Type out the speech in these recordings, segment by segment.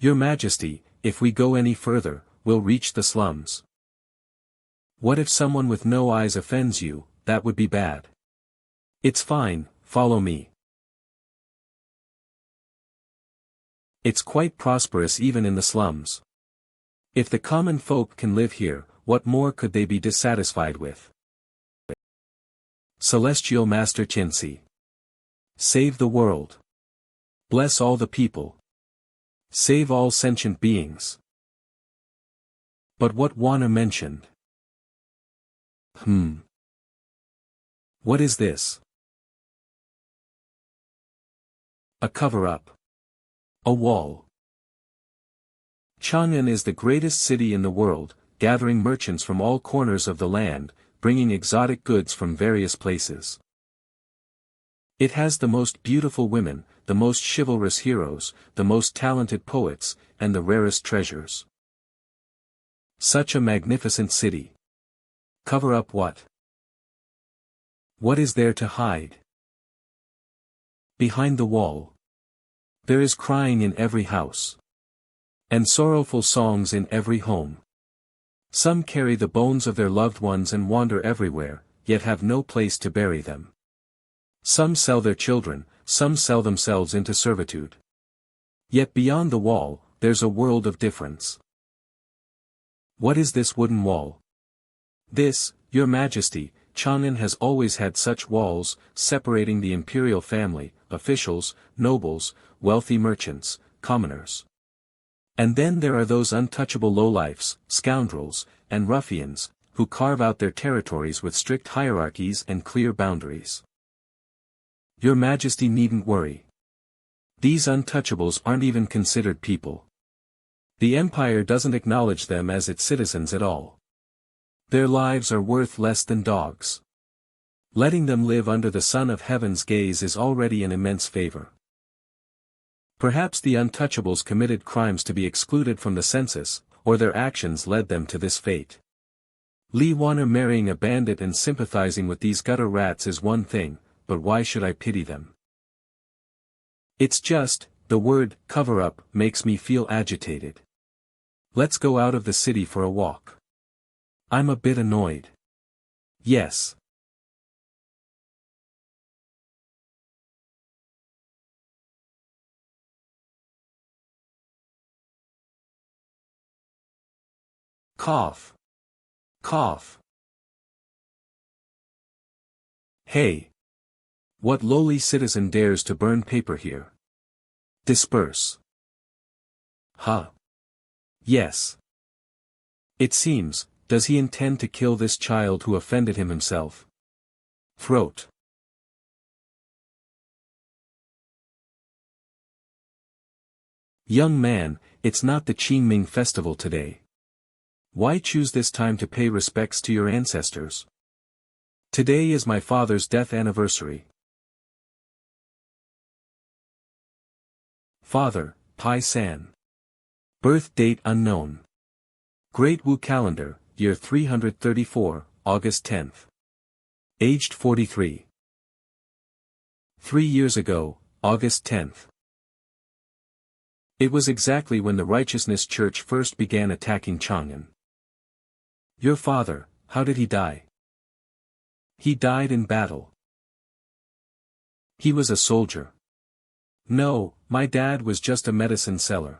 Your Majesty, if we go any further, we'll reach the slums. What if someone with no eyes offends you? That would be bad. It's fine, follow me. It's quite prosperous even in the slums. If the common folk can live here, what more could they be dissatisfied with? Celestial Master Chinsi. Save the world. Bless all the people. Save all sentient beings. But what Wana mentioned? What is this? A cover-up. A wall. Chang'an is the greatest city in the world, gathering merchants from all corners of the land, bringing exotic goods from various places. It has the most beautiful women, the most chivalrous heroes, the most talented poets, and the rarest treasures. Such a magnificent city. Cover up what? What is there to hide? Behind the wall. There is crying in every house. And sorrowful songs in every home. Some carry the bones of their loved ones and wander everywhere, yet have no place to bury them. Some sell their children, some sell themselves into servitude. Yet beyond the wall, there's a world of difference. What is this wooden wall? This, Your Majesty, Chang'an has always had such walls, separating the imperial family, officials, nobles, wealthy merchants, commoners. And then there are those untouchable lowlifes, scoundrels, and ruffians, who carve out their territories with strict hierarchies and clear boundaries. Your Majesty needn't worry. These untouchables aren't even considered people. The Empire doesn't acknowledge them as its citizens at all. Their lives are worth less than dogs. Letting them live under the sun of heaven's gaze is already an immense favor. Perhaps the untouchables committed crimes to be excluded from the census, or their actions led them to this fate. Li Wana marrying a bandit and sympathizing with these gutter rats is one thing, but why should I pity them? It's just, the word, cover-up, makes me feel agitated. Let's go out of the city for a walk. I'm a bit annoyed. Yes. Cough. Cough. Hey. What lowly citizen dares to burn paper here? Disperse. Huh. Yes. It seems, does he intend to kill this child who offended him himself? Throat. Young man, it's not the Qingming festival today. Why choose this time to pay respects to your ancestors? Today is my father's death anniversary. Father, Pai San. Birth date unknown. Great Wu calendar, year 334, August 10th. Aged 43. 3 years ago, August 10th. It was exactly when the Righteousness Church first began attacking Chang'an. Your father, how did he die? He died in battle. He was a soldier. No, my dad was just a medicine seller.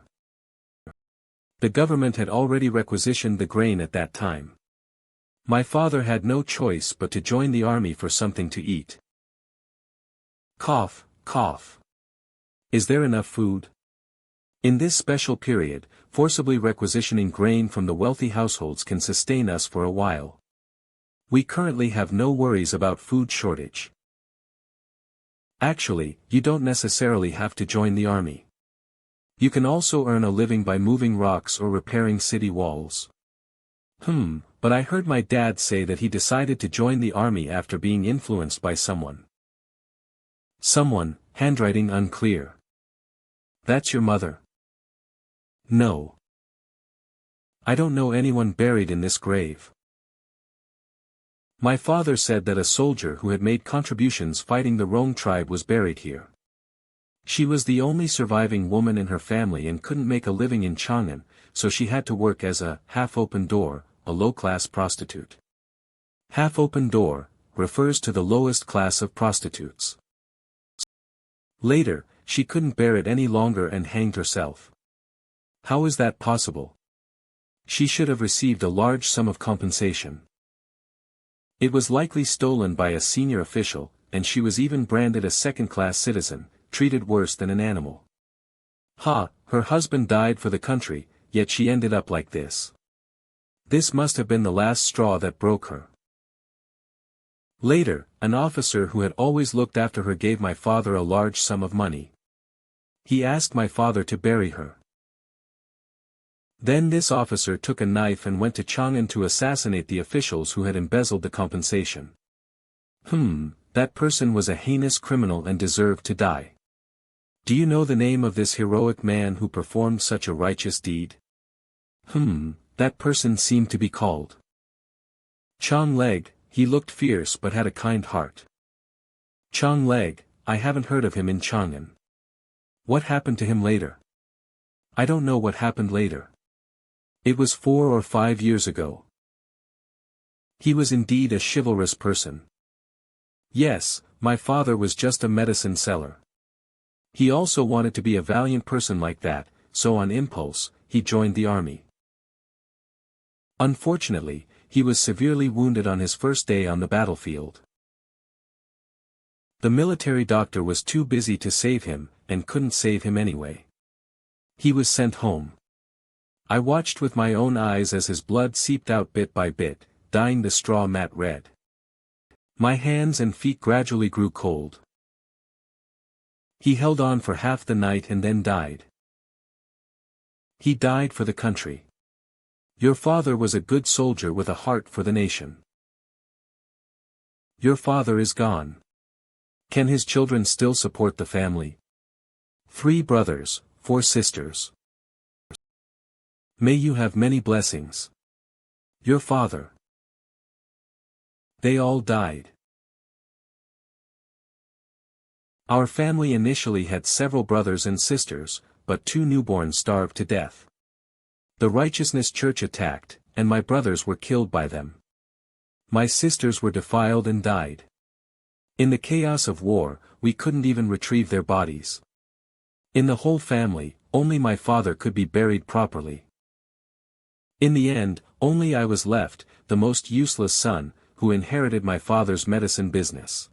The government had already requisitioned the grain at that time. My father had no choice but to join the army for something to eat. Cough, cough. Is there enough food? In this special period, forcibly requisitioning grain from the wealthy households can sustain us for a while. We currently have no worries about food shortage. Actually, you don't necessarily have to join the army. You can also earn a living by moving rocks or repairing city walls. But I heard my dad say that he decided to join the army after being influenced by someone. Someone, handwriting unclear. That's your mother? No. I don't know anyone buried in this grave. My father said that a soldier who had made contributions fighting the Rong tribe was buried here. She was the only surviving woman in her family and couldn't make a living in Chang'an, so she had to work as a half-open door, a low-class prostitute. Half-open door refers to the lowest class of prostitutes. Later, she couldn't bear it any longer and hanged herself. How is that possible? She should have received a large sum of compensation. It was likely stolen by a senior official, and she was even branded a second-class citizen, treated worse than an animal. Her husband died for the country, yet she ended up like this. This must have been the last straw that broke her. Later, an officer who had always looked after her gave my father a large sum of money. He asked my father to bury her. Then this officer took a knife and went to Chang'an to assassinate the officials who had embezzled the compensation. That person was a heinous criminal and deserved to die. Do you know the name of this heroic man who performed such a righteous deed? That person seemed to be called Chang Leg. He looked fierce but had a kind heart. Chang Leg, I haven't heard of him in Chang'an. What happened to him later? I don't know what happened later. It was 4 or 5 years ago. He was indeed a chivalrous person. Yes, my father was just a medicine seller. He also wanted to be a valiant person like that, so on impulse, he joined the army. Unfortunately, he was severely wounded on his first day on the battlefield. The military doctor was too busy to save him, and couldn't save him anyway. He was sent home. I watched with my own eyes as his blood seeped out bit by bit, dyeing the straw mat red. My hands and feet gradually grew cold. He held on for half the night and then died. He died for the country. Your father was a good soldier with a heart for the nation. Your father is gone. Can his children still support the family? 3 brothers, 4 sisters. May you have many blessings. Your father. They all died. Our family initially had several brothers and sisters, but 2 newborns starved to death. The Righteousness Church attacked, and my brothers were killed by them. My sisters were defiled and died. In the chaos of war, we couldn't even retrieve their bodies. In the whole family, only my father could be buried properly. In the end, only I was left, the most useless son, who inherited my father's medicine business.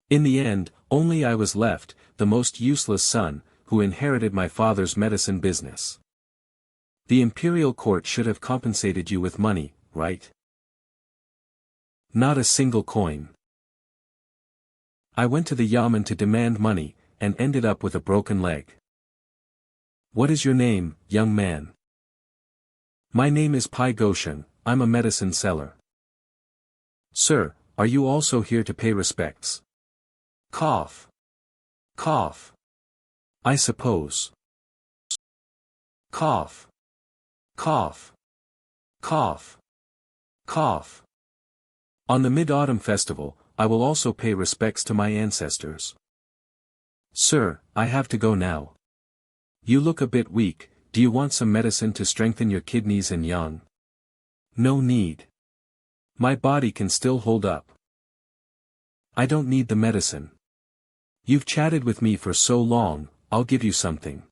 In the end, only I was left, the most useless son, who inherited my father's medicine business. The imperial court should have compensated you with money, right? Not a single coin. I went to the yamen to demand money, and ended up with a broken leg. What is your name, young man? My name is Pai Goshen, I'm a medicine seller. Sir, are you also here to pay respects? Cough. Cough. I suppose. Cough. Cough. Cough. Cough. On the Mid-Autumn Festival, I will also pay respects to my ancestors. Sir, I have to go now. You look a bit weak, do you want some medicine to strengthen your kidneys and yang? No need. My body can still hold up. I don't need the medicine. You've chatted with me for so long, I'll give you something.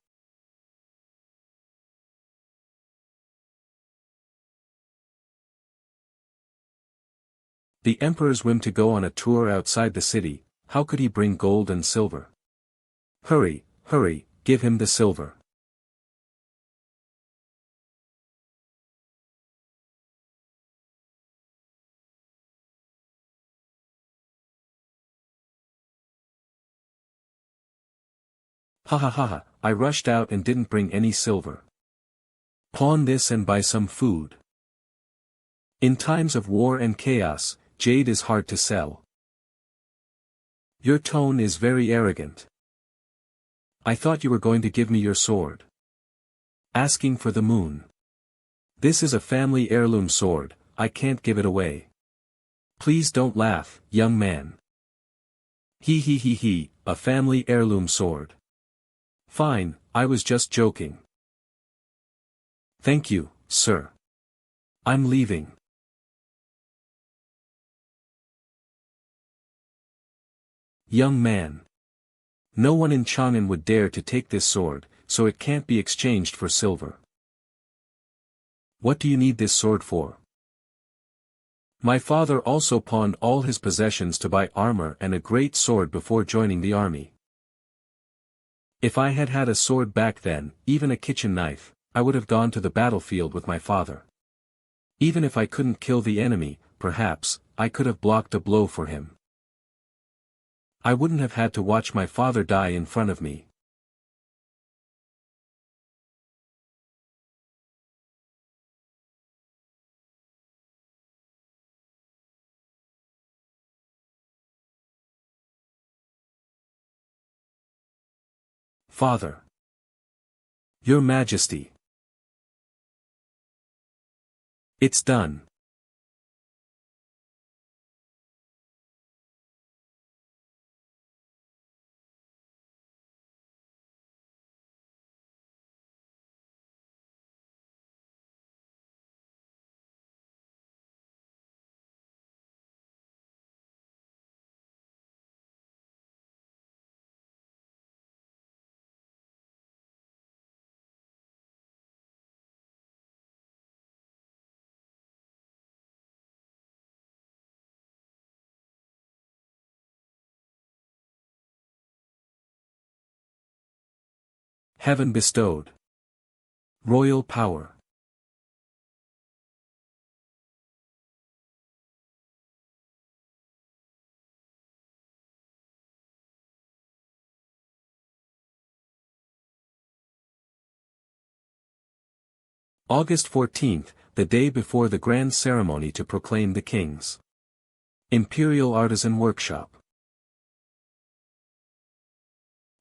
The emperor's whim to go on a tour outside the city, how could he bring gold and silver? Hurry, hurry, give him the silver. Ha ha ha ha, I rushed out and didn't bring any silver. Pawn this and buy some food. In times of war and chaos, jade is hard to sell. Your tone is very arrogant. I thought you were going to give me your sword. Asking for the moon. This is a family heirloom sword, I can't give it away. Please don't laugh, young man. He, a family heirloom sword. Fine, I was just joking. Thank you, sir. I'm leaving. Young man. No one in Chang'an would dare to take this sword, so it can't be exchanged for silver. What do you need this sword for? My father also pawned all his possessions to buy armor and a great sword before joining the army. If I had had a sword back then, even a kitchen knife, I would have gone to the battlefield with my father. Even if I couldn't kill the enemy, perhaps, I could have blocked a blow for him. I wouldn't have had to watch my father die in front of me. Father. Your Majesty. It's done. Heaven bestowed. Royal power. August 14th, the day before the grand ceremony to proclaim the king's Imperial Artisan Workshop.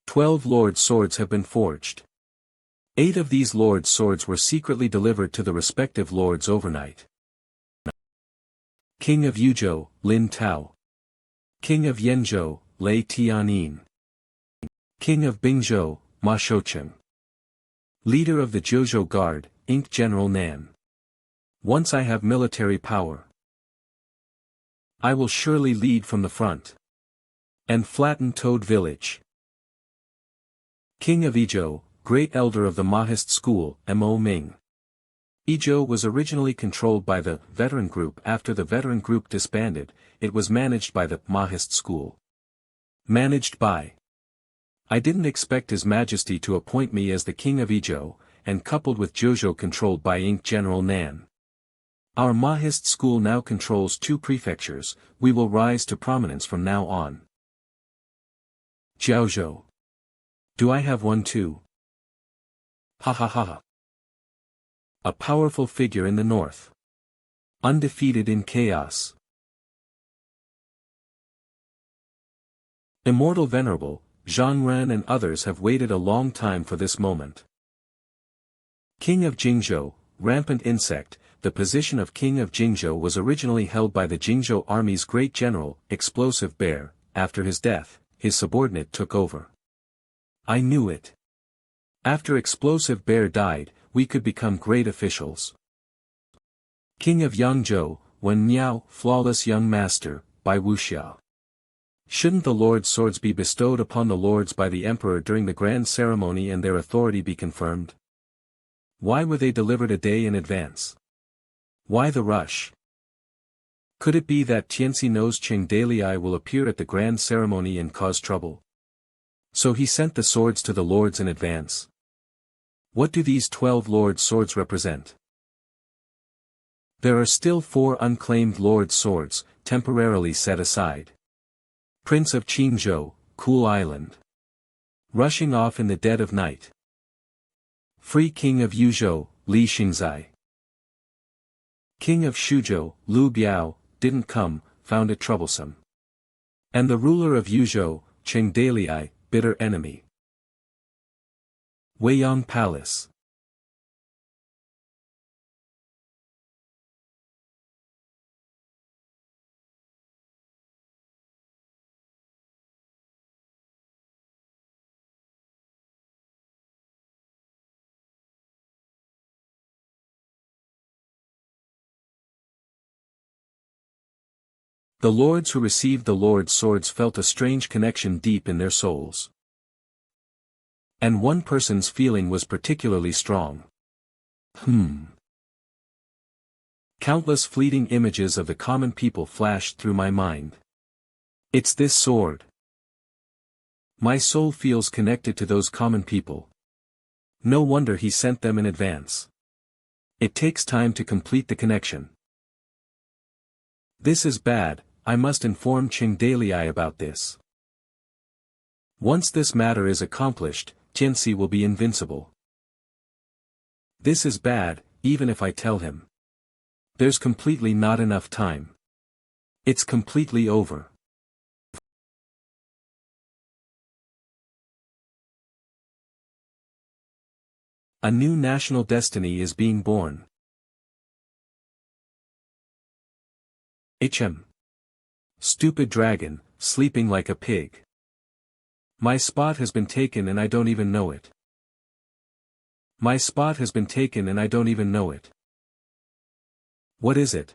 12 Lord Swords have been forged. 8 of these Lord Swords were secretly delivered to the respective Lords overnight. King of Yuzhou, Lin Tao. King of Yenzhou, Lei Tianyin. King of Bingzhou, Ma Shoucheng. Leader of the Zhuzhou Guard, Inc. General Nan. Once I have military power, I will surely lead from the front and flatten Toad Village. King of Yizhou, Great Elder of the Maoist School, Mo Ming. Yizhou was originally controlled by the Veteran Group. After the Veteran Group disbanded, it was managed by the Maoist School. Managed by. I didn't expect His Majesty to appoint me as the King of Yizhou, and coupled with Zhuzhou controlled by Inc. General Nan. Our Maoist School now controls 2 prefectures. We will rise to prominence from now on. Jiaozhou. Do I have one too? Ha ha ha ha. A powerful figure in the north. Undefeated in chaos. Immortal Venerable, Zhang Ren and others have waited a long time for this moment. King of Jingzhou, Rampant Insect. The position of King of Jingzhou was originally held by the Jingzhou army's great general, Explosive Bear. After his death, his subordinate took over. I knew it. After Explosive Bear died, we could become great officials. King of Yangzhou, Wen Miao, Flawless Young Master, by Wuxia. Shouldn't the Lord Swords be bestowed upon the lords by the Emperor during the grand ceremony and their authority be confirmed? Why were they delivered a day in advance? Why the rush? Could it be that Tianxi knows Qing Dalai will appear at the grand ceremony and cause trouble? So he sent the swords to the lords in advance. What do these 12 Lord Swords represent? There are still 4 unclaimed Lord Swords, temporarily set aside. Prince of Qingzhou, Cool Island. Rushing off in the dead of night. Free King of Yuzhou, Li Xingzai. King of Shuzhou, Lu Biao, didn't come, found it troublesome. And the ruler of Yuzhou, Qing Dalai, bitter enemy. Weiyang Palace. The lords who received the Lord's swords felt a strange connection deep in their souls. And one person's feeling was particularly strong. Countless fleeting images of the common people flashed through my mind. It's this sword. My soul feels connected to those common people. No wonder he sent them in advance. It takes time to complete the connection. This is bad, I must inform Qingdalii about this. Once this matter is accomplished, Tianxi will be invincible. This is bad, even if I tell him. There's completely not enough time. It's completely over. A new national destiny is being born. HM. Stupid dragon, sleeping like a pig. My spot has been taken and I don't even know it. My spot has been taken and I don't even know it. What is it?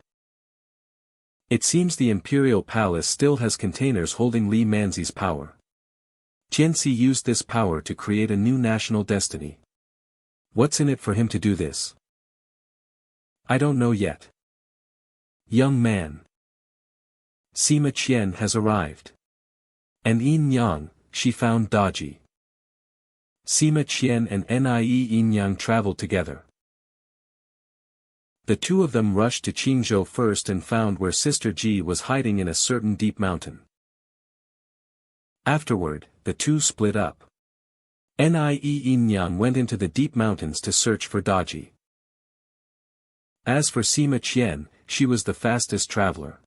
It seems the imperial palace still has containers holding Li Manzi's power. Tianxi used this power to create a new national destiny. What's in it for him to do this? I don't know yet. Young man. Sima Qian has arrived. And Yin Yang, she found Daji. Sima Qian and Nie Yin Yang traveled together. The two of them rushed to Qingzhou first and found where Sister Ji was hiding in a certain deep mountain. Afterward, the two split up. Nie Yin Yang went into the deep mountains to search for Daji. As for Sima Qian, she was the fastest traveler.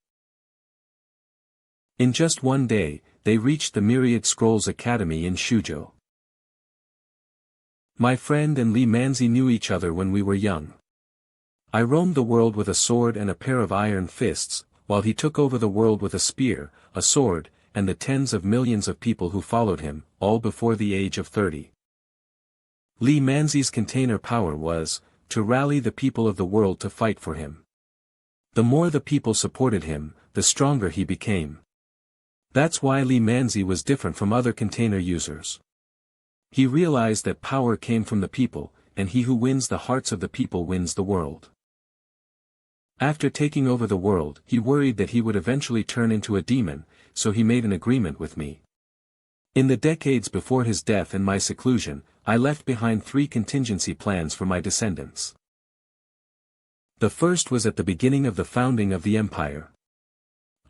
In just one day, they reached the Myriad Scrolls Academy in Shuzhou. My friend and Li Manzi knew each other when we were young. I roamed the world with a sword and a pair of iron fists, while he took over the world with a spear, a sword, and the tens of millions of people who followed him, all before the age of 30. Li Manzi's container power was, to rally the people of the world to fight for him. The more the people supported him, the stronger he became. That's why Li Manzi was different from other container users. He realized that power came from the people, and he who wins the hearts of the people wins the world. After taking over the world, he worried that he would eventually turn into a demon, so he made an agreement with me. In the decades before his death and my seclusion, I left behind 3 contingency plans for my descendants. The first was at the beginning of the founding of the empire.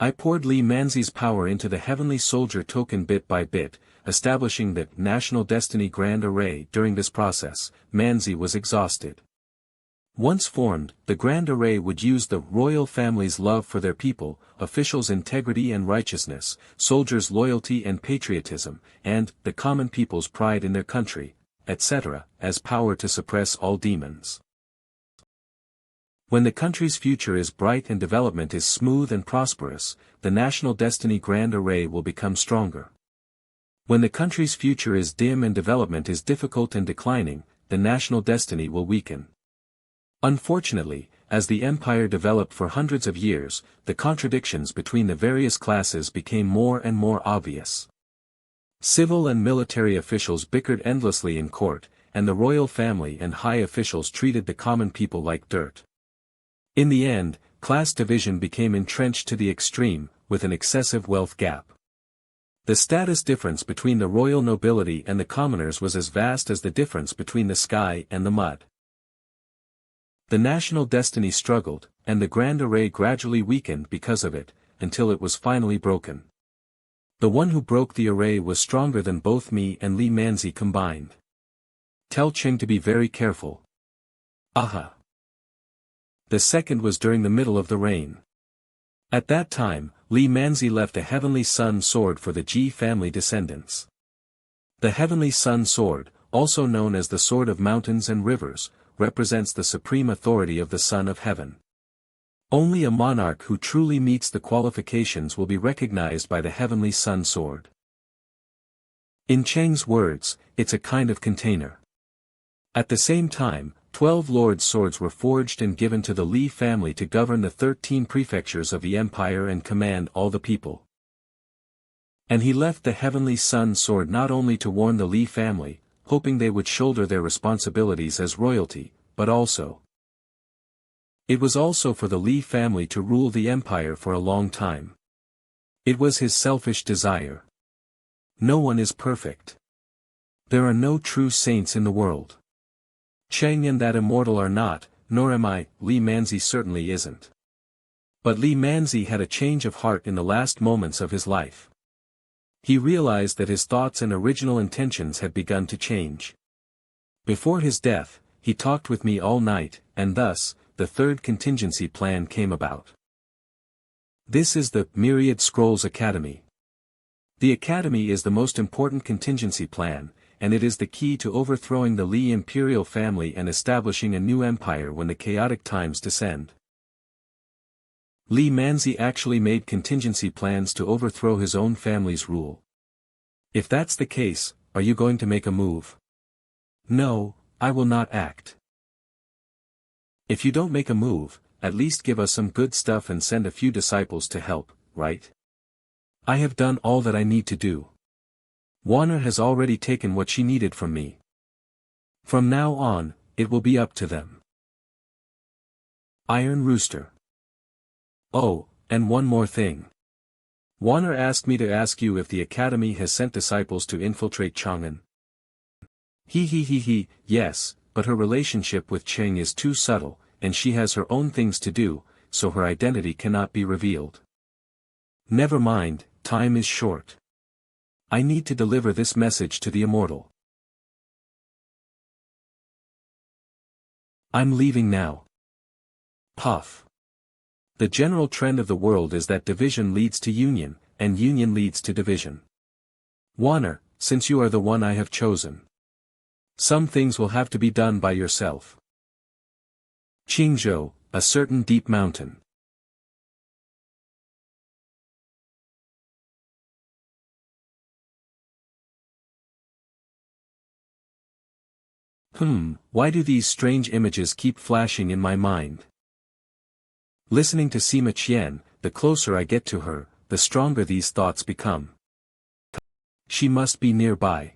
I poured Li Manzi's power into the Heavenly Soldier token bit by bit, establishing the National Destiny Grand Array. During this process, Manzi was exhausted. Once formed, the Grand Array would use the royal family's love for their people, officials' integrity and righteousness, soldiers' loyalty and patriotism, and the common people's pride in their country, etc., as power to suppress all demons. When the country's future is bright and development is smooth and prosperous, the National Destiny Grand Array will become stronger. When the country's future is dim and development is difficult and declining, the National Destiny will weaken. Unfortunately, as the empire developed for hundreds of years, the contradictions between the various classes became more and more obvious. Civil and military officials bickered endlessly in court, and the royal family and high officials treated the common people like dirt. In the end, class division became entrenched to the extreme, with an excessive wealth gap. The status difference between the royal nobility and the commoners was as vast as the difference between the sky and the mud. The national destiny struggled, and the Grand Array gradually weakened because of it, until it was finally broken. The one who broke the array was stronger than both me and Li Manzi combined. Tell Qing to be very careful. Aha! The second was during the middle of the reign. At that time, Li Manzi left the Heavenly Sun Sword for the Ji family descendants. The Heavenly Sun Sword, also known as the Sword of Mountains and Rivers, represents the supreme authority of the Son of Heaven. Only a monarch who truly meets the qualifications will be recognized by the Heavenly Sun Sword. In Cheng's words, it's a kind of container. At the same time, 12 lord's swords were forged and given to the Li family to govern the 13 prefectures of the empire and command all the people. And he left the heavenly sun's sword not only to warn the Li family, hoping they would shoulder their responsibilities as royalty, but also. It was also for the Li family to rule the empire for a long time. It was his selfish desire. No one is perfect. There are no true saints in the world. Cheng and that immortal are not, nor am I. Li Manzi certainly isn't. But Li Manzi had a change of heart in the last moments of his life. He realized that his thoughts and original intentions had begun to change. Before his death, he talked with me all night, and thus, the third contingency plan came about. This is the Myriad Scrolls Academy. The Academy is the most important contingency plan, and it is the key to overthrowing the Li imperial family and establishing a new empire when the chaotic times descend. Li Manzi actually made contingency plans to overthrow his own family's rule. If that's the case, are you going to make a move? No, I will not act. If you don't make a move, at least give us some good stuff and send a few disciples to help, right? I have done all that I need to do. Warner has already taken what she needed from me. From now on, it will be up to them. Iron Rooster. Oh, and one more thing. Warner asked me to ask you if the Academy has sent disciples to infiltrate Chang'an. Yes, but her relationship with Cheng is too subtle, and she has her own things to do, so her identity cannot be revealed. Never mind, time is short. I need to deliver this message to the immortal. I'm leaving now. Puff. The general trend of the world is that division leads to union, and union leads to division. Warner, since you are the one I have chosen. Some things will have to be done by yourself. Qingzhou, a certain deep mountain. Why do these strange images keep flashing in my mind? Listening to Sima Qian, the closer I get to her, the stronger these thoughts become. She must be nearby.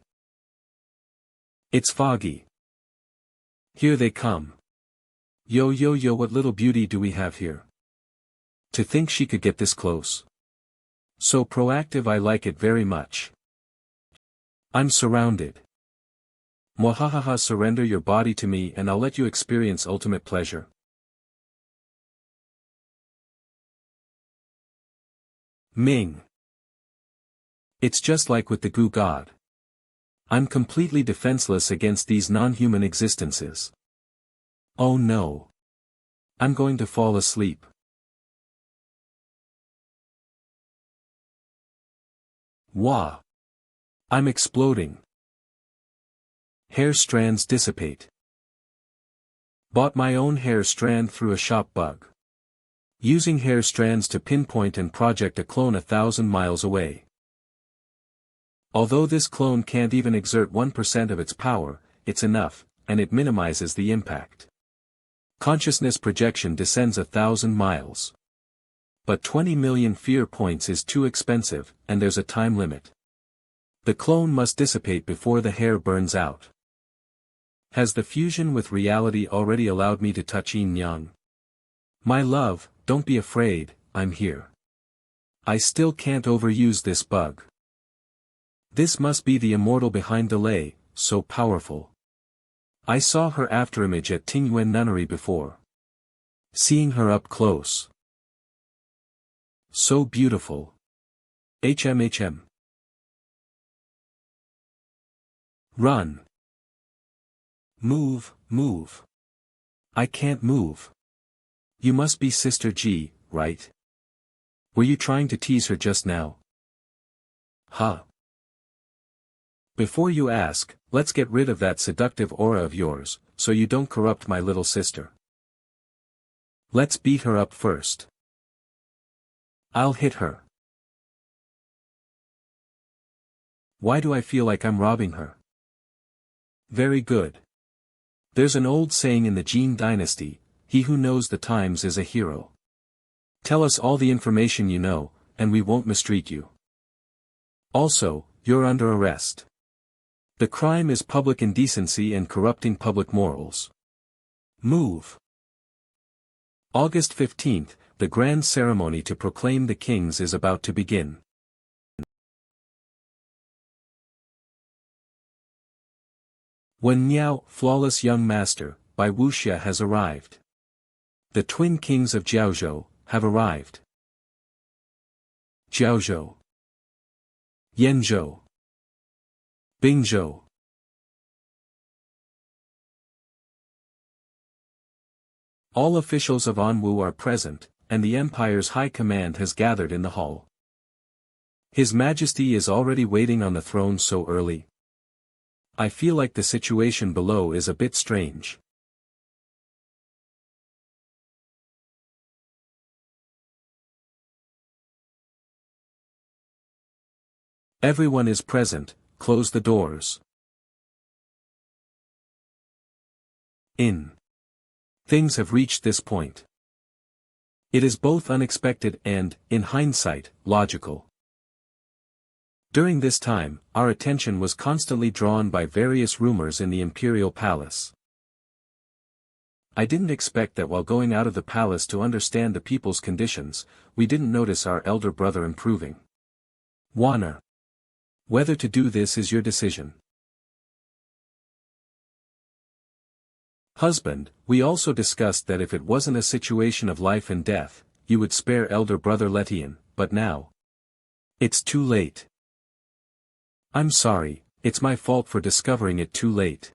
It's foggy. Here they come. Yo, what little beauty do we have here? To think she could get this close. So proactive, I like it very much. I'm surrounded. Mwahahaha, surrender your body to me and I'll let you experience ultimate pleasure. Ming. It's just like with the Gu God. I'm completely defenseless against these non-human existences. Oh no. I'm going to fall asleep. Wah. I'm exploding. Hair strands dissipate. Bought my own hair strand through a shop bug. Using hair strands to pinpoint and project a clone 1,000 miles away. Although this clone can't even exert 1% of its power, it's enough, and it minimizes the impact. Consciousness projection descends 1,000 miles. But 20 million fear points is too expensive, and there's a time limit. The clone must dissipate before the hair burns out. Has the fusion with reality already allowed me to touch Yin Yang? My love, don't be afraid, I'm here. I still can't overuse this bug. This must be the immortal behind the lei, so powerful. I saw her afterimage at Tingyuan Nunnery before. Seeing her up close. So beautiful. HMHM. Run. Move. I can't move. You must be Sister G, right? Were you trying to tease her just now? Huh. Before you ask, let's get rid of that seductive aura of yours, so you don't corrupt my little sister. Let's beat her up first. I'll hit her. Why do I feel like I'm robbing her? Very good. There's an old saying in the Jin dynasty, he who knows the times is a hero. Tell us all the information you know, and we won't mistreat you. Also, you're under arrest. The crime is public indecency and corrupting public morals. Move. August 15th, the grand ceremony to proclaim the kings is about to begin. When Miao, Flawless Young Master, by Wuxia has arrived. The twin kings of Jiaozhou have arrived. Jiaozhou, Yenzhou, Bingzhou. All officials of Anwu are present, and the empire's high command has gathered in the hall. His Majesty is already waiting on the throne so early. I feel like the situation below is a bit strange. Everyone is present, close the doors. Things have reached this point. It is both unexpected and, in hindsight, logical. During this time, our attention was constantly drawn by various rumors in the imperial palace. I didn't expect that while going out of the palace to understand the people's conditions, we didn't notice our elder brother improving. Warner. Whether to do this is your decision. Husband, we also discussed that if it wasn't a situation of life and death, you would spare elder brother Letian, but now. It's too late. I'm sorry, it's my fault for discovering it too late.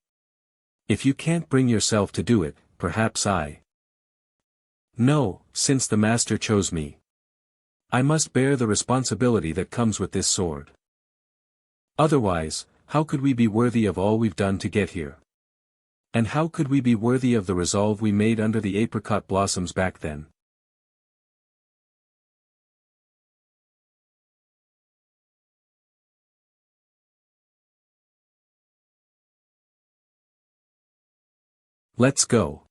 If you can't bring yourself to do it, perhaps I. No, since the master chose me. I must bear the responsibility that comes with this sword. Otherwise, how could we be worthy of all we've done to get here? And how could we be worthy of the resolve we made under the apricot blossoms back then? Let's go.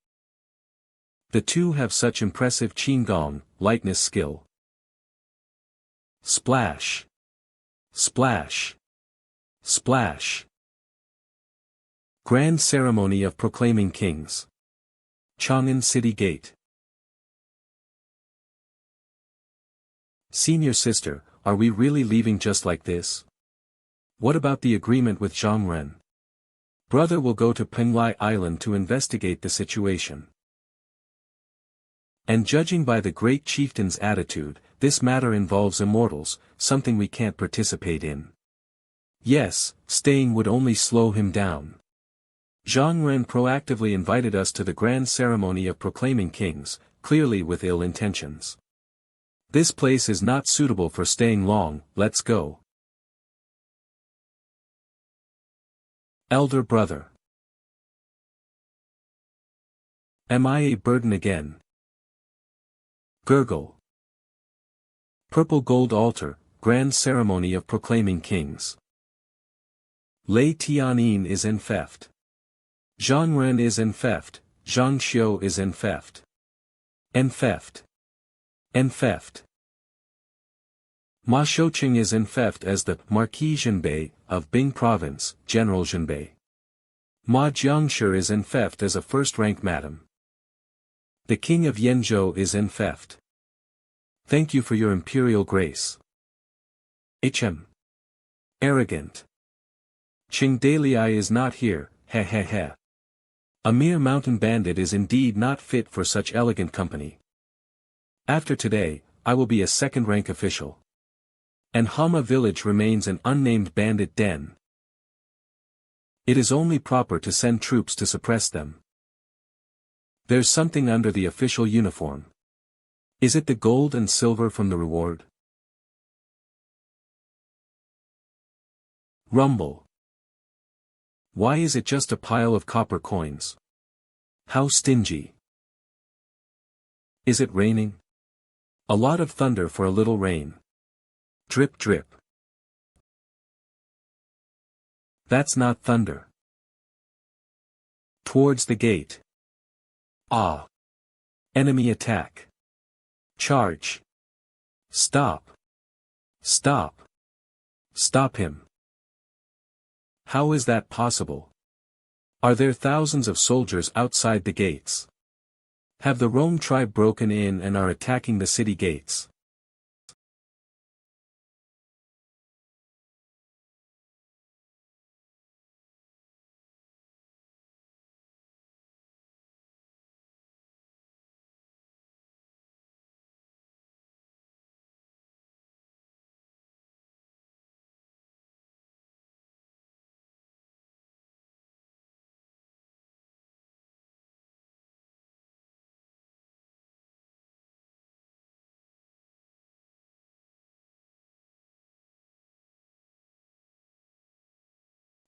The two have such impressive qigong, lightness skill. Splash. Splash. Splash. Grand Ceremony of Proclaiming Kings. Chang'an City Gate. Senior sister, are we really leaving just like this? What about the agreement with Zhongren? Brother will go to Penglai Island to investigate the situation. And judging by the great chieftain's attitude, this matter involves immortals, something we can't participate in. Yes, staying would only slow him down. Zhongren proactively invited us to the grand ceremony of proclaiming kings, clearly with ill intentions. This place is not suitable for staying long, let's go. Elder brother. Am I a burden again? Gurgle. Purple gold altar, grand ceremony of proclaiming kings. Lei Tianyin is in theft. Zhongren is in theft, Zhang Xiu is in theft. En theft. En theft. Ma Shouqing is in theft as the Marquis Zhenbei of Bing Province, General Zhenbei. Ma Jiangshi is in theft as a first-rank madam. The King of Yenzhou is in theft. Thank you for your imperial grace. HM. Arrogant. Qing Dalai is not here, heh heh heh. A mere mountain bandit is indeed not fit for such elegant company. After today, I will be a second-rank official. And Hama village remains an unnamed bandit den. It is only proper to send troops to suppress them. There's something under the official uniform. Is it the gold and silver from the reward? Rumble. Why is it just a pile of copper coins? How stingy. Is it raining? A lot of thunder for a little rain. Drip drip. That's not thunder. Towards the gate. Ah! Enemy attack. Charge. Stop. Stop. Stop him. How is that possible? Are there thousands of soldiers outside the gates? Have the Rome tribe broken in and are attacking the city gates?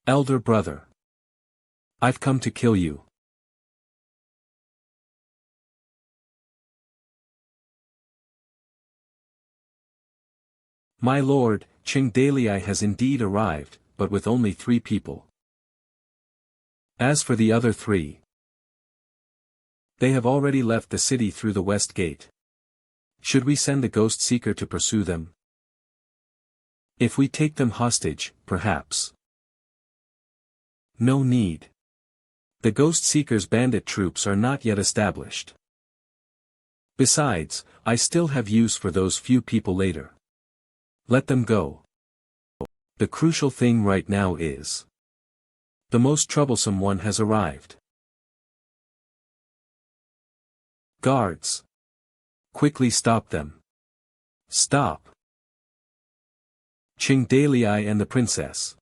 Elder brother. I've come to kill you. My lord, Chingdalii has indeed arrived, but with only 3 people. As for the other 3, they have already left the city through the west gate. Should we send the ghost seeker to pursue them? If we take them hostage, perhaps. No need. The ghost seeker's bandit troops are not yet established. Besides, I still have use for those few people later. Let them go. The crucial thing right now is the most troublesome one has arrived. Guards. Quickly stop them. Stop. Chingdalii and the princess.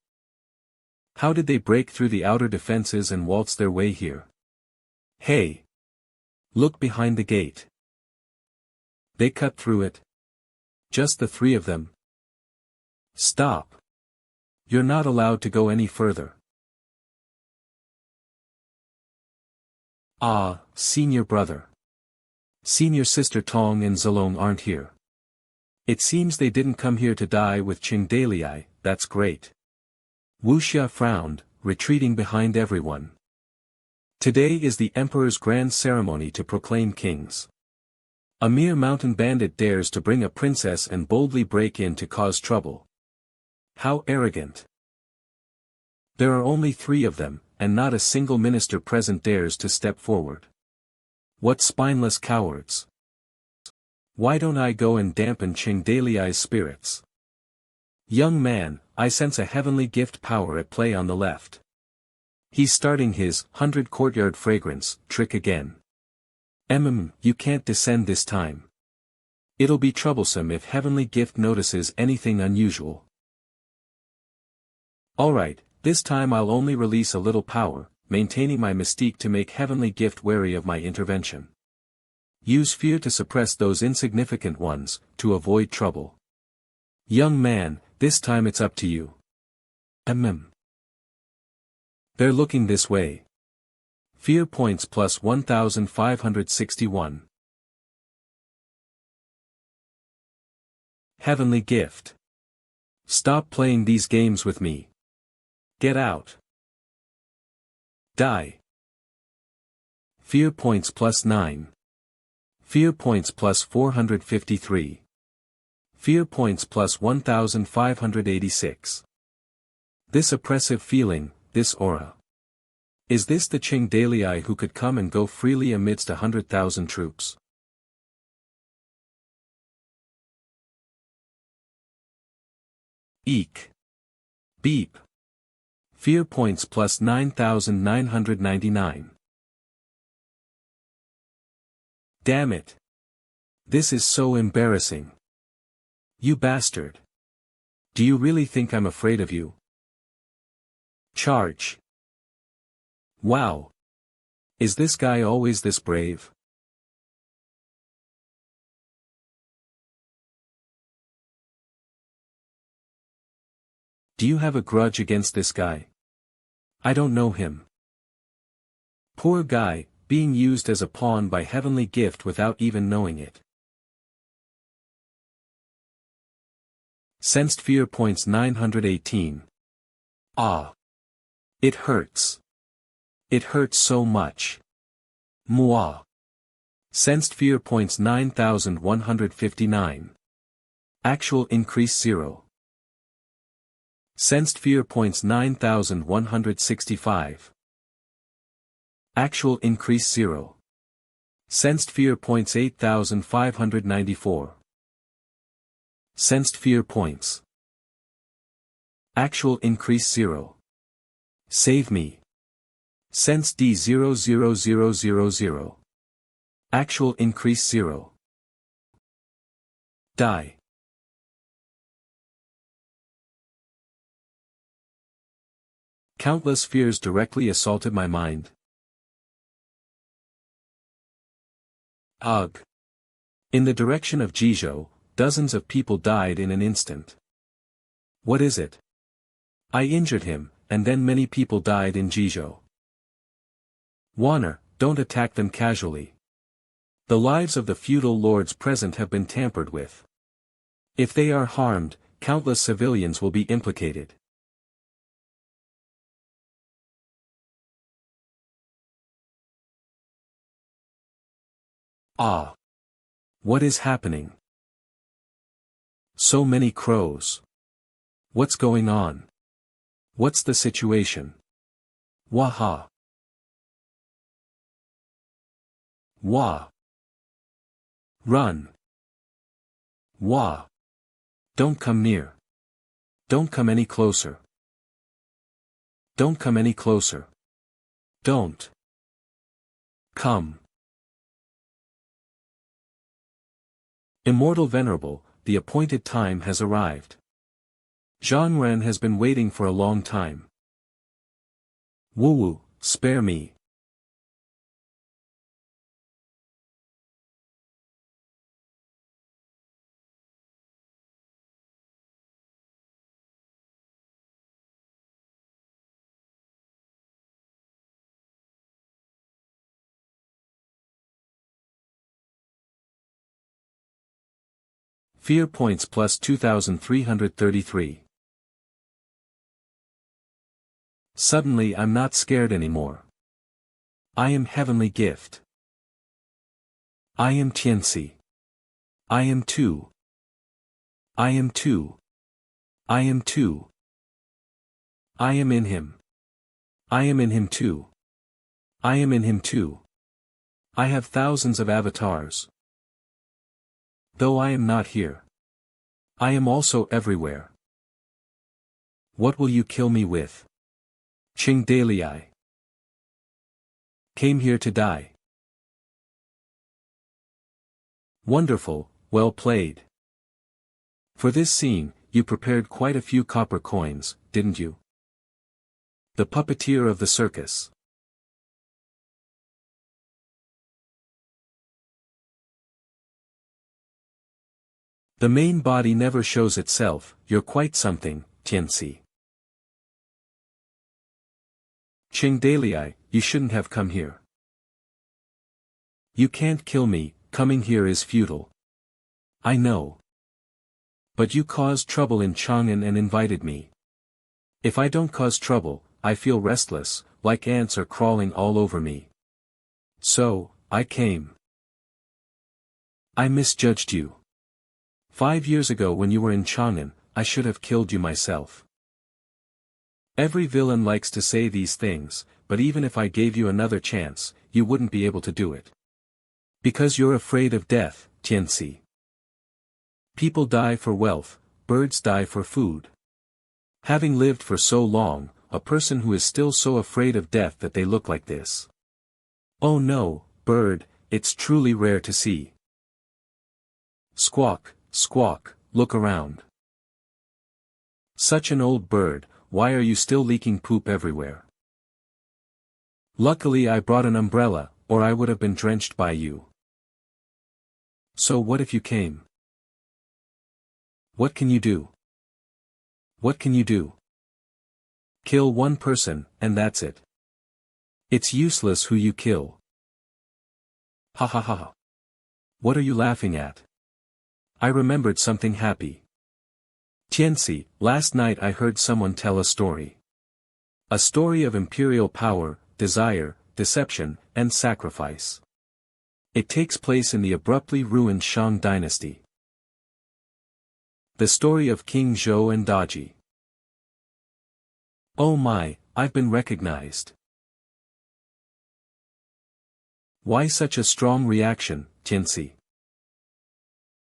How did they break through the outer defenses and waltz their way here? Hey! Look behind the gate. They cut through it. Just the 3 of them. Stop. You're not allowed to go any further. Ah, senior brother. Senior sister Tong and Zalong aren't here. It seems they didn't come here to die with Chingdalii, that's great. Wuxia frowned, retreating behind everyone. Today is the emperor's grand ceremony to proclaim kings. A mere mountain bandit dares to bring a princess and boldly break in to cause trouble. How arrogant. There are only 3 of them, and not a single minister present dares to step forward. What spineless cowards. Why don't I go and dampen Chingdalii's spirits? Young man, I sense a heavenly gift power at play on the left. He's starting his 100 courtyard fragrance trick again. You can't descend this time. It'll be troublesome if heavenly gift notices anything unusual. Alright, this time I'll only release a little power, maintaining my mystique to make heavenly gift wary of my intervention. Use fear to suppress those insignificant ones, to avoid trouble. Young man, this time it's up to you. They're looking this way. Fear points plus 1561. Heavenly gift. Stop playing these games with me. Get out. Die. Fear points plus 9. Fear points plus 453. Fear points plus 1586. This oppressive feeling, this aura. Is this the Chingdalii who could come and go freely amidst 100,000 troops? Eek. Beep. Fear points plus 9999. Damn it. This is so embarrassing. You bastard. Do you really think I'm afraid of you? Charge. Wow. Is this guy always this brave? Do you have a grudge against this guy? I don't know him. Poor guy, being used as a pawn by heavenly gift without even knowing it. Sensed fear points 918. Ah. It hurts. It hurts so much. Moi. Sensed fear points 9159. Actual increase 0. Sensed fear points 9165. Actual increase 0. Sensed fear points 8594. Sensed fear points. Actual increase 0. Save me. Sense D00000. Actual increase 0. Die. Countless fears directly assaulted my mind. Ugh. In the direction of Jizhou, dozens of people died in an instant. What is it? I injured him, and then many people died in Jizhou. Warner, don't attack them casually. The lives of the feudal lords present have been tampered with. If they are harmed, countless civilians will be implicated. Ah! What is happening? So many crows. What's going on? What's the situation? Waha! Wah! Run! Wah! Don't come near. Don't come any closer. Don't come any closer. Don't. Come. Immortal Venerable, the appointed time has arrived. Zhang Ren has been waiting for a long time. Wu, spare me. Fear points plus 2333. Suddenly I'm not scared anymore. I am heavenly gift. I am Tianxi. I am too. I am too. I am too. I am in him. I am in him too. I am in him too. I have thousands of avatars. Though I am not here. I am also everywhere. What will you kill me with? Qing Dalai. Came here to die. Wonderful, well played. For this scene, you prepared quite a few copper coins, didn't you? The puppeteer of the circus. The main body never shows itself, you're quite something, Tianxi. Qing Dalai, you shouldn't have come here. You can't kill me, coming here is futile. I know. But you caused trouble in Chang'an and invited me. If I don't cause trouble, I feel restless, like ants are crawling all over me. So, I came. I misjudged you. 5 years ago when you were in Chang'an, I should have killed you myself. Every villain likes to say these things, but even if I gave you another chance, you wouldn't be able to do it. Because you're afraid of death, Tianxi. People die for wealth, birds die for food. Having lived for so long, a person who is still so afraid of death that they look like this. Oh no, bird, it's truly rare to see. Squawk. Squawk, look around. Such an old bird, why are you still leaking poop everywhere? Luckily I brought an umbrella, or I would have been drenched by you. So what if you came? What can you do? What can you do? Kill one person, and that's it. It's useless who you kill. Ha ha ha. What are you laughing at? I remembered something happy. Tianxi, last night I heard someone tell a story. A story of imperial power, desire, deception, and sacrifice. It takes place in the abruptly ruined Shang dynasty. The story of King Zhou and Daji. Oh my, I've been recognized. Why such a strong reaction, Tianxi?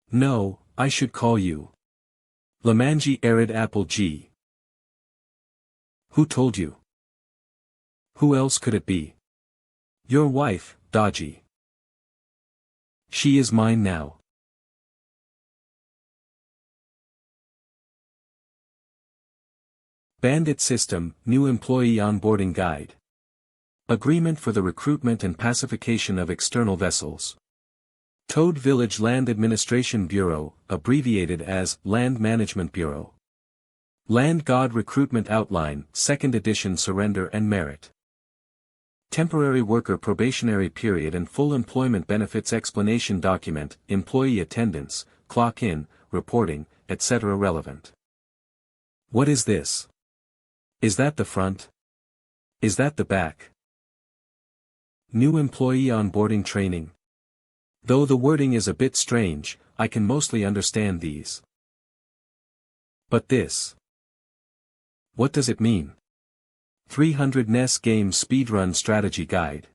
No, I should call you isekai-ed Apple G. Who told you? Who else could it be? Your wife, Daji. She is mine now. Bandit System, New Employee Onboarding Guide. Agreement for the Recruitment and Pacification of External Vessels. Toad Village Land Administration Bureau, abbreviated as Land Management Bureau. Land God Recruitment Outline, 2nd edition. Surrender and Merit. Temporary Worker Probationary Period and Full Employment Benefits Explanation Document, Employee Attendance, Clock In, Reporting, etc. Relevant. What is this? Is that the front? Is that the back? New Employee Onboarding Training. Though the wording is a bit strange, I can mostly understand these. But this. What does it mean? 300 NES Games Speedrun Strategy Guide.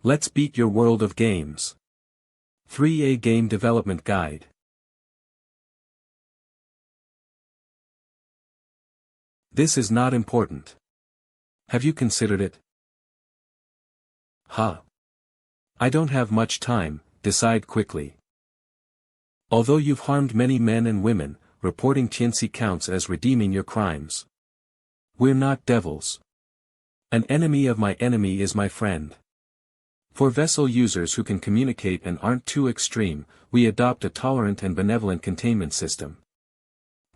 Let's beat your world of games. 3A Game Development Guide. This is not important. Have you considered it? Huh. I don't have much time, decide quickly. Although you've harmed many men and women, reporting Tianxi counts as redeeming your crimes. We're not devils. An enemy of my enemy is my friend. For vessel users who can communicate and aren't too extreme, we adopt a tolerant and benevolent containment system.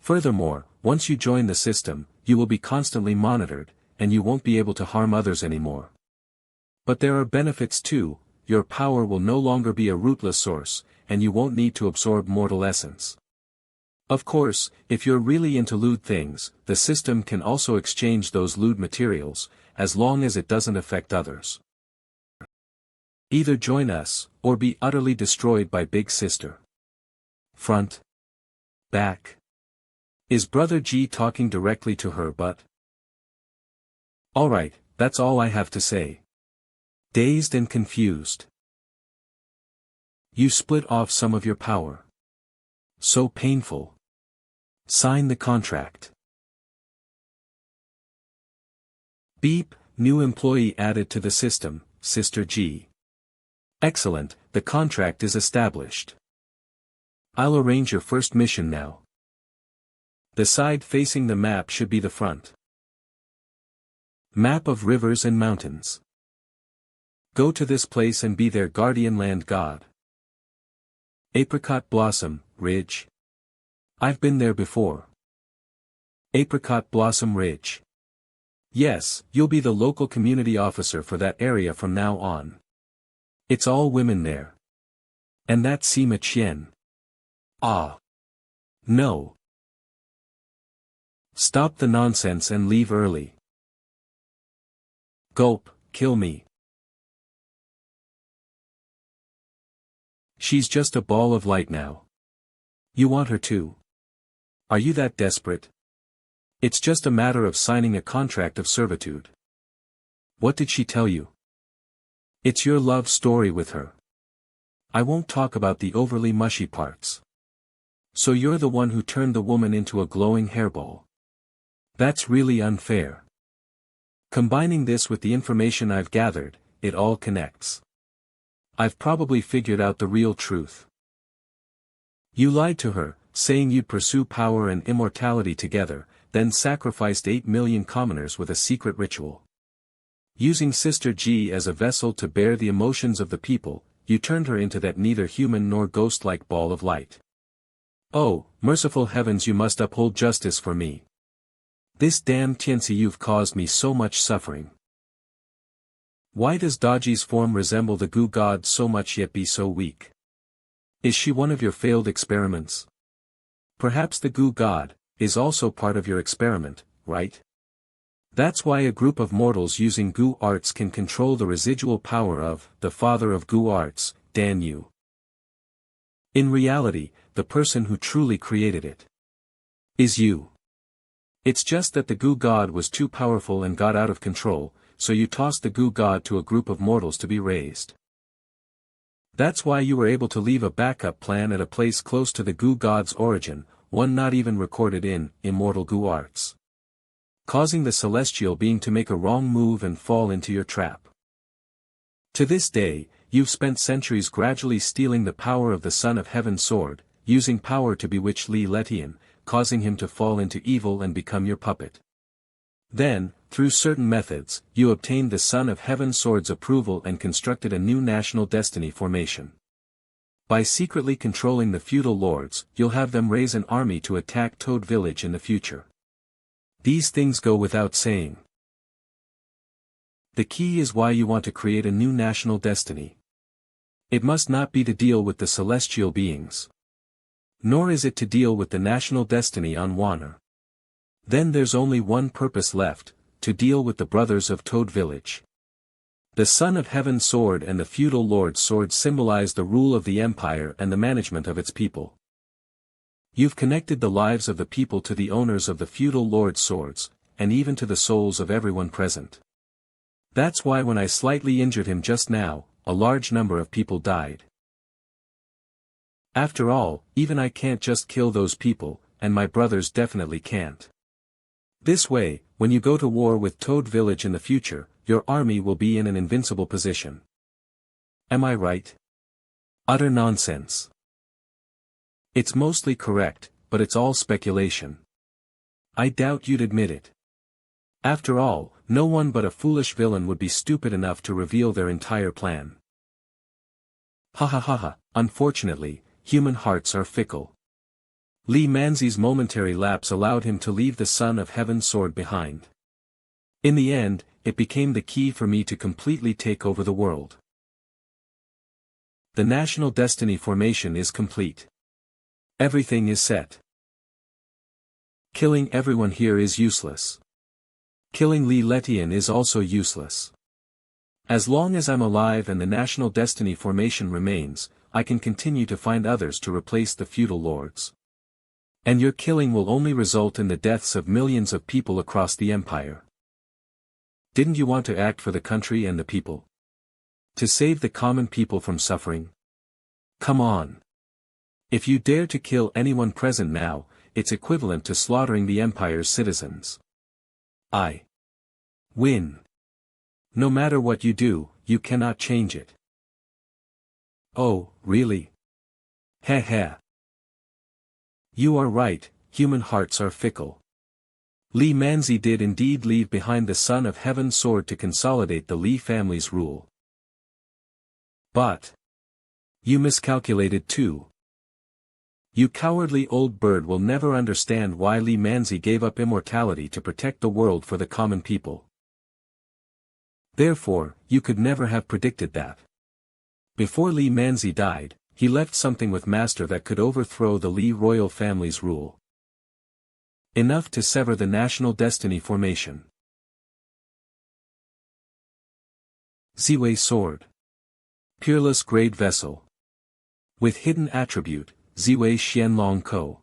Furthermore, once you join the system, you will be constantly monitored, and you won't be able to harm others anymore. But there are benefits too. Your power will no longer be a rootless source, and you won't need to absorb mortal essence. Of course, if you're really into lewd things, the system can also exchange those lewd materials, as long as it doesn't affect others. Either join us, or be utterly destroyed by Big Sister. Front. Back. Is Brother G talking directly to her but? Alright, that's all I have to say. Dazed and confused. You split off some of your power. So painful. Sign the contract. Beep, new employee added to the system, Sister G. Excellent, the contract is established. I'll arrange your first mission now. The side facing the map should be the front. Map of rivers and mountains. Go to this place and be their guardian land god. Apricot Blossom, Ridge. I've been there before. Apricot Blossom Ridge. Yes, you'll be the local community officer for that area from now on. It's all women there. And that Sima Qian. Ah. No. Stop the nonsense and leave early. Gulp, kill me. She's just a ball of light now. You want her to? Are you that desperate? It's just a matter of signing a contract of servitude. What did she tell you? It's your love story with her. I won't talk about the overly mushy parts. So you're the one who turned the woman into a glowing hairball. That's really unfair. Combining this with the information I've gathered, it all connects. I've probably figured out the real truth. You lied to her, saying you'd pursue power and immortality together, then sacrificed 8 million commoners with a secret ritual. Using Sister G as a vessel to bear the emotions of the people, you turned her into that neither human nor ghost-like ball of light. Oh, merciful heavens, you must uphold justice for me. This damn Tianxi, you've caused me so much suffering. Why does Daji's form resemble the goo god so much yet be so weak? Is she one of your failed experiments? Perhaps the goo god is also part of your experiment, right? That's why a group of mortals using Gu arts can control the residual power of the father of Gu arts, Dan Yu. In reality, the person who truly created it is you. It's just that the Gu god was too powerful and got out of control, so you tossed the Gu god to a group of mortals to be raised. That's why you were able to leave a backup plan at a place close to the Gu god's origin, one not even recorded in Immortal Gu arts, causing the celestial being to make a wrong move and fall into your trap. To this day, you've spent centuries gradually stealing the power of the Son of Heaven's sword, using power to bewitch Li Letian, causing him to fall into evil and become your puppet. Then, through certain methods, you obtained the Son of Heaven's sword's approval and constructed a new national destiny formation. By secretly controlling the feudal lords, you'll have them raise an army to attack Toad Village in the future. These things go without saying. The key is why you want to create a new national destiny. It must not be to deal with the celestial beings. Nor is it to deal with the national destiny on Wanner. Then there's only one purpose left, to deal with the brothers of Toad Village. The Son of Heaven's sword and the feudal lord's sword symbolize the rule of the empire and the management of its people. You've connected the lives of the people to the owners of the feudal lord's swords, and even to the souls of everyone present. That's why when I slightly injured him just now, a large number of people died. After all, even I can't just kill those people, and my brothers definitely can't. This way, when you go to war with Toad Village in the future, your army will be in an invincible position. Am I right? Utter nonsense. It's mostly correct, but it's all speculation. I doubt you'd admit it. After all, no one but a foolish villain would be stupid enough to reveal their entire plan. Ha ha ha ha, unfortunately, human hearts are fickle. Li Manzi's momentary lapse allowed him to leave the Son of Heaven's sword behind. In the end, it became the key for me to completely take over the world. The national destiny formation is complete. Everything is set. Killing everyone here is useless. Killing Li Letian is also useless. As long as I'm alive and the national destiny formation remains, I can continue to find others to replace the feudal lords. And your killing will only result in the deaths of millions of people across the empire. Didn't you want to act for the country and the people? To save the common people from suffering? Come on. If you dare to kill anyone present now, it's equivalent to slaughtering the empire's citizens. I win. No matter what you do, you cannot change it. Oh, really? Heh heh. You are right, human hearts are fickle. Li Manzi did indeed leave behind the Son of Heaven's sword to consolidate the Li family's rule. But you miscalculated too. You cowardly old bird will never understand why Li Manzi gave up immortality to protect the world for the common people. Therefore, you could never have predicted that. Before Li Manzi died, he left something with Master that could overthrow the Li royal family's rule. Enough to sever the national destiny formation. Ziwei sword. Peerless great vessel. With hidden attribute, Ziwei Xianlong Ko.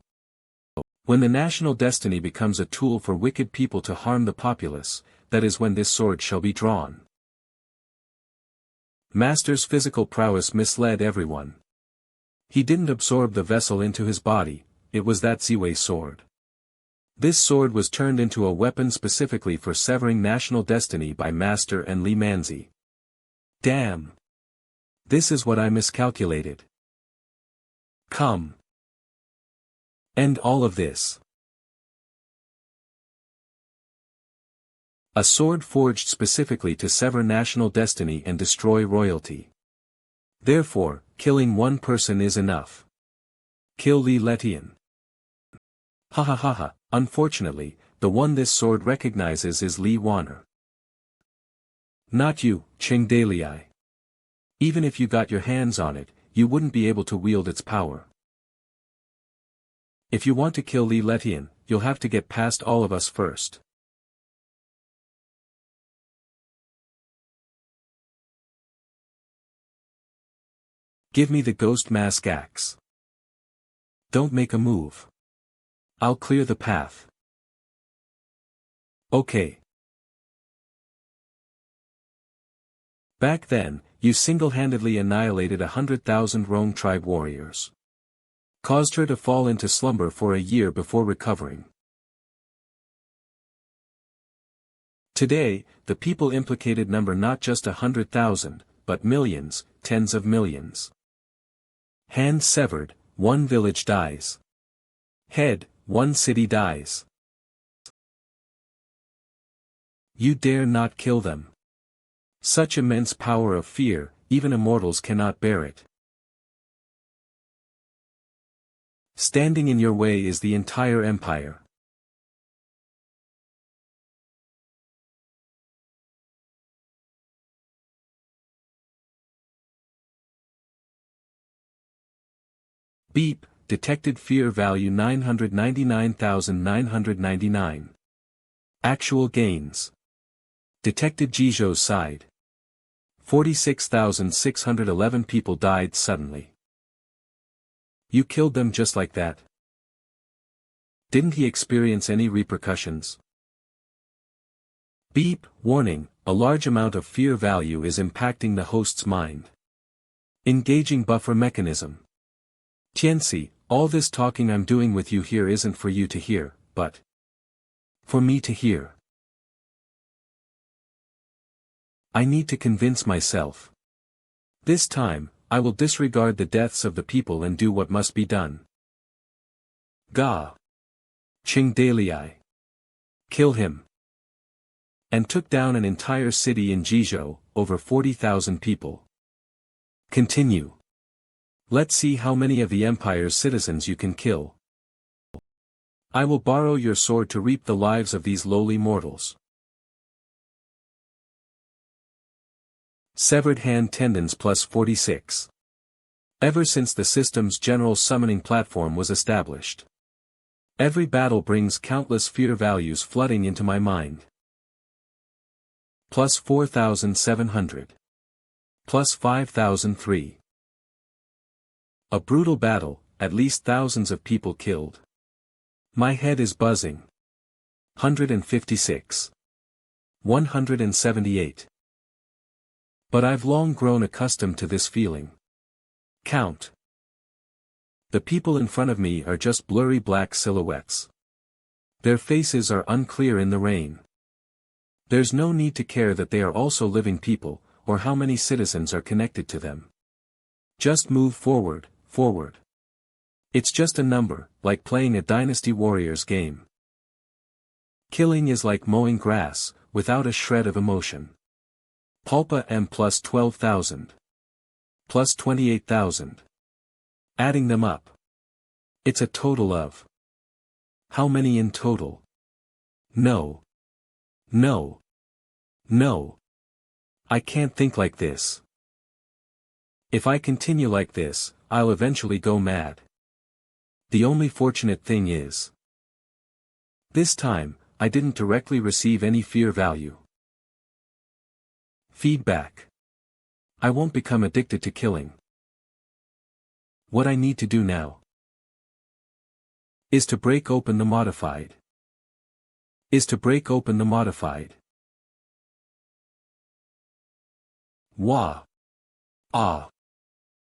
When the national destiny becomes a tool for wicked people to harm the populace, that is when this sword shall be drawn. Master's physical prowess misled everyone. He didn't absorb the vessel into his body, it was that Ziwei sword. This sword was turned into a weapon specifically for severing national destiny by Master and Li Manzi. Damn! This is what I miscalculated. Come. End all of this. A sword forged specifically to sever national destiny and destroy royalty. Therefore, killing one person is enough. Kill Li Letian. Ha ha ha ha, unfortunately, the one this sword recognizes is Li Wanner. Not you, Qing Dalei. Even if you got your hands on it, you wouldn't be able to wield its power. If you want to kill Li Letian, you'll have to get past all of us first. Give me the ghost mask axe. Don't make a move. I'll clear the path. Okay. Back then, you single-handedly annihilated 100,000 Rome tribe warriors. Caused her to fall into slumber for a year before recovering. Today, the people implicated number not just 100,000, but millions, tens of millions. Hand severed, one village dies. Head, one city dies. You dare not kill them. Such immense power of fear, even immortals cannot bear it. Standing in your way is the entire empire. Beep, detected fear value 999,999. Actual gains. Detected Jijo's side. 46,611 people died suddenly. You killed them just like that? Didn't he experience any repercussions? Beep, warning, a large amount of fear value is impacting the host's mind. Engaging buffer mechanism. Tianxi, all this talking I'm doing with you here isn't for you to hear, but for me to hear. I need to convince myself. This time, I will disregard the deaths of the people and do what must be done. Ga. Qing Dalai. Kill him. And took down an entire city in Jizhou, over 40,000 people. Continue. Let's see how many of the empire's citizens you can kill. I will borrow your sword to reap the lives of these lowly mortals. Severed hand tendons plus 46. Ever since the system's general summoning platform was established, every battle brings countless fear values flooding into my mind. Plus 4,700. Plus 5,003. A brutal battle, at least thousands of people killed. My head is buzzing. 156. 178. But I've long grown accustomed to this feeling. Count. The people in front of me are just blurry black silhouettes. Their faces are unclear in the rain. There's no need to care that they are also living people, or how many citizens are connected to them. Just move forward, forward. It's just a number, like playing a Dynasty Warriors game. Killing is like mowing grass, without a shred of emotion. Pulpa M plus 12,000. Plus 28,000. Adding them up. It's a total of. How many in total? No. No. No. I can't think like this. If I continue like this, I'll eventually go mad. The only fortunate thing is, this time, I didn't directly receive any fear value. Feedback. I won't become addicted to killing. What I need to do now is to break open the modified. Wah. Ah.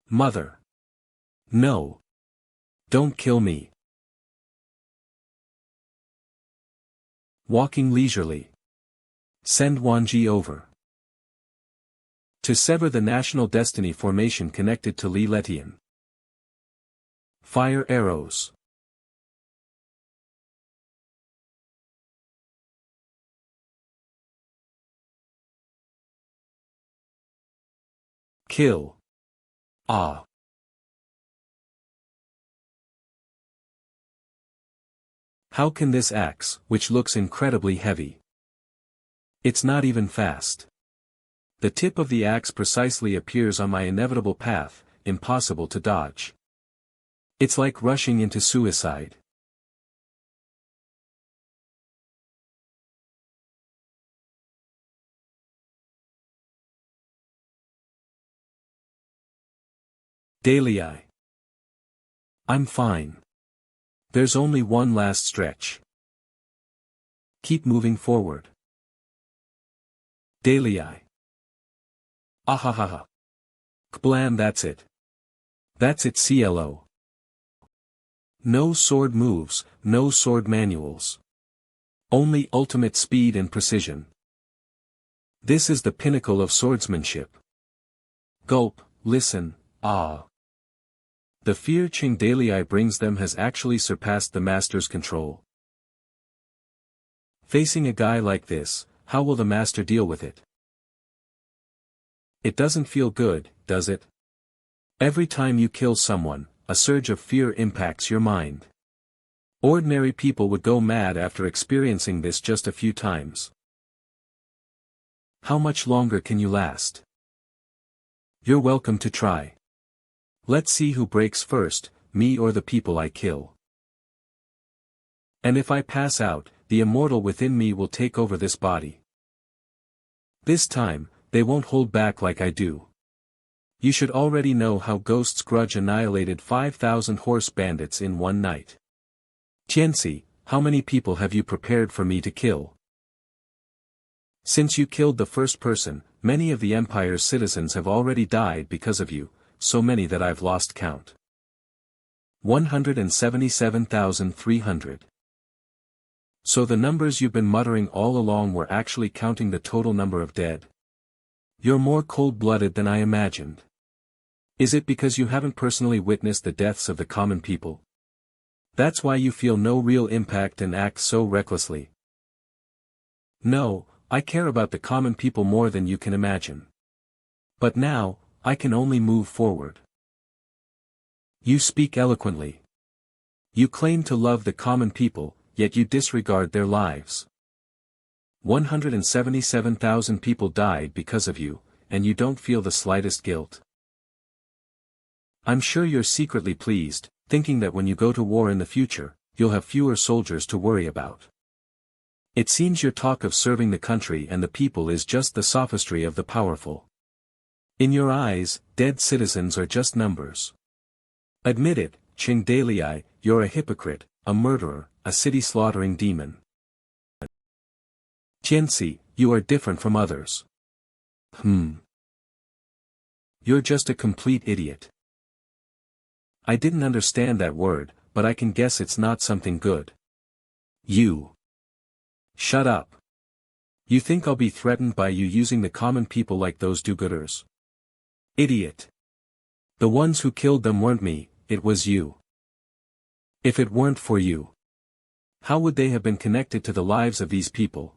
Mother. No. Don't kill me. Walking leisurely. Send Wanji over. To sever the national destiny formation connected to Li Letian. Fire arrows. Kill. Ah. How can this axe, which looks incredibly heavy? It's not even fast. The tip of the axe precisely appears on my inevitable path, impossible to dodge. It's like rushing into suicide. Daily I. I'm fine. There's only one last stretch. Keep moving forward. Daily I. Ahahaha. Kblam, that's it. That's it, CLO. No sword moves, no sword manuals. Only ultimate speed and precision. This is the pinnacle of swordsmanship. Gulp, listen, ah. The fear Ching Dailai brings them has actually surpassed the master's control. Facing a guy like this, how will the master deal with it? It doesn't feel good, does it? Every time you kill someone, a surge of fear impacts your mind. Ordinary people would go mad after experiencing this just a few times. How much longer can you last? You're welcome to try. Let's see who breaks first, me or the people I kill. And if I pass out, the immortal within me will take over this body. This time, they won't hold back like I do. You should already know how Ghost's Grudge annihilated 5,000 horse bandits in one night. Tianxi, how many people have you prepared for me to kill? Since you killed the first person, many of the Empire's citizens have already died because of you, so many that I've lost count. 177,300. So the numbers you've been muttering all along were actually counting the total number of dead. You're more cold-blooded than I imagined. Is it because you haven't personally witnessed the deaths of the common people? That's why you feel no real impact and act so recklessly. No, I care about the common people more than you can imagine. But now, I can only move forward. You speak eloquently. You claim to love the common people, yet you disregard their lives. 177,000 people died because of you, and you don't feel the slightest guilt. I'm sure you're secretly pleased, thinking that when you go to war in the future, you'll have fewer soldiers to worry about. It seems your talk of serving the country and the people is just the sophistry of the powerful. In your eyes, dead citizens are just numbers. Admit it, Ching Dailai, you're a hypocrite, a murderer, a city-slaughtering demon. Tianxi, you are different from others. You're just a complete idiot. I didn't understand that word, but I can guess it's not something good. You. Shut up. You think I'll be threatened by you using the common people like those do-gooders? Idiot. The ones who killed them weren't me, it was you. If it weren't for you, how would they have been connected to the lives of these people?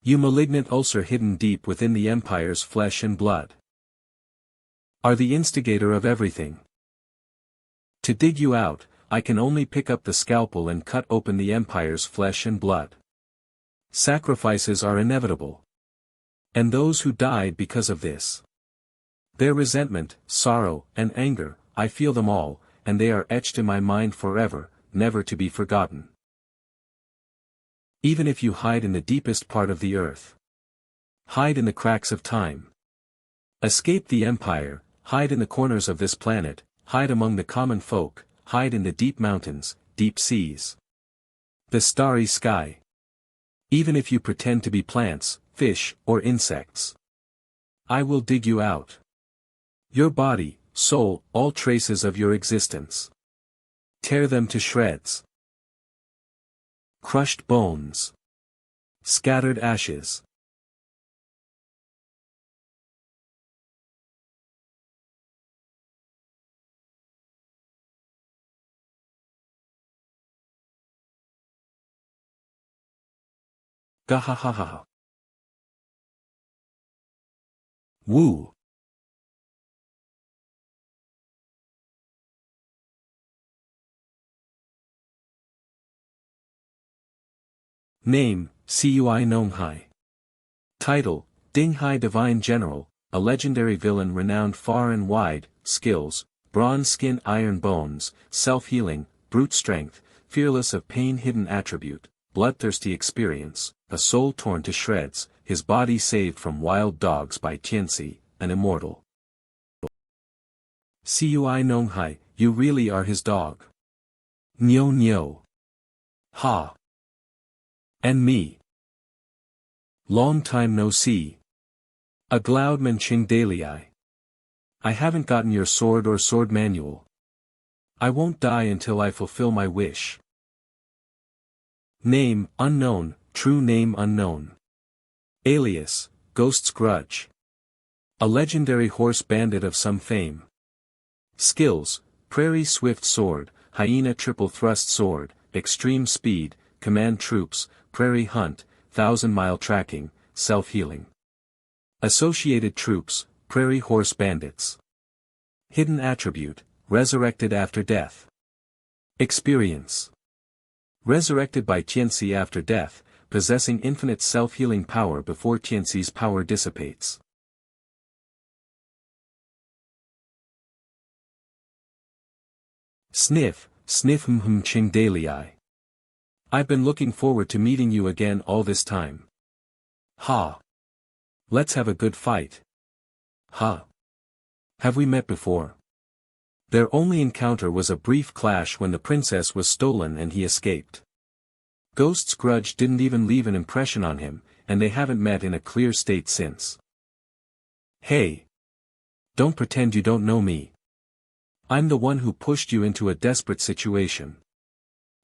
You malignant ulcer hidden deep within the Empire's flesh and blood. Are the instigator of everything. To dig you out, I can only pick up the scalpel and cut open the Empire's flesh and blood. Sacrifices are inevitable. And those who died because of this. Their resentment, sorrow, and anger, I feel them all, and they are etched in my mind forever, never to be forgotten. Even if you hide in the deepest part of the earth. Hide in the cracks of time. Escape the Empire, hide in the corners of this planet, hide among the common folk, hide in the deep mountains, deep seas. The starry sky. Even if you pretend to be plants, fish, or insects. I will dig you out. Your body, soul, all traces of your existence. Tear them to shreds. Crushed bones. Scattered ashes. Gahahaha. Woo. Name, Cui Nonghai. Title, Dinghai Divine General, a legendary villain renowned far and wide, skills, bronze skin iron bones, self-healing, brute strength, fearless of pain hidden attribute, bloodthirsty experience, a soul torn to shreds, his body saved from wild dogs by Tianxi, an immortal. Cui Nonghai, you really are his dog. Nyo nyo. Ha. And me. Long time no see. A Gloudman Ching Dalei. I haven't gotten your sword or sword manual. I won't die until I fulfill my wish. Name, unknown, true name unknown. Alias, Ghost's Grudge. A legendary horse bandit of some fame. Skills, Prairie Swift Sword, Hyena Triple Thrust Sword, Extreme Speed, Command Troops, Prairie Hunt, 1000-mile Tracking, Self-Healing. Associated Troops, Prairie Horse Bandits. Hidden Attribute, Resurrected after death. Experience. Resurrected by Tianxi after death, possessing infinite self-healing power before Tianxi's power dissipates. Sniff, sniff Ching Dalei. I've been looking forward to meeting you again all this time. Ha. Let's have a good fight. Ha. Have we met before? Their only encounter was a brief clash when the princess was stolen and he escaped. Ghost's Grudge didn't even leave an impression on him, and they haven't met in a clear state since. Hey. Don't pretend you don't know me. I'm the one who pushed you into a desperate situation.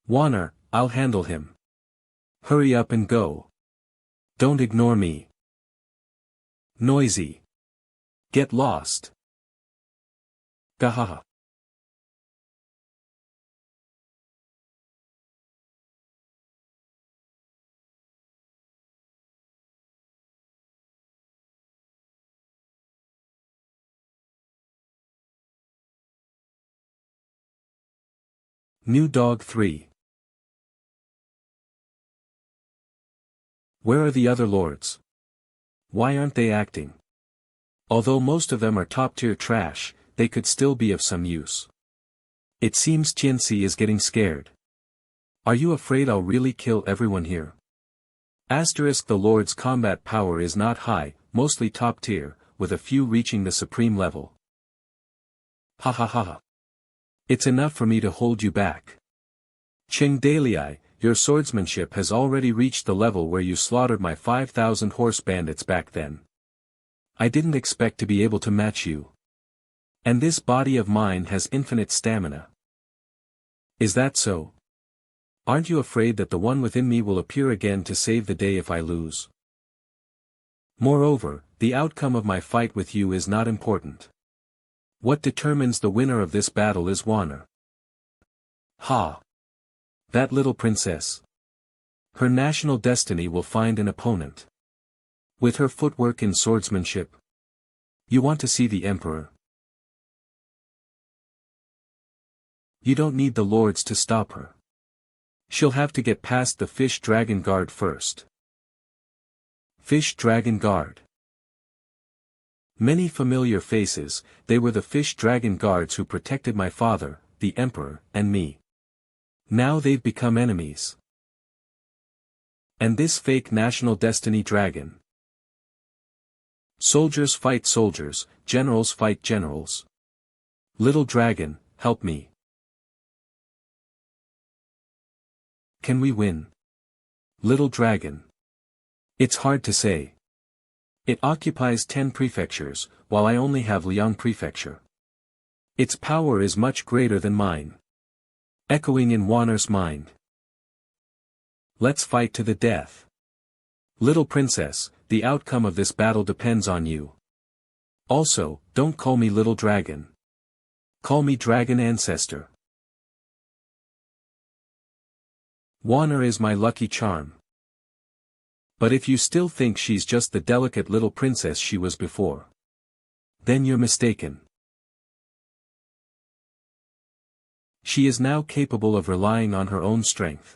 Warner, I'll handle him. Hurry up and go. Don't ignore me. Noisy. Get lost. Gahaha. New Dog 3. Where are the other lords? Why aren't they acting? Although most of them are top-tier trash, they could still be of some use. It seems Tianxi is getting scared. Are you afraid I'll really kill everyone here? Asterisk the Lord's combat power is not high, mostly top-tier, with a few reaching the supreme level. Ha ha ha ha. It's enough for me to hold you back. Ching Dalei, your swordsmanship has already reached the level where you slaughtered my 5,000 horse bandits back then. I didn't expect to be able to match you. And this body of mine has infinite stamina. Is that so? Aren't you afraid that the one within me will appear again to save the day if I lose? Moreover, the outcome of my fight with you is not important. What determines the winner of this battle is Warner. Ha! That little princess. Her national destiny will find an opponent. With her footwork in swordsmanship. You want to see the Emperor? You don't need the lords to stop her. She'll have to get past the Fish Dragon Guard first. Fish Dragon Guard. Many familiar faces, they were the Fish Dragon Guards who protected my father, the Emperor, and me. Now they've become enemies. And this fake national destiny dragon. Soldiers fight soldiers, generals fight generals. Little dragon, help me. Can we win? Little dragon. It's hard to say. It occupies 10 prefectures, while I only have Liang Prefecture. Its power is much greater than mine. Echoing in Warner's mind. Let's fight to the death. Little princess, the outcome of this battle depends on you. Also, don't call me little dragon. Call me dragon ancestor. Warner is my lucky charm. But if you still think she's just the delicate little princess she was before, then you're mistaken. She is now capable of relying on her own strength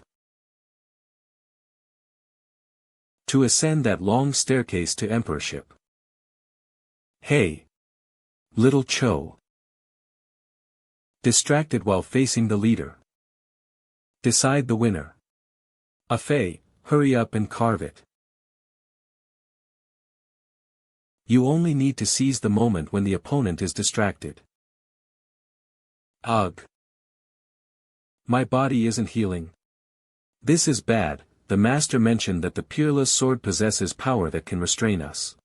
to ascend that long staircase to emperorship. Hey! Little Cho. Distracted while facing the leader. Decide the winner. Afei, hurry up and carve it. You only need to seize the moment when the opponent is distracted. Ugh. My body isn't healing. This is bad. The master mentioned that the peerless sword possesses power that can restrain us.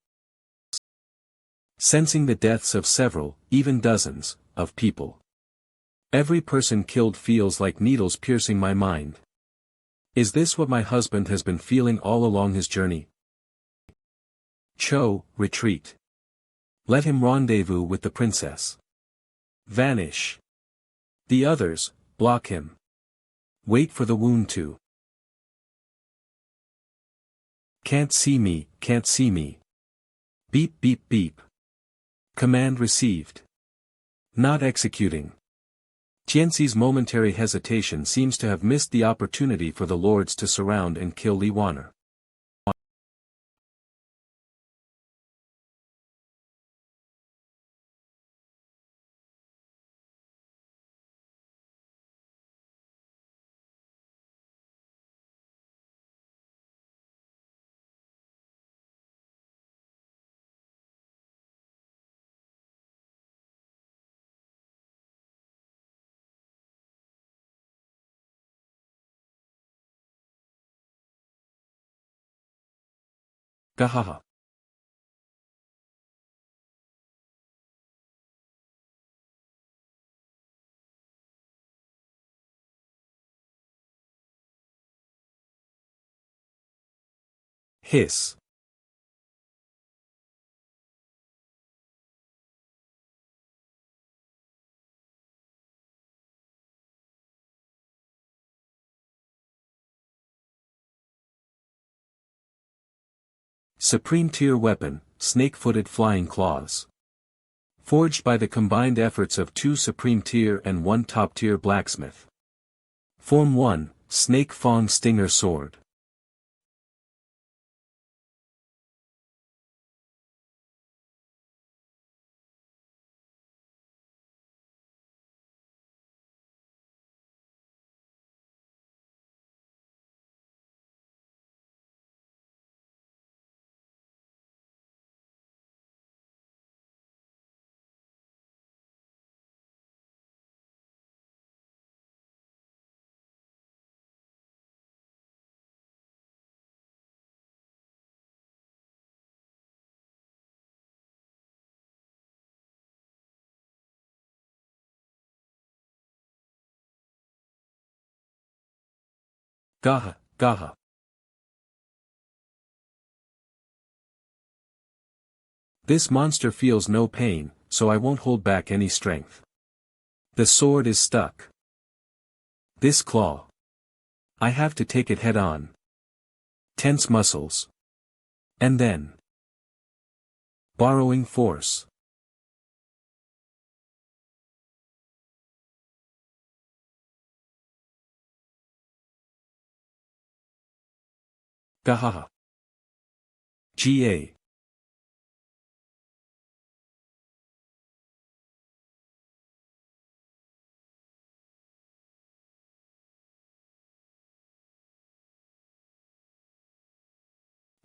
Sensing the deaths of several, even dozens, of people. Every person killed feels like needles piercing my mind. Is this what my husband has been feeling all along his journey? Cho, retreat. Let him rendezvous with the princess. Vanish. The others, block him. Wait for the wound to. Can't see me, can't see me. Beep beep beep. Command received. Not executing. Jianxi's momentary hesitation seems to have missed the opportunity for the lords to surround and kill Li Wanner. Gahaha. Hiss. Supreme tier weapon, snake-footed flying claws. Forged by the combined efforts of 2 supreme tier and 1 top tier blacksmith. Form 1, Snake Fang Stinger Sword. Gaha, Gaha. This monster feels no pain, so I won't hold back any strength. The sword is stuck. This claw. I have to take it head on. Tense muscles. And then. Borrowing force. Gahaha. Ga.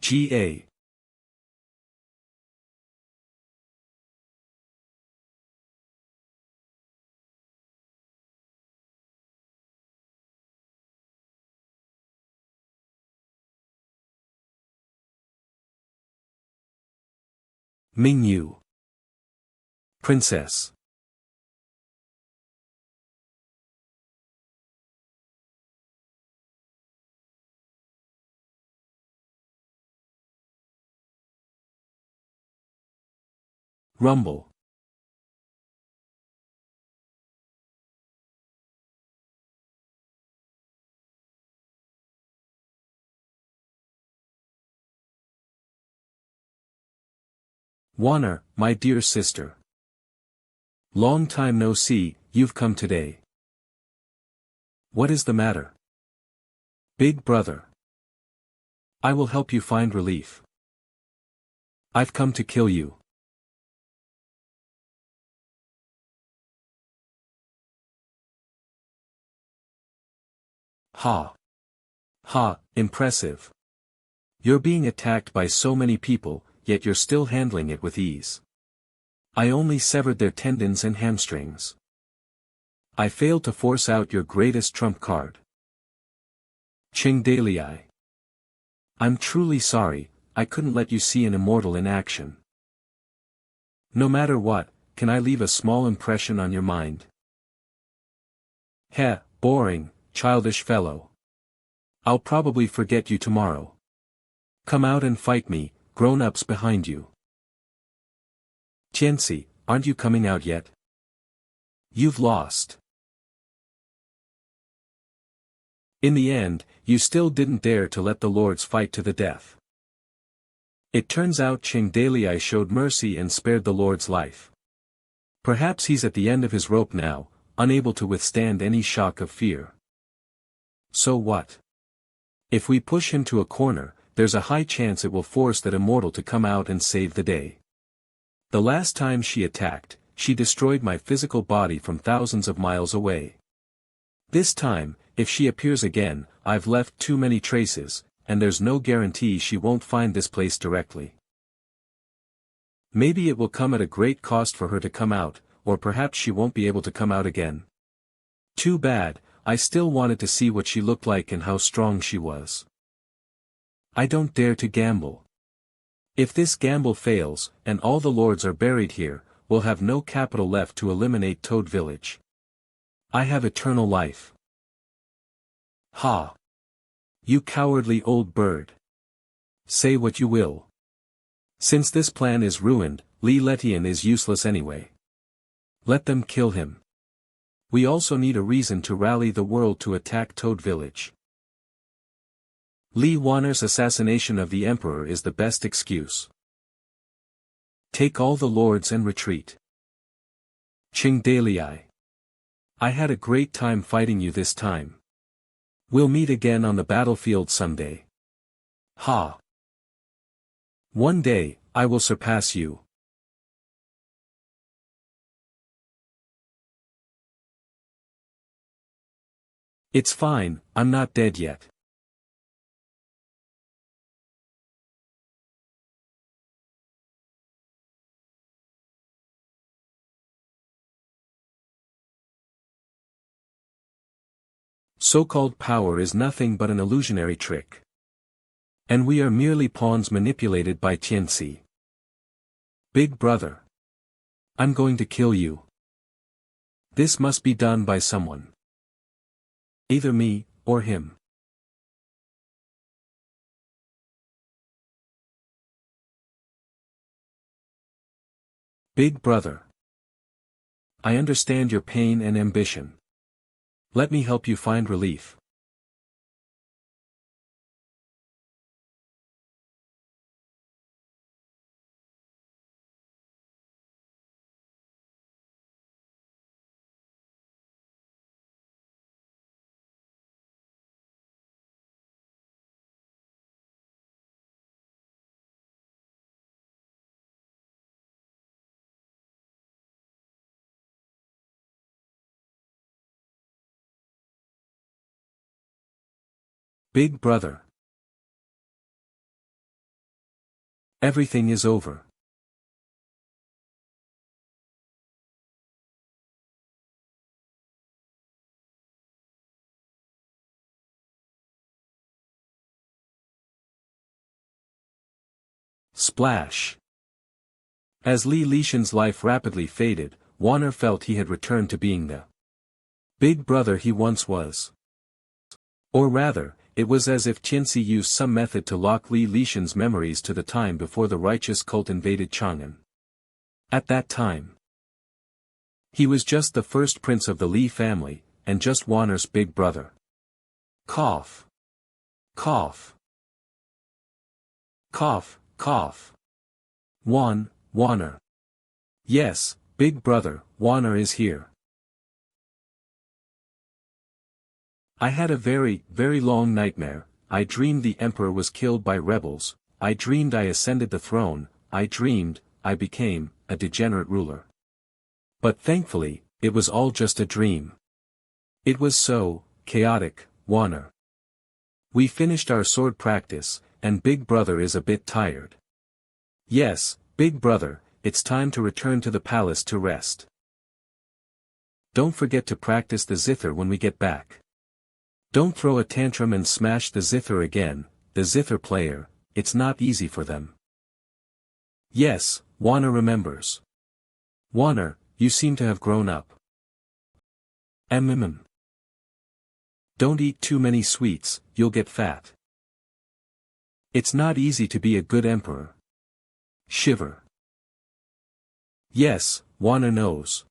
Ga. Mingyu. Princess. Rumble. Wanner, my dear sister. Long time no see, you've come today. What is the matter? Big brother. I will help you find relief. I've come to kill you. Ha. Ha, impressive. You're being attacked by so many people, yet you're still handling it with ease. I only severed their tendons and hamstrings. I failed to force out your greatest trump card. Chingdalii. I'm truly sorry, I couldn't let you see an immortal in action. No matter what, can I leave a small impression on your mind? Heh, boring, childish fellow. I'll probably forget you tomorrow. Come out and fight me, grown-ups behind you. Tianci, aren't you coming out yet? You've lost. In the end, you still didn't dare to let the lords fight to the death. It turns out Chingdalii showed mercy and spared the lord's life. Perhaps he's at the end of his rope now, unable to withstand any shock of fear. So what? If we push him to a corner, there's a high chance it will force that immortal to come out and save the day. The last time she attacked, she destroyed my physical body from thousands of miles away. This time, if she appears again, I've left too many traces, and there's no guarantee she won't find this place directly. Maybe it will come at a great cost for her to come out, or perhaps she won't be able to come out again. Too bad, I still wanted to see what she looked like and how strong she was. I don't dare to gamble. If this gamble fails, and all the lords are buried here, we'll have no capital left to eliminate Toad Village. I have eternal life. Ha! You cowardly old bird. Say what you will. Since this plan is ruined, Li Letian is useless anyway. Let them kill him. We also need a reason to rally the world to attack Toad Village. Li Wanner's assassination of the Emperor is the best excuse. Take all the lords and retreat. Chingdalii. I had a great time fighting you this time. We'll meet again on the battlefield someday. Ha! One day, I will surpass you. It's fine, I'm not dead yet. So-called power is nothing but an illusionary trick. And we are merely pawns manipulated by Tianci. Big brother. I'm going to kill you. This must be done by someone. Either me, or him. Big brother. I understand your pain and ambition. Let me help you find relief. Big brother. Everything is over. Splash. As Li Lishan's life rapidly faded, Wanner felt he had returned to being the big brother he once was. Or rather, it was as if Tianci used some method to lock Li Lishan's memories to the time before the righteous cult invaded Chang'an. At that time, he was just the first prince of the Li family, and just Wanner's big brother. Cough. Cough. Cough, cough. Wanner. Yes, big brother, Wanner is here. I had a very, very long nightmare. I dreamed the emperor was killed by rebels, I dreamed I ascended the throne, I dreamed I became a degenerate ruler. But thankfully, it was all just a dream. It was so chaotic, Wanner. We finished our sword practice, and big brother is a bit tired. Yes, big brother, it's time to return to the palace to rest. Don't forget to practice the zither when we get back. Don't throw a tantrum and smash the zither again, the zither player, it's not easy for them. Yes, Warner remembers. Warner, you seem to have grown up. Don't eat too many sweets, you'll get fat. It's not easy to be a good emperor. Shiver. Yes, Warner knows.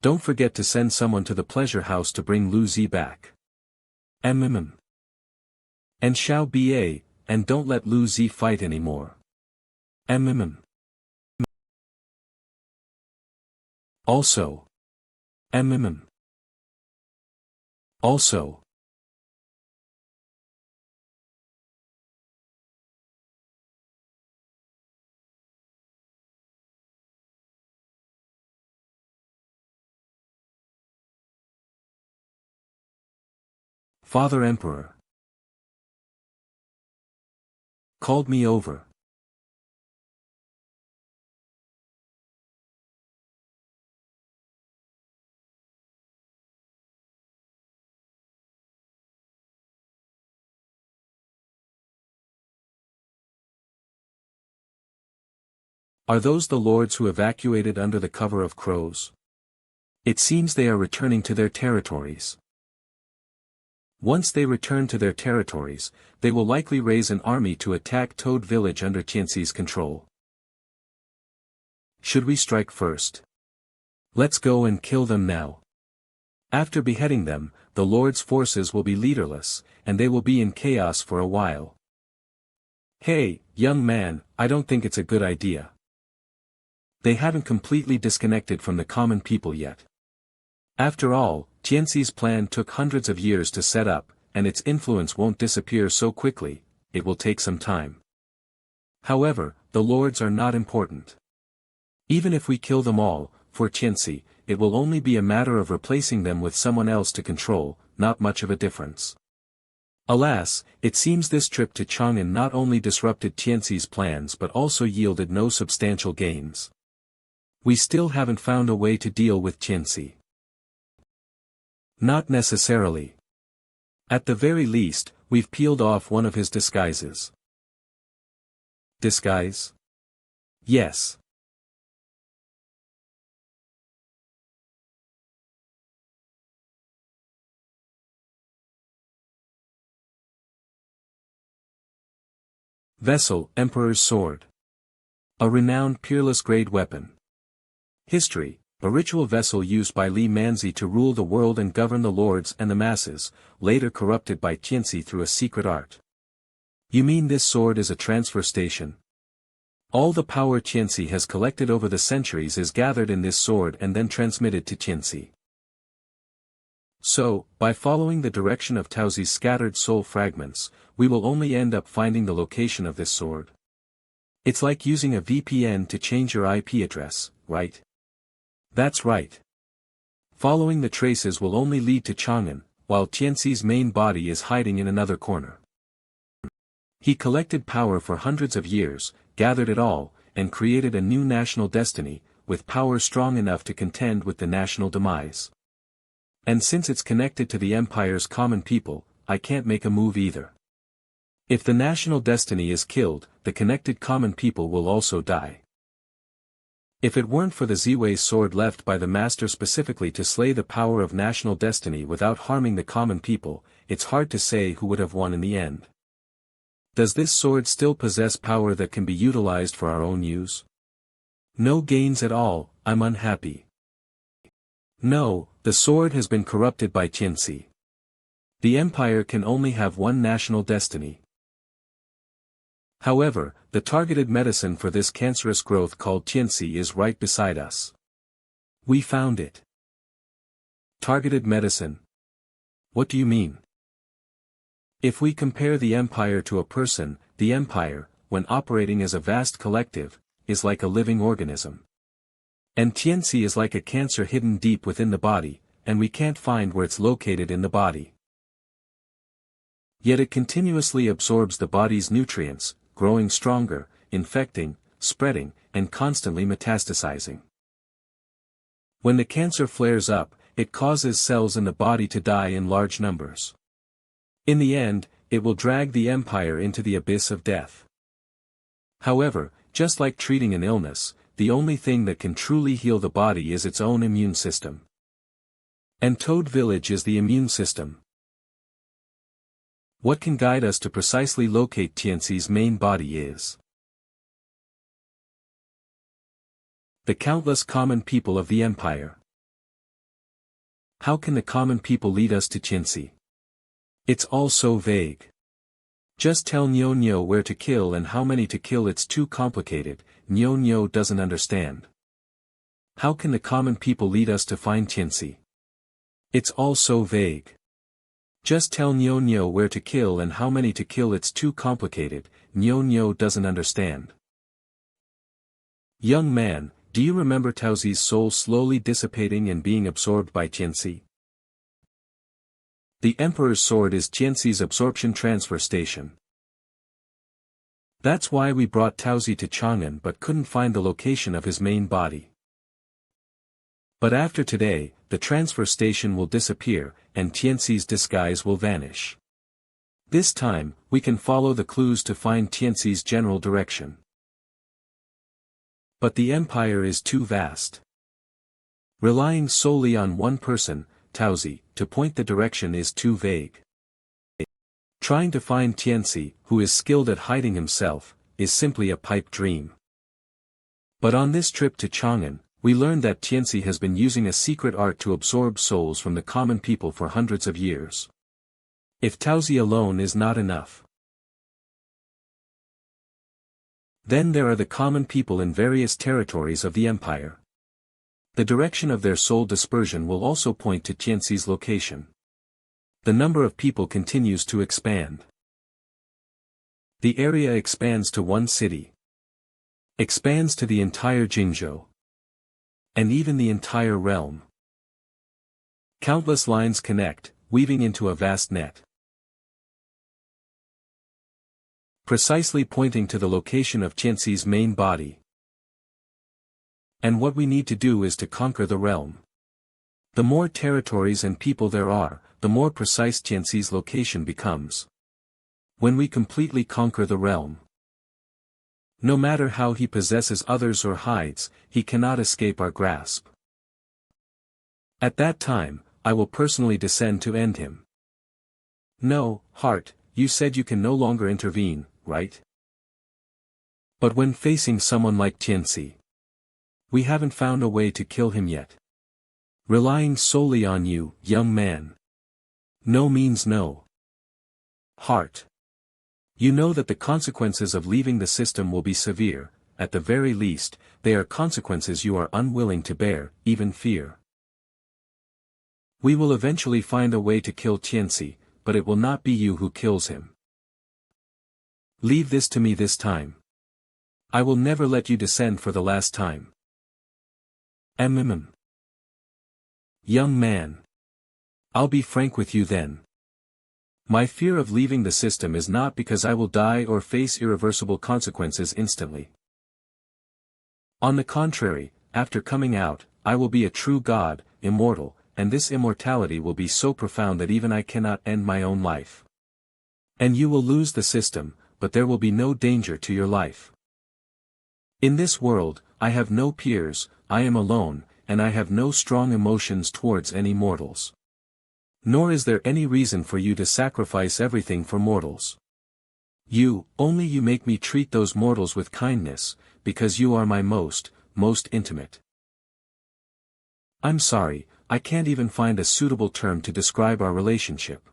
Don't forget to send someone to the pleasure house to bring Lu Zi back. And Xiao Ba, and don't let Lu Zi fight anymore. Also. Also. Father Emperor called me over. Are those the lords who evacuated under the cover of crows? It seems they are returning to their territories. Once they return to their territories, they will likely raise an army to attack Toad Village under Qianxi's control. Should we strike first? Let's go and kill them now. After beheading them, the Lord's forces will be leaderless, and they will be in chaos for a while. Hey, young man, I don't think it's a good idea. They haven't completely disconnected from the common people yet. After all, Qianxi's plan took hundreds of years to set up, and its influence won't disappear so quickly, it will take some time. However, the lords are not important. Even if we kill them all, for Qianxi, it will only be a matter of replacing them with someone else to control, not much of a difference. Alas, it seems this trip to Chang'an not only disrupted Qianxi's plans but also yielded no substantial gains. We still haven't found a way to deal with Qianxi. Not necessarily. At the very least, we've peeled off one of his disguises. Disguise? Yes. Vessel, Emperor's Sword. A renowned peerless-grade weapon. History. A ritual vessel used by Li Manzi to rule the world and govern the lords and the masses, later corrupted by Qianxi through a secret art. You mean this sword is a transfer station? All the power Qianxi has collected over the centuries is gathered in this sword and then transmitted to Qianxi. So, by following the direction of Taozi's scattered soul fragments, we will only end up finding the location of this sword. It's like using a VPN to change your IP address, right? That's right. Following the traces will only lead to Chang'an, while Qianxi's main body is hiding in another corner. He collected power for hundreds of years, gathered it all, and created a new national destiny, with power strong enough to contend with the national demise. And since it's connected to the empire's common people, I can't make a move either. If the national destiny is killed, the connected common people will also die. If it weren't for the Ziwei's sword left by the master specifically to slay the power of national destiny without harming the common people, it's hard to say who would have won in the end. Does this sword still possess power that can be utilized for our own use? No gains at all, I'm unhappy. No, the sword has been corrupted by Qianxi. The empire can only have one national destiny. However, the targeted medicine for this cancerous growth called Qianxi is right beside us. We found it. Targeted medicine? What do you mean? If we compare the empire to a person, the empire, when operating as a vast collective, is like a living organism. And Qianxi is like a cancer hidden deep within the body, and we can't find where it's located in the body. Yet it continuously absorbs the body's nutrients, growing stronger, infecting, spreading, and constantly metastasizing. When the cancer flares up, it causes cells in the body to die in large numbers. In the end, it will drag the empire into the abyss of death. However, just like treating an illness, the only thing that can truly heal the body is its own immune system. And Toad Village is the immune system. What can guide us to precisely locate Tianxi's main body is the countless common people of the empire. How can the common people lead us to Tianxi? It's all so vague. Just tell Nyo where to kill and how many to kill. It's too complicated. Nyo doesn't understand. How can the common people lead us to find Tianxi? It's all so vague. Just tell Nyo where to kill and how many to kill. It's too complicated. Nyo doesn't understand. Young man, do you remember Taoxi's soul slowly dissipating and being absorbed by Tianxi? The Emperor's sword is Tianxi's absorption transfer station. That's why we brought Taoxi to Chang'an but couldn't find the location of his main body. But after today, the transfer station will disappear, and Tianxi's disguise will vanish. This time, we can follow the clues to find Tianxi's general direction. But the empire is too vast. Relying solely on one person, Taoxi, to point the direction is too vague. Trying to find Tianxi, who is skilled at hiding himself, is simply a pipe dream. But on this trip to Chang'an, we learned that Tianxi has been using a secret art to absorb souls from the common people for hundreds of years. If Taoxi alone is not enough, then there are the common people in various territories of the empire. The direction of their soul dispersion will also point to Tianxi's location. The number of people continues to expand. The area expands to one city. Expands to the entire Jingzhou. And even the entire realm. Countless lines connect, weaving into a vast net. Precisely pointing to the location of Tianxi's main body. And what we need to do is to conquer the realm. The more territories and people there are, the more precise Tianxi's location becomes. When we completely conquer the realm, no matter how he possesses others or hides, he cannot escape our grasp. At that time, I will personally descend to end him. No, Heart, you said you can no longer intervene, right? But when facing someone like Tianxi, we haven't found a way to kill him yet. Relying solely on you, young man. No means no. Heart. You know that the consequences of leaving the system will be severe. At the very least, they are consequences you are unwilling to bear, even fear. We will eventually find a way to kill Tianxi, but it will not be you who kills him. Leave this to me this time. I will never let you descend for the last time. Young man. I'll be frank with you then. My fear of leaving the system is not because I will die or face irreversible consequences instantly. On the contrary, after coming out, I will be a true god, immortal, and this immortality will be so profound that even I cannot end my own life. And you will lose the system, but there will be no danger to your life. In this world, I have no peers, I am alone, and I have no strong emotions towards any mortals. Nor is there any reason for you to sacrifice everything for mortals. Only you make me treat those mortals with kindness, because you are my most intimate. I'm sorry, I can't even find a suitable term to describe our relationship.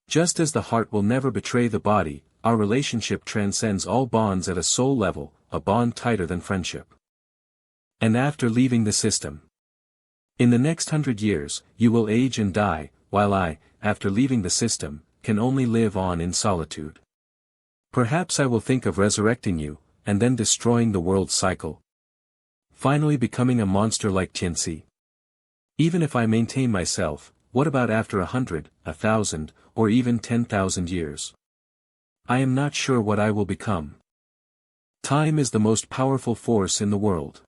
Just as the heart will never betray the body, our relationship transcends all bonds at a soul level, a bond tighter than friendship. And after leaving the system, in the next 100 years, you will age and die, while I, after leaving the system, can only live on in solitude. Perhaps I will think of resurrecting you, and then destroying the world's cycle. Finally becoming a monster like Tianxi. Even if I maintain myself, what about after 100, 1,000, or even 10,000 years? I am not sure what I will become. Time is the most powerful force in the world.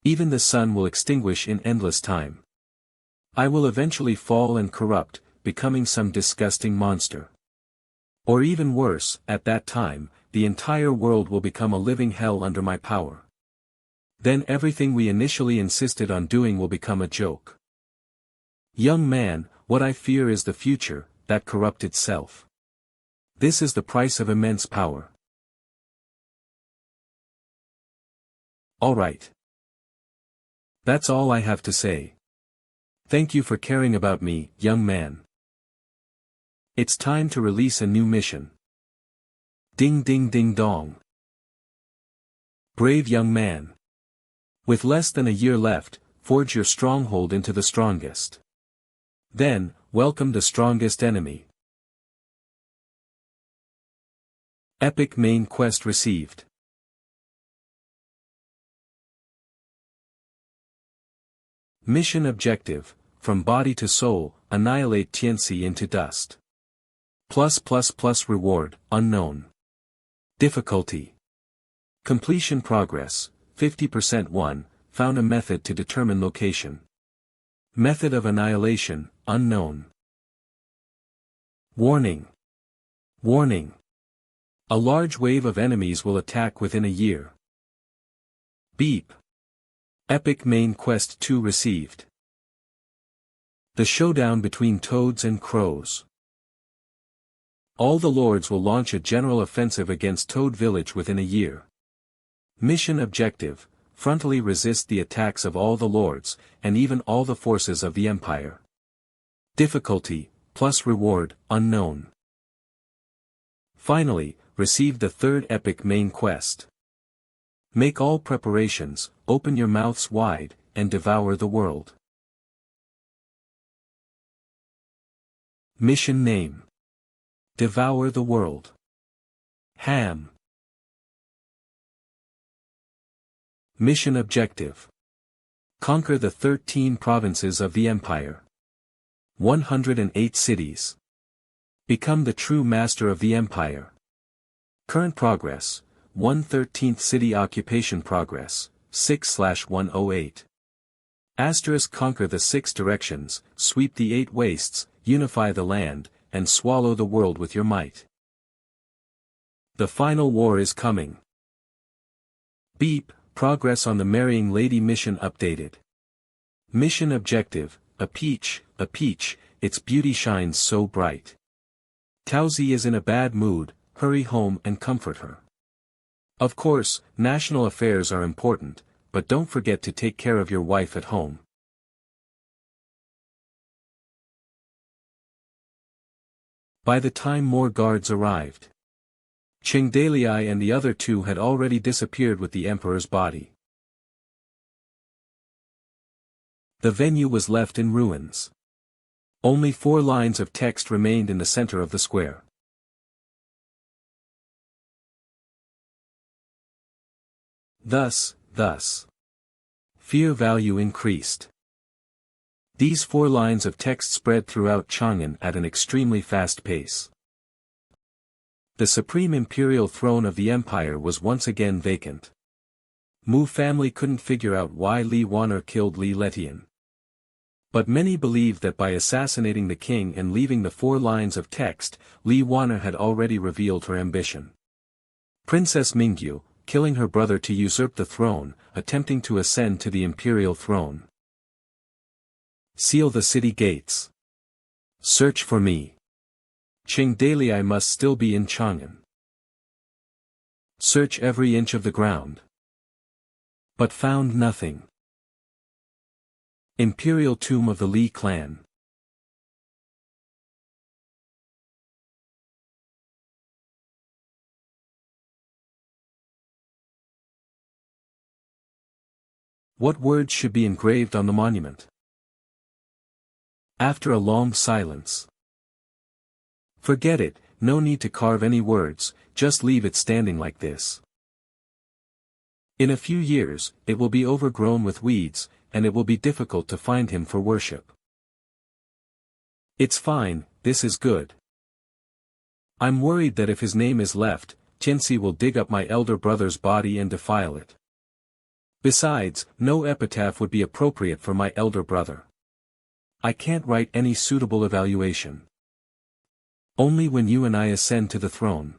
Even the sun will extinguish in endless time. I will eventually fall and corrupt, becoming some disgusting monster. Or even worse, at that time, the entire world will become a living hell under my power. Then everything we initially insisted on doing will become a joke. Young man, what I fear is the future, that corrupted self. This is the price of immense power. Alright. That's all I have to say. Thank you for caring about me, young man. It's time to release a new mission. Ding ding ding dong. Brave young man. With less than a year left, forge your stronghold into the strongest. Then, welcome the strongest enemy. Epic main quest received. Mission objective, from body to soul, annihilate Tianxi into dust. +++ reward, unknown. Difficulty. Completion progress, 50% 1, found a method to determine location. Method of annihilation, unknown. Warning. Warning. A large wave of enemies will attack within a year. Beep. Epic main quest 2 received. The showdown between toads and crows. All the lords will launch a general offensive against Toad Village within a year. Mission objective, frontally resist the attacks of all the lords, and even all the forces of the empire. Difficulty, plus reward, unknown. Finally, receive the third epic main quest. Make all preparations, open your mouths wide, and devour the world. Mission name. Devour the world. Ham. Mission objective. Conquer the 13 provinces of the empire. 108 cities. Become the true master of the empire. Current progress, 1/13th city occupation progress, 6/108. Asterisk conquer the 6 directions, sweep the 8 wastes, unify the land, and swallow the world with your might. The final war is coming. Beep, progress on the marrying lady mission updated. Mission objective, a peach, its beauty shines so bright. Taozi is in a bad mood, hurry home and comfort her. Of course, national affairs are important, but don't forget to take care of your wife at home. By the time more guards arrived, Qing Dalai and the other 2 had already disappeared with the emperor's body. The venue was left in ruins. Only 4 lines of text remained in the center of the square. Thus, fear value increased. These 4 lines of text spread throughout Chang'an at an extremely fast pace. The supreme imperial throne of the empire was once again vacant. Mu family couldn't figure out why Li Wan'er killed Li Letian. But many believed that by assassinating the king and leaving the 4 lines of text, Li Wan'er had already revealed her ambition. Princess Mingyu, killing her brother to usurp the throne, attempting to ascend to the imperial throne. Seal the city gates. Search for me. Qing Dalai must still be in Chang'an. Search every inch of the ground. But found nothing. Imperial tomb of the Li clan. What words should be engraved on the monument? After a long silence. Forget it, no need to carve any words, just leave it standing like this. In a few years, it will be overgrown with weeds, and it will be difficult to find him for worship. It's fine, this is good. I'm worried that if his name is left, Tianxi will dig up my elder brother's body and defile it. Besides, no epitaph would be appropriate for my elder brother. I can't write any suitable evaluation. Only when you and I ascend to the throne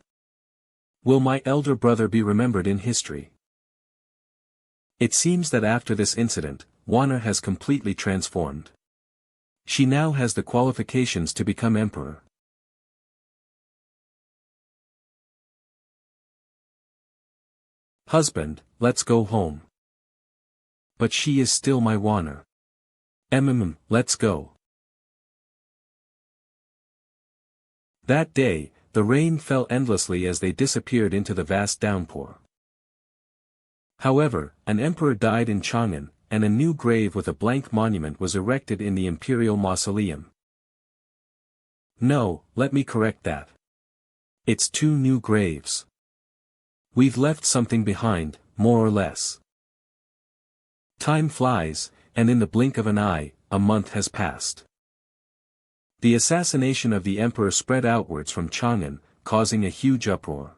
will my elder brother be remembered in history. It seems that after this incident, Wana has completely transformed. She now has the qualifications to become emperor. Husband, let's go home. But she is still my Wana. Let's go. That day, the rain fell endlessly as they disappeared into the vast downpour. However, an emperor died in Chang'an, and a new grave with a blank monument was erected in the imperial mausoleum. No, let me correct that. It's 2 new graves. We've left something behind, more or less. Time flies, and in the blink of an eye, a month has passed. The assassination of the emperor spread outwards from Chang'an, causing a huge uproar.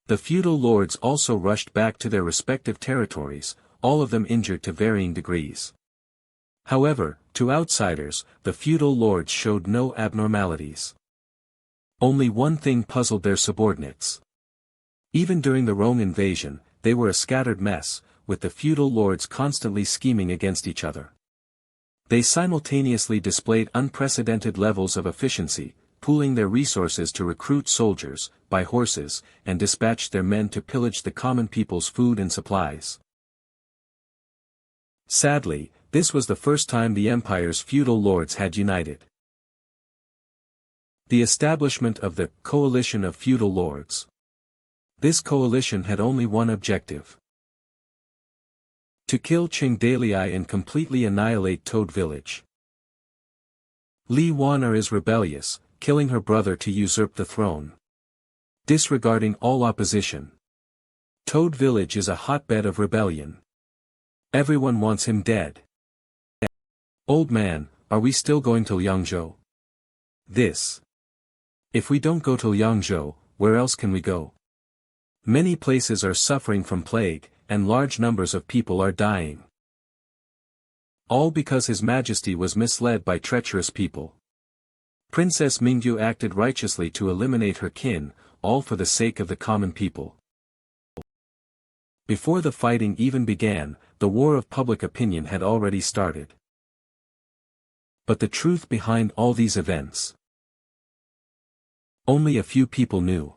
The feudal lords also rushed back to their respective territories, all of them injured to varying degrees. However, to outsiders, the feudal lords showed no abnormalities. Only one thing puzzled their subordinates. Even during the Rome invasion, they were a scattered mess, with the feudal lords constantly scheming against each other. They simultaneously displayed unprecedented levels of efficiency, pooling their resources to recruit soldiers, buy horses, and dispatch their men to pillage the common people's food and supplies. Sadly, this was the first time the empire's feudal lords had united. The establishment of the coalition of feudal lords. This coalition had only one objective: to kill Qing Dalai and completely annihilate Toad Village. Li Wana is rebellious, killing her brother to usurp the throne. Disregarding all opposition. Toad Village is a hotbed of rebellion. Everyone wants him dead. Old man, are we still going to Liangzhou? This. If we don't go to Liangzhou, where else can we go? Many places are suffering from plague, and large numbers of people are dying. All because His Majesty was misled by treacherous people. Princess Mingyu acted righteously to eliminate her kin, all for the sake of the common people. Before the fighting even began, the war of public opinion had already started. But the truth behind all these events, only a few people knew.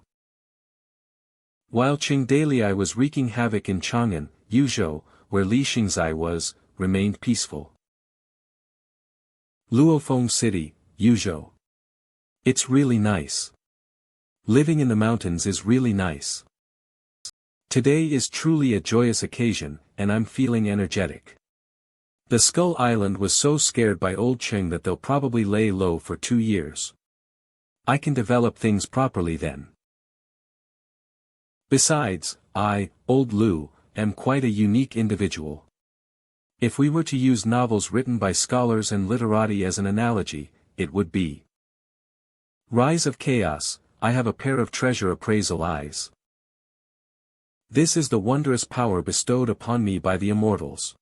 While Qing Dalai was wreaking havoc in Chang'an, Yuzhou, where Li Xingzai was, remained peaceful. Luofeng City, Yuzhou. It's really nice. Living in the mountains is really nice. Today is truly a joyous occasion, and I'm feeling energetic. The Skull Island was so scared by old Qing that they'll probably lay low for 2 years. I can develop things properly then. Besides, I, Old Lu, am quite a unique individual. If we were to use novels written by scholars and literati as an analogy, it would be Rise of Chaos. I have a pair of treasure appraisal eyes. This is the wondrous power bestowed upon me by the immortals.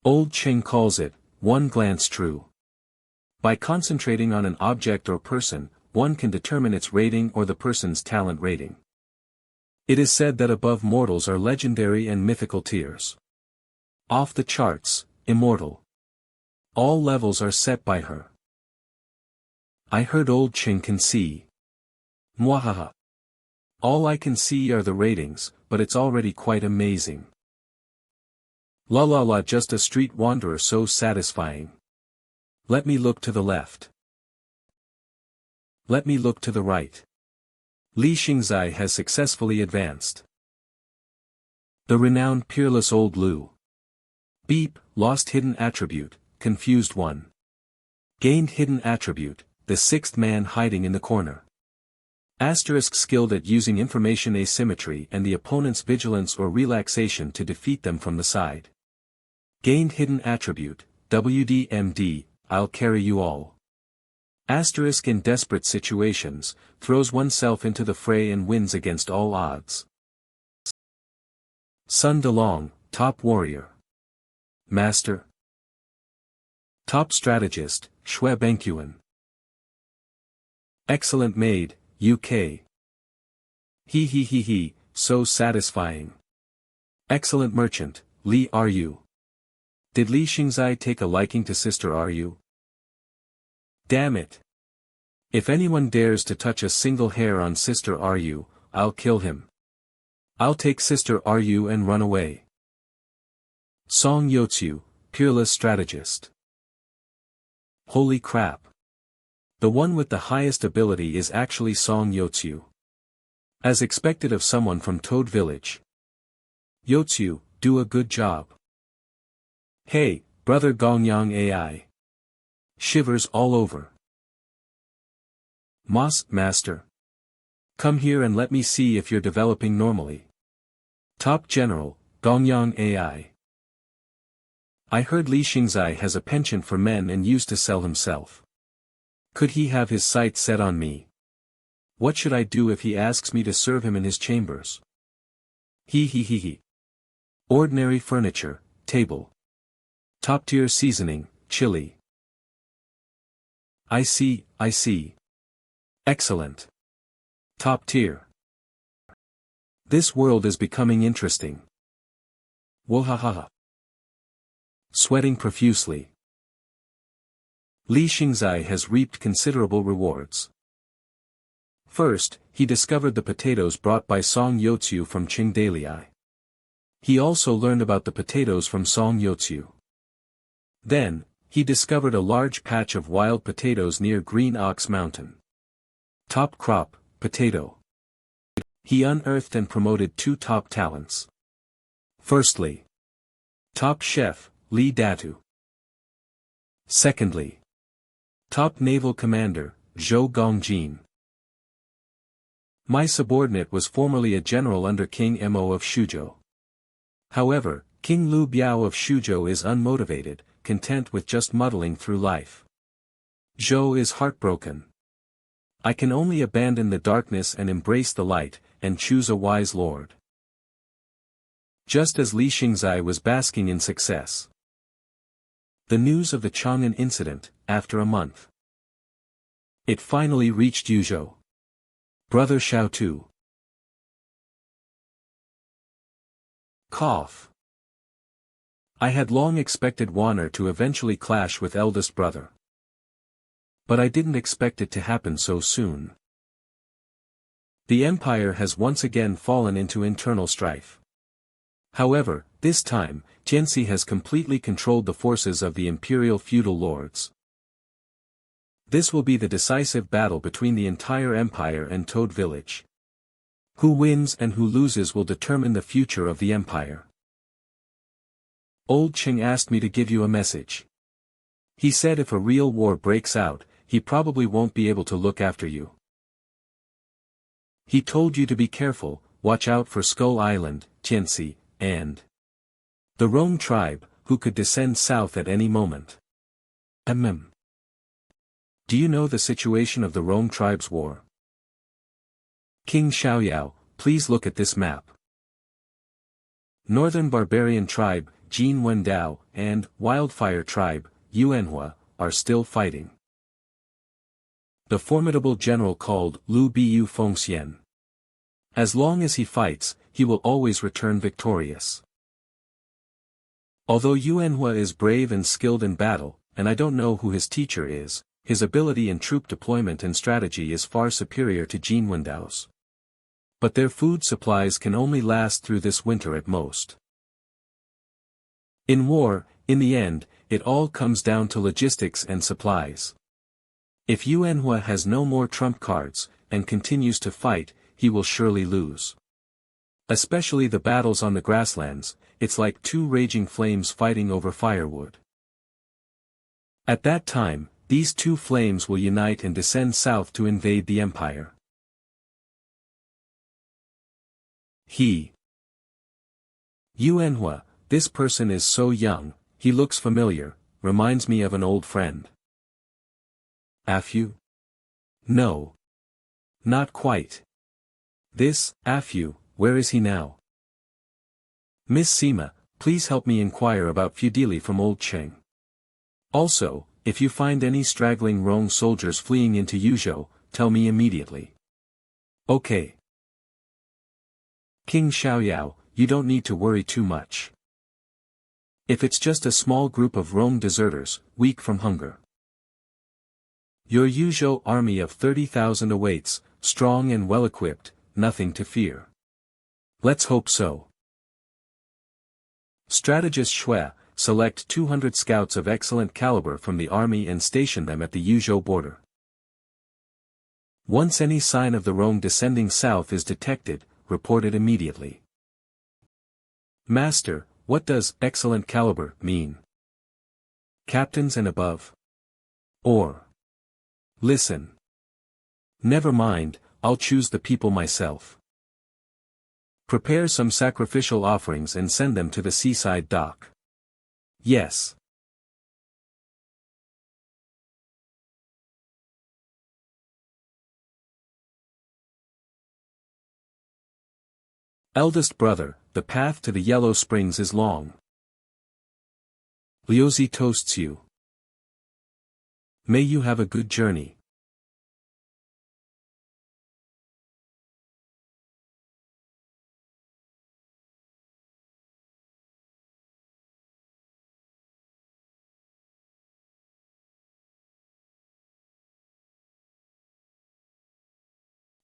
Old Qing calls it, one glance true. By concentrating on an object or person, one can determine its rating or the person's talent rating. It is said that above mortals are legendary and mythical tiers. Off the charts, immortal. All levels are set by her. I heard old Qing can see. Mwahaha. All I can see are the ratings, but it's already quite amazing. La la la, just a street wanderer so satisfying. Let me look to the left. Let me look to the right. Li Xingzai has successfully advanced. The renowned peerless Old Lu. Beep, lost hidden attribute, confused one. Gained hidden attribute, the 6th man hiding in the corner. Asterisk skilled at using information asymmetry and the opponent's vigilance or relaxation to defeat them from the side. Gained hidden attribute, WDMD, I'll carry you all. Asterisk in desperate situations, throws oneself into the fray and wins against all odds. Sun Delong, top warrior. Master. Top strategist, Xue Benkyuan. Excellent maid, UK. He, so satisfying. Excellent merchant, Li Ru. Did Li Xingzai take a liking to Sister Ru? Damn it. If anyone dares to touch a single hair on Sister Ru, I'll kill him. I'll take Sister Ru and run away. Song Yotsu, peerless strategist. Holy crap. The one with the highest ability is actually Song Yotsu. As expected of someone from Toad Village. Yotsu, do a good job. Hey, brother Gongyang AI. Shivers all over. Master. Come here and let me see if you're developing normally. Top General, Gongyang AI. I heard Li Xingzai has a penchant for men and used to sell himself. Could he have his sights set on me? What should I do if he asks me to serve him in his chambers? He. Ordinary furniture, table. Top-tier seasoning, chili. I see. Excellent. Top tier. This world is becoming interesting. Wohahaha. Sweating profusely. Li Xingzai has reaped considerable rewards. First, he discovered the potatoes brought by Song Yotsu from Qingdalii. He also learned about the potatoes from Song Yotsu. Then, he discovered a large patch of wild potatoes near Green Ox Mountain. Top crop, potato. He unearthed and promoted 2 top talents. Firstly, top chef, Li Datu. Secondly, top naval commander, Zhou Gongjin. My subordinate was formerly a general under King Mo of Shuzhou. However, King Liu Biao of Shuzhou is unmotivated, content with just muddling through life. Zhou is heartbroken. I can only abandon the darkness and embrace the light, and choose a wise lord. Just as Li Xingzai was basking in success. The news of the Chang'an incident, after a month. It finally reached Yuzhou. Brother Xiaotu. Cough. I had long expected Wan'er to eventually clash with eldest brother. But I didn't expect it to happen so soon. The empire has once again fallen into internal strife. However, this time, Jianxi has completely controlled the forces of the imperial feudal lords. This will be the decisive battle between the entire empire and Toad Village. Who wins and who loses will determine the future of the empire. Old Qing asked me to give you a message. He said if a real war breaks out, he probably won't be able to look after you. He told you to be careful, watch out for Skull Island, Jianxi, and the Rome tribe, who could descend south at any moment. Do you know the situation of the Rome tribe's war? King Xiaoyao, please look at this map. Northern barbarian tribe, Jin Wendao, and Wildfire tribe, Yuanhua, are still fighting. The formidable general called Lu Biu Fengxian. As long as he fights, he will always return victorious. Although Yuanhua is brave and skilled in battle, and I don't know who his teacher is, his ability in troop deployment and strategy is far superior to Jin Wendao's. But their food supplies can only last through this winter at most. In war, in the end, it all comes down to logistics and supplies. If Yuanhua has no more trump cards, and continues to fight, he will surely lose. Especially the battles on the grasslands, it's like 2 raging flames fighting over firewood. At that time, these 2 flames will unite and descend south to invade the empire. Yuanhua, this person is so young, he looks familiar, reminds me of an old friend. Afu? No. Not quite. This, Afu, where is he now? Miss Sima, Please help me inquire about Fudili from Old Cheng. Also, if you find any straggling Rong soldiers fleeing into Yuzhou, tell me immediately. Okay. King Xiaoyao, you don't need to worry too much. If it's just a small group of Rong deserters, weak from hunger. Your Yuzhou army of 30,000 awaits, strong and well-equipped, nothing to fear. Let's hope so. Strategist Xue, select 200 scouts of excellent caliber from the army and station them at the Yuzhou border. Once any sign of the Rong descending south is detected, report it immediately. Master, what does excellent caliber mean? Captains and above? Or? Listen. Never mind, I'll choose the people myself. Prepare some sacrificial offerings and send them to the seaside dock. Yes. Eldest brother, the path to the Yellow Springs is long. Liuzi toasts you. May you have a good journey.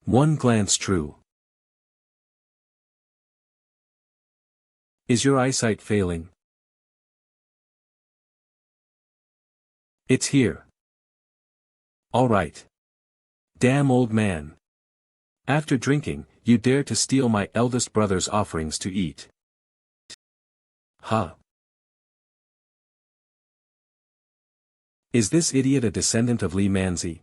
One glance true. Is your eyesight failing? It's here. All right. Damn old man. After drinking, you dare to steal my eldest brother's offerings to eat. Huh. Is this idiot a descendant of Li Manzi?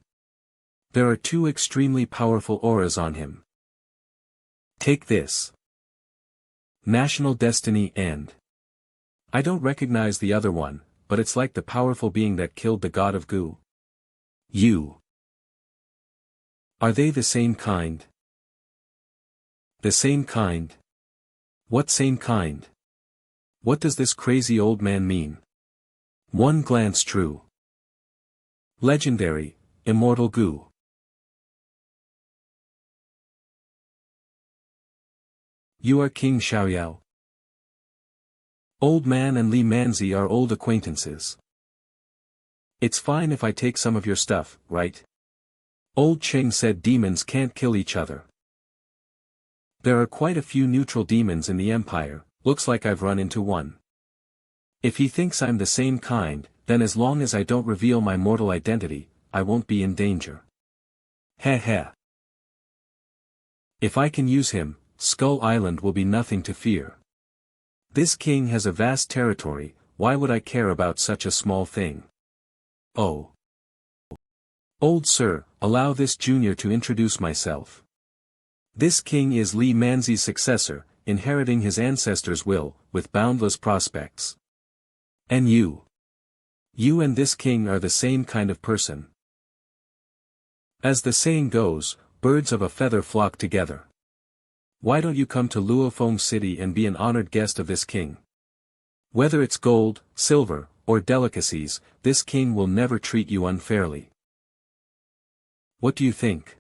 There are two extremely powerful auras on him. Take this. National Destiny and... I don't recognize the other one, but it's like the powerful being that killed the god of Gu. You. Are they the same kind? The same kind? What same kind? What does this crazy old man mean? One glance true. Legendary, immortal Gu. You are King Xiaoyao. Old man and Li Manzi are old acquaintances. It's fine if I take some of your stuff, right? Old Cheng said demons can't kill each other. There are quite a few neutral demons in the Empire, looks like I've run into one. If he thinks I'm the same kind, then as long as I don't reveal my mortal identity, I won't be in danger. Heh heh. If I can use him, Skull Island will be nothing to fear. This king has a vast territory, why would I care about such a small thing? Oh. Old sir, allow this junior to introduce myself. This king is Li Manzi's successor, inheriting his ancestors' will, with boundless prospects. And you? You and this king are the same kind of person. As the saying goes, birds of a feather flock together. Why don't you come to Luofeng City and be an honored guest of this king? Whether it's gold, silver, or delicacies, this king will never treat you unfairly. What do you think?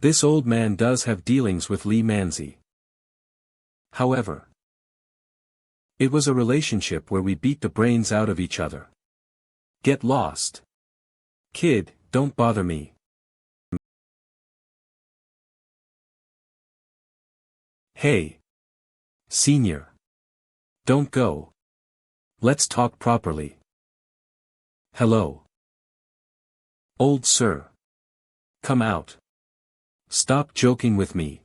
This old man does have dealings with Li Manzi. However, it was a relationship where we beat the brains out of each other. Get lost. Kid, don't bother me. Hey. Senior. Don't go. Let's talk properly. Hello. Old sir. Come out. Stop joking with me.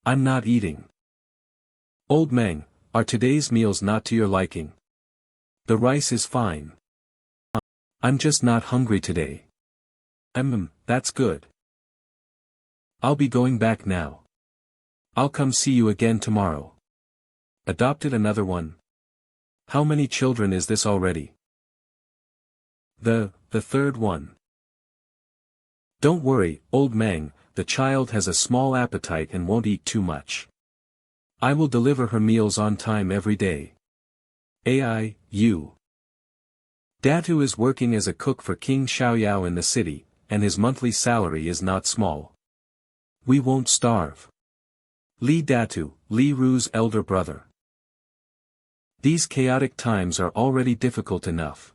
I'm not eating. Old Meng, are today's meals not to your liking? The rice is fine. I'm just not hungry today. That's good. I'll be going back now. I'll come see you again tomorrow. Adopted another one? How many children is this already? The third one. Don't worry, old Meng, the child has a small appetite and won't eat too much. I will deliver her meals on time every day. Datu is working as a cook for King Xiaoyao in the city, and his monthly salary is not small. We won't starve. Li Datu, Li Ru's elder brother. These chaotic times are already difficult enough.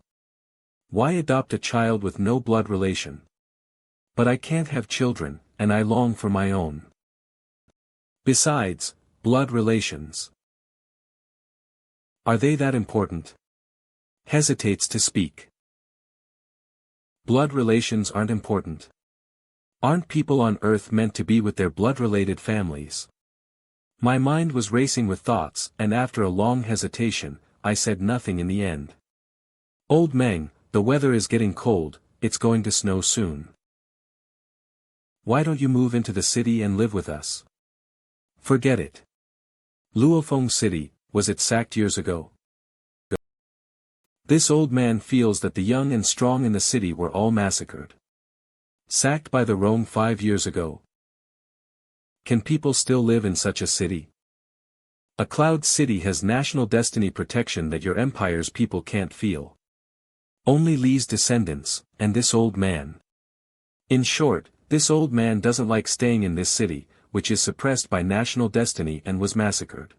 Why adopt a child with no blood relation? But I can't have children, and I long for my own. Besides, blood relations. Are they that important? Hesitates to speak. Blood relations aren't important. Aren't people on Earth meant to be with their blood-related families? My mind was racing with thoughts, and after a long hesitation, I said nothing in the end. Old Meng, the weather is getting cold, it's going to snow soon. Why don't you move into the city and live with us? Forget it. Luofeng City, was it sacked years ago? This old man feels that the young and strong in the city were all massacred. Sacked by the Rome 5 years ago. Can people still live in such a city? A cloud city has national destiny protection that your empire's people can't feel. Only Li's descendants, and this old man. In short, this old man doesn't like staying in this city, which is suppressed by national destiny and was massacred.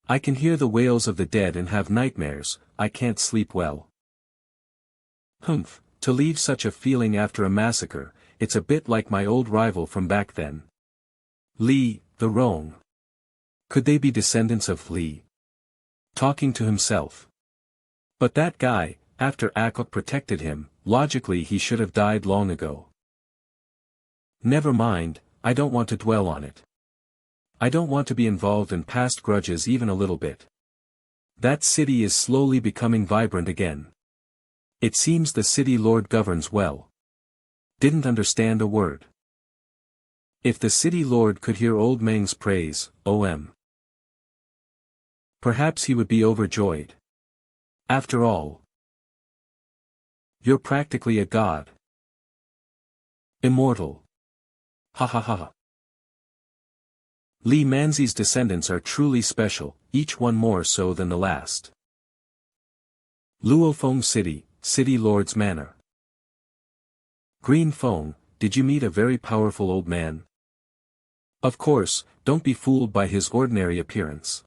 I can hear the wails of the dead and have nightmares, I can't sleep well. To leave such a feeling after a massacre, it's a bit like my old rival from back then. Li, the Rong. Could they be descendants of Li? Talking to himself. But that guy, after Akok protected him, logically he should have died long ago. Never mind, I don't want to dwell on it. I don't want to be involved in past grudges even a little bit. That city is slowly becoming vibrant again. It seems the city lord governs well. Didn't understand a word. If the city lord could hear old Meng's praise, perhaps he would be overjoyed. After all, you're practically a god. Immortal. Ha ha ha. Li Manzi's descendants are truly special, each one more so than the last. Luofeng City, City Lord's Manor. Green Feng, did you meet a very powerful old man? Of course, don't be fooled by his ordinary appearance.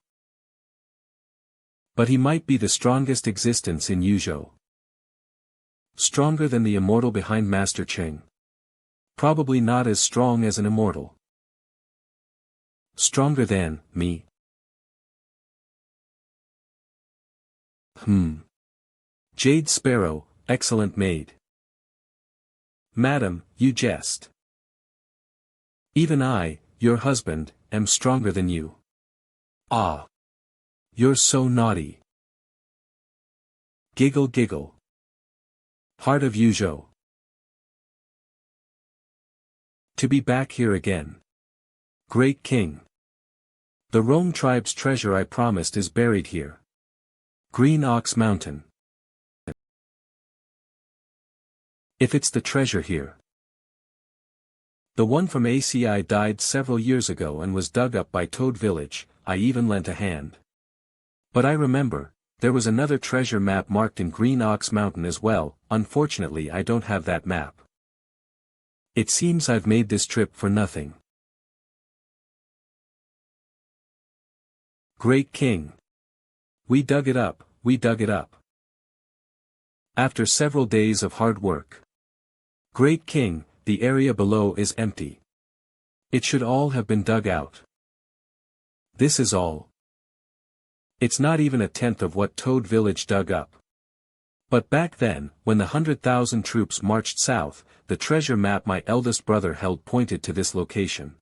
But he might be the strongest existence in Yuzhou. Stronger than the immortal behind Master Cheng. Probably not as strong as an immortal. Stronger than me. Jade Sparrow, excellent maid. Madam, you jest. Even I, your husband, am stronger than you. Ah. You're so naughty. Giggle giggle. Heart of Yuzhou. To be back here again. Great King. The Rome tribe's treasure I promised is buried here. Green Ox Mountain. If it's the treasure here. The one from ACI died several years ago and was dug up by Toad Village, I even lent a hand. But I remember, there was another treasure map marked in Green Ox Mountain as well, unfortunately I don't have that map. It seems I've made this trip for nothing. Great King. We dug it up, we dug it up. After several days of hard work. Great King, the area below is empty. It should all have been dug out. This is all. It's not even a tenth of what Toad Village dug up. But back then, when the 100,000 troops marched south, the treasure map my eldest brother held pointed to this location.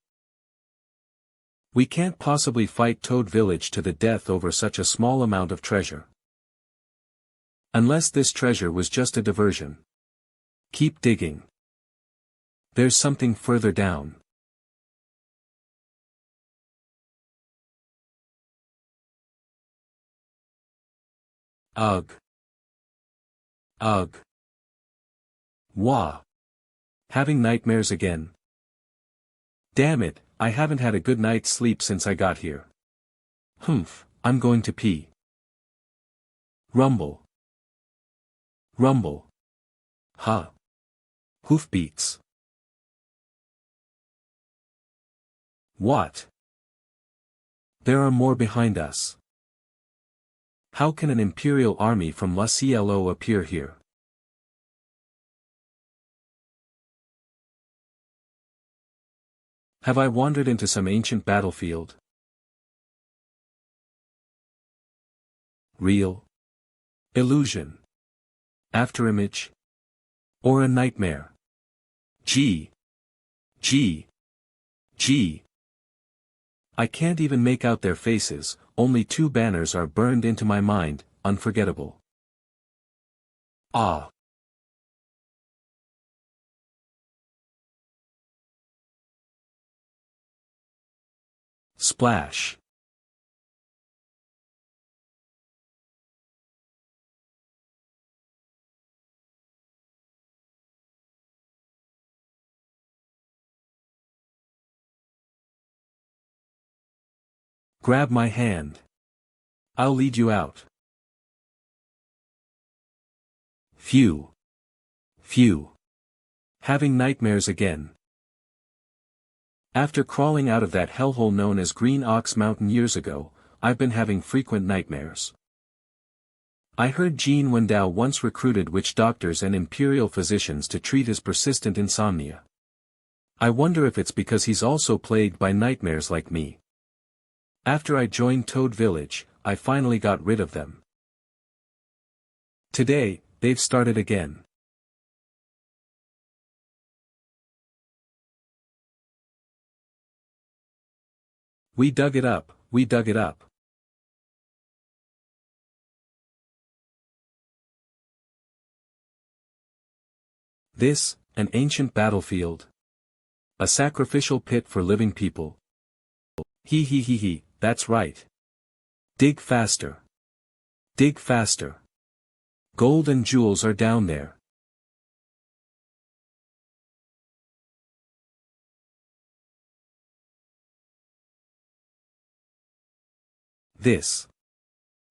We can't possibly fight Toad Village to the death over such a small amount of treasure. Unless this treasure was just a diversion. Keep digging. There's something further down. Ugh. Ugh. Wah. Having nightmares again. Damn it, I haven't had a good night's sleep since I got here. Humph, I'm going to pee. Rumble. Rumble. Huh. Hoofbeats. What? There are more behind us. How can an imperial army from La Cielo appear here? Have I wandered into some ancient battlefield? Real? Illusion? Afterimage? Or a nightmare? Gee. Gee. Gee. I can't even make out their faces, only two banners are burned into my mind, unforgettable. Ah. Splash. Grab my hand. I'll lead you out. Phew. Phew. Having nightmares again. After crawling out of that hellhole known as Green Ox Mountain years ago, I've been having frequent nightmares. I heard Jean Wendao once recruited witch doctors and imperial physicians to treat his persistent insomnia. I wonder if it's because he's also plagued by nightmares like me. After I joined Toad Village, I finally got rid of them. Today, they've started again. We dug it up, we dug it up. This, an ancient battlefield. A sacrificial pit for living people. He, that's right. Dig faster. Dig faster. Gold and jewels are down there. This.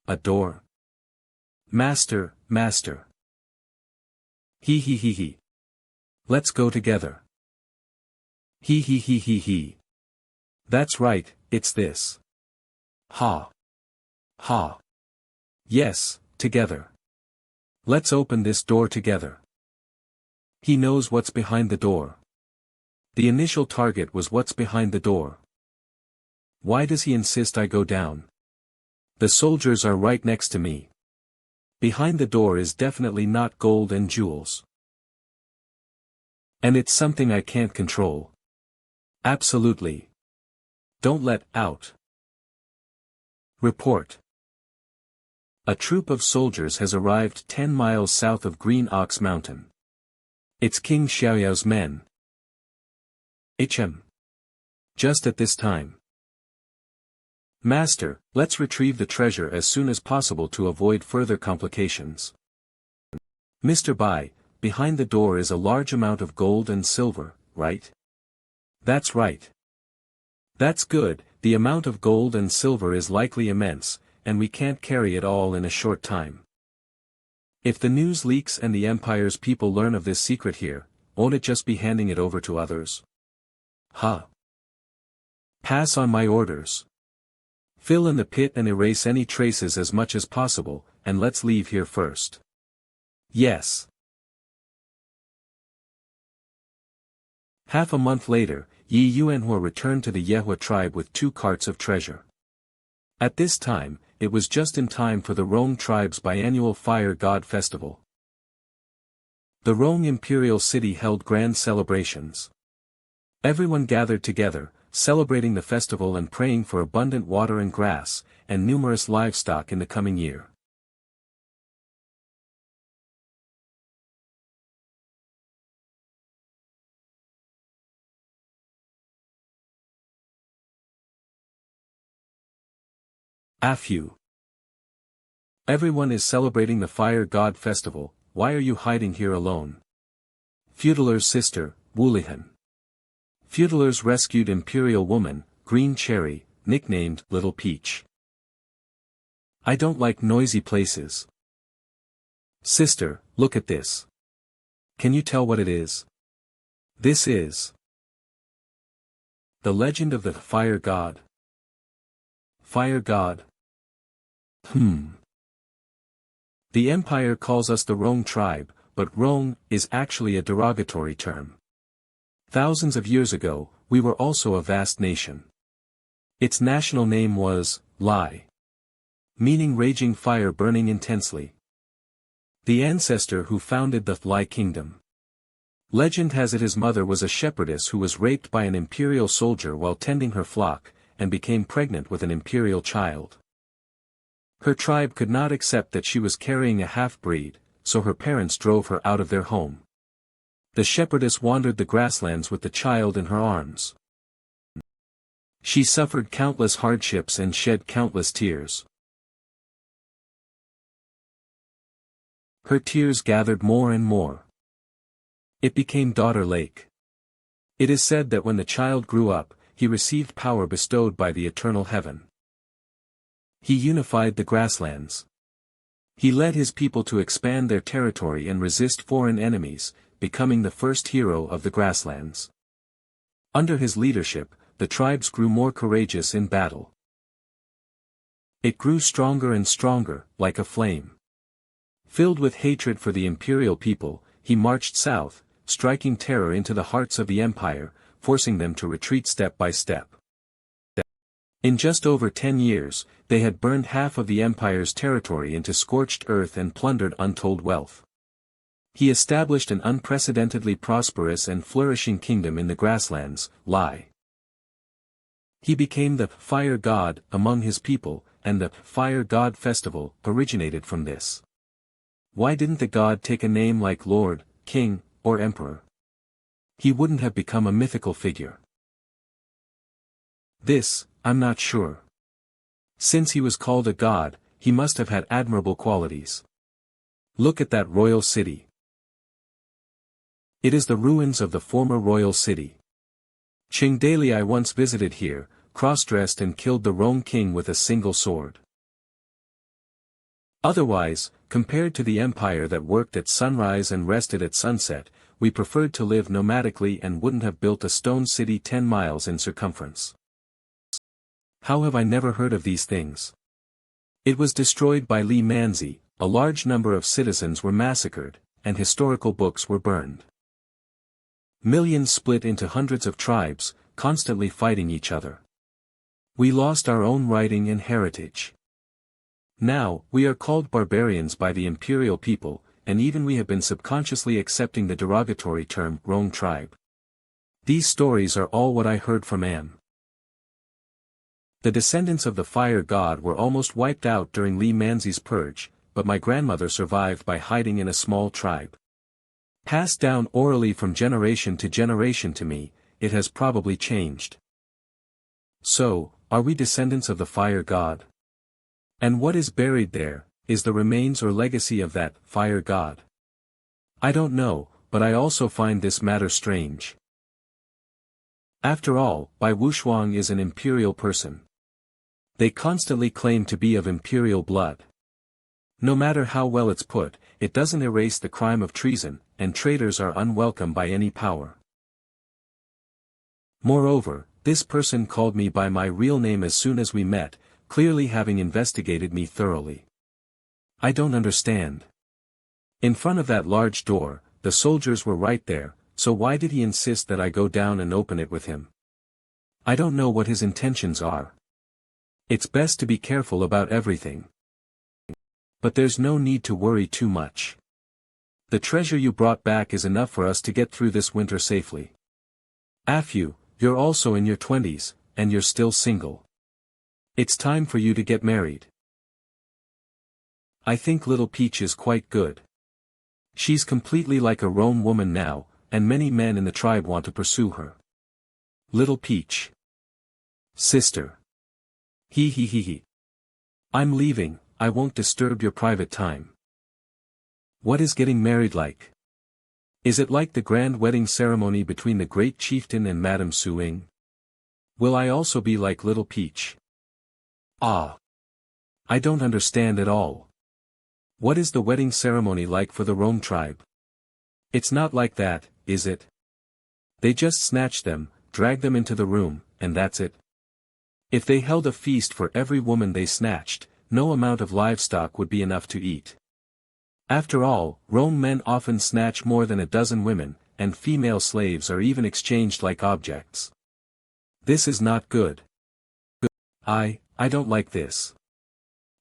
A door. Master, master. He. Let's go together. He. That's right, it's this. Ha. Ha. Yes, together. Let's open this door together. He knows what's behind the door. The initial target was what's behind the door. Why does he insist I go down? The soldiers are right next to me. Behind the door is definitely not gold and jewels. And it's something I can't control. Absolutely. Don't let out. Report. A troop of soldiers has arrived 10 miles south of Green Ox Mountain. It's King Xiaoyao's men. Just at this time. Master, let's retrieve the treasure as soon as possible to avoid further complications. Mr. Bai, behind the door is a large amount of gold and silver, right? That's right. That's good, the amount of gold and silver is likely immense, and we can't carry it all in a short time. If the news leaks and the Empire's people learn of this secret here, won't it just be handing it over to others? Huh. Pass on my orders. Fill in the pit and erase any traces as much as possible, and let's leave here first. Yes. Half a month later, Yi Yuanhua returned to the Yehua tribe with 2 carts of treasure. At this time, it was just in time for the Rong tribe's biannual Fire God Festival. The Rong imperial city held grand celebrations. Everyone gathered together, celebrating the festival and praying for abundant water and grass, and numerous livestock in the coming year. Afu. Everyone is celebrating the fire god festival, why are you hiding here alone? Feudaller's sister, Wulihan. Feudaller's rescued imperial woman, Green Cherry, nicknamed Little Peach. I don't like noisy places. Sister, look at this. Can you tell what it is? This is the legend of the fire god. Fire god. The empire calls us the Rong tribe, but Rong is actually a derogatory term. Thousands of years ago, we were also a vast nation. Its national name was Lai, meaning raging fire burning intensely. The ancestor who founded the Lai kingdom. Legend has it his mother was a shepherdess who was raped by an imperial soldier while tending her flock, and became pregnant with an imperial child. Her tribe could not accept that she was carrying a half-breed, so her parents drove her out of their home. The shepherdess wandered the grasslands with the child in her arms. She suffered countless hardships and shed countless tears. Her tears gathered more and more. It became Daughter Lake. It is said that when the child grew up, he received power bestowed by the eternal heaven. He unified the grasslands. He led his people to expand their territory and resist foreign enemies, becoming the first hero of the grasslands. Under his leadership, the tribes grew more courageous in battle. It grew stronger and stronger, like a flame. Filled with hatred for the imperial people, he marched south, striking terror into the hearts of the empire, forcing them to retreat step by step. In just over 10 years, they had burned half of the empire's territory into scorched earth and plundered untold wealth. He established an unprecedentedly prosperous and flourishing kingdom in the grasslands, Lai. He became the fire god among his people, and the fire god festival originated from this. Why didn't the god take a name like Lord, King, or Emperor? He wouldn't have become a mythical figure. This, I'm not sure. Since he was called a god, he must have had admirable qualities. Look at that royal city. It is the ruins of the former royal city. Qingdali once visited here, cross-dressed and killed the Rong king with a single sword. Otherwise, compared to the empire that worked at sunrise and rested at sunset, we preferred to live nomadically and wouldn't have built a stone city 10 miles in circumference. How have I never heard of these things? It was destroyed by Li Manzi, a large number of citizens were massacred, and historical books were burned. Millions split into hundreds of tribes, constantly fighting each other. We lost our own writing and heritage. Now, we are called barbarians by the imperial people, and even we have been subconsciously accepting the derogatory term Rong tribe. These stories are all what I heard from Am. The descendants of the fire god were almost wiped out during Li Manzi's purge, but my grandmother survived by hiding in a small tribe. Passed down orally from generation to me, it has probably changed. So, are we descendants of the fire god? And what is buried there, is the remains or legacy of that fire god? I don't know, but I also find this matter strange. After all, Bai Wushuang is an imperial person. They constantly claim to be of imperial blood. No matter how well it's put, it doesn't erase the crime of treason, and traitors are unwelcome by any power. Moreover, this person called me by my real name as soon as we met, clearly having investigated me thoroughly. I don't understand. In front of that large door, the soldiers were right there, so why did he insist that I go down and open it with him? I don't know what his intentions are. It's best to be careful about everything. But there's no need to worry too much. The treasure you brought back is enough for us to get through this winter safely. Afu, you're also in your 20s, and you're still single. It's time for you to get married. I think Little Peach is quite good. She's completely like a Rome woman now, and many men in the tribe want to pursue her. Little Peach. Sister. He. I'm leaving, I won't disturb your private time. What is getting married like? Is it like the grand wedding ceremony between the great chieftain and Madame Suing? Will I also be like Little Peach? Ah! I don't understand at all. What is the wedding ceremony like for the Rome tribe? It's not like that, is it? They just snatch them, drag them into the room, and that's it. If they held a feast for every woman they snatched, no amount of livestock would be enough to eat. After all, Rome men often snatch more than a dozen women, and female slaves are even exchanged like objects. This is not good. I don't like this.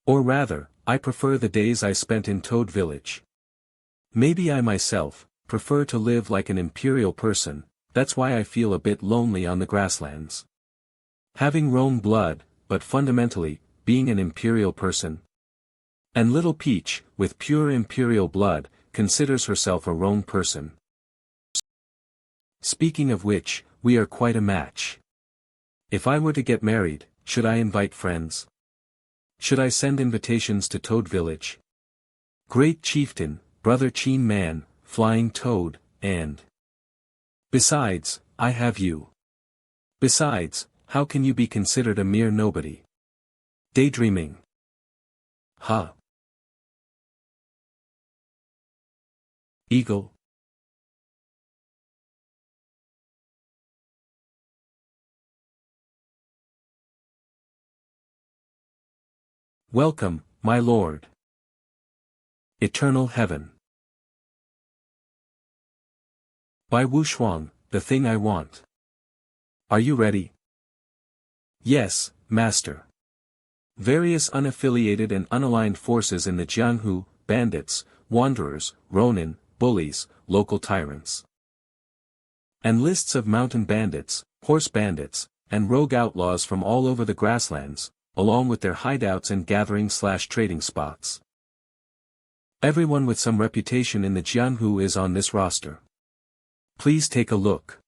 Or rather, I prefer the days I spent in Toad Village. Maybe I myself prefer to live like an imperial person, that's why I feel a bit lonely on the grasslands. Having Rome blood, but fundamentally, being an imperial person. And Little Peach, with pure imperial blood, considers herself a Rome person. Speaking of which, we are quite a match. If I were to get married, should I invite friends? Should I send invitations to Toad Village? Great Chieftain, Brother Cheen Man, Flying Toad, and... Besides, I have you. Besides, how can you be considered a mere nobody? Daydreaming. Huh. Eagle. Welcome, my lord. Eternal Heaven. By Wu Shuang, The Thing I Want. Are you ready? Yes, master. Various unaffiliated and unaligned forces in the Jianghu, bandits, wanderers, ronin, bullies, local tyrants. And lists of mountain bandits, horse bandits, and rogue outlaws from all over the grasslands, along with their hideouts and gathering/trading spots. Everyone with some reputation in the Jianghu is on this roster. Please take a look.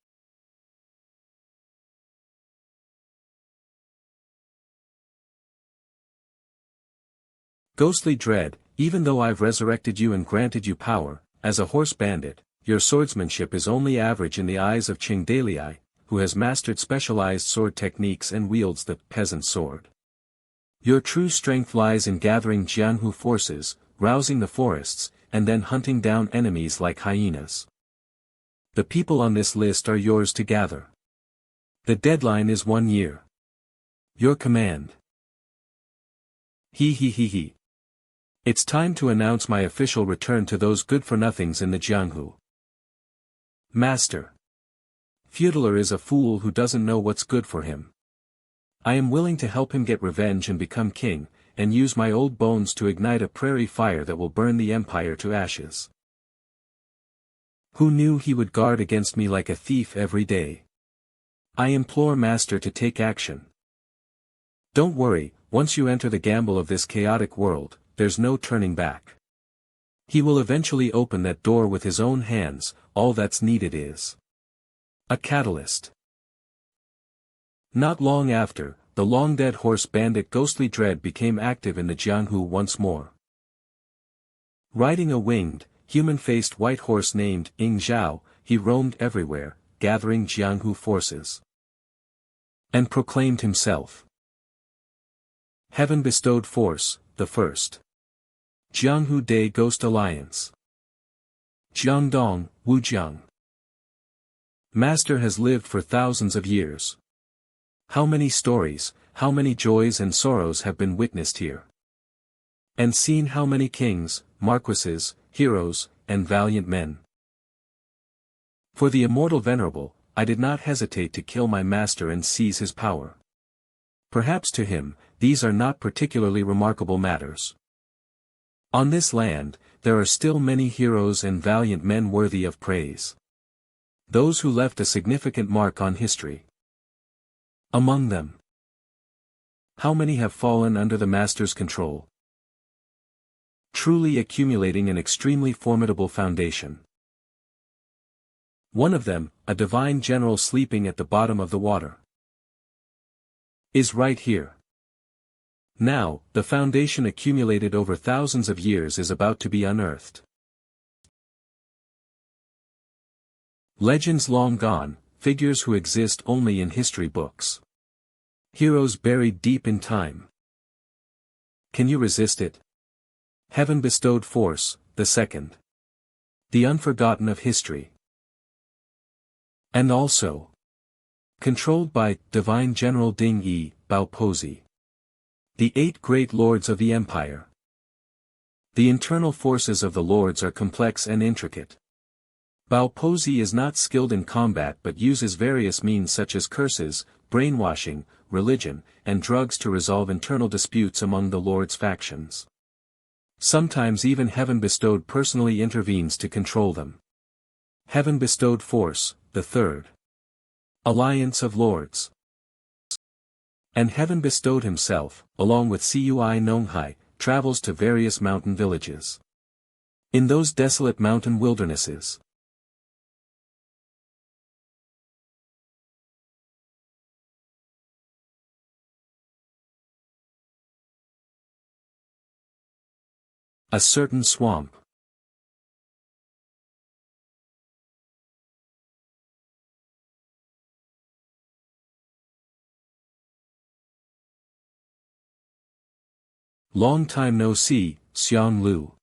Ghostly Dread, even though I've resurrected you and granted you power, as a horse bandit, your swordsmanship is only average in the eyes of Qing Dalai, who has mastered specialized sword techniques and wields the peasant sword. Your true strength lies in gathering Jianghu forces, rousing the forests, and then hunting down enemies like hyenas. The people on this list are yours to gather. The deadline is 1 year. Your command. He. It's time to announce my official return to those good-for-nothings in the Jianghu. Master. Feudalor is a fool who doesn't know what's good for him. I am willing to help him get revenge and become king, and use my old bones to ignite a prairie fire that will burn the empire to ashes. Who knew he would guard against me like a thief every day? I implore Master to take action. Don't worry, once you enter the gamble of this chaotic world, there's no turning back. He will eventually open that door with his own hands, all that's needed is a catalyst. Not long after, the long-dead horse bandit Ghostly Dread became active in the Jianghu once more. Riding a winged, human-faced white horse named Ing Zhao, he roamed everywhere, gathering Jianghu forces. And proclaimed himself Heaven-bestowed force, the first. Jianghu Day Ghost Alliance. Jiangdong, Wujiang. Master has lived for thousands of years. How many stories, how many joys and sorrows have been witnessed here. And seen how many kings, marquises, heroes, and valiant men. For the immortal venerable, I did not hesitate to kill my master and seize his power. Perhaps to him, these are not particularly remarkable matters. On this land, there are still many heroes and valiant men worthy of praise. Those who left a significant mark on history. Among them, how many have fallen under the master's control? Truly accumulating an extremely formidable foundation. One of them, a divine general sleeping at the bottom of the water, is right here. Now, the foundation accumulated over thousands of years is about to be unearthed. Legends long gone, figures who exist only in history books. Heroes buried deep in time. Can you resist it? Heaven-bestowed force, the second. The unforgotten of history. And also controlled by Divine General Ding Yi, Bao Pozi. The 8 great lords of the empire. The internal forces of the lords are complex and intricate. Bao Pozi is not skilled in combat but uses various means such as curses, brainwashing, religion, and drugs to resolve internal disputes among the lords' factions. Sometimes even Heaven-bestowed personally intervenes to control them. Heaven-bestowed force, the third. Alliance of lords. And Heaven-bestowed himself, along with Cui Nonghai, travels to various mountain villages. In those desolate mountain wildernesses. A certain swamp. Long time no see, Xiang Lu.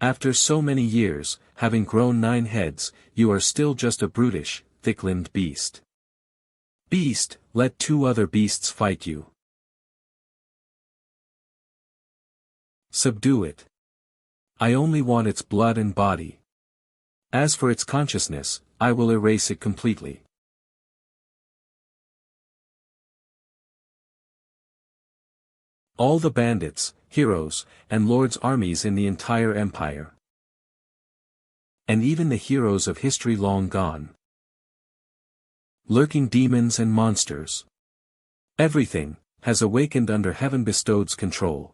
After so many years, having grown 9 heads, you are still just a brutish, thick-limbed beast. Beast, let 2 other beasts fight you. Subdue it. I only want its blood and body. As for its consciousness, I will erase it completely. All the bandits, heroes, and lords' armies in the entire empire. And even the heroes of history long gone. Lurking demons and monsters. Everything has awakened under Heaven-bestowed's control.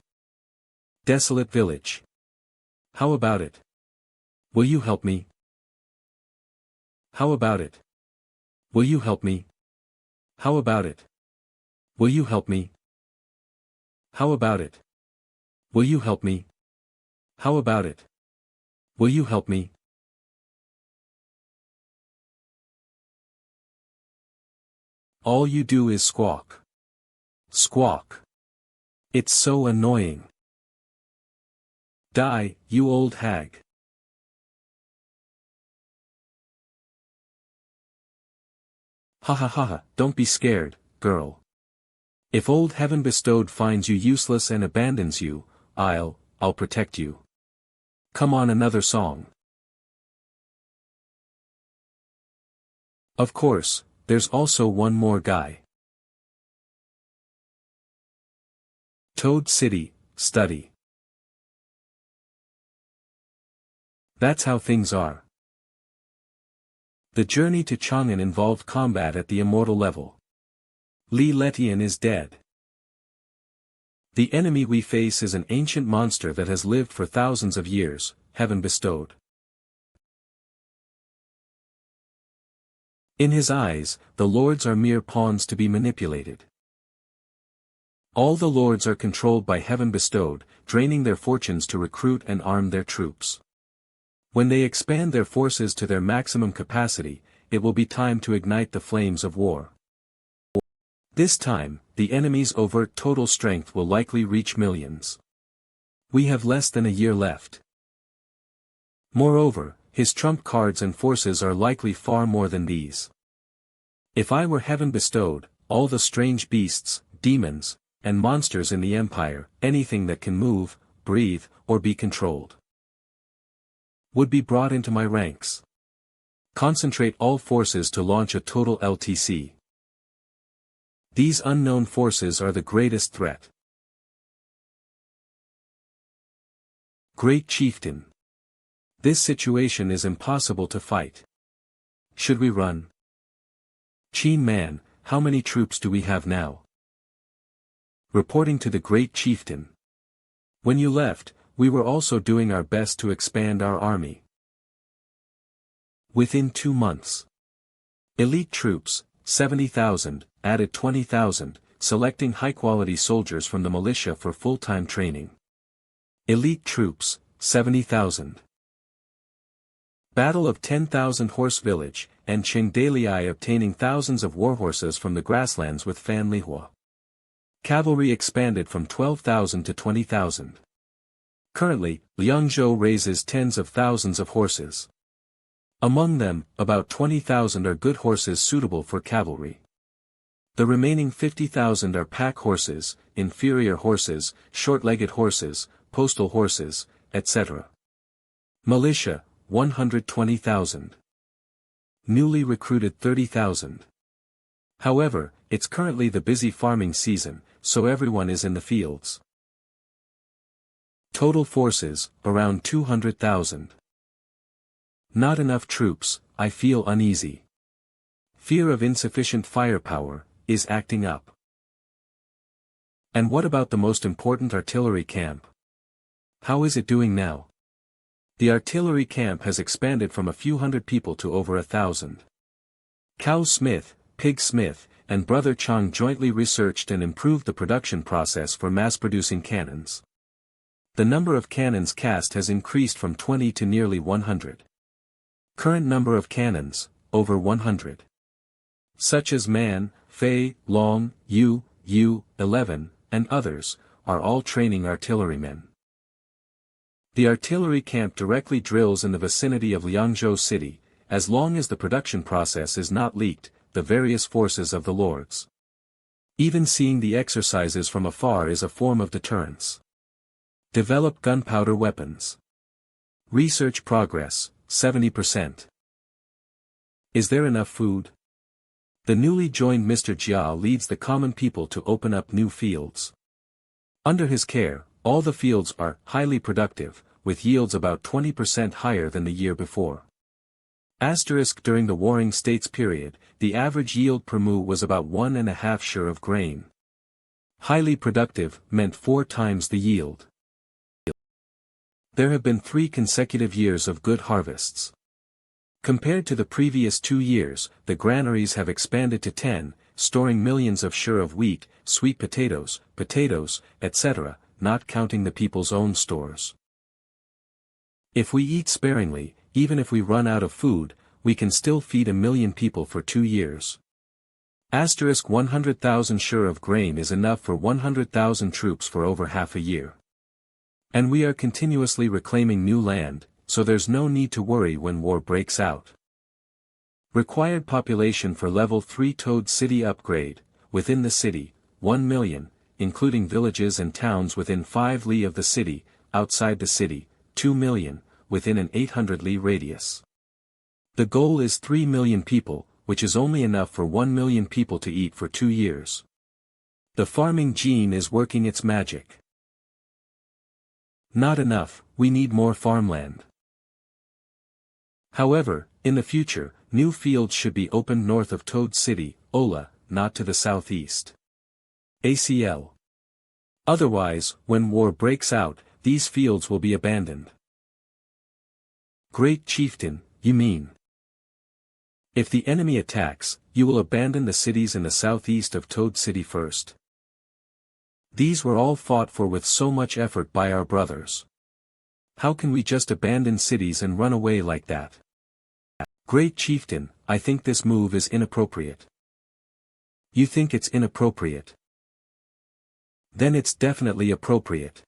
Desolate village. How about it? Will you help me? How about it? Will you help me? How about it? Will you help me? How about it? Will you help me? How about it? Will you help me? All you do is squawk. Squawk. It's so annoying. Die, you old hag. Ha ha ha ha, don't be scared, girl. If old Heaven-bestowed finds you useless and abandons you, I'll protect you. Come on, another song. Of course, there's also one more guy. Toad City, study. That's how things are. The journey to Chang'an involved combat at the immortal level. Li Letian is dead. The enemy we face is an ancient monster that has lived for thousands of years, Heaven-bestowed. In his eyes, the lords are mere pawns to be manipulated. All the lords are controlled by Heaven-bestowed, draining their fortunes to recruit and arm their troops. When they expand their forces to their maximum capacity, it will be time to ignite the flames of war. This time, the enemy's overt total strength will likely reach millions. We have less than a year left. Moreover, his trump cards and forces are likely far more than these. If I were Heaven-bestowed, all the strange beasts, demons, and monsters in the empire, anything that can move, breathe, or be controlled, would be brought into my ranks. Concentrate all forces to launch a total LTC. These unknown forces are the greatest threat. Great Chieftain. This situation is impossible to fight. Should we run? Qin Man, how many troops do we have now? Reporting to the Great Chieftain. When you left, we were also doing our best to expand our army. Within 2 months. Elite troops, 70,000, added 20,000, selecting high-quality soldiers from the militia for full-time training. Elite troops, 70,000. Battle of 10,000 Horse Village, and Chengdalii obtaining thousands of warhorses from the grasslands with Manhua. Cavalry expanded from 12,000 to 20,000. Currently, Liangzhou raises tens of thousands of horses. Among them, about 20,000 are good horses suitable for cavalry. The remaining 50,000 are pack horses, inferior horses, short-legged horses, postal horses, etc. Militia, 120,000. Newly recruited 30,000. However, it's currently the busy farming season, so everyone is in the fields. Total forces, around 200,000. Not enough troops, I feel uneasy. Fear of insufficient firepower is acting up. And what about the most important artillery camp? How is it doing now? The artillery camp has expanded from a few hundred people to over 1,000. Cow Smith, Pig Smith, and Brother Chang jointly researched and improved the production process for mass-producing cannons. The number of cannons cast has increased from 20 to nearly 100. Current number of cannons, over 100. Such as Man, Fei, Long, Yu, 11, and others, are all training artillerymen. The artillery camp directly drills in the vicinity of Liangzhou city, as long as the production process is not leaked, the various forces of the lords. Even seeing the exercises from afar is a form of deterrence. Develop gunpowder weapons. Research progress, 70%. Is there enough food? The newly joined Mr. Jia leads the common people to open up new fields. Under his care, all the fields are highly productive, with yields about 20% higher than the year before. During the Warring States period, the average yield per mu was about 1.5 share of grain. Highly productive meant 4 times the yield. There have been 3 consecutive years of good harvests. Compared to the previous 2 years, the granaries have expanded to 10, storing millions of share of wheat, sweet potatoes, etc., not counting the people's own stores. If we eat sparingly, even if we run out of food, we can still feed 1 million people for 2 years. 100,000 share of grain is enough for 100,000 troops for over half a year. And we are continuously reclaiming new land, so there's no need to worry when war breaks out. Required population for level 3 Toad City upgrade, within the city, 1 million, including villages and towns within 5 li of the city, outside the city, 2 million, within an 800 li radius. The goal is 3 million people, which is only enough for 1 million people to eat for 2 years. The farming gene is working its magic. Not enough, we need more farmland. However, in the future, new fields should be opened north of Toad City, Ola, not to the southeast. ACL. Otherwise, when war breaks out, these fields will be abandoned. Great Chieftain, you mean? If the enemy attacks, you will abandon the cities in the southeast of Toad City first. These were all fought for with so much effort by our brothers. How can we just abandon cities and run away like that? Great Chieftain, I think this move is inappropriate. You think it's inappropriate? Then it's definitely appropriate.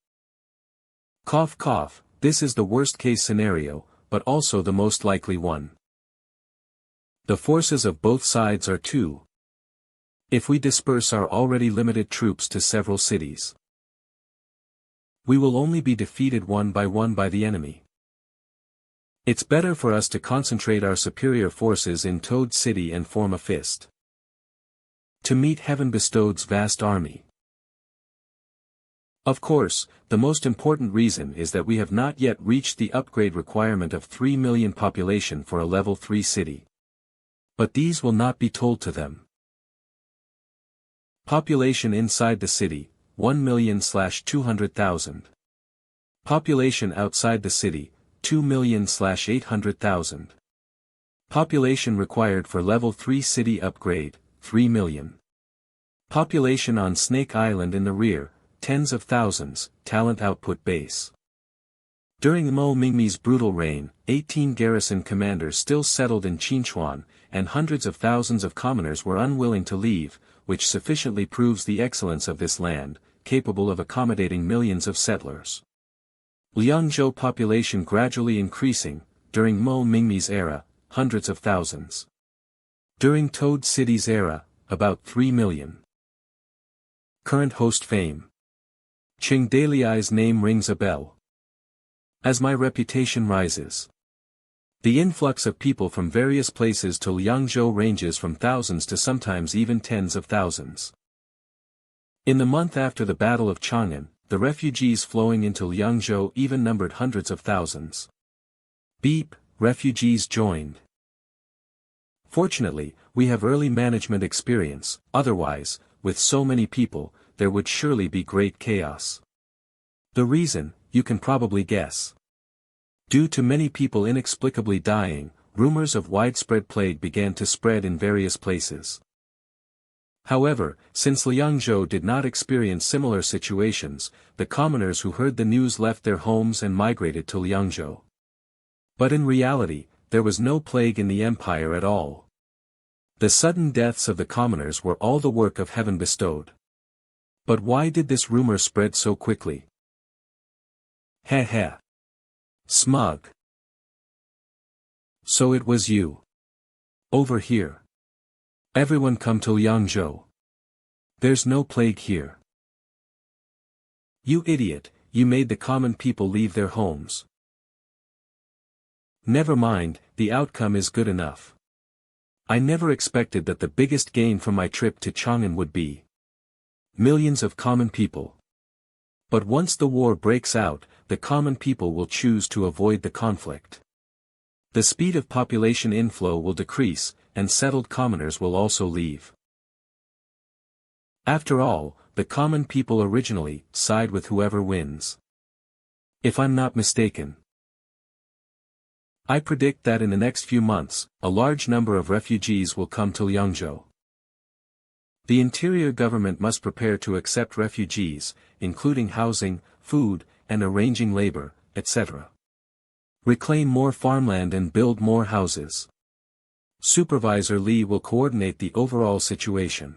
Cough cough, this is the worst case scenario, but also the most likely one. The forces of both sides are 2. If we disperse our already limited troops to several cities, we will only be defeated one by the enemy. It's better for us to concentrate our superior forces in Toad City and form a fist to meet Heaven Bestowed's vast army. Of course, the most important reason is that we have not yet reached the upgrade requirement of 3 million population for a level 3 city. But these will not be told to them. Population inside the city, 1,200,000. Population outside the city, 2,800,000. Population required for level 3 city upgrade, 3 million. Population on Snake Island in the rear, tens of thousands, talent output base. During Mo Mingmi's brutal reign, 18 garrison commanders still settled in Qinchuan, and hundreds of thousands of commoners were unwilling to leave, which sufficiently proves the excellence of this land, capable of accommodating millions of settlers. Liangzhou population gradually increasing, during Mo Mingmi's era, hundreds of thousands. During Toad City's era, about 3 million. Current host fame. Qing Daliai's name rings a bell. As my reputation rises. The influx of people from various places to Liangzhou ranges from thousands to sometimes even tens of thousands. In the month after the Battle of Chang'an, the refugees flowing into Liangzhou even numbered hundreds of thousands. Beep, refugees joined. Fortunately, we have early management experience, otherwise, with so many people, there would surely be great chaos. The reason, you can probably guess. Due to many people inexplicably dying, rumors of widespread plague began to spread in various places. However, since Liangzhou did not experience similar situations, the commoners who heard the news left their homes and migrated to Liangzhou. But in reality, there was no plague in the empire at all. The sudden deaths of the commoners were all the work of heaven bestowed. But why did this rumor spread so quickly? Heh heh. Smug. So it was you. Over here. Everyone come to Liangzhou. There's no plague here. You idiot, you made the common people leave their homes. Never mind, the outcome is good enough. I never expected that the biggest gain from my trip to Chang'an would be millions of common people. But once the war breaks out, the common people will choose to avoid the conflict. The speed of population inflow will decrease, and settled commoners will also leave. After all, the common people originally side with whoever wins. If I'm not mistaken. I predict that in the next few months, a large number of refugees will come to Liangzhou. The interior government must prepare to accept refugees, including housing, food, and arranging labor, etc. Reclaim more farmland and build more houses. Supervisor Li will coordinate the overall situation.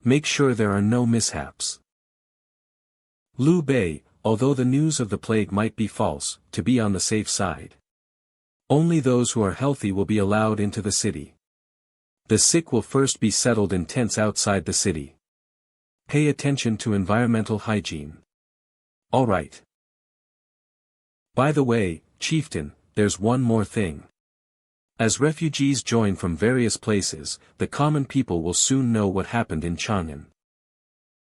Make sure there are no mishaps. Liu Bei, although the news of the plague might be false, to be on the safe side. Only those who are healthy will be allowed into the city. The sick will first be settled in tents outside the city. Pay attention to environmental hygiene. All right. By the way, Chieftain, there's one more thing. As refugees join from various places, the common people will soon know what happened in Chang'an.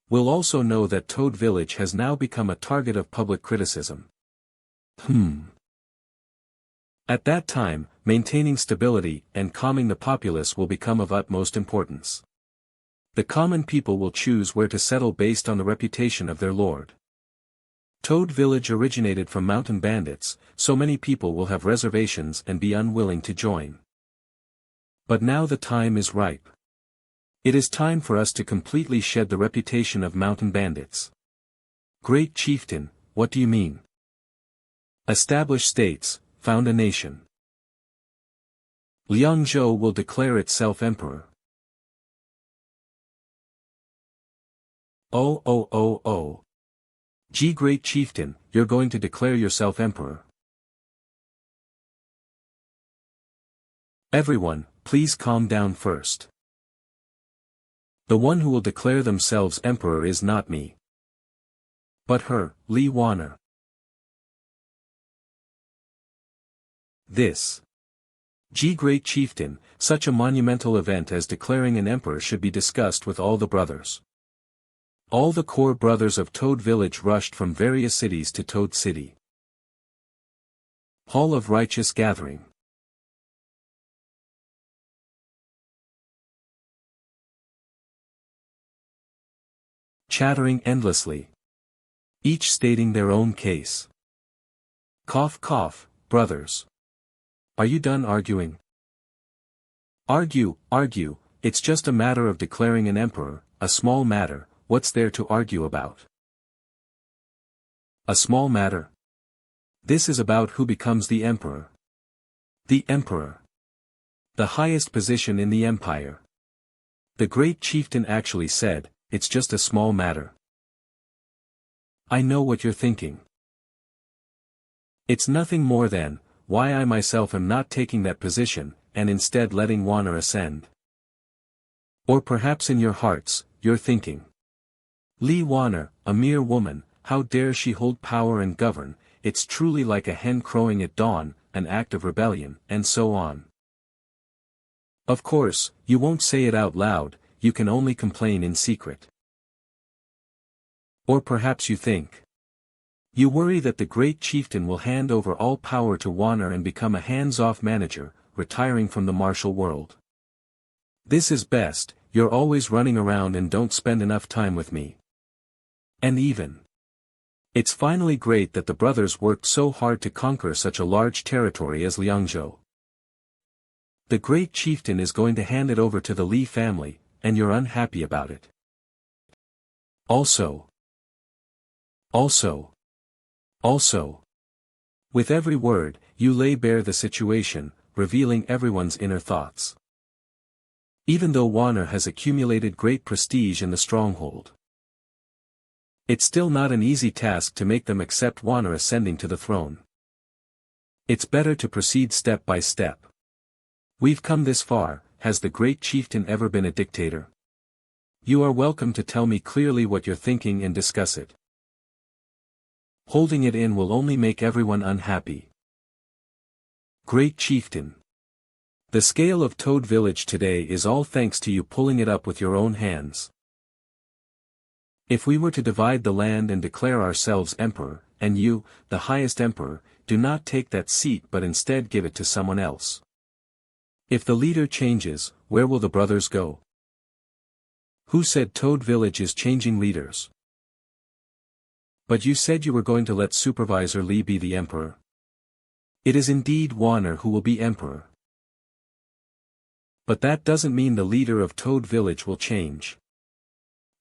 We'll also know that Toad Village has now become a target of public criticism. At that time, maintaining stability and calming the populace will become of utmost importance. The common people will choose where to settle based on the reputation of their lord. Toad Village originated from mountain bandits, so many people will have reservations and be unwilling to join. But now the time is ripe. It is time for us to completely shed the reputation of mountain bandits. Great Chieftain, what do you mean? Establish states, found a nation. Liangzhou will declare itself emperor. Oh. Gee, Great Chieftain, you're going to declare yourself emperor. Everyone, please calm down first. The one who will declare themselves emperor is not me, but her, Li Warner. This. Gee, Great Chieftain, such a monumental event as declaring an emperor should be discussed with all the brothers. All the core brothers of Toad Village rushed from various cities to Toad City. Hall of Righteous Gathering. Chattering endlessly. Each stating their own case. Cough cough, brothers. Are you done arguing? Argue, it's just a matter of declaring an emperor, a small matter, what's there to argue about? A small matter? This is about who becomes the emperor. The emperor. The highest position in the empire. The great chieftain actually said, it's just a small matter. I know what you're thinking. It's nothing more than, why I myself am not taking that position, and instead letting Wanner ascend. Or perhaps in your hearts, you're thinking. Li Wanner, a mere woman, how dare she hold power and govern, it's truly like a hen crowing at dawn, an act of rebellion, and so on. Of course, you won't say it out loud, you can only complain in secret. Or perhaps you think. You worry that the great chieftain will hand over all power to Wanner and become a hands-off manager, retiring from the martial world. This is best, you're always running around and don't spend enough time with me. And even. It's finally great that the brothers worked so hard to conquer such a large territory as Liangzhou. The great chieftain is going to hand it over to the Li family, and you're unhappy about it. Also. With every word, you lay bare the situation, revealing everyone's inner thoughts. Even though Wanner has accumulated great prestige in the stronghold. It's still not an easy task to make them accept Wanner ascending to the throne. It's better to proceed step by step. We've come this far, has the great chieftain ever been a dictator? You are welcome to tell me clearly what you're thinking and discuss it. Holding it in will only make everyone unhappy. Great chieftain. The scale of Toad Village today is all thanks to you pulling it up with your own hands. If we were to divide the land and declare ourselves emperor, and you, the highest emperor, do not take that seat but instead give it to someone else. If the leader changes, where will the brothers go? Who said Toad Village is changing leaders? But you said you were going to let Supervisor Li be the emperor. It is indeed Wanner who will be emperor. But that doesn't mean the leader of Toad Village will change.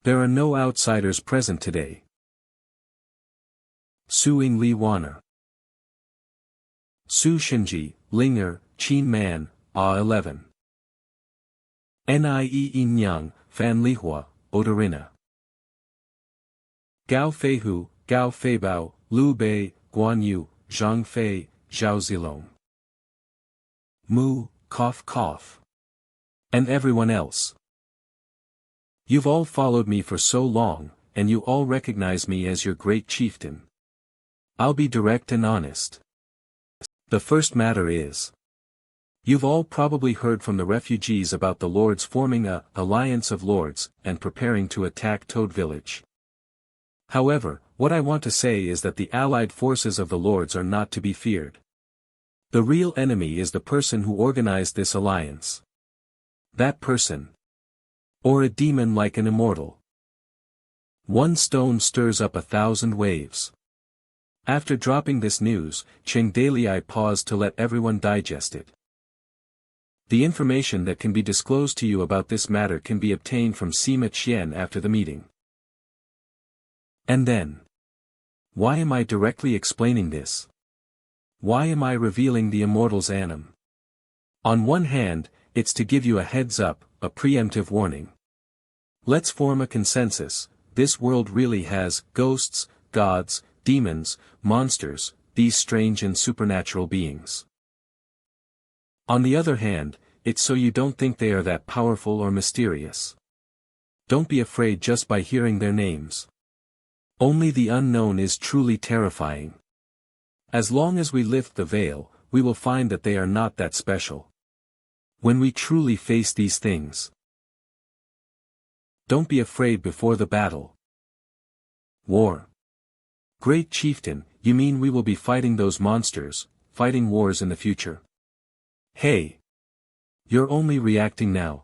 There are no outsiders present today. Suing Li Wanner. Su Shinji, Linger, Qin Man, A11. Nie Nyang, Fan Lihua, Odarina. Gao Feihu, Gao Feibao, Liu Bei, Guan Yu, Zhang Fei, Zhao Zilong. Mu, cough. And everyone else. You've all followed me for so long, and you all recognize me as your great chieftain. I'll be direct and honest. The first matter is. You've all probably heard from the refugees about the lords forming a alliance of lords and preparing to attack Toad Village. However, what I want to say is that the allied forces of the lords are not to be feared. The real enemy is the person who organized this alliance. That person. Or a demon like an immortal. One stone stirs up 1,000 waves. After dropping this news, Cheng Dalei paused to let everyone digest it. The information that can be disclosed to you about this matter can be obtained from Sima Qian after the meeting. And then. Why am I directly explaining this? Why am I revealing the immortal's anim? On one hand, it's to give you a heads up, a preemptive warning. Let's form a consensus, this world really has ghosts, gods, demons, monsters, these strange and supernatural beings. On the other hand, it's so you don't think they are that powerful or mysterious. Don't be afraid just by hearing their names. Only the unknown is truly terrifying. As long as we lift the veil, we will find that they are not that special. When we truly face these things. Don't be afraid before the battle. War. Great chieftain, you mean we will be fighting those monsters, fighting wars in the future? Hey! You're only reacting now.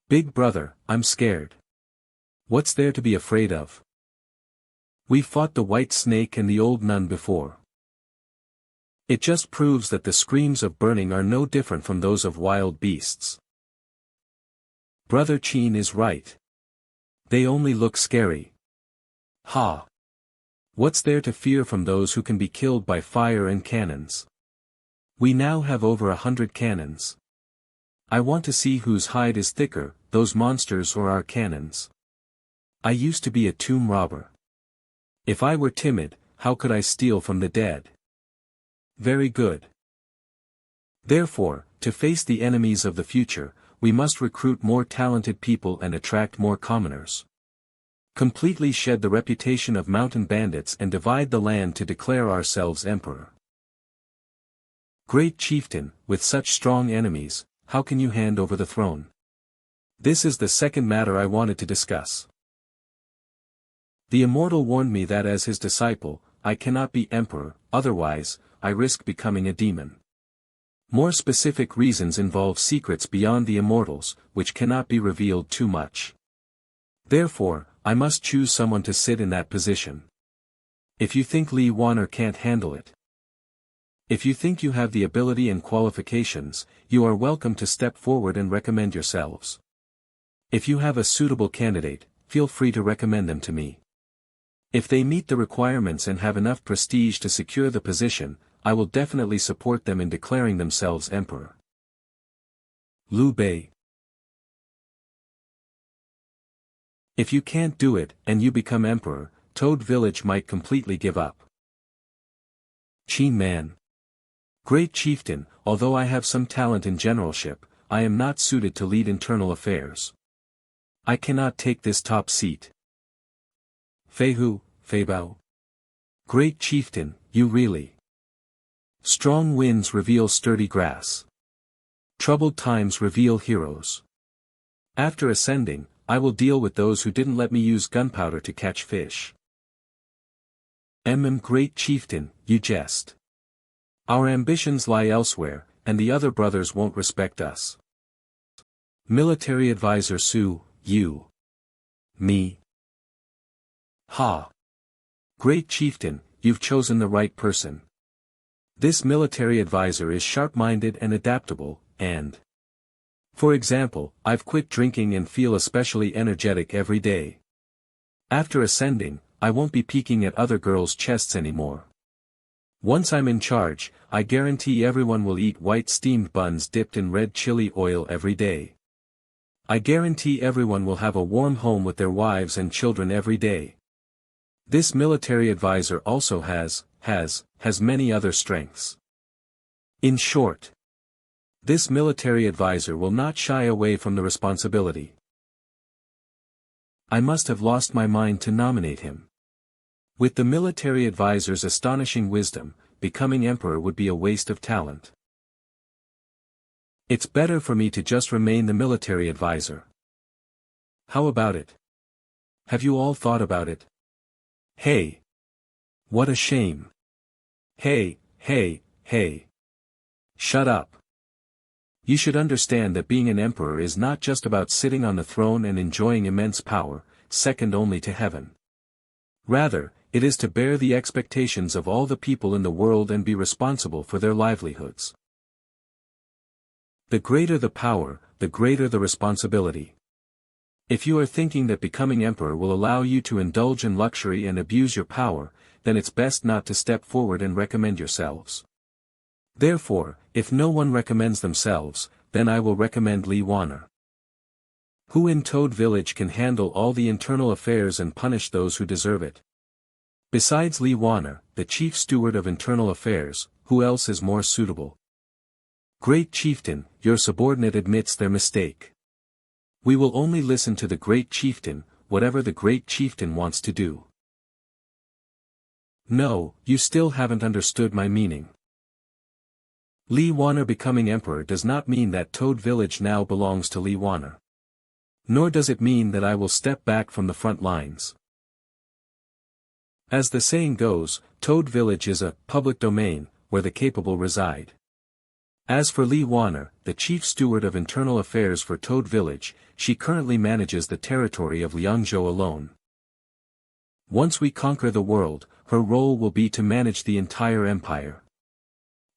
Big brother, I'm scared. What's there to be afraid of? We fought the white snake and the old nun before. It just proves that the screams of burning are no different from those of wild beasts. Brother Qin is right. They only look scary. Ha! What's there to fear from those who can be killed by fire and cannons? We now have over 100 cannons. I want to see whose hide is thicker, those monsters or our cannons. I used to be a tomb robber. If I were timid, how could I steal from the dead? Very good. Therefore, to face the enemies of the future, we must recruit more talented people and attract more commoners. Completely shed the reputation of mountain bandits and divide the land to declare ourselves emperor. Great chieftain, with such strong enemies, how can you hand over the throne? This is the second matter I wanted to discuss. The immortal warned me that as his disciple, I cannot be emperor, otherwise, I risk becoming a demon. More specific reasons involve secrets beyond the immortals, which cannot be revealed too much. Therefore, I must choose someone to sit in that position. If you think Lee Warner can't handle it. If you think you have the ability and qualifications, you are welcome to step forward and recommend yourselves. If you have a suitable candidate, feel free to recommend them to me. If they meet the requirements and have enough prestige to secure the position, I will definitely support them in declaring themselves emperor. Liu Bei. If you can't do it, and you become emperor, Toad Village might completely give up. Qin Man. Great chieftain, although I have some talent in generalship, I am not suited to lead internal affairs. I cannot take this top seat. Fei Hu, Fei Bao. Great chieftain, you really. Strong winds reveal sturdy grass. Troubled times reveal heroes. After ascending, I will deal with those who didn't let me use gunpowder to catch fish. Great chieftain, you jest. Our ambitions lie elsewhere, and the other brothers won't respect us. Military advisor Su, you. Me. Ha. Great chieftain, you've chosen the right person. This military advisor is sharp-minded and adaptable, and for example, I've quit drinking and feel especially energetic every day. After ascending, I won't be peeking at other girls' chests anymore. Once I'm in charge, I guarantee everyone will eat white steamed buns dipped in red chili oil every day. I guarantee everyone will have a warm home with their wives and children every day. This military advisor also has many other strengths. In short, this military advisor will not shy away from the responsibility. I must have lost my mind to nominate him. With the military advisor's astonishing wisdom, becoming emperor would be a waste of talent. It's better for me to just remain the military advisor. How about it? Have you all thought about it? Hey! What a shame! Hey! Shut up! You should understand that being an emperor is not just about sitting on the throne and enjoying immense power, second only to heaven. Rather, it is to bear the expectations of all the people in the world and be responsible for their livelihoods. The greater the power, the greater the responsibility. If you are thinking that becoming emperor will allow you to indulge in luxury and abuse your power, then it's best not to step forward and recommend yourselves. Therefore, if no one recommends themselves, then I will recommend Lee Warner. Who in Toad Village can handle all the internal affairs and punish those who deserve it? Besides Lee Warner, the chief steward of internal affairs, who else is more suitable? Great chieftain, your subordinate admits their mistake. We will only listen to the great chieftain, whatever the great chieftain wants to do. No, you still haven't understood my meaning. Lee Warner becoming emperor does not mean that Toad Village now belongs to Lee Warner. Nor does it mean that I will step back from the front lines. As the saying goes, Toad Village is a public domain, where the capable reside. As for Lee Warner, the chief steward of internal affairs for Toad Village, she currently manages the territory of Liangzhou alone. Once we conquer the world, her role will be to manage the entire empire.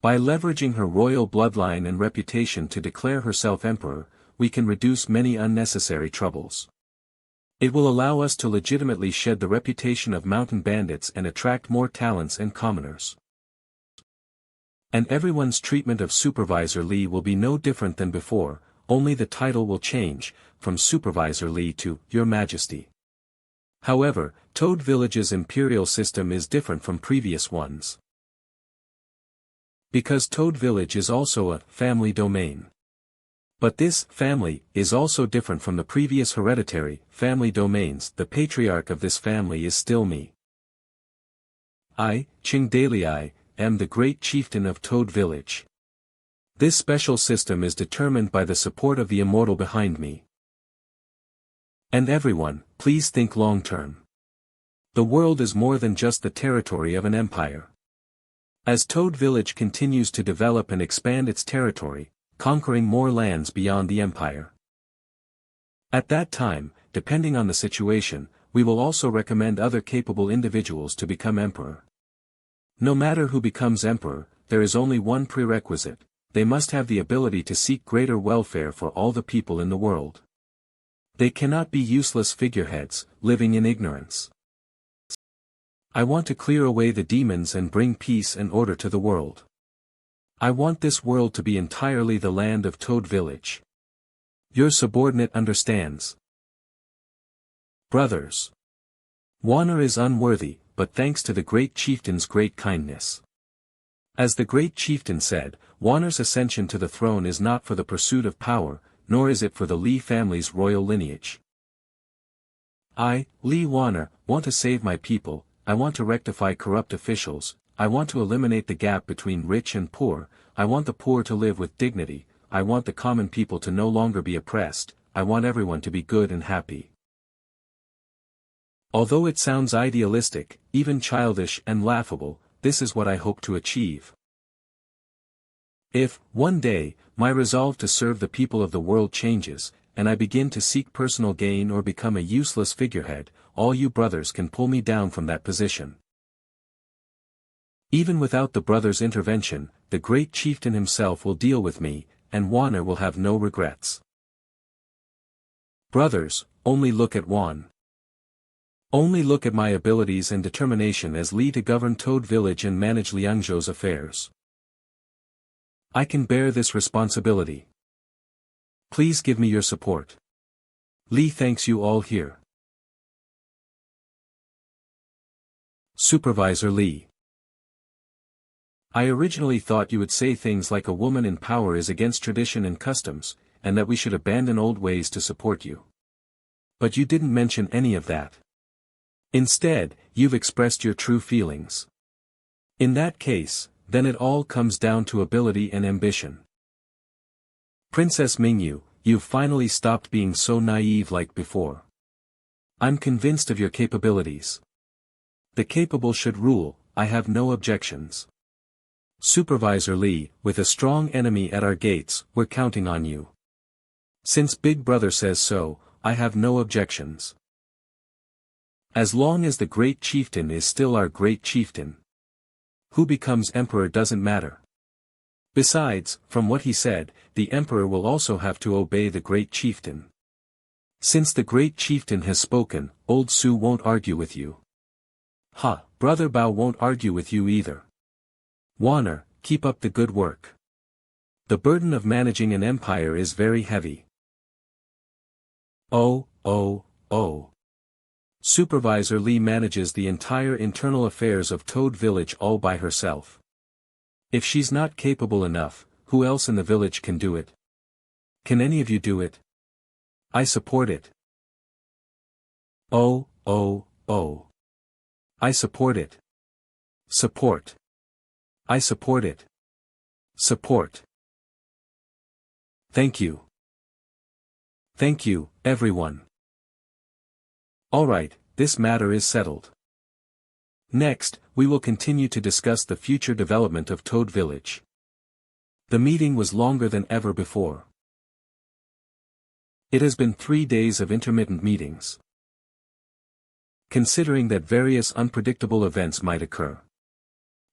By leveraging her royal bloodline and reputation to declare herself emperor, we can reduce many unnecessary troubles. It will allow us to legitimately shed the reputation of mountain bandits and attract more talents and commoners. And everyone's treatment of Supervisor Lee will be no different than before, only the title will change, from Supervisor Lee to Your Majesty. However, Toad Village's imperial system is different from previous ones. Because Toad Village is also a family domain. But this family is also different from the previous hereditary family domains. The patriarch of this family is still me. I, Chingdalii, am the great chieftain of Toad Village. This special system is determined by the support of the immortal behind me. And everyone, please think long-term. The world is more than just the territory of an empire. As Toad Village continues to develop and expand its territory, conquering more lands beyond the empire. At that time, depending on the situation, we will also recommend other capable individuals to become emperor. No matter who becomes emperor, there is only one prerequisite: they must have the ability to seek greater welfare for all the people in the world. They cannot be useless figureheads, living in ignorance. I want to clear away the demons and bring peace and order to the world. I want this world to be entirely the land of Toad Village. Your subordinate understands. Brothers. Warner is unworthy, but thanks to the great chieftain's great kindness. As the great chieftain said, Warner's ascension to the throne is not for the pursuit of power, nor is it for the Lee family's royal lineage. I, Lee Warner, want to save my people. I want to rectify corrupt officials. I want to eliminate the gap between rich and poor. I want the poor to live with dignity. I want the common people to no longer be oppressed. I want everyone to be good and happy. Although it sounds idealistic, even childish and laughable, this is what I hope to achieve. If, one day, my resolve to serve the people of the world changes, and I begin to seek personal gain or become a useless figurehead, all you brothers can pull me down from that position. Even without the brothers' intervention, the great chieftain himself will deal with me, and Warner will have no regrets. Brothers, only look at Juan. Only look at my abilities and determination as Lee to govern Toad Village and manage Liangzhou's affairs. I can bear this responsibility. Please give me your support. Lee thanks you all here. Supervisor Lee. I originally thought you would say things like a woman in power is against tradition and customs, and that we should abandon old ways to support you. But you didn't mention any of that. Instead, you've expressed your true feelings. In that case, then it all comes down to ability and ambition. Princess Mingyu, you've finally stopped being so naive like before. I'm convinced of your capabilities. The capable should rule. I have no objections. Supervisor Lee, with a strong enemy at our gates, we're counting on you. Since Big Brother says so, I have no objections. As long as the great chieftain is still our great chieftain. Who becomes emperor doesn't matter. Besides, from what he said, the emperor will also have to obey the great chieftain. Since the great chieftain has spoken, old Su won't argue with you. Ha, Brother Bao won't argue with you either. Warner, keep up the good work. The burden of managing an empire is very heavy. Oh. Supervisor Lee manages the entire internal affairs of Toad Village all by herself. If she's not capable enough, who else in the village can do it? Can any of you do it? I support it. Oh. I support it. Support. I support it. Support. Thank you. Thank you, everyone. Alright, this matter is settled. Next, we will continue to discuss the future development of Toad Village. The meeting was longer than ever before. It has been 3 days of intermittent meetings. Considering that various unpredictable events might occur.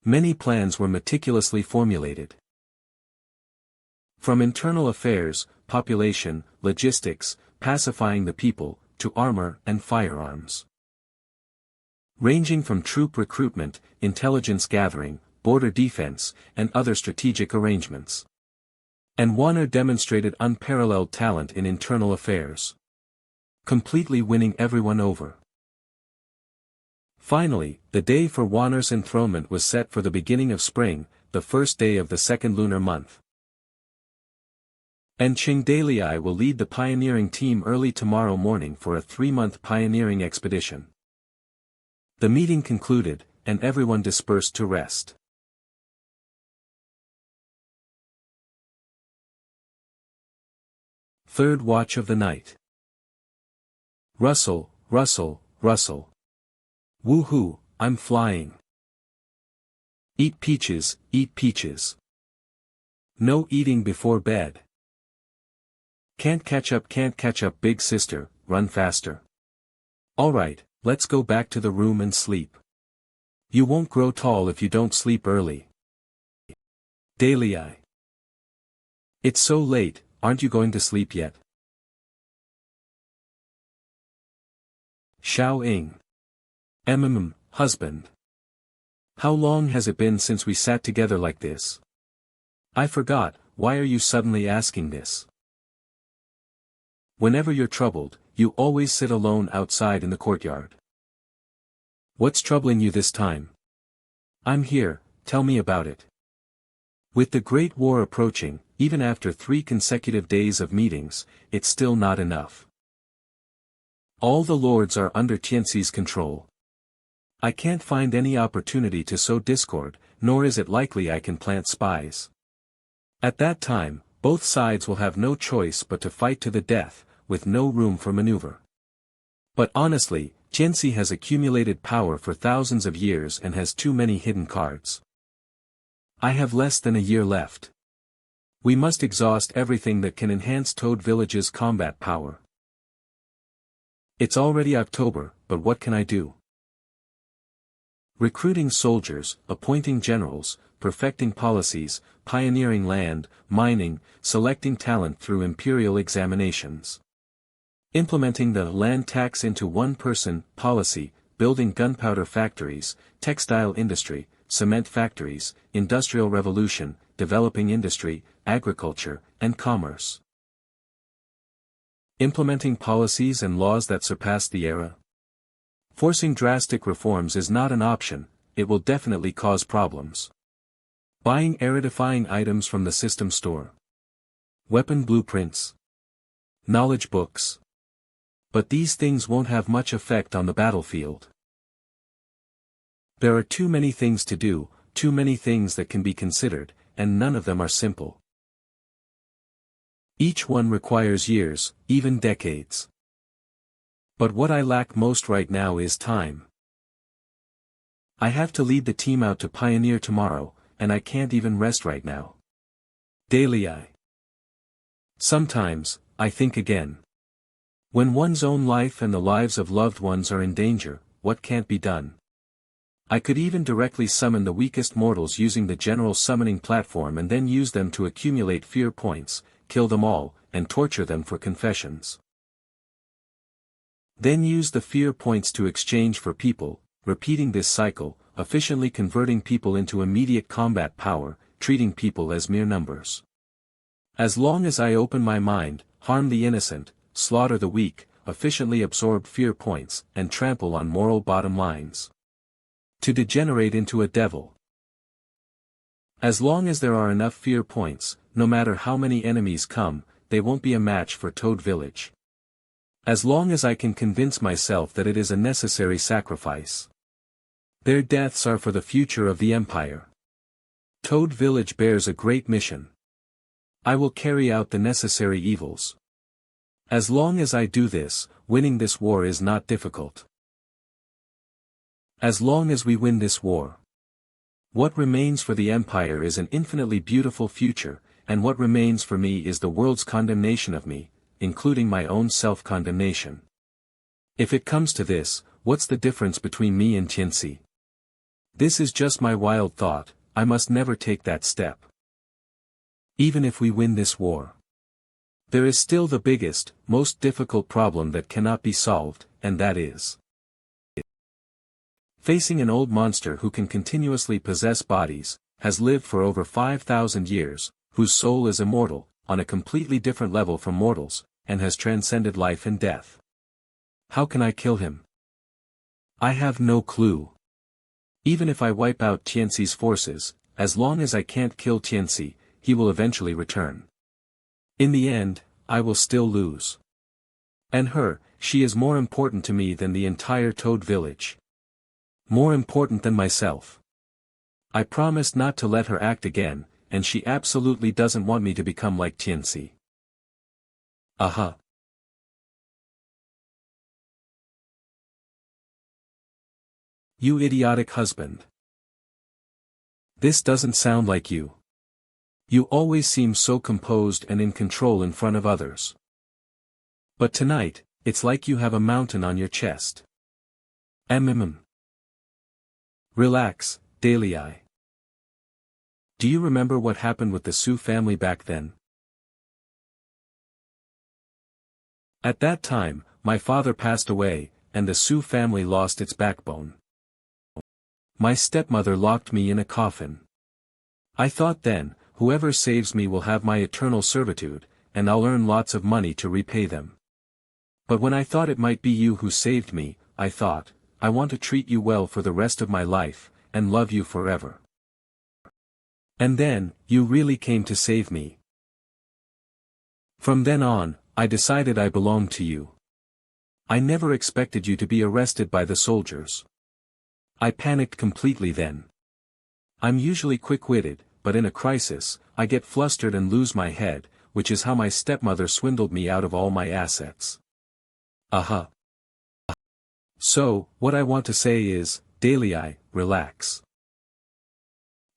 Many plans were meticulously formulated. From internal affairs, population, logistics, pacifying the people, to armor and firearms. Ranging from troop recruitment, intelligence gathering, border defense, and other strategic arrangements. And Warner demonstrated unparalleled talent in internal affairs, completely winning everyone over. Finally, the day for Warner's enthronement was set for the beginning of spring, the first day of the second lunar month. And Qingdalii will lead the pioneering team early tomorrow morning for a 3-month pioneering expedition. The meeting concluded, and everyone dispersed to rest. Third watch of the night. Rustle, rustle, rustle. Woohoo, I'm flying. Eat peaches, eat peaches. No eating before bed. Can't catch up, big sister, run faster. Alright, let's go back to the room and sleep. You won't grow tall if you don't sleep early. Dalii. It's so late, aren't you going to sleep yet? Xiao Ying. Husband. How long has it been since we sat together like this? I forgot, why are you suddenly asking this? Whenever you're troubled, you always sit alone outside in the courtyard. What's troubling you this time? I'm here, tell me about it. With the Great War approaching, even after 3 consecutive days of meetings, it's still not enough. All the lords are under Tianxi's control. I can't find any opportunity to sow discord, nor is it likely I can plant spies. At that time, both sides will have no choice but to fight to the death, with no room for maneuver. But honestly, Tianxi has accumulated power for thousands of years and has too many hidden cards. I have less than a year left. We must exhaust everything that can enhance Toad Village's combat power. It's already October, but what can I do? Recruiting soldiers, appointing generals, perfecting policies, pioneering land, mining, selecting talent through imperial examinations. Implementing the land tax into one-person policy, building gunpowder factories, textile industry, cement factories, industrial revolution, developing industry, agriculture, and commerce. Implementing policies and laws that surpass the era. Forcing drastic reforms is not an option, it will definitely cause problems. Buying era-defying items from the system store. Weapon blueprints. Knowledge books. But these things won't have much effect on the battlefield. There are too many things to do, too many things that can be considered, and none of them are simple. Each one requires years, even decades. But what I lack most right now is time. I have to lead the team out to pioneer tomorrow, and I can't even rest right now. Dalii. Sometimes, I think again. When one's own life and the lives of loved ones are in danger, what can't be done? I could even directly summon the weakest mortals using the general summoning platform and then use them to accumulate fear points, kill them all, and torture them for confessions. Then use the fear points to exchange for people, repeating this cycle, efficiently converting people into immediate combat power, treating people as mere numbers. As long as I open my mind, harm the innocent, slaughter the weak, efficiently absorb fear points, and trample on moral bottom lines. To degenerate into a devil. As long as there are enough fear points, no matter how many enemies come, they won't be a match for Toad Village. As long as I can convince myself that it is a necessary sacrifice. Their deaths are for the future of the Empire. Toad Village bears a great mission. I will carry out the necessary evils. As long as I do this, winning this war is not difficult. As long as we win this war. What remains for the Empire is an infinitely beautiful future, and what remains for me is the world's condemnation of me, including my own self-condemnation. If it comes to this, what's the difference between me and Tianxi? This is just my wild thought, I must never take that step. Even if we win this war. There is still the biggest, most difficult problem that cannot be solved, and that is facing an old monster who can continuously possess bodies, has lived for over 5,000 years, whose soul is immortal, on a completely different level from mortals, and has transcended life and death. How can I kill him? I have no clue. Even if I wipe out Tianxi's forces, as long as I can't kill Tianxi, he will eventually return. In the end, I will still lose. And her, she is more important to me than the entire Toad village. More important than myself. I promised not to let her act again, and she absolutely doesn't want me to become like Tianxi. Aha. You idiotic husband. This doesn't sound like you. You always seem so composed and in control in front of others. But tonight, it's like you have a mountain on your chest. Relax, Daley. Do you remember what happened with the Su family back then? At that time, my father passed away, and the Su family lost its backbone. My stepmother locked me in a coffin. I thought then, whoever saves me will have my eternal servitude, and I'll earn lots of money to repay them. But when I thought it might be you who saved me, I thought, I want to treat you well for the rest of my life, and love you forever. And then, you really came to save me. From then on, I decided I belonged to you. I never expected you to be arrested by the soldiers. I panicked completely then. I'm usually quick-witted, but in a crisis, I get flustered and lose my head, which is how my stepmother swindled me out of all my assets. Aha. So, what I want to say is, Daley, relax.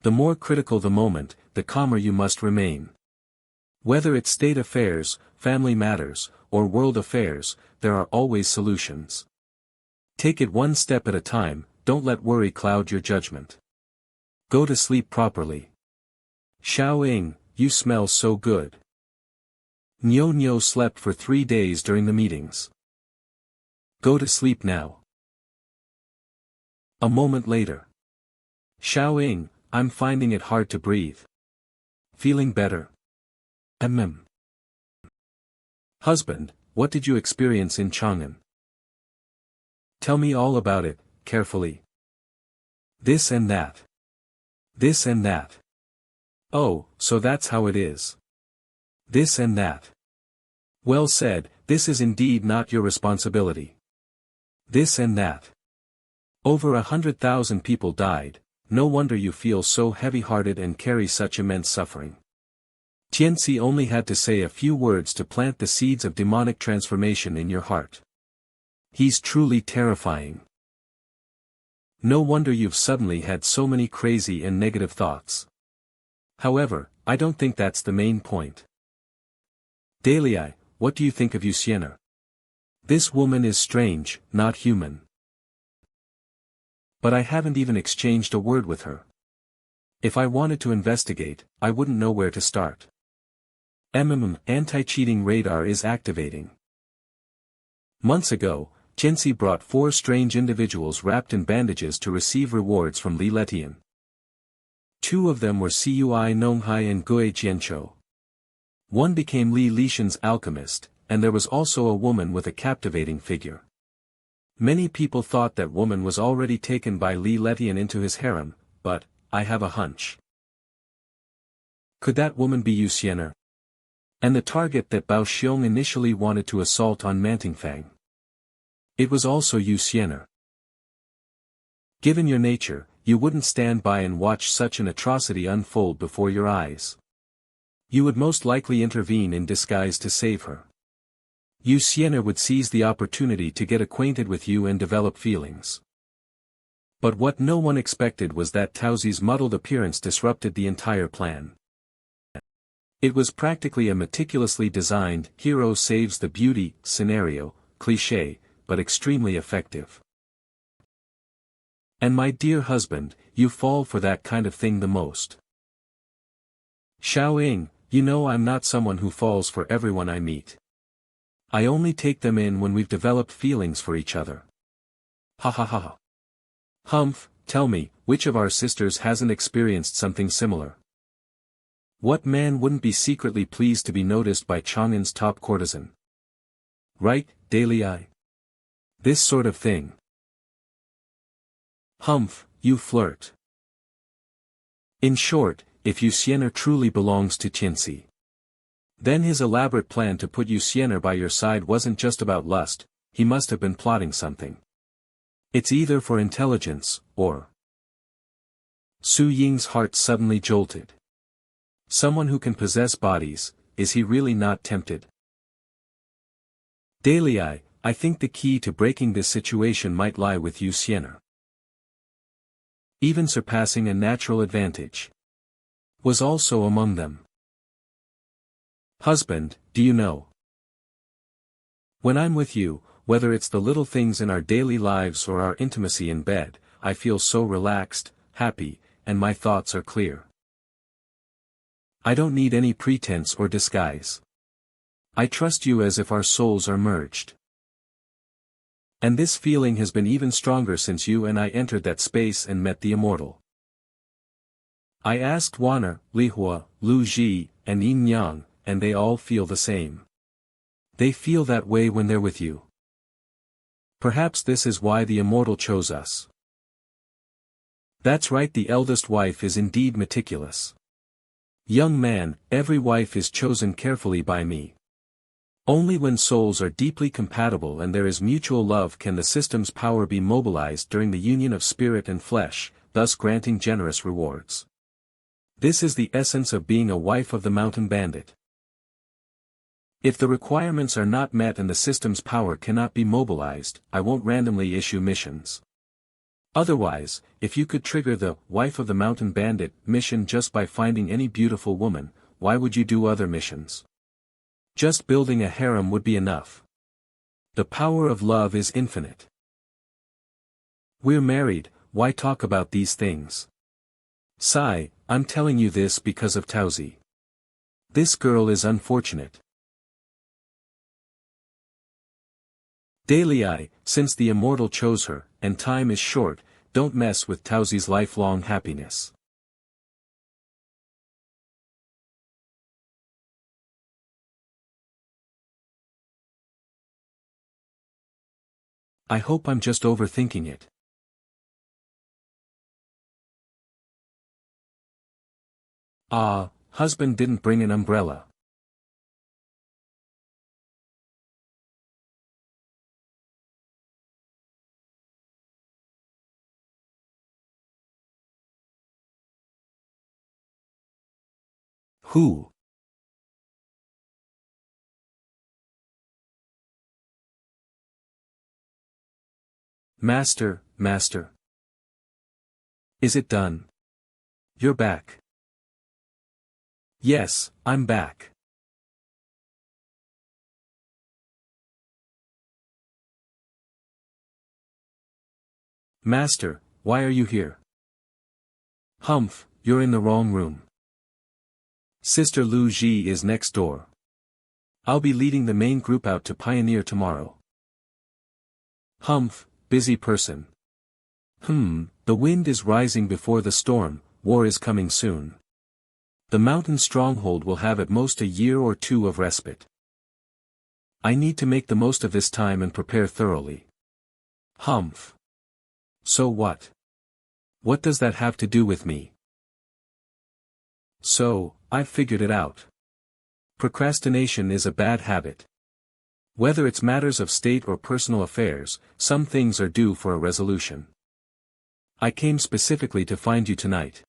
The more critical the moment, the calmer you must remain. Whether it's state affairs, family matters, or world affairs, there are always solutions. Take it one step at a time, don't let worry cloud your judgment. Go to sleep properly. Xiao Ying, you smell so good. Nyo Nyo slept for 3 days during the meetings. Go to sleep now. A moment later. Xiao Ying, I'm finding it hard to breathe. Feeling better? Husband, what did you experience in Chang'an? Tell me all about it, carefully. This and that. This and that. Oh, so that's how it is. This and that. Well said, this is indeed not your responsibility. This and that. Over 100,000 people died, no wonder you feel so heavy-hearted and carry such immense suffering. Tianxi only had to say a few words to plant the seeds of demonic transformation in your heart. He's truly terrifying. No wonder you've suddenly had so many crazy and negative thoughts. However, I don't think that's the main point. Daley, what do you think of Yusiana? This woman is strange, not human. But I haven't even exchanged a word with her. If I wanted to investigate, I wouldn't know where to start. Anti-cheating radar is activating. Months ago, Tianxi brought 4 strange individuals wrapped in bandages to receive rewards from Li Letian. 2 of them were Cui Nonghai and Gui Jianchou. One became Li Lishan's alchemist, and there was also a woman with a captivating figure. Many people thought that woman was already taken by Li Letian into his harem, but, I have a hunch. Could that woman be Yusiana? And the target that Bao Xiong initially wanted to assault on Mantingfang. It was also Yusiana. Given your nature, you wouldn't stand by and watch such an atrocity unfold before your eyes. You would most likely intervene in disguise to save her. Yusiana would seize the opportunity to get acquainted with you and develop feelings. But what no one expected was that Taozi's muddled appearance disrupted the entire plan. It was practically a meticulously designed hero saves the beauty scenario, cliché, but extremely effective. And my dear husband, you fall for that kind of thing the most. Xiao Ying, You know I'm not someone who falls for everyone I meet. I only take them in when we've developed feelings for each other. Ha ha ha ha. Humph, tell me, which of our sisters hasn't experienced something similar? What man wouldn't be secretly pleased to be noticed by Chang'an's top courtesan? Right, Daily Eye? This sort of thing. Humph, you flirt. In short, if Yu Xiener truly belongs to Tianxi, then his elaborate plan to put Yu Xiener by your side wasn't just about lust, he must have been plotting something. It's either for intelligence, or... Su Ying's heart suddenly jolted. Someone who can possess bodies, is he really not tempted? Daily Eye, I think the key to breaking this situation might lie with Yu Xiener. Even surpassing a natural advantage. Was also among them. Husband, do you know? When I'm with you, whether it's the little things in our daily lives or our intimacy in bed, I feel so relaxed, happy, and my thoughts are clear. I don't need any pretense or disguise. I trust you as if our souls are merged. And this feeling has been even stronger since you and I entered that space and met the immortal. I asked Wana, Lihua, Lu Ji, and Yin Yang, and they all feel the same. They feel that way when they're with you. Perhaps this is why the immortal chose us. That's right, the eldest wife is indeed meticulous. Young man, every wife is chosen carefully by me. Only when souls are deeply compatible and there is mutual love can the system's power be mobilized during the union of spirit and flesh, thus granting generous rewards. This is the essence of being a wife of the mountain bandit. If the requirements are not met and the system's power cannot be mobilized, I won't randomly issue missions. Otherwise, if you could trigger the wife of the mountain bandit mission just by finding any beautiful woman, why would you do other missions? Just building a harem would be enough. The power of love is infinite. We're married, why talk about these things? Sigh, I'm telling you this because of Taozi. This girl is unfortunate. Daily Eye, since the immortal chose her, and time is short, don't mess with Taozi's lifelong happiness. I hope I'm just overthinking it. Ah, husband didn't bring an umbrella. Who? Master, master. Is it done? You're back. Yes, I'm back. Master, why are you here? Humph, you're in the wrong room. Sister Lu Ji is next door. I'll be leading the main group out to Pioneer tomorrow. Humph, busy person. The wind is rising before the storm, war is coming soon. The mountain stronghold will have at most a year or two of respite. I need to make the most of this time and prepare thoroughly. Humph. So what? What does that have to do with me? So, I've figured it out. Procrastination is a bad habit. Whether it's matters of state or personal affairs, some things are due for a resolution. I came specifically to find you tonight.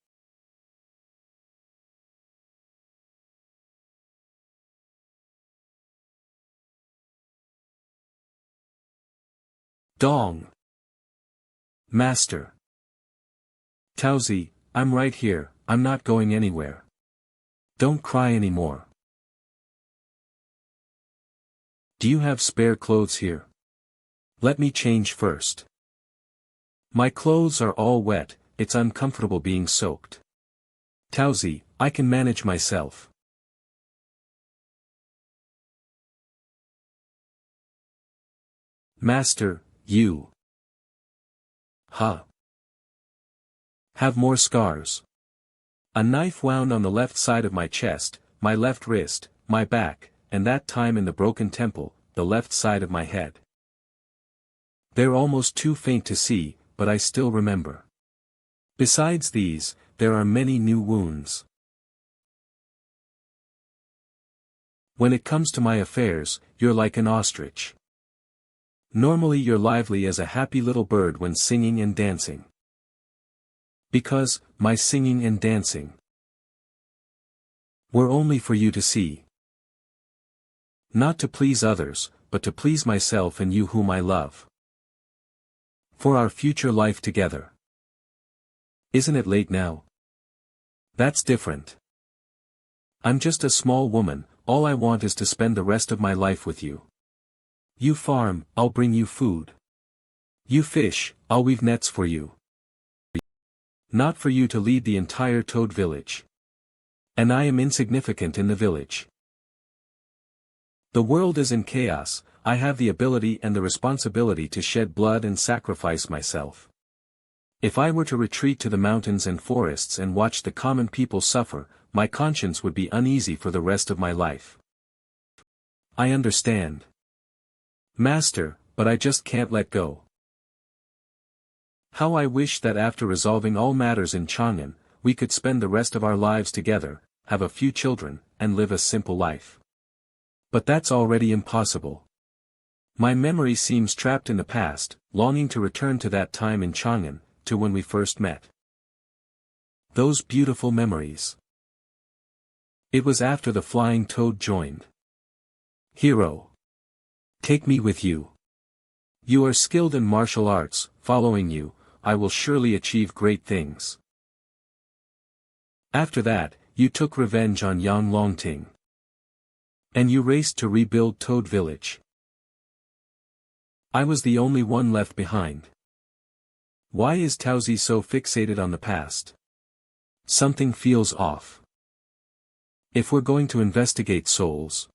Dong. Master. Taozi, I'm right here, I'm not going anywhere. Don't cry anymore. Do you have spare clothes here? Let me change first. My clothes are all wet, it's uncomfortable being soaked. Taozi, I can manage myself. Master, you. Huh. Have more scars. A knife wound on the left side of my chest, my left wrist, my back, and that time in the broken temple, the left side of my head. They're almost too faint to see, but I still remember. Besides these, there are many new wounds. When it comes to my affairs, you're like an ostrich. Normally you're lively as a happy little bird when singing and dancing. Because, my singing and dancing were only for you to see. Not to please others, but to please myself and you whom I love. For our future life together. Isn't it late now? That's different. I'm just a small woman, all I want is to spend the rest of my life with you. You farm, I'll bring you food. You fish, I'll weave nets for you. Not for you to lead the entire Toad village. And I am insignificant in the village. The world is in chaos, I have the ability and the responsibility to shed blood and sacrifice myself. If I were to retreat to the mountains and forests and watch the common people suffer, my conscience would be uneasy for the rest of my life. I understand. Master, but I just can't let go. How I wish that after resolving all matters in Chang'an, we could spend the rest of our lives together, have a few children, and live a simple life. But that's already impossible. My memory seems trapped in the past, longing to return to that time in Chang'an, to when we first met. Those beautiful memories. It was after the flying toad joined. Hero. Take me with you. You are skilled in martial arts, following you, I will surely achieve great things. After that, you took revenge on Yang Longting. And you raced to rebuild Toad Village. I was the only one left behind. Why is Taozi so fixated on the past? Something feels off. If we're going to investigate souls.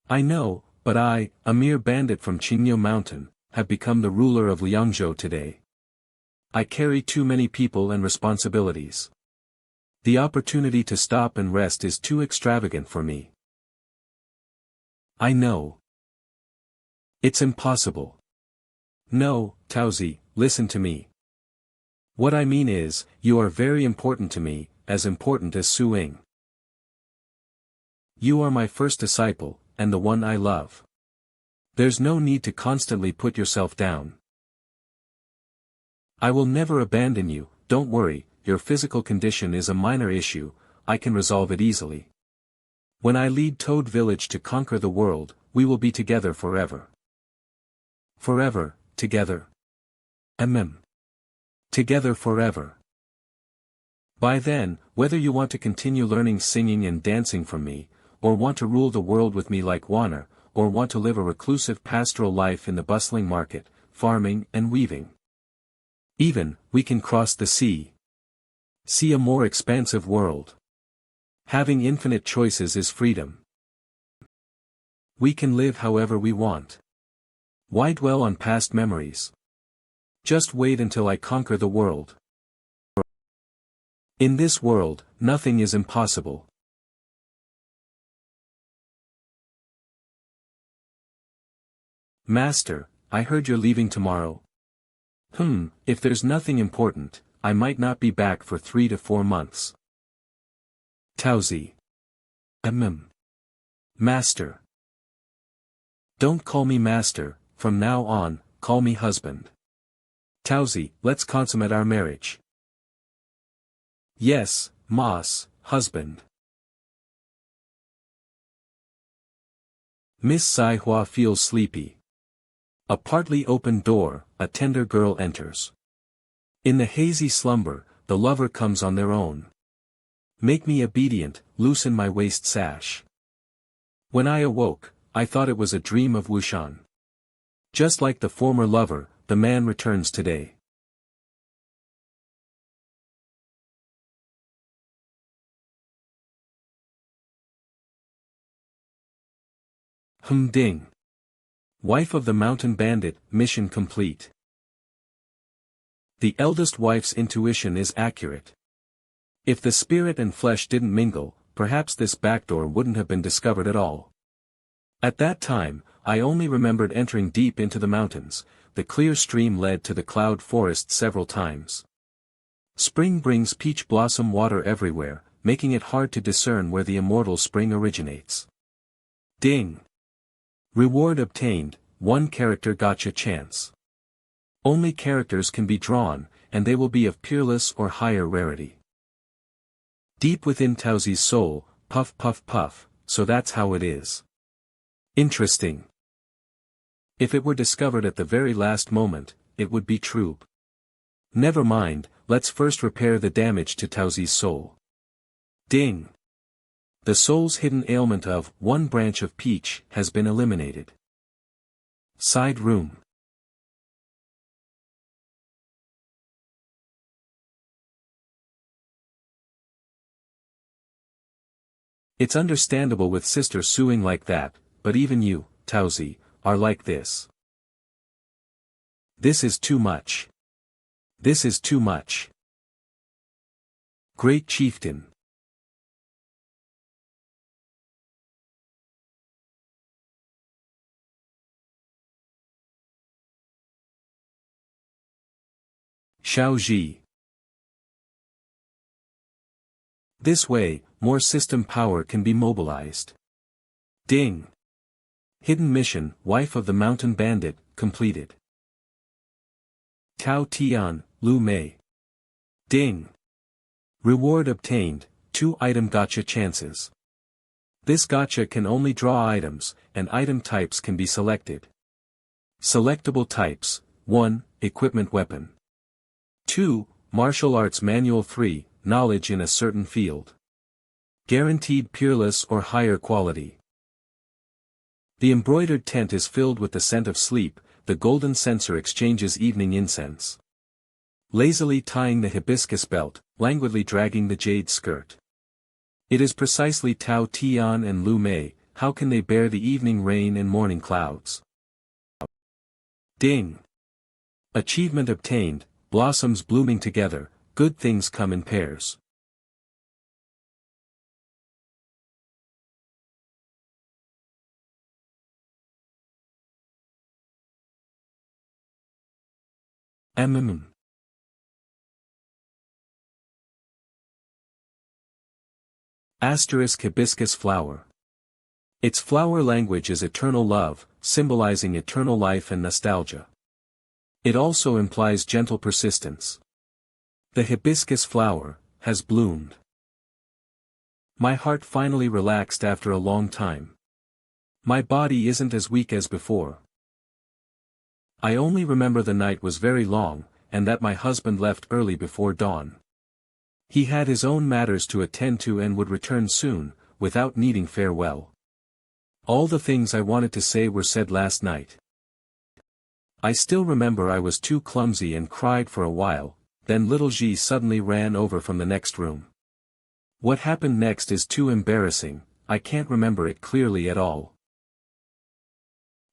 I know, but I, a mere bandit from Qingyo Mountain, have become the ruler of Liangzhou today. I carry too many people and responsibilities. The opportunity to stop and rest is too extravagant for me. I know. It's impossible. No, Taozi, listen to me. What I mean is, you are very important to me, as important as Su Ying. You are my first disciple, and the one I love. There's no need to constantly put yourself down. I will never abandon you, don't worry, your physical condition is a minor issue, I can resolve it easily. When I lead Toad Village to conquer the world, we will be together forever. Forever, together. Together forever. By then, whether you want to continue learning singing and dancing from me, or want to rule the world with me like Wanner, or want to live a reclusive pastoral life in the bustling market, farming and weaving. Even, we can cross the sea. See a more expansive world. Having infinite choices is freedom. We can live however we want. Why dwell on past memories? Just wait until I conquer the world. In this world, nothing is impossible. Master, I heard you're leaving tomorrow. If there's nothing important, I might not be back for 3 to 4 months. Taozi. Master. Don't call me master, from now on, call me husband. Taozi, let's consummate our marriage. Yes, Mas, husband. Miss Saihua feels sleepy. A partly open door, a tender girl enters. In the hazy slumber, the lover comes on their own. Make me obedient, loosen my waist sash. When I awoke, I thought it was a dream of Wushan. Just like the former lover, the man returns today. Ding. Wife of the mountain bandit, mission complete. The eldest wife's intuition is accurate. If the spirit and flesh didn't mingle, perhaps this backdoor wouldn't have been discovered at all. At that time, I only remembered entering deep into the mountains. The clear stream led to the cloud forest several times. Spring brings peach blossom water everywhere, making it hard to discern where the immortal spring originates. Ding! Reward obtained, 1 character gotcha chance. Only characters can be drawn, and they will be of peerless or higher rarity. Deep within Tauzi's soul, puff puff puff, so that's how it is. Interesting. If it were discovered at the very last moment, it would be true. Never mind, let's first repair the damage to Tauzi's soul. Ding! The soul's hidden ailment of 1 branch of peach has been eliminated. Side room. It's understandable with sister suing like that, but even you, Tauzi, are like this. This is too much. This is too much. Great chieftain. Xiaoji. This way, more system power can be mobilized. Ding! Hidden mission, wife of the mountain bandit, completed. Tao Tian, Lu Mei. Ding! Reward obtained, 2 item gotcha chances. This gotcha can only draw items, and item types can be selected. Selectable types, 1, equipment weapon. 2, martial arts manual. 3, knowledge in a certain field. Guaranteed peerless or higher quality. The embroidered tent is filled with the scent of sleep, the golden censer exchanges evening incense. Lazily tying the hibiscus belt, languidly dragging the jade skirt. It is precisely Tao Tian and Lu Mei, how can they bear the evening rain and morning clouds? Ding! Achievement obtained, blossoms blooming together, good things come in pairs. Asterisk hibiscus flower. Its flower language is eternal love, symbolizing eternal life and nostalgia. It also implies gentle persistence. The hibiscus flower has bloomed. My heart finally relaxed after a long time. My body isn't as weak as before. I only remember the night was very long, and that my husband left early before dawn. He had his own matters to attend to and would return soon, without needing farewell. All the things I wanted to say were said last night. I still remember I was too clumsy and cried for a while, then little G suddenly ran over from the next room. What happened next is too embarrassing, I can't remember it clearly at all.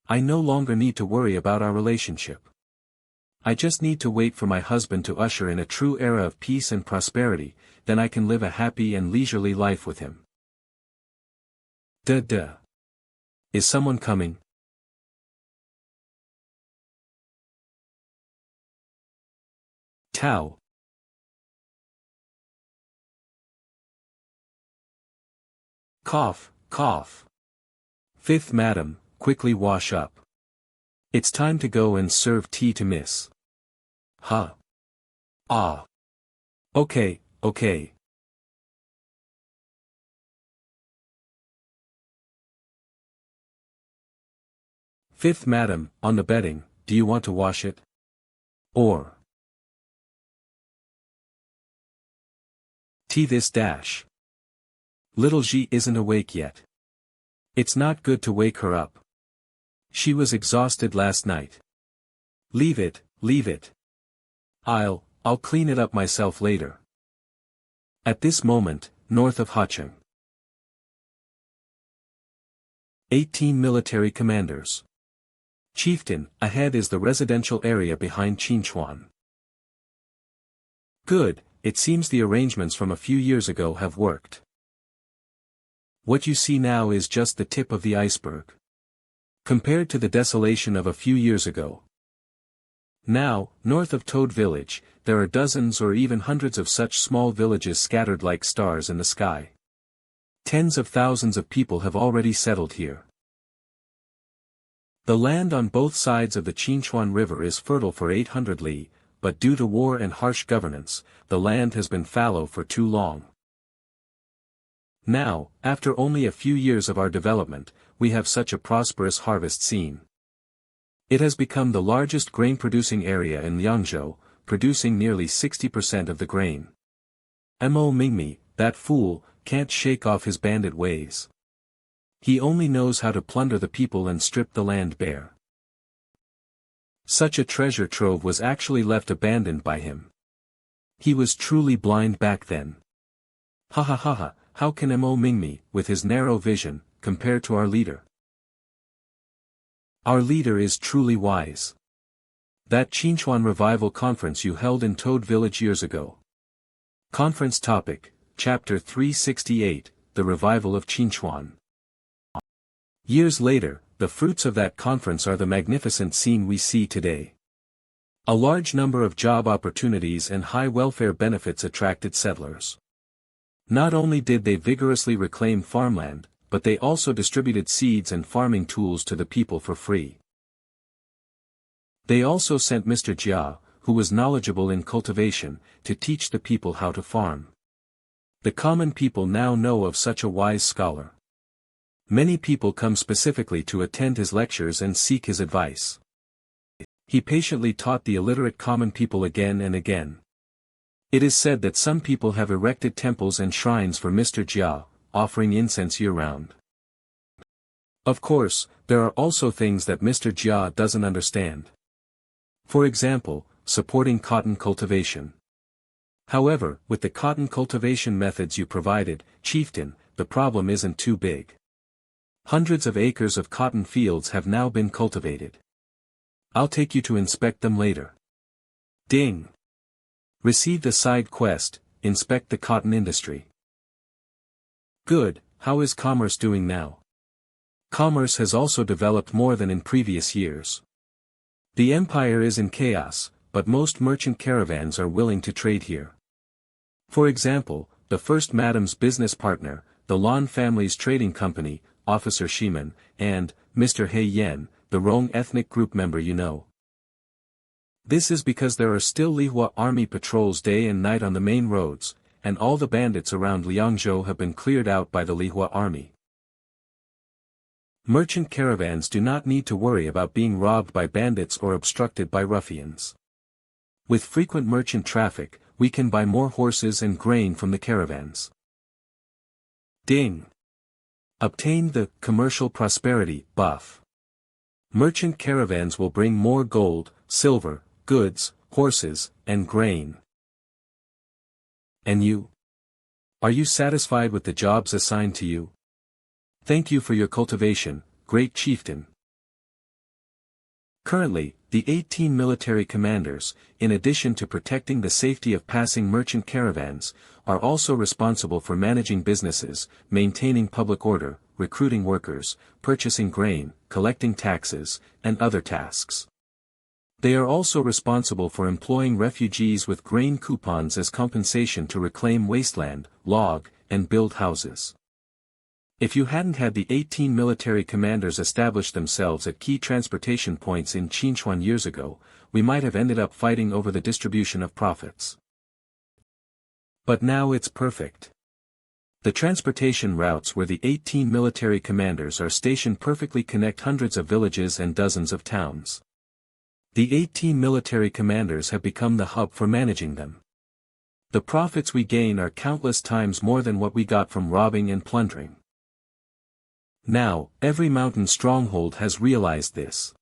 I no longer need to worry about our relationship. I just need to wait for my husband to usher in a true era of peace and prosperity, then I can live a happy and leisurely life with him. Duh. Is someone coming? Tao. Cough, cough. Fifth madam, quickly wash up. It's time to go and serve tea to Miss. Huh. Ah. Okay. Fifth madam, on the bedding, do you want to wash it? Or. Tea this dash. Little G isn't awake yet. It's not good to wake her up. She was exhausted last night. Leave it. I'll clean it up myself later. At this moment, north of Hacheng. 18 military commanders. Chieftain, ahead is the residential area behind Qinchuan. Good, it seems the arrangements from a few years ago have worked. What you see now is just the tip of the iceberg. Compared to the desolation of a few years ago. Now, north of Toad Village, there are dozens or even hundreds of such small villages scattered like stars in the sky. Tens of thousands of people have already settled here. The land on both sides of the Qinchuan River is fertile for 800 li, but due to war and harsh governance, the land has been fallow for too long. Now, after only a few years of our development, we have such a prosperous harvest scene. It has become the largest grain-producing area in Liangzhou, producing nearly 60% of the grain. Mo Mingmi, that fool, can't shake off his bandit ways. He only knows how to plunder the people and strip the land bare. Such a treasure trove was actually left abandoned by him. He was truly blind back then. Ha ha ha ha, how can Mo Mingmi, with his narrow vision, compare to our leader? Our leader is truly wise. That Qinchuan Revival Conference you held in Toad Village years ago. Conference topic, Chapter 368, The Revival of Qinchuan. Years later, the fruits of that conference are the magnificent scene we see today. A large number of job opportunities and high welfare benefits attracted settlers. Not only did they vigorously reclaim farmland, but they also distributed seeds and farming tools to the people for free. They also sent Mr. Jia, who was knowledgeable in cultivation, to teach the people how to farm. The common people now know of such a wise scholar. Many people come specifically to attend his lectures and seek his advice. He patiently taught the illiterate common people again and again. It is said that some people have erected temples and shrines for Mr. Jia, offering incense year-round. Of course, there are also things that Mr. Jia doesn't understand. For example, supporting cotton cultivation. However, with the cotton cultivation methods you provided, Chieftain, the problem isn't too big. Hundreds of acres of cotton fields have now been cultivated. I'll take you to inspect them later. Ding! Received a side quest, inspect the cotton industry. Good, how is commerce doing now? Commerce has also developed more than in previous years. The empire is in chaos, but most merchant caravans are willing to trade here. For example, the First Madam's business partner, the Lan family's trading company, Officer Shiman, and Mr. He Yen, the Rong ethnic group member you know. This is because there are still Lihua army patrols day and night on the main roads, and all the bandits around Liangzhou have been cleared out by the Lihua army. Merchant caravans do not need to worry about being robbed by bandits or obstructed by ruffians. With frequent merchant traffic, we can buy more horses and grain from the caravans. Ding! Obtain the commercial prosperity buff. Merchant caravans will bring more gold, silver, goods, horses, and grain. And you? Are you satisfied with the jobs assigned to you? Thank you for your cultivation, great chieftain. Currently, the 18 military commanders, in addition to protecting the safety of passing merchant caravans, are also responsible for managing businesses, maintaining public order, recruiting workers, purchasing grain, collecting taxes, and other tasks. They are also responsible for employing refugees with grain coupons as compensation to reclaim wasteland, log, and build houses. If you hadn't had the 18 military commanders establish themselves at key transportation points in Qinchuan years ago, we might have ended up fighting over the distribution of profits. But now it's perfect. The transportation routes where the 18 military commanders are stationed perfectly connect hundreds of villages and dozens of towns. The 18 military commanders have become the hub for managing them. The profits we gain are countless times more than what we got from robbing and plundering. Now, every mountain stronghold has realized this.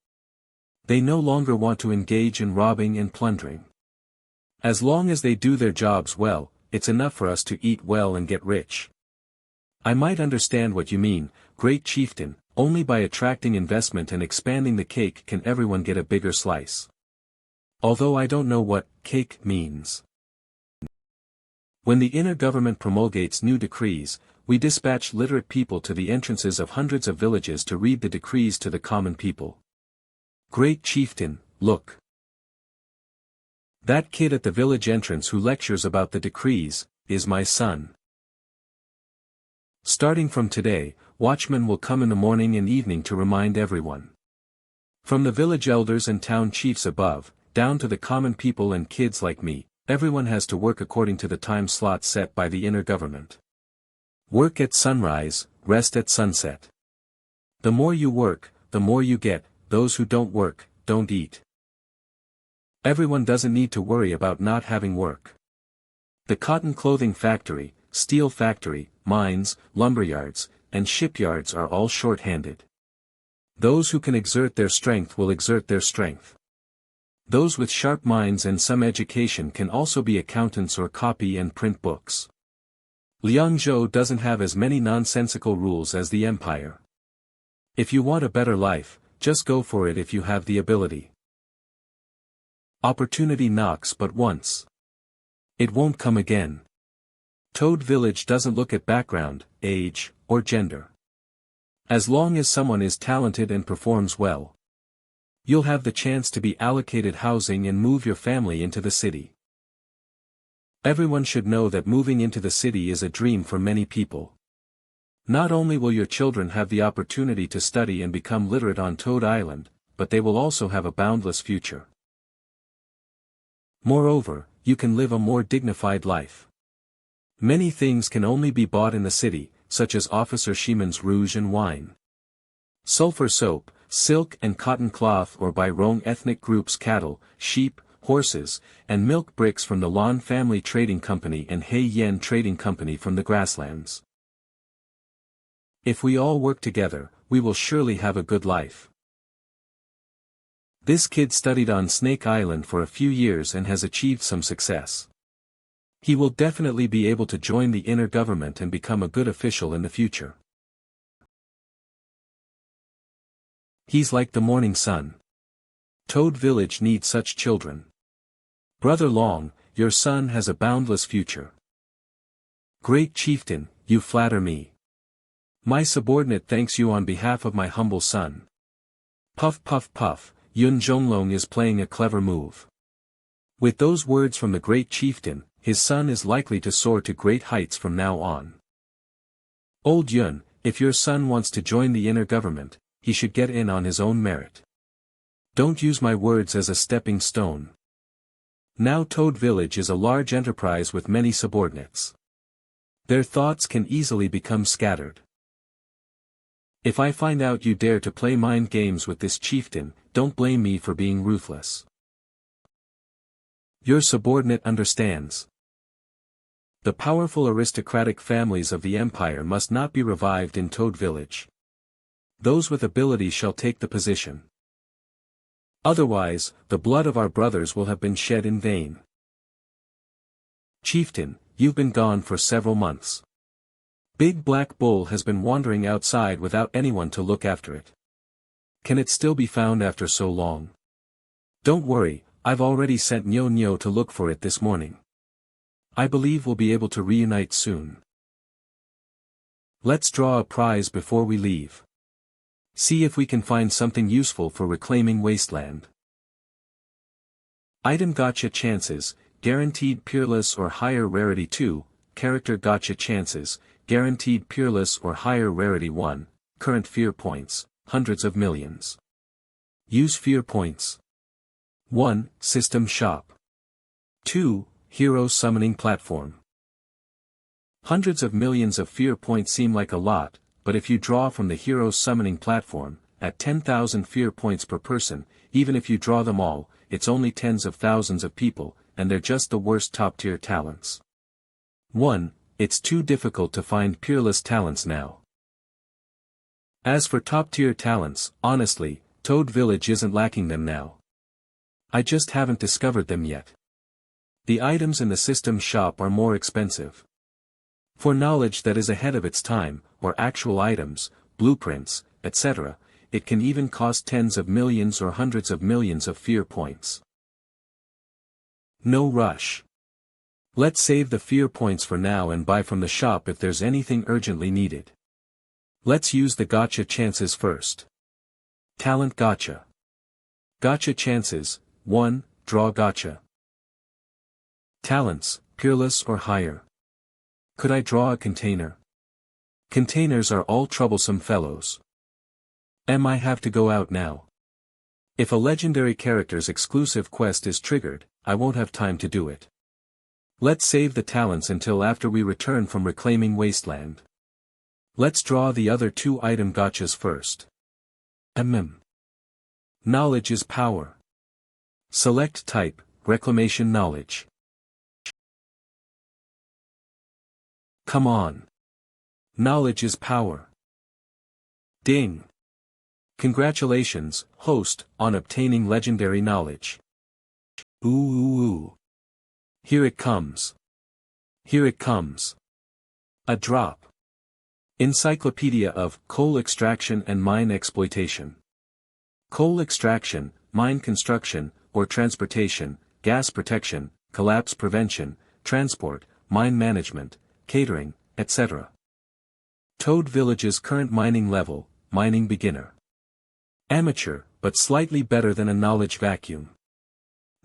They no longer want to engage in robbing and plundering. As long as they do their jobs well, it's enough for us to eat well and get rich. I might understand what you mean, great chieftain, Only by attracting investment and expanding the cake can everyone get a bigger slice. Although I don't know what cake means. When the inner government promulgates new decrees, we dispatch literate people to the entrances of hundreds of villages to read the decrees to the common people. Great chieftain, look. That kid at the village entrance who lectures about the decrees, is my son. Starting from today, watchmen will come in the morning and evening to remind everyone. From the village elders and town chiefs above, down to the common people and kids like me, everyone has to work according to the time slot set by the inner government. Work at sunrise, rest at sunset. The more you work, the more you get. Those who don't work, don't eat. Everyone doesn't need to worry about not having work. The cotton clothing factory, steel factory, mines, lumberyards, and shipyards are all short-handed. Those who can exert their strength will exert their strength. Those with sharp minds and some education can also be accountants or copy and print books. Liangzhou doesn't have as many nonsensical rules as the empire. If you want a better life, just go for it if you have the ability. Opportunity knocks but once. It won't come again. Toad Village doesn't look at background, age, or gender. As long as someone is talented and performs well, you'll have the chance to be allocated housing and move your family into the city. Everyone should know that moving into the city is a dream for many people. Not only will your children have the opportunity to study and become literate on Toad Island, but they will also have a boundless future. Moreover, you can live a more dignified life. Many things can only be bought in the city, such as Officer Shimon's rouge and wine, sulfur soap, silk and cotton cloth, or by Rong ethnic groups cattle, sheep, horses, and milk bricks from the Lan Family Trading Company and Hei Yen Trading Company from the grasslands. If we all work together, we will surely have a good life. This kid studied on Snake Island for a few years and has achieved some success. He will definitely be able to join the inner government and become a good official in the future. He's like the morning sun. Toad Village needs such children. Brother Long, your son has a boundless future. Great chieftain, you flatter me. My subordinate thanks you on behalf of my humble son. Puff puff puff, Yun Zhonglong is playing a clever move. With those words from the great chieftain, his son is likely to soar to great heights from now on. Old Yun, if your son wants to join the inner government, he should get in on his own merit. Don't use my words as a stepping stone. Now Toad Village is a large enterprise with many subordinates. Their thoughts can easily become scattered. If I find out you dare to play mind games with this chieftain, don't blame me for being ruthless. Your subordinate understands. The powerful aristocratic families of the empire must not be revived in Toad Village. Those with ability shall take the position. Otherwise, the blood of our brothers will have been shed in vain. Chieftain, you've been gone for several months. Big Black Bull has been wandering outside without anyone to look after it. Can it still be found after so long? Don't worry, I've already sent Nyo Nyo to look for it this morning. I believe we'll be able to reunite soon. Let's draw a prize before we leave. See if we can find something useful for reclaiming wasteland. Item Gotcha Chances, Guaranteed Peerless or Higher Rarity 2, Character Gotcha Chances, Guaranteed Peerless or Higher Rarity 1, Current Fear Points, hundreds of millions. Use Fear Points. 1. System Shop. 2. Hero Summoning Platform. Hundreds of millions of fear points seem like a lot, but if you draw from the Hero Summoning Platform, at 10,000 fear points per person, even if you draw them all, it's only tens of thousands of people, and they're just the worst top-tier talents. 1. It's too difficult to find peerless talents now. As for top-tier talents, honestly, Toad Village isn't lacking them now. I just haven't discovered them yet. The items in the system shop are more expensive. For knowledge that is ahead of its time, or actual items, blueprints, etc., it can even cost tens of millions or hundreds of millions of fear points. No rush. Let's save the fear points for now and buy from the shop if there's anything urgently needed. Let's use the gacha chances first. Talent gacha. Gacha chances, 1, draw gacha. Talents, peerless or higher. Could I draw a container? Containers are all troublesome fellows. I have to go out now. If a legendary character's exclusive quest is triggered, I won't have time to do it. Let's save the talents until after we return from reclaiming Wasteland. Let's draw the other 2 item gachas first. Knowledge is power. Select type, reclamation knowledge. Come on. Knowledge is power. Ding. Congratulations, host, on obtaining legendary knowledge. Ooh. Here it comes. Here it comes. A drop. Encyclopedia of Coal Extraction and Mine Exploitation. Coal extraction, mine construction, or transportation, gas protection, collapse prevention, transport, mine management, catering, etc. Toad Village's current mining level, mining beginner. Amateur, but slightly better than a knowledge vacuum.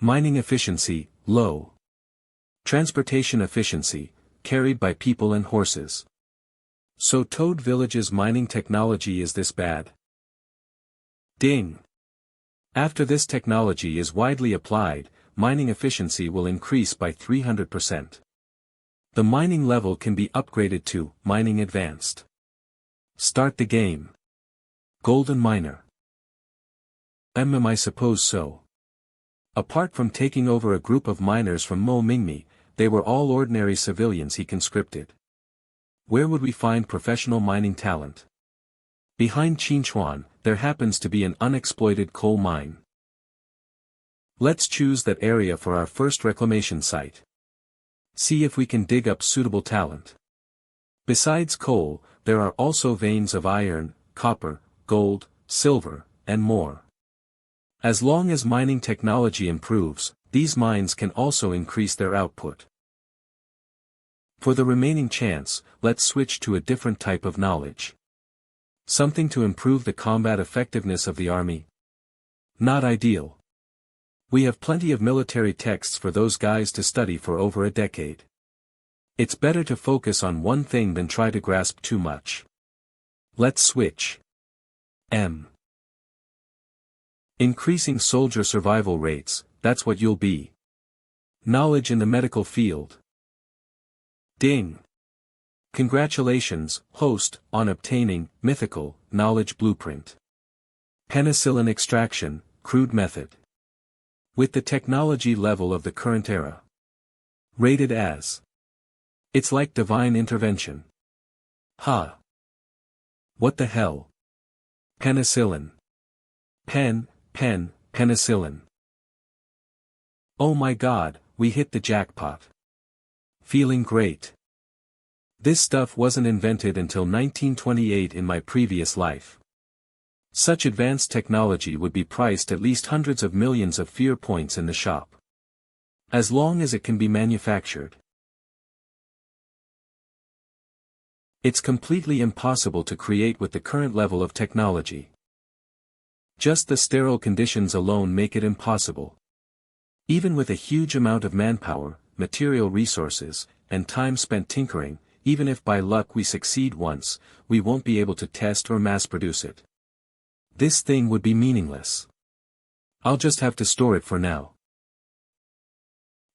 Mining efficiency, low. Transportation efficiency, carried by people and horses. So Toad Village's mining technology is this bad? Ding. After this technology is widely applied, mining efficiency will increase by 300%. The mining level can be upgraded to Mining Advanced. Start the game. Golden Miner. I suppose so. Apart from taking over a group of miners from Mo Mingmi, they were all ordinary civilians he conscripted. Where would we find professional mining talent? Behind Qinchuan, there happens to be an unexploited coal mine. Let's choose that area for our first reclamation site. See if we can dig up suitable talent. Besides coal, there are also veins of iron, copper, gold, silver, and more. As long as mining technology improves, these mines can also increase their output. For the remaining chance, let's switch to a different type of knowledge. Something to improve the combat effectiveness of the army? Not ideal. We have plenty of military texts for those guys to study for over a decade. It's better to focus on one thing than try to grasp too much. Let's switch. Increasing soldier survival rates, that's what you'll be. Knowledge in the medical field. Ding. Congratulations, host, on obtaining mythical knowledge blueprint. Penicillin extraction, crude method. With the technology level of the current era. Rated as. It's like divine intervention. Ha. What the hell? Penicillin. Penicillin. Oh my god, we hit the jackpot. Feeling great. This stuff wasn't invented until 1928 in my previous life. Such advanced technology would be priced at least hundreds of millions of fear points in the shop. As long as it can be manufactured. It's completely impossible to create with the current level of technology. Just the sterile conditions alone make it impossible. Even with a huge amount of manpower, material resources, and time spent tinkering, even if by luck we succeed once, we won't be able to test or mass-produce it. This thing would be meaningless. I'll just have to store it for now.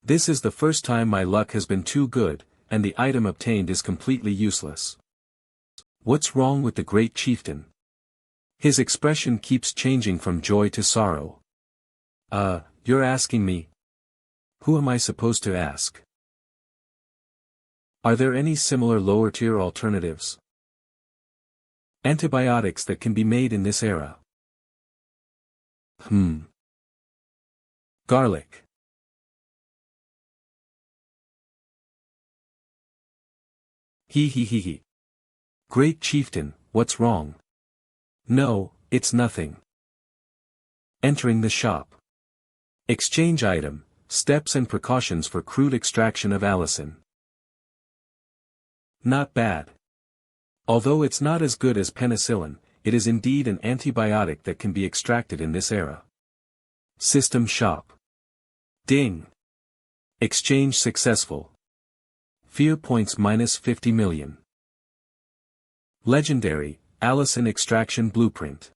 This is the first time my luck has been too good, and the item obtained is completely useless. What's wrong with the great chieftain? His expression keeps changing from joy to sorrow. You're asking me? Who am I supposed to ask? Are there any similar lower-tier alternatives? Antibiotics that can be made in this era. Garlic. He. Great chieftain, what's wrong? No, it's nothing. Entering the shop. Exchange item, steps and precautions for crude extraction of allicin. Not bad. Although it's not as good as penicillin, it is indeed an antibiotic that can be extracted in this era. System shop. Ding. Exchange successful. Fear points minus 50 million. Legendary, allicin extraction blueprint.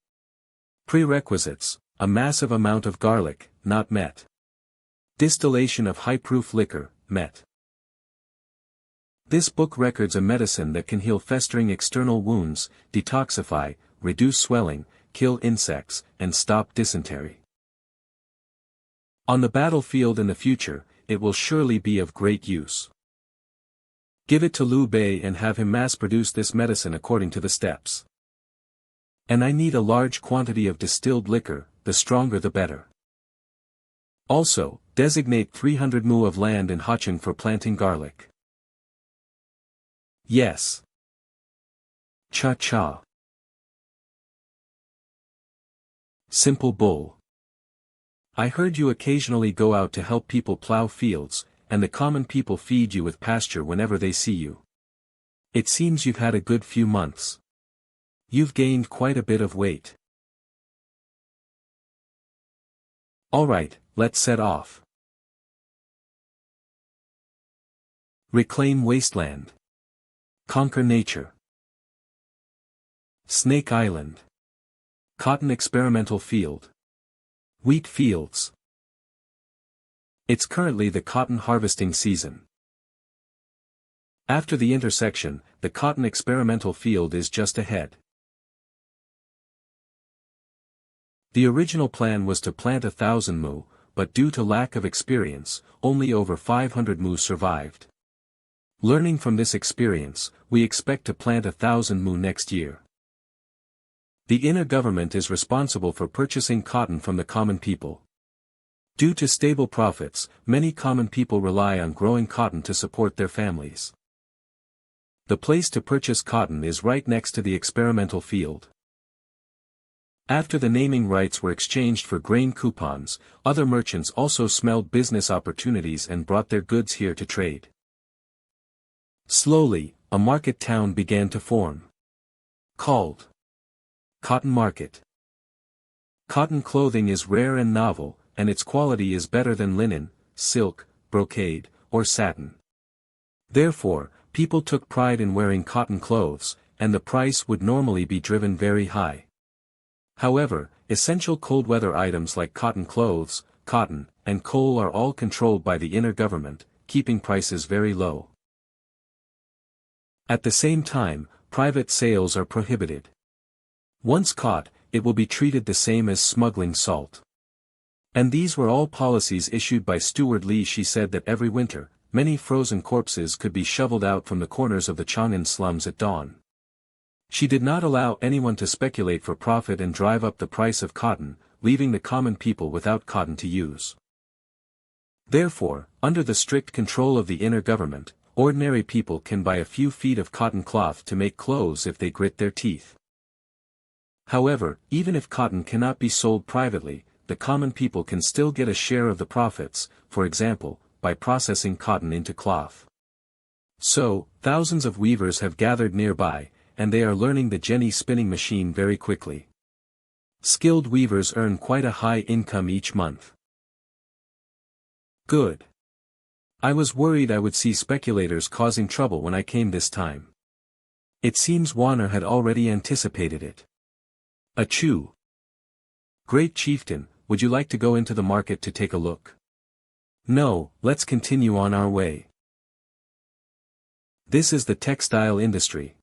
Prerequisites, a massive amount of garlic, not met. Distillation of high-proof liquor, met. This book records a medicine that can heal festering external wounds, detoxify, reduce swelling, kill insects, and stop dysentery. On the battlefield in the future, it will surely be of great use. Give it to Liu Bei and have him mass-produce this medicine according to the steps. And I need a large quantity of distilled liquor, the stronger the better. Also, designate 300 mu of land in Hacheng for planting garlic. Yes. Cha-cha. Simple bull. I heard you occasionally go out to help people plow fields, and the common people feed you with pasture whenever they see you. It seems you've had a good few months. You've gained quite a bit of weight. Alright, let's set off. Reclaim wasteland. Conquer nature. Snake Island. Cotton experimental field. Wheat fields. It's currently the cotton harvesting season. After the intersection, the cotton experimental field is just ahead. The original plan was to plant 1,000 mu, but due to lack of experience, only over 500 mu survived. Learning from this experience, we expect to plant 1,000 mu next year. The inner government is responsible for purchasing cotton from the common people. Due to stable profits, many common people rely on growing cotton to support their families. The place to purchase cotton is right next to the experimental field. After the naming rights were exchanged for grain coupons, other merchants also smelled business opportunities and brought their goods here to trade. Slowly, a market town began to form. Called Cotton Market. Cotton clothing is rare and novel, and its quality is better than linen, silk, brocade, or satin. Therefore, people took pride in wearing cotton clothes, and the price would normally be driven very high. However, essential cold weather items like cotton clothes, cotton, and coal are all controlled by the inner government, keeping prices very low. At the same time, private sales are prohibited. Once caught, it will be treated the same as smuggling salt. And these were all policies issued by Steward Li. She said that every winter, many frozen corpses could be shoveled out from the corners of the Chang'an slums at dawn. She did not allow anyone to speculate for profit and drive up the price of cotton, leaving the common people without cotton to use. Therefore, under the strict control of the inner government, ordinary people can buy a few feet of cotton cloth to make clothes if they grit their teeth. However, even if cotton cannot be sold privately, the common people can still get a share of the profits, for example, by processing cotton into cloth. So, thousands of weavers have gathered nearby, and they are learning the jenny spinning machine very quickly. Skilled weavers earn quite a high income each month. Good. I was worried I would see speculators causing trouble when I came this time. It seems Warner had already anticipated it. Achoo! Great Chieftain, would you like to go into the market to take a look? No, let's continue on our way. This is the textile industry.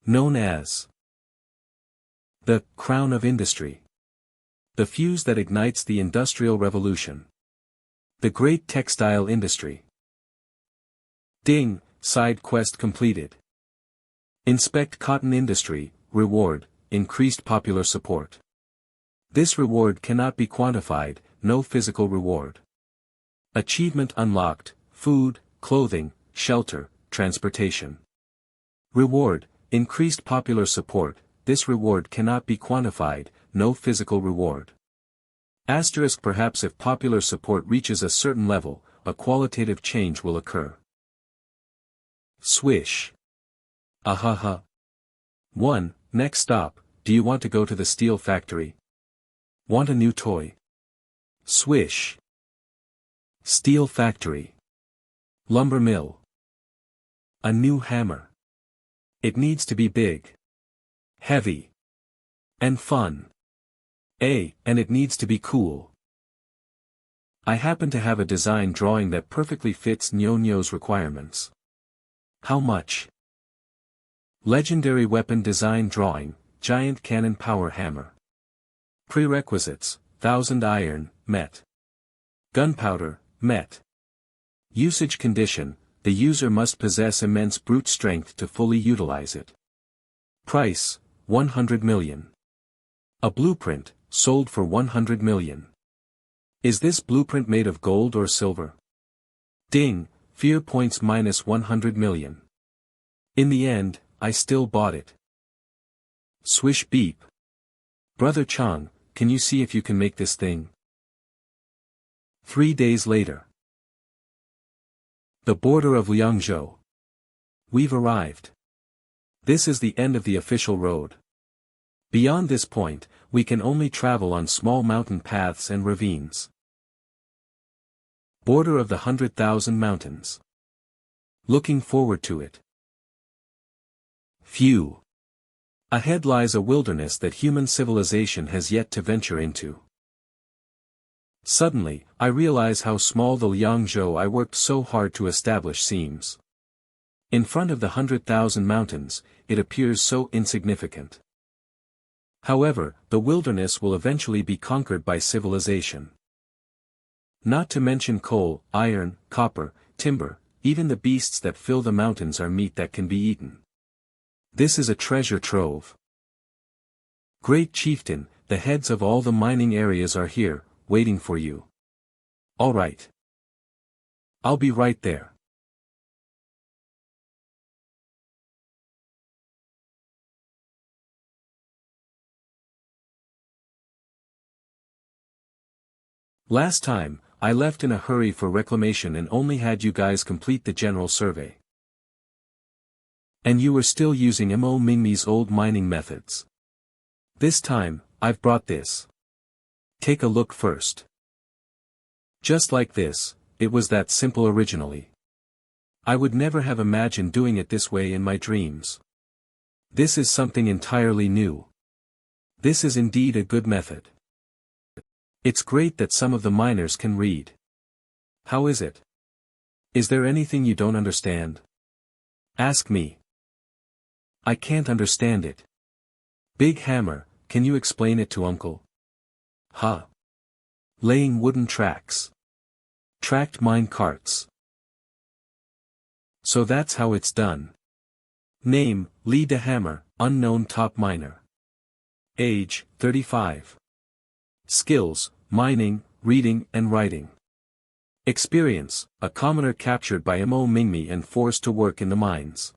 Known as the crown of industry. The fuse that ignites the Industrial Revolution. The great textile industry. Ding, side quest completed. Inspect cotton industry, reward, increased popular support. This reward cannot be quantified, no physical reward. Achievement unlocked, food, clothing, shelter, transportation. Reward, increased popular support, this reward cannot be quantified, no physical reward. Asterisk perhaps if popular support reaches a certain level, a qualitative change will occur. Swish. Ahaha. 1. Next stop, do you want to go to the steel factory? Want a new toy? Swish. Steel factory. Lumber mill. A new hammer. It needs to be big, heavy, and fun. And it needs to be cool. I happen to have a design drawing that perfectly fits Nyonyo's requirements. How much? Legendary weapon design drawing, giant cannon power hammer. Prerequisites, 1000 iron, met. Gunpowder, met. Usage condition, the user must possess immense brute strength to fully utilize it. Price, 100 million. A blueprint, sold for 100 million. Is this blueprint made of gold or silver? Ding, fear points minus 100 million. In the end, I still bought it. Swish beep. Brother Chang, can you see if you can make this thing? 3 days later. The border of Liangzhou. We've arrived. This is the end of the official road. Beyond this point, we can only travel on small mountain paths and ravines. Border of the 100,000 mountains. Looking forward to it. Phew. Ahead lies a wilderness that human civilization has yet to venture into. Suddenly, I realize how small the Liangzhou I worked so hard to establish seems. In front of the 100,000 mountains, it appears so insignificant. However, the wilderness will eventually be conquered by civilization. Not to mention coal, iron, copper, timber, even the beasts that fill the mountains are meat that can be eaten. This is a treasure trove. Great Chieftain, the heads of all the mining areas are here, waiting for you. All right. I'll be right there. Last time, I left in a hurry for reclamation and only had you guys complete the general survey. And you were still using Mo Mingmi's old mining methods. This time, I've brought this. Take a look first. Just like this, it was that simple originally. I would never have imagined doing it this way in my dreams. This is something entirely new. This is indeed a good method. It's great that some of the miners can read. How is it? Is there anything you don't understand? Ask me. I can't understand it. Big Hammer, can you explain it to Uncle? Huh. Laying wooden tracks. Tracked mine carts. So that's how it's done. Name, Lee de Hammer, unknown top miner. Age, 35. Skills, mining, reading and writing. Experience, a commoner captured by Mo Mingmi and forced to work in the mines.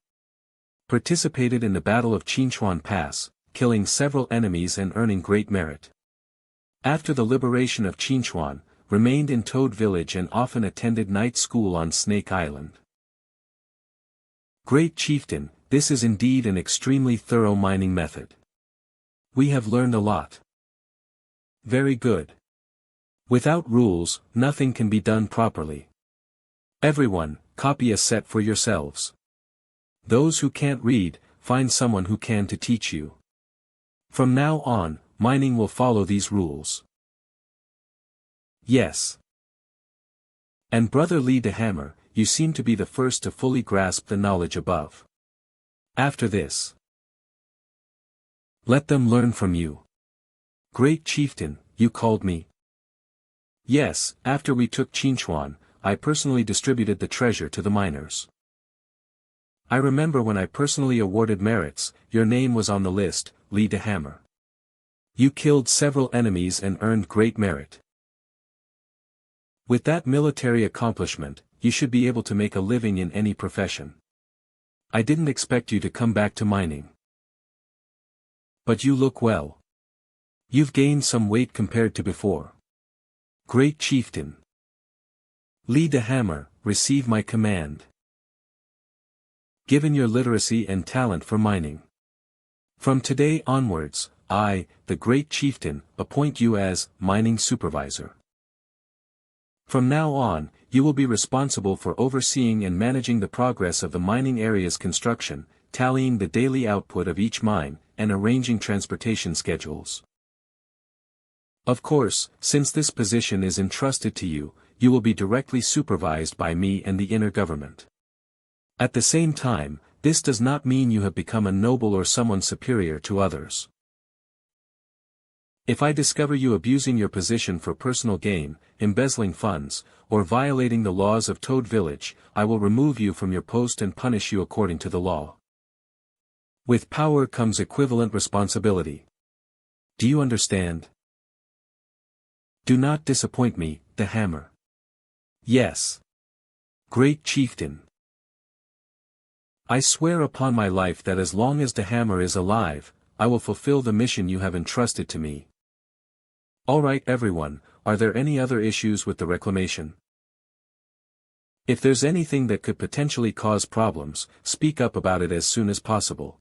Participated in the Battle of Qinchuan Pass, killing several enemies and earning great merit. After the liberation of Qinchuan, remained in Toad Village and often attended night school on Snake Island. Great Chieftain, this is indeed an extremely thorough mining method. We have learned a lot. Very good. Without rules, nothing can be done properly. Everyone, copy a set for yourselves. Those who can't read, find someone who can to teach you. From now on, mining will follow these rules. Yes. And Brother Lee de Hammer, you seem to be the first to fully grasp the knowledge above. After this, let them learn from you. Great Chieftain, you called me? Yes, after we took Qinchuan, I personally distributed the treasure to the miners. I remember when I personally awarded merits, your name was on the list, Lee de Hammer. You killed several enemies and earned great merit. With that military accomplishment, you should be able to make a living in any profession. I didn't expect you to come back to mining. But you look well. You've gained some weight compared to before. Great chieftain. Lead the hammer, receive my command. Given your literacy and talent for mining. From today onwards, I, the great chieftain, appoint you as mining supervisor. From now on, you will be responsible for overseeing and managing the progress of the mining area's construction, tallying the daily output of each mine, and arranging transportation schedules. Of course, since this position is entrusted to you, you will be directly supervised by me and the inner government. At the same time, this does not mean you have become a noble or someone superior to others. If I discover you abusing your position for personal gain, embezzling funds, or violating the laws of Toad Village, I will remove you from your post and punish you according to the law. With power comes equivalent responsibility. Do you understand? Do not disappoint me, the hammer. Yes. Great chieftain. I swear upon my life that as long as the hammer is alive, I will fulfill the mission you have entrusted to me. Alright everyone, are there any other issues with the reclamation? If there's anything that could potentially cause problems, speak up about it as soon as possible.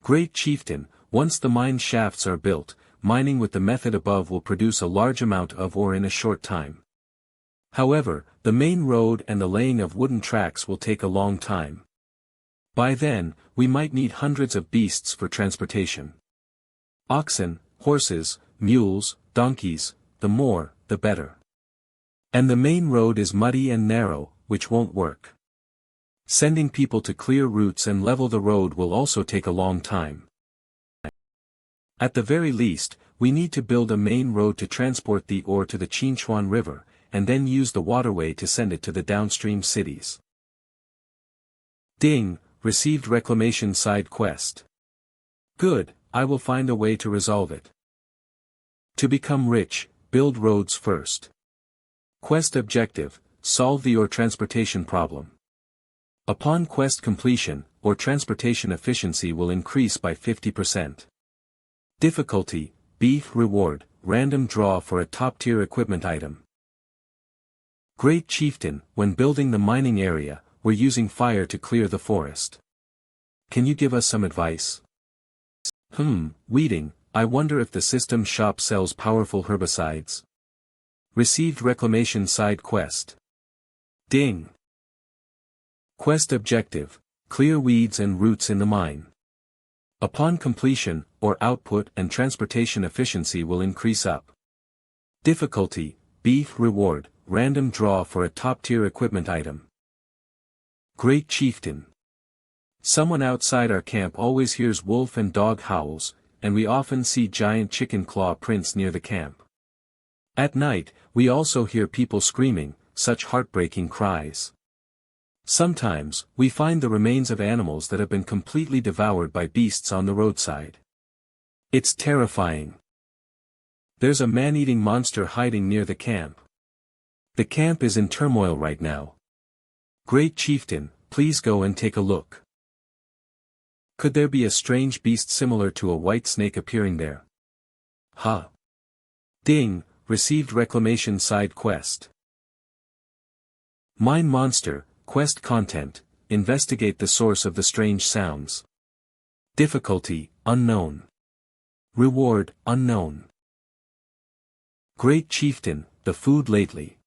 Great chieftain, once the mine shafts are built, mining with the method above will produce a large amount of ore in a short time. However, the main road and the laying of wooden tracks will take a long time. By then, we might need hundreds of beasts for transportation. Oxen, horses, mules, donkeys, the more, the better. And the main road is muddy and narrow, which won't work. Sending people to clear routes and level the road will also take a long time. At the very least, we need to build a main road to transport the ore to the Qinchuan River, and then use the waterway to send it to the downstream cities. Ding, received reclamation side quest. Good, I will find a way to resolve it. To become rich, build roads first. Quest objective, solve the ore transportation problem. Upon quest completion, ore transportation efficiency will increase by 50%. Difficulty, beef reward, random draw for a top-tier equipment item. Great chieftain, when building the mining area, we're using fire to clear the forest. Can you give us some advice? Weeding, I wonder if the system shop sells powerful herbicides. Received reclamation side quest. Ding. Quest objective, clear weeds and roots in the mine. Upon completion, ore output and transportation efficiency will increase up. Difficulty, beef reward, random draw for a top-tier equipment item. Great chieftain. Someone outside our camp always hears wolf and dog howls, and we often see giant chicken claw prints near the camp. At night, we also hear people screaming, such heartbreaking cries. Sometimes, we find the remains of animals that have been completely devoured by beasts on the roadside. It's terrifying. There's a man-eating monster hiding near the camp. The camp is in turmoil right now. Great chieftain, please go and take a look. Could there be a strange beast similar to a white snake appearing there? Ha! Ding, received reclamation side quest. Mine monster, quest content, investigate the source of the strange sounds. Difficulty, unknown. Reward, unknown. Great chieftain, the food lately.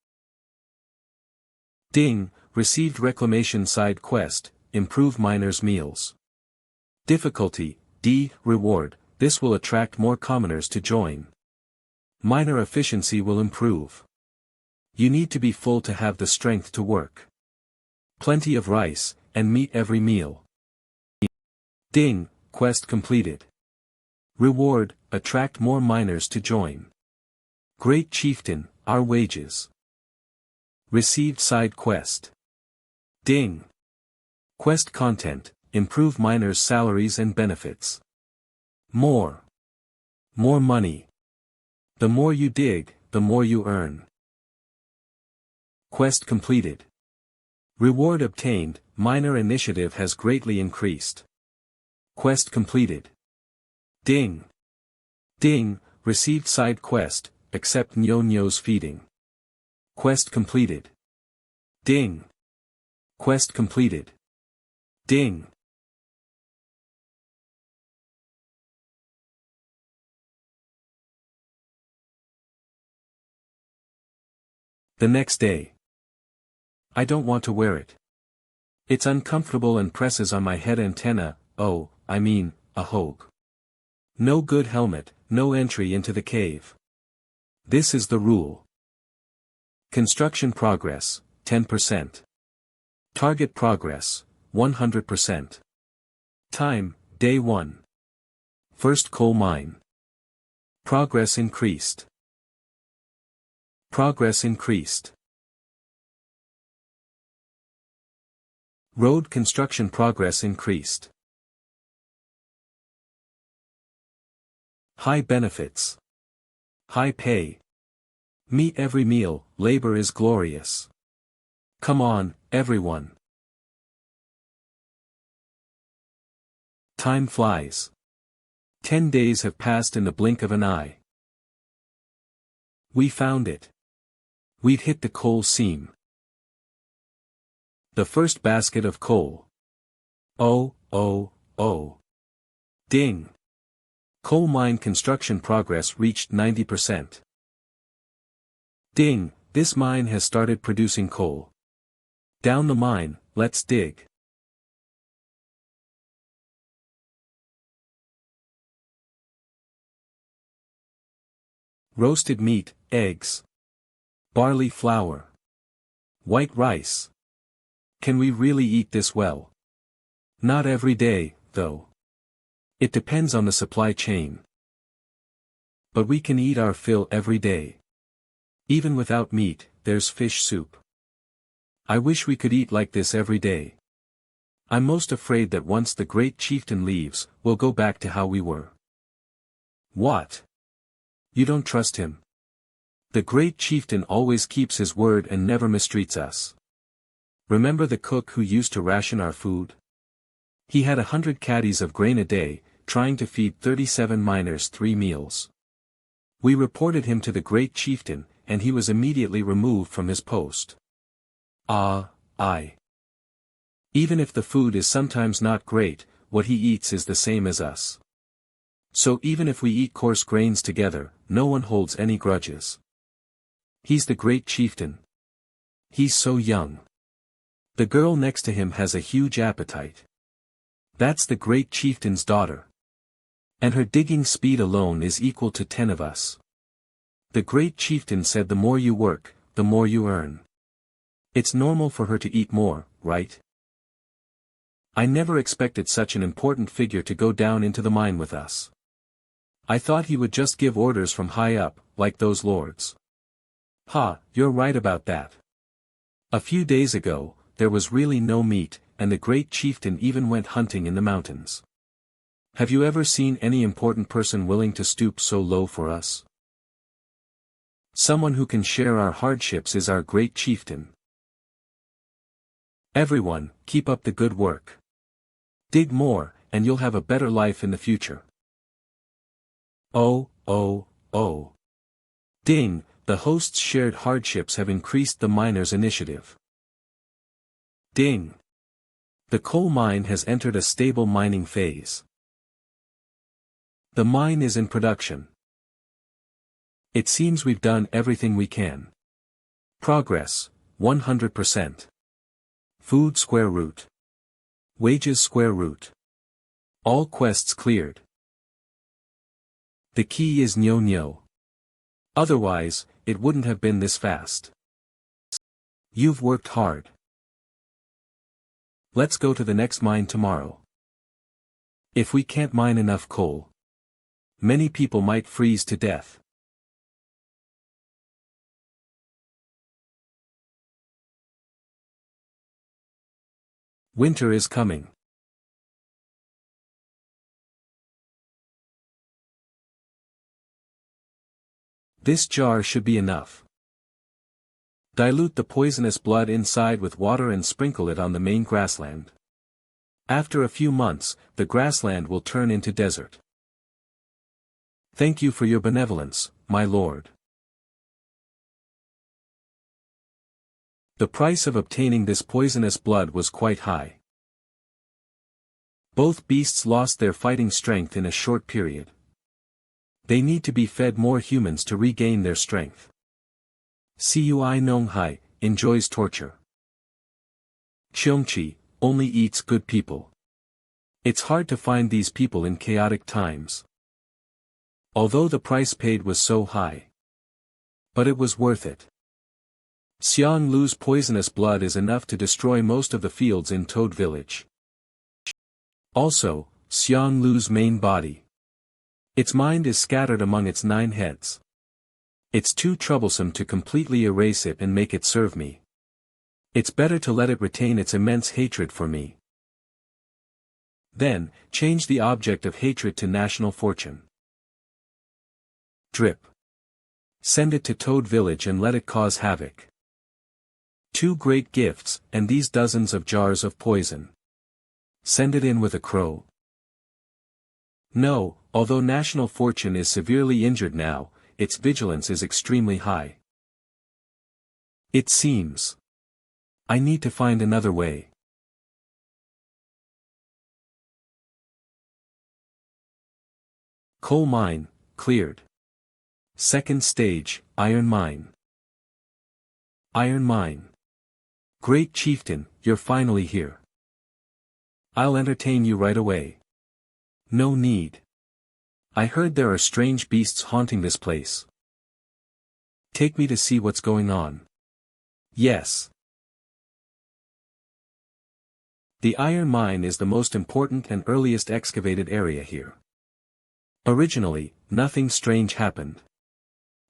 Ding, received reclamation side quest, improve miners' meals. Difficulty, D, reward, this will attract more commoners to join. Miner efficiency will improve. You need to be full to have the strength to work. Plenty of rice, and meat every meal. Ding, quest completed. Reward, attract more miners to join. Great chieftain, our wages. Received side quest. Ding. Quest content, improve miners' salaries and benefits. More. More money. The more you dig, the more you earn. Quest completed. Reward obtained, miner initiative has greatly increased. Quest completed. Ding. Ding, received side quest, accept Nyo-Nyo's feeding. Quest completed. Ding. Quest completed. Ding. The next day. I don't want to wear it. It's uncomfortable and presses on my head antenna, a hog. No good helmet, no entry into the cave. This is the rule. Construction progress, 10%. Target progress, 100%. Time, day 1. First coal mine. Progress increased. Progress increased. Road construction progress increased. High benefits. High pay. Meet every meal, labor is glorious. Come on, everyone. Time flies. 10 days have passed in the blink of an eye. We found it. We'd hit the coal seam. The first basket of coal. Oh. Ding. Coal mine construction progress reached 90%. Ding, this mine has started producing coal. Down the mine, let's dig. Roasted meat, eggs. Barley flour. White rice. Can we really eat this well? Not every day, though. It depends on the supply chain. But we can eat our fill every day. Even without meat, there's fish soup. I wish we could eat like this every day. I'm most afraid that once the great chieftain leaves, we'll go back to how we were. What? You don't trust him? The great chieftain always keeps his word and never mistreats us. Remember the cook who used to ration our food? He had 100 caddies of grain a day, trying to feed 37 miners 3 meals. We reported him to the great chieftain, and he was immediately removed from his post. Even if the food is sometimes not great, what he eats is the same as us. So even if we eat coarse grains together, no one holds any grudges. He's the great chieftain. He's so young. The girl next to him has a huge appetite. That's the great chieftain's daughter. And her digging speed alone is equal to 10 of us. The great chieftain said the more you work, the more you earn. It's normal for her to eat more, right? I never expected such an important figure to go down into the mine with us. I thought he would just give orders from high up, like those lords. You're right about that. A few days ago, there was really no meat, and the great chieftain even went hunting in the mountains. Have you ever seen any important person willing to stoop so low for us? Someone who can share our hardships is our great chieftain. Everyone, keep up the good work. Dig more, and you'll have a better life in the future. Ding, the host's shared hardships have increased the miners' initiative. Ding. The coal mine has entered a stable mining phase. The mine is in production. It seems we've done everything we can. Progress, 100%. Food square root. Wages square root. All quests cleared. The key is Nyo-Nyo. Otherwise, it wouldn't have been this fast. You've worked hard. Let's go to the next mine tomorrow. If we can't mine enough coal, many people might freeze to death. Winter is coming. This jar should be enough. Dilute the poisonous blood inside with water and sprinkle it on the main grassland. After a few months, the grassland will turn into desert. Thank you for your benevolence, my lord. The price of obtaining this poisonous blood was quite high. Both beasts lost their fighting strength in a short period. They need to be fed more humans to regain their strength. Cui Nong Hai enjoys torture. Xiongqi only eats good people. It's hard to find these people in chaotic times. Although the price paid was so high. But it was worth it. Xiang Lu's poisonous blood is enough to destroy most of the fields in Toad Village. Also, Xiang Lu's main body. Its mind is scattered among its 9 heads. It's too troublesome to completely erase it and make it serve me. It's better to let it retain its immense hatred for me. Then, change the object of hatred to national fortune. Drip. Send it to Toad Village and let it cause havoc. 2 great gifts, and these dozens of jars of poison. Send it in with a crow. No, although national fortune is severely injured now, its vigilance is extremely high. It seems. I need to find another way. Coal mine, cleared. Second stage, iron mine. Iron mine. Great chieftain, you're finally here. I'll entertain you right away. No need. I heard there are strange beasts haunting this place. Take me to see what's going on. Yes. The iron mine is the most important and earliest excavated area here. Originally, nothing strange happened.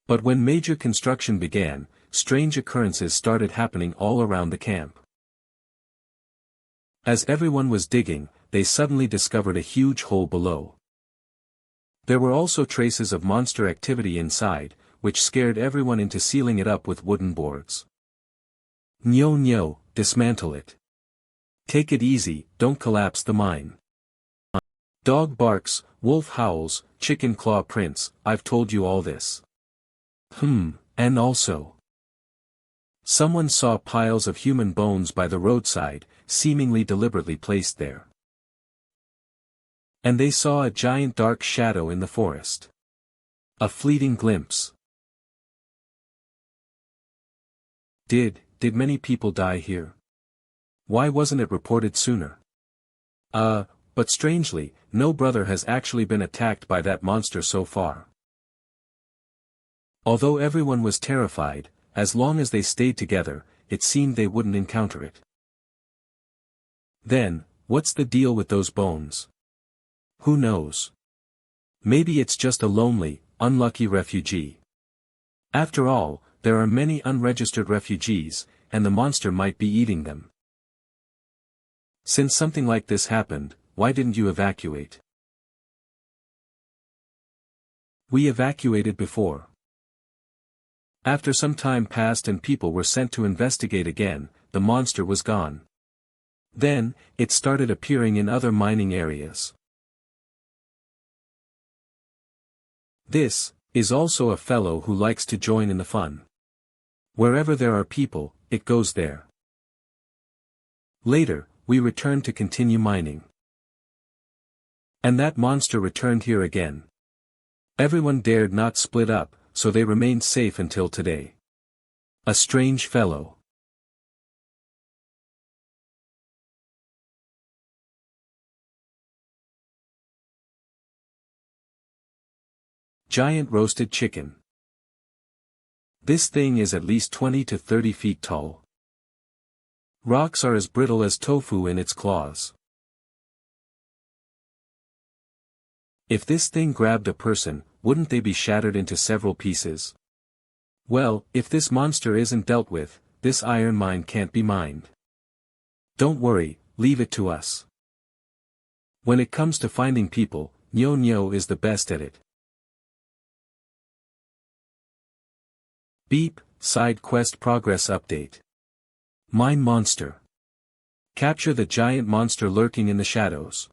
But when major construction began, strange occurrences started happening all around the camp. As everyone was digging, they suddenly discovered a huge hole below. There were also traces of monster activity inside, which scared everyone into sealing it up with wooden boards. Nyo nyo, dismantle it. Take it easy, don't collapse the mine. Dog barks, wolf howls, chicken claw prints, I've told you all this. And also. Someone saw piles of human bones by the roadside, seemingly deliberately placed there. And they saw a giant dark shadow in the forest. A fleeting glimpse. Did many people die here? Why wasn't it reported sooner? But strangely, no brother has actually been attacked by that monster so far. Although everyone was terrified, as long as they stayed together, it seemed they wouldn't encounter it. Then, what's the deal with those bones? Who knows? Maybe it's just a lonely, unlucky refugee. After all, there are many unregistered refugees, and the monster might be eating them. Since something like this happened, why didn't you evacuate? We evacuated before. After some time passed and people were sent to investigate again, the monster was gone. Then, it started appearing in other mining areas. This is also a fellow who likes to join in the fun. Wherever there are people, it goes there. Later, we returned to continue mining. And that monster returned here again. Everyone dared not split up, so they remained safe until today. A strange fellow. Giant roasted chicken. This thing is at least 20 to 30 feet tall. Rocks are as brittle as tofu in its claws. If this thing grabbed a person, wouldn't they be shattered into several pieces? Well, if this monster isn't dealt with, this iron mine can't be mined. Don't worry, leave it to us. When it comes to finding people, Nyo Nyo is the best at it. Beep, side quest progress update. Mine monster. Capture the giant monster lurking in the shadows.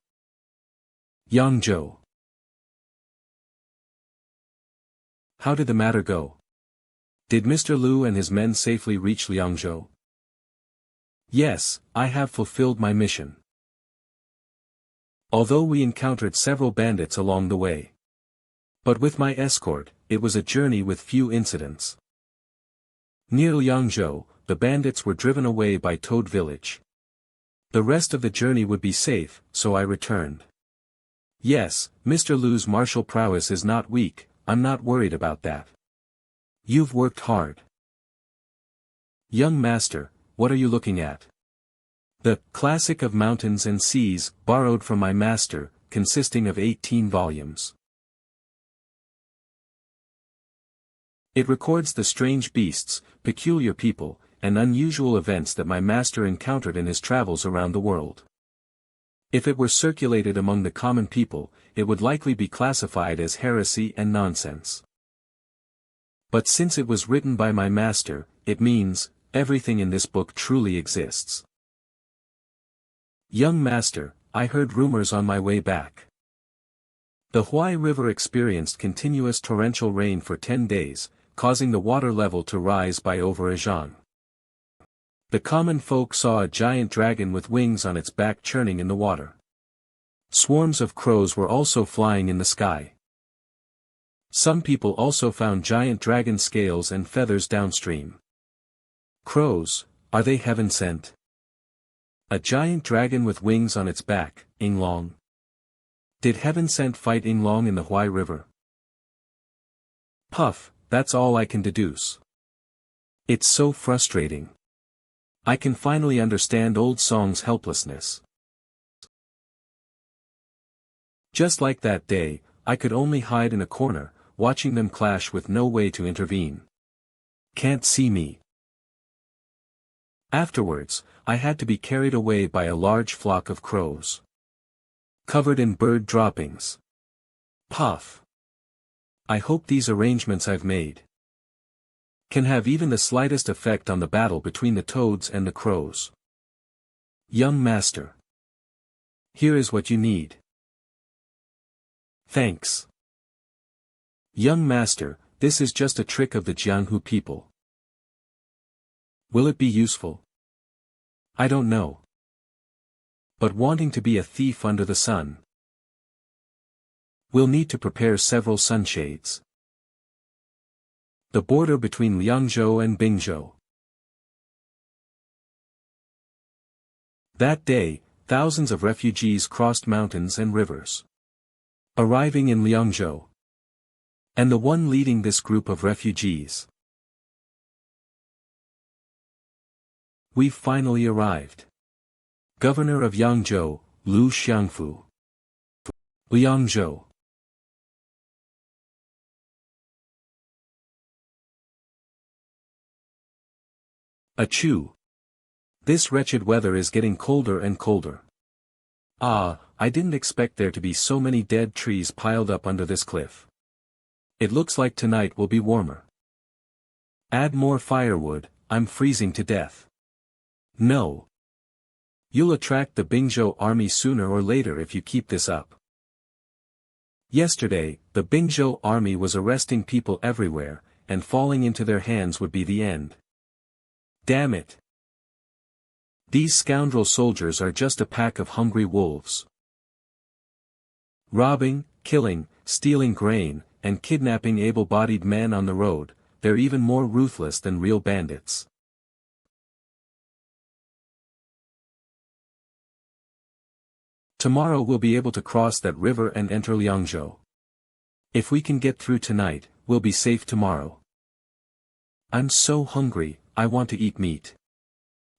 Yangzhou. How did the matter go? Did Mr. Liu and his men safely reach Liangzhou? Yes, I have fulfilled my mission. Although we encountered several bandits along the way. But with my escort, it was a journey with few incidents. Near Liangzhou, the bandits were driven away by Toad Village. The rest of the journey would be safe, so I returned. Yes, Mr. Liu's martial prowess is not weak, I'm not worried about that. You've worked hard. Young master, what are you looking at? The Classic of Mountains and Seas, borrowed from my master, consisting of 18 volumes. It records the strange beasts, peculiar people, and unusual events that my master encountered in his travels around the world. If it were circulated among the common people, it would likely be classified as heresy and nonsense. But since it was written by my master, it means, everything in this book truly exists. Young master, I heard rumors on my way back. The Huai River experienced continuous torrential rain for 10 days, causing the water level to rise by over a zhang. The common folk saw a giant dragon with wings on its back churning in the water. Swarms of crows were also flying in the sky. Some people also found giant dragon scales and feathers downstream. Crows, are they heaven sent? A giant dragon with wings on its back, Yinglong. Did heaven sent fight Yinglong in the Huai River? Puff, that's all I can deduce. It's so frustrating. I can finally understand old Song's helplessness. Just like that day, I could only hide in a corner, watching them clash with no way to intervene. Can't see me. Afterwards, I had to be carried away by a large flock of crows. Covered in bird droppings. Puff. I hope these arrangements I've made can have even the slightest effect on the battle between the toads and the crows. Young master. Here is what you need. Thanks. Young master, this is just a trick of the Jianghu people. Will it be useful? I don't know. But wanting to be a thief under the sun. We'll need to prepare several sunshades. The border between Liangzhou and Bingzhou. That day, thousands of refugees crossed mountains and rivers. Arriving in Liangzhou. And the one leading this group of refugees. We've finally arrived. Governor of Yangzhou, Lu Xiangfu. Liangzhou. Achoo! This wretched weather is getting colder and colder. Ah, I didn't expect there to be so many dead trees piled up under this cliff. It looks like tonight will be warmer. Add more firewood, I'm freezing to death. No. You'll attract the Bingzhou army sooner or later if you keep this up. Yesterday, the Bingzhou army was arresting people everywhere, and falling into their hands would be the end. Damn it. These scoundrel soldiers are just a pack of hungry wolves. Robbing, killing, stealing grain, and kidnapping able-bodied men on the road, they're even more ruthless than real bandits. Tomorrow we'll be able to cross that river and enter Liangzhou. If we can get through tonight, we'll be safe tomorrow. I'm so hungry, I want to eat meat.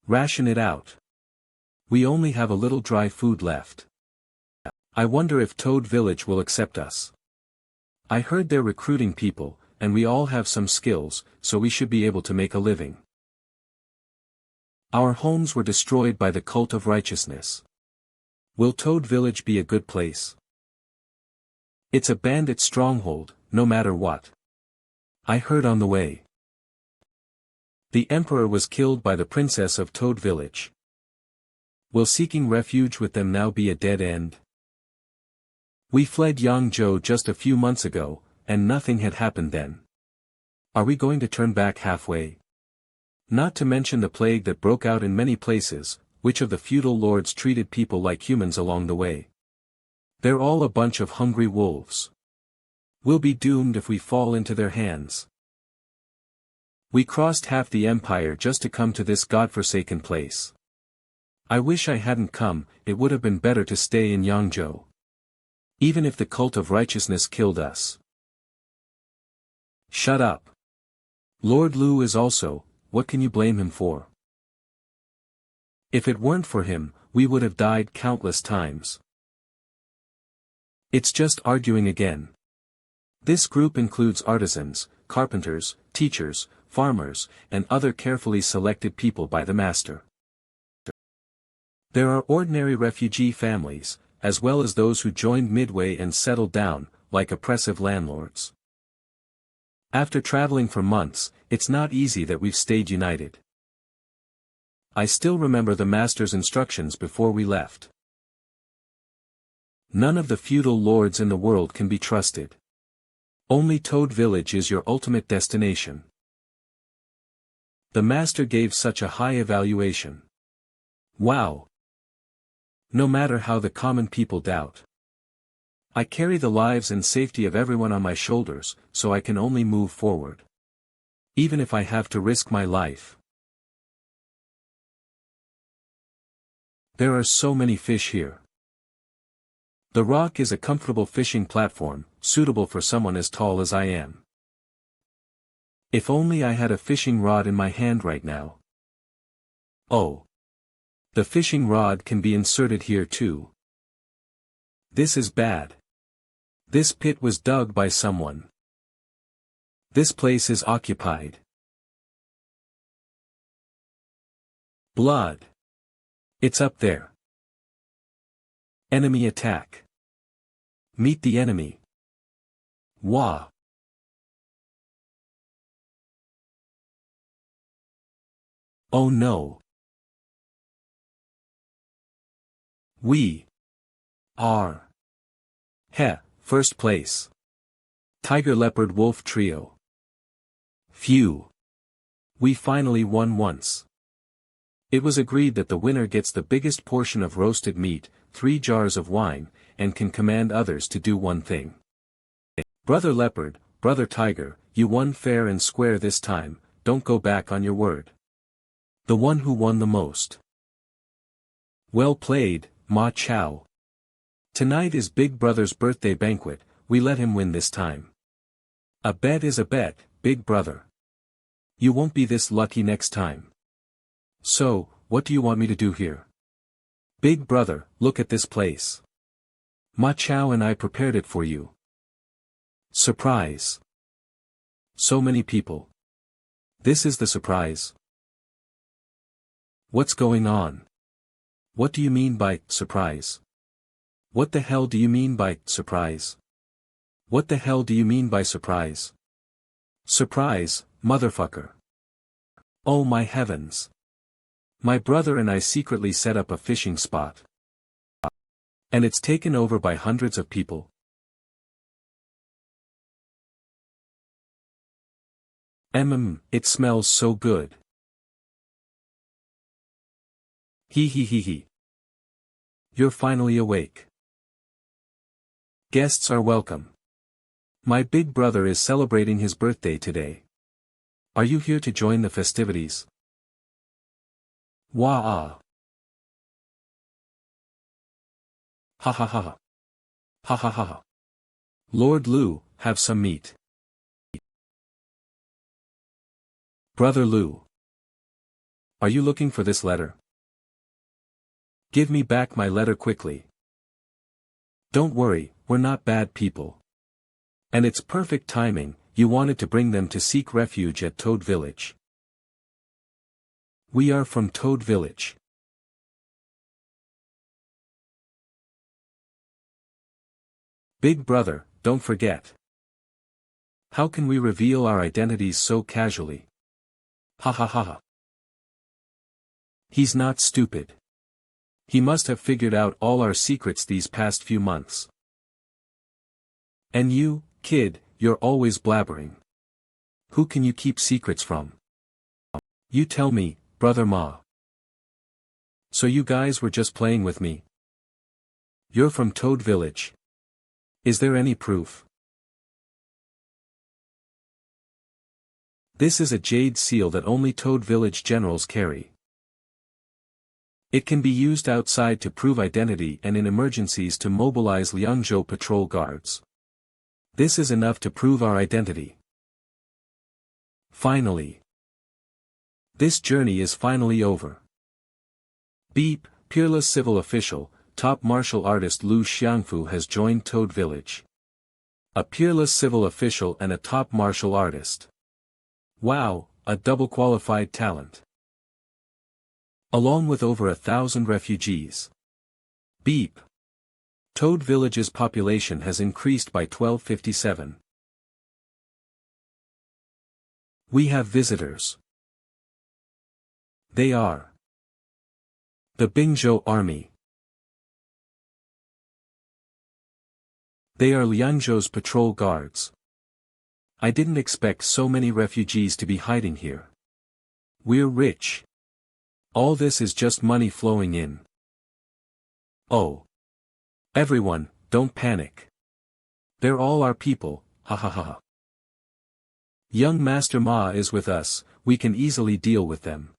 Ration it out. We only have a little dry food left. I wonder if Toad Village will accept us. I heard they're recruiting people, and we all have some skills, so we should be able to make a living. Our homes were destroyed by the cult of righteousness. Will Toad Village be a good place? It's a bandit stronghold, no matter what. I heard on the way. The emperor was killed by the princess of Toad Village. Will seeking refuge with them now be a dead end? We fled Yangzhou just a few months ago, and nothing had happened then. Are we going to turn back halfway? Not to mention the plague that broke out in many places, which of the feudal lords treated people like humans along the way. They're all a bunch of hungry wolves. We'll be doomed if we fall into their hands. We crossed half the empire just to come to this godforsaken place. I wish I hadn't come, it would have been better to stay in Yangzhou. Even if the cult of righteousness killed us. Shut up. Lord Lu is also, what can you blame him for? If it weren't for him, we would have died countless times. It's just arguing again. This group includes artisans, carpenters, teachers, farmers, and other carefully selected people by the master. There are ordinary refugee families, as well as those who joined midway and settled down, like oppressive landlords. After traveling for months, it's not easy that we've stayed united. I still remember the master's instructions before we left. None of the feudal lords in the world can be trusted. Only Toad Village is your ultimate destination. The master gave such a high evaluation. Wow! No matter how the common people doubt. I carry the lives and safety of everyone on my shoulders, so I can only move forward. Even if I have to risk my life. There are so many fish here. The rock is a comfortable fishing platform, suitable for someone as tall as I am. If only I had a fishing rod in my hand right now. Oh. The fishing rod can be inserted here too. This is bad. This pit was dug by someone. This place is occupied. Blood. It's up there. Enemy attack. Meet the enemy. Wah. Oh no. We are. Heh, first place. Tiger Leopard Wolf Trio. Phew. We finally won once. It was agreed that the winner gets the biggest portion of roasted meat, 3 jars of wine, and can command others to do one thing. Brother Leopard, Brother Tiger, you won fair and square this time, don't go back on your word. The one who won the most. Well played, Ma Chao. Tonight is Big Brother's birthday banquet, we let him win this time. A bet is a bet, Big Brother. You won't be this lucky next time. So, what do you want me to do here? Big Brother, look at this place. Ma Chao and I prepared it for you. Surprise. So many people. This is the surprise. What's going on? What do you mean by surprise? What the hell do you mean by surprise? What the hell do you mean by surprise? Surprise, motherfucker. Oh my heavens. My brother and I secretly set up a fishing spot. And it's taken over by hundreds of people. It smells so good. Hee hee hee hee. You're finally awake. Guests are welcome. My big brother is celebrating his birthday today. Are you here to join the festivities? Wah-ah. Ha ha ha ha. Ha ha ha ha. Lord Lu, have some meat. Brother Lu. Are you looking for this letter? Give me back my letter quickly. Don't worry, we're not bad people. And it's perfect timing, you wanted to bring them to seek refuge at Toad Village. We are from Toad Village. Big brother, don't forget. How can we reveal our identities so casually? Ha ha ha ha. He's not stupid. He must have figured out all our secrets these past few months. And you, kid, you're always blabbering. Who can you keep secrets from? You tell me, brother Ma. So you guys were just playing with me? You're from Toad Village. Is there any proof? This is a jade seal that only Toad Village generals carry. It can be used outside to prove identity and in emergencies to mobilize Liangzhou patrol guards. This is enough to prove our identity. Finally. This journey is finally over. Beep, peerless civil official, top martial artist Lu Xiangfu has joined Toad Village. A peerless civil official and a top martial artist. Wow, a double qualified talent. Along with over 1,000 refugees. Beep. Toad Village's population has increased by 1257. We have visitors. They are the Bingzhou army. They are Liangzhou's patrol guards. I didn't expect so many refugees to be hiding here. We're rich. All this is just money flowing in. Oh. Everyone, don't panic. They're all our people, ha ha ha. Young Master Ma is with us, we can easily deal with them.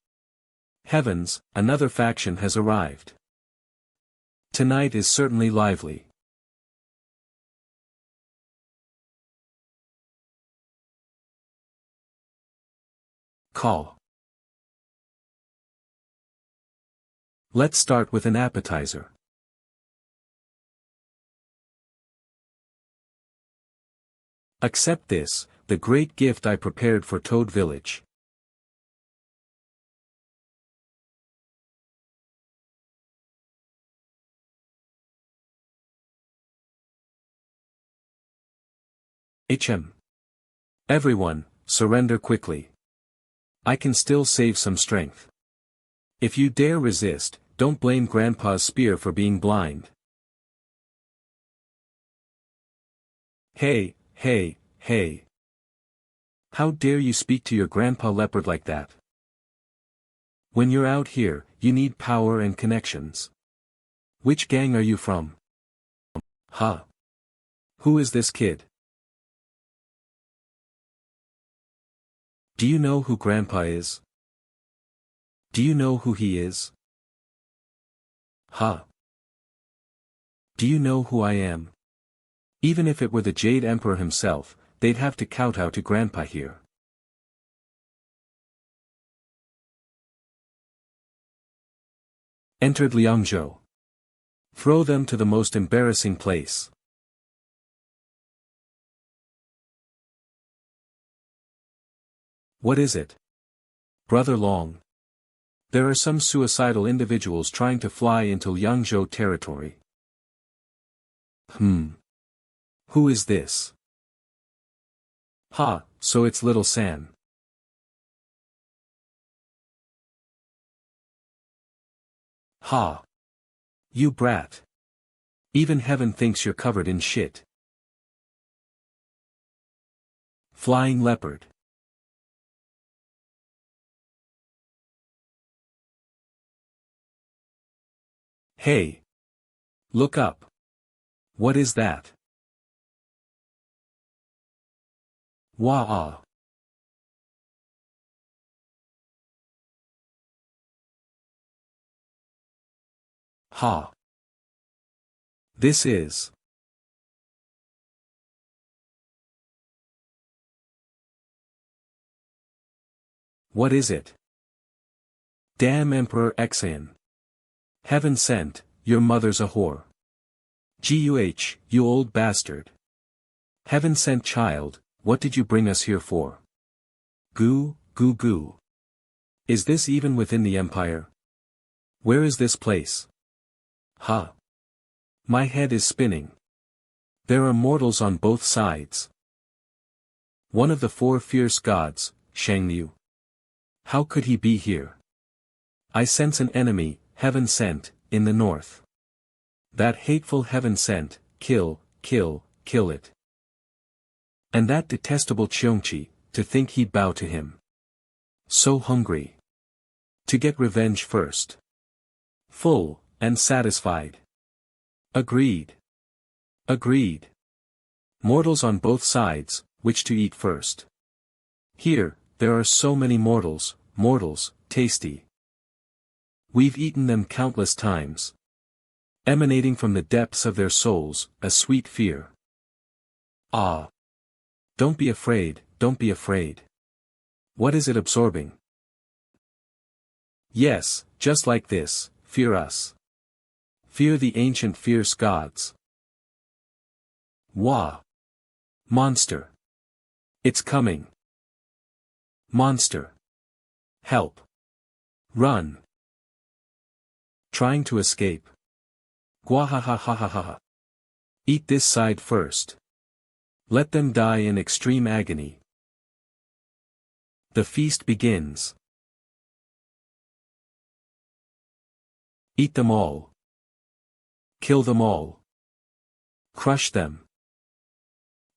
Heavens, another faction has arrived. Tonight is certainly lively. Call. Let's start with an appetizer. Accept this, the great gift I prepared for Toad Village. Everyone, surrender quickly. I can still save some strength. If you dare resist, don't blame Grandpa's spear for being blind. Hey, hey, hey. How dare you speak to your Grandpa Leopard like that? When you're out here, you need power and connections. Which gang are you from? Huh? Who is this kid? Do you know who Grandpa is? Do you know who he is? Huh? Do you know who I am? Even if it were the Jade Emperor himself, they'd have to kowtow to Grandpa here. Entered Liangzhou. Throw them to the most embarrassing place. What is it? Brother Long. There are some suicidal individuals trying to fly into Liangzhou territory. Who is this? Ha, so it's Little San. Ha. You brat. Even heaven thinks you're covered in shit. Flying leopard. Hey. Look up. What is that? Wah-ah. Ha. This is. What is it? Damn Emperor Xian. Heaven sent, your mother's a whore. Guh, you old bastard. Heaven sent child, what did you bring us here for? Goo, goo goo. Is this even within the empire? Where is this place? Ha. My head is spinning. There are mortals on both sides. One of the four fierce gods, Shangniu. How could he be here? I sense an enemy, heaven sent, in the north. That hateful heaven sent, kill, kill, kill it. And that detestable Cheongchi, to think he'd bow to him. So hungry. To get revenge first. Full, and satisfied. Agreed. Agreed. Mortals on both sides, which to eat first. Here, there are so many mortals, tasty. We've eaten them countless times. Emanating from the depths of their souls, a sweet fear. Ah. Don't be afraid, don't be afraid. What is it absorbing? Yes, just like this, fear us. Fear the ancient fierce gods. Wah. Monster. It's coming. Monster. Help. Run. Trying to escape. Gwahahahahaha. Eat this side first. Let them die in extreme agony. The feast begins. Eat them all. Kill them all. Crush them.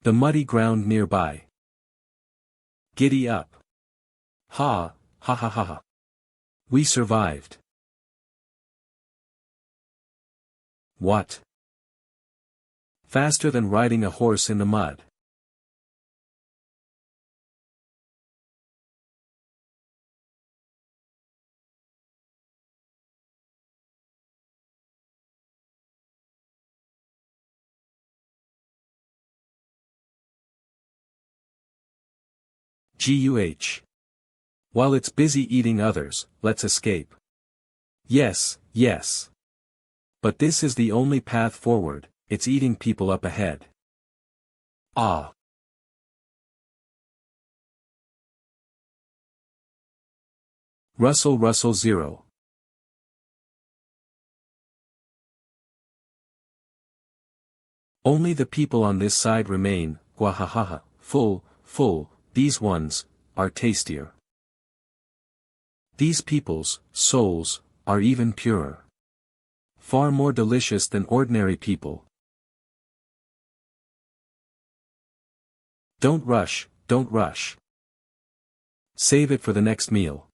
The muddy ground nearby. Giddy up. Ha, ha ha ha ha. We survived. What? Faster than riding a horse in the mud. Guh. While it's busy eating others, let's escape. Yes, yes. But this is the only path forward, it's eating people up ahead. Ah. Russell Russell 0. Only the people on this side remain, gwahahaha, full, these ones, are tastier. These people's, souls, are even purer. Far more delicious than ordinary people. Don't rush, don't rush. Save it for the next meal.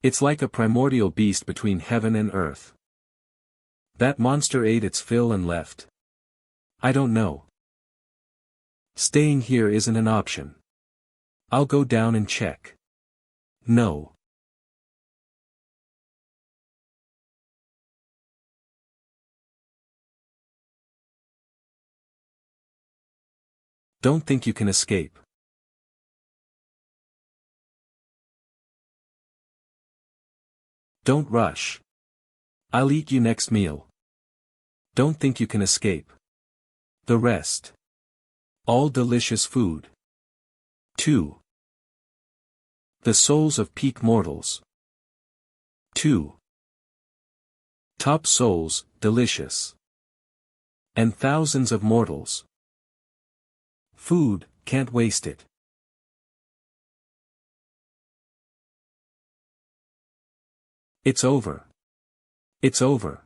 It's like a primordial beast between heaven and earth. That monster ate its fill and left. I don't know. Staying here isn't an option. I'll go down and check. No. Don't think you can escape. Don't rush. I'll eat you next meal. Don't think you can escape. The rest. All delicious food. 2. The souls of peak mortals. 2. Top souls, delicious. And thousands of mortals. Food, can't waste it. It's over. It's over.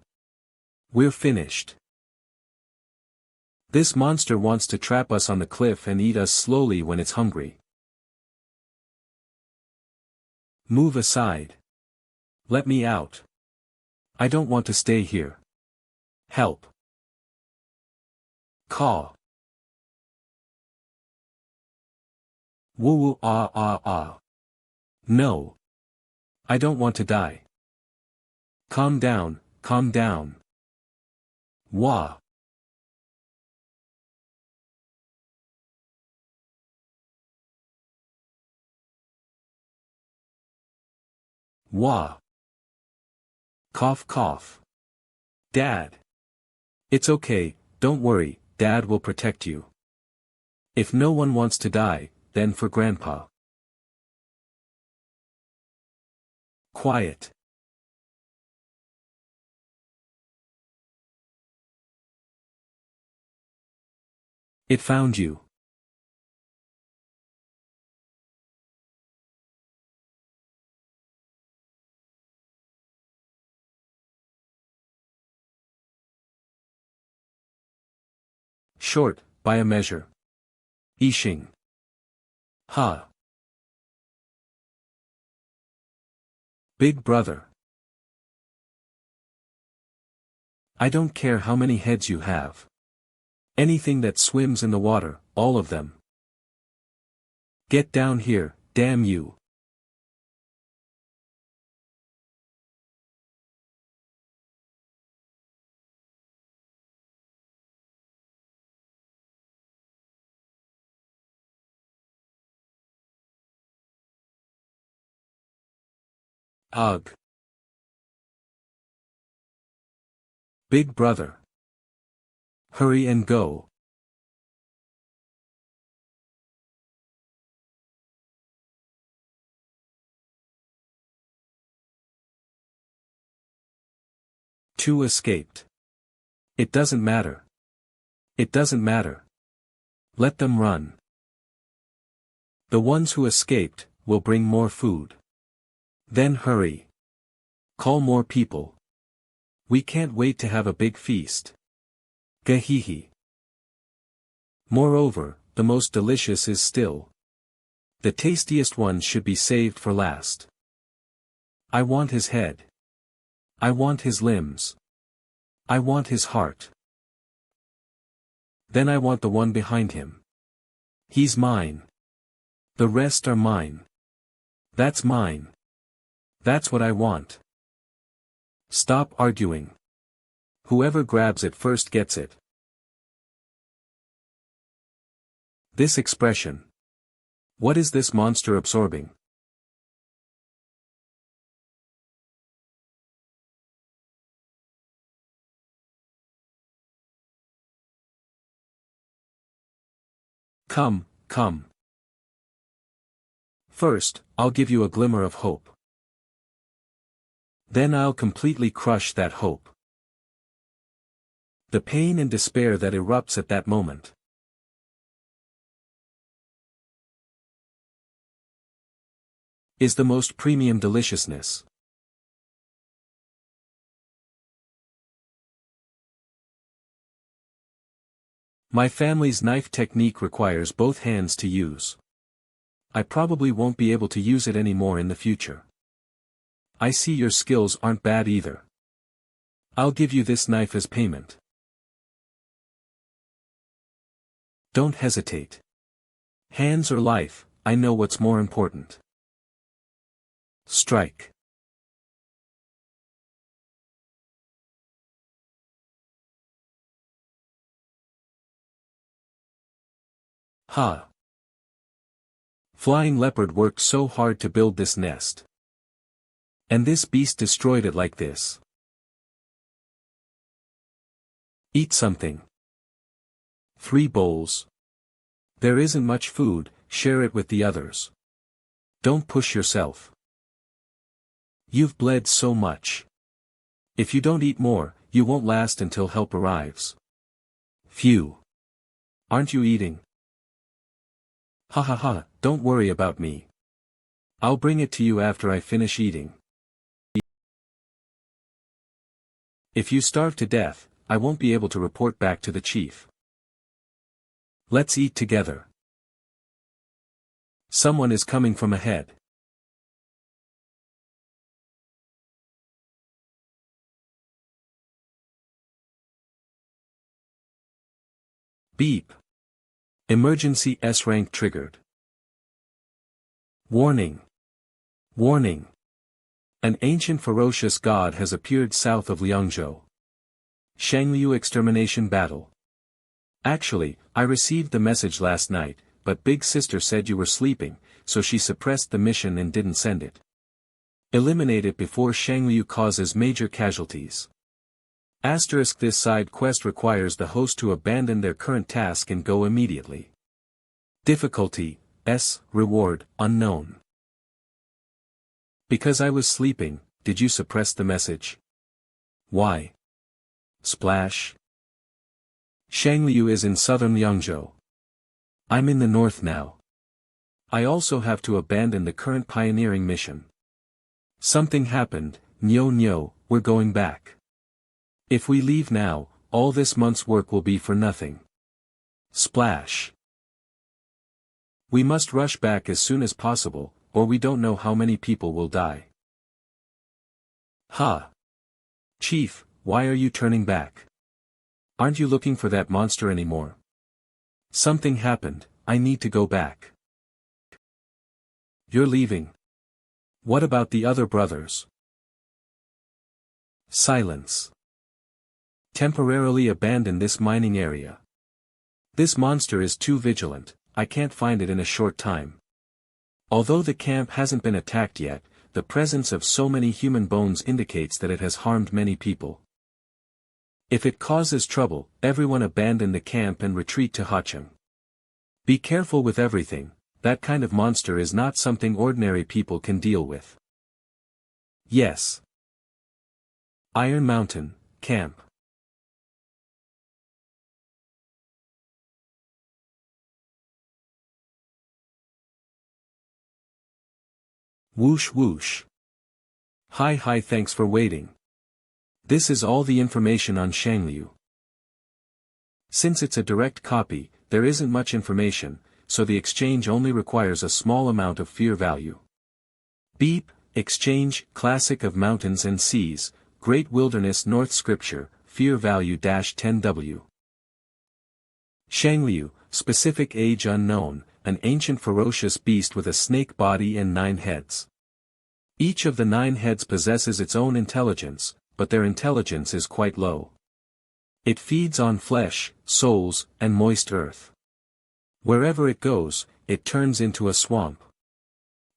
We're finished. This monster wants to trap us on the cliff and eat us slowly when it's hungry. Move aside. Let me out. I don't want to stay here. Help. Caw. Woo woo ah ah ah. No. I don't want to die. Calm down, calm down. Wah. Wah. Cough cough. Dad. It's okay, don't worry, Dad will protect you. If no one wants to die, then for Grandpa. Quiet. It found you. short, by a measure. Yixing. Ha. Big brother. I don't care how many heads you have. Anything that swims in the water, all of them. Get down here, damn you. Ugh. Big brother. Hurry and go. Two escaped. It doesn't matter. It doesn't matter. Let them run. The ones who escaped will bring more food. Then hurry. Call more people. We can't wait to have a big feast. Gahihi. Moreover, the most delicious is still. The tastiest one should be saved for last. I want his head. I want his limbs. I want his heart. Then I want the one behind him. He's mine. The rest are mine. That's mine. That's what I want. Stop arguing. Whoever grabs it first gets it. This expression. What is this monster absorbing? Come, come. First, I'll give you a glimmer of hope. Then I'll completely crush that hope. The pain and despair that erupts at that moment. Is the most premium deliciousness. My family's knife technique requires both hands to use. I probably won't be able to use it anymore in the future. I see your skills aren't bad either. I'll give you this knife as payment. Don't hesitate. Hands or life, I know what's more important. Strike. Ha. Flying leopard worked so hard to build this nest. And this beast destroyed it like this. Eat something. 3 bowls. There isn't much food, share it with the others. Don't push yourself. You've bled so much. If you don't eat more, you won't last until help arrives. Phew. Aren't you eating? Ha ha ha, don't worry about me. I'll bring it to you after I finish eating. If you starve to death, I won't be able to report back to the chief. Let's eat together. Someone is coming from ahead. Beep. Emergency S-rank triggered. Warning. Warning. An ancient ferocious god has appeared south of Liangzhou. Shangliu extermination battle. Actually, I received the message last night, but Big Sister said you were sleeping, so she suppressed the mission and didn't send it. Eliminate it before Shangliu causes major casualties. Asterisk, this side quest requires the host to abandon their current task and go immediately. Difficulty, S, reward, unknown. Because I was sleeping, did you suppress the message? Why? Splash. Shangliu is in southern Liangzhou. I'm in the north now. I also have to abandon the current pioneering mission. Something happened, Nyo, we're going back. If we leave now, all this month's work will be for nothing. Splash. We must rush back as soon as possible, or we don't know how many people will die. Ha! Chief, why are you turning back? Aren't you looking for that monster anymore? Something happened, I need to go back. You're leaving. What about the other brothers? Silence. Temporarily abandon this mining area. This monster is too vigilant, I can't find it in a short time. Although the camp hasn't been attacked yet, the presence of so many human bones indicates that it has harmed many people. If it causes trouble, everyone abandon the camp and retreat to Hacheng. Be careful with everything, that kind of monster is not something ordinary people can deal with. Yes. Iron Mountain, Camp. Whoosh whoosh. Hi, thanks for waiting. This is all the information on Shangliu. Since it's a direct copy, there isn't much information, so the exchange only requires a small amount of fear value. Beep, exchange, classic of mountains and seas, Great Wilderness North Scripture, fear value -10W. Shangliu, specific age unknown, an ancient ferocious beast with a snake body and 9 heads. Each of the 9 heads possesses its own intelligence, but their intelligence is quite low. It feeds on flesh, souls, and moist earth. Wherever it goes, it turns into a swamp.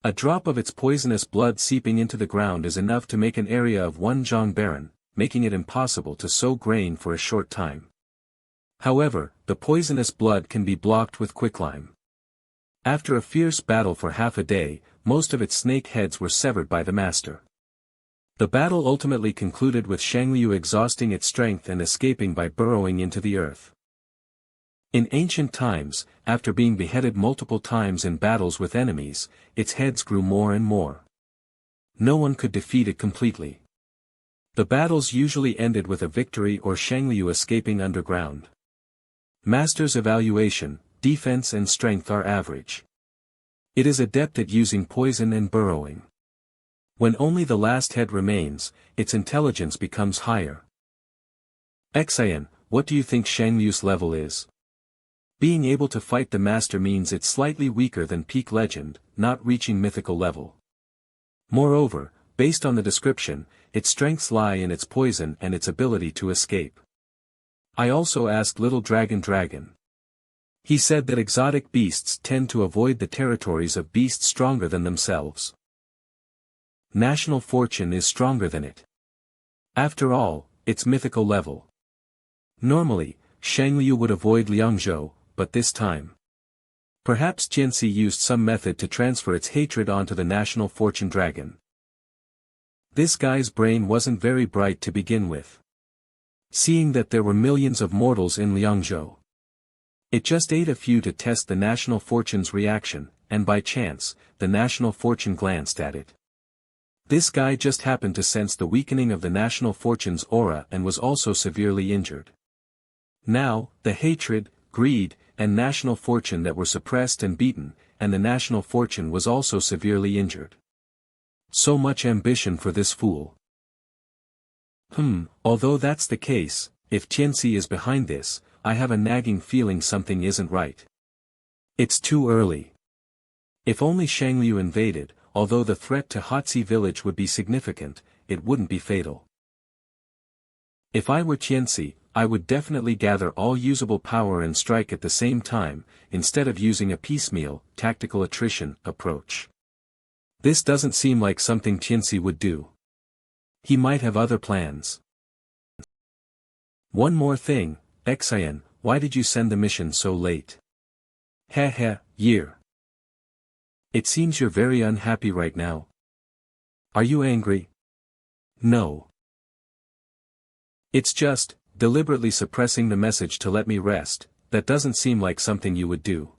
A drop of its poisonous blood seeping into the ground is enough to make an area of 1 zhang barren, making it impossible to sow grain for a short time. However, the poisonous blood can be blocked with quicklime. After a fierce battle for half a day, most of its snake heads were severed by the master. The battle ultimately concluded with Shangliu exhausting its strength and escaping by burrowing into the earth. In ancient times, after being beheaded multiple times in battles with enemies, its heads grew more and more. No one could defeat it completely. The battles usually ended with a victory or Shangliu escaping underground. Master's evaluation, defense and strength are average. It is adept at using poison and burrowing. When only the last head remains, its intelligence becomes higher. Xian, what do you think Shangliu's level is? Being able to fight the master means it's slightly weaker than peak legend, not reaching mythical level. Moreover, based on the description, its strengths lie in its poison and its ability to escape. I also asked Little Dragon. He said that exotic beasts tend to avoid the territories of beasts stronger than themselves. National fortune is stronger than it. After all, it's mythical level. Normally, Shangliu would avoid Liangzhou, but this time. Perhaps Jianxi used some method to transfer its hatred onto the national fortune dragon. This guy's brain wasn't very bright to begin with. Seeing that there were millions of mortals in Liangzhou. It just ate a few to test the national fortune's reaction, and by chance, the national fortune glanced at it. This guy just happened to sense the weakening of the national fortune's aura and was also severely injured. Now, the hatred, greed, and national fortune that were suppressed and beaten, and the national fortune was also severely injured. So much ambition for this fool. Although that's the case, if Tianxi is behind this, I have a nagging feeling something isn't right. It's too early. If only Shangliu invaded, although the threat to Hatzi village would be significant, it wouldn't be fatal. If I were Tianxi, I would definitely gather all usable power and strike at the same time, instead of using a piecemeal, tactical attrition approach. This doesn't seem like something Tianxi would do. He might have other plans. One more thing, Xian, why did you send the mission so late? Year. It seems you're very unhappy right now. Are you angry? No. It's just, deliberately suppressing the message to let me rest, that doesn't seem like something you would do.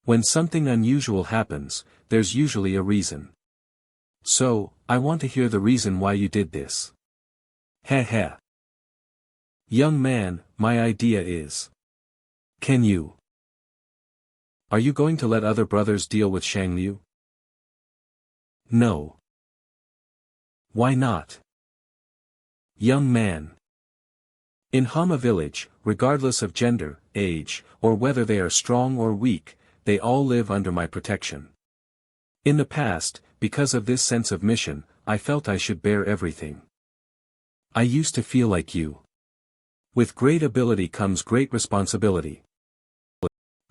When something unusual happens, there's usually a reason. So, I want to hear the reason why you did this. Young man, my idea is. Can you? Are you going to let other brothers deal with Shangliu? No. Why not? Young man. In Hama village, regardless of gender, age, or whether they are strong or weak, they all live under my protection. In the past, because of this sense of mission, I felt I should bear everything. I used to feel like you. With great ability comes great responsibility.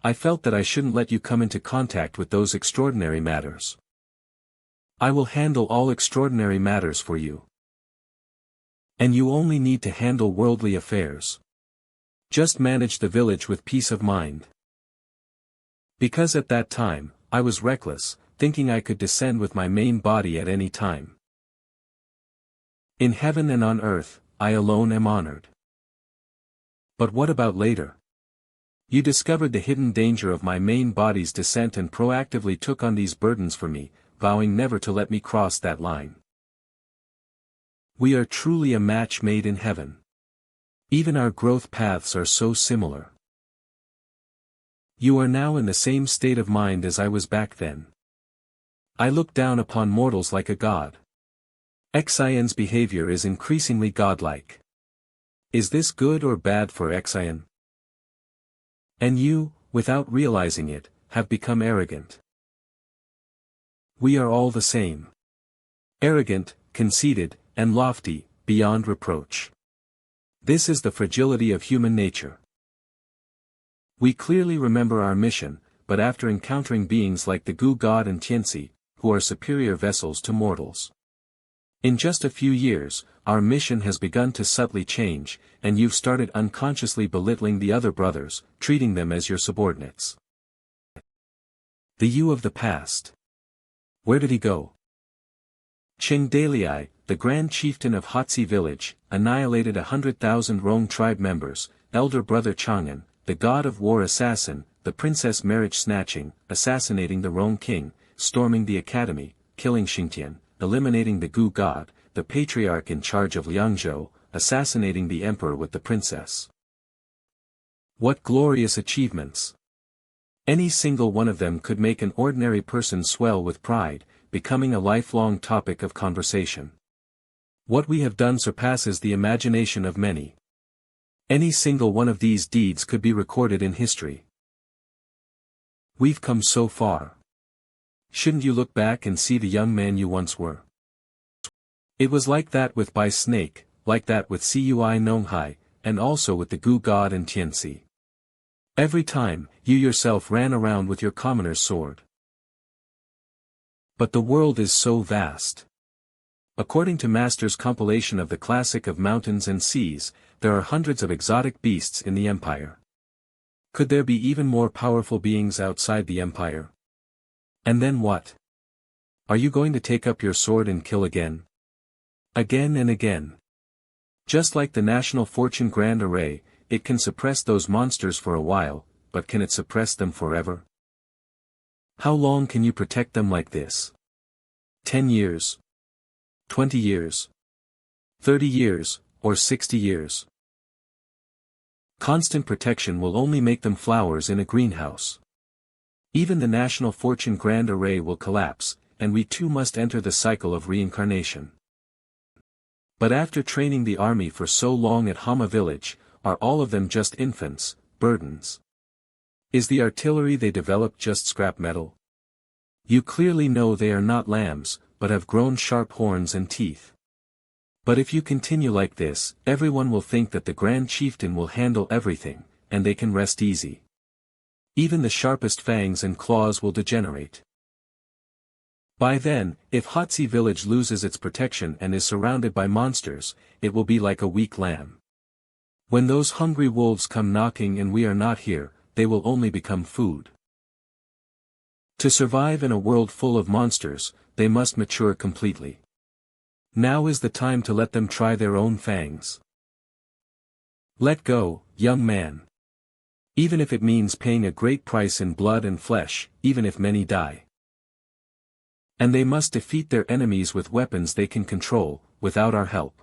I felt that I shouldn't let you come into contact with those extraordinary matters. I will handle all extraordinary matters for you. And you only need to handle worldly affairs. Just manage the village with peace of mind. Because at that time, I was reckless, thinking I could descend with my main body at any time. In heaven and on earth, I alone am honored. But what about later? You discovered the hidden danger of my main body's descent and proactively took on these burdens for me, vowing never to let me cross that line. We are truly a match made in heaven. Even our growth paths are so similar. You are now in the same state of mind as I was back then. I look down upon mortals like a god. Xian's behavior is increasingly godlike. Is this good or bad for Xian? And you, without realizing it, have become arrogant. We are all the same. Arrogant, conceited, and lofty, beyond reproach. This is the fragility of human nature. We clearly remember our mission, but after encountering beings like the Gu God and Tianxi, who are superior vessels to mortals. In just a few years, our mission has begun to subtly change, and you've started unconsciously belittling the other brothers, treating them as your subordinates. The you of the past. Where did he go? Qing Dalai, the grand chieftain of Hatsi village, annihilated 100,000 Rong tribe members, elder brother Chang'an, the god of war assassin, the princess marriage snatching, assassinating the Rong king, storming the academy, killing Xingtian, eliminating the Gu god, the patriarch in charge of Liangzhou, assassinating the emperor with the princess. What glorious achievements! Any single one of them could make an ordinary person swell with pride, becoming a lifelong topic of conversation. What we have done surpasses the imagination of many. Any single one of these deeds could be recorded in history. We've come so far. Shouldn't you look back and see the young man you once were? It was like that with Bai Snake, like that with Cui Nonghai, and also with the Gu God and Tianxi. Every time, you yourself ran around with your commoner's sword. But the world is so vast. According to Master's compilation of the classic of mountains and seas, there are hundreds of exotic beasts in the empire. Could there be even more powerful beings outside the empire? And then what? Are you going to take up your sword and kill again? Again and again. Just like the National Fortune Grand Array, it can suppress those monsters for a while, but can it suppress them forever? How long can you protect them like this? 10 years? 20 years? 30 years, or 60 years? Constant protection will only make them flowers in a greenhouse. Even the National Fortune Grand Array will collapse, and we too must enter the cycle of reincarnation. But after training the army for so long at Hama village, are all of them just infants, burdens? Is the artillery they developed just scrap metal? You clearly know they are not lambs, but have grown sharp horns and teeth. But if you continue like this, everyone will think that the Grand Chieftain will handle everything, and they can rest easy. Even the sharpest fangs and claws will degenerate. By then, if Hatsi village loses its protection and is surrounded by monsters, it will be like a weak lamb. When those hungry wolves come knocking and we are not here, they will only become food. To survive in a world full of monsters, they must mature completely. Now is the time to let them try their own fangs. Let go, young man. Even if it means paying a great price in blood and flesh, even if many die. And they must defeat their enemies with weapons they can control, without our help.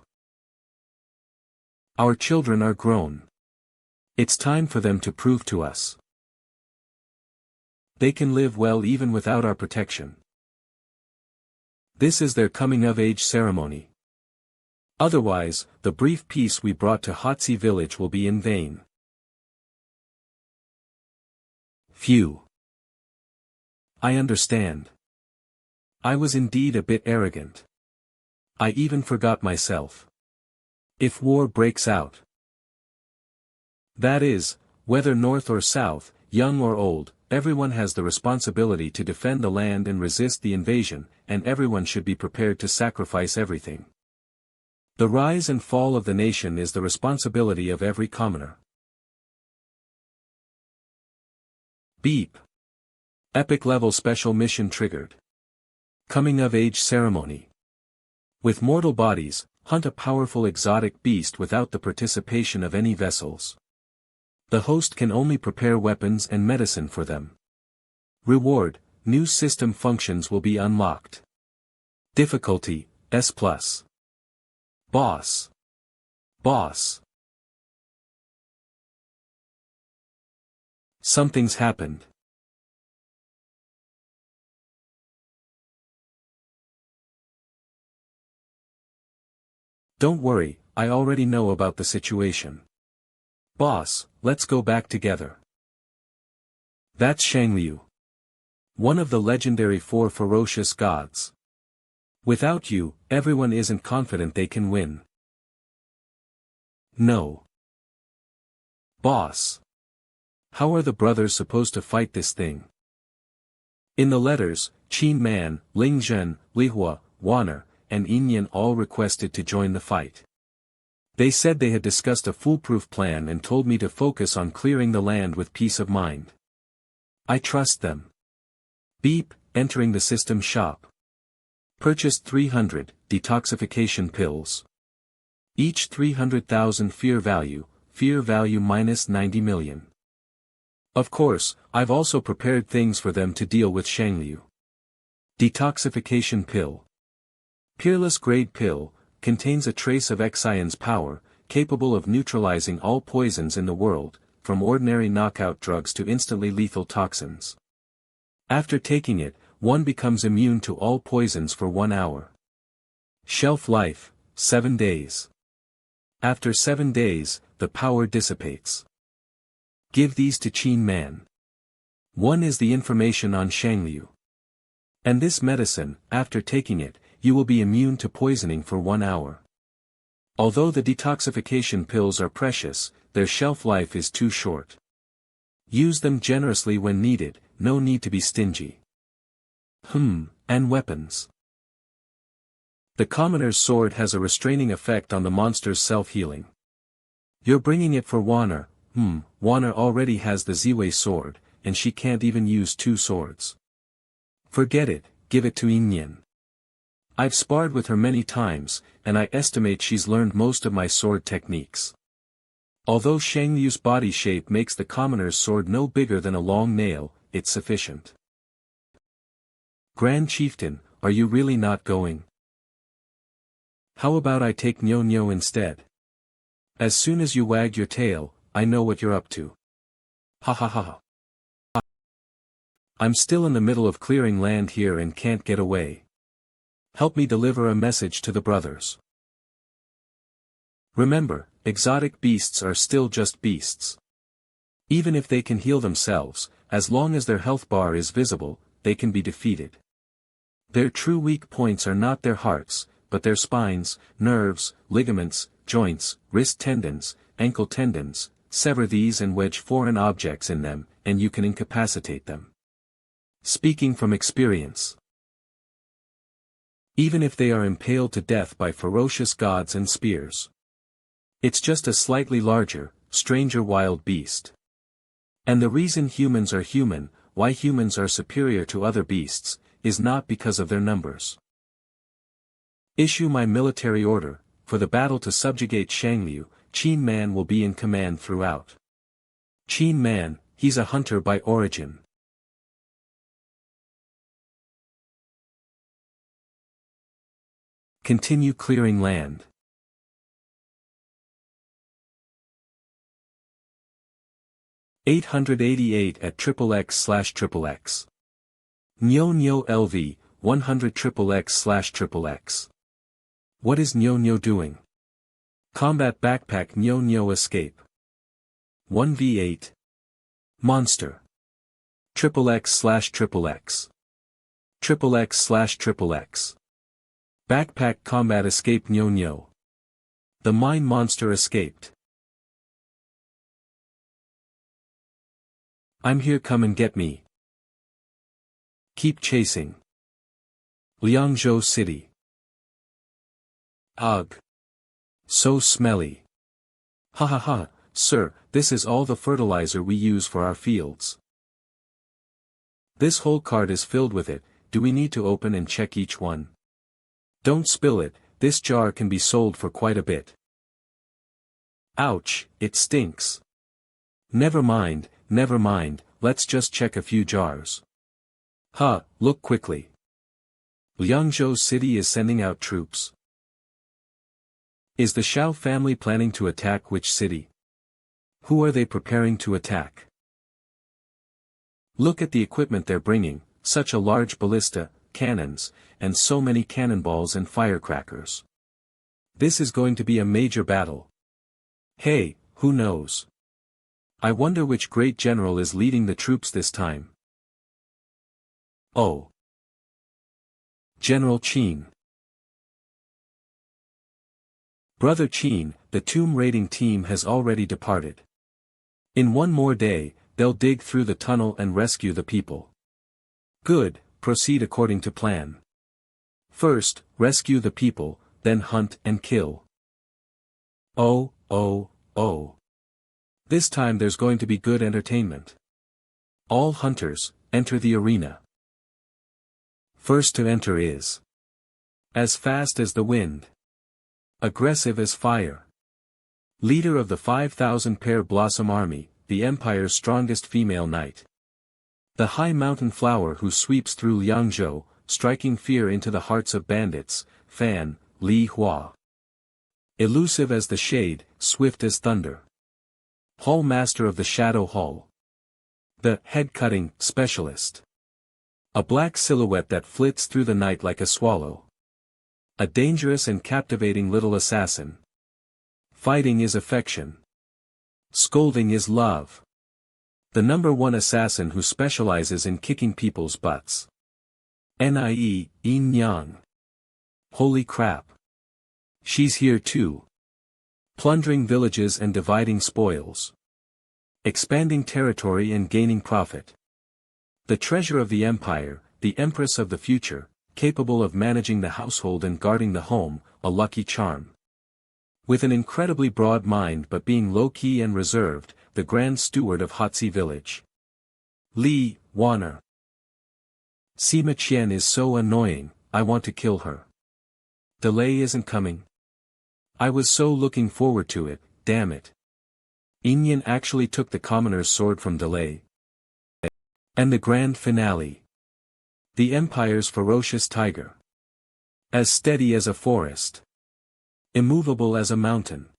Our children are grown. It's time for them to prove to us they can live well even without our protection. This is their coming-of-age ceremony. Otherwise, the brief peace we brought to Hotzi village will be in vain. Phew. I understand. I was indeed a bit arrogant. I even forgot myself. If war breaks out, that is, whether north or south, young or old, everyone has the responsibility to defend the land and resist the invasion, and everyone should be prepared to sacrifice everything. The rise and fall of the nation is the responsibility of every commoner. Beep. Epic level special mission triggered. Coming of age ceremony. With mortal bodies, hunt a powerful exotic beast without the participation of any vessels. The host can only prepare weapons and medicine for them. Reward, new system functions will be unlocked. Difficulty, S+. Boss. Boss. Something's happened. Don't worry, I already know about the situation. Boss, let's go back together. That's Shangliu. One of the legendary 4 ferocious gods. Without you, everyone isn't confident they can win. No. Boss. How are the brothers supposed to fight this thing? In the letters, Qin Man, Ling Zhen, Lihua, Wanner, and Inyan all requested to join the fight. They said they had discussed a foolproof plan and told me to focus on clearing the land with peace of mind. I trust them. Beep, entering the system shop. Purchased 300 detoxification pills. Each 300,000 fear value minus 90 million. Of course, I've also prepared things for them to deal with Shangliu. Detoxification pill. Peerless grade pill, contains a trace of Xion's power, capable of neutralizing all poisons in the world, from ordinary knockout drugs to instantly lethal toxins. After taking it, one becomes immune to all poisons for 1 hour. Shelf life, 7 days. After 7 days, the power dissipates. Give these to Qin Man. One is the information on Shangliu. And this medicine, after taking it, you will be immune to poisoning for 1 hour. Although the detoxification pills are precious, their shelf life is too short. Use them generously when needed, no need to be stingy. And weapons. The commoner's sword has a restraining effect on the monster's self-healing. You're bringing it for Wanner. Wanner already has the Ziwei sword, and she can't even use 2 swords. Forget it, give it to Inyan. I've sparred with her many times, and I estimate she's learned most of my sword techniques. Although Shangliu's body shape makes the commoner's sword no bigger than a long nail, it's sufficient. Grand Chieftain, are you really not going? How about I take Nyo Nyo instead? As soon as you wag your tail, I know what you're up to. Ha ha ha ha. I'm still in the middle of clearing land here and can't get away. Help me deliver a message to the brothers. Remember, exotic beasts are still just beasts. Even if they can heal themselves, as long as their health bar is visible, they can be defeated. Their true weak points are not their hearts, but their spines, nerves, ligaments, joints, wrist tendons, ankle tendons. Sever these and wedge foreign objects in them, and you can incapacitate them. Speaking from experience. Even if they are impaled to death by ferocious gods and spears. It's just a slightly larger, stranger wild beast. And the reason humans are human, why humans are superior to other beasts, is not because of their numbers. Issue my military order, for the battle to subjugate Shangliu. Qin Man will be in command throughout. Qin Man, he's a hunter by origin. Continue clearing land. 888 at XXX/XXX. Nyo Nyo LV, 100 XXX/XXX. What is Nyo Nyo doing? Combat backpack Nyo Nyo escape. 1v8. Monster. XXX/XXX. XXX/XXX. Backpack combat escape Nyo Nyo. The mine monster escaped. I'm here, come and get me. Keep chasing. Liangzhou City. Ugh. So smelly. Ha ha ha, sir, this is all the fertilizer we use for our fields. This whole cart is filled with it, do we need to open and check each one? Don't spill it, this jar can be sold for quite a bit. Ouch, it stinks. Never mind, let's just check a few jars. Huh, look quickly. Liangzhou City is sending out troops. Is the Xiao family planning to attack which city? Who are they preparing to attack? Look at the equipment they're bringing, such a large ballista, cannons, and so many cannonballs and firecrackers. This is going to be a major battle. Hey, who knows? I wonder which great general is leading the troops this time. Oh. General Qin. Brother Qin, the tomb raiding team has already departed. In one more day, they'll dig through the tunnel and rescue the people. Good, proceed according to plan. First, rescue the people, then hunt and kill. Oh. This time there's going to be good entertainment. All hunters, enter the arena. First to enter is as fast as the wind, aggressive as fire, leader of the 5,000 Pear Blossom Army, the Empire's strongest female knight. The high mountain flower who sweeps through Liangzhou, striking fear into the hearts of bandits, Fan, Li Hua. Elusive as the shade, swift as thunder. Hall master of the Shadow Hall. The head-cutting specialist. A black silhouette that flits through the night like a swallow. A dangerous and captivating little assassin. Fighting is affection. Scolding is love. The #1 assassin who specializes in kicking people's butts. Nie, Yin Yang. Holy crap. She's here too. Plundering villages and dividing spoils. Expanding territory and gaining profit. The treasure of the empire, the empress of the future, capable of managing the household and guarding the home, a lucky charm. With an incredibly broad mind but being low-key and reserved, the grand steward of Hotzi village. Li, Warner. Sima Qian is so annoying, I want to kill her. Delay isn't coming. I was so looking forward to it, damn it. Inyan actually took the commoner's sword from Delay. And the grand finale. The Empire's ferocious tiger. As steady as a forest. Immovable as a mountain.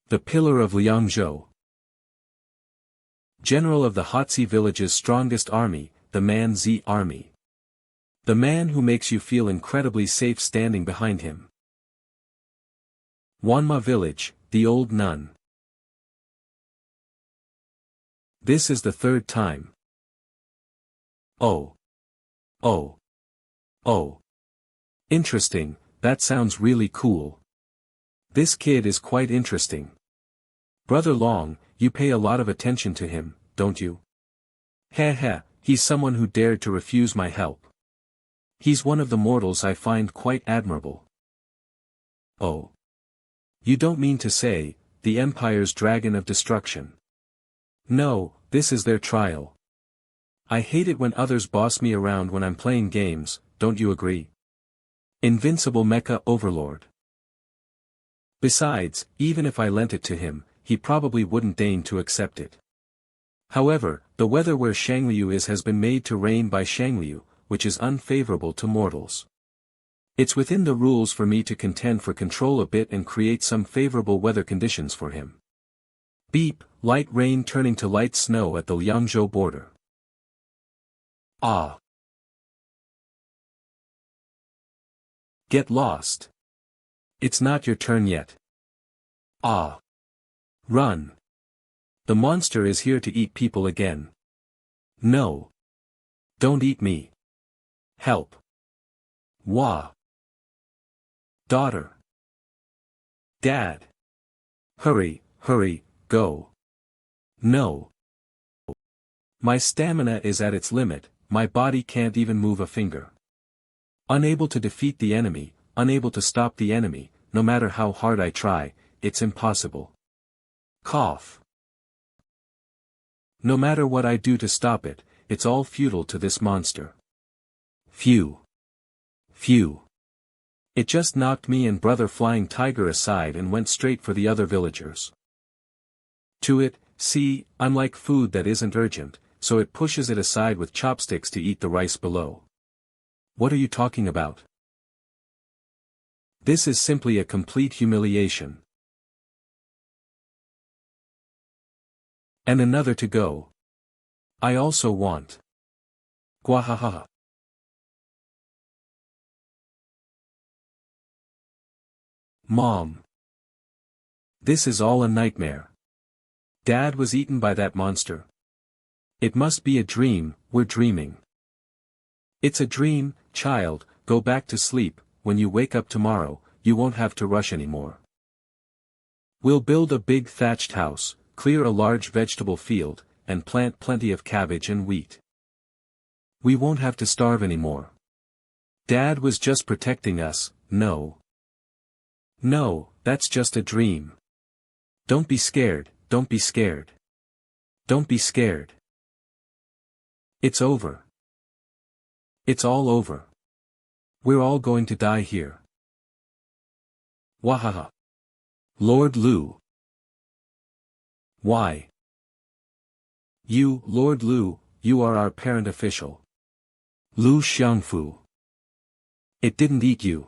The pillar of Liangzhou. General of the Hotzi village's strongest army, the Man Z army. The man who makes you feel incredibly safe standing behind him. Wanma village, the old nun. This is the third time. Oh. Interesting, that sounds really cool. This kid is quite interesting. Brother Long, you pay a lot of attention to him, don't you? Heh, he's someone who dared to refuse my help. He's one of the mortals I find quite admirable. Oh. You don't mean to say, the Empire's dragon of destruction. No, this is their trial. I hate it when others boss me around when I'm playing games, don't you agree? Invincible Mecha Overlord. Besides, even if I lent it to him, he probably wouldn't deign to accept it. However, the weather where Shangliu is has been made to rain by Shangliu, which is unfavorable to mortals. It's within the rules for me to contend for control a bit and create some favorable weather conditions for him. Beep, light rain turning to light snow at the Liangzhou border. Ah! Get lost. It's not your turn yet. Ah! Run. The monster is here to eat people again. No. Don't eat me. Help. Wah. Daughter. Dad. Hurry, hurry, go. No. My stamina is at its limit, my body can't even move a finger. Unable to defeat the enemy, unable to stop the enemy, no matter how hard I try, it's impossible. Cough. No matter what I do to stop it, it's all futile to this monster. Phew. Phew. It just knocked me and brother Flying Tiger aside and went straight for the other villagers. To it, see, I'm like food that isn't urgent, so it pushes it aside with chopsticks to eat the rice below. What are you talking about? This is simply a complete humiliation. And another to go. I also want. Gwahaha. Mom. This is all a nightmare. Dad was eaten by that monster. It must be a dream, we're dreaming. It's a dream, child, go back to sleep, when you wake up tomorrow, you won't have to rush anymore. We'll build a big thatched house, clear a large vegetable field, and plant plenty of cabbage and wheat. We won't have to starve anymore. Dad was just protecting us, no. No, that's just a dream. Don't be scared, don't be scared. Don't be scared. It's over. It's all over. We're all going to die here. Wahaha. Lord Lu. Why? You, Lord Lu, you are our parent official. Lu Xiangfu. It didn't eat you.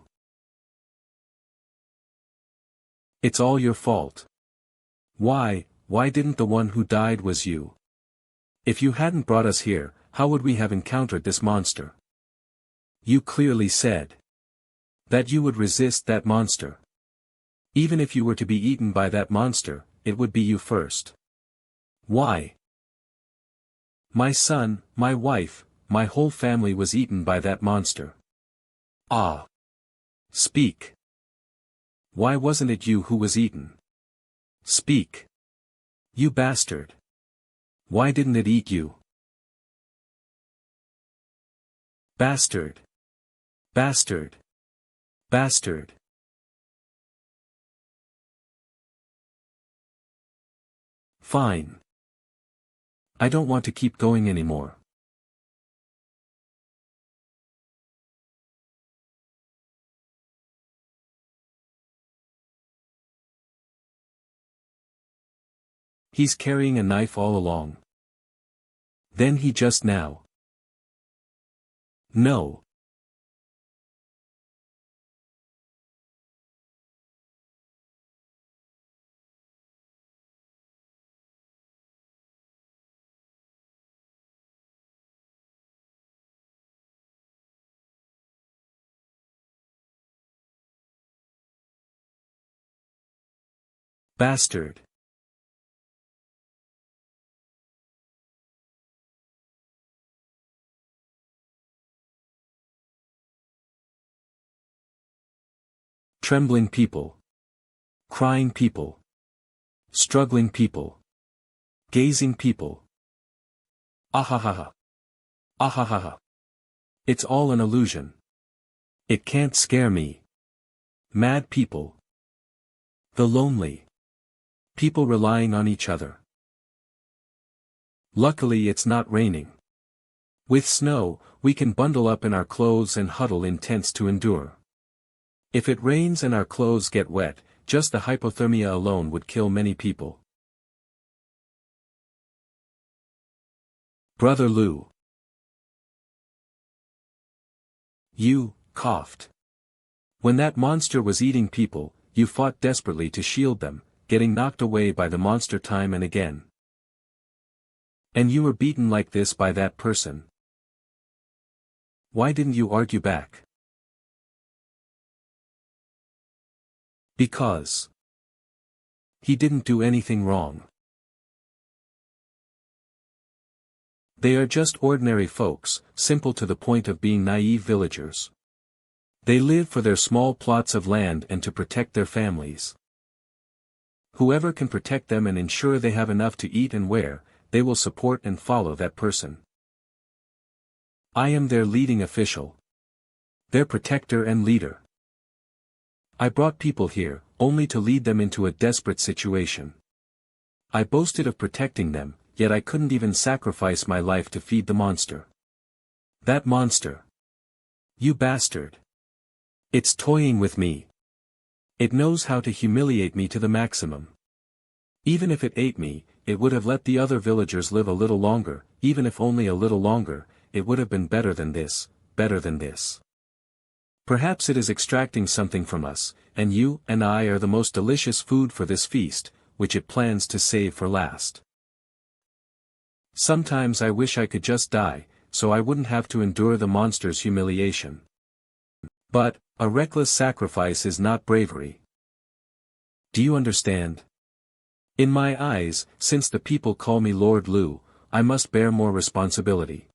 It's all your fault. Why didn't the one who died was you? If you hadn't brought us here, how would we have encountered this monster? You clearly said that you would resist that monster. Even if you were to be eaten by that monster, it would be you first. Why? My son, my wife, my whole family was eaten by that monster. Ah. Speak. Why wasn't it you who was eaten? Speak. You bastard. Why didn't it eat you? Bastard. Bastard. Bastard. Fine. I don't want to keep going anymore. He's carrying a knife all along. Then he just now. No. Bastard. Trembling people. Crying people. Struggling people. Gazing people. Ahahaha. Ahahaha. It's all an illusion. It can't scare me. Mad people. The lonely. People relying on each other. Luckily it's not raining. With snow, we can bundle up in our clothes and huddle in tents to endure. If it rains and our clothes get wet, just the hypothermia alone would kill many people. Brother Lu. You coughed. When that monster was eating people, you fought desperately to shield them, getting knocked away by the monster time and again. And you were beaten like this by that person. Why didn't you argue back? Because he didn't do anything wrong. They are just ordinary folks, simple to the point of being naive villagers. They live for their small plots of land and to protect their families. Whoever can protect them and ensure they have enough to eat and wear, they will support and follow that person. I am their leading official. Their protector and leader. I brought people here, only to lead them into a desperate situation. I boasted of protecting them, yet I couldn't even sacrifice my life to feed the monster. That monster. You bastard. It's toying with me. It knows how to humiliate me to the maximum. Even if it ate me, it would have let the other villagers live a little longer, even if only a little longer, it would have been better than this, better than this. Perhaps it is extracting something from us, and you and I are the most delicious food for this feast, which it plans to save for last. Sometimes I wish I could just die, so I wouldn't have to endure the monster's humiliation. But, a reckless sacrifice is not bravery. Do you understand? In my eyes, since the people call me Lord Lu, I must bear more responsibility.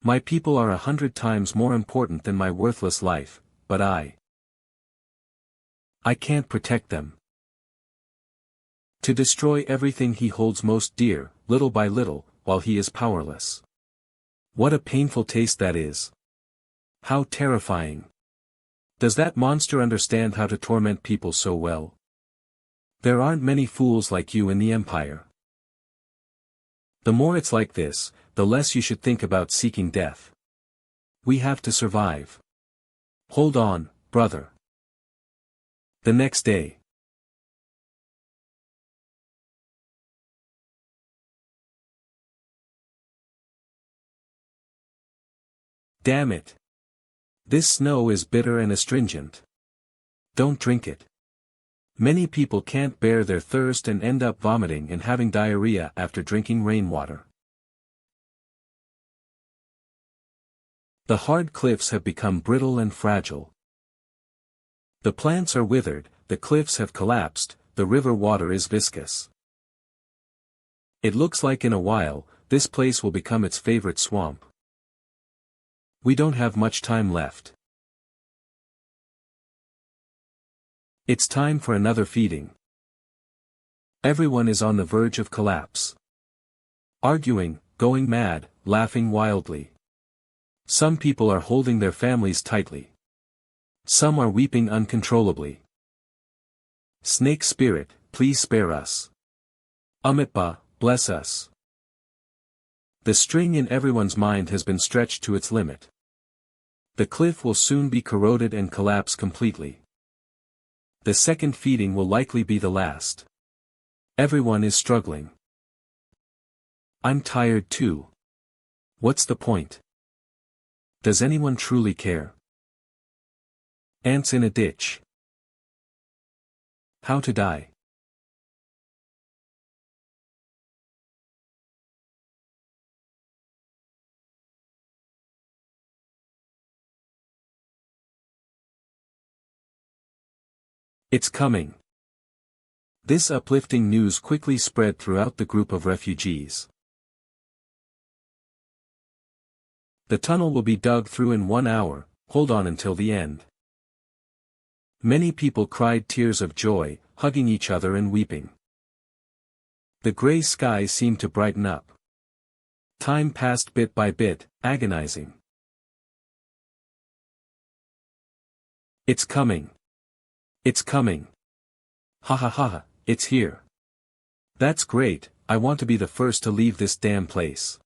My people are 100 times more important than my worthless life, but I can't protect them. To destroy everything he holds most dear, little by little, while he is powerless. What a painful taste that is. How terrifying. Does that monster understand how to torment people so well? There aren't many fools like you in the Empire. The more it's like this, the less you should think about seeking death. We have to survive. Hold on, brother. The next day. Damn it. This snow is bitter and astringent. Don't drink it. Many people can't bear their thirst and end up vomiting and having diarrhea after drinking rainwater. The hard cliffs have become brittle and fragile. The plants are withered, the cliffs have collapsed, the river water is viscous. It looks like in a while, this place will become its favorite swamp. We don't have much time left. It's time for another feeding. Everyone is on the verge of collapse. Arguing, going mad, laughing wildly. Some people are holding their families tightly. Some are weeping uncontrollably. Snake spirit, please spare us. Amitba, bless us. The string in everyone's mind has been stretched to its limit. The cliff will soon be corroded and collapse completely. The second feeding will likely be the last. Everyone is struggling. I'm tired too. What's the point? Does anyone truly care? Ants in a ditch. How to die. It's coming. This uplifting news quickly spread throughout the group of refugees. The tunnel will be dug through in 1 hour, hold on until the end. Many people cried tears of joy, hugging each other and weeping. The gray sky seemed to brighten up. Time passed bit by bit, agonizing. It's coming. It's coming. Ha ha ha, it's here. That's great, I want to be the first to leave this damn place.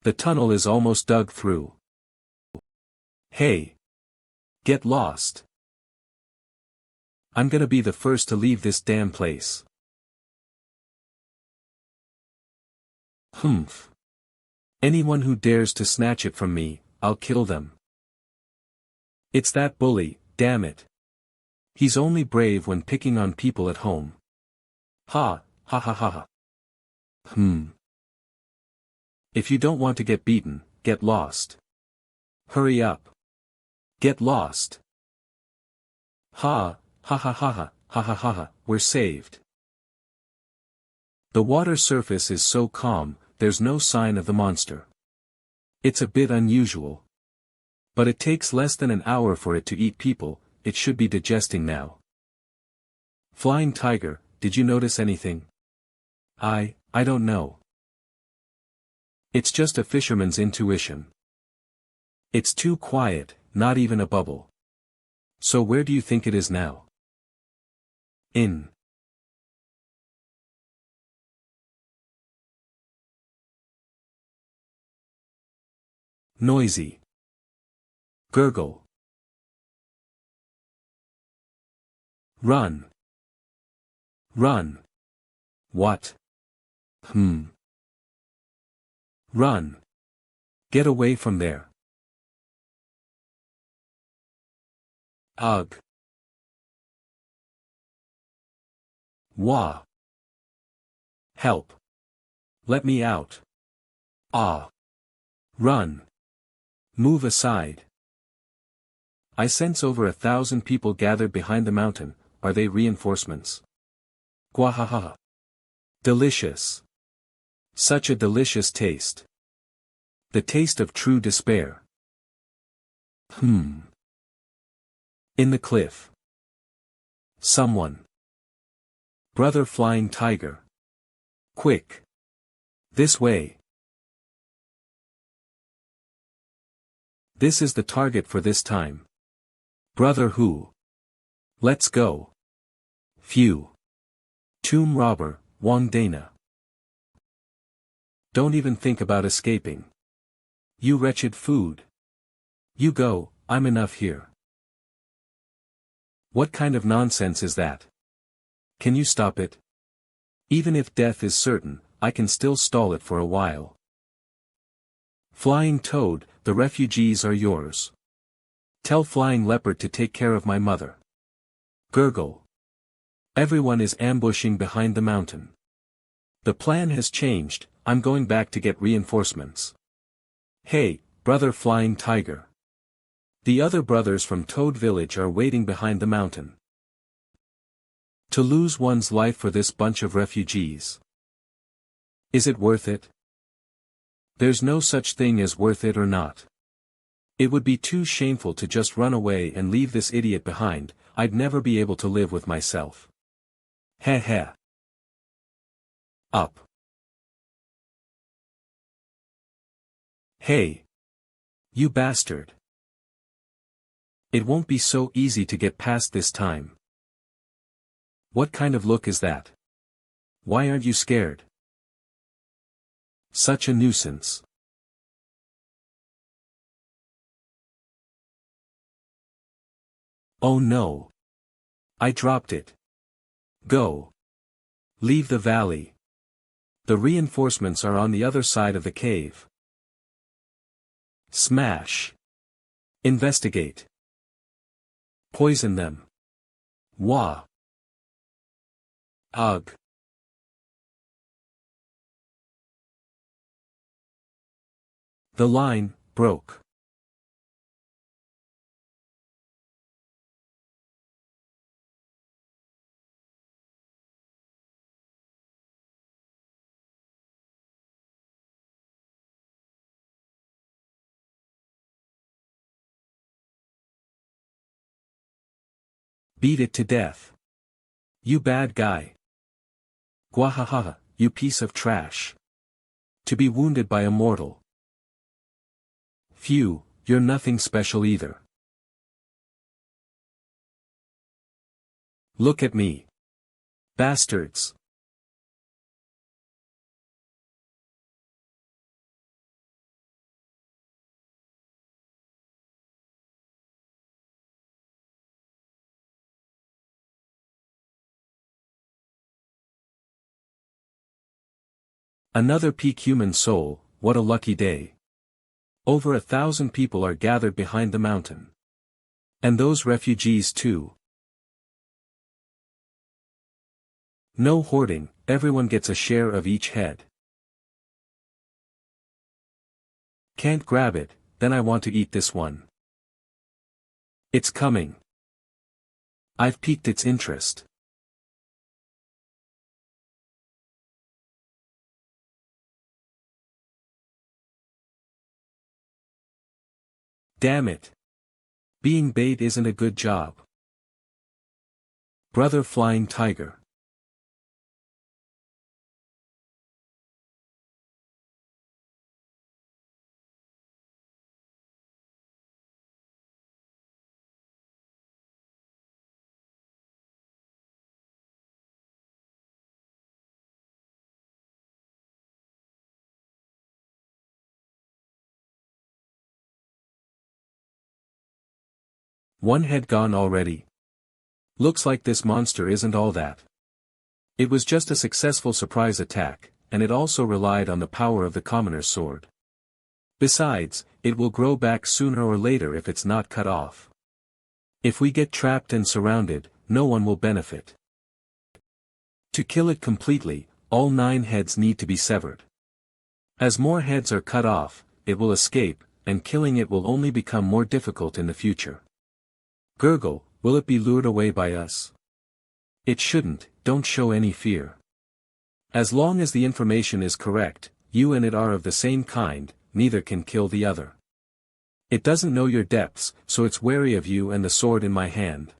The tunnel is almost dug through. Hey! Get lost. I'm gonna be the first to leave this damn place. Humph. Anyone who dares to snatch it from me, I'll kill them. It's that bully, damn it. He's only brave when picking on people at home. Ha, ha ha ha ha. If you don't want to get beaten, get lost. Hurry up. Get lost. Ha, ha ha ha ha, ha ha ha ha, we're saved. The water surface is so calm, there's no sign of the monster. It's a bit unusual. But it takes less than an hour for it to eat people, it should be digesting now. Flying tiger, did you notice anything? I don't know. It's just a fisherman's intuition. It's too quiet, not even a bubble. So where do you think it is now? In. Noisy. Gurgle. Run. Run. What? Run. Get away from there. Ugh. Wah. Help. Let me out. Ah. Run. Move aside. I sense over 1,000 people gathered behind the mountain, are they reinforcements? Gwahaha. Delicious. Such a delicious taste. The taste of true despair. In the cliff. Someone. Brother flying tiger. Quick. This way. This is the target for this time. Brother who? Let's go. Phew. Tomb robber, Wang Dana. Don't even think about escaping. You wretched food. You go, I'm enough here. What kind of nonsense is that? Can you stop it? Even if death is certain, I can still stall it for a while. Flying toad, the refugees are yours. Tell flying leopard to take care of my mother. Gurgle. Everyone is ambushing behind the mountain. The plan has changed, I'm going back to get reinforcements. Hey, brother flying tiger. The other brothers from Toad Village are waiting behind the mountain. To lose one's life for this bunch of refugees. Is it worth it? There's no such thing as worth it or not. It would be too shameful to just run away and leave this idiot behind, I'd never be able to live with myself. Heh heh. Up. Hey. You bastard. It won't be so easy to get past this time. What kind of look is that? Why aren't you scared? Such a nuisance. Oh no. I dropped it. Go. Leave the valley. The reinforcements are on the other side of the cave. Smash. Investigate. Poison them. Wah. Ugh. The line broke. Beat it to death. You bad guy. Gwahaha, you piece of trash. To be wounded by a mortal. Phew, you're nothing special either. Look at me. Bastards. Another peak human soul, what a lucky day. Over 1,000 people are gathered behind the mountain. And those refugees too. No hoarding, everyone gets a share of each head. Can't grab it, then I want to eat this one. It's coming. I've piqued its interest. Damn it. Being bait isn't a good job. Brother Flying Tiger. One head gone already. Looks like this monster isn't all that. It was just a successful surprise attack, and it also relied on the power of the commoner's sword. Besides, it will grow back sooner or later if it's not cut off. If we get trapped and surrounded, no one will benefit. To kill it completely, all 9 heads need to be severed. As more heads are cut off, it will escape, and killing it will only become more difficult in the future. Gurgle, will it be lured away by us? It shouldn't, don't show any fear. As long as the information is correct, you and it are of the same kind, neither can kill the other. It doesn't know your depths, so it's wary of you and the sword in my hand.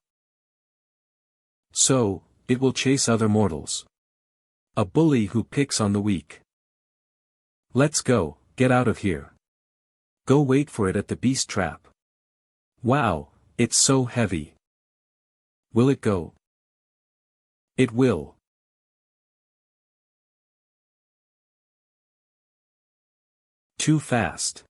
So, it will chase other mortals. A bully who picks on the weak. Let's go, get out of here. Go wait for it at the beast trap. Wow, it's so heavy. Will it go? It will. Too fast.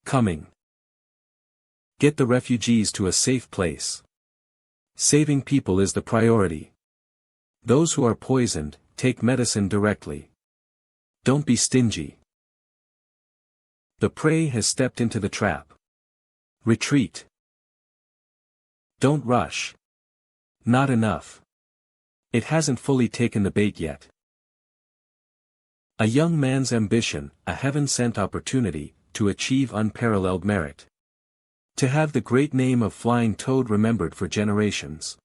Coming. Get the refugees to a safe place. Saving people is the priority. Those who are poisoned, take medicine directly. Don't be stingy. The prey has stepped into the trap. Retreat. Don't rush. Not enough. It hasn't fully taken the bait yet. A young man's ambition, a heaven-sent opportunity, to achieve unparalleled merit. To have the great name of Flying Toad remembered for generations.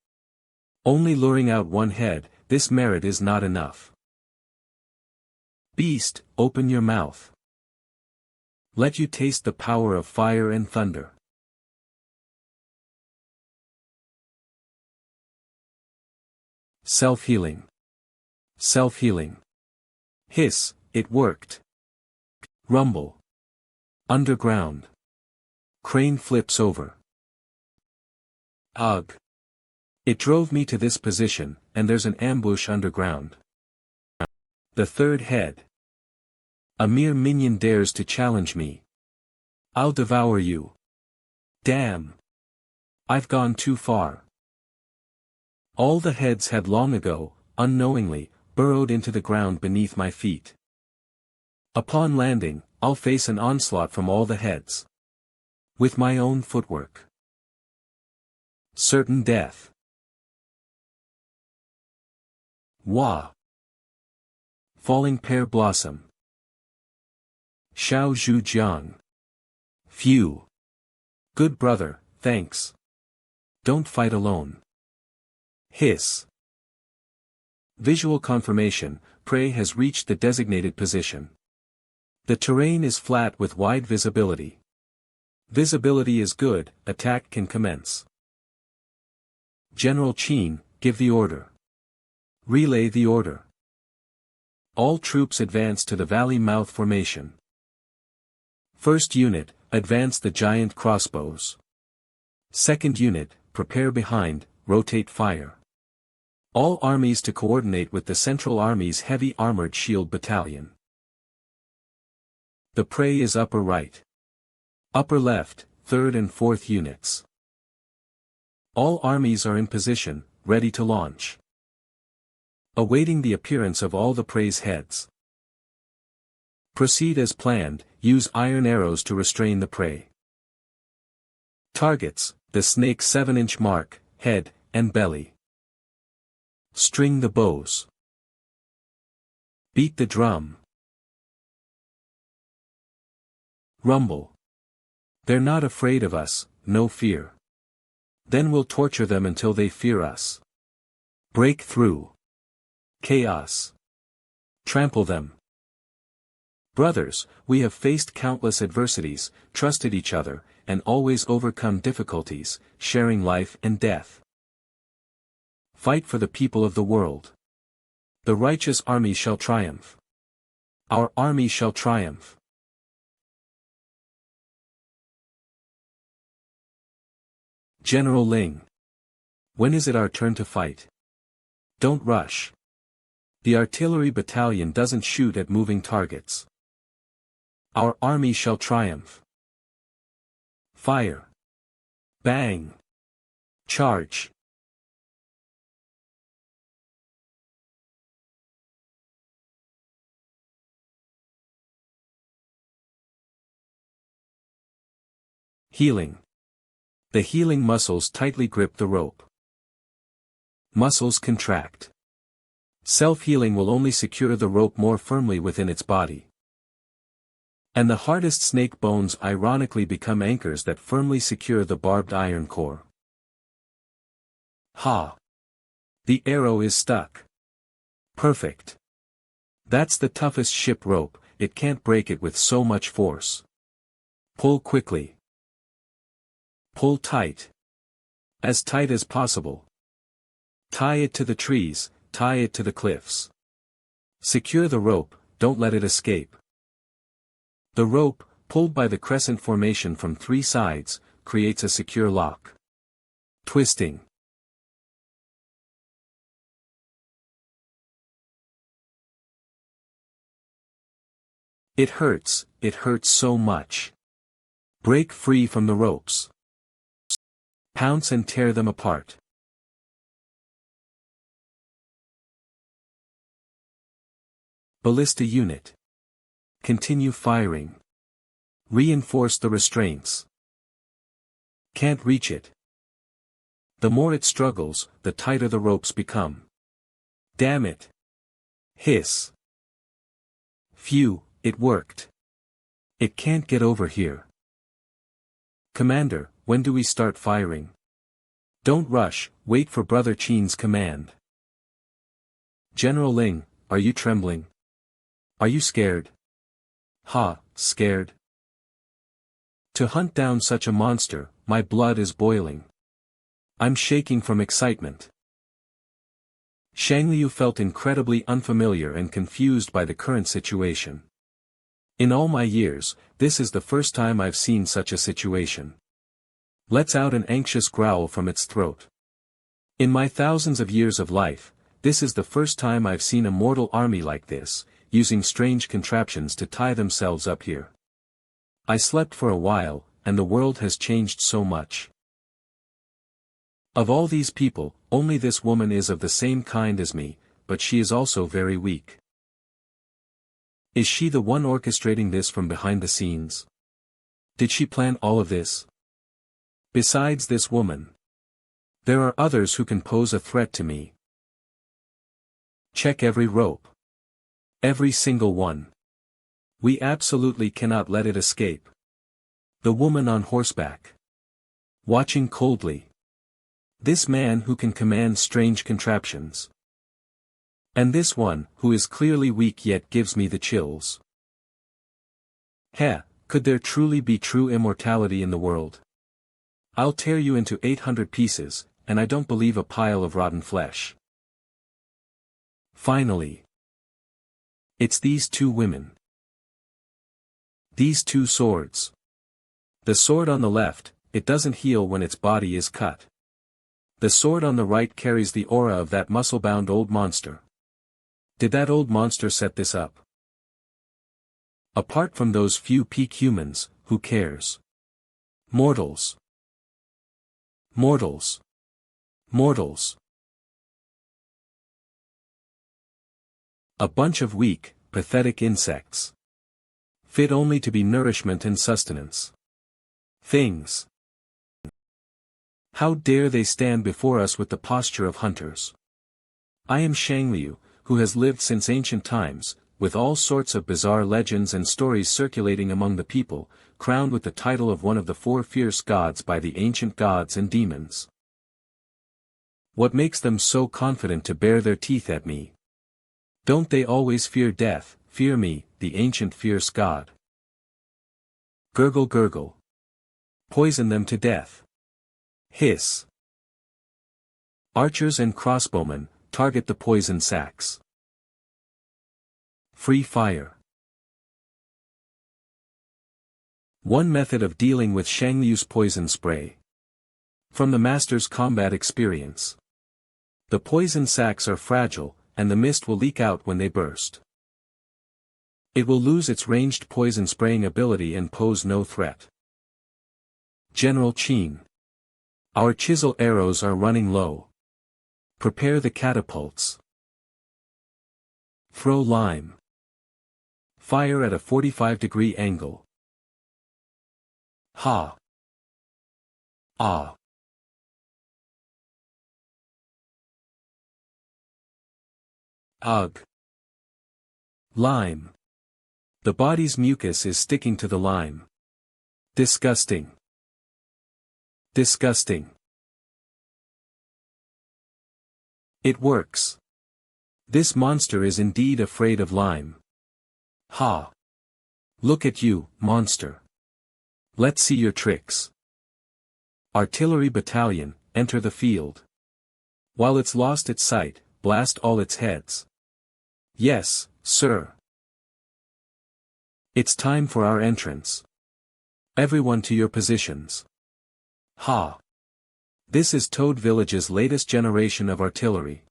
Only luring out 1 head, this merit is not enough. Beast, open your mouth. Let you taste the power of fire and thunder. Self-healing. Self-healing. Hiss, it worked. Rumble. Underground. Crane flips over. Ugh. It drove me to this position, and there's an ambush underground. The 3rd head. A mere minion dares to challenge me. I'll devour you. Damn. I've gone too far. All the heads had long ago, unknowingly, burrowed into the ground beneath my feet. Upon landing, I'll face an onslaught from all the heads. With my own footwork. Certain death. Wah. Falling pear blossom. Xiao Zhu Jiang. Phew. Good brother, thanks. Don't fight alone. Hiss. Visual confirmation, prey has reached the designated position. The terrain is flat with wide visibility. Visibility is good, attack can commence. General Qin, give the order. Relay the order. All troops advance to the valley mouth formation. First unit, advance the giant crossbows. Second unit, prepare behind, rotate fire. All armies to coordinate with the Central Army's heavy armored shield battalion. The prey is upper right. Upper left, 3rd and 4th units. All armies are in position, ready to launch. Awaiting the appearance of all the prey's heads. Proceed as planned, use iron arrows to restrain the prey. Targets, the snake's 7-inch mark, head, and belly. String the bows. Beat the drum. Rumble. They're not afraid of us, no fear. Then we'll torture them until they fear us. Break through. Chaos. Trample them. Brothers, we have faced countless adversities, trusted each other, and always overcome difficulties, sharing life and death. Fight for the people of the world. The righteous army shall triumph. Our army shall triumph. General Ling. When is it our turn to fight? Don't rush. The artillery battalion doesn't shoot at moving targets. Our army shall triumph. Fire. Bang. Charge. Healing. The healing muscles tightly grip the rope. Muscles contract. Self-healing will only secure the rope more firmly within its body. And the hardest snake bones ironically become anchors that firmly secure the barbed iron core. Ha! The arrow is stuck. Perfect. That's the toughest ship rope, it can't break it with so much force. Pull quickly. Pull tight. As tight as possible. Tie it to the trees, tie it to the cliffs. Secure the rope, don't let it escape. The rope, pulled by the crescent formation from 3 sides, creates a secure lock. Twisting. It hurts so much. Break free from the ropes. Pounce and tear them apart. Ballista unit. Continue firing. Reinforce the restraints. Can't reach it. The more it struggles, the tighter the ropes become. Damn it. Hiss. Phew, it worked. It can't get over here. Commander, when do we start firing? Don't rush, wait for Brother Qin's command. General Ling, are you trembling? Are you scared? Ha, scared? To hunt down such a monster, my blood is boiling. I'm shaking from excitement. Shang Liu felt incredibly unfamiliar and confused by the current situation. In all my years, this is the first time I've seen such a situation. Lets out an anxious growl from its throat. In my thousands of years of life, this is the first time I've seen a mortal army like this, using strange contraptions to tie themselves up here. I slept for a while, and the world has changed so much. Of all these people, only this woman is of the same kind as me, but she is also very weak. Is she the one orchestrating this from behind the scenes? Did she plan all of this? Besides this woman, there are others who can pose a threat to me. Check every rope. Every single one. We absolutely cannot let it escape. The woman on horseback. Watching coldly. This man who can command strange contraptions. And this one, who is clearly weak yet gives me the chills. Heh, could there truly be true immortality in the world? I'll tear you into 800 pieces, and I don't believe a pile of rotten flesh. Finally. It's these 2 women. These 2 swords. The sword on the left, it doesn't heal when its body is cut. The sword on the right carries the aura of that muscle-bound old monster. Did that old monster set this up? Apart from those few peak humans, who cares? Mortals. Mortals. Mortals. A bunch of weak, pathetic insects. Fit only to be nourishment and sustenance. Things. How dare they stand before us with the posture of hunters? I am Shangliu, who has lived since ancient times, with all sorts of bizarre legends and stories circulating among the people, crowned with the title of one of the four fierce gods by the ancient gods and demons. What makes them so confident to bare their teeth at me? Don't they always fear death, fear me, the ancient fierce god? Gurgle gurgle. Poison them to death. Hiss. Archers and crossbowmen, target the poison sacks. Free fire. One method of dealing with Shangliu's poison spray. From the master's combat experience. The poison sacks are fragile, and the mist will leak out when they burst. It will lose its ranged poison spraying ability and pose no threat. General Qin. Our chisel arrows are running low. Prepare the catapults. Throw lime. Fire at a 45-degree angle. Ha. Ah. Ugh. Lime. The body's mucus is sticking to the lime. Disgusting. Disgusting. It works. This monster is indeed afraid of lime. Ha. Look at you, monster. Let's see your tricks. Artillery battalion, enter the field. While it's lost its sight, blast all its heads. Yes, sir. It's time for our entrance. Everyone to your positions. Ha. This is Toad Village's latest generation of artillery.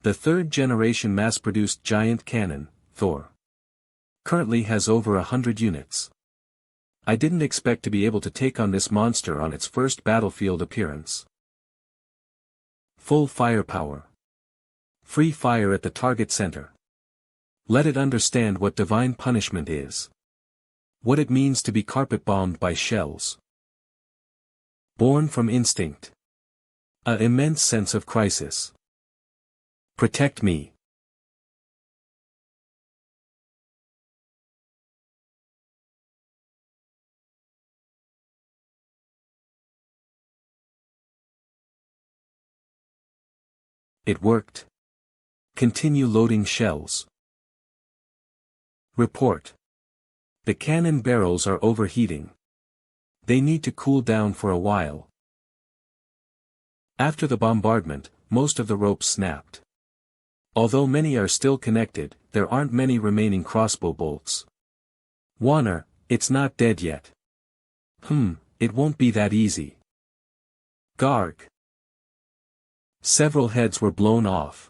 The third generation mass-produced giant cannon, Thor. Currently has over 100 units. I didn't expect to be able to take on this monster on its first battlefield appearance. Full firepower. Free fire at the target center. Let it understand what divine punishment is. What it means to be carpet-bombed by shells. Born from instinct. An immense sense of crisis. Protect me. It worked. Continue loading shells. Report. The cannon barrels are overheating. They need to cool down for a while. After the bombardment, most of the ropes snapped. Although many are still connected, there aren't many remaining crossbow bolts. Warner, it's not dead yet. It won't be that easy. Garg. Several heads were blown off.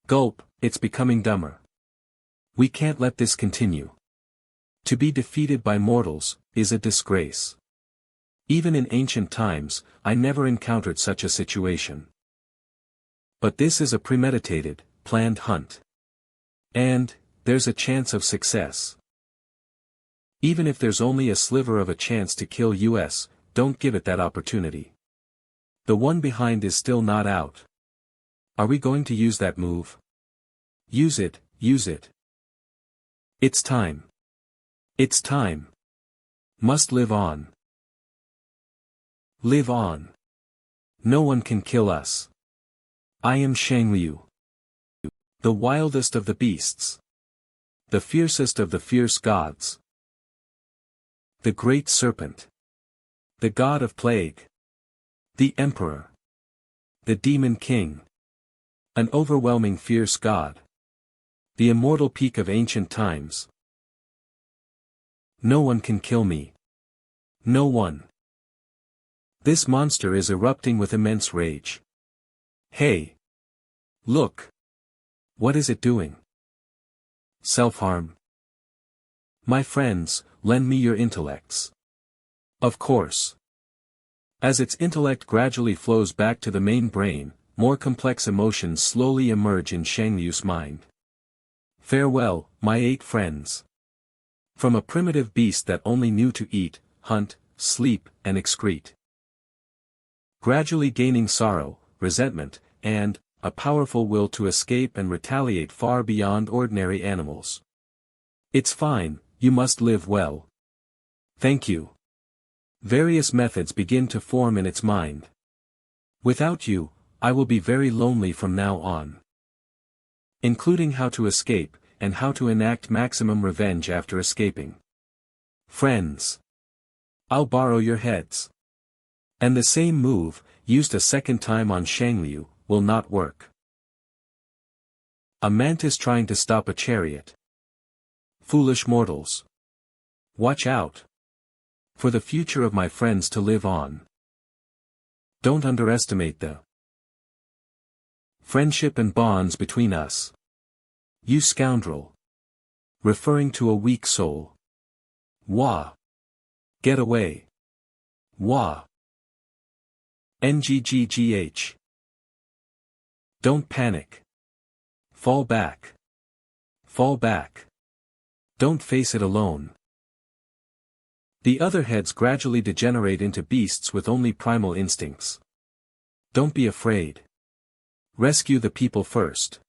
Gulp, it's becoming dumber. We can't let this continue. To be defeated by mortals is a disgrace. Even in ancient times, I never encountered such a situation. But this is a premeditated, planned hunt. And there's a chance of success. Even if there's only a sliver of a chance to kill us, don't give it that opportunity. The one behind is still not out. Are we going to use that move? Use it, use it. It's time. It's time. Must live on. Live on. No one can kill us. I am Shangliu. The wildest of the beasts. The fiercest of the fierce gods. The great serpent. The god of plague. The emperor. The demon king. An overwhelming fierce god. The immortal peak of ancient times. No one can kill me. No one. This monster is erupting with immense rage. Hey! Look! What is it doing? Self-harm. My friends, lend me your intellects. Of course. As its intellect gradually flows back to the main brain, more complex emotions slowly emerge in Shangliu's mind. Farewell, my 8 friends. From a primitive beast that only knew to eat, hunt, sleep, and excrete. Gradually gaining sorrow, resentment, and a powerful will to escape and retaliate far beyond ordinary animals. It's fine, you must live well. Thank you. Various methods begin to form in its mind. Without you, I will be very lonely from now on. Including how to escape, and how to enact maximum revenge after escaping. Friends. I'll borrow your heads. And the same move, used a second time on Shangliu, will not work. A mantis trying to stop a chariot. Foolish mortals. Watch out. For the future of my friends to live on. Don't underestimate the friendship and bonds between us. You scoundrel. Referring to a weak soul. Wah. Get away. Wah. Ngggh. Don't panic. Fall back. Fall back. Don't face it alone. The other heads gradually degenerate into beasts with only primal instincts. Don't be afraid. Rescue the people first.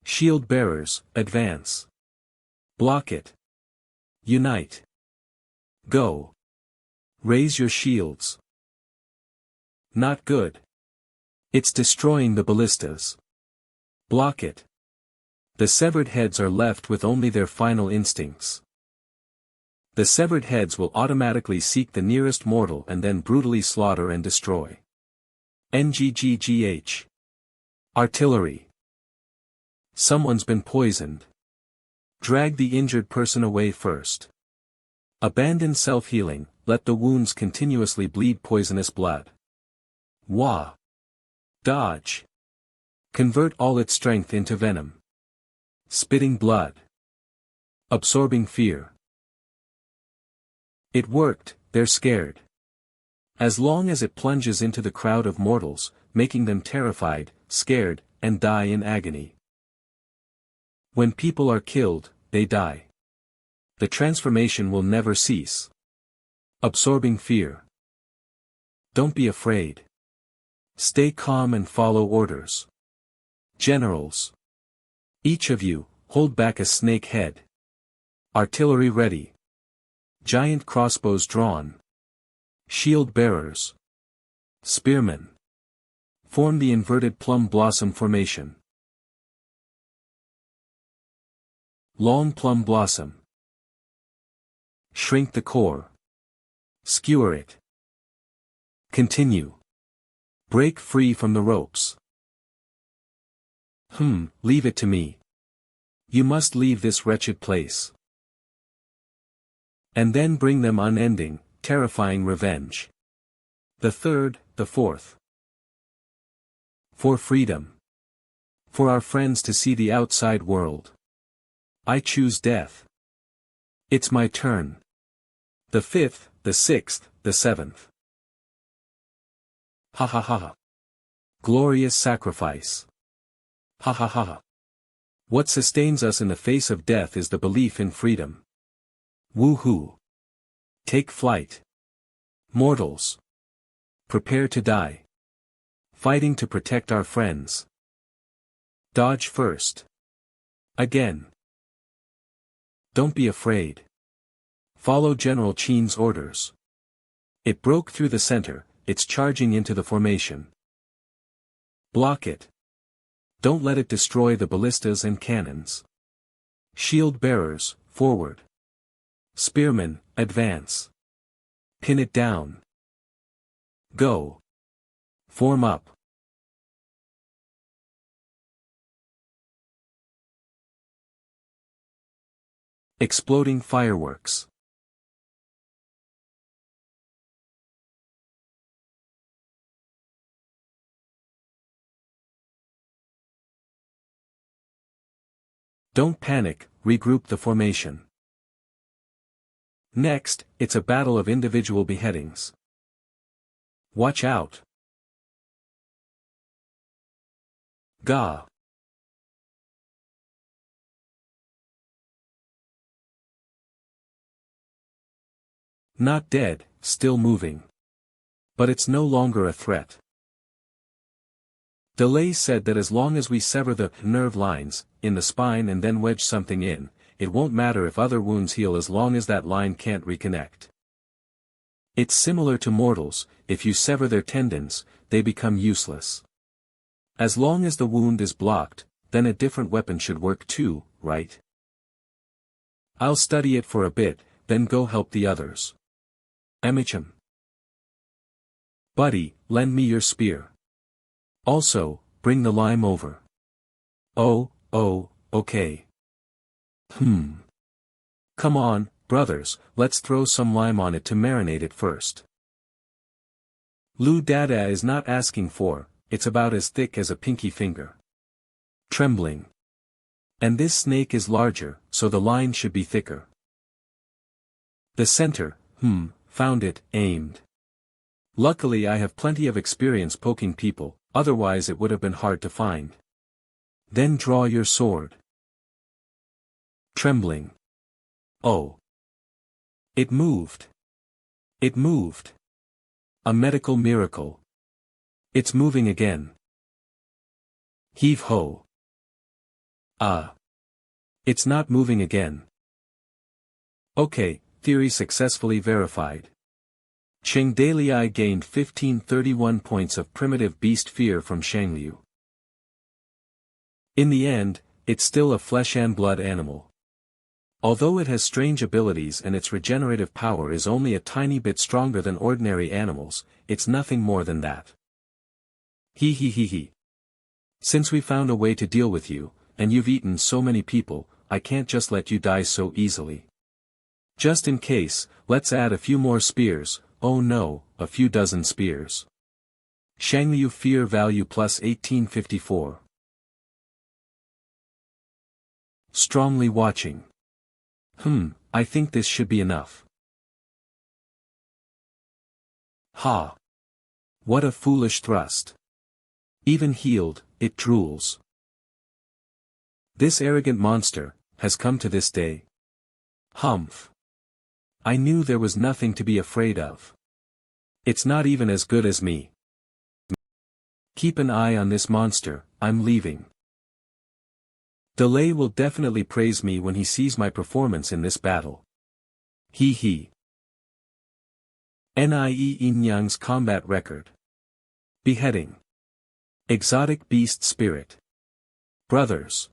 Shield bearers, advance. Block it. Unite. Go. Raise your shields. Not good. It's destroying the ballistas. Block it. The severed heads are left with only their final instincts. The severed heads will automatically seek the nearest mortal and then brutally slaughter and destroy. Ngggh. Artillery. Someone's been poisoned. Drag the injured person away first. Abandon self-healing, let the wounds continuously bleed poisonous blood. Wah. Dodge. Convert all its strength into venom. Spitting blood. Absorbing fear. It worked, they're scared. As long as it plunges into the crowd of mortals, making them terrified, scared, and die in agony. When people are killed, they die. The transformation will never cease. Absorbing fear. Don't be afraid. Stay calm and follow orders. Generals. Each of you, hold back a snake head. Artillery ready. Giant crossbows drawn. Shield bearers. Spearmen. Form the inverted plum blossom formation. Long plum blossom. Shrink the core. Skewer it. Continue. Break free from the ropes. Leave it to me. You must leave this wretched place. And then bring them unending, terrifying revenge. The third, the fourth. For freedom. For our friends to see the outside world. I choose death. It's my turn. The fifth, the sixth, the seventh. Ha ha ha. Glorious sacrifice. Ha ha ha. What sustains us in the face of death is the belief in freedom. Woohoo. Take flight. Mortals. Prepare to die. Fighting to protect our friends. Dodge first. Again. Don't be afraid. Follow General Qin's orders. It broke through the center, it's charging into the formation. Block it. Don't let it destroy the ballistas and cannons. Shield bearers, forward. Spearmen, advance. Pin it down. Go. Form up. Exploding fireworks. Don't panic, regroup the formation. Next, it's a battle of individual beheadings. Watch out. Gah. Not dead, still moving. But it's no longer a threat. Delay said that as long as we sever the nerve lines in the spine and then wedge something in, it won't matter if other wounds heal as long as that line can't reconnect. It's similar to mortals, if you sever their tendons, they become useless. As long as the wound is blocked, then a different weapon should work too, right? I'll study it for a bit, then go help the others. Amicham. Buddy, lend me your spear. Also, bring the lime over. Oh, okay. Come on, brothers, let's throw some lime on it to marinate it first. Lu Dada is not asking for, it's about as thick as a pinky finger. Trembling. And this snake is larger, so the line should be thicker. The center, found it, aimed. Luckily I have plenty of experience poking people, otherwise it would have been hard to find. Then draw your sword. Trembling. Oh. It moved. It moved. A medical miracle. It's moving again. Heave ho. Ah. It's not moving again. Okay, theory successfully verified. Cheng Dalai gained 1531 points of primitive beast fear from Shangliu. In the end, it's still a flesh and blood animal. Although it has strange abilities and its regenerative power is only a tiny bit stronger than ordinary animals, it's nothing more than that. He. Since we found a way to deal with you, and you've eaten so many people, I can't just let you die so easily. Just in case, let's add a few more spears. Oh no, a few dozen spears. Shangliu fear value plus 1854. Strongly watching. I think this should be enough. Ha! What a foolish thrust. Even healed, it drools. This arrogant monster, has come to this day. Humph. I knew there was nothing to be afraid of. It's not even as good as me. Keep an eye on this monster, I'm leaving. Delay will definitely praise me when he sees my performance in this battle. He. Nie Yang's combat record. Beheading. Exotic beast spirit. Brothers.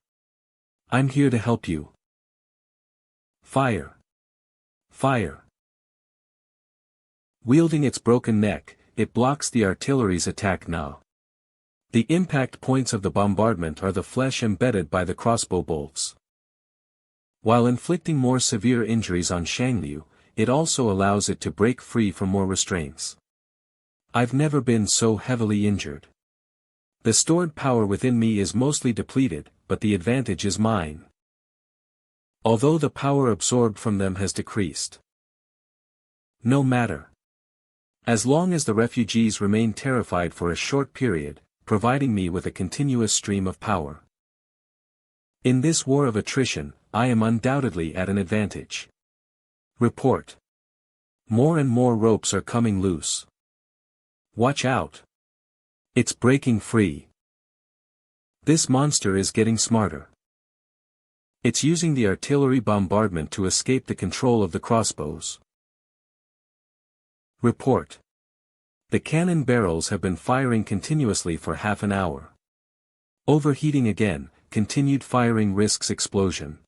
I'm here to help you. Fire. Fire. Wielding its broken neck, it blocks the artillery's attack now. The impact points of the bombardment are the flesh embedded by the crossbow bolts. While inflicting more severe injuries on Shangliu, it also allows it to break free from more restraints. I've never been so heavily injured. The stored power within me is mostly depleted, but the advantage is mine. Although the power absorbed from them has decreased. No matter. As long as the refugees remain terrified for a short period, providing me with a continuous stream of power. In this war of attrition, I am undoubtedly at an advantage. Report. More and more ropes are coming loose. Watch out. It's breaking free. This monster is getting smarter. It's using the artillery bombardment to escape the control of the crossbows. Report. The cannon barrels have been firing continuously for half an hour. Overheating again, continued firing risks explosion.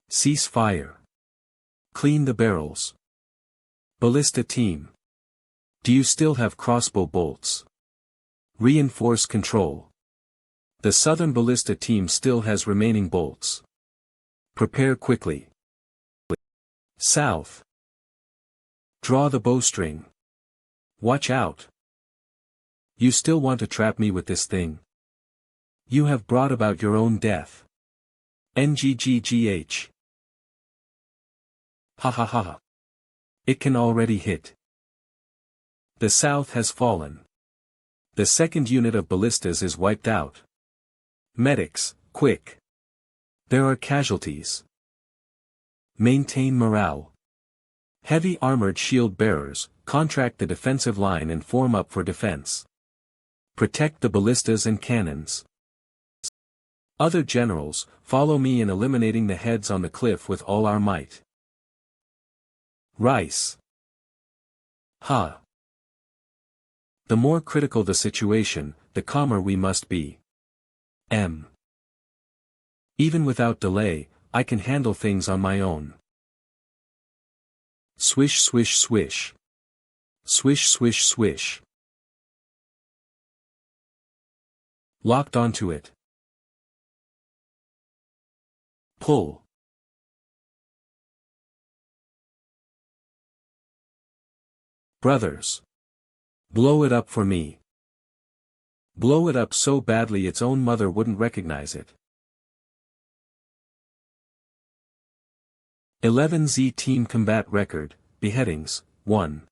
Cease fire. Clean the barrels. Ballista team. Do you still have crossbow bolts? Reinforce control. The southern ballista team still has remaining bolts. Prepare quickly. South. Draw the bowstring. Watch out. You still want to trap me with this thing? You have brought about your own death. NGGGH. Ha. It can already hit. The South has fallen. The second unit of ballistas is wiped out. Medics, quick. There are casualties. Maintain morale. Heavy armored shield bearers, contract the defensive line and form up for defense. Protect the ballistas and cannons. Other generals, follow me in eliminating the heads on the cliff with all our might. Rice. Ha. The more critical the situation, the calmer we must be. Even without delay, I can handle things on my own. Swish swish swish. Swish swish swish. Locked onto it. Pull. Brothers. Blow it up for me. Blow it up so badly its own mother wouldn't recognize it. 11Z Team Combat Record, Beheadings, 1.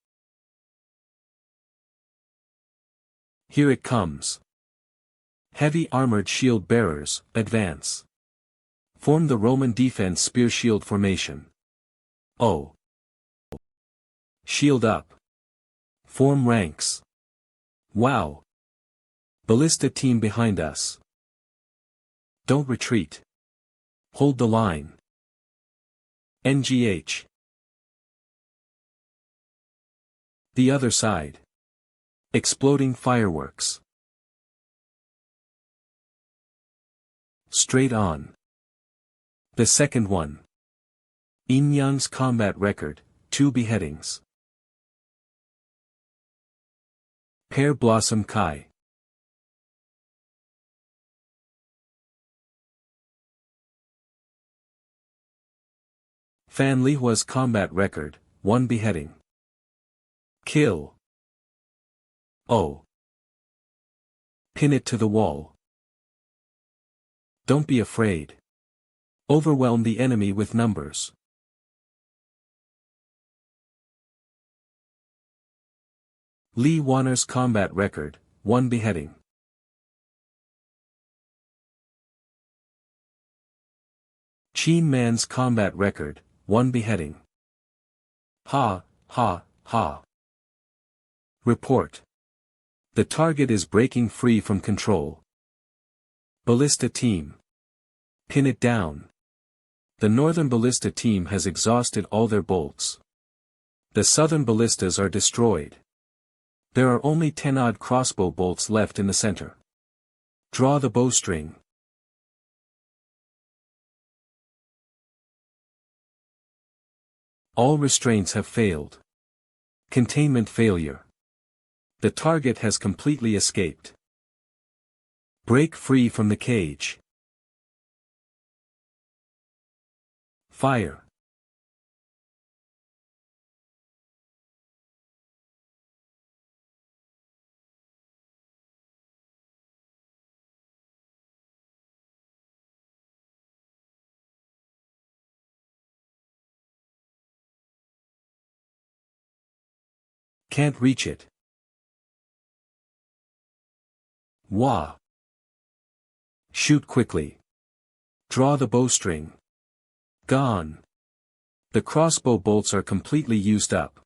Here it comes. Heavy armored shield bearers, advance. Form the Roman defense spear shield formation. Oh. Shield up. Form ranks. Wow. Ballista team behind us. Don't retreat. Hold the line. NGH. The other side. Exploding fireworks. Straight on. The second one. Inyang's combat record, 2 beheadings. Pear Blossom Kai. Fan Lihua's combat record, 1 beheading. Kill. Oh. Pin it to the wall. Don't be afraid. Overwhelm the enemy with numbers. Li Wanner's combat record, 1 beheading. Qin Man's combat record, 1 beheading. Ha, ha, ha. Report. The target is breaking free from control. Ballista team. Pin it down. The northern ballista team has exhausted all their bolts. The southern ballistas are destroyed. There are only 10-odd crossbow bolts left in the center. Draw the bowstring. All restraints have failed. Containment failure. The target has completely escaped. Break free from the cage. Fire. Can't reach it. Wah. Shoot quickly. Draw the bowstring. Gone. The crossbow bolts are completely used up.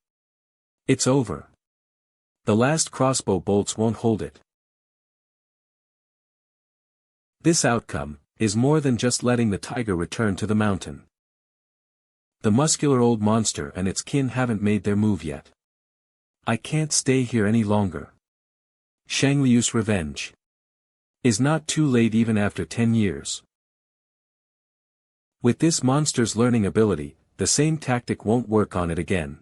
It's over. The last crossbow bolts won't hold it. This outcome is more than just letting the tiger return to the mountain. The muscular old monster and its kin haven't made their move yet. I can't stay here any longer. Shangliu's revenge is not too late even after 10 years. With this monster's learning ability, the same tactic won't work on it again.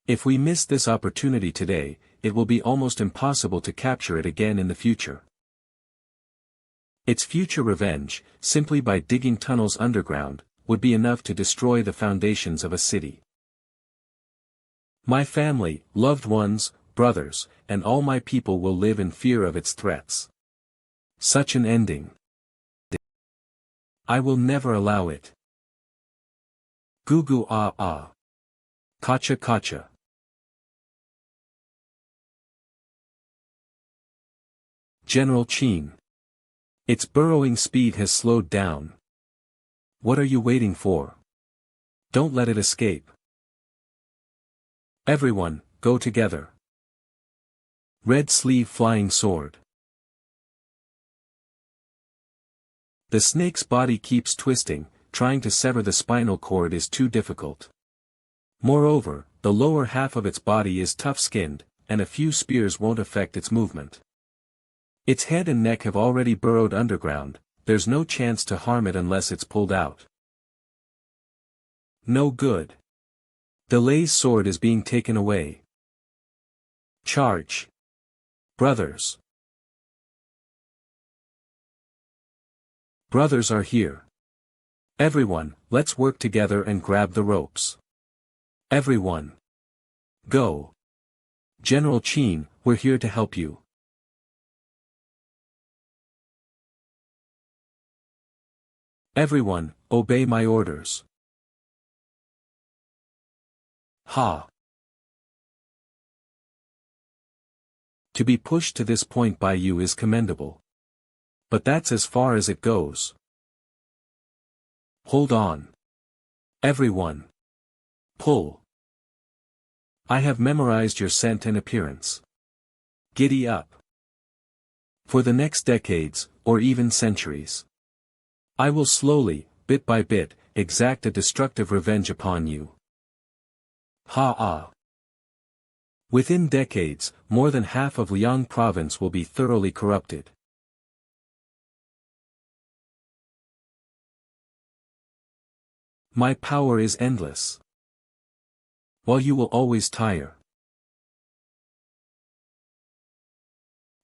If we miss this opportunity today, it will be almost impossible to capture it again in the future. Its future revenge, simply by digging tunnels underground, would be enough to destroy the foundations of a city. My family, loved ones, brothers, and all my people will live in fear of its threats. Such an ending. I will never allow it. Goo goo ah ah. Kacha kacha. General Qin. Its burrowing speed has slowed down. What are you waiting for? Don't let it escape. Everyone, go together. Red sleeve flying sword. The snake's body keeps twisting, trying to sever the spinal cord is too difficult. Moreover, the lower half of its body is tough-skinned, and a few spears won't affect its movement. Its head and neck have already burrowed underground, there's no chance to harm it unless it's pulled out. No good. Delay's sword is being taken away. Charge. Brothers. Brothers are here. Everyone, let's work together and grab the ropes. Everyone. Go. General Qin, we're here to help you. Everyone, obey my orders. Ha. To be pushed to this point by you is commendable. But that's as far as it goes. Hold on. Everyone. Pull. I have memorized your scent and appearance. Giddy up. For the next decades, or even centuries, I will slowly, bit by bit, exact a destructive revenge upon you. Ha-ah. Within decades, more than half of Liang province will be thoroughly corrupted. My power is endless. While you will always tire.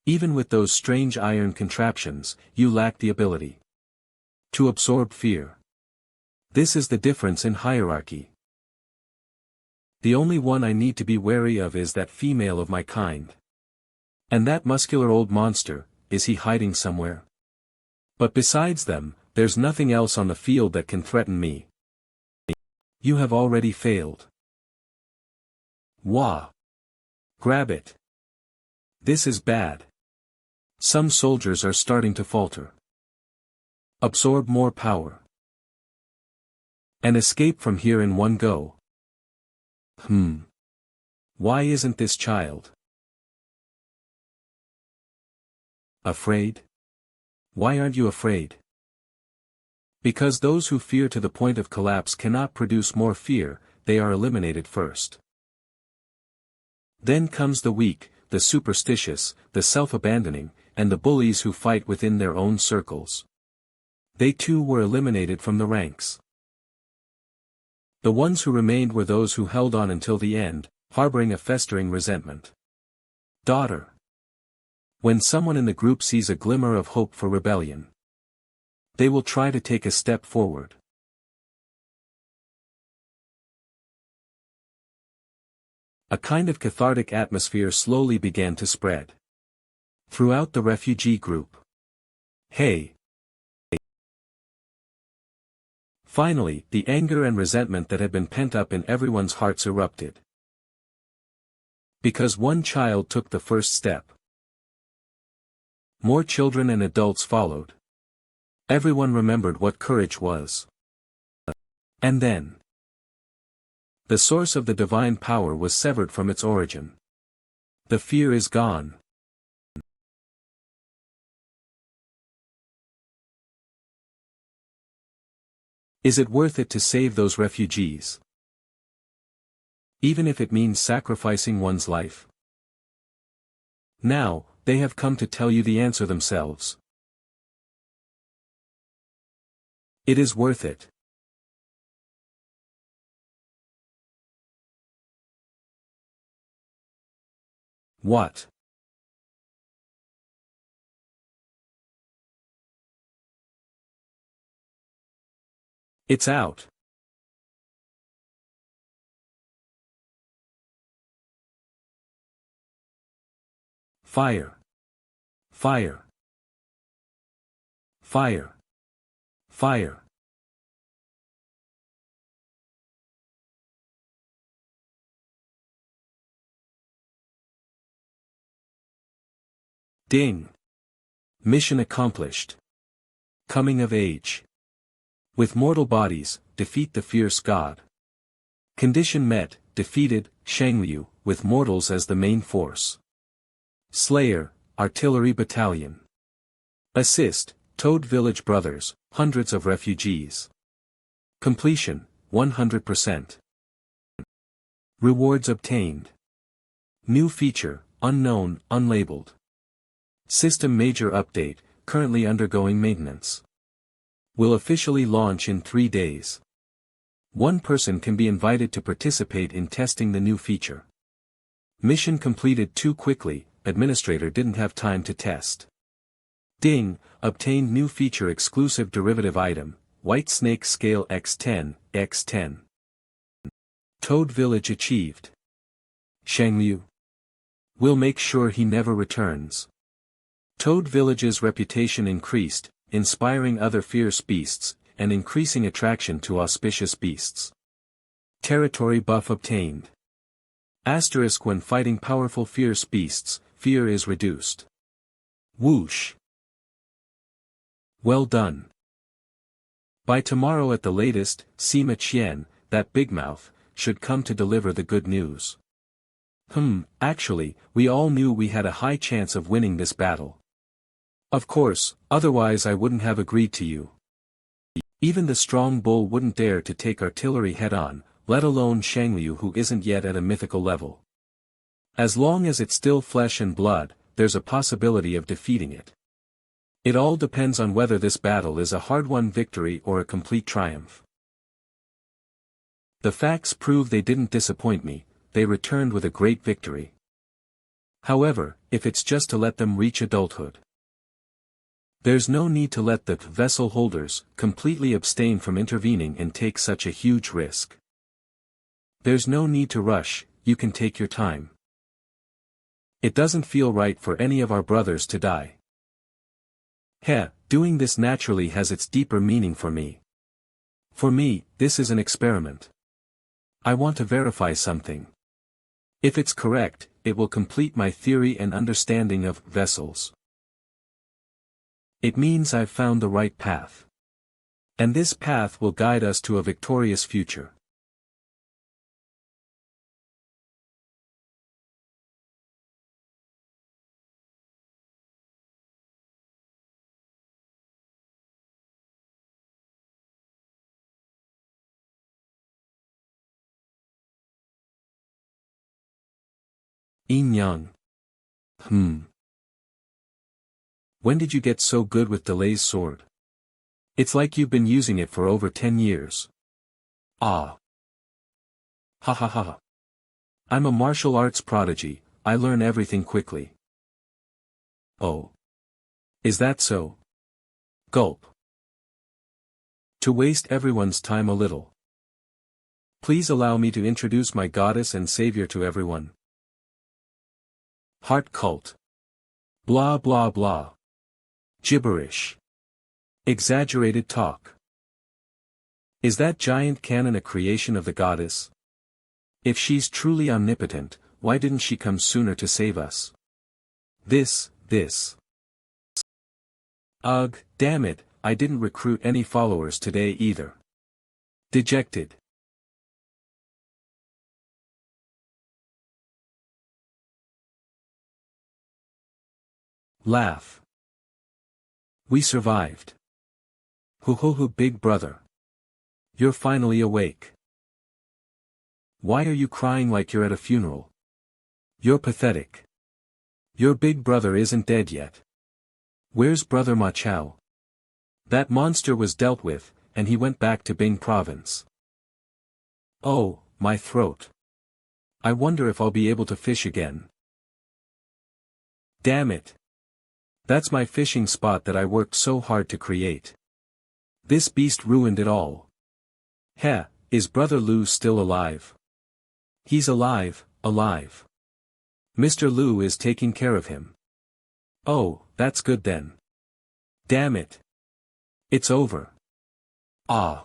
Even with those strange iron contraptions, you lack the ability to absorb fear. This is the difference in hierarchy. The only one I need to be wary of is that female of my kind. And that muscular old monster, is he hiding somewhere? But besides them, there's nothing else on the field that can threaten me. You have already failed. Wah! Grab it. This is bad. Some soldiers are starting to falter. Absorb more power. And escape from here in one go. Why isn't this child afraid? Why aren't you afraid? Because those who fear to the point of collapse cannot produce more fear, they are eliminated first. Then comes the weak, the superstitious, the self-abandoning, and the bullies who fight within their own circles. They too were eliminated from the ranks. The ones who remained were those who held on until the end, harboring a festering resentment. Daughter. When someone in the group sees a glimmer of hope for rebellion, they will try to take a step forward. A kind of cathartic atmosphere slowly began to spread throughout the refugee group. Hey! Finally, the anger and resentment that had been pent up in everyone's hearts erupted. Because one child took the first step. More children and adults followed. Everyone remembered what courage was. And then, the source of the divine power was severed from its origin. The fear is gone. Is it worth it to save those refugees? Even if it means sacrificing one's life? Now, they have come to tell you the answer themselves. It is worth it. What? It's out. Fire. Fire. Fire. Fire. Ding. Mission accomplished. Coming of age. With mortal bodies, defeat the fierce god. Condition met, defeated, Shangliu, with mortals as the main force. Slayer, Artillery Battalion. Assist, Toad Village Brothers, hundreds of refugees. Completion, 100%. Rewards obtained. New feature, unknown, unlabeled. System major update, currently undergoing maintenance. Will officially launch in 3 days. One person can be invited to participate in testing the new feature. Mission completed too quickly, administrator didn't have time to test. Ding, obtained new feature exclusive derivative item, White Snake Scale X10, X10. Toad Village achieved. Shangliu. Will make sure he never returns. Toad Village's reputation increased, inspiring other fierce beasts, and increasing attraction to auspicious beasts. Territory buff obtained. Asterisk when fighting powerful fierce beasts, fear is reduced. Whoosh. Well done. By tomorrow at the latest, Sima Qian, that big mouth, should come to deliver the good news. Actually, we all knew we had a high chance of winning this battle. Of course, otherwise I wouldn't have agreed to you. Even the strong bull wouldn't dare to take artillery head-on, let alone Shangliu who isn't yet at a mythical level. As long as it's still flesh and blood, there's a possibility of defeating it. It all depends on whether this battle is a hard-won victory or a complete triumph. The facts prove they didn't disappoint me, they returned with a great victory. However, if it's just to let them reach adulthood. There's no need to let the vessel holders completely abstain from intervening and take such a huge risk. There's no need to rush, you can take your time. It doesn't feel right for any of our brothers to die. Doing this naturally has its deeper meaning for me. For me, this is an experiment. I want to verify something. If it's correct, it will complete my theory and understanding of vessels. It means I've found the right path. And this path will guide us to a victorious future. Yin Yang. When did you get so good with Delay's sword? It's like you've been using it for over 10 years. Ah. Ha ha ha. I'm a martial arts prodigy, I learn everything quickly. Oh. Is that so? Gulp. To waste everyone's time a little. Please allow me to introduce my goddess and savior to everyone. Heart cult. Blah blah blah. Gibberish. Exaggerated talk. Is that giant cannon a creation of the goddess? If she's truly omnipotent, why didn't she come sooner to save us? This. Ugh, damn it, I didn't recruit any followers today either. Dejected. Laugh. We survived. Hoo big brother. You're finally awake. Why are you crying like you're at a funeral? You're pathetic. Your big brother isn't dead yet. Where's brother Ma Chao? That monster was dealt with, and he went back to Bing province. Oh, my throat. I wonder if I'll be able to fish again. Damn it. That's my fishing spot that I worked so hard to create. This beast ruined it all. Is Brother Lu still alive? He's alive. Mr. Lu is taking care of him. Oh, that's good then. Damn it. It's over. Ah.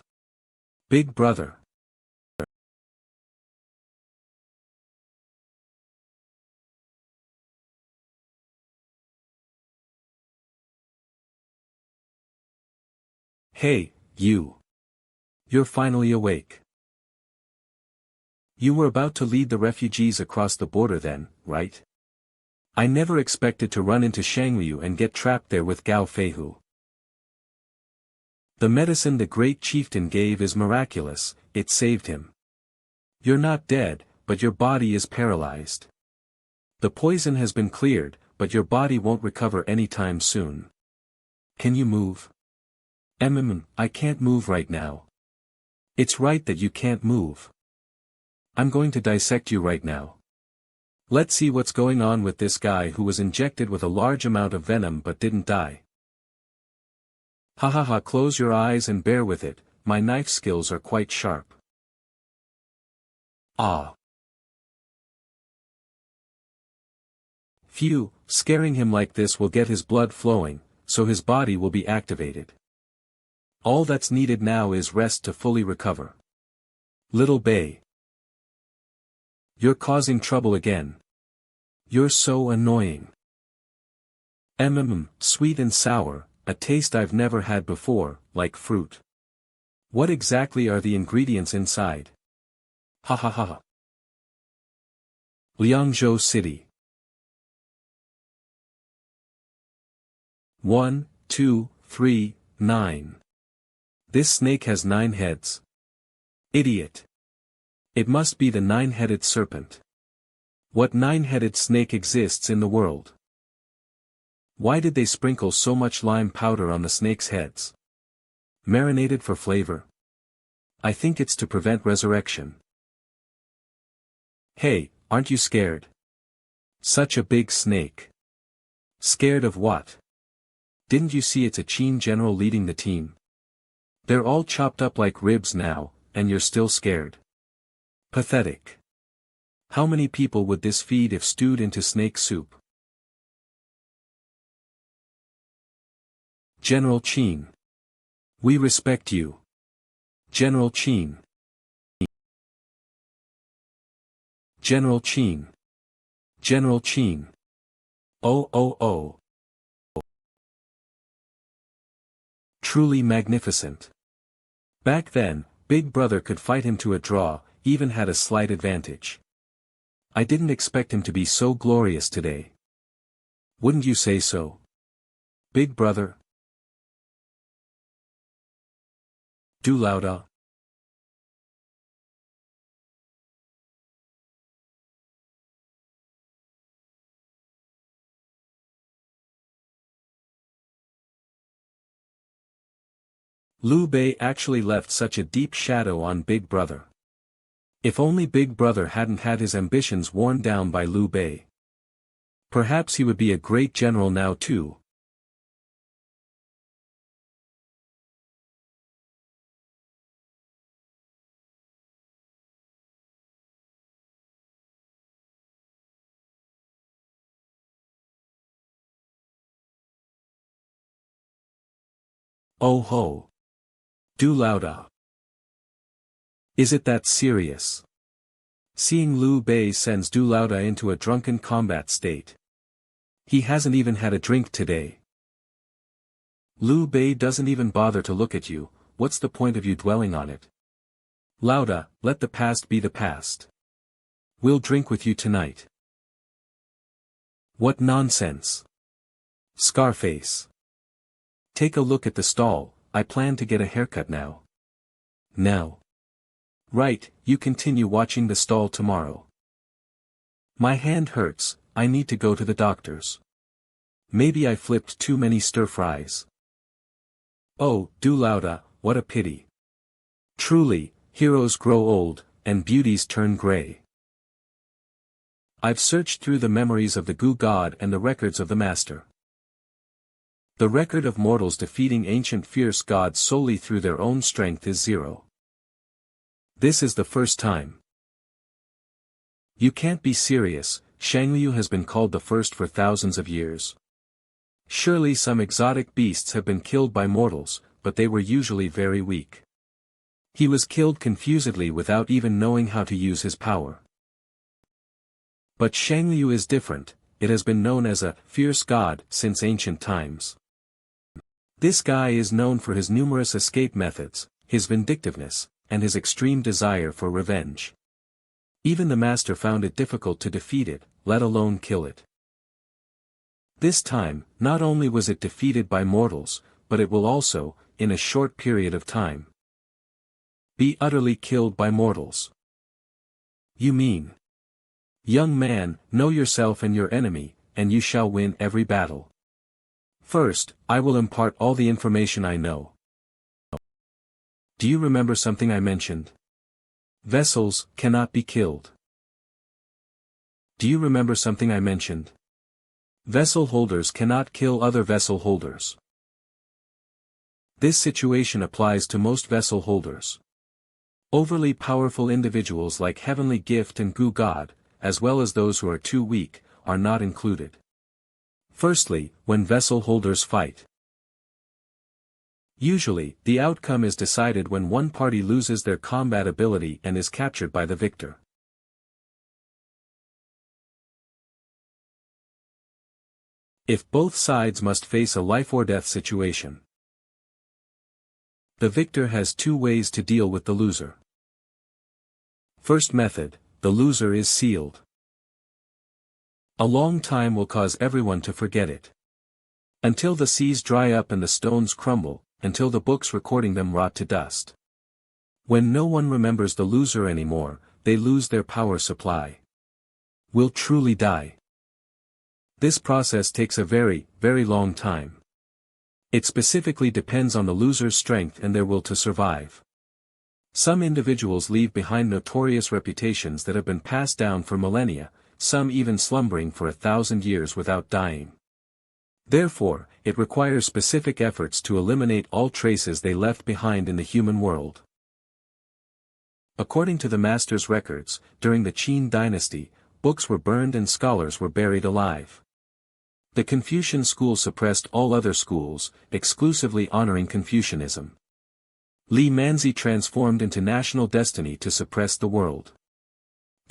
Big brother. Hey, you. You're finally awake. You were about to lead the refugees across the border then, right? I never expected to run into Shangyu and get trapped there with Gao Feihu. The medicine the great chieftain gave is miraculous, it saved him. You're not dead, but your body is paralyzed. The poison has been cleared, but your body won't recover anytime soon. Can you move? I can't move right now. It's right that you can't move. I'm going to dissect you right now. Let's see what's going on with this guy who was injected with a large amount of venom but didn't die. Ha, close your eyes and bear with it, my knife skills are quite sharp. Ah. Phew, scaring him like this will get his blood flowing, so his body will be activated. All that's needed now is rest to fully recover. Little Bei. You're causing trouble again. You're so annoying. Sweet and sour, a taste I've never had before, like fruit. What exactly are the ingredients inside? Ha. Liangzhou City. 1, 2, 3, 9. This snake has 9 heads. Idiot. It must be the 9-headed serpent. What 9-headed snake exists in the world? Why did they sprinkle so much lime powder on the snake's heads? Marinated for flavor? I think it's to prevent resurrection. Hey, aren't you scared? Such a big snake. Scared of what? Didn't you see it's a Qin general leading the team? They're all chopped up like ribs now, and you're still scared. Pathetic. How many people would this feed if stewed into snake soup? General Qin. We respect you. General Qin. General Qin. General Qin. Oh. Truly magnificent. Back then, Big Brother could fight him to a draw, even had a slight advantage. I didn't expect him to be so glorious today. Wouldn't you say so? Big Brother? Du Lauda. Liu Bei actually left such a deep shadow on Big Brother. If only Big Brother hadn't had his ambitions worn down by Liu Bei. Perhaps he would be a great general now too. Oh ho. Du Lauda. Is it that serious? Seeing Liu Bei sends Du Lauda into a drunken combat state. He hasn't even had a drink today. Liu Bei doesn't even bother to look at you, what's the point of you dwelling on it? Lauda, let the past be the past. We'll drink with you tonight. What nonsense. Scarface. Take a look at the stall, I plan to get a haircut now. Now. Right, you continue watching the stall tomorrow. My hand hurts, I need to go to the doctor's. Maybe I flipped too many stir-fries. Oh, Du Lauda, what a pity. Truly, heroes grow old, and beauties turn grey. I've searched through the memories of the Gu God and the records of the Master. The record of mortals defeating ancient fierce gods solely through their own strength is 0. This is the first time. You can't be serious, Shangyu has been called the first for thousands of years. Surely some exotic beasts have been killed by mortals, but they were usually very weak. He was killed confusedly without even knowing how to use his power. But Shangyu is different, it has been known as a fierce god since ancient times. This guy is known for his numerous escape methods, his vindictiveness, and his extreme desire for revenge. Even the master found it difficult to defeat it, let alone kill it. This time, not only was it defeated by mortals, but it will also, in a short period of time, be utterly killed by mortals. You mean? Young man, know yourself and your enemy, and you shall win every battle. First, I will impart all the information I know. Do you remember something I mentioned? Vessels cannot be killed. Do you remember something I mentioned? Vessel holders cannot kill other vessel holders. This situation applies to most vessel holders. Overly powerful individuals like Heavenly Gift and Gu God, as well as those who are too weak, are not included. Firstly, when vessel holders fight. Usually, the outcome is decided when one party loses their combat ability and is captured by the victor. If both sides must face a life-or-death situation, the victor has two ways to deal with the loser. First method, the loser is sealed. A long time will cause everyone to forget it. Until the seas dry up and the stones crumble, until the books recording them rot to dust. When no one remembers the loser anymore, they lose their power supply. Will truly die. This process takes a very, very long time. It specifically depends on the loser's strength and their will to survive. Some individuals leave behind notorious reputations that have been passed down for millennia, some even slumbering for 1,000 years without dying. Therefore, it requires specific efforts to eliminate all traces they left behind in the human world. According to the master's records, during the Qin dynasty, books were burned and scholars were buried alive. The Confucian school suppressed all other schools, exclusively honoring Confucianism. Li Manzi transformed into national destiny to suppress the world.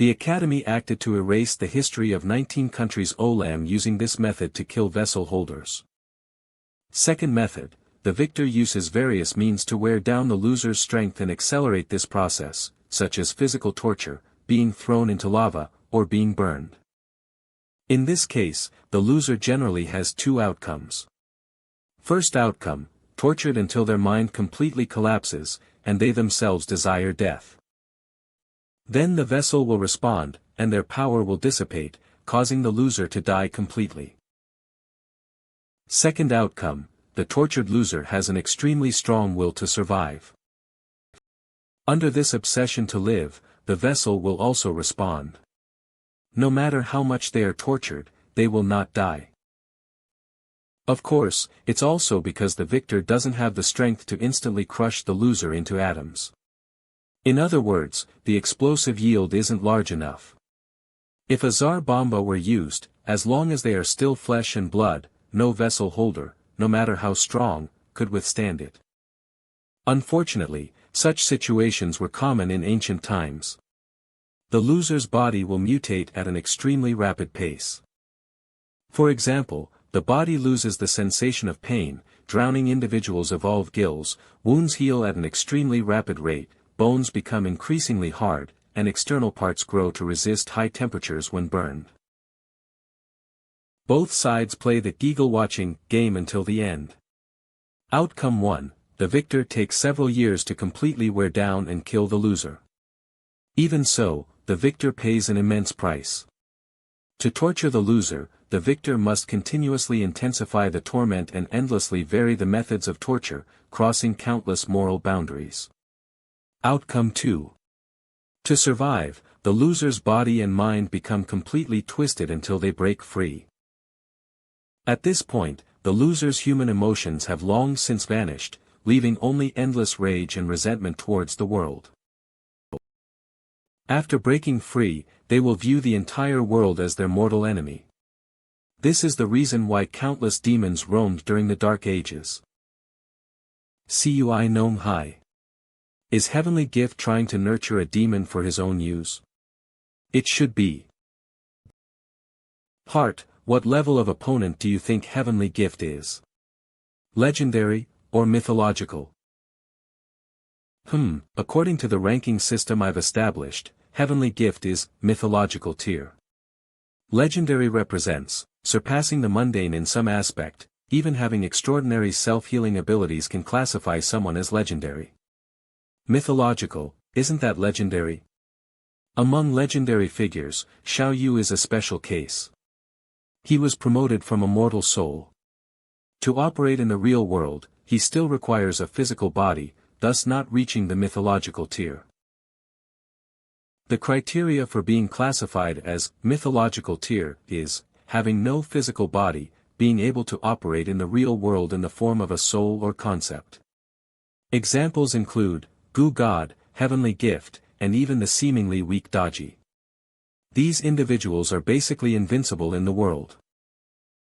The academy acted to erase the history of 19 countries' Olam using this method to kill vessel holders. Second method, the victor uses various means to wear down the loser's strength and accelerate this process, such as physical torture, being thrown into lava, or being burned. In this case, the loser generally has two outcomes. First outcome, tortured until their mind completely collapses, and they themselves desire death. Then the vessel will respond, and their power will dissipate, causing the loser to die completely. Second outcome, the tortured loser has an extremely strong will to survive. Under this obsession to live, the vessel will also respond. No matter how much they are tortured, they will not die. Of course, it's also because the victor doesn't have the strength to instantly crush the loser into atoms. In other words, the explosive yield isn't large enough. If a Tsar Bomba were used, as long as they are still flesh and blood, no vessel holder, no matter how strong, could withstand it. Unfortunately, such situations were common in ancient times. The loser's body will mutate at an extremely rapid pace. For example, the body loses the sensation of pain, drowning individuals evolve gills, wounds heal at an extremely rapid rate, bones become increasingly hard, and external parts grow to resist high temperatures when burned. Both sides play the giggle-watching game until the end. Outcome 1, the victor takes several years to completely wear down and kill the loser. Even so, the victor pays an immense price. To torture the loser, the victor must continuously intensify the torment and endlessly vary the methods of torture, crossing countless moral boundaries. Outcome 2. To survive, the loser's body and mind become completely twisted until they break free. At this point, the loser's human emotions have long since vanished, leaving only endless rage and resentment towards the world. After breaking free, they will view the entire world as their mortal enemy. This is the reason why countless demons roamed during the Dark Ages. Cui Nong Hai. Is Heavenly Gift trying to nurture a demon for his own use? It should be. Heart, what level of opponent do you think Heavenly Gift is? Legendary, or mythological? According to the ranking system I've established, Heavenly Gift is mythological tier. Legendary represents surpassing the mundane in some aspect. Even having extraordinary self-healing abilities can classify someone as legendary. Mythological, isn't that legendary? Among legendary figures, Xiao Yu is a special case. He was promoted from a mortal soul. To operate in the real world, he still requires a physical body, thus not reaching the mythological tier. The criteria for being classified as mythological tier is having no physical body, being able to operate in the real world in the form of a soul or concept. Examples include Gu God, Heavenly Gift, and even the seemingly weak Daji. These individuals are basically invincible in the world.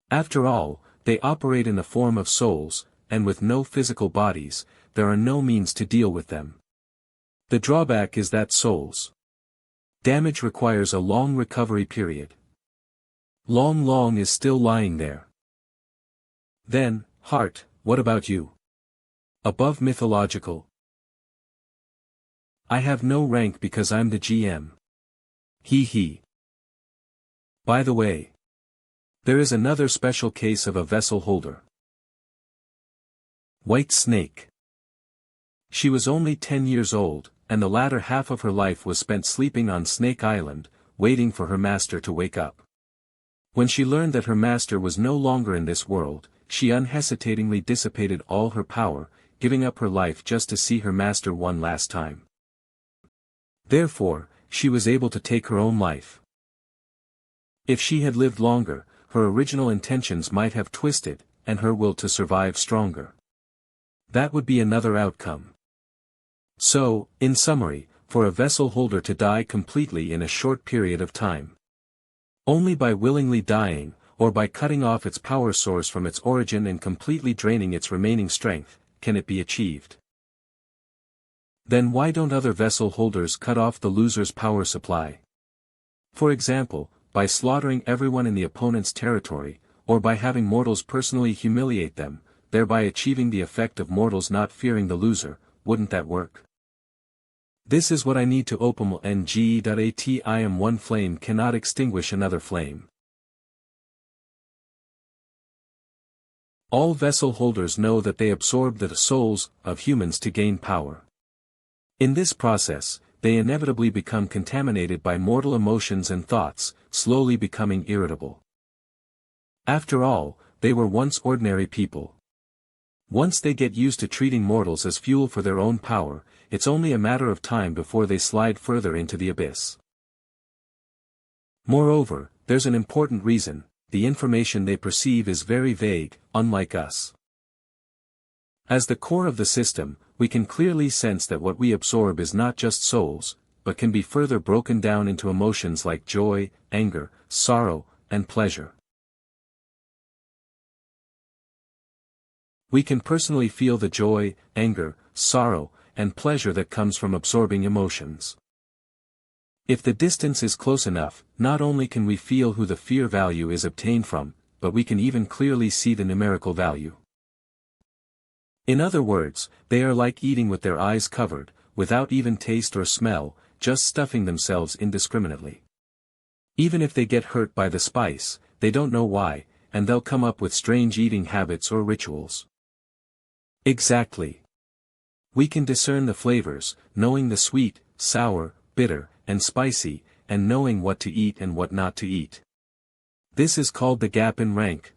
After all, they operate in the form of souls, and with no physical bodies, there are no means to deal with them. The drawback is that souls' damage requires a long recovery period. Long is still lying there. Then, Heart, what about you? Above mythological? I have no rank because I'm the GM. He. By the way, there is another special case of a vessel holder. White Snake. She was only 10 years old, and the latter half of her life was spent sleeping on Snake Island, waiting for her master to wake up. When she learned that her master was no longer in this world, she unhesitatingly dissipated all her power, giving up her life just to see her master one last time. Therefore, she was able to take her own life. If she had lived longer, her original intentions might have twisted, and her will to survive stronger. That would be another outcome. So, in summary, for a vessel holder to die completely in a short period of time. Only by willingly dying, or by cutting off its power source from its origin and completely draining its remaining strength, can it be achieved. Then why don't other vessel holders cut off the loser's power supply? For example, by slaughtering everyone in the opponent's territory, or by having mortals personally humiliate them, thereby achieving the effect of mortals not fearing the loser. Wouldn't that work? This is what I need to optimal ng.at. I am one flame cannot extinguish another flame. All vessel holders know that they absorb the souls of humans to gain power. In this process, they inevitably become contaminated by mortal emotions and thoughts, slowly becoming irritable. After all, they were once ordinary people. Once they get used to treating mortals as fuel for their own power, it's only a matter of time before they slide further into the abyss. Moreover, there's an important reason: the information they perceive is very vague, unlike us. As the core of the system, we can clearly sense that what we absorb is not just souls, but can be further broken down into emotions like joy, anger, sorrow, and pleasure. We can personally feel the joy, anger, sorrow, and pleasure that comes from absorbing emotions. If the distance is close enough, not only can we feel who the fear value is obtained from, but we can even clearly see the numerical value. In other words, they are like eating with their eyes covered, without even taste or smell, just stuffing themselves indiscriminately. Even if they get hurt by the spice, they don't know why, and they'll come up with strange eating habits or rituals. Exactly. We can discern the flavors, knowing the sweet, sour, bitter, and spicy, and knowing what to eat and what not to eat. This is called the gap in rank.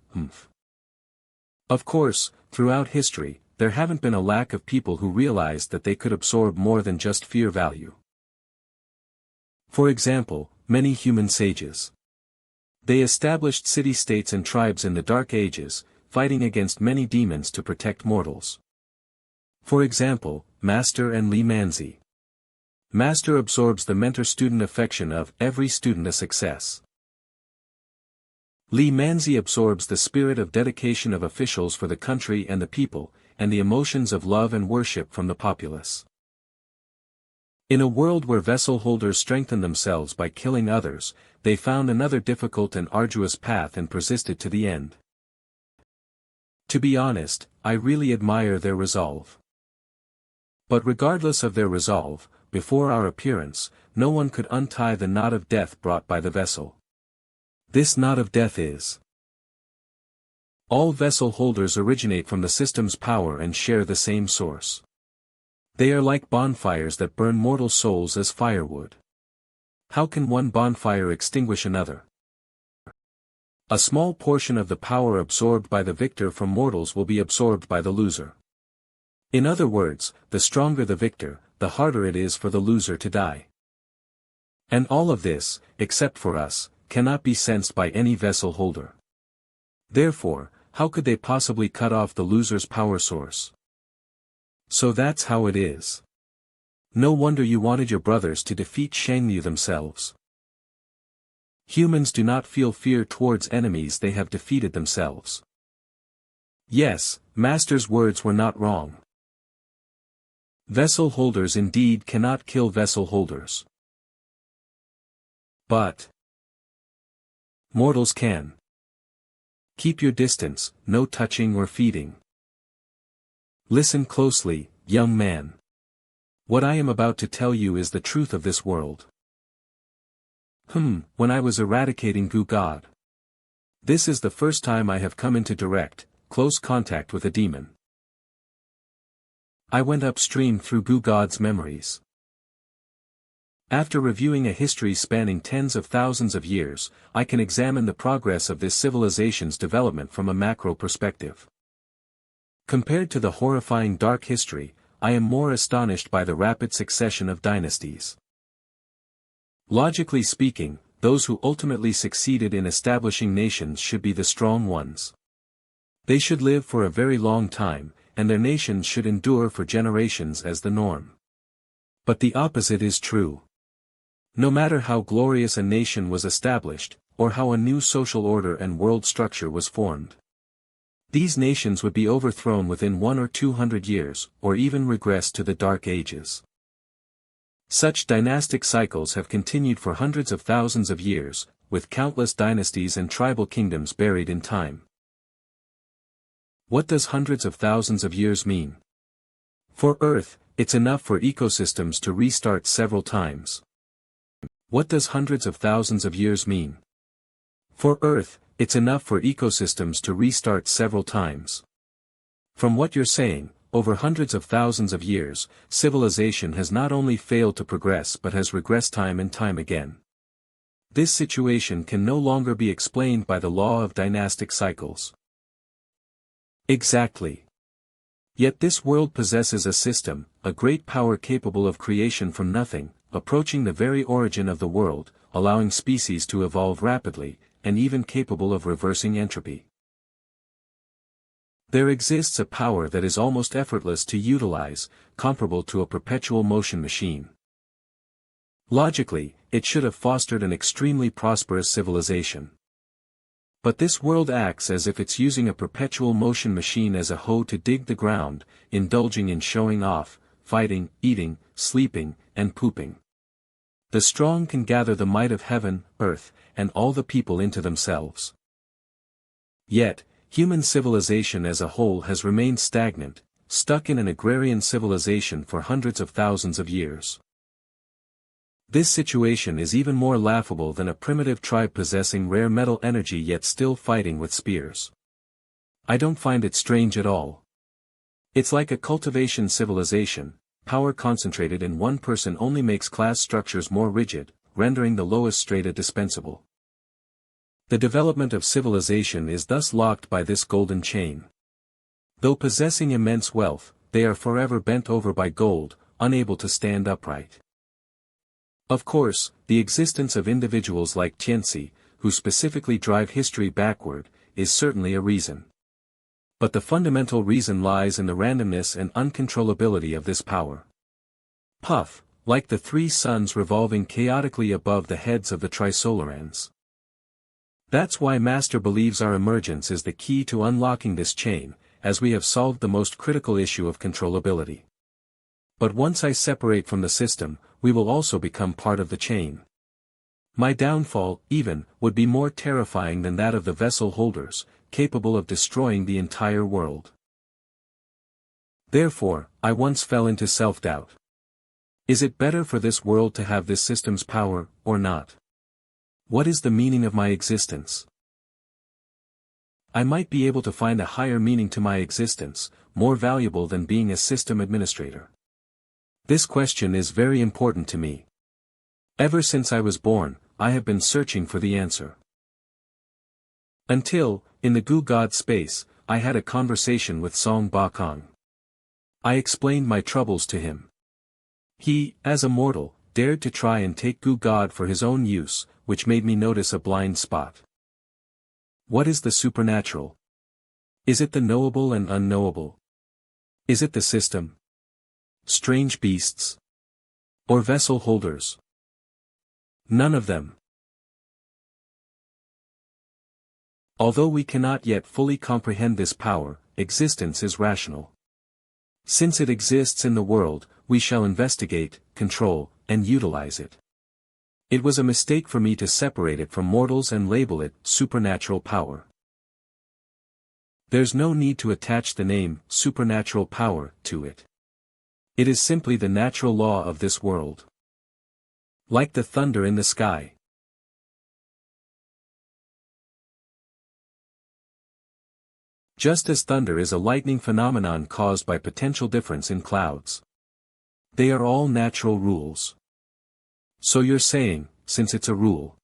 Of course, throughout history, there haven't been a lack of people who realized that they could absorb more than just fear value. For example, many human sages. They established city-states and tribes in the Dark Ages, fighting against many demons to protect mortals. For example, Master and Li Manzi. Master absorbs the mentor-student affection of every student a success. Li Manzi absorbs the spirit of dedication of officials for the country and the people, and the emotions of love and worship from the populace. In a world where vessel holders strengthen themselves by killing others, they found another difficult and arduous path and persisted to the end. To be honest, I really admire their resolve. But regardless of their resolve, before our appearance, no one could untie the knot of death brought by the vessel. This knot of death is. All vessel holders originate from the system's power and share the same source. They are like bonfires that burn mortal souls as firewood. How can one bonfire extinguish another? A small portion of the power absorbed by the victor from mortals will be absorbed by the loser. In other words, the stronger the victor, the harder it is for the loser to die. And all of this, except for us, cannot be sensed by any vessel holder. Therefore, how could they possibly cut off the loser's power source? So that's how it is. No wonder you wanted your brothers to defeat Shangyu themselves. Humans do not feel fear towards enemies they have defeated themselves. Yes, Master's words were not wrong. Vessel holders indeed cannot kill vessel holders. But mortals can. Keep your distance, no touching or feeding. Listen closely, young man. What I am about to tell you is the truth of this world. When I was eradicating Gu God. This is the first time I have come into direct, close contact with a demon. I went upstream through Gu God's memories. After reviewing a history spanning tens of thousands of years, I can examine the progress of this civilization's development from a macro perspective. Compared to the horrifying dark history, I am more astonished by the rapid succession of dynasties. Logically speaking, those who ultimately succeeded in establishing nations should be the strong ones. They should live for a very long time, and their nations should endure for generations as the norm. But the opposite is true. No matter how glorious a nation was established, or how a new social order and world structure was formed, these nations would be overthrown within 100 or 200 years, or even regress to the Dark Ages. Such dynastic cycles have continued for hundreds of thousands of years, with countless dynasties and tribal kingdoms buried in time. What does hundreds of thousands of years mean? For Earth, it's enough for ecosystems to restart several times. What does hundreds of thousands of years mean? For Earth, it's enough for ecosystems to restart several times. From what you're saying, over hundreds of thousands of years, civilization has not only failed to progress but has regressed time and time again. This situation can no longer be explained by the law of dynastic cycles. Exactly. Yet this world possesses a system, a great power capable of creation from nothing, approaching the very origin of the world, allowing species to evolve rapidly, and even capable of reversing entropy. There exists a power that is almost effortless to utilize, comparable to a perpetual motion machine. Logically, it should have fostered an extremely prosperous civilization. But this world acts as if it's using a perpetual motion machine as a hoe to dig the ground, indulging in showing off, fighting, eating, sleeping, and pooping. The strong can gather the might of heaven, earth, and all the people into themselves. Yet, human civilization as a whole has remained stagnant, stuck in an agrarian civilization for hundreds of thousands of years. This situation is even more laughable than a primitive tribe possessing rare metal energy yet still fighting with spears. I don't find it strange at all. It's like a cultivation civilization. Power concentrated in one person only makes class structures more rigid, rendering the lowest strata dispensable. The development of civilization is thus locked by this golden chain. Though possessing immense wealth, they are forever bent over by gold, unable to stand upright. Of course, the existence of individuals like Tianzi, who specifically drive history backward, is certainly a reason. But the fundamental reason lies in the randomness and uncontrollability of this power. Puff, like the three suns revolving chaotically above the heads of the Trisolarans. That's why Master believes our emergence is the key to unlocking this chain, as we have solved the most critical issue of controllability. But once I separate from the system, we will also become part of the chain. My downfall, even, would be more terrifying than that of the vessel holders, capable of destroying the entire world. Therefore, I once fell into self-doubt. Is it better for this world to have this system's power, or not? What is the meaning of my existence? I might be able to find a higher meaning to my existence, more valuable than being a system administrator. This question is very important to me. Ever since I was born, I have been searching for the answer. Until, in the Gu God space, I had a conversation with Song Bakong. I explained my troubles to him. He, as a mortal, dared to try and take Gu God for his own use, which made me notice a blind spot. What is the supernatural? Is it the knowable and unknowable? Is it the system? Strange beasts? Or vessel holders? None of them. Although we cannot yet fully comprehend this power, existence is rational. Since it exists in the world, we shall investigate, control, and utilize it. It was a mistake for me to separate it from mortals and label it supernatural power. There's no need to attach the name supernatural power to it. It is simply the natural law of this world. Like the thunder in the sky. Just as thunder is a lightning phenomenon caused by potential difference in clouds. They are all natural rules. So you're saying, since it's a rule.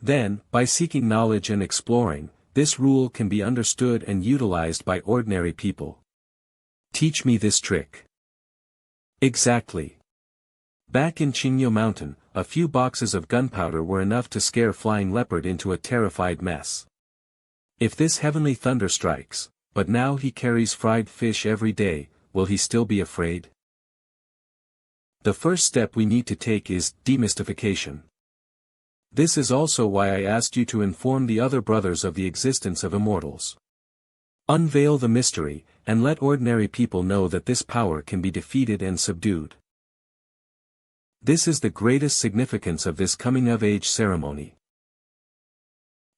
Then, by seeking knowledge and exploring, this rule can be understood and utilized by ordinary people. Teach me this trick. Exactly. Back in Qingyo Mountain, a few boxes of gunpowder were enough to scare Flying Leopard into a terrified mess. If this heavenly thunder strikes, but now he carries fried fish every day, will he still be afraid? The first step we need to take is demystification. This is also why I asked you to inform the other brothers of the existence of immortals. Unveil the mystery, and let ordinary people know that this power can be defeated and subdued. This is the greatest significance of this coming-of-age ceremony.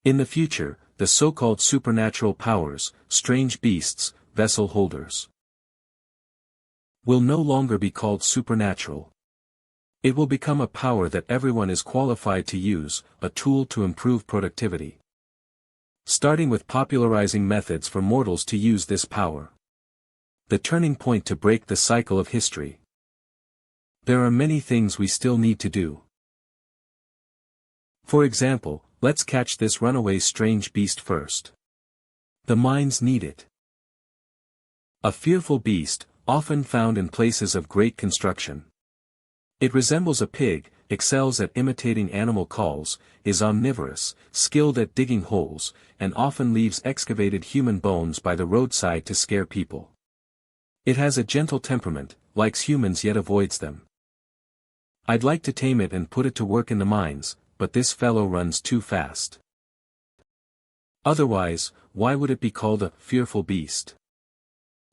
In the future, the so-called supernatural powers, strange beasts, vessel holders, will no longer be called supernatural. It will become a power that everyone is qualified to use, a tool to improve productivity. Starting with popularizing methods for mortals to use this power. The turning point to break the cycle of history. There are many things we still need to do. For example, let's catch this runaway strange beast first. The mines need it. A fearful beast, often found in places of great construction. It resembles a pig, excels at imitating animal calls, is omnivorous, skilled at digging holes, and often leaves excavated human bones by the roadside to scare people. It has a gentle temperament, likes humans yet avoids them. I'd like to tame it and put it to work in the mines, but this fellow runs too fast. Otherwise, why would it be called a fearful beast?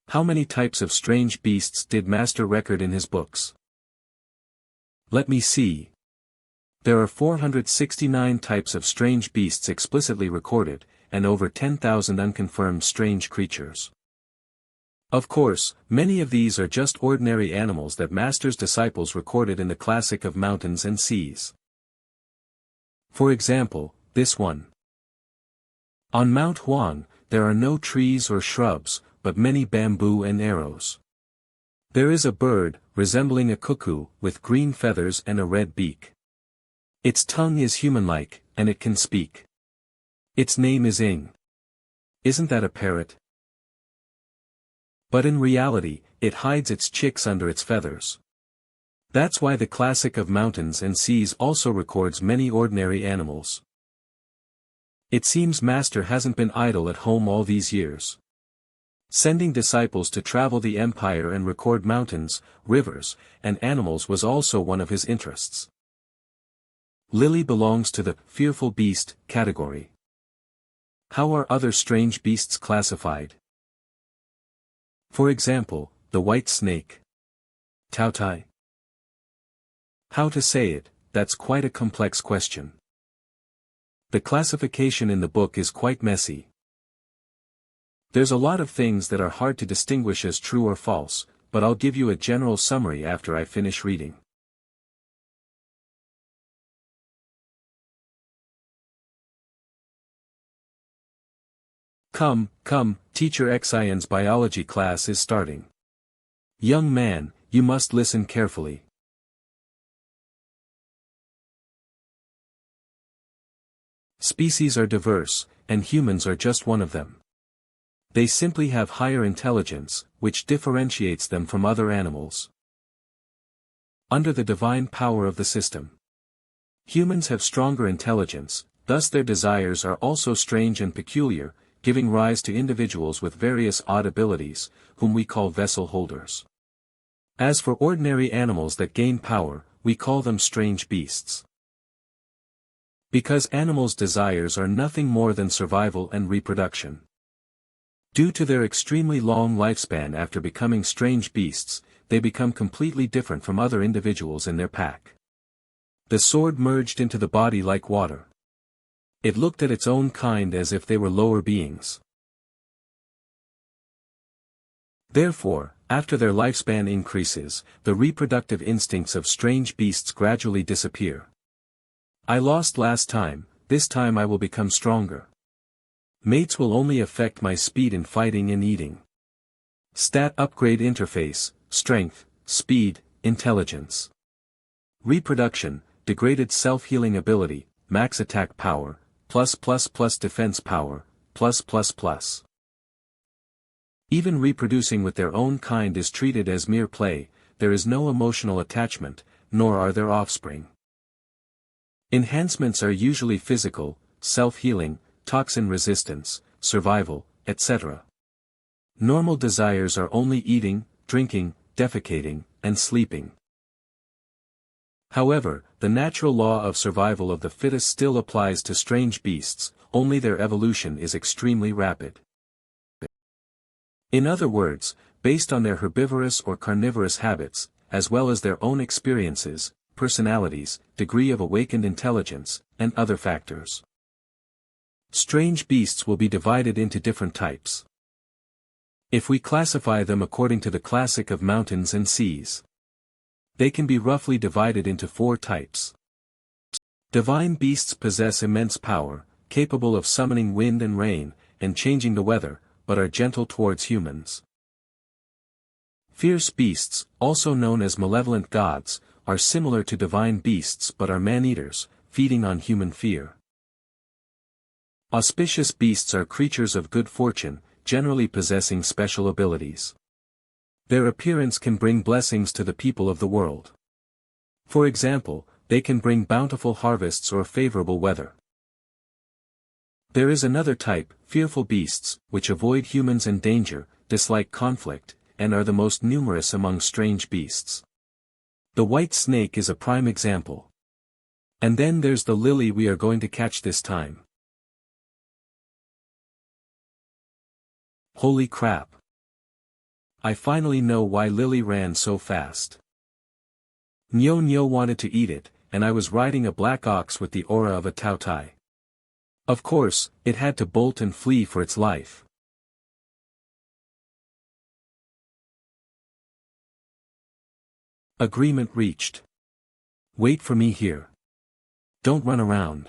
How many types of strange beasts did Master record in his books? Let me see. There are 469 types of strange beasts explicitly recorded, and over 10,000 unconfirmed strange creatures. Of course, many of these are just ordinary animals that Master's disciples recorded in the classic of mountains and seas. For example, this one. On Mount Huang, there are no trees or shrubs, but many bamboo and arrows. There is a bird, resembling a cuckoo, with green feathers and a red beak. Its tongue is human-like, and it can speak. Its name is Ing. Isn't that a parrot? But in reality, it hides its chicks under its feathers. That's why the classic of mountains and seas also records many ordinary animals. It seems Master hasn't been idle at home all these years. Sending disciples to travel the empire and record mountains, rivers, and animals was also one of his interests. Lily belongs to the fearful beast category. How are other strange beasts classified? For example, the white snake. Tautai. How to say it, that's quite a complex question. The classification in the book is quite messy. There's a lot of things that are hard to distinguish as true or false, but I'll give you a general summary after I finish reading. Come, Teacher Xian's biology class is starting. Young man, you must listen carefully. Species are diverse, and humans are just one of them. They simply have higher intelligence, which differentiates them from other animals. Under the divine power of the system, humans have stronger intelligence, thus their desires are also strange and peculiar, giving rise to individuals with various odd abilities, whom we call vessel holders. As for ordinary animals that gain power, we call them strange beasts. Because animals' desires are nothing more than survival and reproduction. Due to their extremely long lifespan after becoming strange beasts, they become completely different from other individuals in their pack. The sword merged into the body like water. It looked at its own kind as if they were lower beings. Therefore, after their lifespan increases, the reproductive instincts of strange beasts gradually disappear. I lost last time, this time I will become stronger. Mates will only affect my speed in fighting and eating. Stat upgrade interface, strength, speed, intelligence. Reproduction, degraded self-healing ability, max attack power, +++ defense power, +++. Even reproducing with their own kind is treated as mere play, there is no emotional attachment, nor are there offspring. Enhancements are usually physical, self-healing, toxin resistance, survival, etc. Normal desires are only eating, drinking, defecating, and sleeping. However, the natural law of survival of the fittest still applies to strange beasts, only their evolution is extremely rapid. In other words, based on their herbivorous or carnivorous habits, as well as their own experiences, personalities, degree of awakened intelligence, and other factors. Strange beasts will be divided into different types. If we classify them according to the classic of mountains and seas, they can be roughly divided into 4 types. Divine beasts possess immense power, capable of summoning wind and rain, and changing the weather, but are gentle towards humans. Fierce beasts, also known as malevolent gods, are similar to divine beasts but are man-eaters, feeding on human fear. Auspicious beasts are creatures of good fortune, generally possessing special abilities. Their appearance can bring blessings to the people of the world. For example, they can bring bountiful harvests or favorable weather. There is another type, fearful beasts, which avoid humans and danger, dislike conflict, and are the most numerous among strange beasts. The white snake is a prime example. And then there's the lily we are going to catch this time. Holy crap! I finally know why Lily ran so fast. Nyo wanted to eat it, and I was riding a black ox with the aura of a tautai. Of course, it had to bolt and flee for its life. Agreement reached. Wait for me here. Don't run around.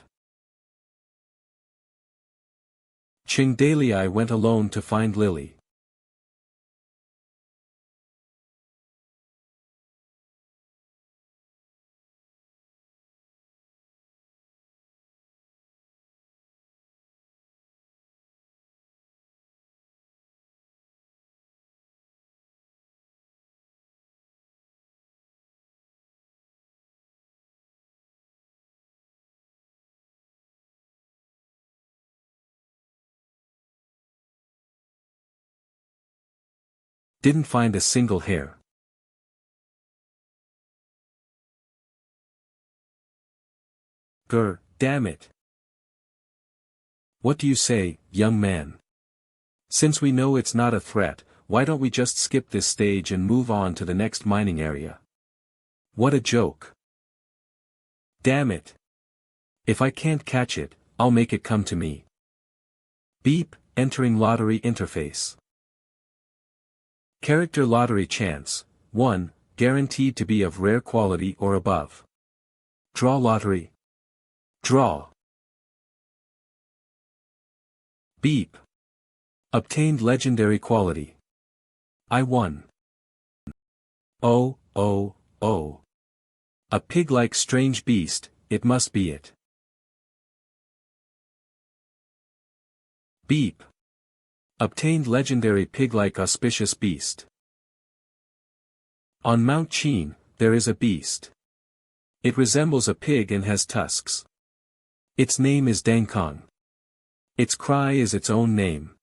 Chingdalii went alone to find Lily. Didn't find a single hair. Grr, damn it. What do you say, young man? Since we know it's not a threat, why don't we just skip this stage and move on to the next mining area? What a joke. Damn it. If I can't catch it, I'll make it come to me. Beep, entering lottery interface. Character lottery chance, 1, guaranteed to be of rare quality or above. Draw lottery. Draw. Beep. Obtained legendary quality. I won. Oh, oh, oh. A pig-like strange beast, it must be it. Beep. Obtained legendary pig-like auspicious beast. On Mount Chin, there is a beast. It resembles a pig and has tusks. Its name is Dangkong. Its cry is its own name.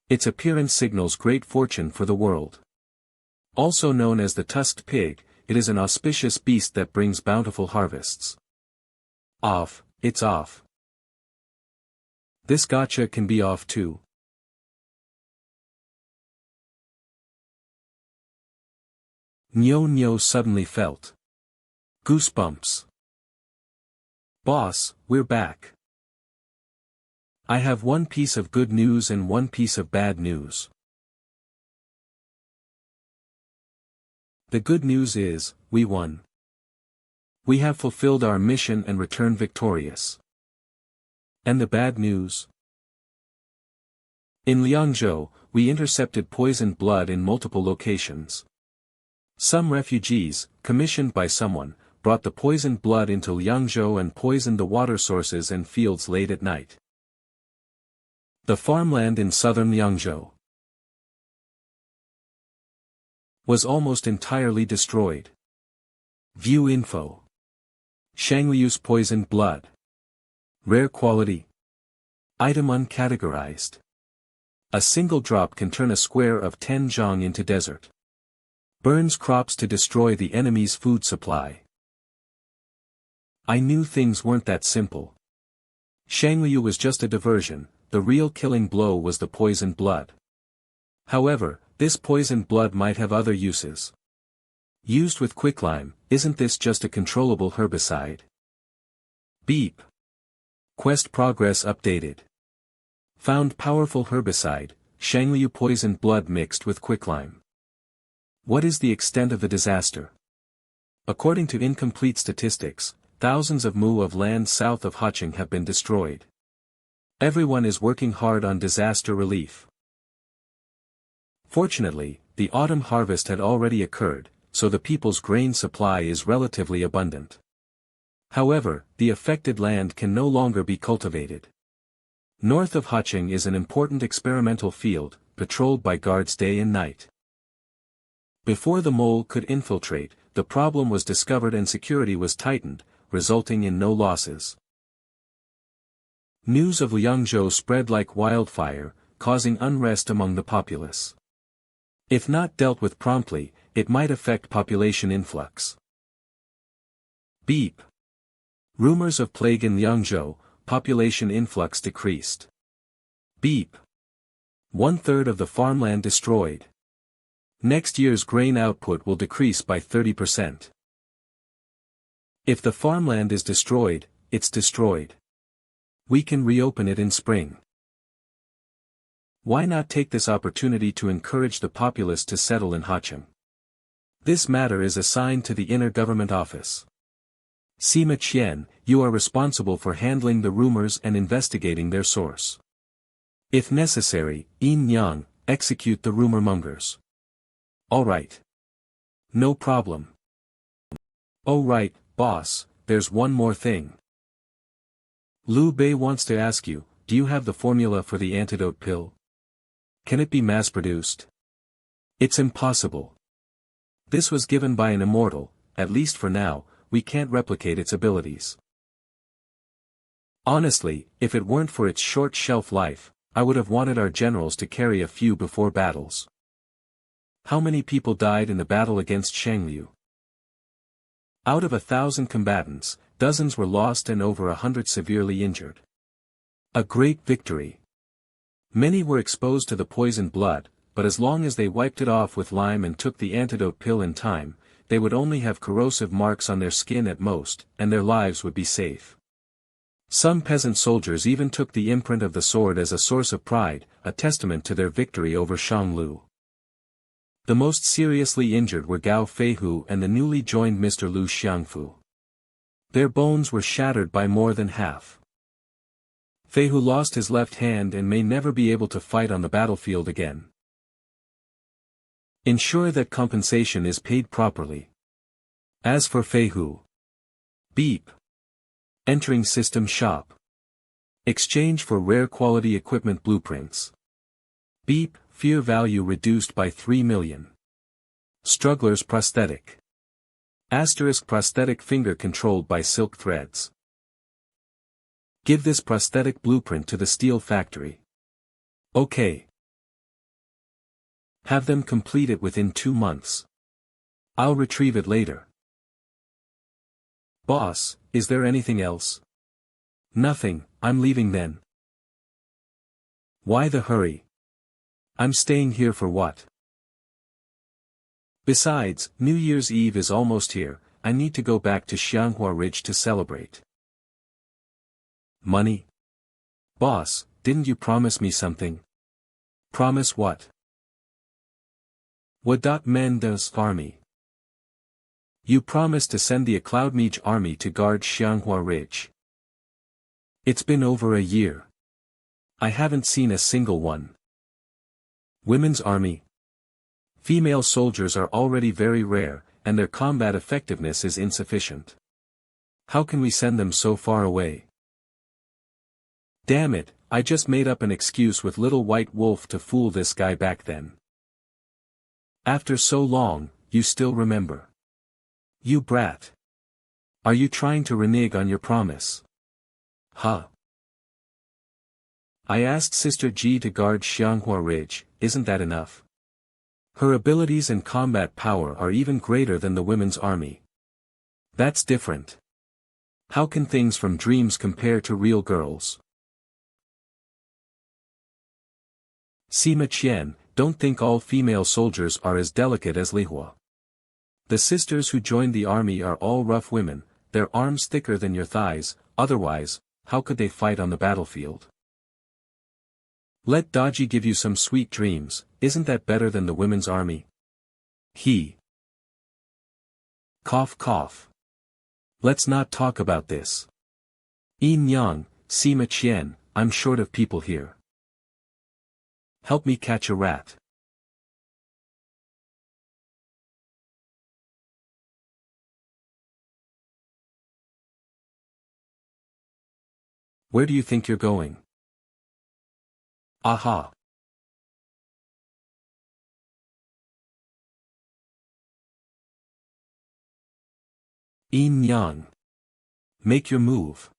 Its appearance signals great fortune for the world. Also known as the tusked pig, it is an auspicious beast that brings bountiful harvests. Off, it's off. This gacha can be off too. Nyo suddenly felt goosebumps. Boss, we're back. I have one piece of good news and one piece of bad news. The good news is, we won. We have fulfilled our mission and returned victorious. And the bad news? In Liangzhou, we intercepted poisoned blood in multiple locations. Some refugees, commissioned by someone, brought the poisoned blood into Liangzhou and poisoned the water sources and fields late at night. The farmland in southern Liangzhou was almost entirely destroyed. View info. Shangliu's poisoned blood. Rare quality. Item uncategorized. A single drop can turn a square of 10 zhong into desert. Burns crops to destroy the enemy's food supply. I knew things weren't that simple. Shangliu was just a diversion, the real killing blow was the poisoned blood. However, this poisoned blood might have other uses. Used with quicklime, isn't this just a controllable herbicide? Beep. Quest progress updated. Found powerful herbicide, Shangliu poisoned blood mixed with quicklime. What is the extent of the disaster? According to incomplete statistics, thousands of mu of land south of Haching have been destroyed. Everyone is working hard on disaster relief. Fortunately, the autumn harvest had already occurred, so the people's grain supply is relatively abundant. However, the affected land can no longer be cultivated. North of Haching is an important experimental field, patrolled by guards day and night. Before the mole could infiltrate, the problem was discovered and security was tightened, resulting in no losses. News of Liangzhou spread like wildfire, causing unrest among the populace. If not dealt with promptly, it might affect population influx. Beep. Rumors of plague in Liangzhou, population influx decreased. Beep. 1/3 of the farmland destroyed. Next year's grain output will decrease by 30%. If the farmland is destroyed, it's destroyed. We can reopen it in spring. Why not take this opportunity to encourage the populace to settle in Haching? This matter is assigned to the Inner Government Office. Sima Qian, you are responsible for handling the rumors and investigating their source. If necessary, Yin Yang, execute the rumor mongers. Alright. No problem. Oh right, boss, there's one more thing. Liu Bei wants to ask you, do you have the formula for the antidote pill? Can it be mass-produced? It's impossible. This was given by an immortal, at least for now, we can't replicate its abilities. Honestly, if it weren't for its short shelf life, I would have wanted our generals to carry a few before battles. How many people died in the battle against Shangliu? Out of 1,000 combatants, dozens were lost and over 100 severely injured. A great victory. Many were exposed to the poisoned blood, but as long as they wiped it off with lime and took the antidote pill in time, they would only have corrosive marks on their skin at most, and their lives would be safe. Some peasant soldiers even took the imprint of the sword as a source of pride, a testament to their victory over Shanglu. The most seriously injured were Gao Feihu and the newly joined Mr. Lu Xiangfu. Their bones were shattered by more than half. Feihu lost his left hand and may never be able to fight on the battlefield again. Ensure that compensation is paid properly. As for Feihu. Beep. Entering system shop. Exchange for rare quality equipment blueprints. Beep, fear value reduced by 3 million. Struggler's prosthetic. Asterisk prosthetic finger controlled by silk threads. Give this prosthetic blueprint to the steel factory. Okay. Have them complete it within 2 months. I'll retrieve it later. Boss, is there anything else? Nothing, I'm leaving then. Why the hurry? I'm staying here for what? Besides, New Year's Eve is almost here, I need to go back to Xianghua Ridge to celebrate. Money? Boss, didn't you promise me something? Promise what? What Menda's army? You promised to send the Cloudmage army to guard Xianghua Ridge. It's been over a year. I haven't seen a single one. Women's army? Female soldiers are already very rare, and their combat effectiveness is insufficient. How can we send them so far away? Damn it, I just made up an excuse with Little White Wolf to fool this guy back then. After so long, you still remember. You brat. Are you trying to renege on your promise? Huh. I asked Sister Ji to guard Xianghua Ridge, isn't that enough? Her abilities and combat power are even greater than the women's army. That's different. How can things from dreams compare to real girls? Sima Qian, don't think all female soldiers are as delicate as Lihua. The sisters who joined the army are all rough women, their arms thicker than your thighs, otherwise, how could they fight on the battlefield? Let Daji give you some sweet dreams, isn't that better than the women's army? Cough cough. Let's not talk about this. Yin Yang, Sima Qian, I'm short of people here. Help me catch a rat. Where do you think you're going? Aha. Yin Yang. Make your move.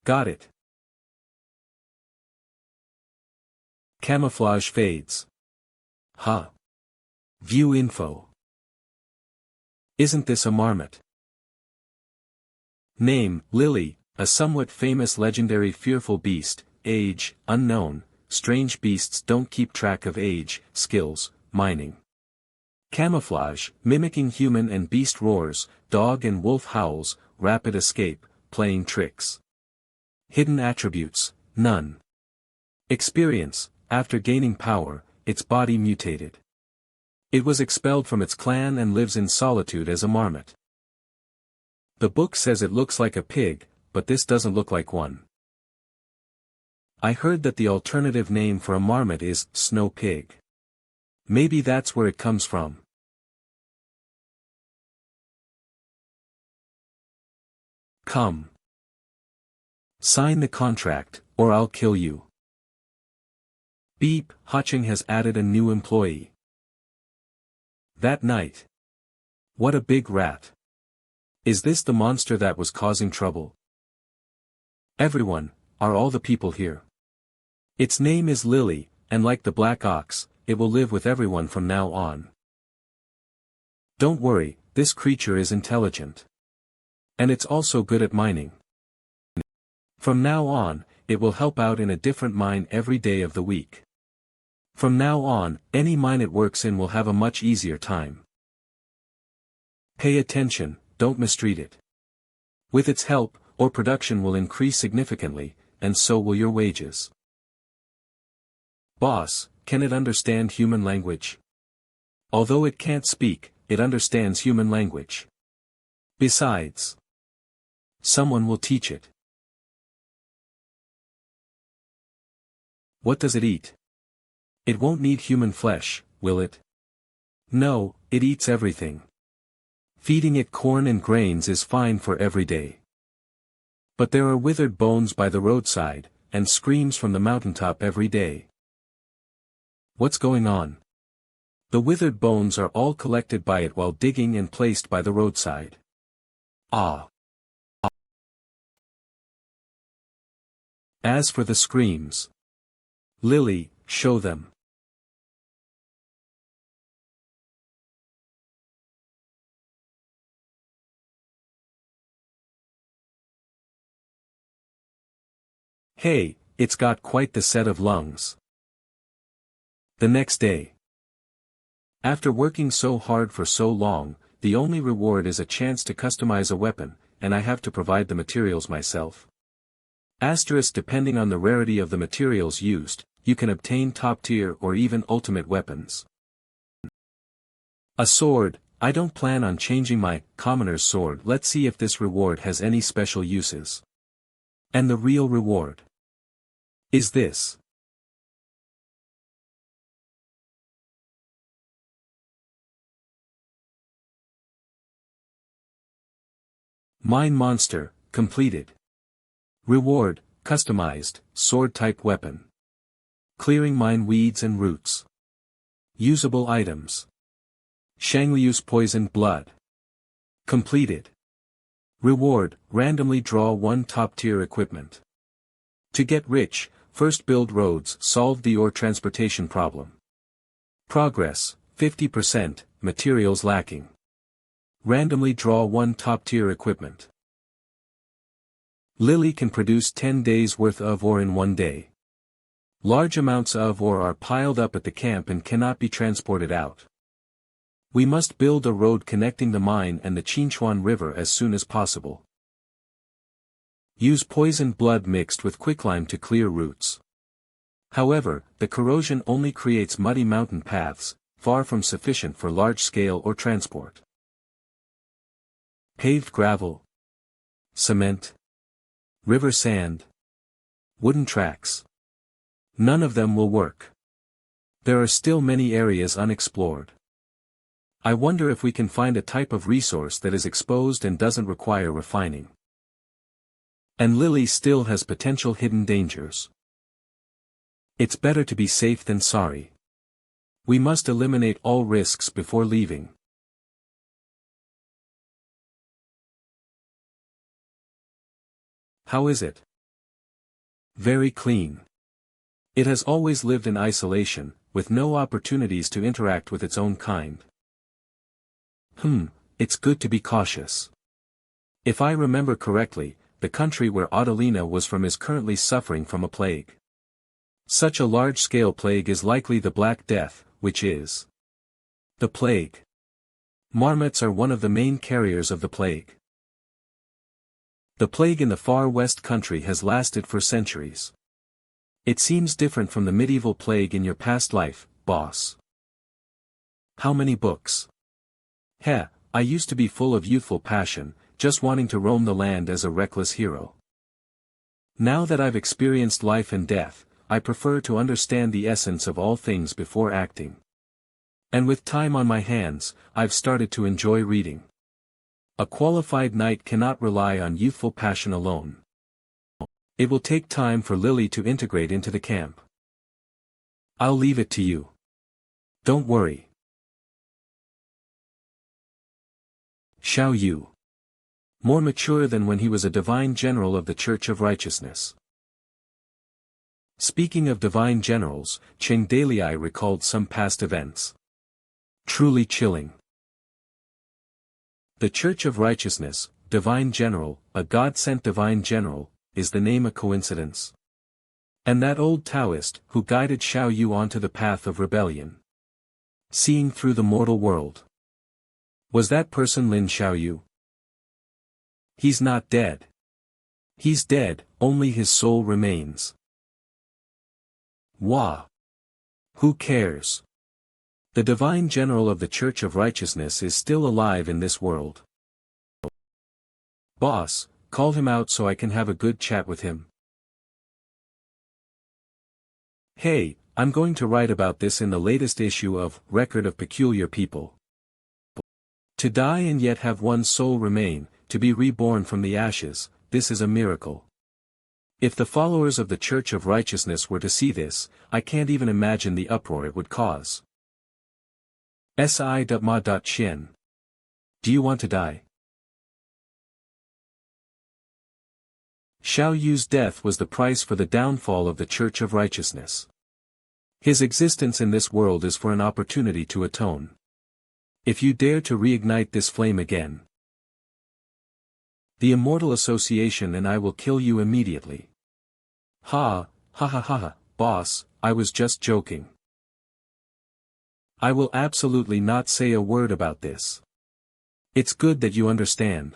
Got it. Camouflage fades. Huh. View info. Isn't this a marmot? Name, Lily, a somewhat famous legendary fearful beast, age, unknown, strange beasts don't keep track of age, skills, mining. Camouflage, mimicking human and beast roars, dog and wolf howls, rapid escape, playing tricks. Hidden attributes, none. Experience, after gaining power, its body mutated. It was expelled from its clan and lives in solitude as a marmot. The book says it looks like a pig, but this doesn't look like one. I heard that the alternative name for a marmot is snow pig. Maybe that's where it comes from. Come. Sign the contract, or I'll kill you. Beep, Haching has added a new employee. That night. What a big rat. Is this the monster that was causing trouble? Everyone, are all the people here? Its name is Lily, and like the black ox, it will live with everyone from now on. Don't worry, this creature is intelligent. And it's also good at mining. From now on, it will help out in a different mine every day of the week. From now on, any mine it works in will have a much easier time. Pay attention, don't mistreat it. With its help, your production will increase significantly, and so will your wages. Boss, can it understand human language? Although it can't speak, it understands human language. Besides, someone will teach it. What does it eat? It won't need human flesh, will it? No, it eats everything. Feeding it corn and grains is fine for every day. But there are withered bones by the roadside, and screams from the mountaintop every day. What's going on? The withered bones are all collected by it while digging and placed by the roadside. Ah. As for the screams, Lily, show them. Hey, it's got quite the set of lungs. The next day. After working so hard for so long, the only reward is a chance to customize a weapon, and I have to provide the materials myself. Asterisk depending on the rarity of the materials used, you can obtain top-tier or even ultimate weapons. A sword, I don't plan on changing my commoner's sword. Let's see if this reward has any special uses. And the real reward is this. Mine monster, completed. Reward, customized, sword-type weapon. Clearing mine weeds and roots. Usable items. Shangliu's poisoned blood. Completed. Reward, randomly draw one top-tier equipment. To get rich, first build roads, solve the ore transportation problem. Progress, 50%, materials lacking. Randomly draw one top-tier equipment. Lily can produce 10 days worth of ore in one day. Large amounts of ore are piled up at the camp and cannot be transported out. We must build a road connecting the mine and the Qinchuan River as soon as possible. Use poisoned blood mixed with quicklime to clear routes. However, the corrosion only creates muddy mountain paths, far from sufficient for large-scale ore transport. Paved gravel. Cement. River sand. Wooden tracks. None of them will work. There are still many areas unexplored. I wonder if we can find a type of resource that is exposed and doesn't require refining. And Lily still has potential hidden dangers. It's better to be safe than sorry. We must eliminate all risks before leaving. How is it? Very clean. It has always lived in isolation, with no opportunities to interact with its own kind. It's good to be cautious. If I remember correctly, the country where Adelina was from is currently suffering from a plague. Such a large-scale plague is likely the Black Death, which is the plague. Marmots are one of the main carriers of the plague. The plague in the far west country has lasted for centuries. It seems different from the medieval plague in your past life, boss. How many books? Heh, I used to be full of youthful passion, just wanting to roam the land as a reckless hero. Now that I've experienced life and death, I prefer to understand the essence of all things before acting. And with time on my hands, I've started to enjoy reading. A qualified knight cannot rely on youthful passion alone. It will take time for Lily to integrate into the camp. I'll leave it to you. Don't worry. Xiao Yu. More mature than when he was a divine general of the Church of Righteousness. Speaking of divine generals, Cheng Dalei recalled some past events. Truly chilling. The Church of Righteousness, divine general, a God-sent divine general, is the name a coincidence? And that old Taoist, who guided Xiao Yu onto the path of rebellion. Seeing through the mortal world. Was that person Lin Xiaoyu? He's not dead. He's dead, only his soul remains. Wah! Who cares? The divine general of the Church of Righteousness is still alive in this world. Boss, call him out so I can have a good chat with him. Hey, I'm going to write about this in the latest issue of Record of Peculiar People. To die and yet have one's soul remain, to be reborn from the ashes, this is a miracle. If the followers of the Church of Righteousness were to see this, I can't even imagine the uproar it would cause. Si.ma.chen. Do you want to die? Xiao Yu's death was the price for the downfall of the Church of Righteousness. His existence in this world is for an opportunity to atone. If you dare to reignite this flame again, the Immortal Association and I will kill you immediately. Ha, ha ha ha ha, boss, I was just joking. I will absolutely not say a word about this. It's good that you understand.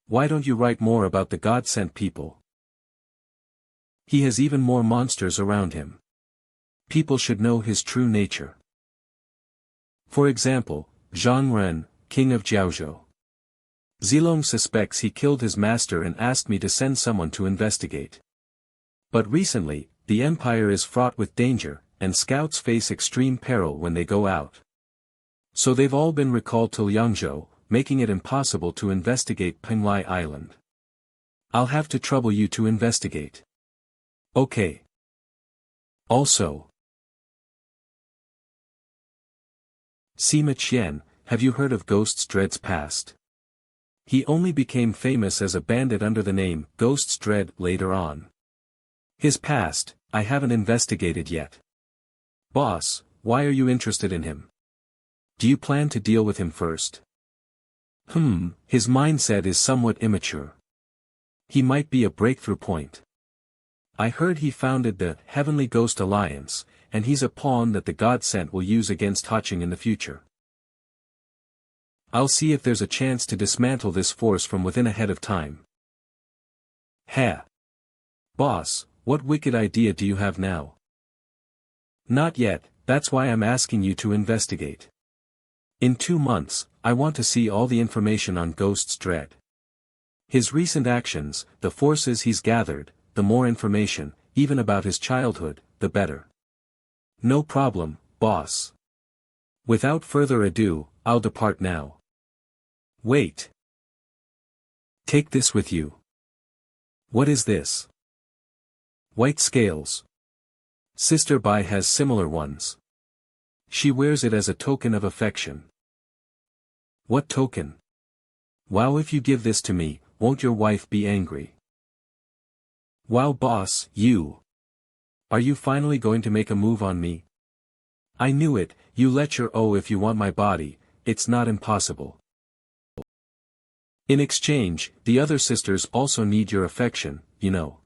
Why don't you write more about the God-sent people? He has even more monsters around him. People should know his true nature. For example, Zhang Ren, king of Jiaozhou. Zilong suspects he killed his master and asked me to send someone to investigate. But recently, the empire is fraught with danger, and scouts face extreme peril when they go out. So they've all been recalled to Liangzhou, making it impossible to investigate Penglai Island. I'll have to trouble you to investigate. Okay. Also, Sima Qian, have you heard of Ghost's Dread's past? He only became famous as a bandit under the name Ghost's Dread later on. His past, I haven't investigated yet. Boss, why are you interested in him? Do you plan to deal with him first? His mindset is somewhat immature. He might be a breakthrough point. I heard he founded the Heavenly Ghost Alliance, and he's a pawn that the God-sent will use against Haching in the future. I'll see if there's a chance to dismantle this force from within ahead of time. Heh. Boss, what wicked idea do you have now? Not yet, that's why I'm asking you to investigate. In 2 months, I want to see all the information on Ghost's Dread. His recent actions, the forces he's gathered, the more information, even about his childhood, the better. No problem, boss. Without further ado, I'll depart now. Wait. Take this with you. What is this? White scales. Sister Bai has similar ones. She wears it as a token of affection. What token? Wow, if you give this to me, won't your wife be angry? Wow boss, you. Are you finally going to make a move on me? I knew it, you let your if you want my body, it's not impossible. In exchange, the other sisters also need your affection, you know.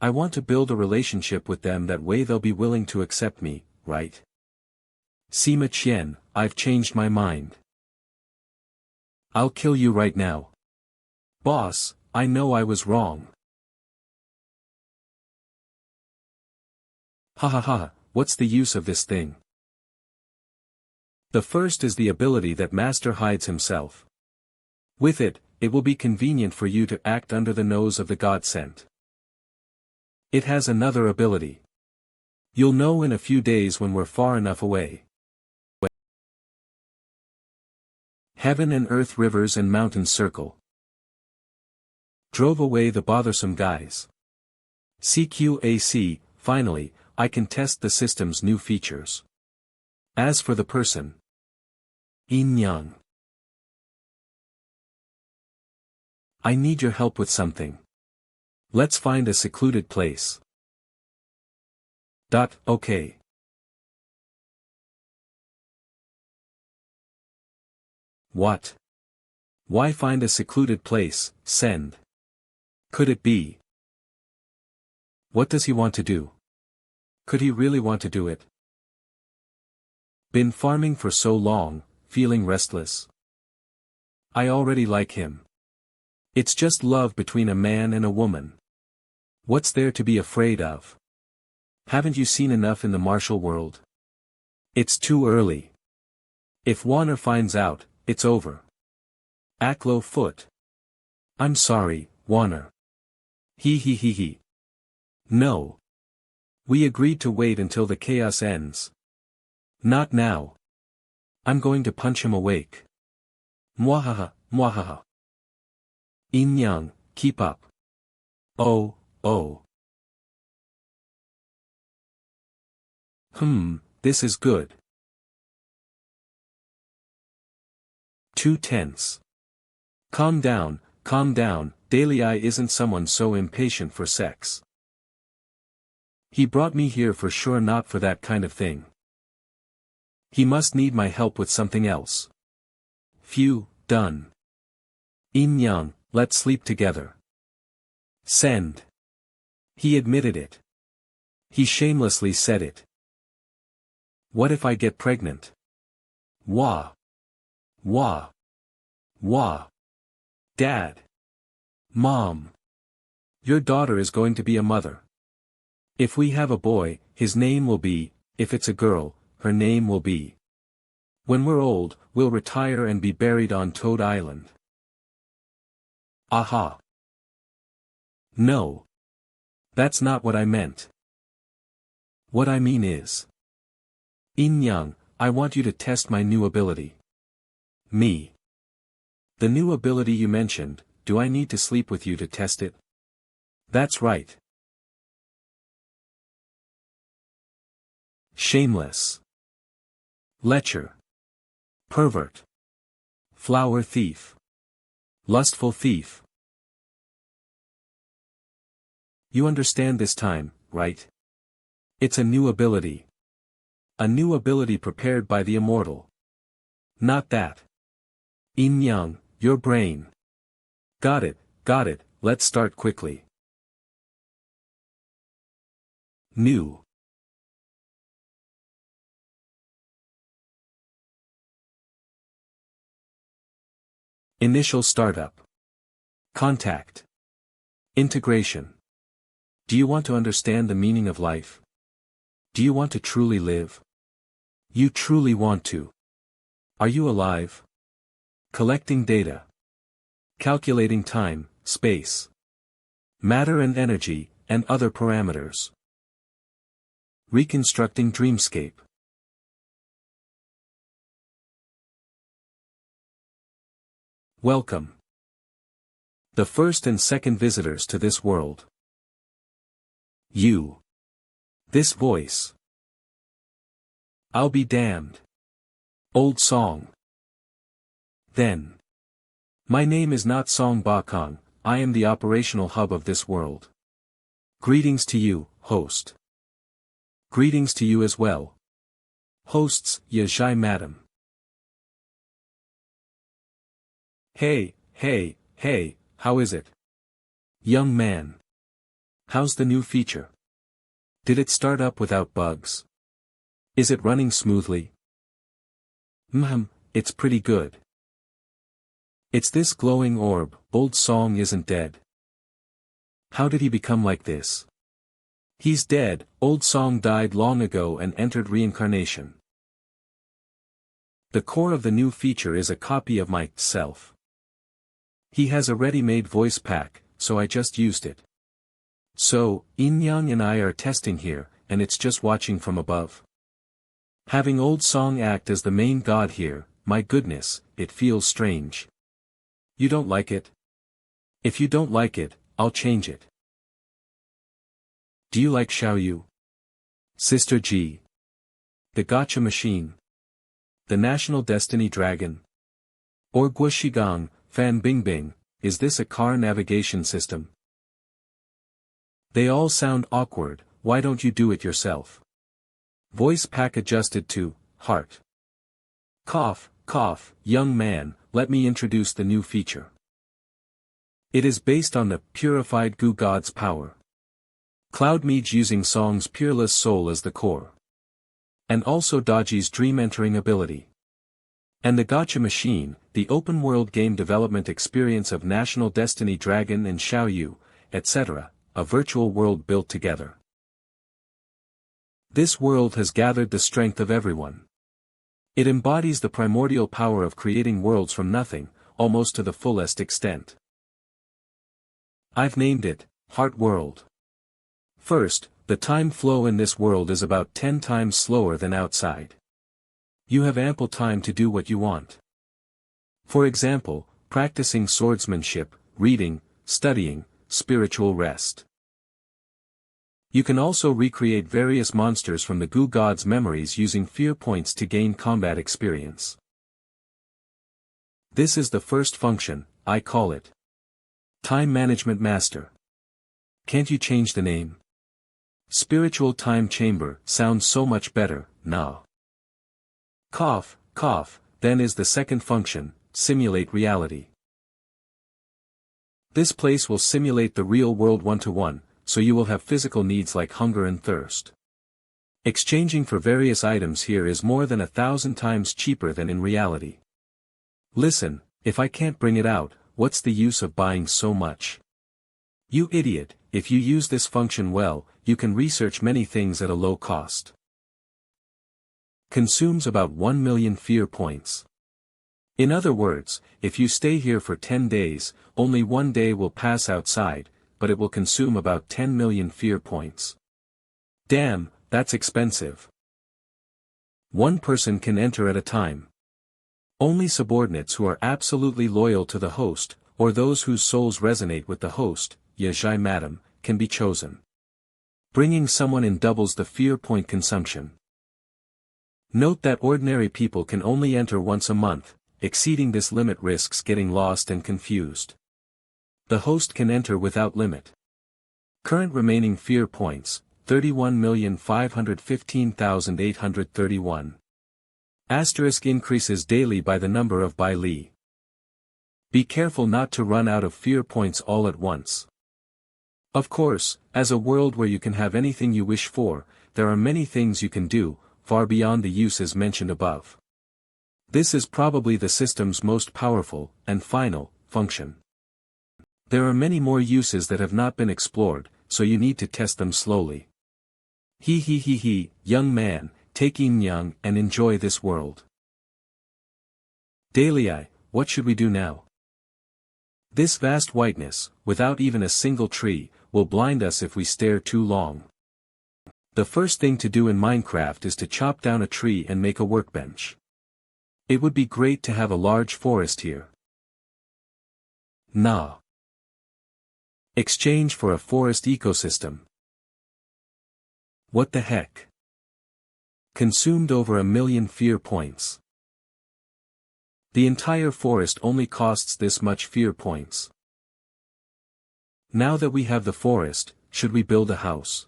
I want to build a relationship with them, that way they'll be willing to accept me, right? Sima Qian, I've changed my mind. I'll kill you right now. Boss, I know I was wrong. Ha ha ha, what's the use of this thing? The first is the ability that Master hides himself. With it, it will be convenient for you to act under the nose of the God-sent. It has another ability. You'll know in a few days when we're far enough away. Heaven and earth, rivers and mountains circle. Drove away the bothersome guys. CQAC, finally, I can test the system's new features. As for the person, Yin Yang, I need your help with something. Let's find a secluded place. Okay. What? Why find a secluded place, send? Could it be What does he want to do? Could he really want to do it? Been farming for so long, feeling restless. I already like him. It's just love between a man and a woman. What's there to be afraid of? Haven't you seen enough in the martial world? It's too early. If Warner finds out, it's over. Aklo foot. I'm sorry, Warner. He. No. We agreed to wait until the chaos ends. Not now. I'm going to punch him awake. Mwahaha, mwahaha. Yin Yang, keep up. Oh. This is good. Too tense. Calm down, Daily Eye isn't someone so impatient for sex. He brought me here for sure, not for that kind of thing. He must need my help with something else. Phew, done. Yin Yang, let's sleep together. Send. He admitted it. He shamelessly said it. What if I get pregnant? Wah. Dad. Mom. Your daughter is going to be a mother. If we have a boy, his name will be, if it's a girl, her name will be. When we're old, we'll retire and be buried on Toad Island. Aha. No. That's not what I meant. What I mean is. Yin Yang, I want you to test my new ability. Me. The new ability you mentioned, do I need to sleep with you to test it? That's right. Shameless. Lecher. Pervert. Flower thief. Lustful thief. You understand this time, right? It's a new ability. A new ability prepared by the immortal. Not that. Yin Yang, your brain. Got it, let's start quickly. New. Initial startup. Contact. Integration. Do you want to understand the meaning of life? Do you want to truly live? You truly want to. Are you alive? Collecting data. Calculating time, space, matter and energy, and other parameters. Reconstructing dreamscape. Welcome. The first and second visitors to this world. You. This voice. I'll be damned. Old song. Then. My name is not Song Bakong, I am the operational hub of this world. Greetings to you, host. Greetings to you as well. Hosts, Yajai Madam. Hey, how is it? Young man. How's the new feature? Did it start up without bugs? Is it running smoothly? It's pretty good. It's this glowing orb, Old Song isn't dead. How did he become like this? He's dead, Old Song died long ago and entered reincarnation. The core of the new feature is a copy of myself. He has a ready-made voice pack, so I just used it. So, Yin Yang and I are testing here, and it's just watching from above. Having Old Song act as the main god here, my goodness, it feels strange. You don't like it? If you don't like it, I'll change it. Do you like Xiaoyu? Sister G. The Gotcha Machine? The National Destiny Dragon? Or Guoshigang, Fan Bingbing, is this a car navigation system? They all sound awkward, why don't you do it yourself? Voice pack adjusted to, heart. Cough, young man, let me introduce the new feature. It is based on the purified Goo God's power. Cloud Mage using Song's peerless soul as the core. And also Daji's dream entering ability. And the Gacha Machine, the open-world game development experience of National Destiny Dragon and Xiaoyu, etc., a virtual world built together. This world has gathered the strength of everyone. It embodies the primordial power of creating worlds from nothing, almost to the fullest extent. I've named it, Heart World. First, the time flow in this world is about 10 times slower than outside. You have ample time to do what you want. For example, practicing swordsmanship, reading, studying, spiritual rest. You can also recreate various monsters from the Goo God's memories using fear points to gain combat experience. This is the first function, I call it Time Management Master. Can't you change the name? Spiritual Time Chamber sounds so much better, nah. Cough, then is the second function, Simulate Reality. This place will simulate the real world one-to-one, so you will have physical needs like hunger and thirst. Exchanging for various items here is more than 1,000 times cheaper than in reality. Listen, if I can't bring it out, what's the use of buying so much? You idiot, if you use this function well, you can research many things at a low cost. Consumes about 1 million fear points. In other words, if you stay here for 10 days, only 1 day will pass outside, but it will consume about 10 million fear points. Damn, that's expensive. One person can enter at a time. Only subordinates who are absolutely loyal to the host, or those whose souls resonate with the host, Yajai Madam, can be chosen. Bringing someone in doubles the fear point consumption. Note that ordinary people can only enter once a month, exceeding this limit risks getting lost and confused. The host can enter without limit. Current remaining fear points, 31,515,831. Asterisk increases daily by the number of Bai Li. Be careful not to run out of fear points all at once. Of course, as a world where you can have anything you wish for, there are many things you can do, far beyond the uses mentioned above. This is probably the system's most powerful, and final, function. There are many more uses that have not been explored, so you need to test them slowly. Young man, take Yin Yang and enjoy this world. Daily, what should we do now? This vast whiteness, without even a single tree, will blind us if we stare too long. The first thing to do in Minecraft is to chop down a tree and make a workbench. It would be great to have a large forest here. Nah. Exchange for a forest ecosystem. What the heck? Consumed over 1 million fear points. The entire forest only costs this much fear points. Now that we have the forest, should we build a house?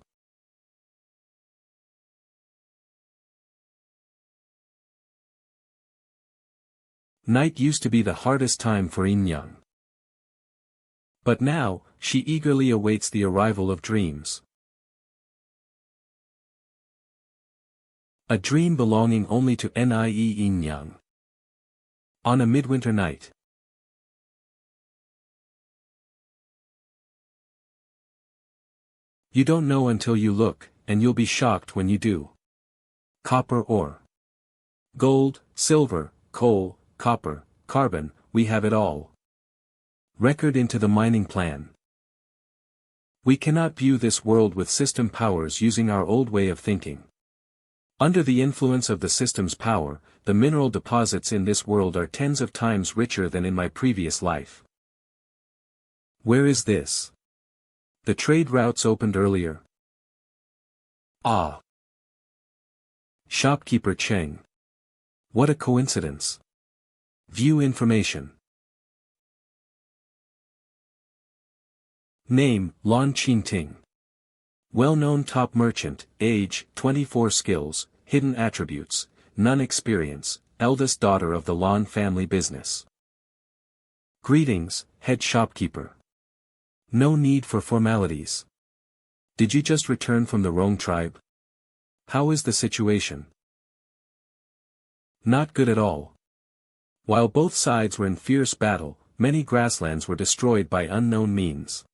Night used to be the hardest time for Yin Yang. But now, she eagerly awaits the arrival of dreams. A dream belonging only to Nie Yin Yang. On a midwinter night. You don't know until you look, and you'll be shocked when you do. Copper ore. Gold, silver, coal, copper, carbon, we have it all. Record into the mining plan. We cannot view this world with system powers using our old way of thinking. Under the influence of the system's power, the mineral deposits in this world are tens of times richer than in my previous life. Where is this? The trade routes opened earlier. Ah. Shopkeeper Cheng. What a coincidence. View information. Name, Lon Qingting. Well-known top merchant, age, 24 skills, hidden attributes, none experience, eldest daughter of the Lon family business. Greetings, head shopkeeper. No need for formalities. Did you just return from the Rong tribe? How is the situation? Not good at all. While both sides were in fierce battle, many grasslands were destroyed by unknown means.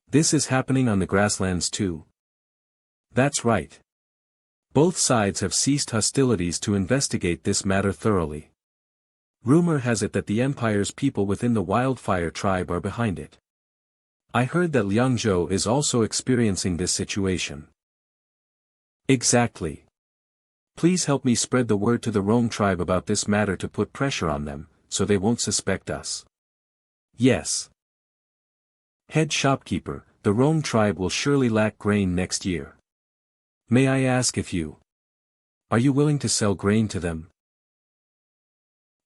This is happening on the grasslands too. That's right. Both sides have ceased hostilities to investigate this matter thoroughly. Rumor has it that the Empire's people within the Wildfire tribe are behind it. I heard that Liangzhou is also experiencing this situation. Exactly. Please help me spread the word to the Rong tribe about this matter to put pressure on them, so they won't suspect us. Yes. Head shopkeeper, the Rong tribe will surely lack grain next year. May I ask if you are you willing to sell grain to them?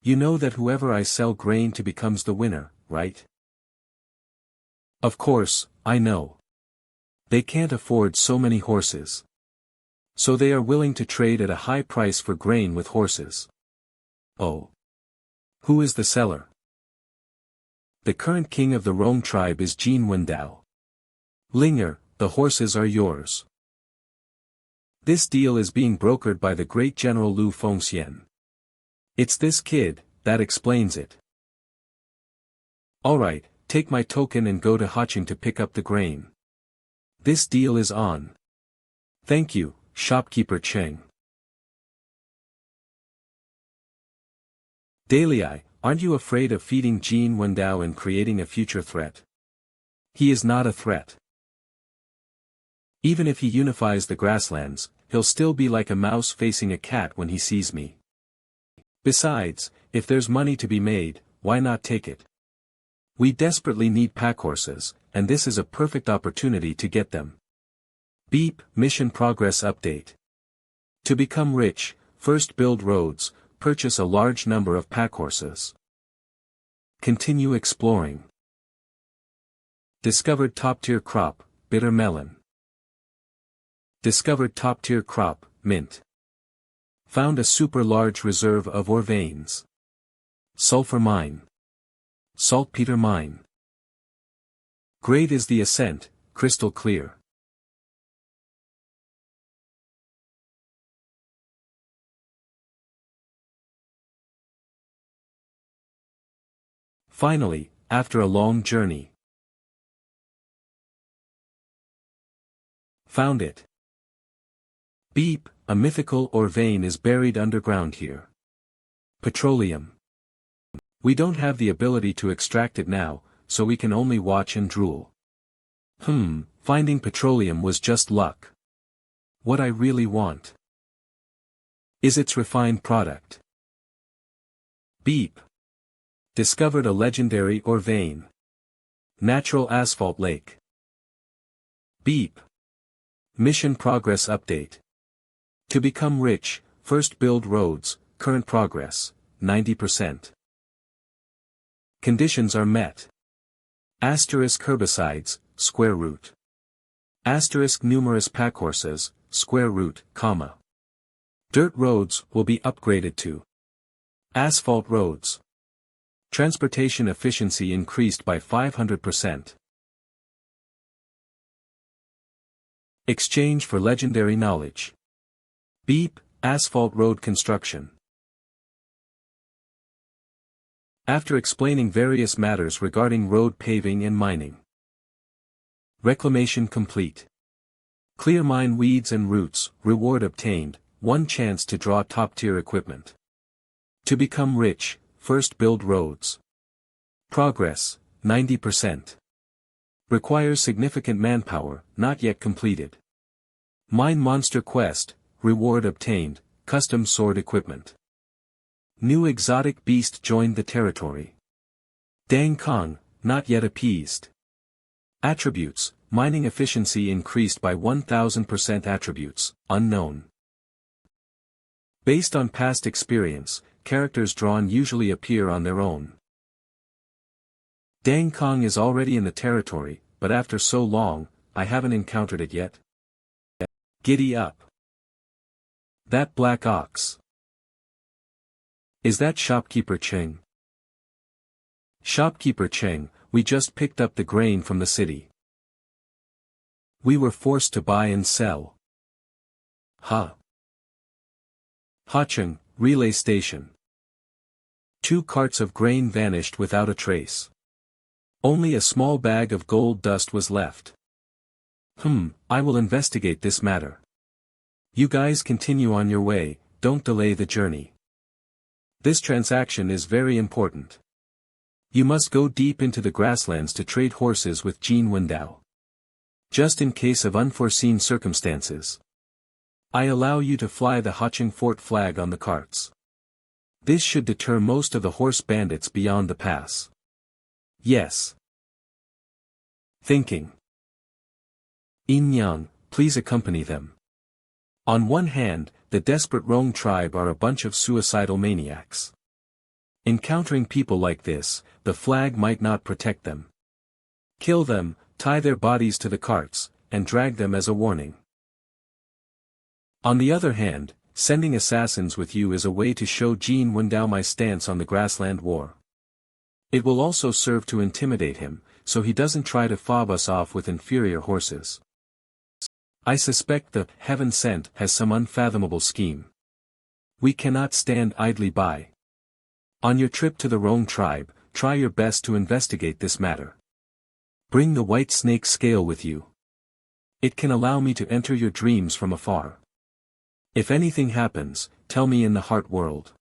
You know that whoever I sell grain to becomes the winner, right? Of course, I know. They can't afford so many horses. So they are willing to trade at a high price for grain with horses. Oh. Who is the seller? The current king of the Rong tribe is Jin Wendao. Linger, the horses are yours. This deal is being brokered by the great general Lu Fengxian. It's this kid, that explains it. Alright, take my token and go to Haching to pick up the grain. This deal is on. Thank you, shopkeeper Cheng. Dalei, aren't you afraid of feeding Jin Wendao and creating a future threat? He is not a threat. Even if he unifies the grasslands, he'll still be like a mouse facing a cat when he sees me. Besides, if there's money to be made, why not take it? We desperately need packhorses, and this is a perfect opportunity to get them. Beep, mission progress update. To become rich, first build roads, purchase a large number of packhorses. Continue exploring. Discovered top-tier crop, bitter melon. Discovered top-tier crop, mint. Found a super-large reserve of ore veins. Sulfur mine. Saltpeter mine. Grade is the ascent, crystal clear. Finally, after a long journey. Found it. Beep, a mythical ore vein is buried underground here. Petroleum. We don't have the ability to extract it now, so we can only watch and drool. Finding petroleum was just luck. What I really want is its refined product. Beep. Discovered a legendary ore vein. Natural asphalt lake. Beep. Mission progress update. To become rich, first build roads, current progress, 90%. Conditions are met. Asterisk herbicides, square root. Asterisk numerous packhorses, square root, comma. Dirt roads will be upgraded to asphalt roads. Transportation efficiency increased by 500%. Exchange for legendary knowledge. Beep, asphalt road construction. After explaining various matters regarding road paving and mining. Reclamation complete. Clear mine weeds and roots, reward obtained, 1 chance to draw top-tier equipment. To become rich, first build roads. Progress, 90%. Requires significant manpower, not yet completed. Mine monster quest, reward obtained, custom sword equipment. New exotic beast joined the territory. Dang Kong, not yet appeased. Attributes, mining efficiency increased by 1000% attributes, unknown. Based on past experience, characters drawn usually appear on their own. Dang Kong is already in the territory, but after so long, I haven't encountered it yet. Giddy up. That black ox. Is that shopkeeper Cheng? Shopkeeper Cheng, we just picked up the grain from the city. We were forced to buy and sell. Hacheng, relay station. 2 carts of grain vanished without a trace. Only a small bag of gold dust was left. I will investigate this matter. You guys continue on your way, don't delay the journey. This transaction is very important. You must go deep into the grasslands to trade horses with Jin Wendao. Just in case of unforeseen circumstances. I allow you to fly the Hacheng Fort flag on the carts. This should deter most of the horse bandits beyond the pass. Yes. Thinking. Yin Yang, please accompany them. On one hand, the desperate Rong tribe are a bunch of suicidal maniacs. Encountering people like this, the flag might not protect them. Kill them, tie their bodies to the carts, and drag them as a warning. On the other hand, sending assassins with you is a way to show Jin Wendao my stance on the grassland war. It will also serve to intimidate him, so he doesn't try to fob us off with inferior horses. I suspect the Heaven Sent has some unfathomable scheme. We cannot stand idly by. On your trip to the Rong tribe, try your best to investigate this matter. Bring the white snake scale with you. It can allow me to enter your dreams from afar. If anything happens, tell me in the heart world.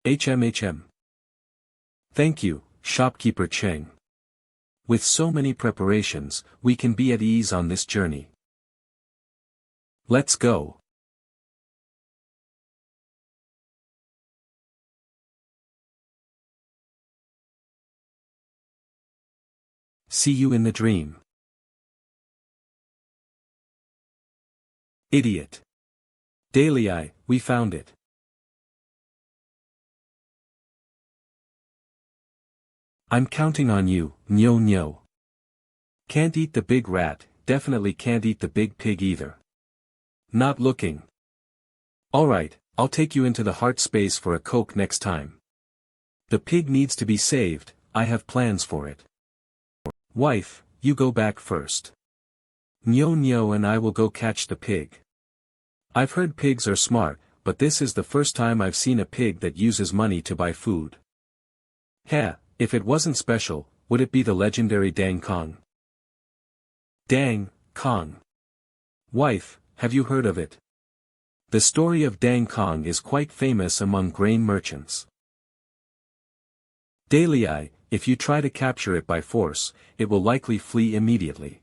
HMHM. Thank you, shopkeeper Cheng. With so many preparations, we can be at ease on this journey. Let's go. See you in the dream. Idiot. Daily, we found it. I'm counting on you, Nyo Nyo. Can't eat the big rat, definitely can't eat the big pig either. Not looking. Alright, I'll take you into the heart space for a Coke next time. The pig needs to be saved, I have plans for it. Wife, you go back first. Nyo Nyo and I will go catch the pig. I've heard pigs are smart, but this is the first time I've seen a pig that uses money to buy food. Heh, if it wasn't special, would it be the legendary Dang Kong? Dang Kong. Wife, have you heard of it? The story of Dang Kong is quite famous among grain merchants. Daily, if you try to capture it by force, it will likely flee immediately.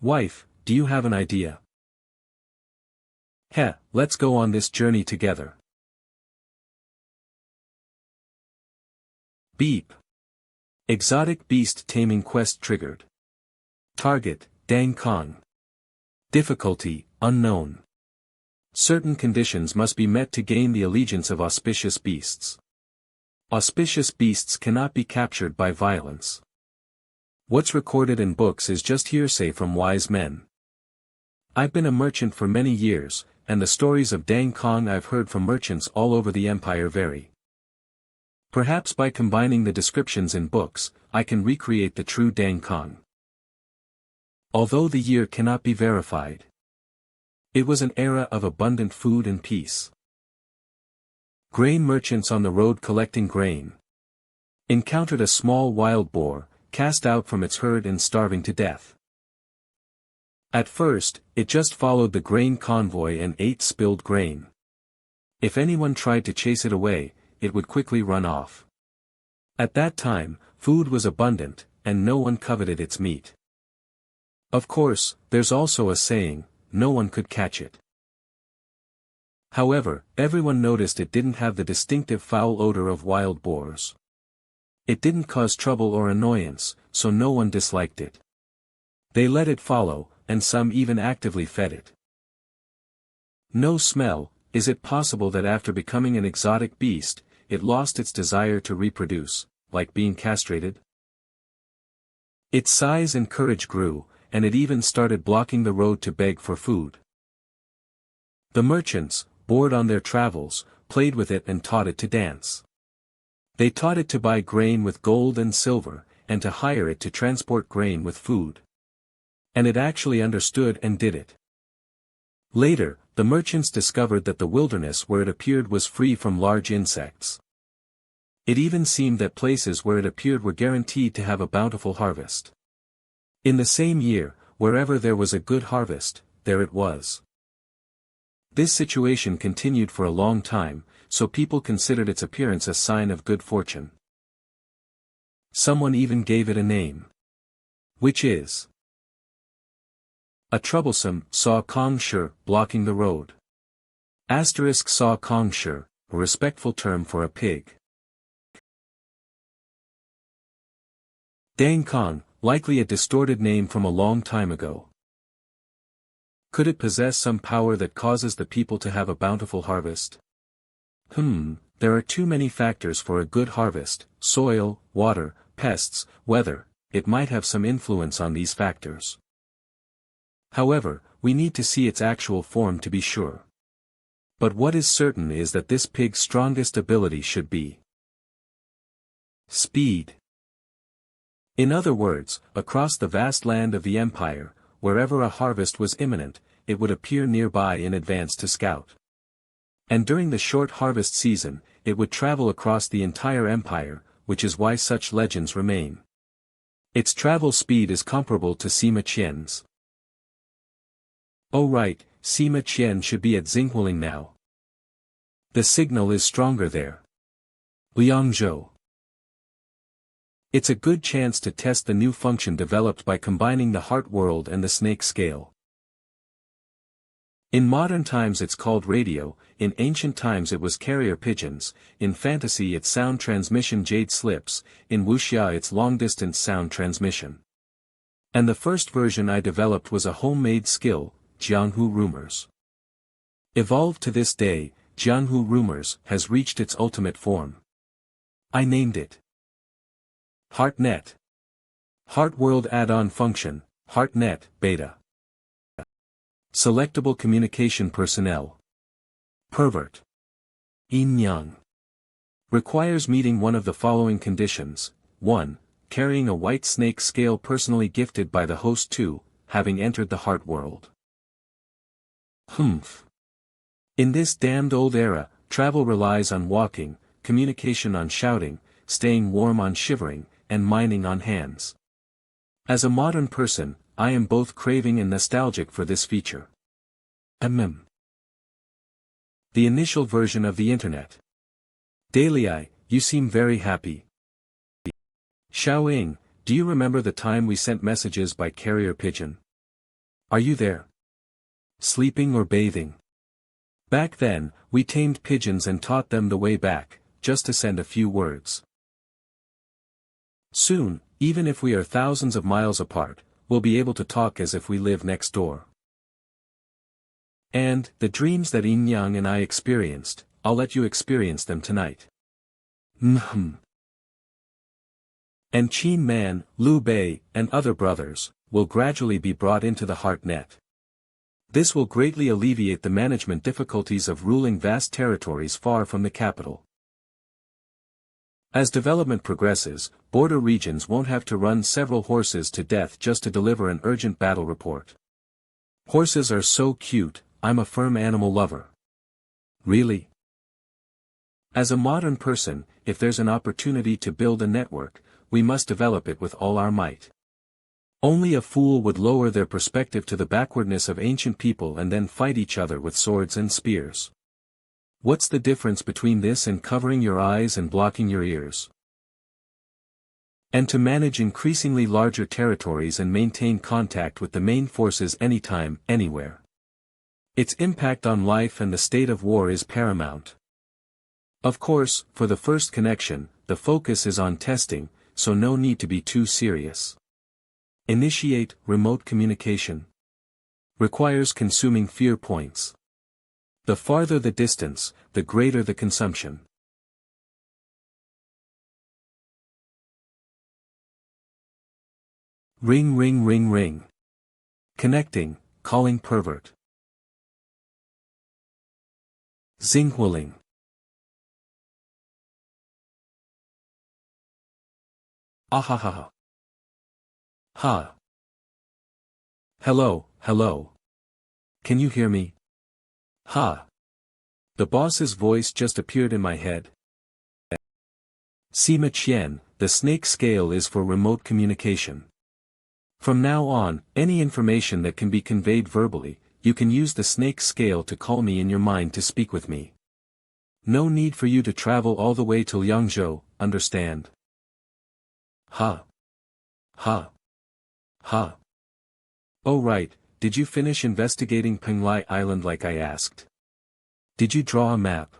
Wife, do you have an idea? Heh, let's go on this journey together. Beep. Exotic beast taming quest triggered. Target, Dang Kong. Difficulty, unknown. Certain conditions must be met to gain the allegiance of auspicious beasts. Auspicious beasts cannot be captured by violence. What's recorded in books is just hearsay from wise men. I've been a merchant for many years, and the stories of Dang Kong I've heard from merchants all over the empire vary. Perhaps by combining the descriptions in books, I can recreate the true Dang Kong. Although the year cannot be verified. It was an era of abundant food and peace. Grain merchants on the road collecting grain encountered a small wild boar, cast out from its herd and starving to death. At first, it just followed the grain convoy and ate spilled grain. If anyone tried to chase it away, it would quickly run off. At that time, food was abundant, and no one coveted its meat. Of course, there's also a saying, no one could catch it. However, everyone noticed it didn't have the distinctive foul odor of wild boars. It didn't cause trouble or annoyance, so no one disliked it. They let it follow, and some even actively fed it. No smell. Is it possible that after becoming an exotic beast, it lost its desire to reproduce, like being castrated? Its size and courage grew, and it even started blocking the road to beg for food. The merchants, bored on their travels, played with it and taught it to dance. They taught it to buy grain with gold and silver, and to hire it to transport grain with food. And it actually understood and did it. Later, the merchants discovered that the wilderness where it appeared was free from large insects. It even seemed that places where it appeared were guaranteed to have a bountiful harvest. In the same year, wherever there was a good harvest, there it was. This situation continued for a long time, so people considered its appearance a sign of good fortune. Someone even gave it a name. Which is a troublesome saw kong shi, blocking the road. Asterisk saw kong shi, a respectful term for a pig. Dang Kong, likely a distorted name from a long time ago. Could it possess some power that causes the people to have a bountiful harvest? There are too many factors for a good harvest: soil, water, pests, weather. It might have some influence on these factors. However, we need to see its actual form to be sure. But what is certain is that this pig's strongest ability should be speed. In other words, across the vast land of the empire, wherever a harvest was imminent, it would appear nearby in advance to scout. And during the short harvest season, it would travel across the entire empire, which is why such legends remain. Its travel speed is comparable to Sima Qian's. Oh right, Sima Qian should be at Xinghuiling now. The signal is stronger there. Liangzhou. It's a good chance to test the new function developed by combining the heart world and the snake scale. In modern times it's called radio, in ancient times it was carrier pigeons, in fantasy it's sound transmission jade slips, in wuxia it's long-distance sound transmission. And the first version I developed was a homemade skill, Jianghu Rumors. Evolved to this day, Jianghu Rumors has reached its ultimate form. I named it HeartNet. Heart World Add-on Function, HeartNet, Beta. Selectable Communication Personnel. Pervert. Yin Yang. Requires meeting one of the following conditions: 1. Carrying a white snake scale personally gifted by the host. 2. Having entered the heart world. In this damned old era, travel relies on walking, communication on shouting, staying warm on shivering, and mining on hands. As a modern person, I am both craving and nostalgic for this feature. The initial version of the internet. Daily, you seem very happy. Xiaoying, do you remember the time we sent messages by carrier pigeon? Are you there? Sleeping or bathing? Back then, we tamed pigeons and taught them the way back, just to send a few words. Soon, even if we are thousands of miles apart, we'll be able to talk as if we live next door. And, the dreams that Yin Yang and I experienced, I'll let you experience them tonight. And Qin Man, Liu Bei, and other brothers, will gradually be brought into the HeartNet. This will greatly alleviate the management difficulties of ruling vast territories far from the capital. As development progresses, border regions won't have to run several horses to death just to deliver an urgent battle report. Horses are so cute, I'm a firm animal lover. Really? As a modern person, if there's an opportunity to build a network, we must develop it with all our might. Only a fool would lower their perspective to the backwardness of ancient people and then fight each other with swords and spears. What's the difference between this and covering your eyes and blocking your ears? And to manage increasingly larger territories and maintain contact with the main forces anytime, anywhere. Its impact on life and the state of war is paramount. Of course, for the first connection, the focus is on testing, so no need to be too serious. Initiate remote communication. Requires consuming fear points. The farther the distance, the greater the consumption. Ring ring ring ring. Connecting, calling pervert. Xinghuiling. Ahahaha. Ha. Hello, hello. Can you hear me? Ha. The boss's voice just appeared in my head. Sima Qian, the snake scale is for remote communication. From now on, any information that can be conveyed verbally, you can use the snake scale to call me in your mind to speak with me. No need for you to travel all the way to Liangzhou, understand? Ha. Ha. Ha. Oh right, did you finish investigating Penglai Island like I asked? Did you draw a map?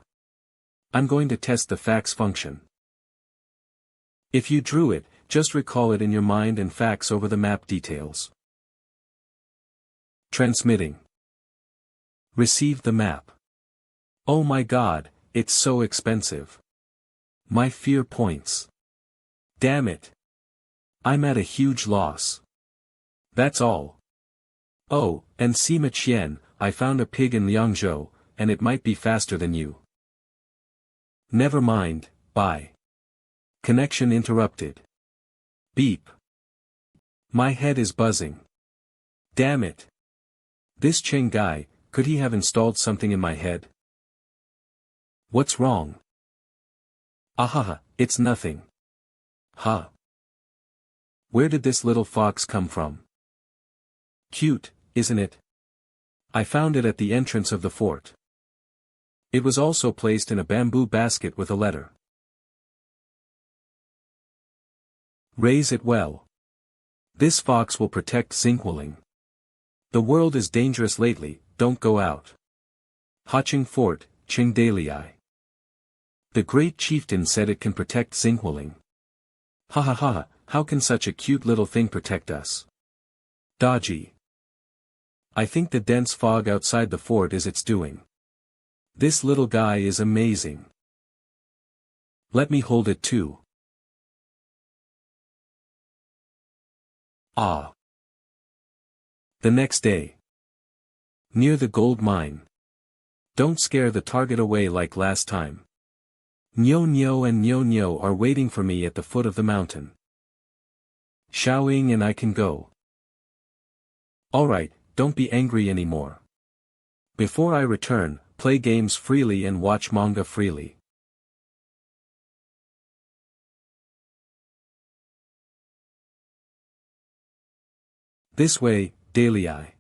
I'm going to test the fax function. If you drew it, just recall it in your mind and fax over the map details. Transmitting. Receive the map. Oh my god, it's so expensive. My fear points. Damn it. I'm at a huge loss. That's all. Oh, and Sima Qian, I found a pig in Liangzhou, and it might be faster than you. Never mind, bye. Connection interrupted. Beep. My head is buzzing. Damn it. This Cheng guy, could he have installed something in my head? What's wrong? Ahaha, it's nothing. Ha. Where did this little fox come from? Cute, isn't it? I found it at the entrance of the fort. It was also placed in a bamboo basket with a letter. Raise it well. This fox will protect Xinghualing. The world is dangerous lately, don't go out. Haching Fort, Qingdalii. The great chieftain said it can protect Xinghualing. Ha ha ha, how can such a cute little thing protect us? Dodgy. I think the dense fog outside the fort is its doing. This little guy is amazing. Let me hold it too. Ah. The next day. Near the gold mine. Don't scare the target away like last time. Nyo Nyo and Nyo Nyo are waiting for me at the foot of the mountain. Xiaoying and I can go. Alright, don't be angry anymore. Before I return, play games freely and watch manga freely. This way, Dalii.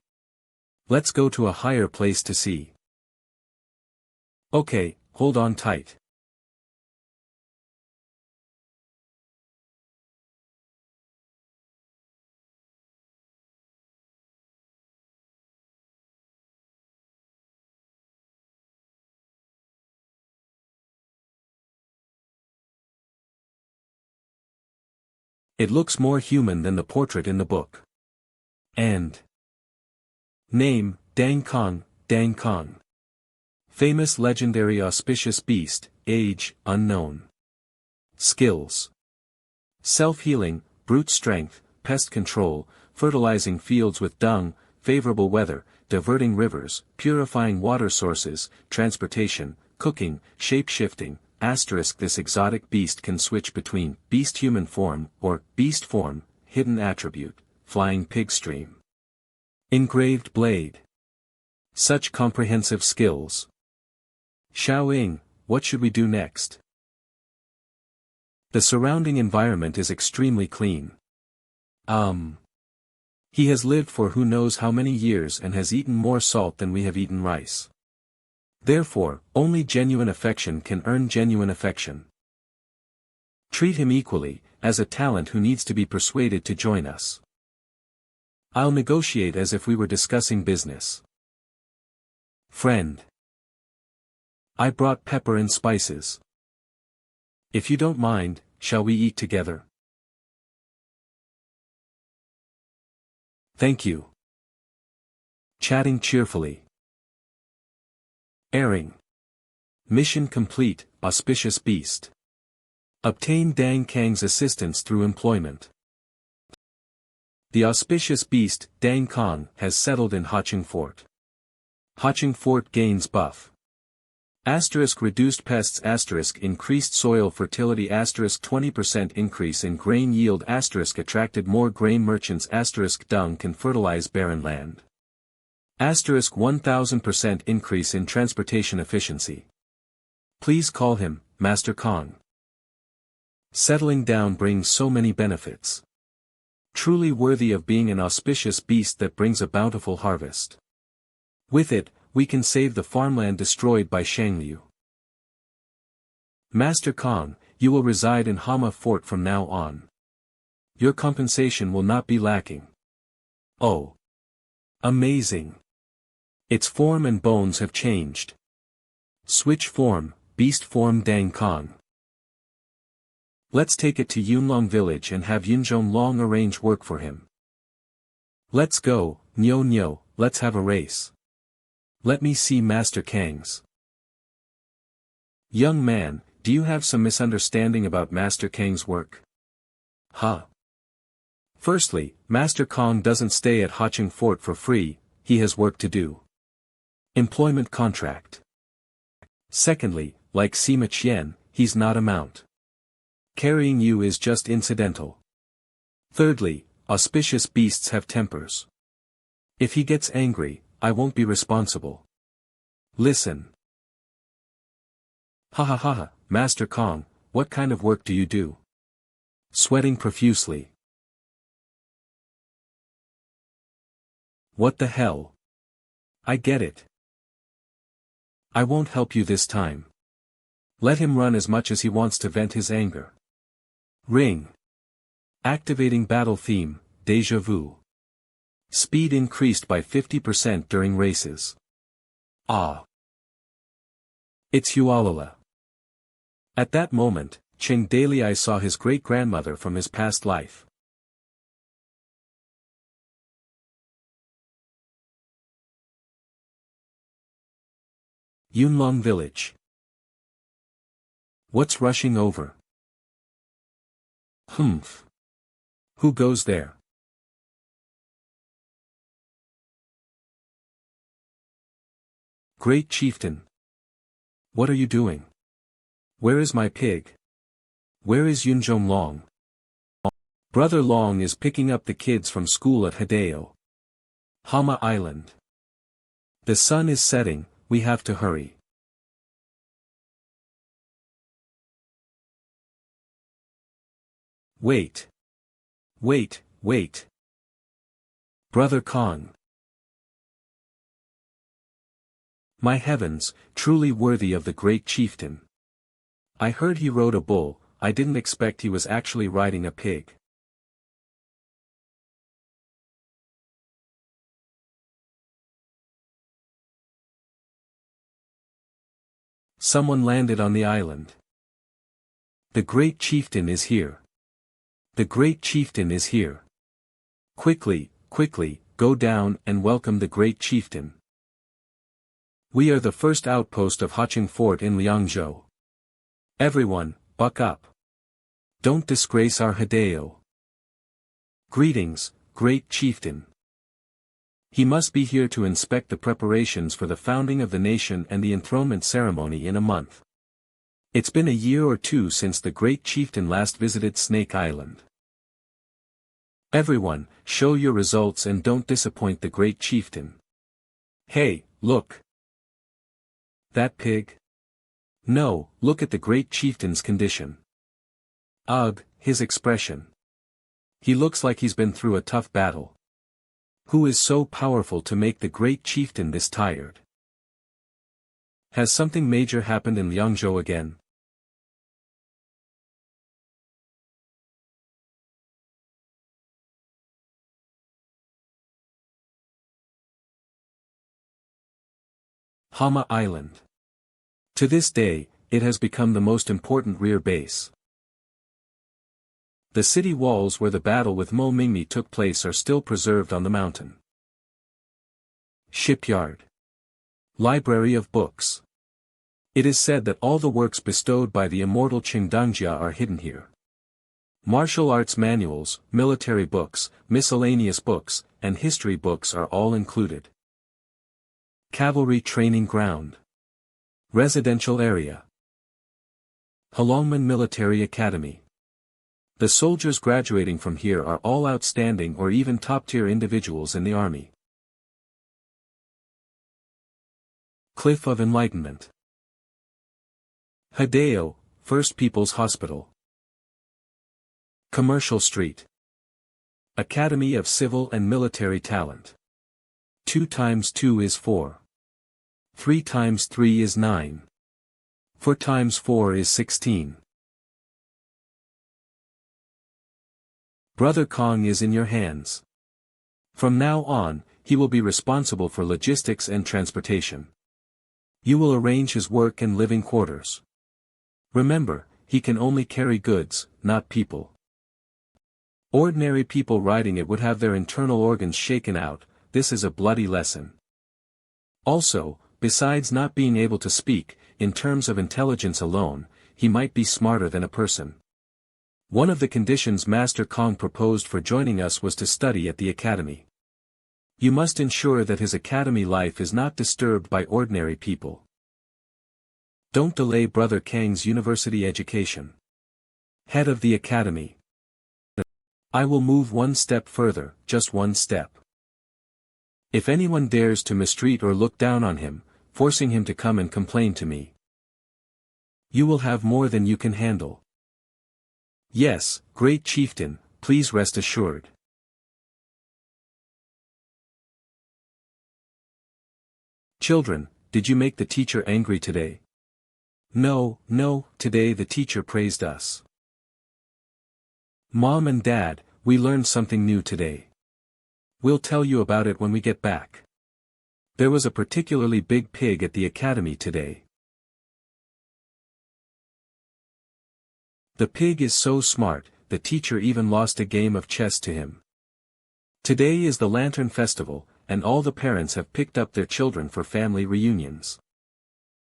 Let's go to a higher place to see. Okay, hold on tight. It looks more human than the portrait in the book. And name, Dang Kong, Dang Kong. Famous legendary auspicious beast, age, unknown. Skills. Self-healing, brute strength, pest control, fertilizing fields with dung, favorable weather, diverting rivers, purifying water sources, transportation, cooking, shape-shifting. Asterisk this exotic beast can switch between beast-human form or beast form, hidden attribute, flying pig stream. Engraved blade. Such comprehensive skills. Xiaoying, what should we do next? The surrounding environment is extremely clean. He has lived for who knows how many years and has eaten more salt than we have eaten rice. Therefore, only genuine affection can earn genuine affection. Treat him equally, as a talent who needs to be persuaded to join us. I'll negotiate as if we were discussing business. Friend. I brought pepper and spices. If you don't mind, shall we eat together? Thank you. Chatting cheerfully. Airing. Mission complete, auspicious beast. Obtain Dang Kang's assistance through employment. The auspicious beast, Dang Kong, has settled in Haching Fort. Haching Fort gains buff. Asterisk reduced pests asterisk increased soil fertility asterisk 20% increase in grain yield asterisk attracted more grain merchants asterisk dung can fertilize barren land. Asterisk 1000% increase in transportation efficiency. Please call him, Master Kong. Settling down brings so many benefits. Truly worthy of being an auspicious beast that brings a bountiful harvest. With it, we can save the farmland destroyed by Shangliu. Master Kong, you will reside in Hama Fort from now on. Your compensation will not be lacking. Oh! Amazing! Its form and bones have changed. Switch form, beast form Dang Kong. Let's take it to Yunlong village and have Yunzhong Long arrange work for him. Let's go, Nyo Nyo, let's have a race. Let me see Master Kang's. Young man, do you have some misunderstanding about Master Kang's work? Huh? Firstly, Master Kong doesn't stay at Hacheng Fort for free, he has work to do. Employment contract. Secondly, like Sima Qian, he's not a mount. Carrying you is just incidental. Thirdly, auspicious beasts have tempers. If he gets angry, I won't be responsible. Listen. Ha ha ha ha, Master Kong, what kind of work do you do? Sweating profusely. What the hell? I get it. I won't help you this time. Let him run as much as he wants to vent his anger. Ring. Activating battle theme, Deja Vu. Speed increased by 50% during races. Ah. It's Hualala. At that moment, Cheng Dalei saw his great-grandmother from his past life. Yunlong village. What's rushing over? Humph. Who goes there? Great chieftain. What are you doing? Where is my pig? Where is Yunzhong Long? Brother Long is picking up the kids from school at Hideo. Hama Island. The sun is setting, we have to hurry. Wait. Wait, wait. Brother Kong. My heavens, truly worthy of the great chieftain. I heard he rode a bull, I didn't expect he was actually riding a pig. Someone landed on the island. The great chieftain is here. The great chieftain is here. Quickly, quickly, go down and welcome the great chieftain. We are the first outpost of Hacheng Fort in Liangzhou. Everyone, buck up. Don't disgrace our Hideo. Greetings, great chieftain. He must be here to inspect the preparations for the founding of the nation and the enthronement ceremony in a month. It's been a year or two since the great chieftain last visited Snake Island. Everyone, show your results and don't disappoint the great chieftain. Hey, look. That pig? No, look at the great chieftain's condition. Ugh, his expression. He looks like he's been through a tough battle. Who is so powerful to make the great chieftain this tired? Has something major happened in Liangzhou again? Hama Island. To this day, it has become the most important rear base. The city walls where the battle with Mo Mingmi took place are still preserved on the mountain. Shipyard. Library of books. It is said that all the works bestowed by the immortal Qingdangjia are hidden here. Martial arts manuals, military books, miscellaneous books, and history books are all included. Cavalry training ground. Residential area. Halongman Military Academy. The soldiers graduating from here are all outstanding or even top-tier individuals in the army. Cliff of Enlightenment. Hideo, First People's Hospital. Commercial Street. Academy of Civil and Military Talent. 2 times 2 is 4. 3 times 3 is 9. 4 times 4 is 16. Brother Kong is in your hands. From now on, he will be responsible for logistics and transportation. You will arrange his work and living quarters. Remember, he can only carry goods, not people. Ordinary people riding it would have their internal organs shaken out. This is a bloody lesson. Also, besides not being able to speak, in terms of intelligence alone, he might be smarter than a person. One of the conditions Master Kong proposed for joining us was to study at the academy. You must ensure that his academy life is not disturbed by ordinary people. Don't delay Brother Kang's university education. Head of the academy. I will move one step further, just one step. If anyone dares to mistreat or look down on him, forcing him to come and complain to me, you will have more than you can handle. Yes, great chieftain, please rest assured. Children, did you make the teacher angry today? No, today the teacher praised us. Mom and Dad, we learned something new today. We'll tell you about it when we get back. There was a particularly big pig at the academy today. The pig is so smart, the teacher even lost a game of chess to him. Today is the Lantern Festival, and all the parents have picked up their children for family reunions.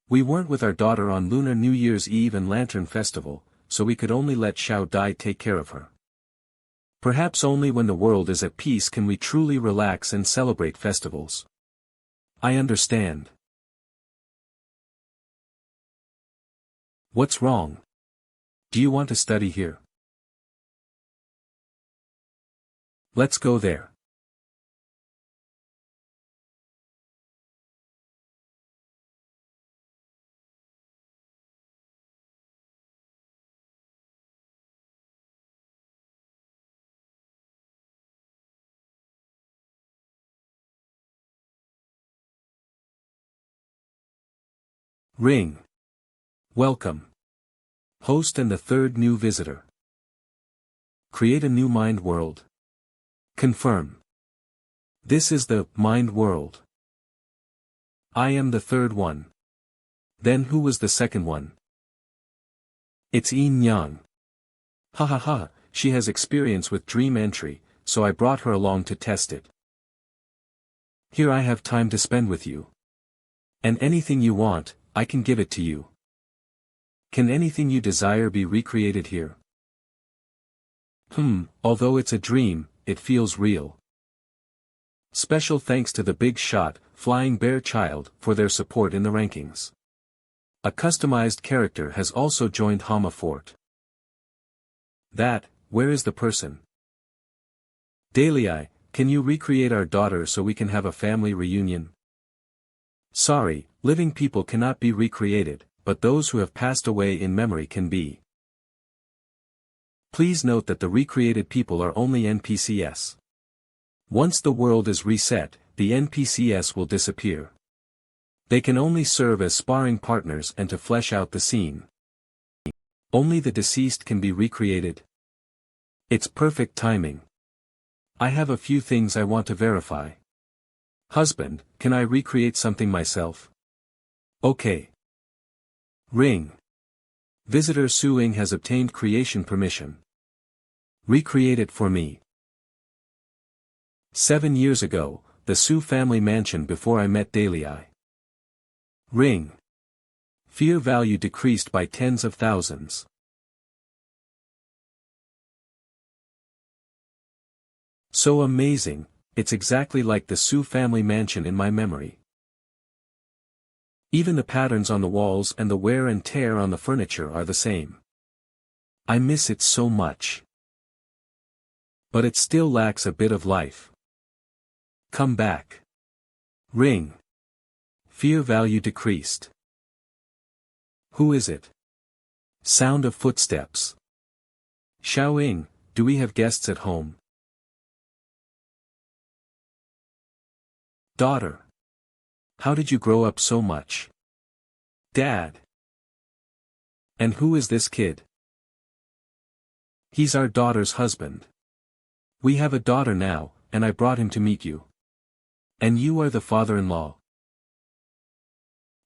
We weren't with our daughter on Lunar New Year's Eve and Lantern Festival, so we could only let Xiao Dai take care of her. Perhaps only when the world is at peace can we truly relax and celebrate festivals. I understand. What's wrong? Do you want to study here? Let's go there. Ring. Welcome. Host and the third new visitor. Create a new mind world. Confirm. This is the mind world. I am the third one. Then who was the second one? It's Yin Yang. Ha ha ha, she has experience with dream entry, so I brought her along to test it. Here I have time to spend with you. And anything you want, I can give it to you. Can anything you desire be recreated here? Although it's a dream, it feels real. Special thanks to the Big Shot, Flying Bear Child, for their support in the rankings. A customized character has also joined Hama Fort. Where is the person? Dalei, can you recreate our daughter so we can have a family reunion? Sorry, living people cannot be recreated, but those who have passed away in memory can be. Please note that the recreated people are only NPCs. Once the world is reset, the NPCs will disappear. They can only serve as sparring partners and to flesh out the scene. Only the deceased can be recreated. It's perfect timing. I have a few things I want to verify. Husband, can I recreate something myself? Okay. Ring. Visitor Suing has obtained creation permission. Recreate it for me. 7 years ago, the Su family mansion before I met Dalei. Ring. Fear value decreased by tens of thousands. So amazing, it's exactly like the Su family mansion in my memory. Even the patterns on the walls and the wear and tear on the furniture are the same. I miss it so much. But it still lacks a bit of life. Come back. Ring. Fear value decreased. Who is it? Sound of footsteps. Xiaoying, do we have guests at home? Daughter. How did you grow up so much? Dad. And who is this kid? He's our daughter's husband. We have a daughter now, and I brought him to meet you. And you are the father-in-law.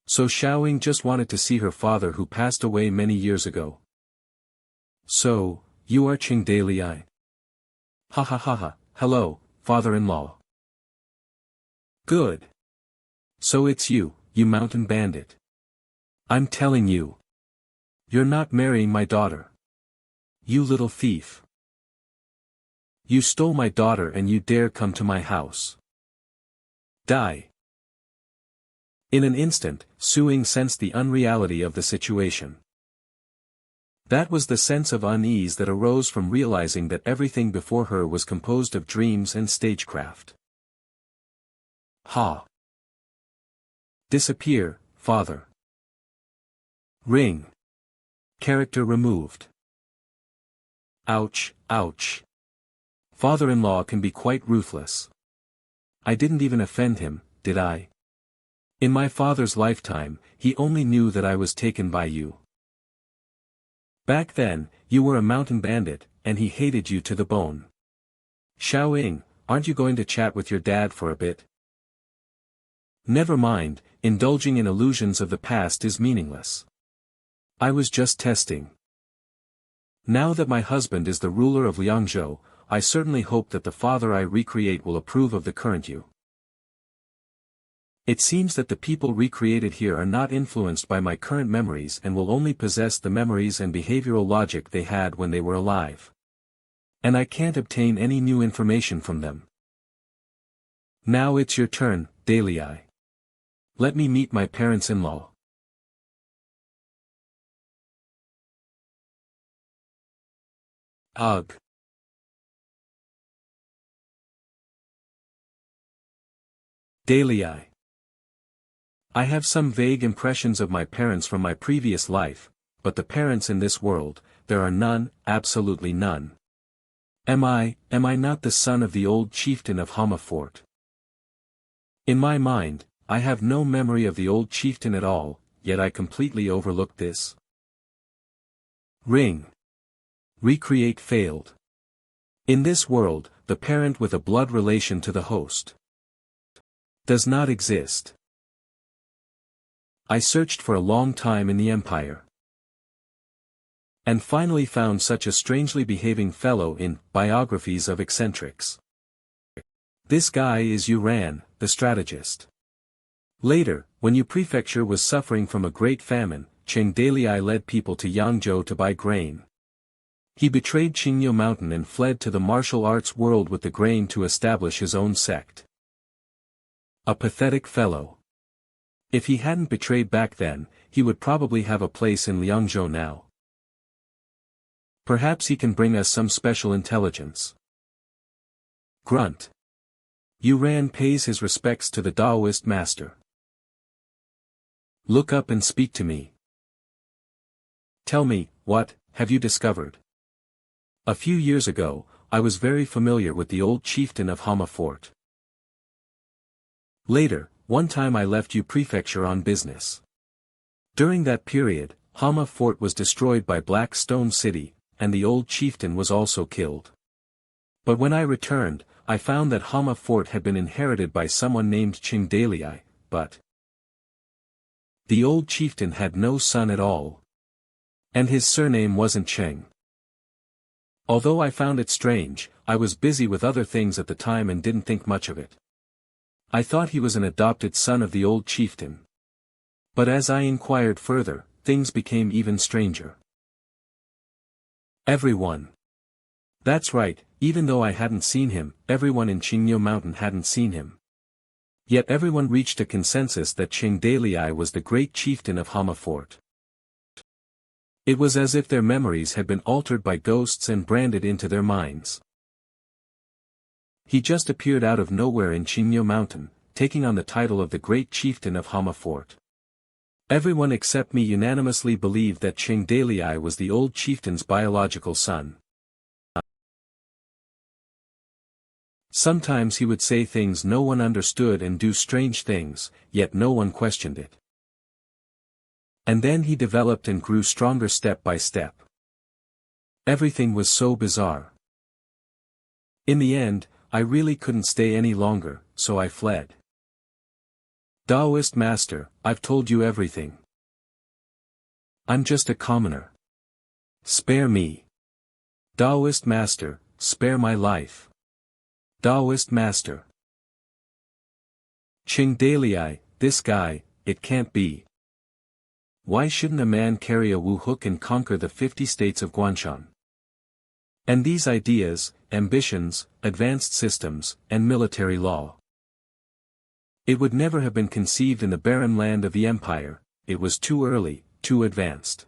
So Xiaoying just wanted to see her father who passed away many years ago. So, you are Qing Dalei. Ha ha ha ha, hello, father-in-law. Good. So it's you, you mountain bandit. I'm telling you. You're not marrying my daughter. You little thief. You stole my daughter and you dare come to my house. Die. In an instant, Suing sensed the unreality of the situation. That was the sense of unease that arose from realizing that everything before her was composed of dreams and stagecraft. Ha! Disappear, father. Ring. Character removed. Ouch, ouch. Father-in-law can be quite ruthless. I didn't even offend him, did I? In my father's lifetime, he only knew that I was taken by you. Back then, you were a mountain bandit, and he hated you to the bone. Xiaoying, aren't you going to chat with your dad for a bit? Never mind, indulging in illusions of the past is meaningless. I was just testing. Now that my husband is the ruler of Liangzhou, I certainly hope that the father I recreate will approve of the current you. It seems that the people recreated here are not influenced by my current memories and will only possess the memories and behavioral logic they had when they were alive. And I can't obtain any new information from them. Now it's your turn, Dalei. Let me meet my parents-in-law. Ugh. Dalei. I have some vague impressions of my parents from my previous life, but the parents in this world, there are none, absolutely none. Am I not the son of the old chieftain of Hama Fort? In my mind, I have no memory of the old chieftain at all, yet I completely overlooked this. Ring. Recreate failed. In this world, the parent with a blood relation to the host does not exist. I searched for a long time in the empire. And finally found such a strangely behaving fellow in Biographies of Eccentrics. This guy is Yuran, the strategist. Later, when Yu Prefecture was suffering from a great famine, Qing Dalei led people to Yangzhou to buy grain. He betrayed Qingyu Mountain and fled to the martial arts world with the grain to establish his own sect. A pathetic fellow. If he hadn't betrayed back then, he would probably have a place in Liangzhou now. Perhaps he can bring us some special intelligence. Grunt. Yuran pays his respects to the Taoist master. Look up and speak to me. Tell me, what have you discovered? A few years ago, I was very familiar with the old chieftain of Hama Fort. Later, one time I left Yu Prefecture on business. During that period, Hama Fort was destroyed by Black Stone City, and the old chieftain was also killed. But when I returned, I found that Hama Fort had been inherited by someone named Qing Dalei, but the old chieftain had no son at all. And his surname wasn't Cheng. Although I found it strange, I was busy with other things at the time and didn't think much of it. I thought he was an adopted son of the old chieftain. But as I inquired further, things became even stranger. Everyone. That's right, even though I hadn't seen him, everyone in Qingyu Mountain hadn't seen him. Yet everyone reached a consensus that Chingdalii was the great chieftain of Hama Fort. It was as if their memories had been altered by ghosts and branded into their minds. He just appeared out of nowhere in Qingyo Mountain, taking on the title of the great chieftain of Hama Fort. Everyone except me unanimously believed that Chingdalii was the old chieftain's biological son. Sometimes he would say things no one understood and do strange things, yet no one questioned it. And then he developed and grew stronger step by step. Everything was so bizarre. In the end, I really couldn't stay any longer, so I fled. Taoist master, I've told you everything. I'm just a commoner. Spare me. Taoist master, spare my life. Taoist master. Chingdalii, this guy, it can't be. Why shouldn't a man carry a wu hook and conquer the 50 states of Guanshan? And these ideas, ambitions, advanced systems, and military law. It would never have been conceived in the barren land of the empire, it was too early, too advanced.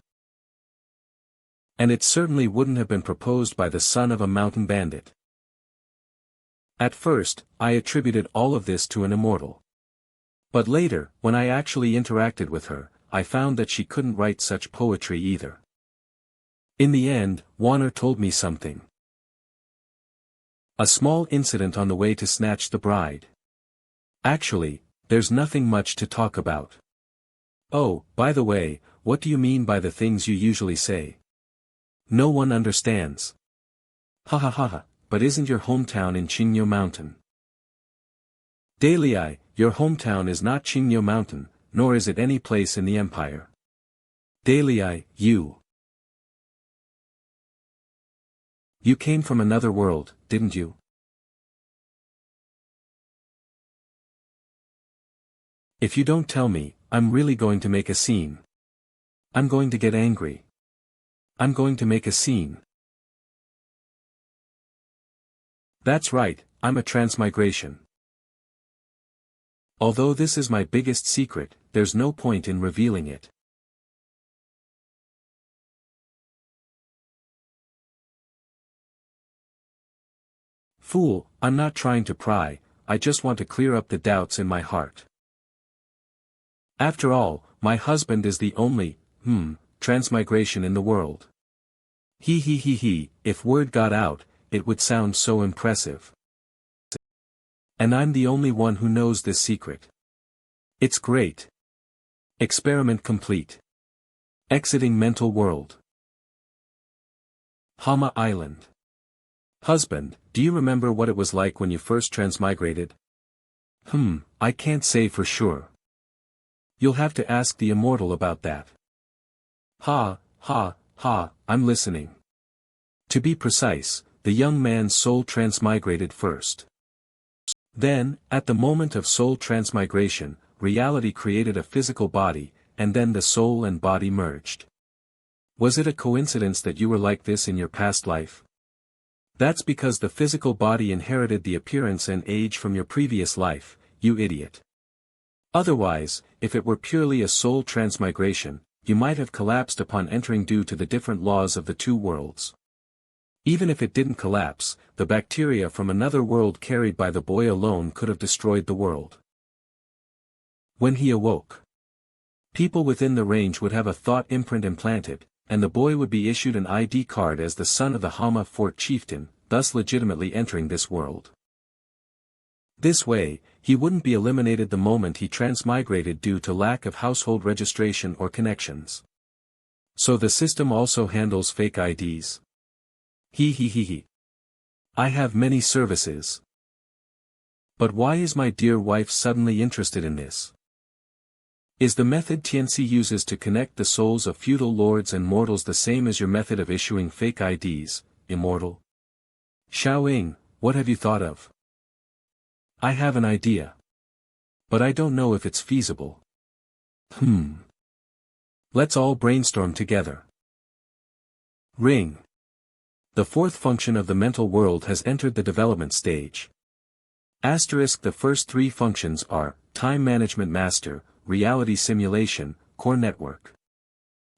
And it certainly wouldn't have been proposed by the son of a mountain bandit. At first, I attributed all of this to an immortal. But later, when I actually interacted with her, I found that she couldn't write such poetry either. In the end, Warner told me something. A small incident on the way to snatch the bride. Actually, there's nothing much to talk about. Oh, by the way, what do you mean by the things you usually say? No one understands. Ha ha ha ha, but isn't your hometown in Qingyo Mountain? Dalii, your hometown is not Qingyo Mountain, nor is it any place in the empire. Dalii, you came from another world, didn't you? If you don't tell me, I'm really going to make a scene. I'm going to get angry. I'm going to make a scene. That's right, I'm a transmigration. Although this is my biggest secret, there's no point in revealing it. Fool, I'm not trying to pry, I just want to clear up the doubts in my heart. After all, my husband is the only, transmigration in the world. If word got out, it would sound so impressive. And I'm the only one who knows this secret. It's great. Experiment complete. Exiting mental world. Hama Island. Husband, do you remember what it was like when you first transmigrated? I can't say for sure. You'll have to ask the immortal about that. Ha, I'm listening. To be precise, the young man's soul transmigrated first. Then, at the moment of soul transmigration, reality created a physical body, and then the soul and body merged. Was it a coincidence that you were like this in your past life? That's because the physical body inherited the appearance and age from your previous life, you idiot. Otherwise, if it were purely a soul transmigration, you might have collapsed upon entering due to the different laws of the two worlds. Even if it didn't collapse, the bacteria from another world carried by the boy alone could have destroyed the world. When he awoke, people within the range would have a thought imprint implanted, and the boy would be issued an ID card as the son of the Hama Fort chieftain, thus legitimately entering this world. This way, he wouldn't be eliminated the moment he transmigrated due to lack of household registration or connections. So the system also handles fake IDs. I have many services. But why is my dear wife suddenly interested in this? Is the method Tianxi uses to connect the souls of feudal lords and mortals the same as your method of issuing fake IDs, immortal? Xiaoying, what have you thought of? I have an idea. But I don't know if it's feasible. Let's all brainstorm together. Ring. The fourth function of the mental world has entered the development stage. The first three functions are, Time Management Master, Reality Simulation, Core Network.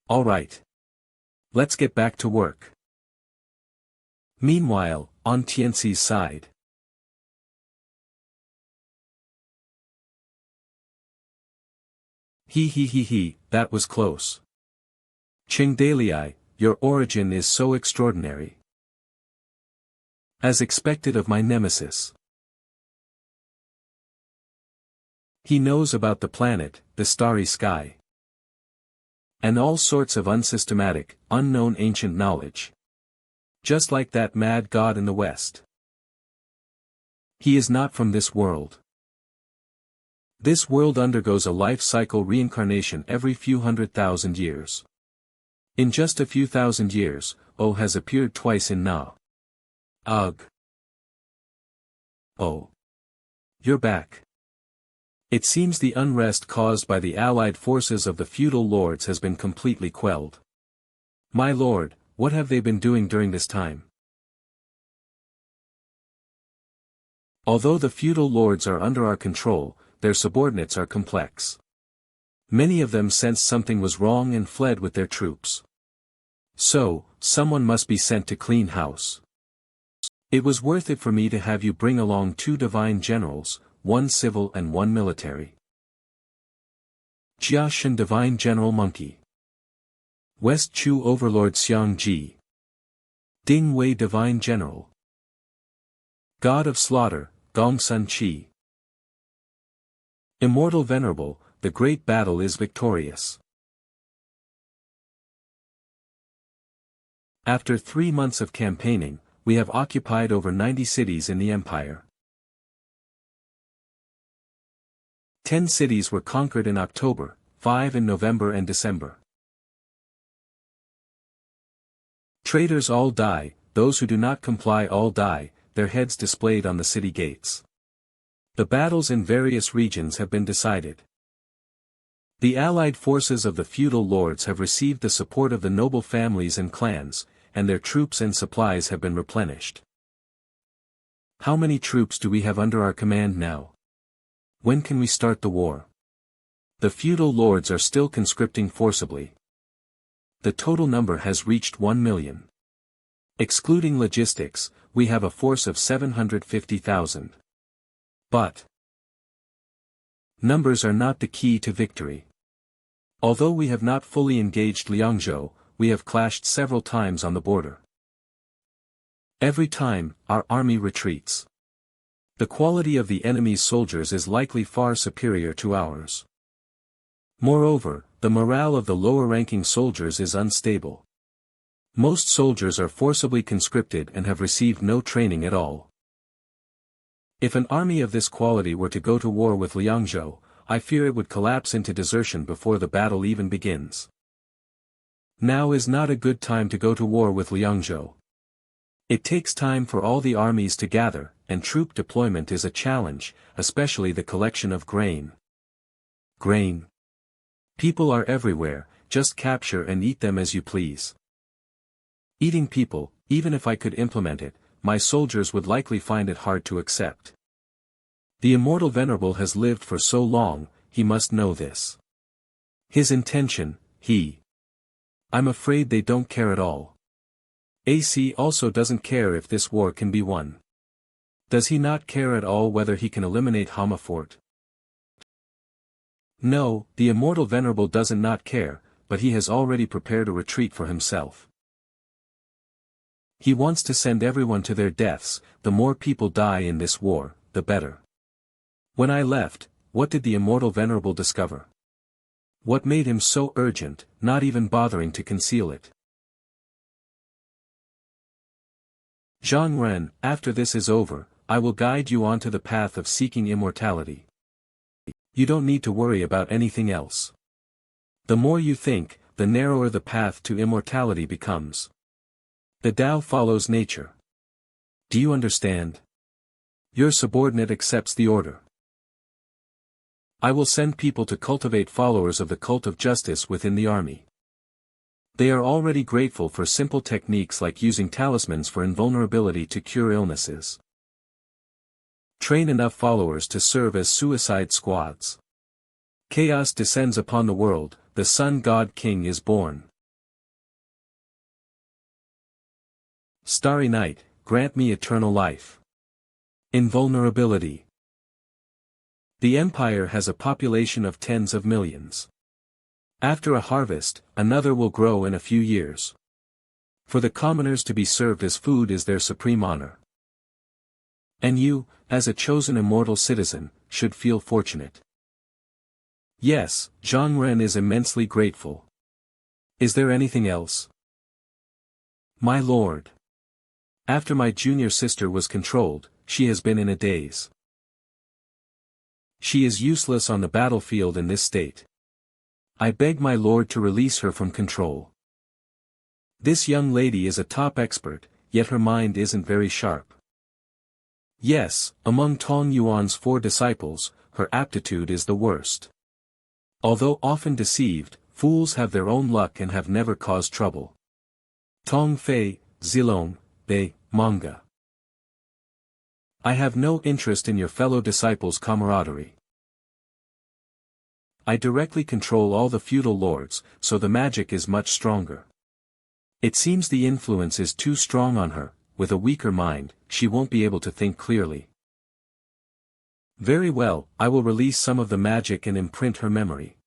Alright. Let's get back to work. Meanwhile, on Tianxi's side. He, that was close. Qing Dalai, your origin is so extraordinary. As expected of my nemesis. He knows about the planet, the starry sky. And all sorts of unsystematic, unknown ancient knowledge. Just like that mad god in the West. He is not from this world. This world undergoes a life cycle reincarnation every few 100,000 years. In just a few thousand years, O has appeared twice in Na. Ugh. Oh. You're back. It seems the unrest caused by the allied forces of the feudal lords has been completely quelled. My lord, what have they been doing during this time? Although the feudal lords are under our control, their subordinates are complex. Many of them sensed something was wrong and fled with their troops. So, someone must be sent to clean house. It was worth it for me to have you bring along 2 divine generals, 1 civil and 1 military. Jia Shen Divine General Monkey. West Chu Overlord Xiang Ji. Ding Wei Divine General. God of Slaughter, Gong Sun Qi. Immortal Venerable, the great battle is victorious. After 3 months of campaigning, we have occupied over 90 cities in the empire. 10 cities were conquered in October, 5 in November and December. Traitors all die, those who do not comply all die, their heads displayed on the city gates. The battles in various regions have been decided. The allied forces of the feudal lords have received the support of the noble families and clans, and their troops and supplies have been replenished. How many troops do we have under our command now? When can we start the war? The feudal lords are still conscripting forcibly. The total number has reached 1 million. Excluding logistics, we have a force of 750,000. But numbers are not the key to victory. Although we have not fully engaged Liangzhou, we have clashed several times on the border. Every time, our army retreats. The quality of the enemy's soldiers is likely far superior to ours. Moreover, the morale of the lower-ranking soldiers is unstable. Most soldiers are forcibly conscripted and have received no training at all. If an army of this quality were to go to war with Liangzhou, I fear it would collapse into desertion before the battle even begins. Now is not a good time to go to war with Liangzhou. It takes time for all the armies to gather, and troop deployment is a challenge, especially the collection of grain. Grain. People are everywhere, just capture and eat them as you please. Eating people, even if I could implement it, my soldiers would likely find it hard to accept. The immortal venerable has lived for so long, he must know this. His intention, I'm afraid they don't care at all. AC also doesn't care if this war can be won. Does he not care at all whether he can eliminate Hama Fort? No, the immortal venerable doesn't not care, but he has already prepared a retreat for himself. He wants to send everyone to their deaths. The more people die in this war, the better. When I left, what did the immortal venerable discover? What made him so urgent, not even bothering to conceal it? Zhang Ren, after this is over, I will guide you onto the path of seeking immortality. You don't need to worry about anything else. The more you think, the narrower the path to immortality becomes. The Tao follows nature. Do you understand? Your subordinate accepts the order. I will send people to cultivate followers of the cult of justice within the army. They are already grateful for simple techniques like using talismans for invulnerability to cure illnesses. Train enough followers to serve as suicide squads. Chaos descends upon the world, the Sun God King is born. Starry night, grant me eternal life. Invulnerability. The empire has a population of tens of millions. After a harvest, another will grow in a few years. For the commoners to be served as food is their supreme honor. And you, as a chosen immortal citizen, should feel fortunate. Yes, Zhang Ren is immensely grateful. Is there anything else? My lord. After my junior sister was controlled, she has been in a daze. She is useless on the battlefield in this state. I beg my lord to release her from control. This young lady is a top expert, yet her mind isn't very sharp. Yes, among Tong Yuan's 4 disciples, her aptitude is the worst. Although often deceived, fools have their own luck and have never caused trouble. Tong Fei, Zilong, Bei, Manga. I have no interest in your fellow disciples' camaraderie. I directly control all the feudal lords, so the magic is much stronger. It seems the influence is too strong on her. With a weaker mind, she won't be able to think clearly. Very well, I will release some of the magic and imprint her memory.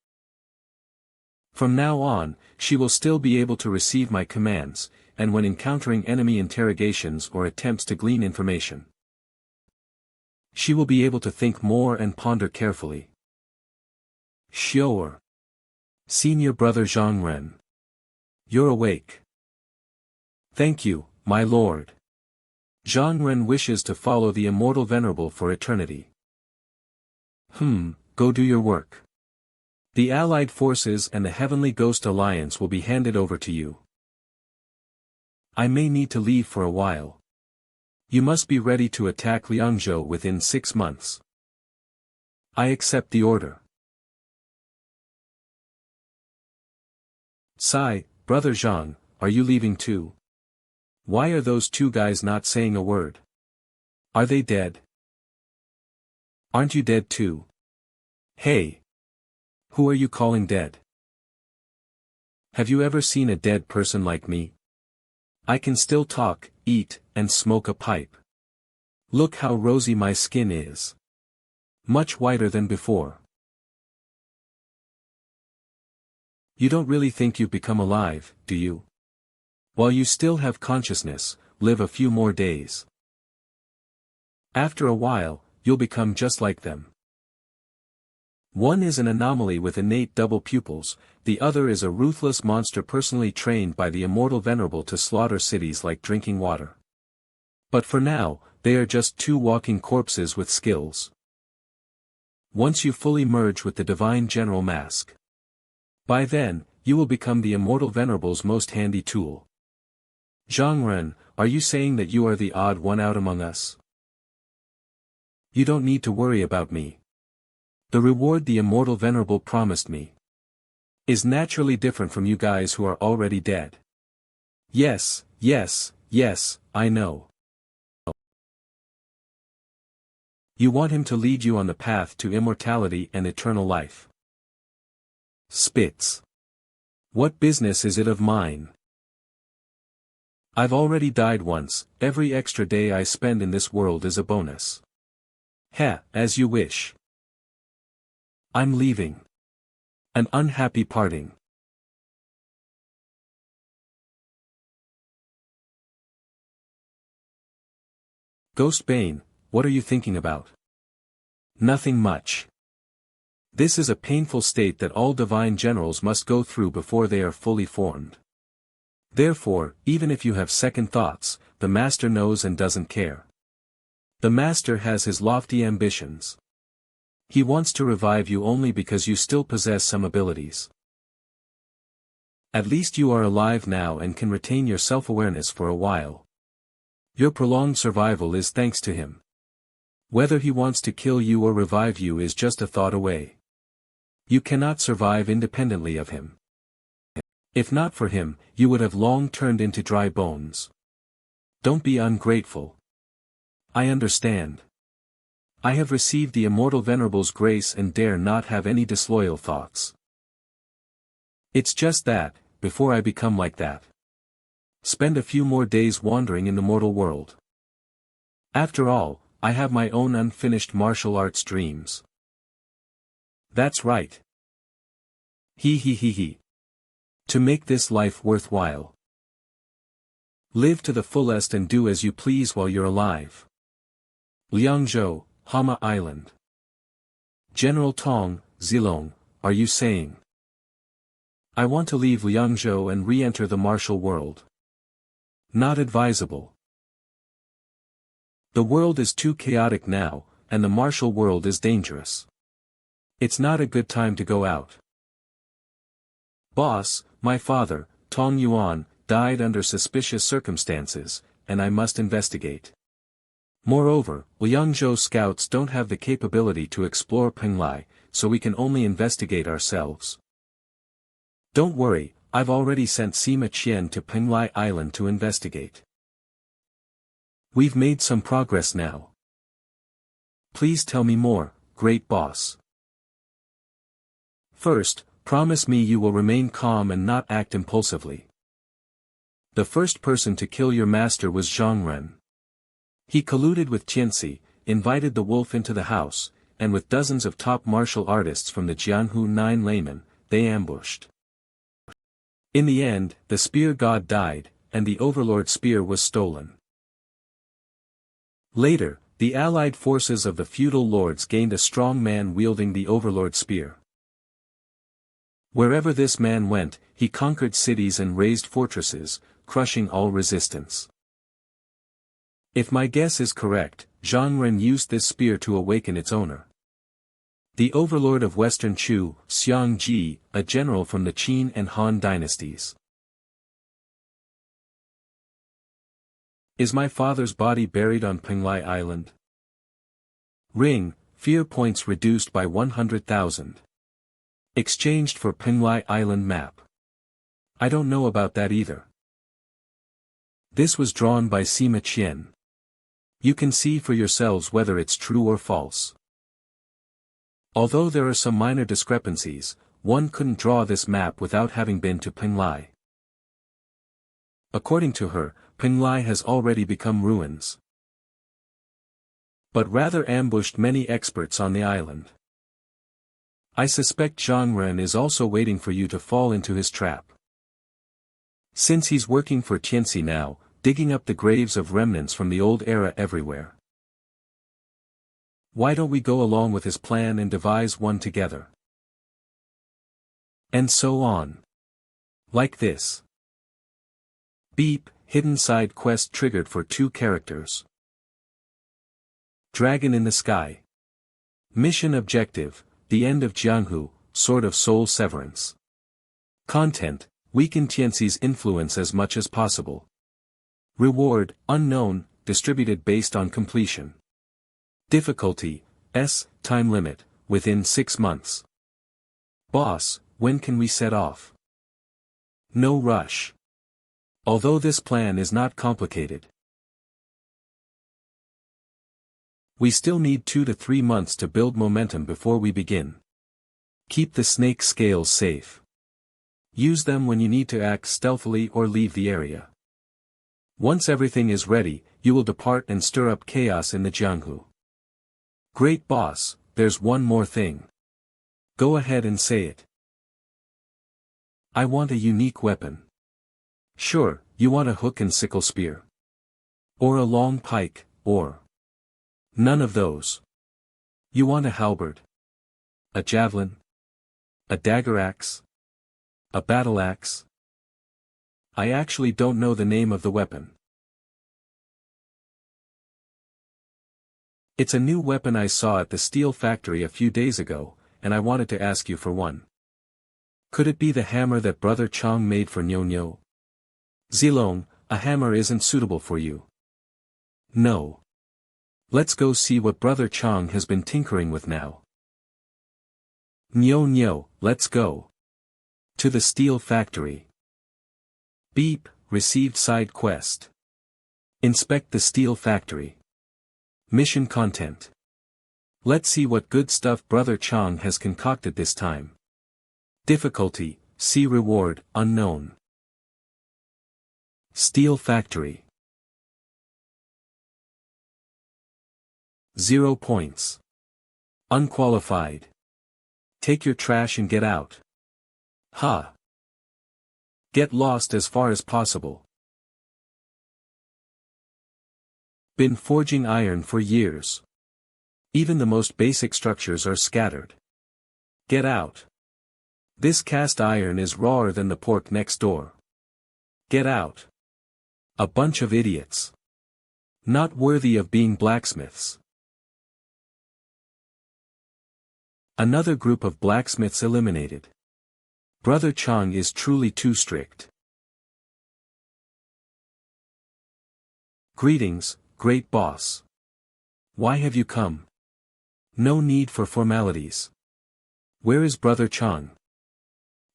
From now on, she will still be able to receive my commands, and when encountering enemy interrogations or attempts to glean information, she will be able to think more and ponder carefully. Sure. Senior brother Zhang Ren. You're awake. Thank you, my lord. Zhang Ren wishes to follow the immortal venerable for eternity. Go do your work. The allied forces and the Heavenly Ghost Alliance will be handed over to you. I may need to leave for a while. You must be ready to attack Liangzhou within 6 months. I accept the order. Sigh, brother Zhang, are you leaving too? Why are those 2 guys not saying a word? Are they dead? Aren't you dead too? Hey! Who are you calling dead? Have you ever seen a dead person like me? I can still talk, eat, and smoke a pipe. Look how rosy my skin is. Much whiter than before. You don't really think you've become alive, do you? While you still have consciousness, live a few more days. After a while, you'll become just like them. One is an anomaly with innate double pupils, the other is a ruthless monster personally trained by the immortal venerable to slaughter cities like drinking water. But for now, they are just 2 walking corpses with skills. Once you fully merge with the divine general mask, by then, you will become the immortal venerable's most handy tool. Zhang Ren, are you saying that you are the odd one out among us? You don't need to worry about me. The reward the immortal venerable promised me is naturally different from you guys who are already dead. Yes, I know. You want him to lead you on the path to immortality and eternal life. Spitz. What business is it of mine? I've already died once, every extra day I spend in this world is a bonus. As you wish. I'm leaving. An unhappy parting. Ghost Bane, what are you thinking about? Nothing much. This is a painful state that all divine generals must go through before they are fully formed. Therefore, even if you have second thoughts, the Master knows and doesn't care. The Master has his lofty ambitions. He wants to revive you only because you still possess some abilities. At least you are alive now and can retain your self-awareness for a while. Your prolonged survival is thanks to him. Whether he wants to kill you or revive you is just a thought away. You cannot survive independently of him. If not for him, you would have long turned into dry bones. Don't be ungrateful. I understand. I have received the immortal Venerable's grace and dare not have any disloyal thoughts. It's just that, before I become like that. Spend a few more days wandering in the mortal world. After all, I have my own unfinished martial arts dreams. That's right. He. To make this life worthwhile. Live to the fullest and do as you please while you're alive. Liangzhou, Hama Island. General Tong, Zilong, are you saying? I want to leave Liangzhou and re-enter the martial world. Not advisable. The world is too chaotic now, and the martial world is dangerous. It's not a good time to go out. Boss, my father, Tong Yuan, died under suspicious circumstances, and I must investigate. Moreover, Liangzhou scouts don't have the capability to explore Penglai, so we can only investigate ourselves. Don't worry, I've already sent Sima Qian to Penglai Island to investigate. We've made some progress now. Please tell me more, great boss. First, promise me you will remain calm and not act impulsively. The first person to kill your master was Zhang Ren. He colluded with Tianxi, invited the wolf into the house, and with dozens of top martial artists from the Jianhu Nine Laymen, they ambushed. In the end, the spear god died, and the overlord spear was stolen. Later, the allied forces of the feudal lords gained a strong man wielding the overlord spear. Wherever this man went, he conquered cities and razed fortresses, crushing all resistance. If my guess is correct, Zhang Ren used this spear to awaken its owner. The overlord of Western Chu, Xiang Ji, a general from the Qin and Han dynasties. Is my father's body buried on Penglai Island? Ring, fear points reduced by 100,000. Exchanged for Penglai Island map. I don't know about that either. This was drawn by Sima Qian. You can see for yourselves whether it's true or false. Although there are some minor discrepancies, one couldn't draw this map without having been to Penglai. According to her, Penglai has already become ruins. But rather ambushed many experts on the island. I suspect Zhang Ren is also waiting for you to fall into his trap. Since he's working for Tianxi now, digging up the graves of remnants from the old era everywhere. Why don't we go along with his plan and devise one together? And so on. Like this. Beep, hidden side quest triggered for 2 characters. Dragon in the Sky. Mission objective, the end of Jianghu, Sword of Soul Severance. Content, weaken Tianxi's influence as much as possible. Reward, unknown, distributed based on completion. Difficulty, S, time limit, within 6 months. Boss, when can we set off? No rush. Although this plan is not complicated. We still need 2 to 3 months to build momentum before we begin. Keep the snake scales safe. Use them when you need to act stealthily or leave the area. Once everything is ready, you will depart and stir up chaos in the Jianghu. Great boss, there's one more thing. Go ahead and say it. I want a unique weapon. Sure, you want a hook and sickle spear. Or a long pike, or none of those. You want a halberd? A javelin? A dagger axe? A battle axe? I actually don't know the name of the weapon. It's a new weapon I saw at the steel factory a few days ago, and I wanted to ask you for one. Could it be the hammer that Brother Chang made for Nyo? Zilong, a hammer isn't suitable for you. No. Let's go see what Brother Chang has been tinkering with now. Nyo, let's go. To the steel factory. Beep, received side quest. Inspect the steel factory. Mission content. Let's see what good stuff Brother Chang has concocted this time. Difficulty, see reward, unknown. Steel factory. 0 points. Unqualified. Take your trash and get out. Ha! Get lost as far as possible. Been forging iron for years. Even the most basic structures are scattered. Get out. This cast iron is rawer than the pork next door. Get out. A bunch of idiots. Not worthy of being blacksmiths. Another group of blacksmiths eliminated. Brother Chang is truly too strict. Greetings, great boss. Why have you come? No need for formalities. Where is Brother Chang?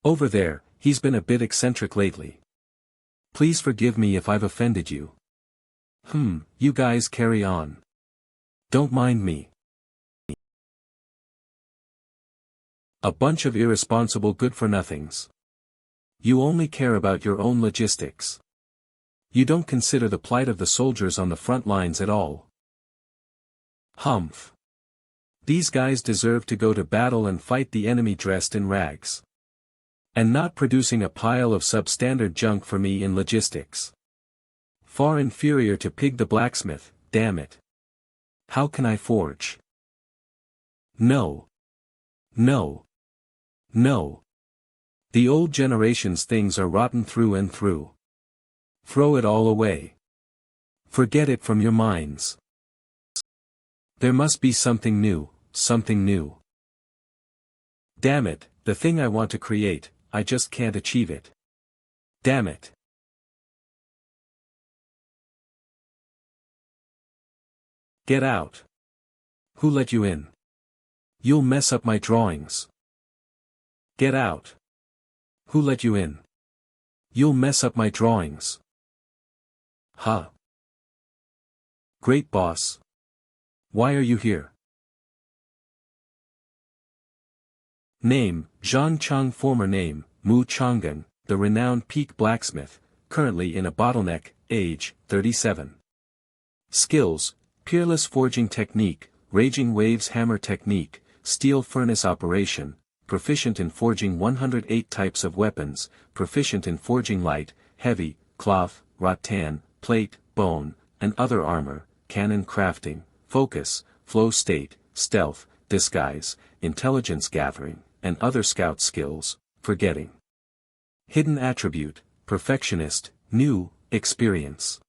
Over there, he's been a bit eccentric lately. Please forgive me if I've offended you. You guys carry on. Don't mind me. A bunch of irresponsible good-for-nothings. You only care about your own logistics. You don't consider the plight of the soldiers on the front lines at all. Humph. These guys deserve to go to battle and fight the enemy dressed in rags. And not producing a pile of substandard junk for me in logistics. Far inferior to Pig the blacksmith, damn it. How can I forge? No. No. No. The old generation's things are rotten through and through. Throw it all away. Forget it from your minds. There must be something new, something new. Damn it, the thing I want to create, I just can't achieve it. Damn it. Get out. Who let you in? You'll mess up my drawings. Get out. Who let you in? You'll mess up my drawings. Huh. Great boss. Why are you here? Name, Zhang Chang. Former name, Mu Changgen, the renowned peak blacksmith, currently in a bottleneck, age, 37. Skills, peerless forging technique, raging waves hammer technique, steel furnace operation, proficient in forging 108 types of weapons, proficient in forging light, heavy, cloth, rattan, plate, bone, and other armor, cannon crafting, focus, flow state, stealth, disguise, intelligence gathering, and other scout skills, forgetting. Hidden attribute, perfectionist, new, experience.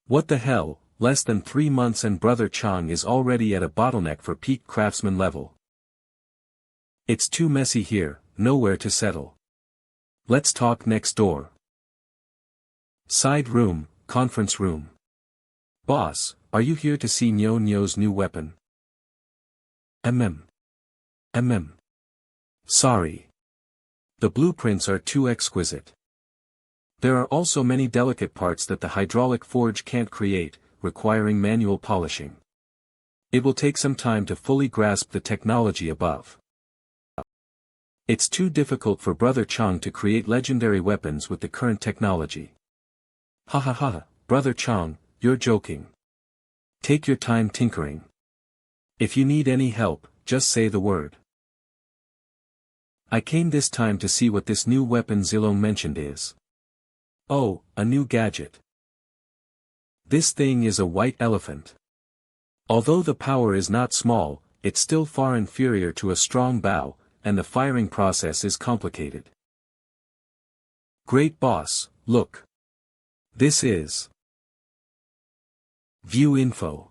What the hell, less than 3 months and Brother Chang is already at a bottleneck for peak craftsman level. It's too messy here, nowhere to settle. Let's talk next door. Side room, conference room. Boss, are you here to see Nyo Nyo's new weapon? Sorry. The blueprints are too exquisite. There are also many delicate parts that the hydraulic forge can't create, requiring manual polishing. It will take some time to fully grasp the technology above. It's too difficult for Brother Chang to create legendary weapons with the current technology. Ha ha ha, Brother Chang, you're joking. Take your time tinkering. If you need any help, just say the word. I came this time to see what this new weapon Zilong mentioned is. Oh, a new gadget. This thing is a white elephant. Although the power is not small, it's still far inferior to a strong bow, and the firing process is complicated. Great boss, look. This is. View info.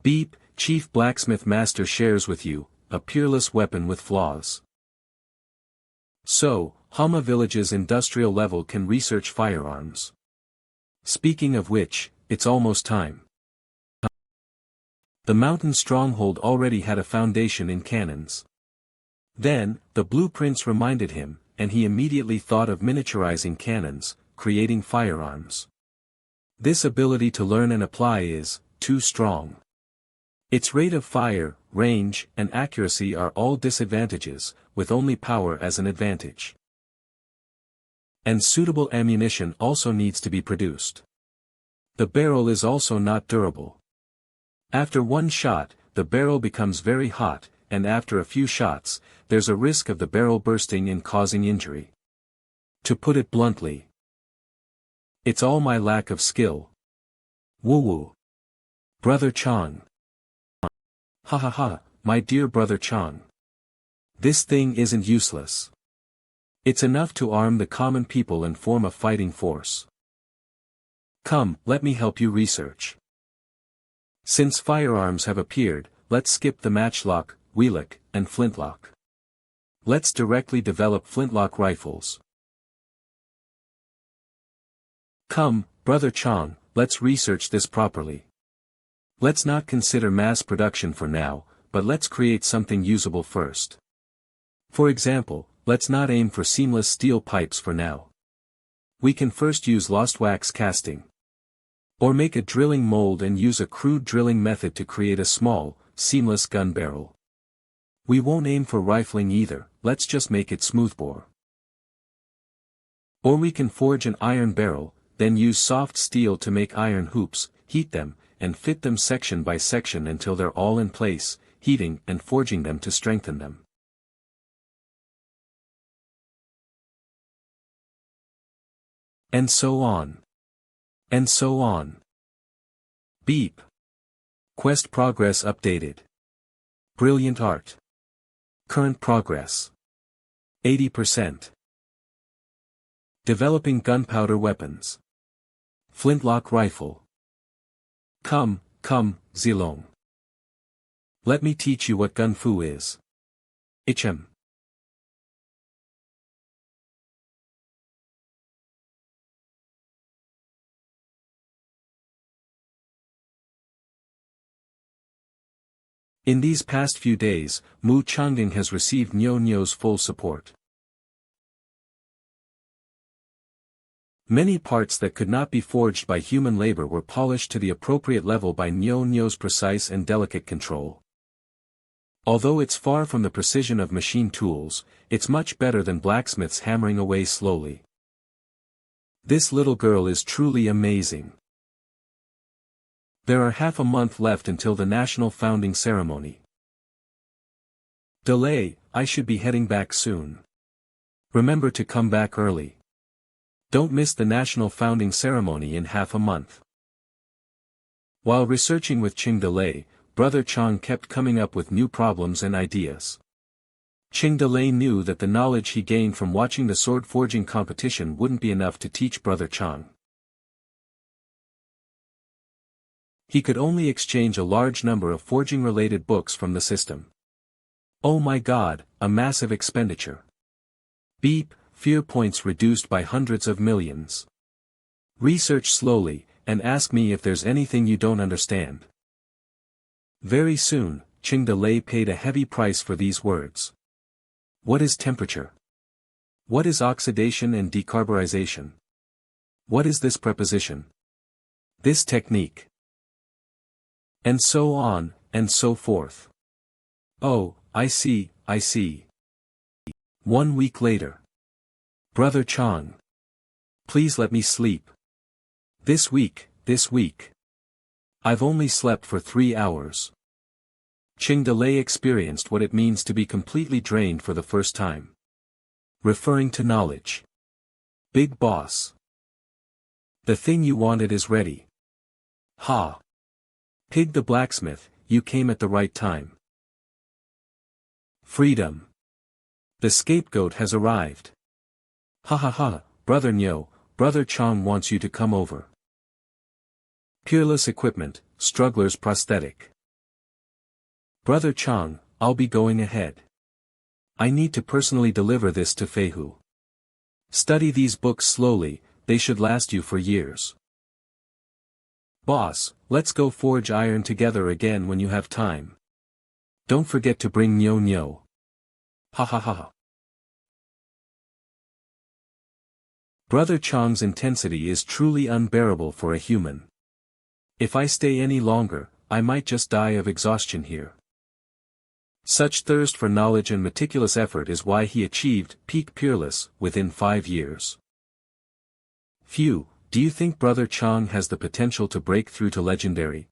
Beep, Chief Blacksmith Master shares with you, a peerless weapon with flaws. So, Hama Village's industrial level can research firearms. Speaking of which, it's almost time. The mountain stronghold already had a foundation in cannons. Then, the blueprints reminded him, and he immediately thought of miniaturizing cannons, creating firearms. This ability to learn and apply is too strong. Its rate of fire, range, and accuracy are all disadvantages, with only power as an advantage. And suitable ammunition also needs to be produced. The barrel is also not durable. After one shot, the barrel becomes very hot, and after a few shots, there's a risk of the barrel bursting and causing injury. To put it bluntly, it's all my lack of skill. Woo-woo. Brother Chang. Ha ha ha, my dear brother Chang. This thing isn't useless. It's enough to arm the common people and form a fighting force. Come, let me help you research. Since firearms have appeared, let's skip the matchlock, wheelock, and flintlock. Let's directly develop flintlock rifles. Come, brother Chang, let's research this properly. Let's not consider mass production for now, but let's create something usable first. For example, let's not aim for seamless steel pipes for now. We can first use lost wax casting. Or make a drilling mold and use a crude drilling method to create a small, seamless gun barrel. We won't aim for rifling either, let's just make it smoothbore. Or we can forge an iron barrel, then use soft steel to make iron hoops, heat them, and fit them section by section until they're all in place, heating and forging them to strengthen them. And so on. And so on. Beep. Quest progress updated. Brilliant art. Current progress. 80%. Developing gunpowder weapons. Flintlock rifle. Come, Zilong. Let me teach you what gun-fu is. Ichem. In these past few days, Mu Changding has received Nyo's full support. Many parts that could not be forged by human labor were polished to the appropriate level by Nyo's precise and delicate control. Although it's far from the precision of machine tools, it's much better than blacksmiths hammering away slowly. This little girl is truly amazing. There are half a month left until the national founding ceremony. Delay, I should be heading back soon. Remember to come back early. Don't miss the national founding ceremony in half a month. While researching with Ching Delay, Brother Chang kept coming up with new problems and ideas. Ching Delay knew that the knowledge he gained from watching the sword forging competition wouldn't be enough to teach Brother Chang. He could only exchange a large number of forging-related books from the system. Oh my god, a massive expenditure. Beep, fear points reduced by hundreds of millions. Research slowly, and ask me if there's anything you don't understand. Very soon, Ching Delay paid a heavy price for these words. What is temperature? What is oxidation and decarburization? What is this preposition? This technique? And so on, and so forth. Oh, I see. 1 week later. Brother Chang. Please let me sleep. This week. I've only slept for 3 hours. Ching Delay experienced what it means to be completely drained for the first time. Referring to knowledge. Big boss. The thing you wanted is ready. Ha. Pig the blacksmith, you came at the right time. Freedom. The scapegoat has arrived. Ha ha ha, Brother Nyo, Brother Chang wants you to come over. Peerless equipment, struggler's prosthetic. Brother Chang, I'll be going ahead. I need to personally deliver this to Feihu. Study these books slowly, they should last you for years. Boss, let's go forge iron together again when you have time. Don't forget to bring Nyo. Ha ha ha. Brother Chang's intensity is truly unbearable for a human. If I stay any longer, I might just die of exhaustion here. Such thirst for knowledge and meticulous effort is why he achieved peak peerless within 5 years. Phew, do you think Brother Chang has the potential to break through to legendary?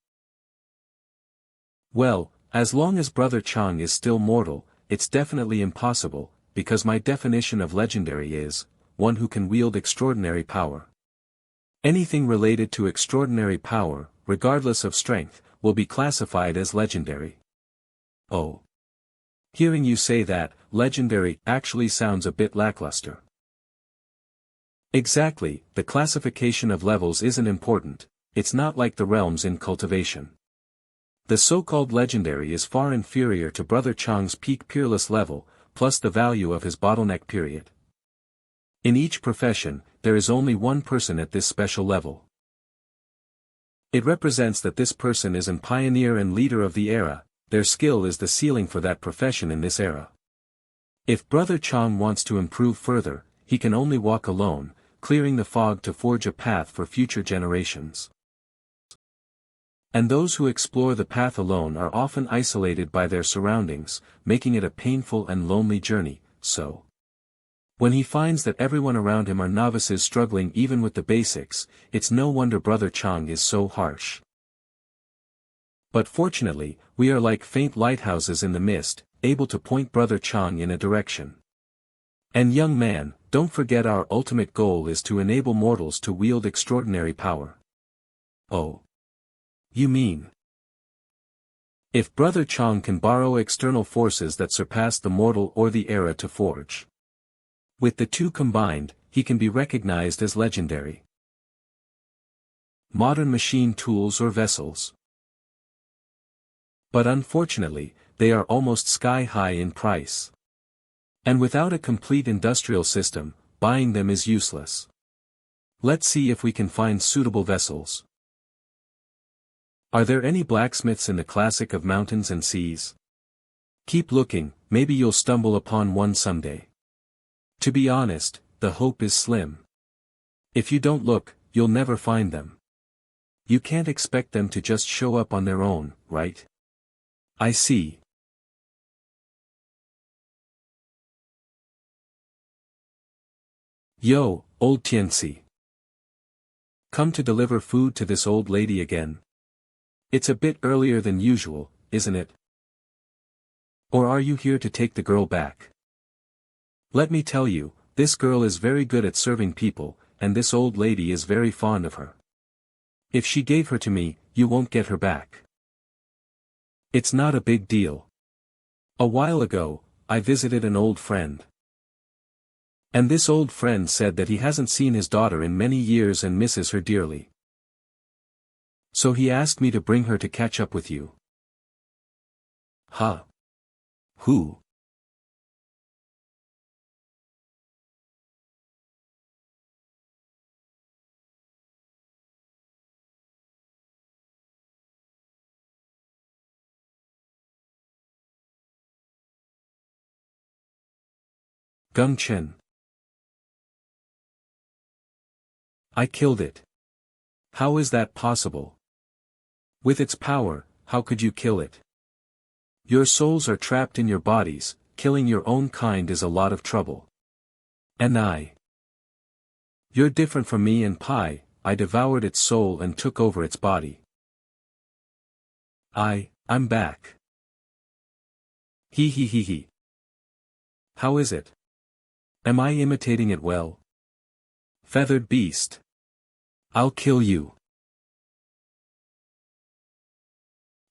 Well, as long as Brother Chang is still mortal, it's definitely impossible, because my definition of legendary is, one who can wield extraordinary power. Anything related to extraordinary power, regardless of strength, will be classified as legendary. Oh. Hearing you say that, legendary actually sounds a bit lackluster. Exactly, the classification of levels isn't important, it's not like the realms in cultivation. The so-called legendary is far inferior to Brother Chang's peak peerless level, plus the value of his bottleneck period. In each profession, there is only one person at this special level. It represents that this person is an pioneer and leader of the era, their skill is the ceiling for that profession in this era. If Brother Chang wants to improve further, he can only walk alone, clearing the fog to forge a path for future generations. And those who explore the path alone are often isolated by their surroundings, making it a painful and lonely journey, so. When he finds that everyone around him are novices struggling even with the basics, it's no wonder Brother Chang is so harsh. But fortunately, we are like faint lighthouses in the mist, able to point Brother Chang in a direction. And young man, don't forget our ultimate goal is to enable mortals to wield extraordinary power. Oh. You mean? If Brother Chang can borrow external forces that surpass the mortal or the era to forge. With the two combined, he can be recognized as legendary. Modern machine tools or vessels. But unfortunately, they are almost sky-high in price. And without a complete industrial system, buying them is useless. Let's see if we can find suitable vessels. Are there any blacksmiths in the classic of mountains and seas? Keep looking, maybe you'll stumble upon one someday. To be honest, the hope is slim. If you don't look, you'll never find them. You can't expect them to just show up on their own, right? I see. Yo, old Tianxi. Come to deliver food to this old lady again. It's a bit earlier than usual, isn't it? Or are you here to take the girl back? Let me tell you, this girl is very good at serving people, and this old lady is very fond of her. If she gave her to me, you won't get her back. It's not a big deal. A while ago, I visited an old friend. And this old friend said that he hasn't seen his daughter in many years and misses her dearly. So he asked me to bring her to catch up with you. Huh? Who? Gung Chen. I killed it. How is that possible? With its power, how could you kill it? Your souls are trapped in your bodies, killing your own kind is a lot of trouble. And you're different from me and Pi, I devoured its soul and took over its body. I'm back. He he he he. How is it? Am I imitating it well? Feathered beast. I'll kill you.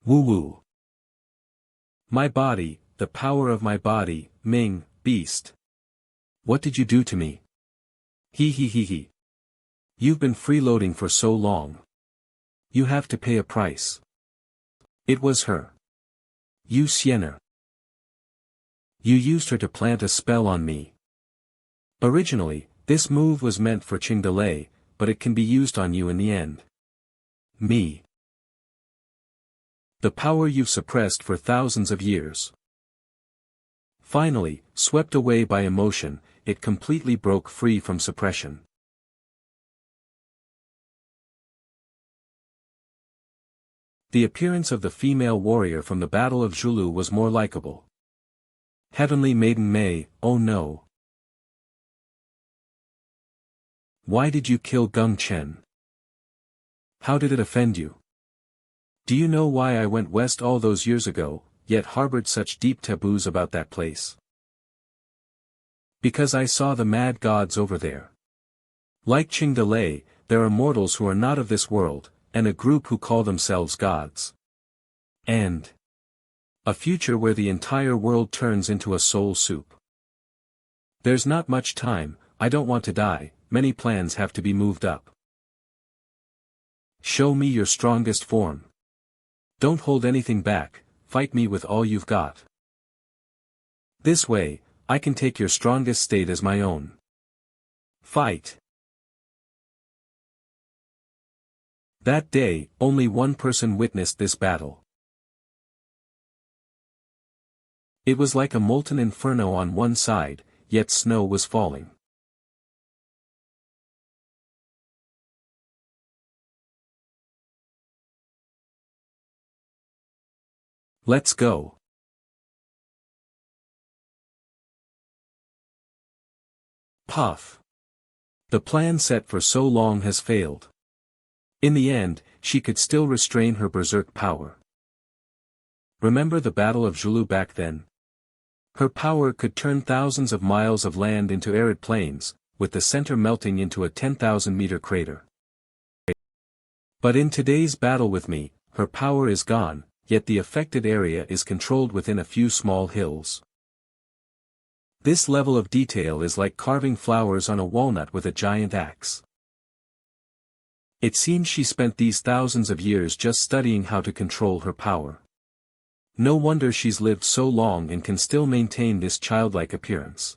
Woo-woo. My body, the power of my body, Ming, beast. What did you do to me? He he he he. You've been freeloading for so long. You have to pay a price. It was her. You Xiener. You used her to plant a spell on me. Originally, this move was meant for Qingdelei, but it can be used on you in the end. Me. The power you've suppressed for thousands of years. Finally, swept away by emotion, it completely broke free from suppression. The appearance of the female warrior from the Battle of Zhulu was more likable. Heavenly Maiden Mei, oh no. Why did you kill Gung Chen? How did it offend you? Do you know why I went west all those years ago, yet harbored such deep taboos about that place? Because I saw the mad gods over there. Like Qing de Lei, there are mortals who are not of this world, and a group who call themselves gods. And a future where the entire world turns into a soul soup. There's not much time, I don't want to die, many plans have to be moved up. Show me your strongest form. Don't hold anything back, fight me with all you've got. This way, I can take your strongest state as my own. Fight. That day, only one person witnessed this battle. It was like a molten inferno on one side, yet snow was falling. Let's go. Puff. The plan set for so long has failed. In the end, she could still restrain her berserk power. Remember the Battle of Zhulu back then? Her power could turn thousands of miles of land into arid plains, with the center melting into a 10,000-meter crater. But in today's battle with me, her power is gone, yet the affected area is controlled within a few small hills. This level of detail is like carving flowers on a walnut with a giant axe. It seems she spent these thousands of years just studying how to control her power. No wonder she's lived so long and can still maintain this childlike appearance.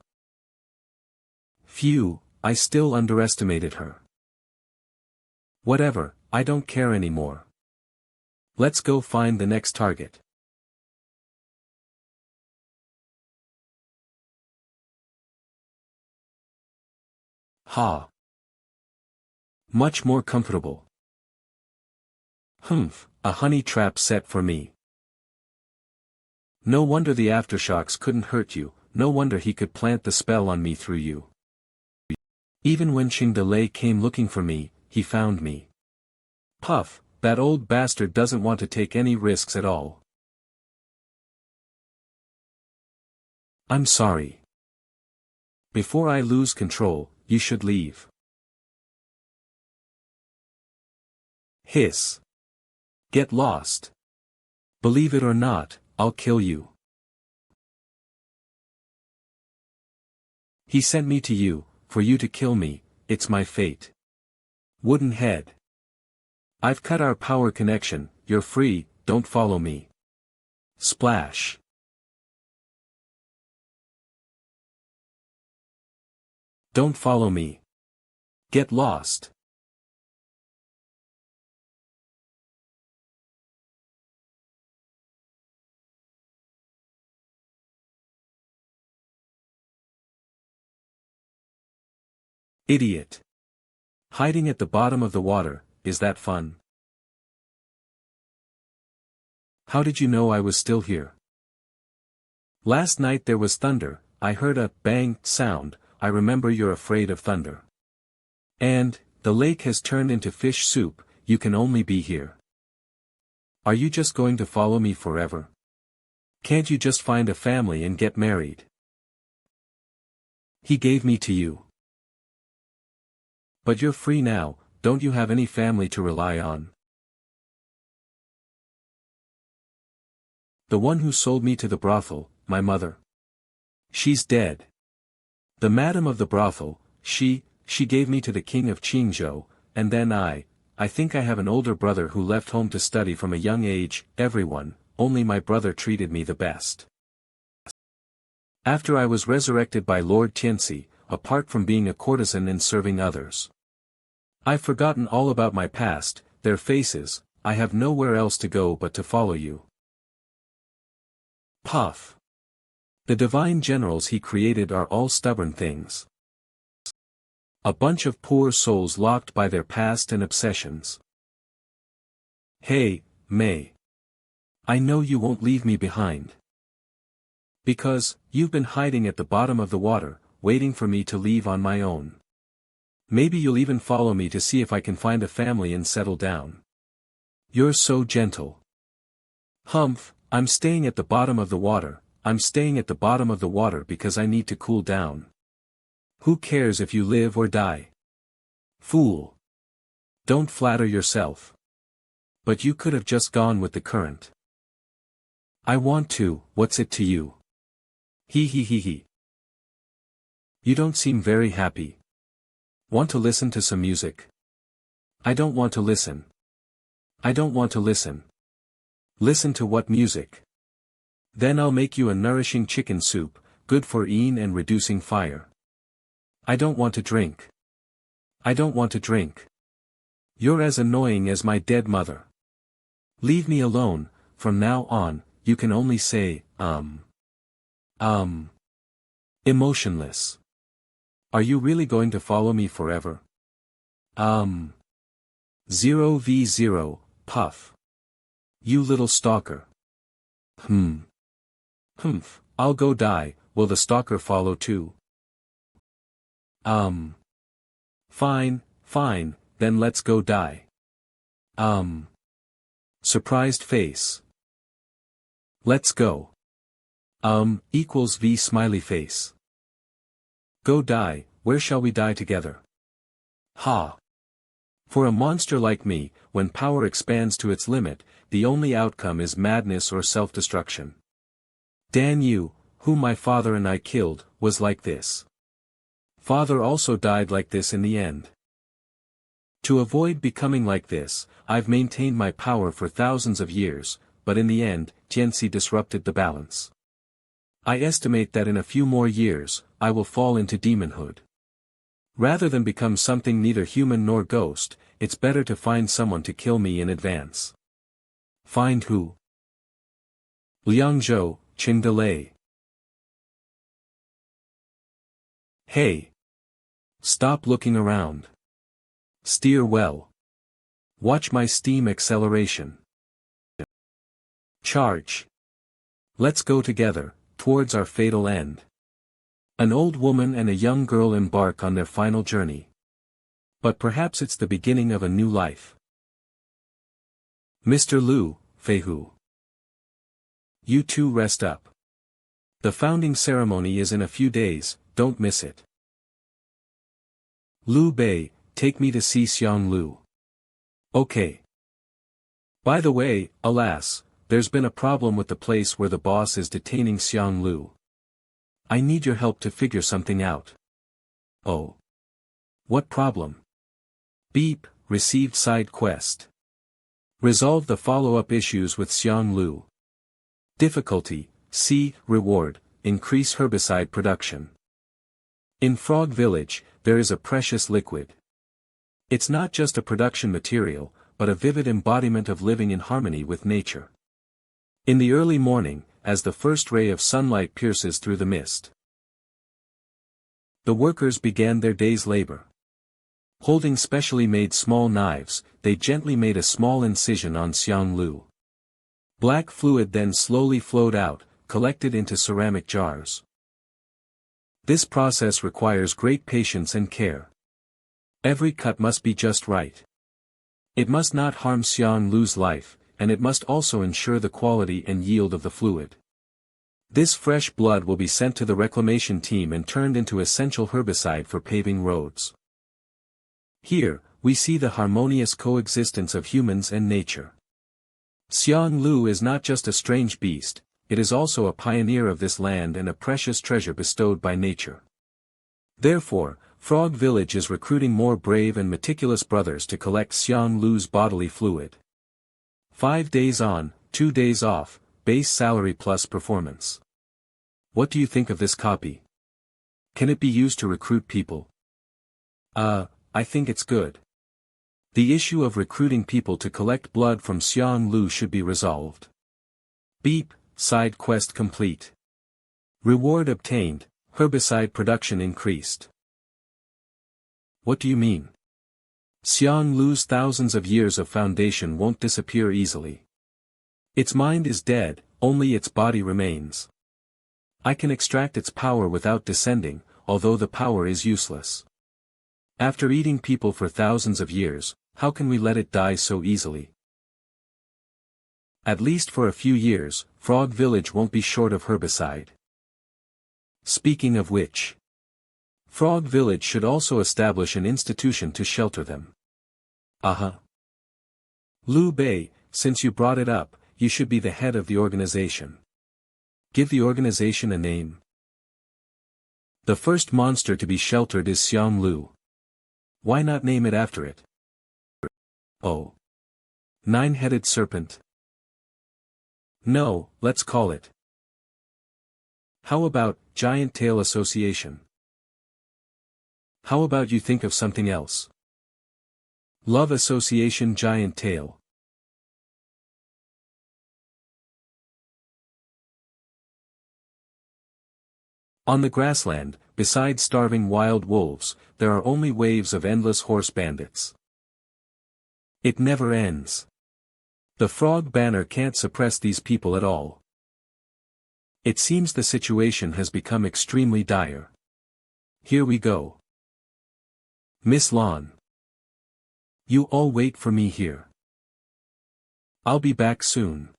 Phew, I still underestimated her. Whatever, I don't care anymore. Let's go find the next target. Ha! Much more comfortable. Humph, a honey trap set for me. No wonder the aftershocks couldn't hurt you, no wonder he could plant the spell on me through you. Even when Qing de Lei came looking for me, he found me. Puff, that old bastard doesn't want to take any risks at all. I'm sorry. Before I lose control, you should leave. Hiss. Get lost. Believe it or not, I'll kill you. He sent me to you, for you to kill me, it's my fate. Wooden head. I've cut our power connection, you're free, don't follow me. Splash. Don't follow me. Get lost. Idiot. Hiding at the bottom of the water, is that fun? How did you know I was still here? Last night there was thunder, I heard a bang sound, I remember you're afraid of thunder. And, the lake has turned into fish soup, you can only be here. Are you just going to follow me forever? Can't you just find a family and get married? He gave me to you. But you're free now, don't you have any family to rely on? The one who sold me to the brothel, my mother. She's dead. The madam of the brothel, she gave me to the king of Qingzhou, and then I think I have an older brother who left home to study from a young age, everyone, only my brother treated me the best. After I was resurrected by Lord Tianxi, apart from being a courtesan and serving others. I've forgotten all about my past, their faces, I have nowhere else to go but to follow you. Puff. The divine generals he created are all stubborn things. A bunch of poor souls locked by their past and obsessions. Hey, May. I know you won't leave me behind. Because, you've been hiding at the bottom of the water, waiting for me to leave on my own. Maybe you'll even follow me to see if I can find a family and settle down. You're so gentle. Humph, I'm staying at the bottom of the water, I'm staying at the bottom of the water because I need to cool down. Who cares if you live or die? Fool. Don't flatter yourself. But you could have just gone with the current. I want to, what's it to you? He. You don't seem very happy. Want to listen to some music? I don't want to listen. I don't want to listen. Listen to what music? Then I'll make you a nourishing chicken soup, good for eating and reducing fire. I don't want to drink. I don't want to drink. You're as annoying as my dead mother. Leave me alone, from now on, you can only say, Emotionless. Are you really going to follow me forever? 0v0, puff. You little stalker. Humph, I'll go die, will the stalker follow too? Fine, then let's go die. Surprised face. Let's go. Equals V smiley face. Go die, where shall we die together? Ha! For a monster like me, when power expands to its limit, the only outcome is madness or self-destruction. Dan Yu, whom my father and I killed, was like this. Father also died like this in the end. To avoid becoming like this, I've maintained my power for thousands of years, but in the end, Tianxi disrupted the balance. I estimate that in a few more years, I will fall into demonhood. Rather than become something neither human nor ghost, it's better to find someone to kill me in advance. Find who? Liangzhou, Qingdelei. Hey! Stop looking around. Steer well. Watch my steam acceleration. Charge. Let's go together, towards our fatal end. An old woman and a young girl embark on their final journey. But perhaps it's the beginning of a new life. Mr. Liu, Feihu. You two rest up. The founding ceremony is in a few days, don't miss it. Liu Bei, take me to see Xiang Lu. Okay. By the way, alas, there's been a problem with the place where the boss is detaining Xiang Lu. I need your help to figure something out. Oh. What problem? Beep, received side quest. Resolve the follow-up issues with Xiang Lu. Difficulty, C, reward, increase herbicide production. In Frog Village, there is a precious liquid. It's not just a production material, but a vivid embodiment of living in harmony with nature. In the early morning, as the first ray of sunlight pierces through the mist, the workers began their day's labor. Holding specially made small knives, they gently made a small incision on Xiang Lu. Black fluid then slowly flowed out, collected into ceramic jars. This process requires great patience and care. Every cut must be just right. It must not harm Xiang Lu's life, and it must also ensure the quality and yield of the fluid. This fresh blood will be sent to the reclamation team and turned into essential herbicide for paving roads. Here, we see the harmonious coexistence of humans and nature. Xiang Lu is not just a strange beast, it is also a pioneer of this land and a precious treasure bestowed by nature. Therefore, Frog Village is recruiting more brave and meticulous brothers to collect Xiang Lu's bodily fluid. 5 days on, 2 days off, base salary plus performance. What do you think of this copy? Can it be used to recruit people? I think it's good. The issue of recruiting people to collect blood from Xiang Lu should be resolved. Beep, side quest complete. Reward obtained, herbicide production increased. What do you mean? Xiang Lu's thousands of years of foundation won't disappear easily. Its mind is dead, only its body remains. I can extract its power without descending, although the power is useless. After eating people for thousands of years, how can we let it die so easily? At least for a few years, Frog Village won't be short of herbicide. Speaking of which, Frog Village should also establish an institution to shelter them. Liu Bei, since you brought it up, you should be the head of the organization. Give the organization a name. The first monster to be sheltered is Xiang Lu. Why not name it after it? Oh. Nine-headed serpent. No, let's call it. How about Giant Tail Association? How about you think of something else? Love Association Giant Tail. On the grassland, besides starving wild wolves, there are only waves of endless horse bandits. It never ends. The frog banner can't suppress these people at all. It seems the situation has become extremely dire. Here we go. Miss Lawn. You all wait for me here. I'll be back soon.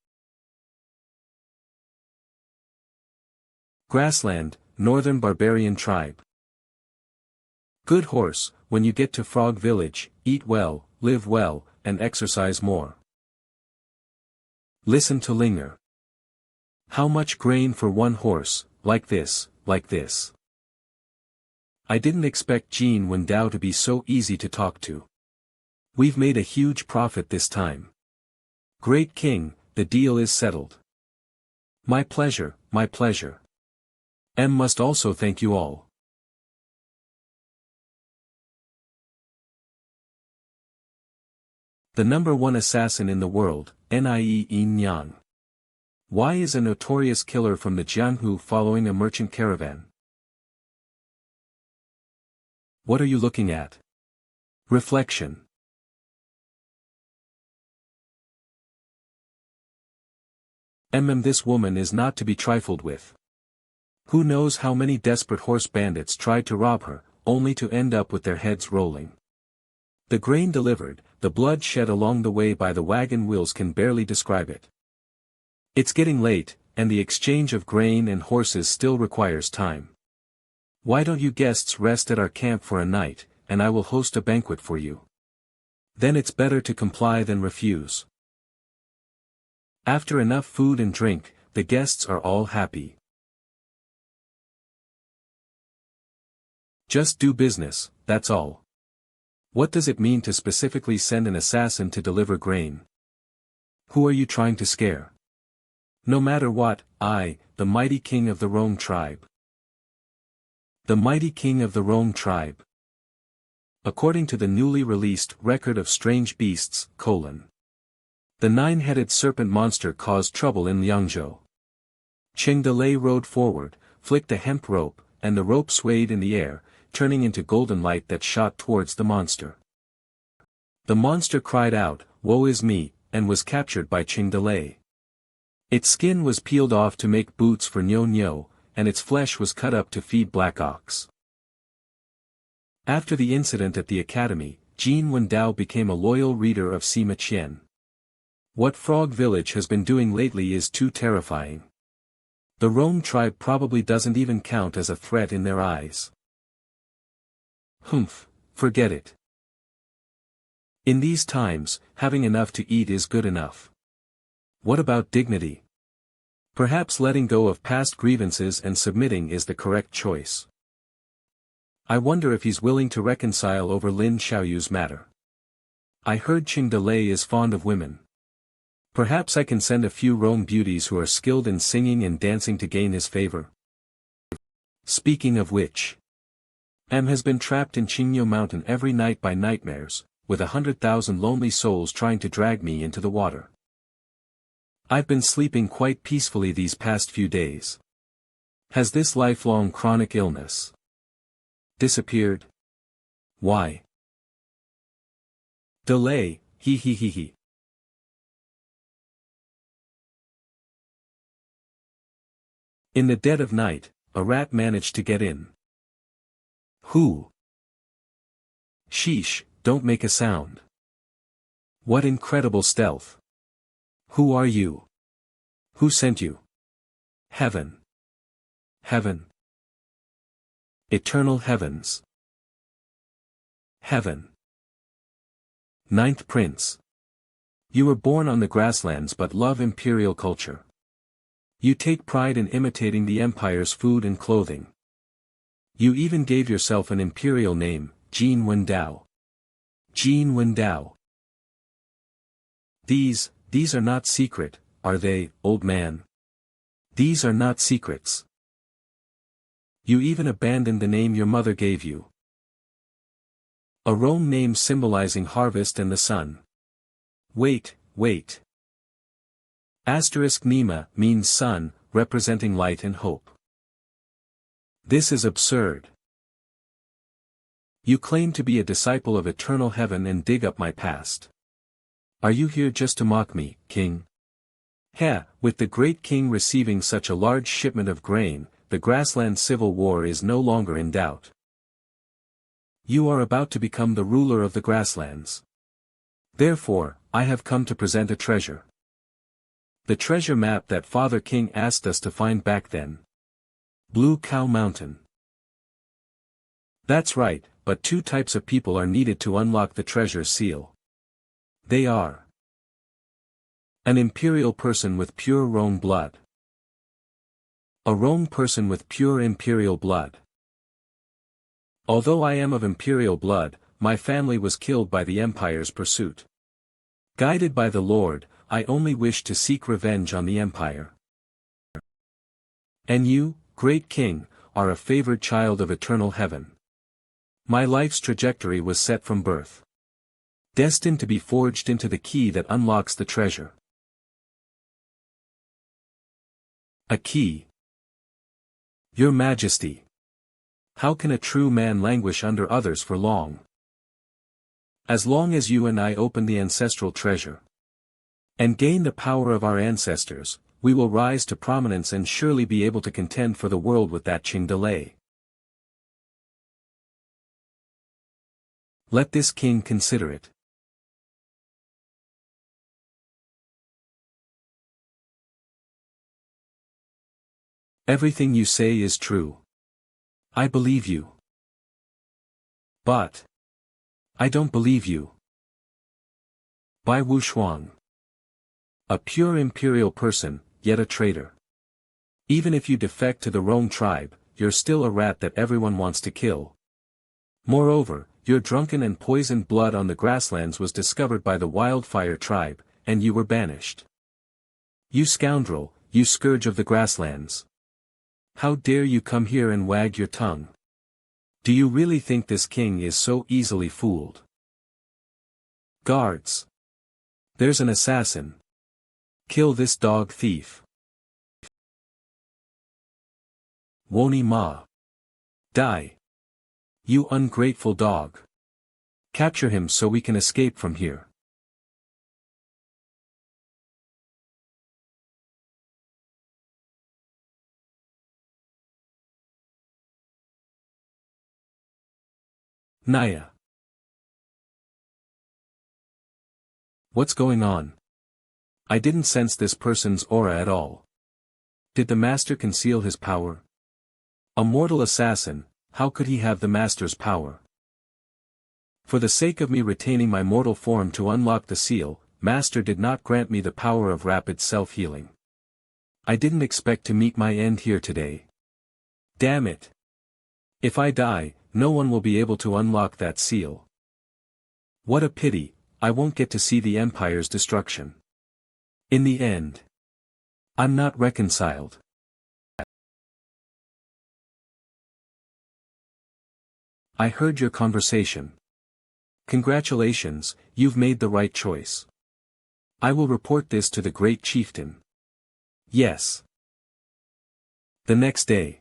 Grassland, Northern Barbarian Tribe. Good horse, when you get to Frog Village, eat well, live well, and exercise more. Listen to Linger. How much grain for one horse, like this, like this. I didn't expect Jin Wendao to be so easy to talk to. We've made a huge profit this time. Great King, the deal is settled. My pleasure, my pleasure. Must also thank you all. The #1 assassin in the world, Nie Yin Yang. Why is a notorious killer from the Jianghu following a merchant caravan? What are you looking at? Reflection. This woman is not to be trifled with. Who knows how many desperate horse bandits tried to rob her, only to end up with their heads rolling. The grain delivered, the blood shed along the way by the wagon wheels can barely describe it. It's getting late, and the exchange of grain and horses still requires time. Why don't you guests rest at our camp for a night, and I will host a banquet for you. Then it's better to comply than refuse. After enough food and drink, the guests are all happy. Just do business, that's all. What does it mean to specifically send an assassin to deliver grain? Who are you trying to scare? No matter what, I, the mighty king of the Rong tribe. The mighty king of the Rong tribe. According to the newly released Record of Strange Beasts, the nine-headed serpent monster caused trouble in Liangzhou. Cheng Delay rode forward, flicked a hemp rope, and the rope swayed in the air, turning into golden light that shot towards the monster. The monster cried out, "Woe is me," and was captured by Cheng Delay. Its skin was peeled off to make boots for Nyo Nyo, and its flesh was cut up to feed Black Ox. After the incident at the academy, Jin Wendao became a loyal reader of Sima Qian. What Frog Village has been doing lately is too terrifying. The Rome tribe probably doesn't even count as a threat in their eyes. Forget it. In these times, having enough to eat is good enough. What about dignity? Perhaps letting go of past grievances and submitting is the correct choice. I wonder if he's willing to reconcile over Lin Xiaoyu's matter. I heard Cheng Delay is fond of women. Perhaps I can send a few Rome beauties who are skilled in singing and dancing to gain his favor. Speaking of which, has been trapped in Qingyo Mountain every night by nightmares, with 100,000 lonely souls trying to drag me into the water. I've been sleeping quite peacefully these past few days. Has this lifelong chronic illness disappeared? Why? Delay, he. In the dead of night, a rat managed to get in. Who? Sheesh, don't make a sound. What incredible stealth. Who are you? Who sent you? Heaven. Heaven. Eternal heavens. Heaven. Ninth Prince. You were born on the grasslands but love imperial culture. You take pride in imitating the empire's food and clothing. You even gave yourself an imperial name, Jin Wendao. Jin Wendao. These are not secret, are they, old man? These are not secrets. You even abandoned the name your mother gave you. A Rome name symbolizing harvest and the sun. Wait. Asterisk Nima means sun, representing light and hope. This is absurd. You claim to be a disciple of eternal heaven and dig up my past. Are you here just to mock me, king? With the great king receiving such a large shipment of grain, the grassland civil war is no longer in doubt. You are about to become the ruler of the grasslands. Therefore, I have come to present a treasure. The treasure map that Father King asked us to find back then. Blue Cow Mountain. That's right, but two types of people are needed to unlock the treasure seal. They are an imperial person with pure Rome blood. A Rome person with pure imperial blood. Although I am of imperial blood, my family was killed by the empire's pursuit. Guided by the Lord, I only wish to seek revenge on the empire. And you, great king, are a favored child of eternal heaven. My life's trajectory was set from birth. Destined to be forged into the key that unlocks the treasure. A key. Your Majesty. How can a true man languish under others for long? As long as you and I open the ancestral treasure and gain the power of our ancestors, we will rise to prominence and surely be able to contend for the world with that Ching-delay. Let this king consider it. Everything you say is true. I believe you. But I don't believe you. Bai Wuxuang. A pure imperial person, yet a traitor. Even if you defect to the Rome tribe, you're still a rat that everyone wants to kill. Moreover, your drunken and poisoned blood on the grasslands was discovered by the Wildfire tribe, and you were banished. You scoundrel, you scourge of the grasslands. How dare you come here and wag your tongue? Do you really think this king is so easily fooled? Guards! There's an assassin. Kill this dog thief. Woni Ma. Die. You ungrateful dog. Capture him so we can escape from here. Naya. What's going on? I didn't sense this person's aura at all. Did the master conceal his power? A mortal assassin, how could he have the master's power? For the sake of me retaining my mortal form to unlock the seal, master did not grant me the power of rapid self-healing. I didn't expect to meet my end here today. Damn it. If I die, no one will be able to unlock that seal. What a pity, I won't get to see the Empire's destruction. In the end, I'm not reconciled. I heard your conversation. Congratulations, you've made the right choice. I will report this to the great chieftain. Yes. The next day.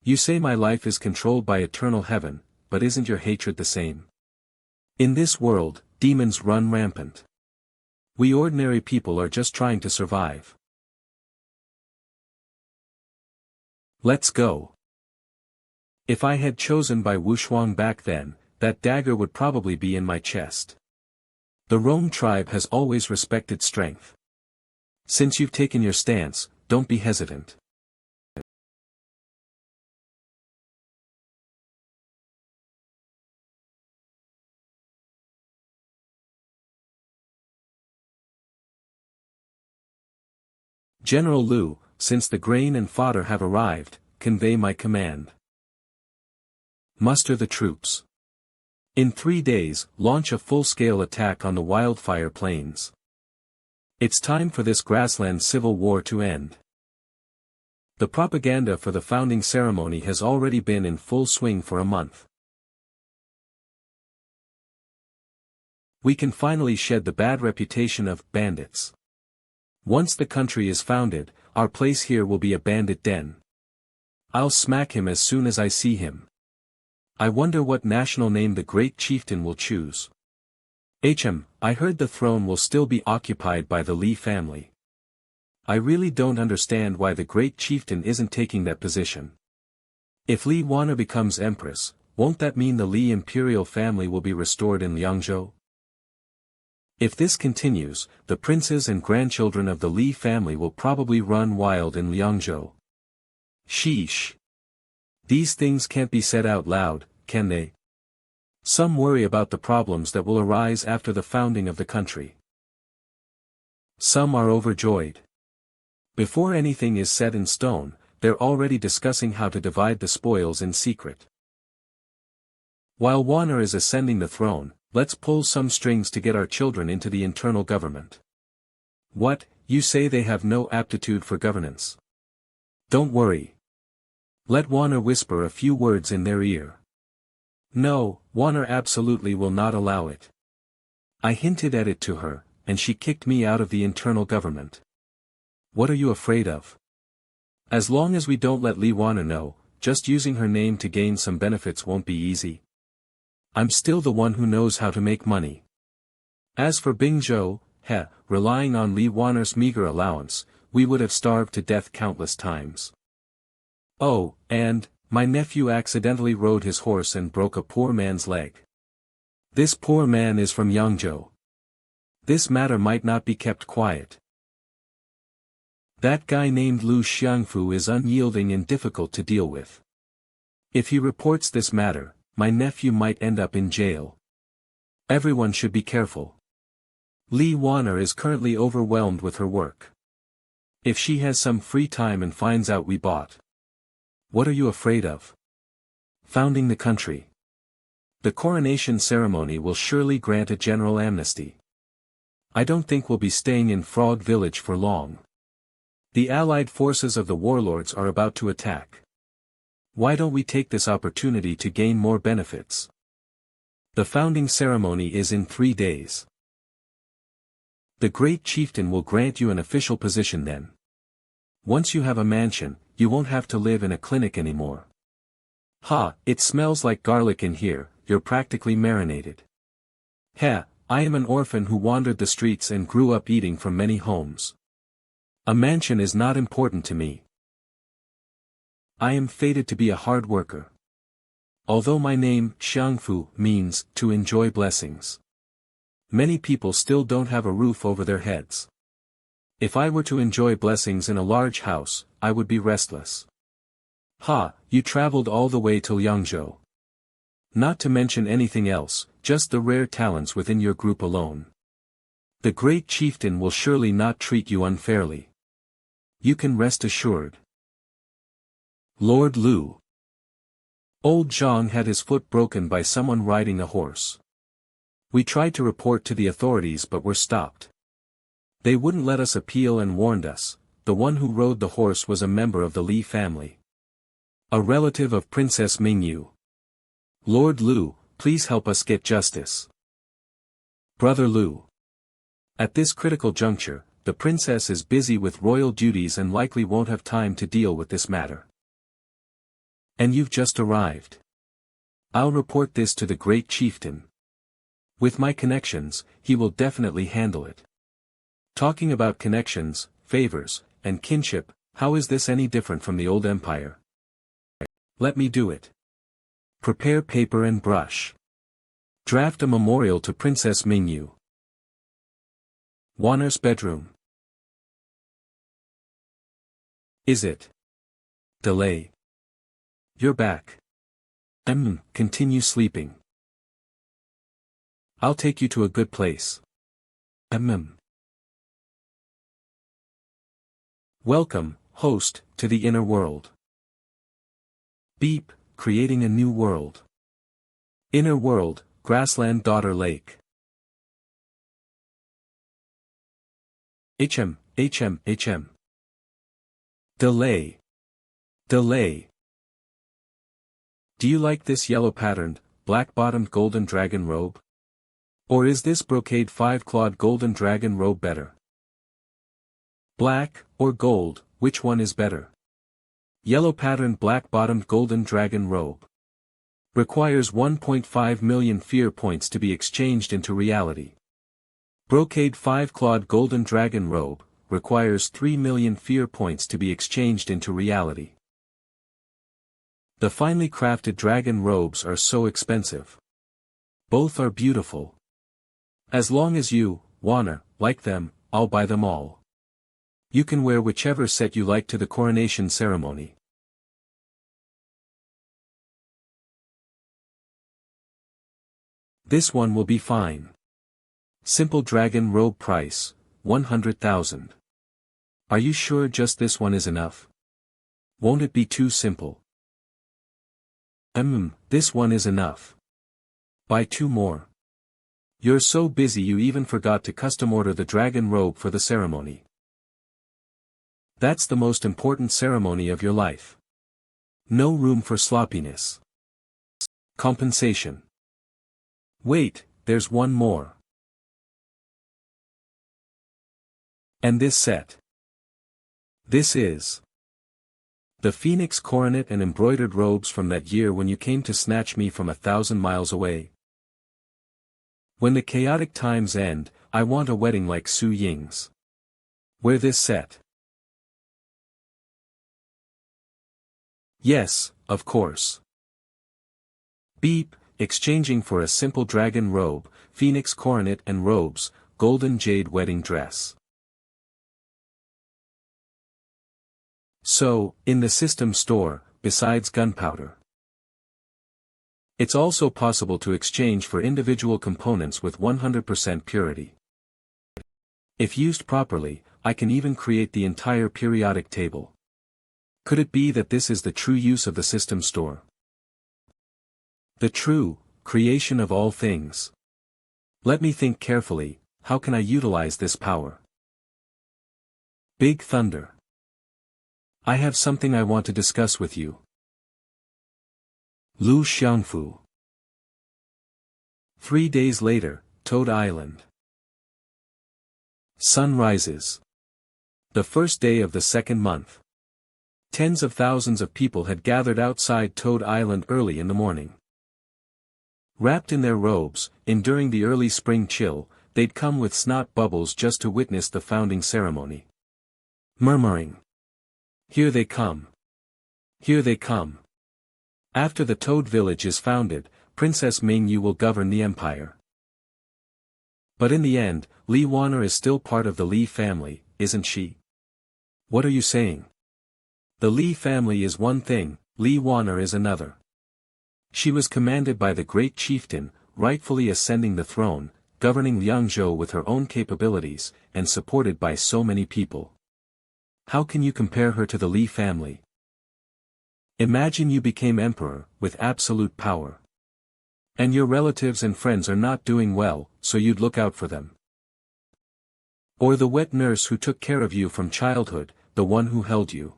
You say my life is controlled by eternal heaven, but isn't your hatred the same? In this world, demons run rampant. We ordinary people are just trying to survive. Let's go. If I had chosen by Wushuang back then, that dagger would probably be in my chest. The Rome tribe has always respected strength. Since you've taken your stance, don't be hesitant. General Liu, since the grain and fodder have arrived, convey my command. Muster the troops. In 3 days, launch a full-scale attack on the wildfire plains. It's time for this grassland civil war to end. The propaganda for the founding ceremony has already been in full swing for a month. We can finally shed the bad reputation of bandits. Once the country is founded, our place here will be a bandit den. I'll smack him as soon as I see him. I wonder what national name the great chieftain will choose. I heard the throne will still be occupied by the Li family. I really don't understand why the great chieftain isn't taking that position. If Li Wana becomes empress, won't that mean the Li imperial family will be restored in Liangzhou? If this continues, the princes and grandchildren of the Li family will probably run wild in Liangzhou. Sheesh. These things can't be said out loud, can they? Some worry about the problems that will arise after the founding of the country. Some are overjoyed. Before anything is set in stone, they're already discussing how to divide the spoils in secret. While Wana is ascending the throne, let's pull some strings to get our children into the internal government. What, you say they have no aptitude for governance? Don't worry. Let Wana whisper a few words in their ear. No, Wana absolutely will not allow it. I hinted at it to her, and she kicked me out of the internal government. What are you afraid of? As long as we don't let Li Wana know, just using her name to gain some benefits won't be easy. I'm still the one who knows how to make money. As for Bingzhou, relying on Li Wana's meager allowance, we would have starved to death countless times. Oh, and, my nephew accidentally rode his horse and broke a poor man's leg. This poor man is from Yangzhou. This matter might not be kept quiet. That guy named Lu Xiangfu is unyielding and difficult to deal with. If he reports this matter, my nephew might end up in jail. Everyone should be careful. Li Wana is currently overwhelmed with her work. If she has some free time and finds out we bought. What are you afraid of? Founding the country. The coronation ceremony will surely grant a general amnesty. I don't think we'll be staying in Frog Village for long. The allied forces of the warlords are about to attack. Why don't we take this opportunity to gain more benefits? The founding ceremony is in 3 days. The great chieftain will grant you an official position then. Once you have a mansion, you won't have to live in a clinic anymore. It smells like garlic in here, you're practically marinated. I am an orphan who wandered the streets and grew up eating from many homes. A mansion is not important to me. I am fated to be a hard worker. Although my name, Xiangfu, means, to enjoy blessings. Many people still don't have a roof over their heads. If I were to enjoy blessings in a large house, I would be restless. You traveled all the way to Liangzhou. Not to mention anything else, just the rare talents within your group alone. The great chieftain will surely not treat you unfairly. You can rest assured. Lord Liu. Old Zhang had his foot broken by someone riding a horse. We tried to report to the authorities but were stopped. They wouldn't let us appeal and warned us. The one who rode the horse was a member of the Li family. A relative of Princess Mingyu. Lord Liu, please help us get justice. Brother Liu. At this critical juncture, the princess is busy with royal duties and likely won't have time to deal with this matter. And you've just arrived. I'll report this to the great chieftain. With my connections, he will definitely handle it. Talking about connections, favors, and kinship, how is this any different from the old empire? Let me do it. Prepare paper and brush. Draft a memorial to Princess Mingyu. Wanner's bedroom. Is it? Delay. You're back. Continue sleeping. I'll take you to a good place. Welcome, host, to the inner world. Beep, creating a new world. Inner world, grassland daughter lake. HM. Delay. Delay. Do you like this yellow-patterned, black-bottomed golden dragon robe? Or is this brocade 5-clawed golden dragon robe better? Black, or gold, which one is better? Yellow-patterned black-bottomed golden dragon robe. Requires 1.5 million fear points to be exchanged into reality. Brocade 5-clawed golden dragon robe, requires 3 million fear points to be exchanged into reality. The finely crafted dragon robes are so expensive. Both are beautiful. As long as you, Wanner, like them, I'll buy them all. You can wear whichever set you like to the coronation ceremony. This one will be fine. Simple dragon robe price, 100,000. Are you sure just this one is enough? Won't it be too simple? This one is enough. Buy 2 more. You're so busy you even forgot to custom order the dragon robe for the ceremony. That's the most important ceremony of your life. No room for sloppiness. Compensation. Wait, there's one more. And this set. This is the phoenix coronet and embroidered robes from that year when you came to snatch me from 1,000 miles away. When the chaotic times end, I want a wedding like Su Ying's. Wear this set. Yes, of course. Beep, exchanging for a simple dragon robe, phoenix coronet and robes, golden jade wedding dress. So, in the system store, besides gunpowder, it's also possible to exchange for individual components with 100% purity. If used properly, I can even create the entire periodic table. Could it be that this is the true use of the system store? The true creation of all things. Let me think carefully, how can I utilize this power? Big Thunder. I have something I want to discuss with you. Lu Xiangfu. 3 days later, Toad Island. Sun rises. The first day of the second month. Tens of thousands of people had gathered outside Toad Island early in the morning. Wrapped in their robes, enduring the early spring chill, they'd come with snot bubbles just to witness the founding ceremony. Murmuring. Here they come. Here they come. After the Toad Village is founded, Princess Mingyu will govern the empire. But in the end, Li Wanner is still part of the Li family, isn't she? What are you saying? The Li family is one thing, Li Wanner is another. She was commanded by the great chieftain, rightfully ascending the throne, governing Liangzhou with her own capabilities, and supported by so many people. How can you compare her to the Li family? Imagine you became emperor, with absolute power. And your relatives and friends are not doing well, so you'd look out for them. Or the wet nurse who took care of you from childhood, the one who held you.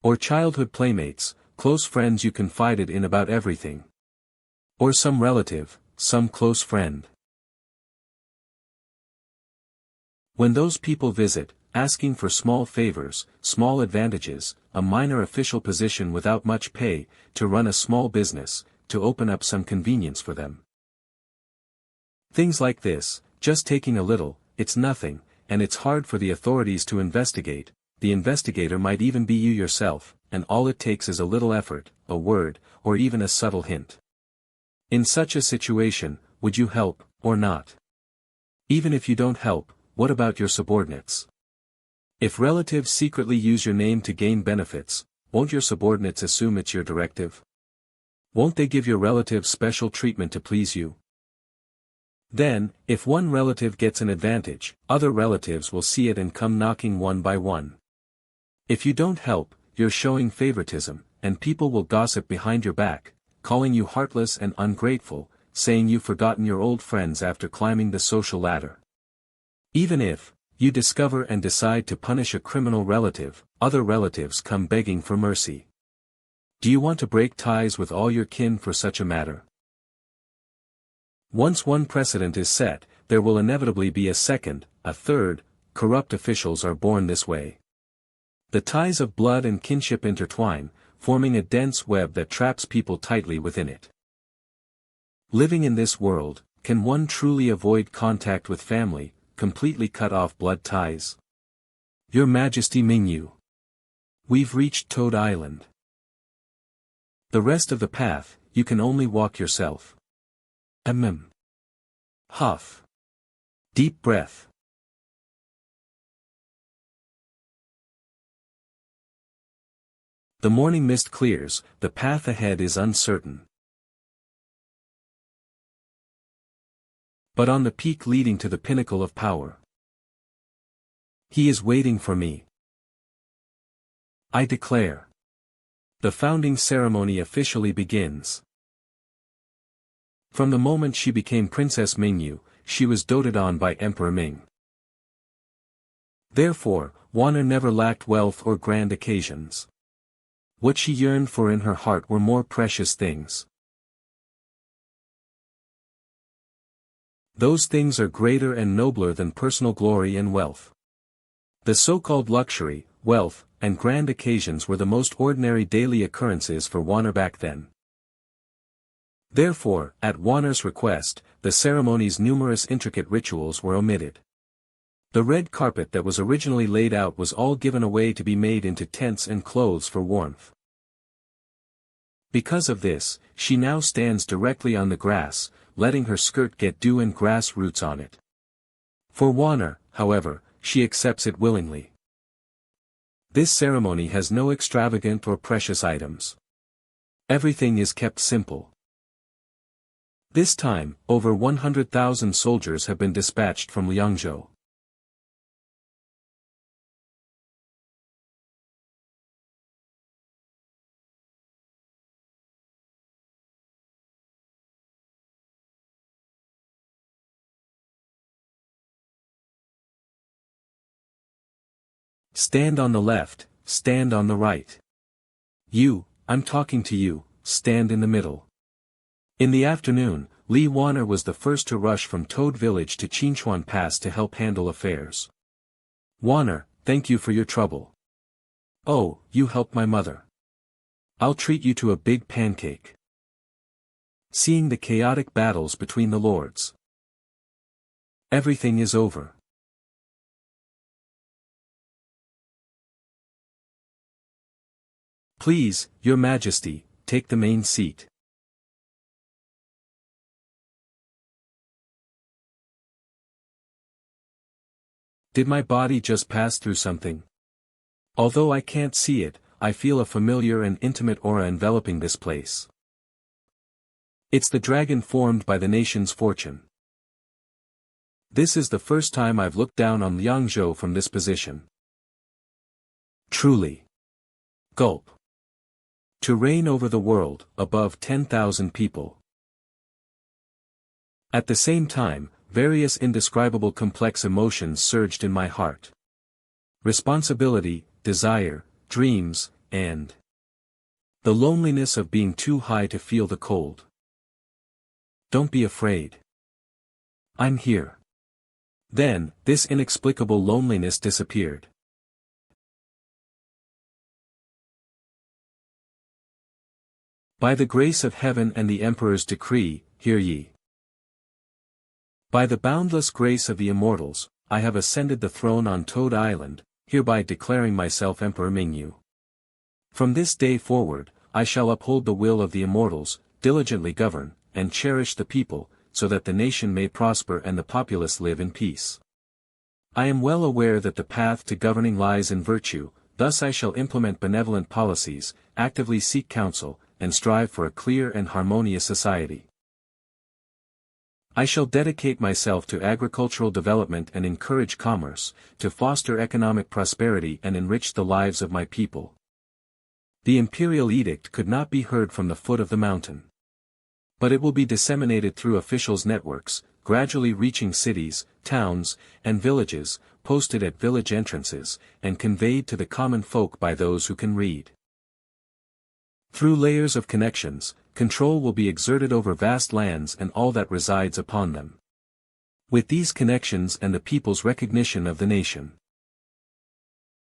Or childhood playmates, close friends you confided in about everything. Or some relative, some close friend. When those people visit, asking for small favors, small advantages, a minor official position without much pay, to run a small business, to open up some convenience for them. Things like this, just taking a little, it's nothing, and it's hard for the authorities to investigate. The investigator might even be you yourself, and all it takes is a little effort, a word, or even a subtle hint. In such a situation, would you help, or not? Even if you don't help, what about your subordinates? If relatives secretly use your name to gain benefits, won't your subordinates assume it's your directive? Won't they give your relatives special treatment to please you? Then, if one relative gets an advantage, other relatives will see it and come knocking one by one. If you don't help, you're showing favoritism, and people will gossip behind your back, calling you heartless and ungrateful, saying you've forgotten your old friends after climbing the social ladder. Even if you discover and decide to punish a criminal relative, other relatives come begging for mercy. Do you want to break ties with all your kin for such a matter? Once one precedent is set, there will inevitably be a second, a third. Corrupt officials are born this way. The ties of blood and kinship intertwine, forming a dense web that traps people tightly within it. Living in this world, can one truly avoid contact with family, completely cut off blood ties? Your Majesty Mingyu. We've reached Toad Island. The rest of the path, you can only walk yourself. Huff. Deep breath. The morning mist clears, the path ahead is uncertain. But on the peak leading to the pinnacle of power, he is waiting for me. I declare. The founding ceremony officially begins. From the moment she became Princess Mingyu, she was doted on by Emperor Ming. Therefore, Wanner never lacked wealth or grand occasions. What she yearned for in her heart were more precious things. Those things are greater and nobler than personal glory and wealth. The so-called luxury, wealth, and grand occasions were the most ordinary daily occurrences for Wanner back then. Therefore, at Wanner's request, the ceremony's numerous intricate rituals were omitted. The red carpet that was originally laid out was all given away to be made into tents and clothes for warmth. Because of this, she now stands directly on the grass, letting her skirt get dew and grass roots on it. For Wanner, however, she accepts it willingly. This ceremony has no extravagant or precious items. Everything is kept simple. This time, over 100,000 soldiers have been dispatched from Liangzhou. Stand on the left, stand on the right. You, I'm talking to you, stand in the middle. In the afternoon, Li Wanner was the first to rush from Toad Village to Qinchuan Pass to help handle affairs. Wanner, thank you for your trouble. Oh, you helped my mother. I'll treat you to a big pancake. Seeing the chaotic battles between the lords. Everything is over. Please, Your Majesty, take the main seat. Did my body just pass through something? Although I can't see it, I feel a familiar and intimate aura enveloping this place. It's the dragon formed by the nation's fortune. This is the first time I've looked down on Liangzhou from this position. Truly. Gulp. To reign over the world, above 10,000 people. At the same time, various indescribable complex emotions surged in my heart. Responsibility, desire, dreams, and the loneliness of being too high to feel the cold. Don't be afraid. I'm here. Then, this inexplicable loneliness disappeared. By the grace of heaven and the Emperor's decree, hear ye. By the boundless grace of the immortals, I have ascended the throne on Toad Island, hereby declaring myself Emperor Mingyu. From this day forward, I shall uphold the will of the immortals, diligently govern, and cherish the people, so that the nation may prosper and the populace live in peace. I am well aware that the path to governing lies in virtue, thus I shall implement benevolent policies, actively seek counsel, and strive for a clear and harmonious society. I shall dedicate myself to agricultural development and encourage commerce, to foster economic prosperity and enrich the lives of my people. The imperial edict could not be heard from the foot of the mountain. But it will be disseminated through officials' networks, gradually reaching cities, towns, and villages, posted at village entrances, and conveyed to the common folk by those who can read. Through layers of connections, control will be exerted over vast lands and all that resides upon them. With these connections and the people's recognition of the nation,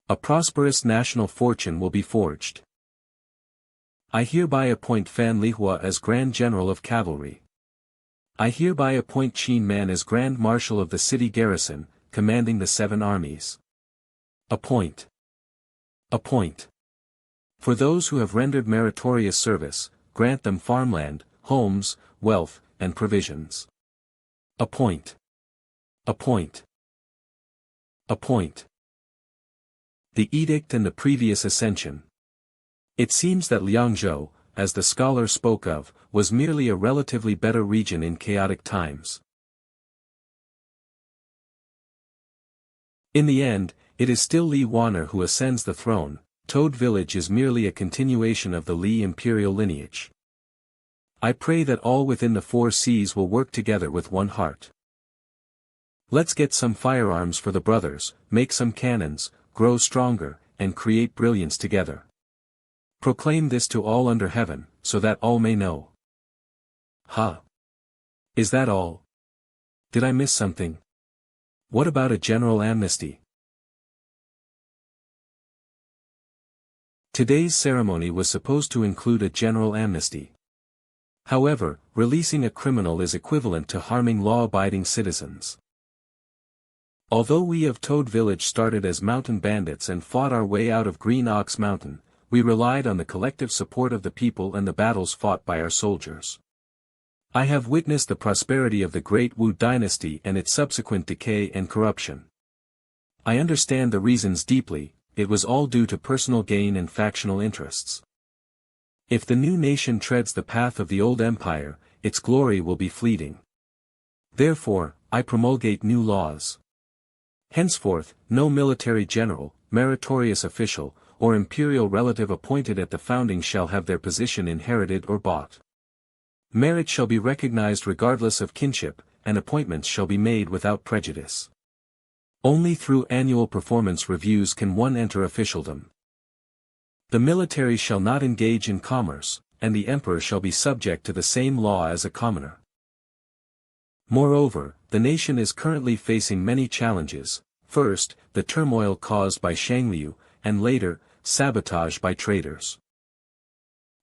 a prosperous national fortune will be forged. I hereby appoint Fan Lihua as Grand General of Cavalry. I hereby appoint Qin Man as Grand Marshal of the city garrison, commanding the 7 armies. Appoint. For those who have rendered meritorious service, grant them farmland, homes, wealth, and provisions. Appoint. The edict and the previous ascension. It seems that Liangzhou, as the scholar spoke of, was merely a relatively better region in chaotic times. In the end, it is still Li Wanner who ascends the throne. Toad Village is merely a continuation of the Li imperial lineage. I pray that all within the 4 seas will work together with one heart. Let's get some firearms for the brothers, make some cannons, grow stronger, and create brilliance together. Proclaim this to all under heaven, so that all may know. Is that all? Did I miss something? What about a general amnesty? Today's ceremony was supposed to include a general amnesty. However, releasing a criminal is equivalent to harming law-abiding citizens. Although we of Toad Village started as mountain bandits and fought our way out of Green Ox Mountain, we relied on the collective support of the people and the battles fought by our soldiers. I have witnessed the prosperity of the Great Wu dynasty and its subsequent decay and corruption. I understand the reasons deeply. It was all due to personal gain and factional interests. If the new nation treads the path of the old empire, its glory will be fleeting. Therefore, I promulgate new laws. Henceforth, no military general, meritorious official, or imperial relative appointed at the founding shall have their position inherited or bought. Merit shall be recognized regardless of kinship, and appointments shall be made without prejudice. Only through annual performance reviews can one enter officialdom. The military shall not engage in commerce, and the emperor shall be subject to the same law as a commoner. Moreover, the nation is currently facing many challenges. First, the turmoil caused by Shangliu, and later, sabotage by traitors.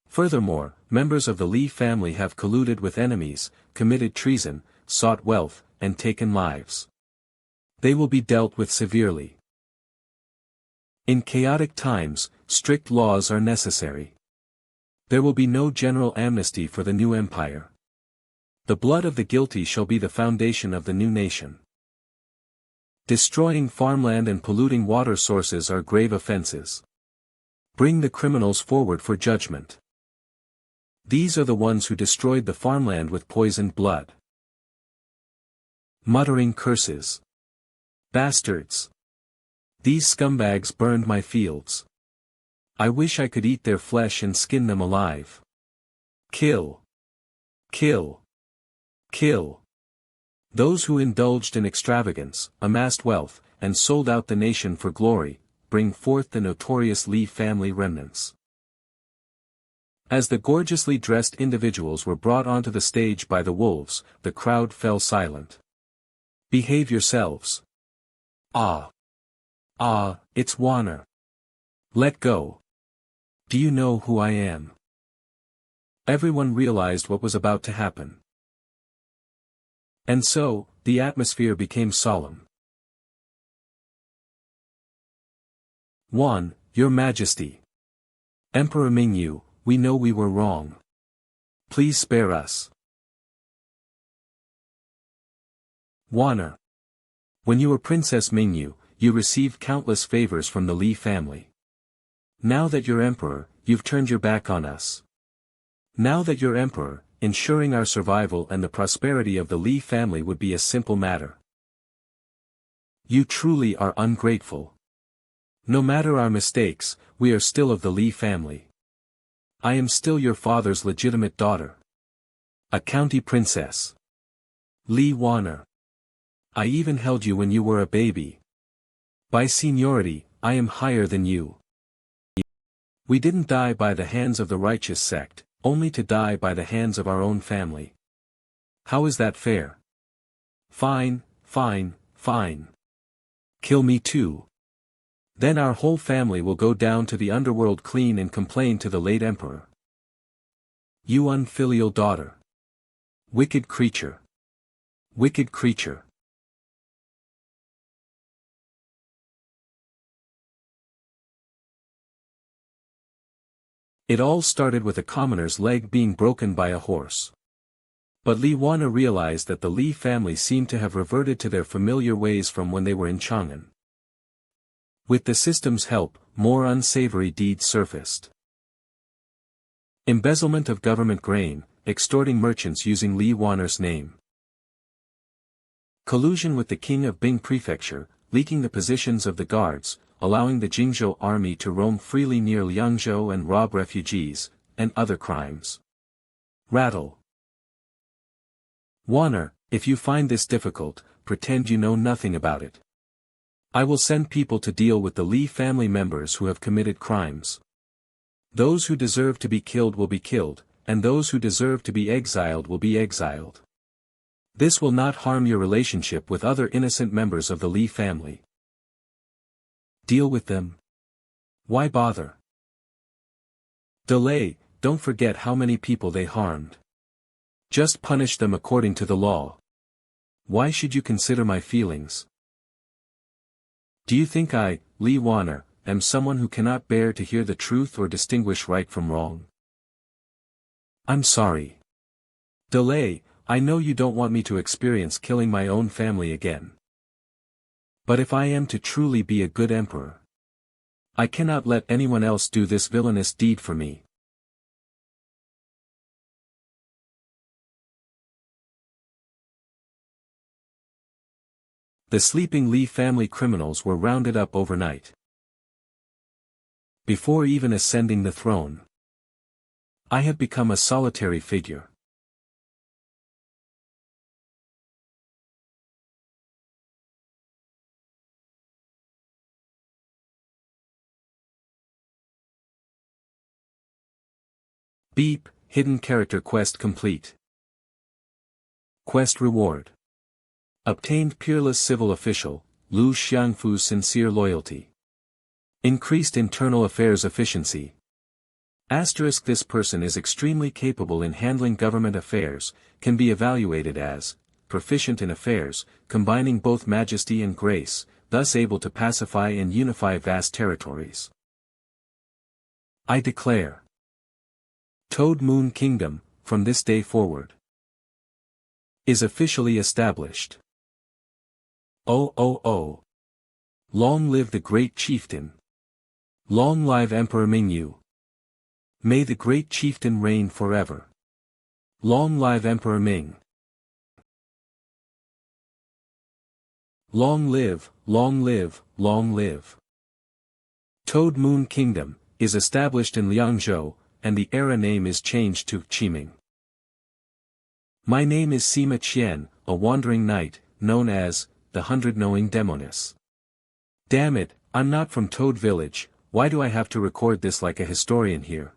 Furthermore, members of the Li family have colluded with enemies, committed treason, sought wealth, and taken lives. They will be dealt with severely. In chaotic times, strict laws are necessary. There will be no general amnesty for the new empire. The blood of the guilty shall be the foundation of the new nation. Destroying farmland and polluting water sources are grave offenses. Bring the criminals forward for judgment. These are the ones who destroyed the farmland with poisoned blood. Muttering curses. Bastards! These scumbags burned my fields. I wish I could eat their flesh and skin them alive. Kill! Kill! Kill! Those who indulged in extravagance, amassed wealth, and sold out the nation for glory, bring forth the notorious Li family remnants. As the gorgeously dressed individuals were brought onto the stage by the wolves, the crowd fell silent. Behave yourselves. It's Wanner. Let go. Do you know who I am? Everyone realized what was about to happen. And so, the atmosphere became solemn. Your Majesty. Emperor Mingyu, we know we were wrong. Please spare us. Wanner. When you were Princess Mingyu, you received countless favors from the Li family. Now that you're emperor, you've turned your back on us. Now that you're emperor, ensuring our survival and the prosperity of the Li family would be a simple matter. You truly are ungrateful. No matter our mistakes, we are still of the Li family. I am still your father's legitimate daughter. A county princess. Li Wanner. I even held you when you were a baby. By seniority, I am higher than you. We didn't die by the hands of the righteous sect, only to die by the hands of our own family. How is that fair? Fine, fine, fine. Kill me too. Then our whole family will go down to the underworld clean and complain to the late emperor. You unfilial daughter. Wicked creature. Wicked creature. It all started with a commoner's leg being broken by a horse. But Li Wanner realized that the Li family seemed to have reverted to their familiar ways from when they were in Chang'an. With the system's help, more unsavory deeds surfaced. Embezzlement of government grain, extorting merchants using Li Wanner's name. Collusion with the king of Bing Prefecture, leaking the positions of the guards, allowing the Jingzhou army to roam freely near Liangzhou and rob refugees, and other crimes. Rattle. Wanner, if you find this difficult, pretend you know nothing about it. I will send people to deal with the Li family members who have committed crimes. Those who deserve to be killed will be killed, and those who deserve to be exiled will be exiled. This will not harm your relationship with other innocent members of the Li family. Deal with them. Why bother? Delay, don't forget how many people they harmed. Just punish them according to the law. Why should you consider my feelings? Do you think I, Li Wanner, am someone who cannot bear to hear the truth or distinguish right from wrong? I'm sorry. Delay, I know you don't want me to experience killing my own family again. But if I am to truly be a good emperor, I cannot let anyone else do this villainous deed for me. The sleeping Li family criminals were rounded up overnight. Before even ascending the throne, I have become a solitary figure. Beep, hidden character quest complete. Quest reward. Obtained peerless civil official, Lu Xiangfu's sincere loyalty. Increased internal affairs efficiency. Asterisk, this person is extremely capable in handling government affairs, can be evaluated as proficient in affairs, combining both majesty and grace, thus able to pacify and unify vast territories. I declare. Toad Moon Kingdom, from this day forward, is officially established. Oh oh oh. Long live the great chieftain. Long live Emperor Mingyu. May the great chieftain reign forever. Long live Emperor Ming. Long live, long live, long live. Toad Moon Kingdom is established in Liangzhou, and the era name is changed to Qiming. My name is Sima Qian, a wandering knight, known as the 100-knowing Demoness. Damn it, I'm not from Toad Village, why do I have to record this like a historian here?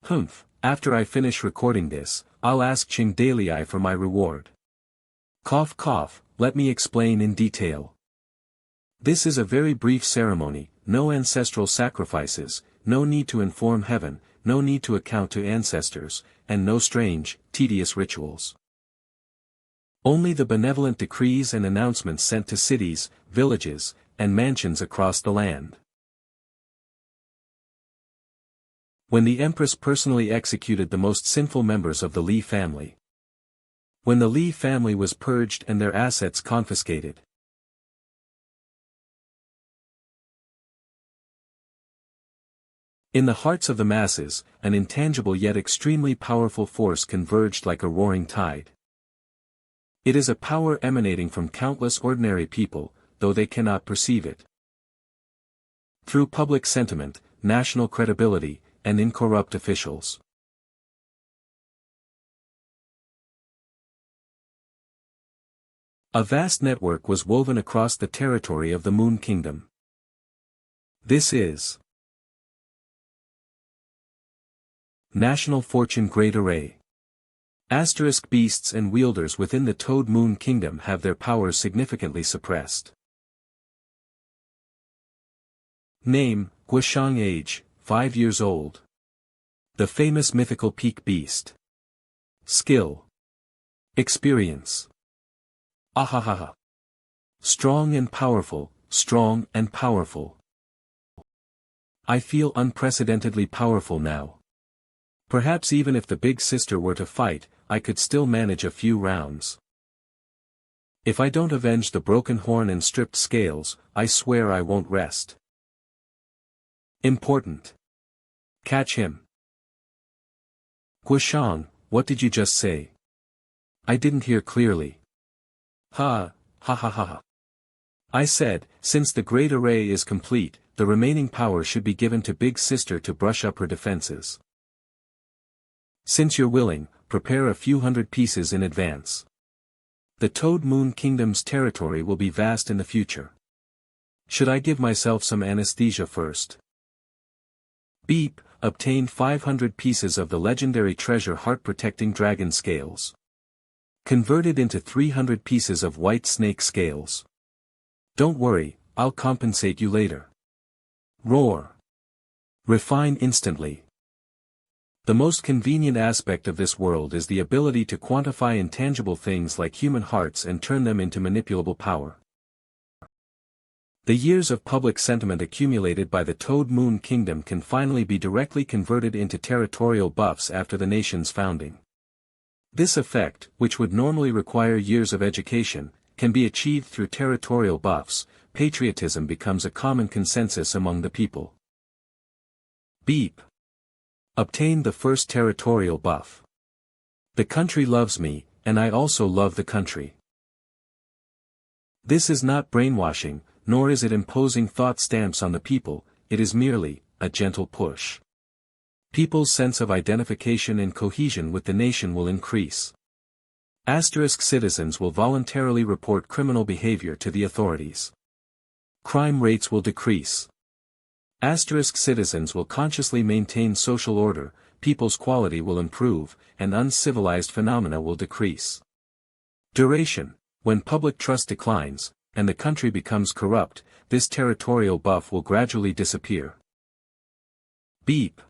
Humph, after I finish recording this, I'll ask Qing Dalai for my reward. Cough cough, let me explain in detail. This is a very brief ceremony, no ancestral sacrifices, no need to inform heaven, no need to account to ancestors, and no strange, tedious rituals. Only the benevolent decrees and announcements sent to cities, villages, and mansions across the land. When the Empress personally executed the most sinful members of the Li family. When the Li family was purged and their assets confiscated. In the hearts of the masses, an intangible yet extremely powerful force converged like a roaring tide. It is a power emanating from countless ordinary people, though they cannot perceive it. Through public sentiment, national credibility, and incorrupt officials. A vast network was woven across the territory of the Moon Kingdom. This is National Fortune Great Array. Asterisk beasts and wielders within the Toad Moon Kingdom have their powers significantly suppressed. Name, Guishang age, 5 years old. The famous mythical peak beast. Skill. Experience. Ahahaha. Strong and powerful, strong and powerful. I feel unprecedentedly powerful now. Perhaps even if the big sister were to fight, I could still manage a few rounds. If I don't avenge the broken horn and stripped scales, I swear I won't rest. Important. Catch him. Guishang, what did you just say? I didn't hear clearly. Ha ha ha ha. I said, since the great array is complete, the remaining power should be given to Big Sister to brush up her defenses. Since you're willing, prepare a few hundred pieces in advance. The Toad Moon Kingdom's territory will be vast in the future. Should I give myself some anesthesia first? Beep, obtain 500 pieces of the legendary treasure heart-protecting dragon scales. Converted into 300 pieces of white snake scales. Don't worry, I'll compensate you later. Roar. Refine instantly. The most convenient aspect of this world is the ability to quantify intangible things like human hearts and turn them into manipulable power. The years of public sentiment accumulated by the Toad Moon Kingdom can finally be directly converted into territorial buffs after the nation's founding. This effect, which would normally require years of education, can be achieved through territorial buffs. Patriotism becomes a common consensus among the people. Beep. Obtain the first territorial buff. The country loves me, and I also love the country. This is not brainwashing, nor is it imposing thought stamps on the people, it is merely a gentle push. People's sense of identification and cohesion with the nation will increase. Asterisk citizens will voluntarily report criminal behavior to the authorities. Crime rates will decrease. Asterisk citizens will consciously maintain social order, people's quality will improve, and uncivilized phenomena will decrease. Duration. When public trust declines, and the country becomes corrupt, this territorial buff will gradually disappear. Beep.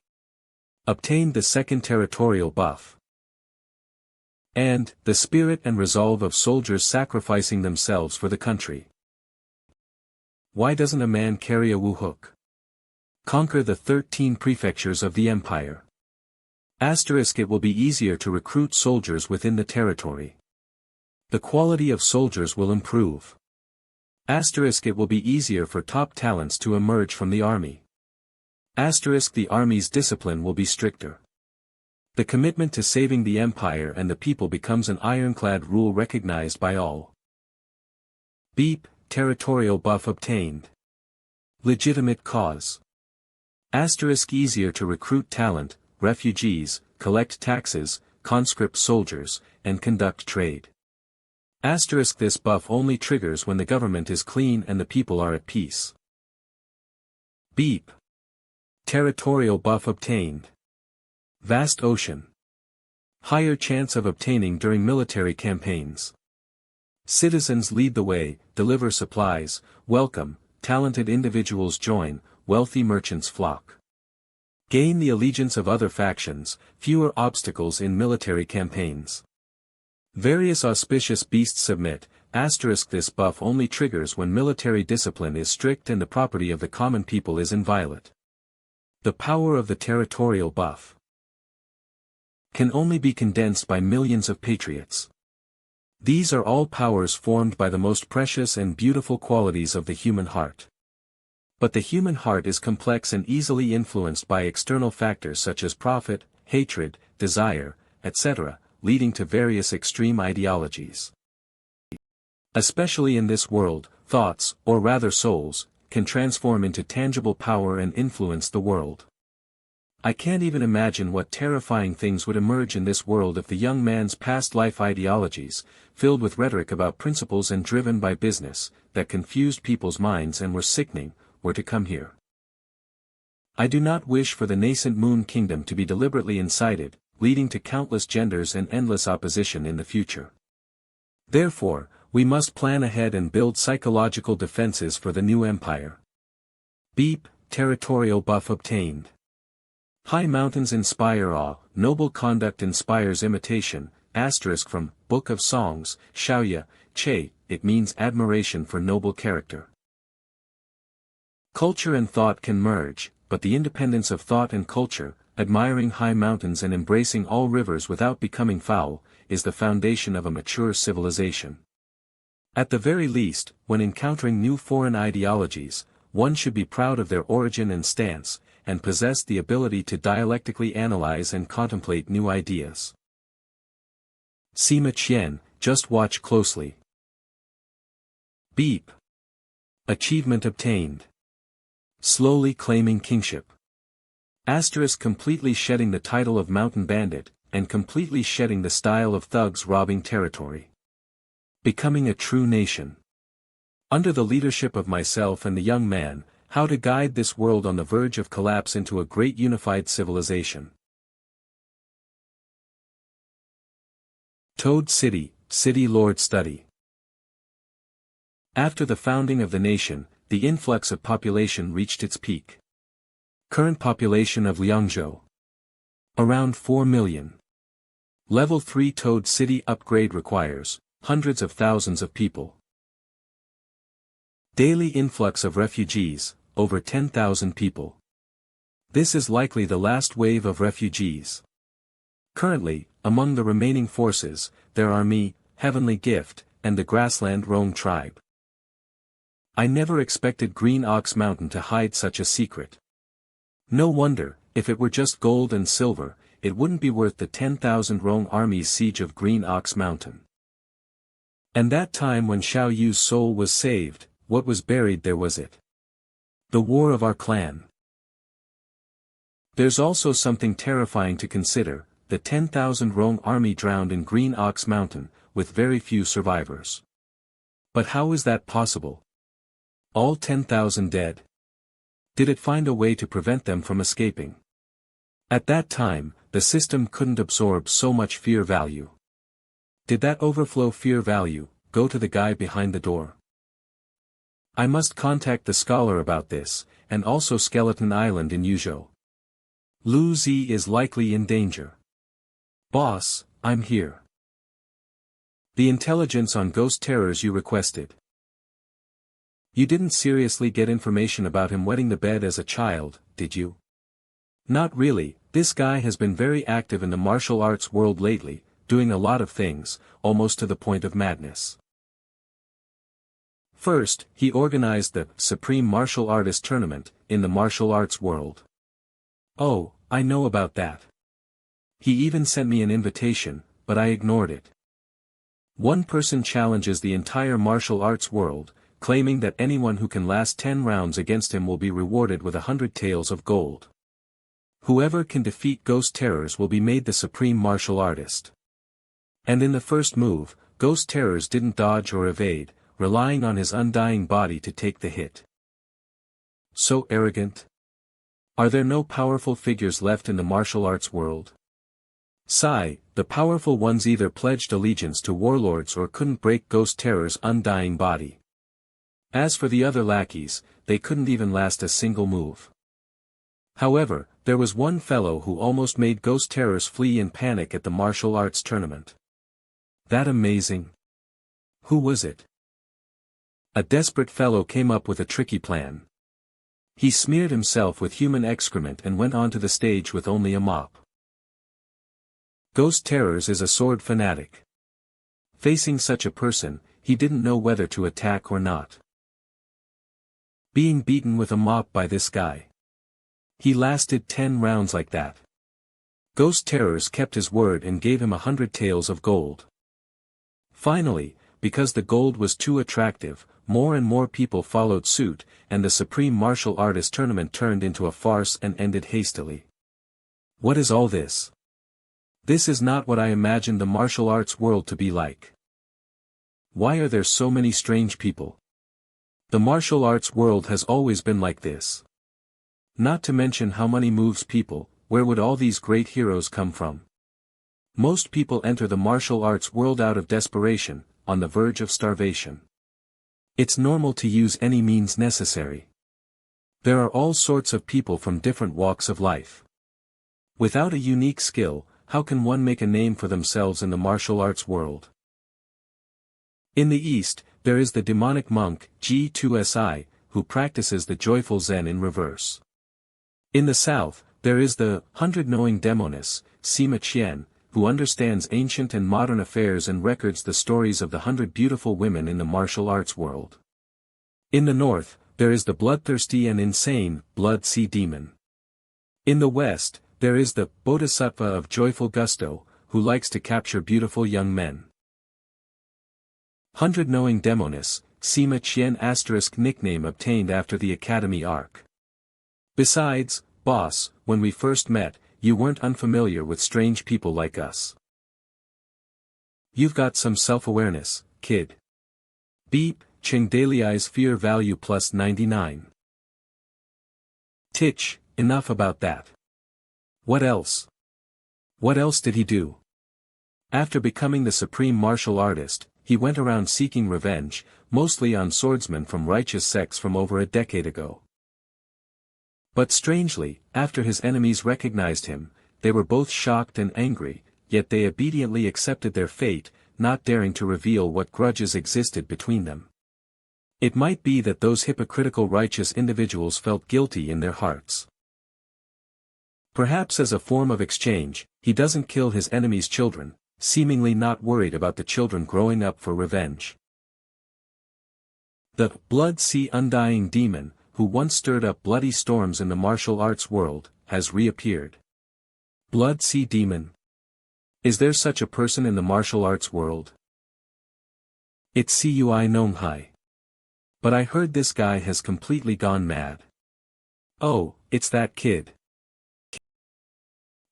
Obtain the second territorial buff. And, the spirit and resolve of soldiers sacrificing themselves for the country. Why doesn't a man carry a wu-hook? Conquer the 13 prefectures of the empire. Asterisk it will be easier to recruit soldiers within the territory. The quality of soldiers will improve. Asterisk it will be easier for top talents to emerge from the army. Asterisk the army's discipline will be stricter. The commitment to saving the empire and the people becomes an ironclad rule recognized by all. Beep, territorial buff obtained. Legitimate cause. Asterisk easier to recruit talent, refugees, collect taxes, conscript soldiers, and conduct trade. Asterisk this buff only triggers when the government is clean and the people are at peace. Beep. Territorial buff obtained. Vast ocean. Higher chance of obtaining during military campaigns. Citizens lead the way, deliver supplies, welcome, talented individuals join, wealthy merchants flock. Gain the allegiance of other factions, fewer obstacles in military campaigns. Various auspicious beasts submit, asterisk this buff only triggers when military discipline is strict and the property of the common people is inviolate. The power of the territorial buff can only be condensed by millions of patriots. These are all powers formed by the most precious and beautiful qualities of the human heart. But the human heart is complex and easily influenced by external factors such as profit, hatred, desire, etc., leading to various extreme ideologies. Especially in this world, thoughts, or rather souls, can transform into tangible power and influence the world. I can't even imagine what terrifying things would emerge in this world if the young man's past life ideologies, filled with rhetoric about principles and driven by business, that confused people's minds and were sickening, were to come here. I do not wish for the nascent moon kingdom to be deliberately incited, leading to countless genders and endless opposition in the future. Therefore, we must plan ahead and build psychological defenses for the new empire. Beep, territorial buff obtained. High mountains inspire awe, noble conduct inspires imitation, asterisk from, Book of Songs, Shaoya, Che, it means admiration for noble character. Culture and thought can merge, but the independence of thought and culture, admiring high mountains and embracing all rivers without becoming foul, is the foundation of a mature civilization. At the very least, when encountering new foreign ideologies, one should be proud of their origin and stance, and possess the ability to dialectically analyze and contemplate new ideas. Sima Qian, just watch closely. Beep. Achievement obtained. Slowly claiming kingship. Asterisk completely shedding the title of mountain bandit, and completely shedding the style of thugs robbing territory. Becoming a true nation. Under the leadership of myself and the young man, how to guide this world on the verge of collapse into a great unified civilization. Toad City, City Lord Study. After the founding of the nation, the influx of population reached its peak. Current population of Liangzhou. Around 4 million. Level 3 Toad City upgrade requires hundreds of thousands of people. Daily influx of refugees, over 10,000 people. This is likely the last wave of refugees. Currently, among the remaining forces, there are me, Heavenly Gift, and the Grassland Roam tribe. I never expected Green Ox Mountain to hide such a secret. No wonder, if it were just gold and silver, it wouldn't be worth the 10,000 Roam army's siege of Green Ox Mountain. And that time when Xiao Yu's soul was saved, what was buried there was it. The war of our clan. There's also something terrifying to consider, the 10,000 Roam army drowned in Green Ox Mountain, with very few survivors. But how is that possible? All 10,000 dead? Did it find a way to prevent them from escaping? At that time, the system couldn't absorb so much fear value. Did that overflow fear value go to the guy behind the door? I must contact the scholar about this, and also Skeleton Island in Yuzhou. Lu Zi is likely in danger. Boss, I'm here. The intelligence on ghost terrors you requested. You didn't seriously get information about him wetting the bed as a child, did you? Not really, this guy has been very active in the martial arts world lately, doing a lot of things, almost to the point of madness. First, he organized the Supreme Martial Artist Tournament in the martial arts world. Oh, I know about that. He even sent me an invitation, but I ignored it. One person challenges the entire martial arts world, claiming that anyone who can last 10 rounds against him will be rewarded with 100 taels of gold. Whoever can defeat Ghost Terrors will be made the Supreme Martial Artist. And in the first move, Ghost Terrors didn't dodge or evade, relying on his undying body to take the hit. So arrogant? Are there no powerful figures left in the martial arts world? Sigh, the powerful ones either pledged allegiance to warlords or couldn't break Ghost Terror's undying body. As for the other lackeys, they couldn't even last a single move. However, there was one fellow who almost made Ghost Terrors flee in panic at the martial arts tournament. That amazing? Who was it? A desperate fellow came up with a tricky plan. He smeared himself with human excrement and went onto the stage with only a mop. Ghost Terrors is a sword fanatic. Facing such a person, he didn't know whether to attack or not. Being beaten with a mop by this guy. He lasted 10 rounds like that. Ghost Terrors kept his word and gave him 100 taels of gold. Finally, because the gold was too attractive, more and more people followed suit, and the Supreme Martial Artist Tournament turned into a farce and ended hastily. What is all this? This is not what I imagined the martial arts world to be like. Why are there so many strange people? The martial arts world has always been like this. Not to mention how money moves people, where would all these great heroes come from? Most people enter the martial arts world out of desperation, on the verge of starvation. It's normal to use any means necessary. There are all sorts of people from different walks of life. Without a unique skill, how can one make a name for themselves in the martial arts world? In the East, there is the demonic monk, G2SI, who practices the joyful Zen in reverse. In the South, there is the 100-knowing demoness, Sima Qian, who understands ancient and modern affairs and records the stories of the 100 beautiful women in the martial arts world. In the North, there is the bloodthirsty and insane, Blood Sea Demon. In the West, there is the Bodhisattva of joyful gusto, who likes to capture beautiful young men. 100-knowing demoness, Sima Qian *, nickname obtained after the Academy arc. Besides, boss, when we first met, you weren't unfamiliar with strange people like us. You've got some self-awareness, kid. Beep, Cheng Daily's fear value plus 99. Titch, enough about that. What else? What else did he do? After becoming the supreme martial artist, he went around seeking revenge, mostly on swordsmen from righteous sects from over a decade ago. But strangely, after his enemies recognized him, they were both shocked and angry, yet they obediently accepted their fate, not daring to reveal what grudges existed between them. It might be that those hypocritical righteous individuals felt guilty in their hearts. Perhaps as a form of exchange, he doesn't kill his enemies' children, seemingly not worried about the children growing up for revenge. The Blood Sea Undying Demon, who once stirred up bloody storms in the martial arts world, has reappeared. Blood Sea Demon? Is there such a person in the martial arts world? It's Cui Nonghai. But I heard this guy has completely gone mad. Oh, it's that kid.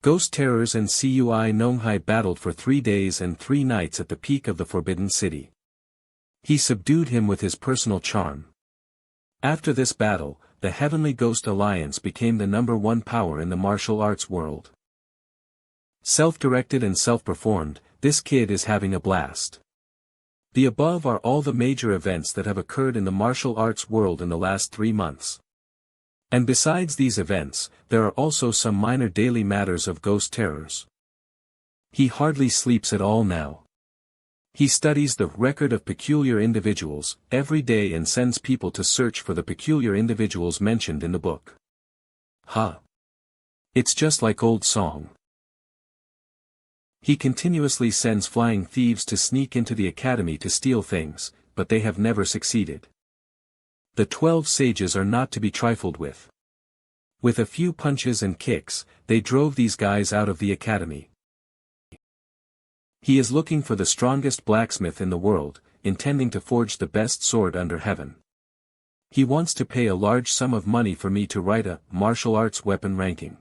Ghost Terrors and Cui Nonghai battled for 3 days and 3 nights at the peak of the Forbidden City. He subdued him with his personal charm. After this battle, the Heavenly Ghost Alliance became the #1 power in the martial arts world. Self-directed and self-performed, this kid is having a blast. The above are all the major events that have occurred in the martial arts world in the last 3 months. And besides these events, there are also some minor daily matters of Ghost Terrors. He hardly sleeps at all now. He studies the record of peculiar individuals every day and sends people to search for the peculiar individuals mentioned in the book. Huh. It's just like old song. He continuously sends flying thieves to sneak into the academy to steal things, but they have never succeeded. The 12 sages are not to be trifled with. With a few punches and kicks, they drove these guys out of the academy. He is looking for the strongest blacksmith in the world, intending to forge the best sword under heaven. He wants to pay a large sum of money for me to write a martial arts weapon ranking.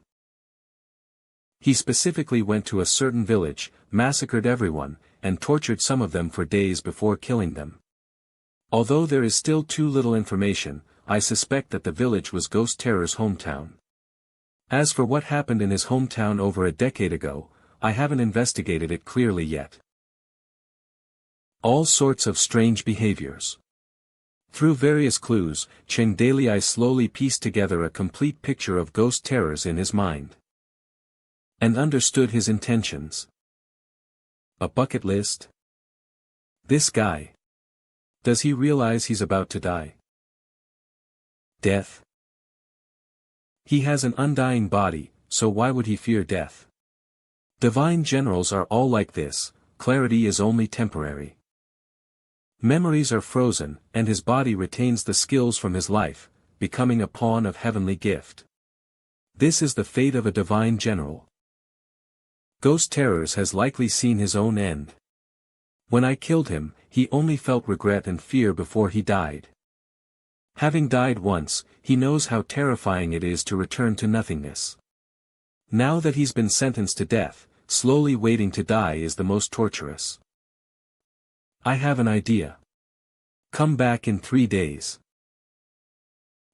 He specifically went to a certain village, massacred everyone, and tortured some of them for days before killing them. Although there is still too little information, I suspect that the village was Ghost Terror's hometown. As for what happened in his hometown over a decade ago, I haven't investigated it clearly yet. All sorts of strange behaviors. Through various clues, Cheng Dailai slowly pieced together a complete picture of Ghost Terrors in his mind. And understood his intentions. A bucket list? This guy. Does he realize he's about to die? Death? He has an undying body, so why would he fear death? Divine generals are all like this, clarity is only temporary. Memories are frozen, and his body retains the skills from his life, becoming a pawn of heavenly gift. This is the fate of a divine general. Ghost Terrors has likely seen his own end. When I killed him, he only felt regret and fear before he died. Having died once, he knows how terrifying it is to return to nothingness. Now that he's been sentenced to death, slowly waiting to die is the most torturous. I have an idea. Come back in 3 days.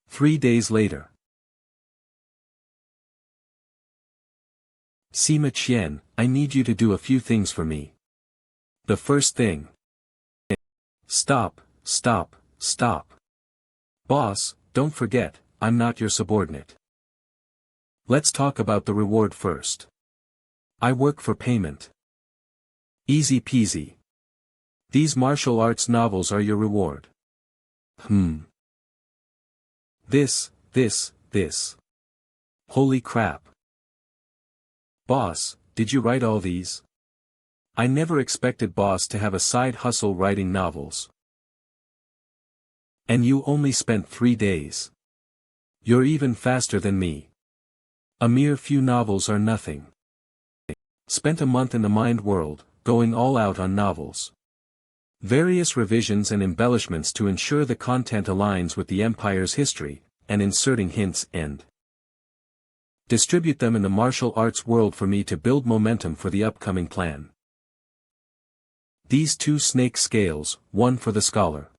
3 days later. Sima Qian, I need you to do a few things for me. The first thing. Stop, stop, stop. Boss, don't forget, I'm not your subordinate. Let's talk about the reward first. I work for payment. Easy peasy. These martial arts novels are your reward. This. Holy crap. Boss, did you write all these? I never expected boss to have a side hustle writing novels. And you only spent 3 days. You're even faster than me. A mere few novels are nothing. Spent a month in the mind world, going all out on novels. Various revisions and embellishments to ensure the content aligns with the Empire's history, and inserting hints and distribute them in the martial arts world for me to build momentum for the upcoming plan. These 2 snake scales, one for the scholar.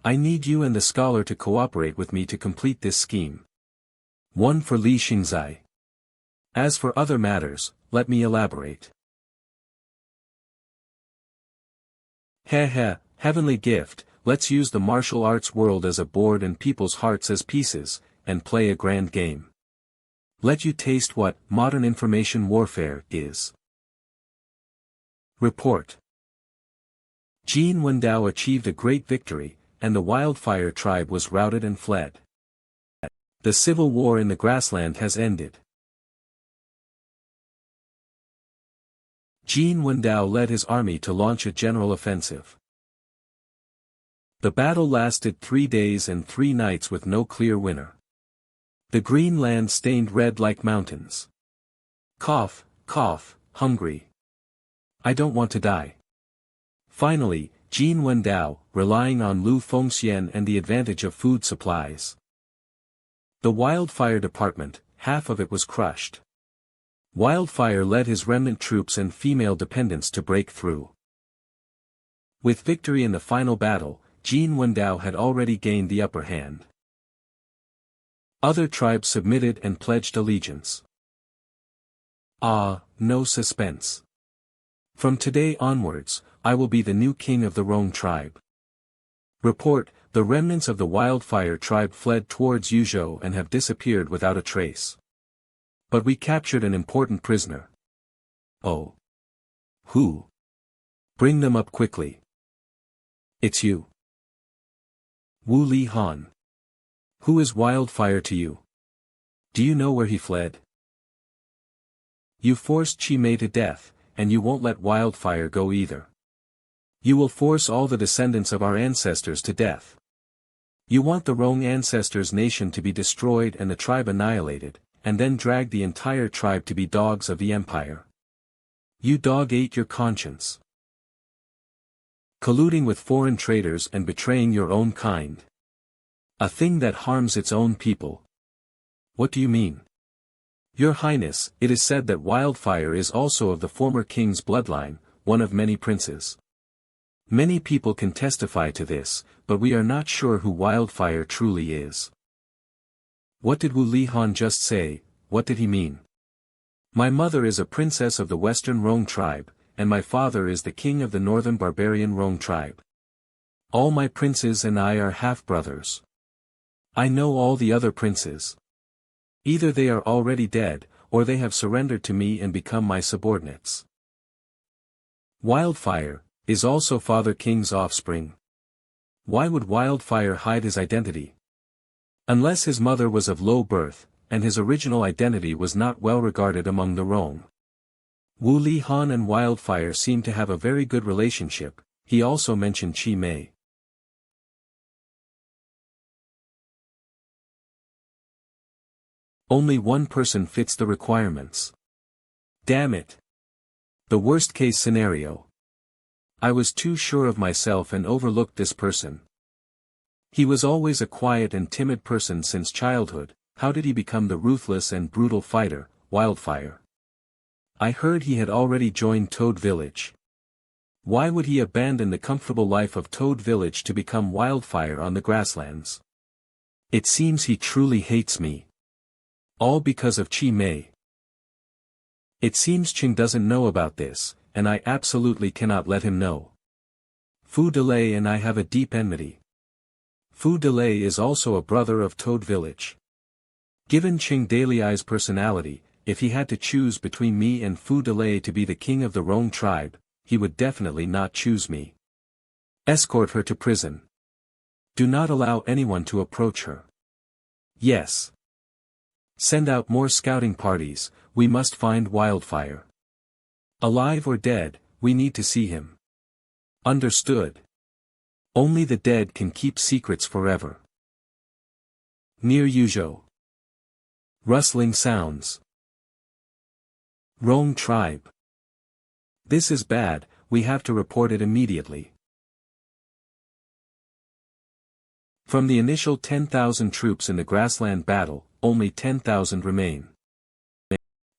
I need you and the scholar to cooperate with me to complete this scheme. One for Li Xingzai. As for other matters, let me elaborate. Heh, heavenly gift, let's use the martial arts world as a board and people's hearts as pieces, and play a grand game. Let you taste what modern information warfare is. Report. Jin Wendao achieved a great victory, and the Wildfire tribe was routed and fled. The civil war in the grassland has ended. Jin Wendao led his army to launch a general offensive. The battle lasted 3 days and 3 nights with no clear winner. The green land stained red like mountains. Cough, hungry. I don't want to die. Finally, Jin Wendao, relying on Lu Fengxian and the advantage of food supplies. The Wildfire Department, half of it was crushed. Wildfire led his remnant troops and female dependents to break through. With victory in the final battle, Jin Wendao had already gained the upper hand. Other tribes submitted and pledged allegiance. No suspense. From today onwards, I will be the new king of the Rong tribe. Report, the remnants of the Wildfire tribe fled towards Yuzhou and have disappeared without a trace. But we captured an important prisoner. Oh. Who? Bring them up quickly. It's you. Wu Li Han. Who is Wildfire to you? Do you know where he fled? You forced Qi Mei to death, and you won't let Wildfire go either. You will force all the descendants of our ancestors to death. You want the Rong ancestors' nation to be destroyed and the tribe annihilated, and then drag the entire tribe to be dogs of the empire. You dog ate your conscience. Colluding with foreign traitors and betraying your own kind. A thing that harms its own people. What do you mean? Your Highness, it is said that Wildfire is also of the former king's bloodline, one of many princes. Many people can testify to this, but we are not sure who Wildfire truly is. What did Wu Lihan just say? What did he mean? My mother is a princess of the Western Rong tribe, and my father is the king of the Northern Barbarian Rong tribe. All my princes and I are half-brothers. I know all the other princes. Either they are already dead, or they have surrendered to me and become my subordinates. Wildfire is also Father King's offspring. Why would Wildfire hide his identity? Unless his mother was of low birth, and his original identity was not well regarded among the Rong. Wu Li Han and Wildfire seemed to have a very good relationship. He also mentioned Qi Mei. Only one person fits the requirements. Damn it. The worst-case scenario. I was too sure of myself and overlooked this person. He was always a quiet and timid person since childhood. How did he become the ruthless and brutal fighter, Wildfire? I heard he had already joined Toad Village. Why would he abandon the comfortable life of Toad Village to become Wildfire on the grasslands? It seems he truly hates me. All because of Qi Mei. It seems Qing doesn't know about this, and I absolutely cannot let him know. Fu Delay and I have a deep enmity. Fu Delay is also a brother of Toad Village. Given Qing Daliai's personality, if he had to choose between me and Fu Delay to be the king of the Rong tribe, he would definitely not choose me. Escort her to prison. Do not allow anyone to approach her. Yes. Send out more scouting parties, we must find Wildfire. Alive or dead, we need to see him. Understood. Only the dead can keep secrets forever. Near Yuzhou. Rustling sounds. Rong tribe. This is bad, we have to report it immediately. From the initial 10,000 troops in the grassland battle, only 10,000 remain.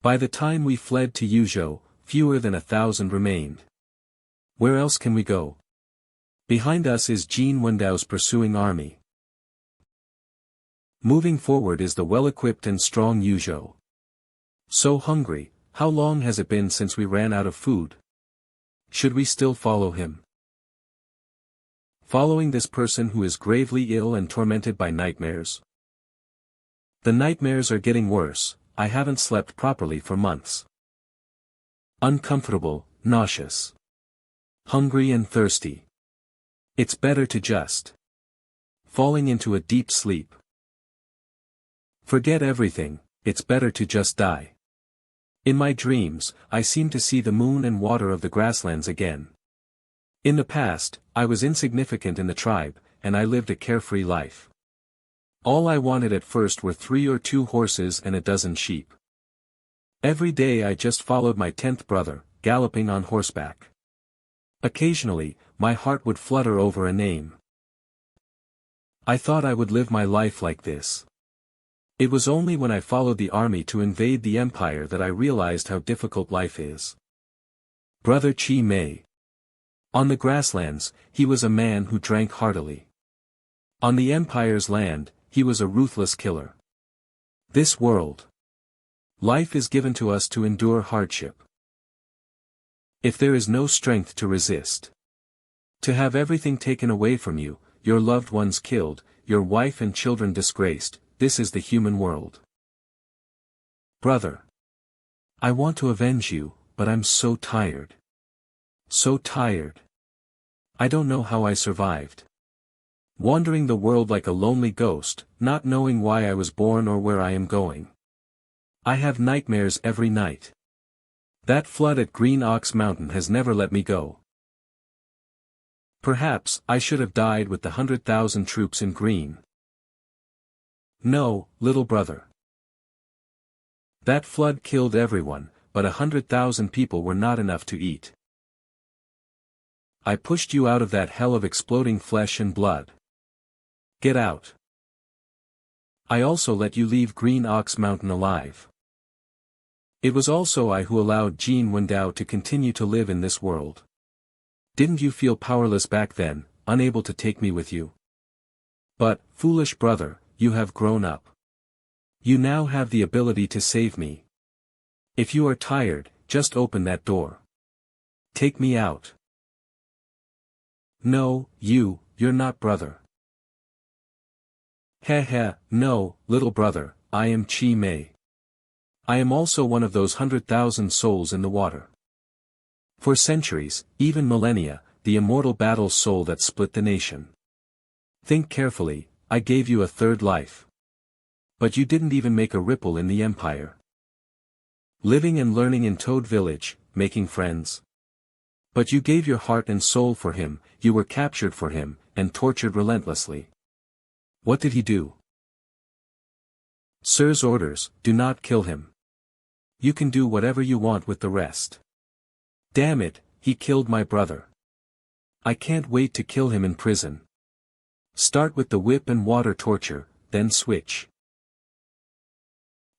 By the time we fled to Yuzhou, fewer than 1,000 remained. Where else can we go? Behind us is Jin Wendao's pursuing army. Moving forward is the well-equipped and strong Yuzhou. So hungry, how long has it been since we ran out of food? Should we still follow him? Following this person who is gravely ill and tormented by nightmares? The nightmares are getting worse, I haven't slept properly for months. Uncomfortable, nauseous. Hungry and thirsty. It's better to just. Falling into a deep sleep. Forget everything, it's better to just die. In my dreams, I seem to see the moon and water of the grasslands again. In the past, I was insignificant in the tribe, and I lived a carefree life. All I wanted at first were 3 or 2 horses and a dozen sheep. Every day I just followed my 10th brother, galloping on horseback. Occasionally, my heart would flutter over a name. I thought I would live my life like this. It was only when I followed the army to invade the empire that I realized how difficult life is. Brother Qi Mei. On the grasslands, he was a man who drank heartily. On the empire's land, he was a ruthless killer. This world. Life is given to us to endure hardship. If there is no strength to resist. To have everything taken away from you, your loved ones killed, your wife and children disgraced, this is the human world. Brother. I want to avenge you, but I'm so tired. So tired. I don't know how I survived. Wandering the world like a lonely ghost, not knowing why I was born or where I am going. I have nightmares every night. That flood at Green Ox Mountain has never let me go. Perhaps I should have died with the 100,000 troops in Green. No, little brother. That flood killed everyone, but 100,000 people were not enough to eat. I pushed you out of that hell of exploding flesh and blood. Get out. I also let you leave Green Ox Mountain alive. It was also I who allowed Jin Wendao to continue to live in this world. Didn't you feel powerless back then, unable to take me with you? But, foolish brother, you have grown up. You now have the ability to save me. If you are tired, just open that door. Take me out. No, you're not brother. Heh, no, little brother, I am Qi Mei. I am also one of those 100,000 souls in the water. For centuries, even millennia, the immortal battle soul that split the nation. Think carefully, I gave you a third life. But you didn't even make a ripple in the empire. Living and learning in Toad Village, making friends. But you gave your heart and soul for him, you were captured for him, and tortured relentlessly. What did he do? Sir's orders, do not kill him. You can do whatever you want with the rest. Damn it, he killed my brother. I can't wait to kill him in prison. Start with the whip and water torture, then switch.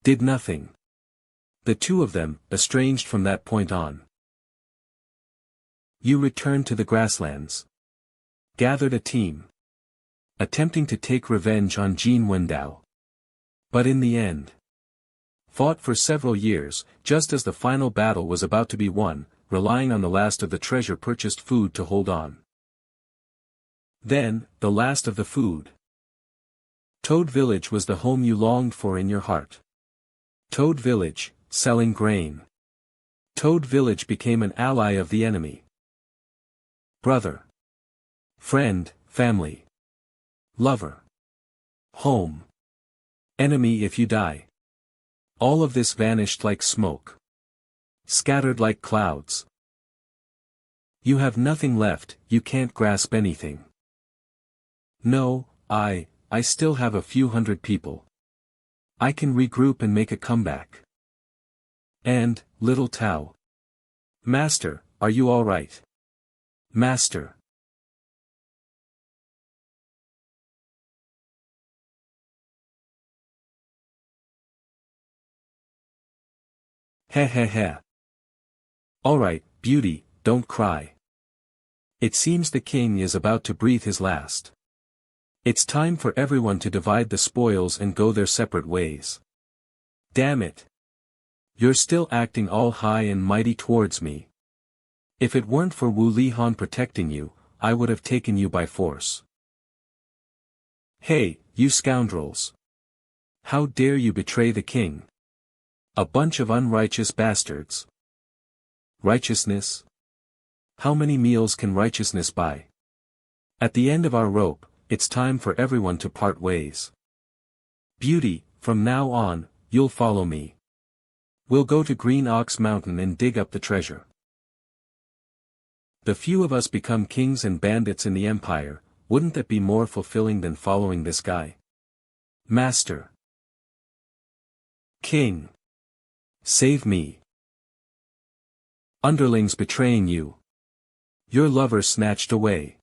Did nothing. The two of them, estranged from that point on. You returned to the grasslands. Gathered a team. Attempting to take revenge on Jean Wendao. But in the end. Fought for several years, just as the final battle was about to be won, relying on the last of the treasure-purchased food to hold on. Then, the last of the food. Toad Village was the home you longed for in your heart. Toad Village, selling grain. Toad Village became an ally of the enemy. Brother. Friend, family. Lover. Home. Enemy if you die. All of this vanished like smoke. Scattered like clouds. You have nothing left, you can't grasp anything. No, I still have a few hundred people. I can regroup and make a comeback. And, little Tao. Master, are you all right? Master. Heh heh heh. Alright, beauty, don't cry. It seems the king is about to breathe his last. It's time for everyone to divide the spoils and go their separate ways. Damn it. You're still acting all high and mighty towards me. If it weren't for Wu Lihan protecting you, I would have taken you by force. Hey, you scoundrels. How dare you betray the king? A bunch of unrighteous bastards. Righteousness? How many meals can righteousness buy? At the end of our rope, it's time for everyone to part ways. Beauty, from now on, you'll follow me. We'll go to Green Ox Mountain and dig up the treasure. The few of us become kings and bandits in the empire, wouldn't that be more fulfilling than following this guy? Master. King. Save me. Underlings betraying you. Your lover snatched away.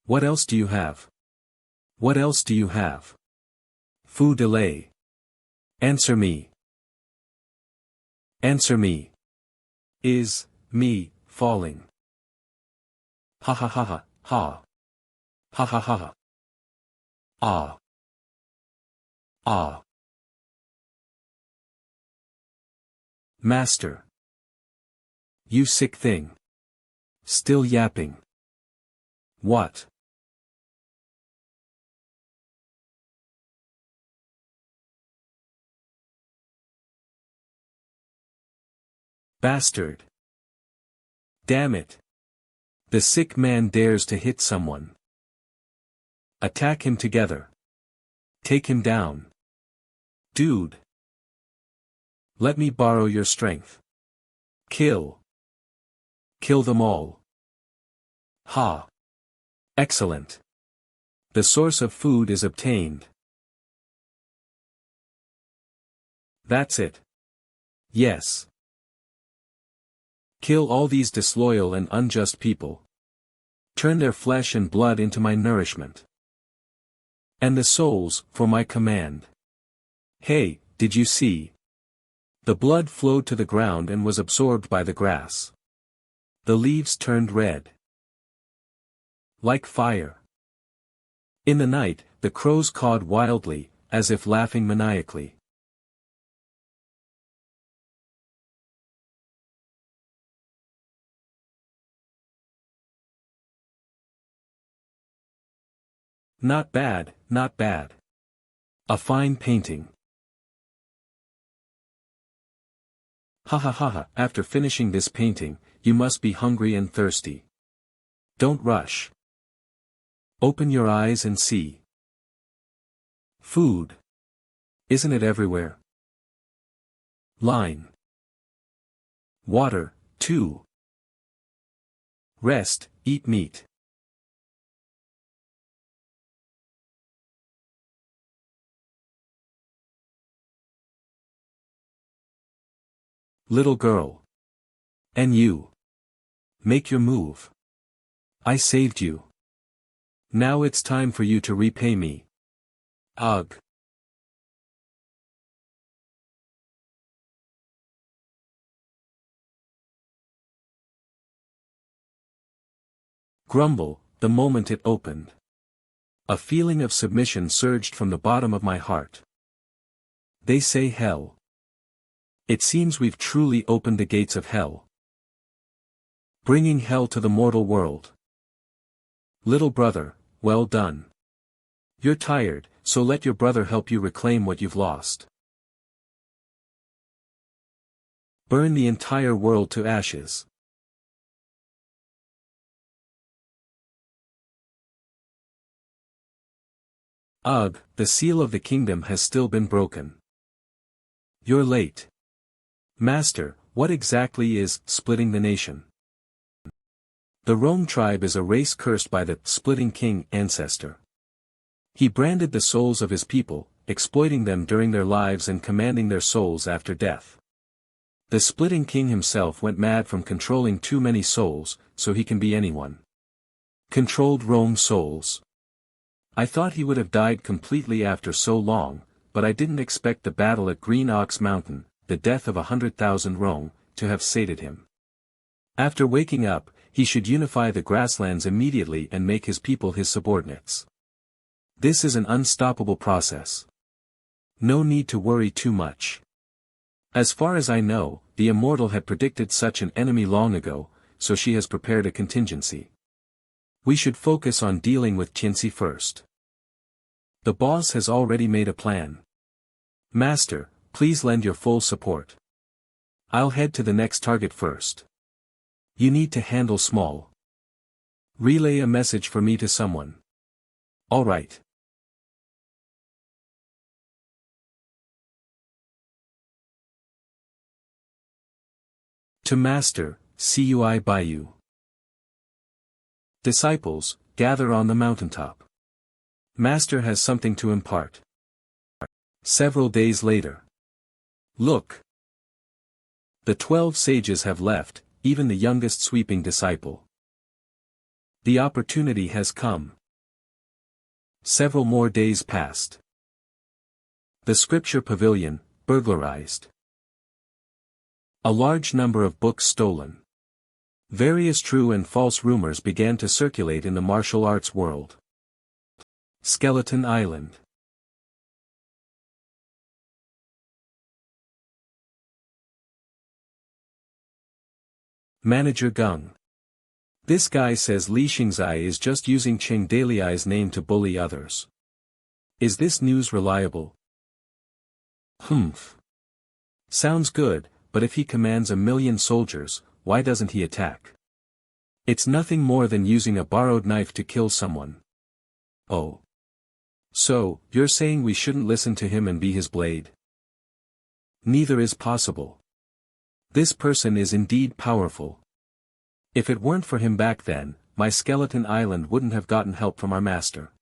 What else do you have? What else do you have? Fu delay. Answer me. Answer me. Is me falling? Ha ha ha ha, ha. Ha ha ha ha. Ah. Ah. Master. You sick thing. Still yapping. What? Bastard. Damn it. The sick man dares to hit someone. Attack him together. Take him down. Dude. Let me borrow your strength. Kill. Kill them all. Ha. Excellent. The source of food is obtained. That's it. Yes. Kill all these disloyal and unjust people. Turn their flesh and blood into my nourishment. And the souls, for my command. Hey, did you see? The blood flowed to the ground and was absorbed by the grass. The leaves turned red. Like fire. In the night, the crows cawed wildly, as if laughing maniacally. Not bad, not bad. A fine painting. Ha ha ha ha, after finishing this painting, you must be hungry and thirsty. Don't rush. Open your eyes and see. Food. Isn't it everywhere? Line. Water, too. Rest, eat meat. Little girl. And you. Make your move. I saved you. Now it's time for you to repay me. Ugh. Grumble, the moment it opened. A feeling of submission surged from the bottom of my heart. They say hell. It seems we've truly opened the gates of hell. Bringing hell to the mortal world. Little brother, well done. You're tired, so let your brother help you reclaim what you've lost. Burn the entire world to ashes. Ugh, the seal of the kingdom has still been broken. You're late. Master, what exactly is splitting the nation? The Rome tribe is a race cursed by the splitting king ancestor. He branded the souls of his people, exploiting them during their lives and commanding their souls after death. The splitting king himself went mad from controlling too many souls, so he can be anyone. Controlled Rome's souls. I thought he would have died completely after so long, but I didn't expect the battle at Green Ox Mountain, the death of 100,000 Rome, to have sated him. After waking up, he should unify the grasslands immediately and make his people his subordinates. This is an unstoppable process. No need to worry too much. As far as I know, the Immortal had predicted such an enemy long ago, so she has prepared a contingency. We should focus on dealing with Tianxi first. The boss has already made a plan. Master, please lend your full support. I'll head to the next target first. You need to handle small. Relay a message for me to someone. All right. To Master, Cui Baiyu. Disciples, gather on the mountaintop. Master has something to impart. Several days later. Look. The 12 sages have left, even the youngest sweeping disciple. The opportunity has come. Several more days passed. The scripture pavilion, burglarized. A large number of books stolen. Various true and false rumors began to circulate in the martial arts world. Skeleton Island. Manager Gung. This guy says Li Xingzai is just using Cheng Daliai's name to bully others. Is this news reliable? Humph. Sounds good, but if he commands 1,000,000 soldiers, why doesn't he attack? It's nothing more than using a borrowed knife to kill someone. Oh. So, you're saying we shouldn't listen to him and be his blade? Neither is possible. This person is indeed powerful. If it weren't for him back then, my Skeleton Island wouldn't have gotten help from our master.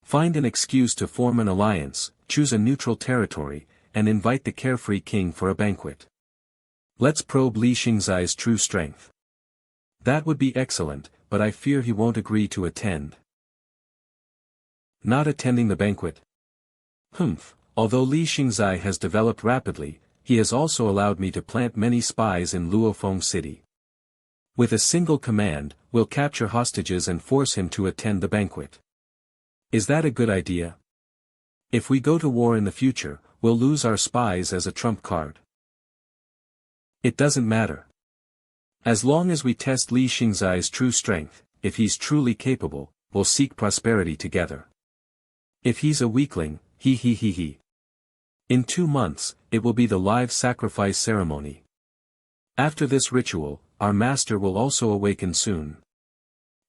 Find an excuse to form an alliance, choose a neutral territory, and invite the carefree king for a banquet. Let's probe Li Xingzai's true strength. That would be excellent, but I fear he won't agree to attend. Not attending the banquet? Humph, although Li Xingzai has developed rapidly, he has also allowed me to plant many spies in Luofeng City. With a single command, we'll capture hostages and force him to attend the banquet. Is that a good idea? If we go to war in the future, we'll lose our spies as a trump card. It doesn't matter. As long as we test Li Xingzai's true strength, if he's truly capable, we'll seek prosperity together. If he's a weakling, he. In 2 months, it will be the live sacrifice ceremony. After this ritual, our master will also awaken soon.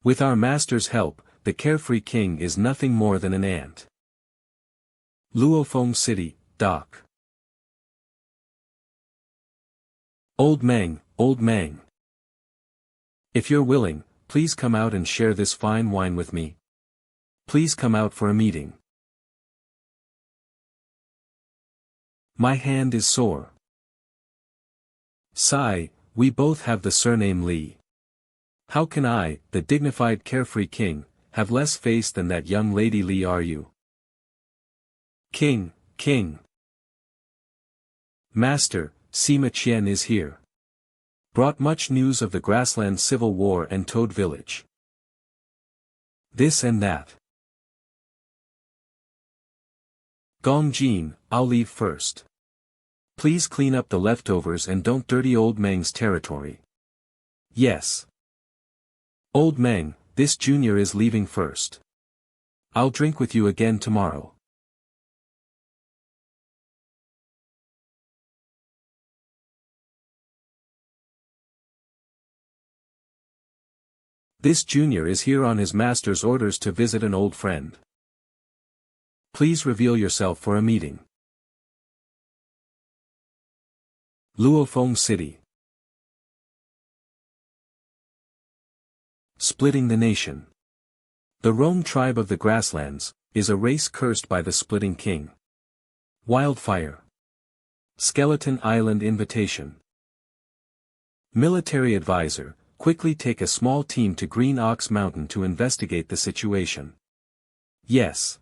With our master's help, the carefree king is nothing more than an ant. Luofeng City, Dock. Old Mang. If you're willing, please come out and share this fine wine with me. Please come out for a meeting. My hand is sore. Sigh, we both have the surname Li. How can I, the dignified carefree king, have less face than that young lady Li are you? King. Master, Sima Qian is here. Brought much news of the grassland civil war and Toad village. This and that. Gong Jin, I'll leave first. Please clean up the leftovers and don't dirty Old Meng's territory. Yes. Old Meng, this junior is leaving first. I'll drink with you again tomorrow. This junior is here on his master's orders to visit an old friend. Please reveal yourself for a meeting. Luofeng City. Splitting the nation. The Rome tribe of the grasslands is a race cursed by the splitting king. Wildfire. Skeleton Island invitation. Military advisor, quickly take a small team to Green Ox Mountain to investigate the situation. Yes.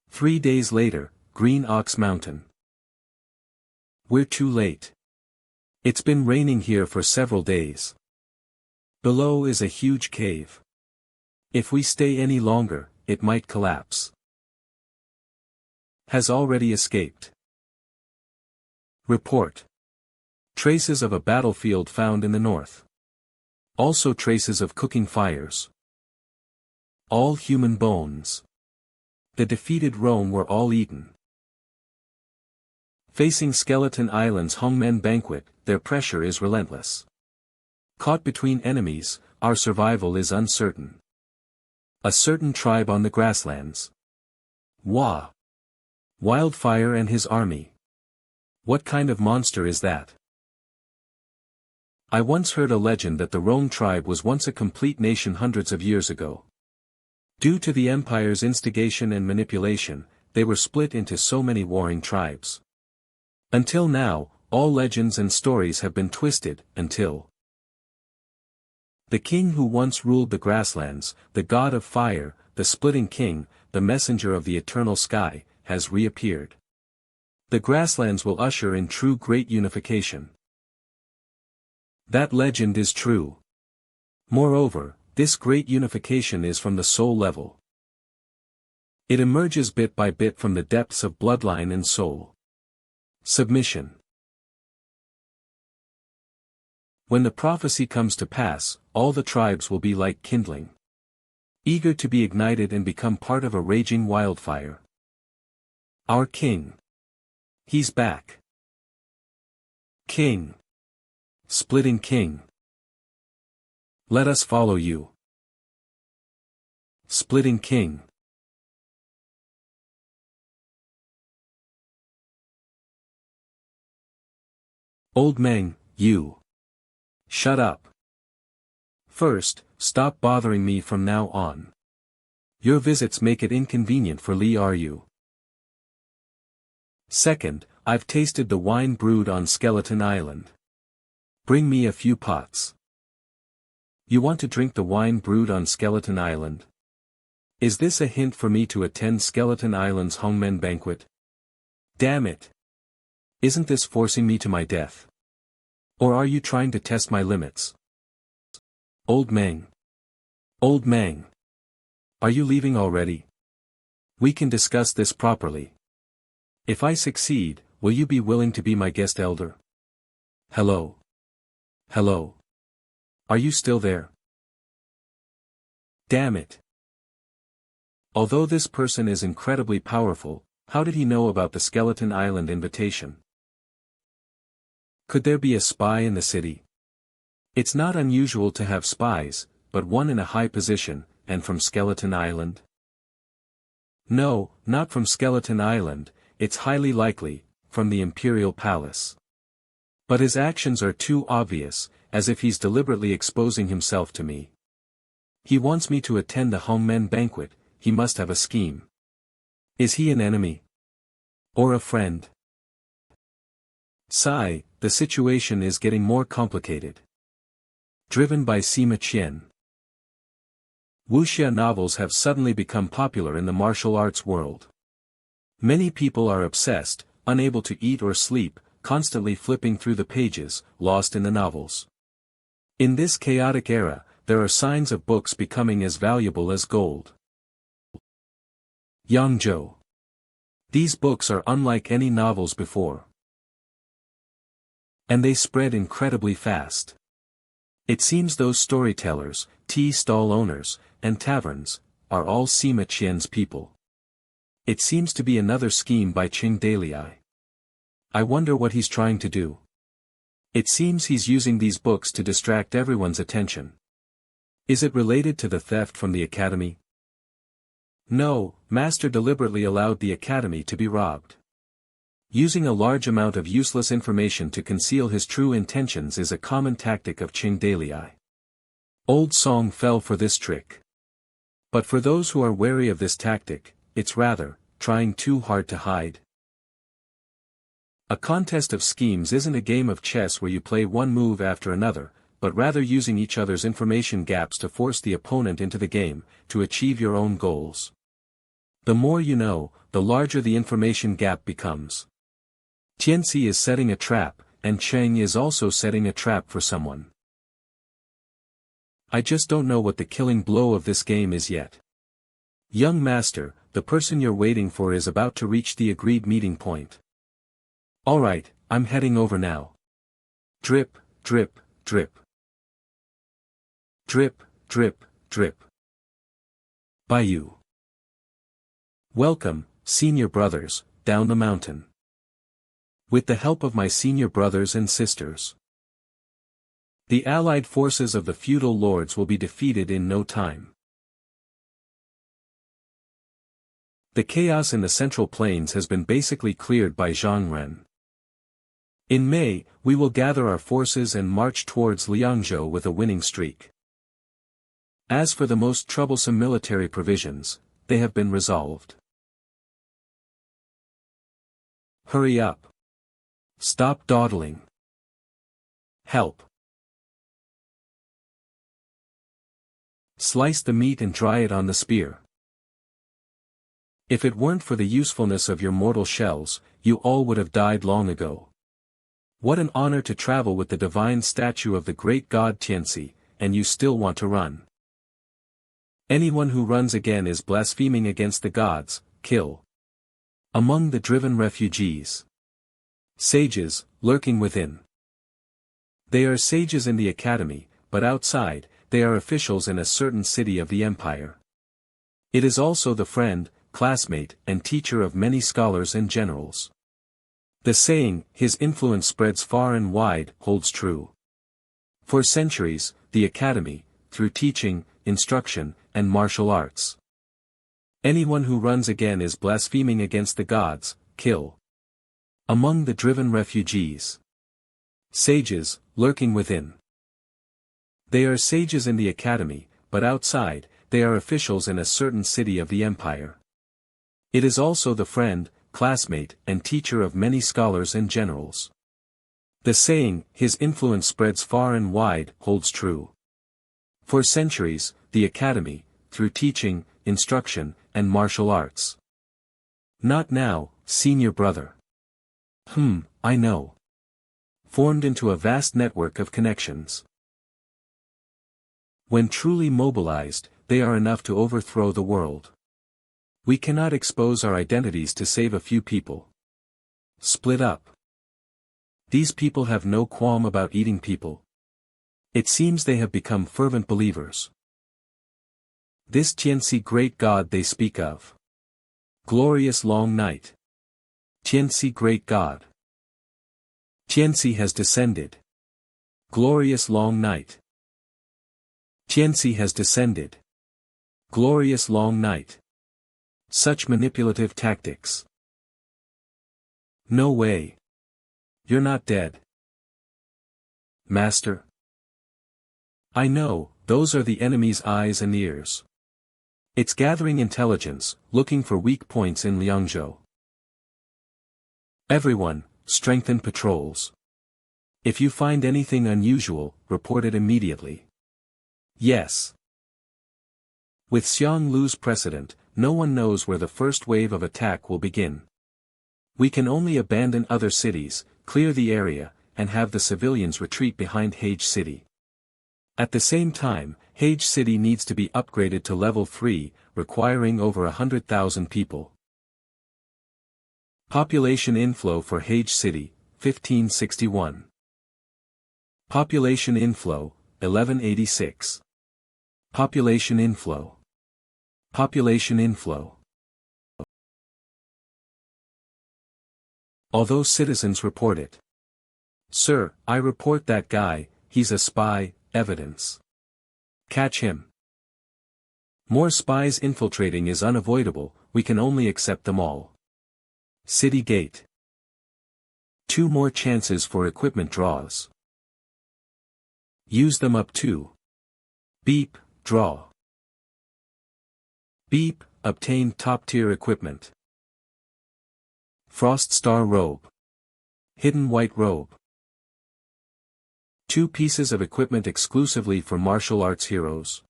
3 days later, Green Ox Mountain. We're too late. It's been raining here for several days. Below is a huge cave. If we stay any longer, it might collapse. Has already escaped. Report. Traces of a battlefield found in the north. Also traces of cooking fires. All human bones. The defeated Rome were all eaten. Facing Skeleton Island's Hongmen banquet, their pressure is relentless. Caught between enemies, our survival is uncertain. A certain tribe on the grasslands. Wah! Wildfire and his army. What kind of monster is that? I once heard a legend that the Rome tribe was once a complete nation hundreds of years ago. Due to the empire's instigation and manipulation, they were split into so many warring tribes. Until now, all legends and stories have been twisted, until the king who once ruled the grasslands, the god of fire, the splitting king, the messenger of the eternal sky, has reappeared. The grasslands will usher in true great unification. That legend is true. Moreover, this great unification is from the soul level. It emerges bit by bit from the depths of bloodline and soul. Submission. When the prophecy comes to pass, all the tribes will be like kindling. Eager to be ignited and become part of a raging wildfire. Our king. He's back. King. Splitting king. Let us follow you. Splitting king. Old Meng, you. Shut up. First, stop bothering me from now on. Your visits make it inconvenient for Li Ru. Second, I've tasted the wine brewed on Skeleton Island. Bring me a few pots. You want to drink the wine brewed on Skeleton Island? Is this a hint for me to attend Skeleton Island's Hongmen banquet? Damn it! Isn't this forcing me to my death? Or are you trying to test my limits? Old Meng. Old Meng. Are you leaving already? We can discuss this properly. If I succeed, will you be willing to be my guest elder? Hello. Hello. Are you still there? Damn it. Although this person is incredibly powerful, how did he know about the Skeleton Island invitation? Could there be a spy in the city? It's not unusual to have spies, but one in a high position, and from Skeleton Island? No, not from Skeleton Island, it's highly likely, from the Imperial Palace. But his actions are too obvious, as if he's deliberately exposing himself to me. He wants me to attend the Hongmen banquet, he must have a scheme. Is he an enemy? Or a friend? Sigh, the situation is getting more complicated. Driven by Sima Qian. Wuxia novels have suddenly become popular in the martial arts world. Many people are obsessed, unable to eat or sleep, constantly flipping through the pages, lost in the novels. In this chaotic era, there are signs of books becoming as valuable as gold. Yangzhou. These books are unlike any novels before. And they spread incredibly fast. It seems those storytellers, tea stall owners, and taverns, are all Sima Qian's people. It seems to be another scheme by Qing Dalai. I wonder what he's trying to do. It seems he's using these books to distract everyone's attention. Is it related to the theft from the academy? No, Master deliberately allowed the academy to be robbed. Using a large amount of useless information to conceal his true intentions is a common tactic of Qing Dalai. Old Song fell for this trick. But for those who are wary of this tactic, it's rather, trying too hard to hide. A contest of schemes isn't a game of chess where you play one move after another, but rather using each other's information gaps to force the opponent into the game, to achieve your own goals. The more you know, the larger the information gap becomes. Tianxi is setting a trap, and Cheng is also setting a trap for someone. I just don't know what the killing blow of this game is yet. Young master, the person you're waiting for is about to reach the agreed meeting point. Alright, I'm heading over now. Drip, drip, drip. Drip, drip, drip. Bayou. Welcome, senior brothers, down the mountain. With the help of my senior brothers and sisters. The allied forces of the feudal lords will be defeated in no time. The chaos in the Central Plains has been basically cleared by Zhang Ren. In May, we will gather our forces and march towards Liangzhou with a winning streak. As for the most troublesome military provisions, they have been resolved. Hurry up. Stop dawdling. Help. Slice the meat and dry it on the spear. If it weren't for the usefulness of your mortal shells, you all would have died long ago. What an honor to travel with the divine statue of the great god Tianxi, and you still want to run. Anyone who runs again is blaspheming against the gods, kill. Among the driven refugees. Sages, lurking within. They are sages in the academy, but outside, they are officials in a certain city of the empire. It is also the friend, classmate, and teacher of many scholars and generals. The saying, his influence spreads far and wide, holds true. For centuries, the academy, through teaching, instruction, and martial arts. Anyone who runs again is blaspheming against the gods, kill. Among the driven refugees. Sages, lurking within. They are sages in the academy, but outside, they are officials in a certain city of the empire. It is also the friend, classmate, and teacher of many scholars and generals. The saying, his influence spreads far and wide, holds true. For centuries, the academy, through teaching, instruction, and martial arts. Not now, senior brother. I know. Formed into a vast network of connections. When truly mobilized, they are enough to overthrow the world. We cannot expose our identities to save a few people. Split up. These people have no qualm about eating people. It seems they have become fervent believers. This Tianxi great god they speak of. Glorious long night. Tianxi great god. Tianxi has descended. Glorious long night. Tianxi has descended. Glorious long night. Such manipulative tactics. No way. You're not dead. Master? I know, those are the enemy's eyes and ears. It's gathering intelligence, looking for weak points in Liangzhou. Everyone, strengthen patrols. If you find anything unusual, report it immediately. Yes. With Xiang Lu's precedent, no one knows where the first wave of attack will begin. We can only abandon other cities, clear the area, and have the civilians retreat behind Hage City. At the same time, Hage City needs to be upgraded to level 3, requiring over 100,000 people. Population inflow for Hage City, 1561. Population inflow, 1186. Population inflow. Population inflow. Although citizens report it. Sir, I report that guy, he's a spy, evidence. Catch him. More spies infiltrating is unavoidable, we can only accept them all. City gate. 2 more chances for equipment draws. Use them up to. Beep, draw. Beep, obtain top-tier equipment. Frost Star Robe. Hidden White Robe. 2 pieces of equipment exclusively for martial arts heroes.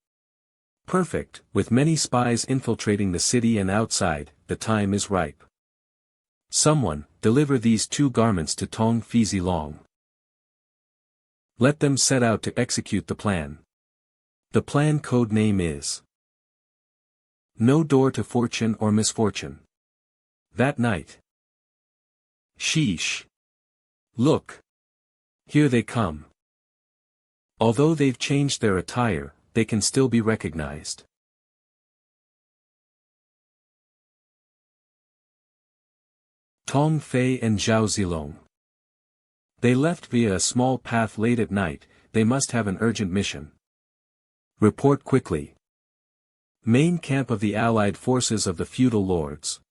Perfect, with many spies infiltrating the city and outside, the time is ripe. Someone, deliver these 2 garments to Tong Fizi Long. Let them set out to execute the plan. The plan code name is No Door to Fortune or Misfortune. That night. Sheesh. Look. Here they come. Although they've changed their attire, they can still be recognized. Tong Fei and Zhao Zilong. They left via a small path late at night, they must have an urgent mission. Report quickly. Main camp of the allied forces of the feudal lords.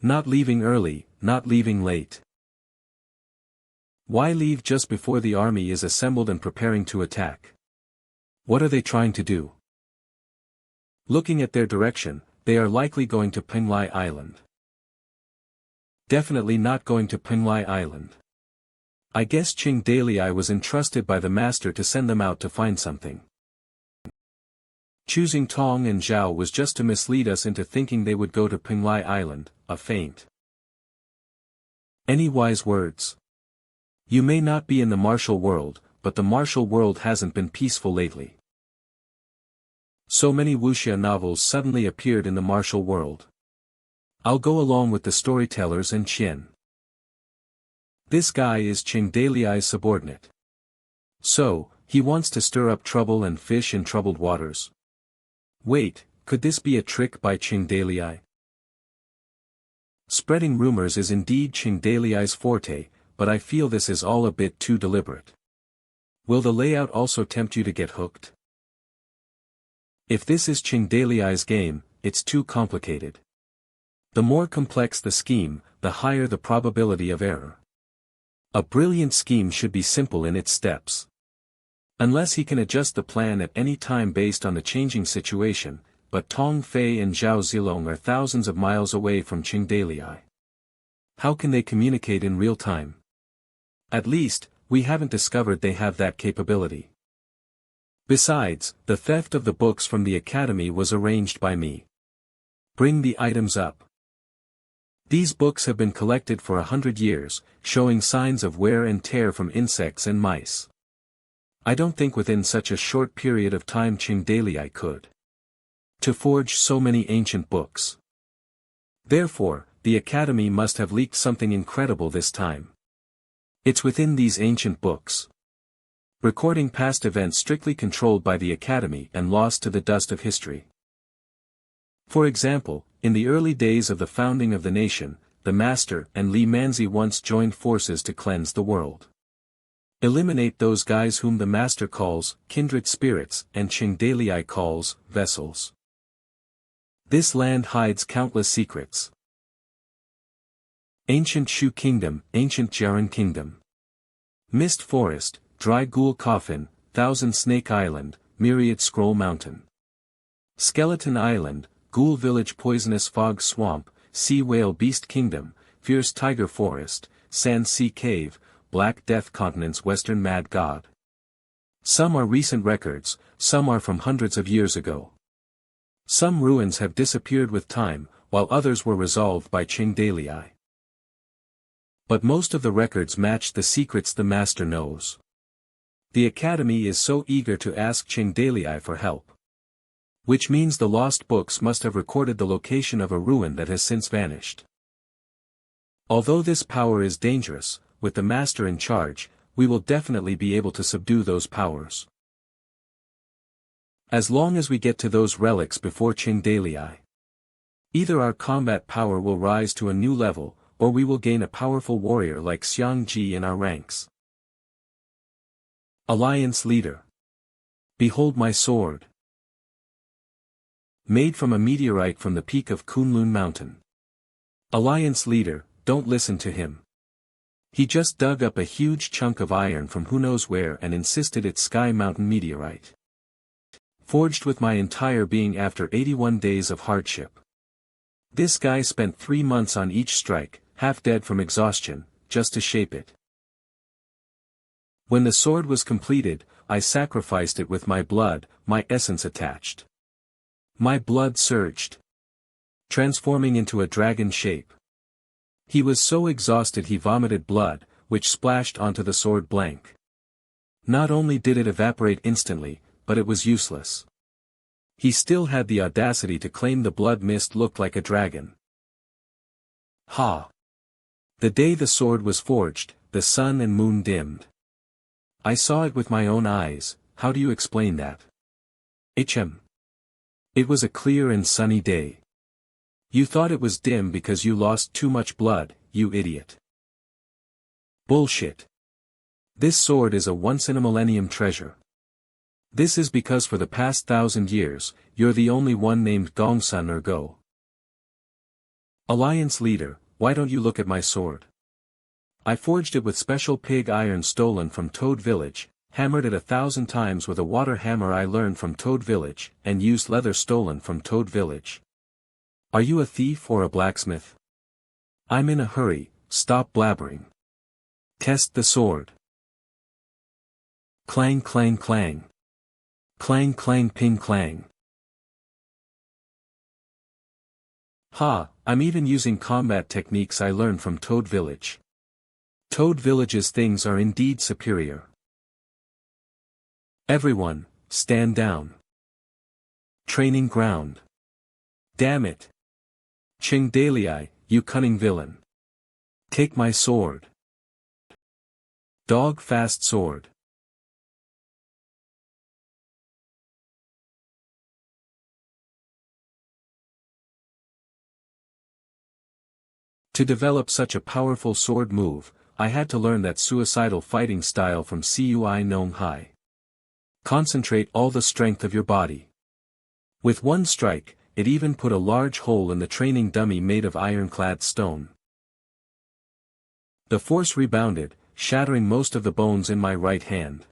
Not leaving early, not leaving late. Why leave just before the army is assembled and preparing to attack? What are they trying to do? Looking at their direction, they are likely going to Penglai Island. Definitely not going to Penglai Island. I guess Qing Dalai was entrusted by the master to send them out to find something. Choosing Tong and Zhao was just to mislead us into thinking they would go to Penglai Island, a feint. Any wise words? You may not be in the martial world, but the martial world hasn't been peaceful lately. So many wuxia novels suddenly appeared in the martial world. I'll go along with the storytellers and Qian. This guy is Qing Dalai's subordinate. So, he wants to stir up trouble and fish in troubled waters. Wait, could this be a trick by Qing Dalai? Spreading rumors is indeed Qing Dalai's forte, but I feel this is all a bit too deliberate. Will the layout also tempt you to get hooked? If this is Qing Dalai's game, it's too complicated. The more complex the scheme, the higher the probability of error. A brilliant scheme should be simple in its steps. Unless he can adjust the plan at any time based on the changing situation, but Tong Fei and Zhao Zilong are thousands of miles away from Qing Dalai. How can they communicate in real time? At least, we haven't discovered they have that capability. Besides, the theft of the books from the academy was arranged by me. Bring the items up. These books have been collected for 100 years, showing signs of wear and tear from insects and mice. I don't think within such a short period of time Qing Dalai could to forge so many ancient books. Therefore, the academy must have leaked something incredible this time. It's within these ancient books. Recording past events strictly controlled by the academy and lost to the dust of history. For example, in the early days of the founding of the nation, the master and Li Manzi once joined forces to cleanse the world. Eliminate those guys whom the master calls kindred spirits and Qing Dalai calls vessels. This land hides countless secrets. Ancient Shu Kingdom, Ancient Jaren Kingdom. Mist Forest, Dry Ghoul Coffin, Thousand Snake Island, Myriad Scroll Mountain. Skeleton Island, Ghoul Village Poisonous Fog Swamp, Sea Whale Beast Kingdom, Fierce Tiger Forest, Sand Sea Cave, Black Death Continent's Western Mad God. Some are recent records, some are from hundreds of years ago. Some ruins have disappeared with time, while others were resolved by Qing Dalai. But most of the records match the secrets the master knows. The Academy is so eager to ask Qing Dalai for help. Which means the lost books must have recorded the location of a ruin that has since vanished. Although this power is dangerous, with the master in charge, we will definitely be able to subdue those powers. As long as we get to those relics before Qing Dalai. Either our combat power will rise to a new level, or we will gain a powerful warrior like Xiang Ji in our ranks. Alliance Leader. Behold my sword. Made from a meteorite from the peak of Kunlun Mountain. Alliance Leader, don't listen to him. He just dug up a huge chunk of iron from who knows where and insisted it's Sky Mountain meteorite. Forged with my entire being after 81 days of hardship. This guy spent 3 months on each strike, half dead from exhaustion, just to shape it. When the sword was completed, I sacrificed it with my blood, my essence attached. My blood surged, transforming into a dragon shape. He was so exhausted he vomited blood, which splashed onto the sword blank. Not only did it evaporate instantly, but it was useless. He still had the audacity to claim the blood mist looked like a dragon. Ha! The day the sword was forged, the sun and moon dimmed. I saw it with my own eyes. How do you explain that? Hm. It was a clear and sunny day. You thought it was dim because you lost too much blood, you idiot. Bullshit. This sword is a once-in-a-millennium treasure. This is because for the past 1,000 years, you're the only one named Gongsun or Go. Alliance Leader, why don't you look at my sword? I forged it with special pig iron stolen from Toad Village, hammered it 1,000 times with a water hammer I learned from Toad Village, and used leather stolen from Toad Village. Are you a thief or a blacksmith? I'm in a hurry, stop blabbering. Test the sword. Clang clang clang. Clang clang ping clang. Ha, I'm even using combat techniques I learned from Toad Village. Toad Village's things are indeed superior. Everyone, stand down. Training ground. Damn it. Qing Dalai, you cunning villain. Take my sword. Dog fast sword. To develop such a powerful sword move, I had to learn that suicidal fighting style from Cui Nong Hai. Concentrate all the strength of your body. With one strike, it even put a large hole in the training dummy made of ironclad stone. The force rebounded, shattering most of the bones in my right hand.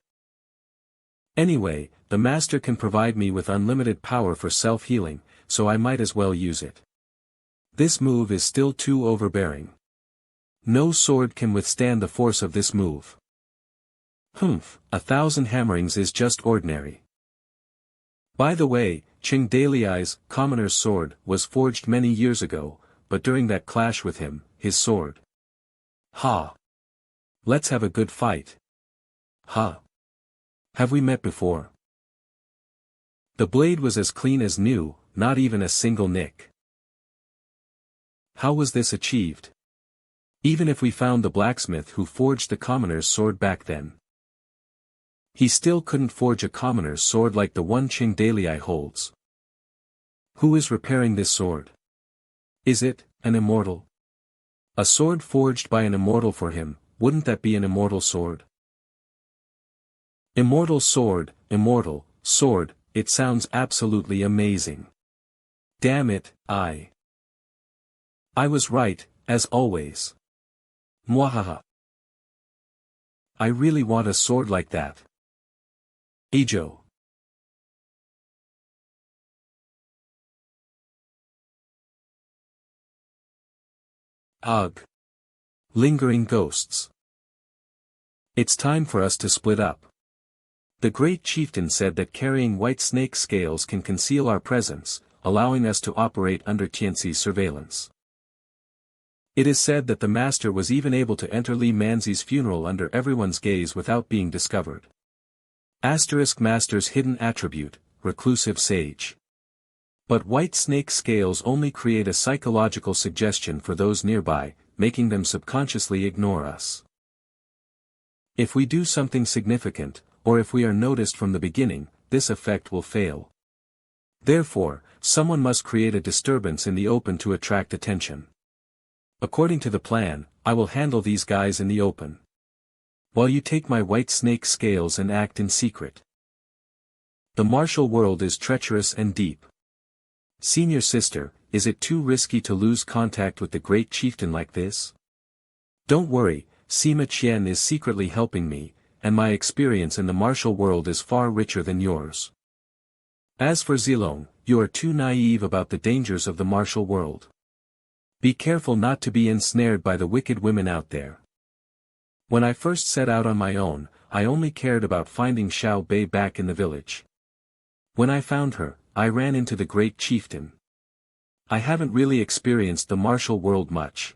Anyway, the master can provide me with unlimited power for self-healing, so I might as well use it. This move is still too overbearing. No sword can withstand the force of this move. Humph, 1,000 hammerings is just ordinary. By the way, Qing Dalai's commoner's sword was forged many years ago, but during that clash with him, his sword. Ha! Let's have a good fight. Ha! Have we met before? The blade was as clean as new, not even a single nick. How was this achieved? Even if we found the blacksmith who forged the commoner's sword back then, he still couldn't forge a commoner's sword like the one Qing Dalai holds. Who is repairing this sword? Is it an immortal? A sword forged by an immortal for him, wouldn't that be an immortal sword? Immortal sword, it sounds absolutely amazing. Damn it, I was right, as always. Mwahaha. I really want a sword like that. Ijo. Ugh. Lingering ghosts. It's time for us to split up. The great chieftain said that carrying white snake scales can conceal our presence, allowing us to operate under Tianxi's surveillance. It is said that the master was even able to enter Li Manzi's funeral under everyone's gaze without being discovered. Master's hidden attribute, reclusive sage. But white snake scales only create a psychological suggestion for those nearby, making them subconsciously ignore us. If we do something significant, or if we are noticed from the beginning, this effect will fail. Therefore, someone must create a disturbance in the open to attract attention. According to the plan, I will handle these guys in the open, while you take my white snake scales and act in secret. The martial world is treacherous and deep. Senior sister, is it too risky to lose contact with the great chieftain like this? Don't worry, Sima Qian is secretly helping me, and my experience in the martial world is far richer than yours. As for Zilong, you are too naive about the dangers of the martial world. Be careful not to be ensnared by the wicked women out there. When I first set out on my own, I only cared about finding Xiao Bei back in the village. When I found her, I ran into the great chieftain. I haven't really experienced the martial world much.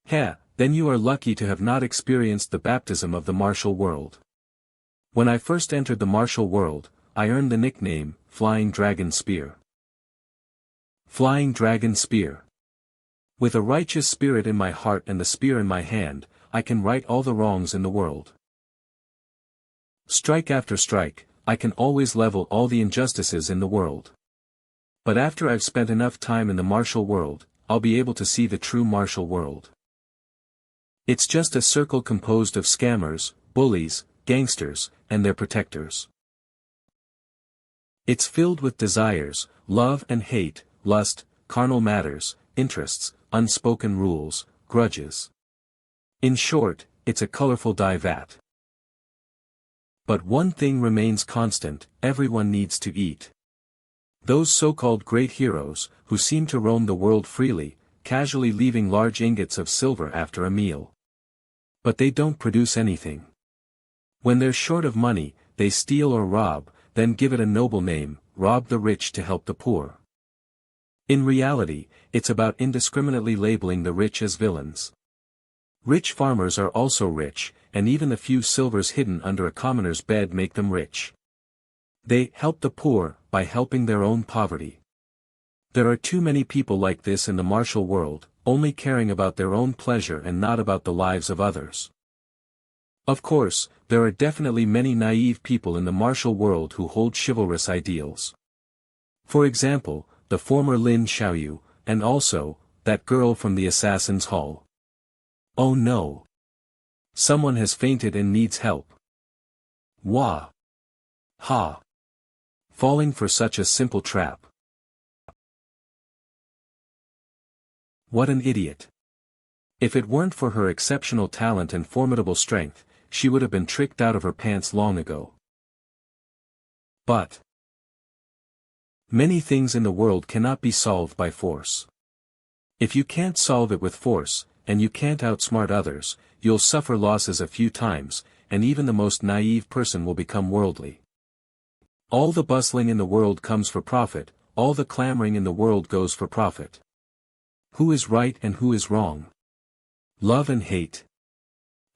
Heh, then you are lucky to have not experienced the baptism of the martial world. When I first entered the martial world, I earned the nickname, Flying Dragon Spear. Flying Dragon Spear. With a righteous spirit in my heart and the spear in my hand, I can right all the wrongs in the world. Strike after strike, I can always level all the injustices in the world. But after I've spent enough time in the martial world, I'll be able to see the true martial world. It's just a circle composed of scammers, bullies, gangsters, and their protectors. It's filled with desires, love and hate, lust, carnal matters, interests, unspoken rules, grudges. In short, it's a colorful dye vat. But one thing remains constant, everyone needs to eat. Those so-called great heroes, who seem to roam the world freely, casually leaving large ingots of silver after a meal. But they don't produce anything. When they're short of money, they steal or rob, then give it a noble name, rob the rich to help the poor. In reality, it's about indiscriminately labeling the rich as villains. Rich farmers are also rich, and even the few silvers hidden under a commoner's bed make them rich. They help the poor by helping their own poverty. There are too many people like this in the martial world, only caring about their own pleasure and not about the lives of others. Of course, there are definitely many naive people in the martial world who hold chivalrous ideals. For example, the former Lin Xiaoyu, and also, that girl from the Assassin's Hall. Oh no! Someone has fainted and needs help. Wah! Ha! Falling for such a simple trap. What an idiot. If it weren't for her exceptional talent and formidable strength, she would have been tricked out of her pants long ago. But many things in the world cannot be solved by force. If you can't solve it with force, and you can't outsmart others, you'll suffer losses a few times, and even the most naive person will become worldly. All the bustling in the world comes for profit, all the clamoring in the world goes for profit. Who is right and who is wrong? Love and hate.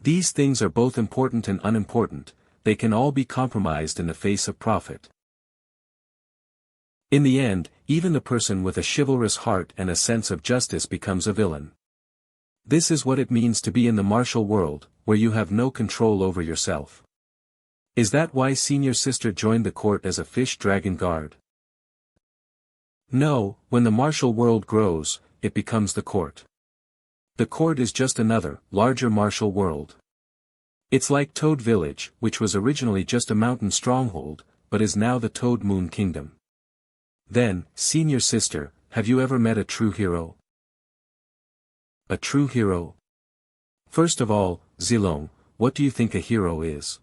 These things are both important and unimportant, they can all be compromised in the face of profit. In the end, even the person with a chivalrous heart and a sense of justice becomes a villain. This is what it means to be in the martial world, where you have no control over yourself. Is that why senior sister joined the court as a fish dragon guard? No, when the martial world grows, it becomes the court. The court is just another, larger martial world. It's like Toad Village, which was originally just a mountain stronghold, but is now the Toad Moon Kingdom. Then, senior sister, have you ever met a true hero? A true hero? First of all, Zilong, what do you think a hero is?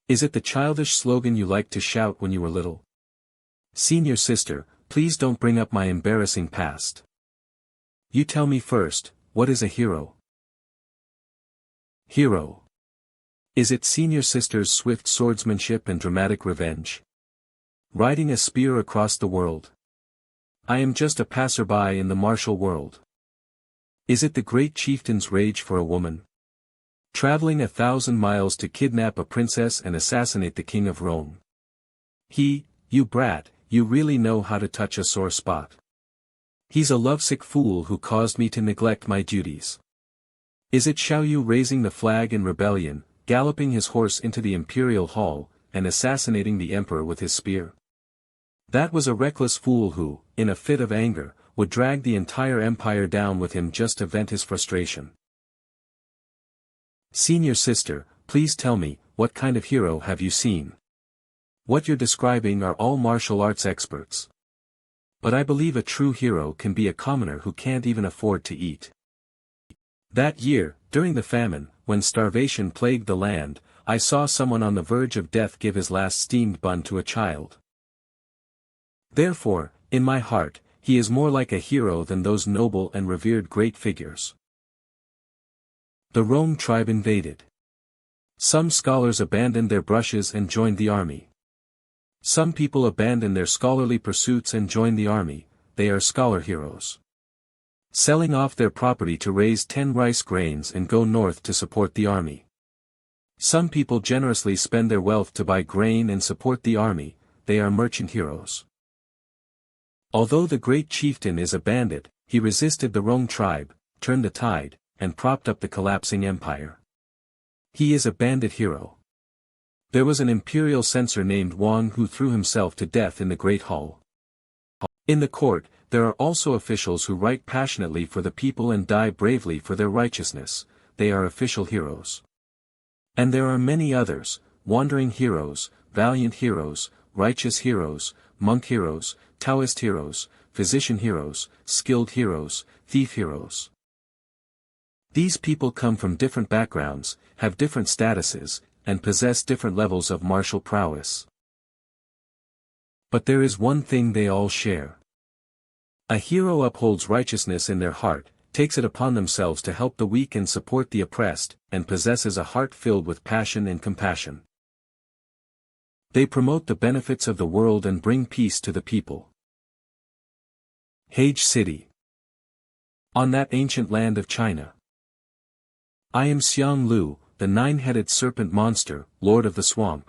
Is it the childish slogan you liked to shout when you were little? Senior sister, please don't bring up my embarrassing past. You tell me first, what is a hero? Hero. Is it senior sister's swift swordsmanship and dramatic revenge? Riding a spear across the world? I am just a passerby in the martial world. Is it the great chieftain's rage for a woman? Traveling 1,000 miles to kidnap a princess and assassinate the king of Rome. You brat, you really know how to touch a sore spot. He's a lovesick fool who caused me to neglect my duties. Is it Xiao Yu raising the flag in rebellion, galloping his horse into the imperial hall, and assassinating the emperor with his spear? That was a reckless fool who, in a fit of anger, would drag the entire empire down with him just to vent his frustration. Senior sister, please tell me, what kind of hero have you seen? What you're describing are all martial arts experts. But I believe a true hero can be a commoner who can't even afford to eat. That year, during the famine, when starvation plagued the land, I saw someone on the verge of death give his last steamed bun to a child. Therefore, in my heart, he is more like a hero than those noble and revered great figures. The Rome tribe invaded. Some scholars abandoned their brushes and joined the army. Some people abandon their scholarly pursuits and join the army, they are scholar heroes. Selling off their property to raise 10 rice grains and go north to support the army. Some people generously spend their wealth to buy grain and support the army, they are merchant heroes. Although the great chieftain is a bandit, he resisted the Rome tribe, turned the tide, and propped up the collapsing empire. He is a bandit hero. There was an imperial censor named Wang who threw himself to death in the Great Hall. In the court, there are also officials who write passionately for the people and die bravely for their righteousness, they are official heroes. And there are many others, wandering heroes, valiant heroes, righteous heroes, monk heroes, Taoist heroes, physician heroes, skilled heroes, thief heroes. These people come from different backgrounds, have different statuses, and possess different levels of martial prowess. But there is one thing they all share. A hero upholds righteousness in their heart, takes it upon themselves to help the weak and support the oppressed, and possesses a heart filled with passion and compassion. They promote the benefits of the world and bring peace to the people. Hage City. On that ancient land of China. I am Xiang Lu, the 9-headed serpent monster, lord of the swamp.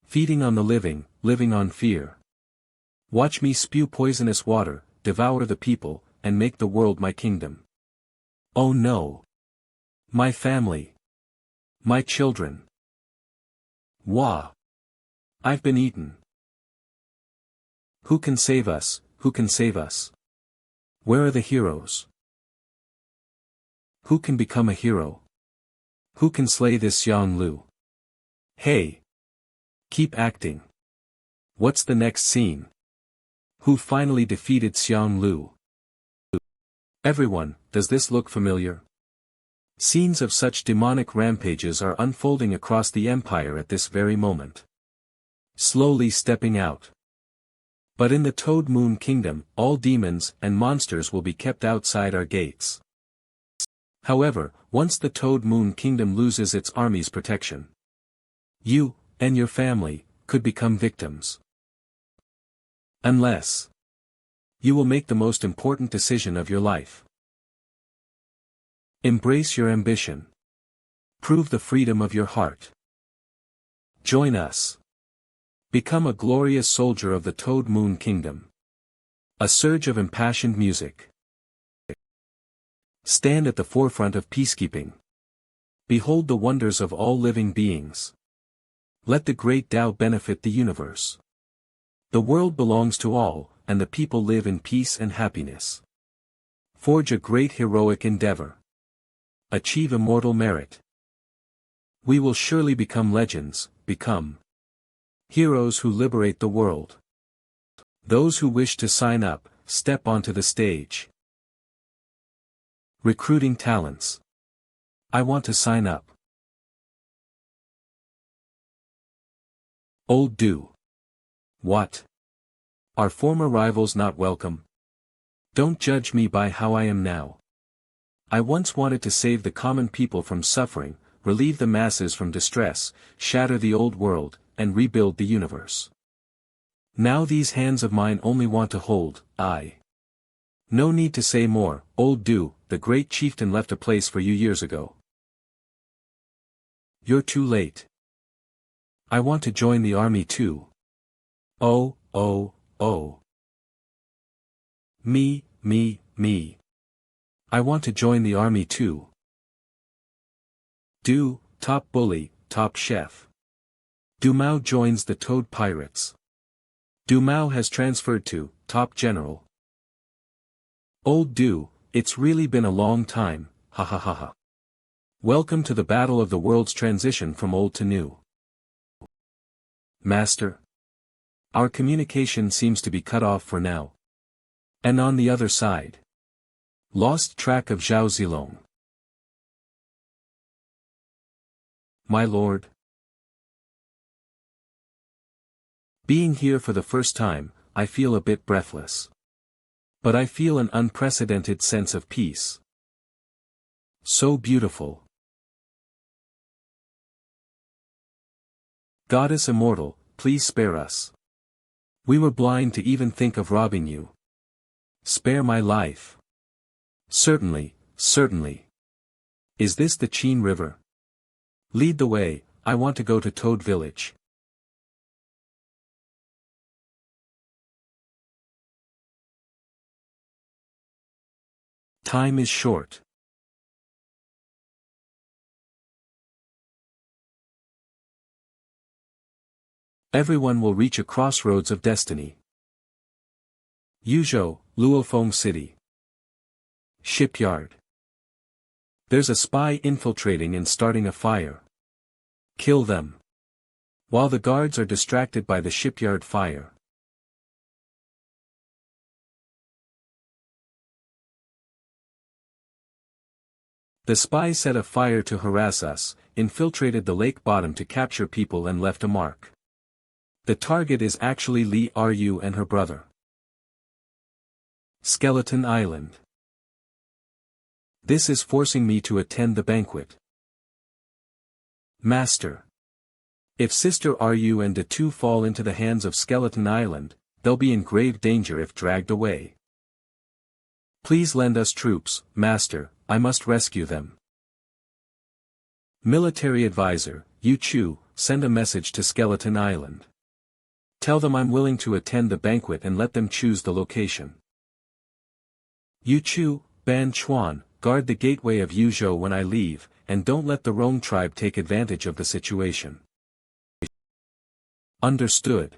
Feeding on the living, living on fear. Watch me spew poisonous water, devour the people, and make the world my kingdom. Oh no! My family. My children. Wah! I've been eaten. Who can save us, who can save us? Where are the heroes? Who can become a hero? Who can slay this Xiang Lu? Hey! Keep acting. What's the next scene? Who finally defeated Xiang Lu? Everyone, does this look familiar? Scenes of such demonic rampages are unfolding across the empire at this very moment. Slowly stepping out. But in the Toad Moon Kingdom, all demons and monsters will be kept outside our gates. However, once the Toad Moon Kingdom loses its army's protection, you, and your family, could become victims. Unless you will make the most important decision of your life. Embrace your ambition. Prove the freedom of your heart. Join us. Become a glorious soldier of the Toad Moon Kingdom. A surge of impassioned music. Stand at the forefront of peacekeeping. Behold the wonders of all living beings. Let the great Tao benefit the universe. The world belongs to all, and the people live in peace and happiness. Forge a great heroic endeavor. Achieve immortal merit. We will surely become legends, become heroes who liberate the world. Those who wish to sign up, step onto the stage. Recruiting talents. I want to sign up. Old do. What? Are former rivals not welcome? Don't judge me by how I am now. I once wanted to save the common people from suffering, relieve the masses from distress, shatter the old world, and rebuild the universe. Now these hands of mine only want to hold, No need to say more, old do, the great chieftain left a place for you years ago. You're too late. I want to join the army too. Oh, oh, oh. Me. I want to join the army too. Do, top bully, top chef. Du Mao joins the Toad Pirates. Du Mao has transferred to, top general. Old do, it's really been a long time, ha ha ha ha. Welcome to the battle of the world's transition from old to new. Master. Our communication seems to be cut off for now. And on the other side. Lost track of Zhao Zilong. My lord. Being here for the first time, I feel a bit breathless. But I feel an unprecedented sense of peace. So beautiful. Goddess immortal, please spare us. We were blind to even think of robbing you. Spare my life. Certainly, certainly. Is this the Qin River? Lead the way, I want to go to Toad Village. Time is short. Everyone will reach a crossroads of destiny. Yuzhou, Luofeng City. Shipyard. There's a spy infiltrating and starting a fire. Kill them. While the guards are distracted by the shipyard fire. The spy set a fire to harass us, infiltrated the lake bottom to capture people and left a mark. The target is actually Li Ru and her brother. Skeleton Island. This is forcing me to attend the banquet. Master. If Sister Ru and the two fall into the hands of Skeleton Island, they'll be in grave danger if dragged away. Please lend us troops, Master, I must rescue them. Military advisor, Yu Chu, send a message to Skeleton Island. Tell them I'm willing to attend the banquet and let them choose the location. Yu Chu, Ban Chuan, guard the gateway of Yuzhou when I leave, and don't let the Rong tribe take advantage of the situation. Understood.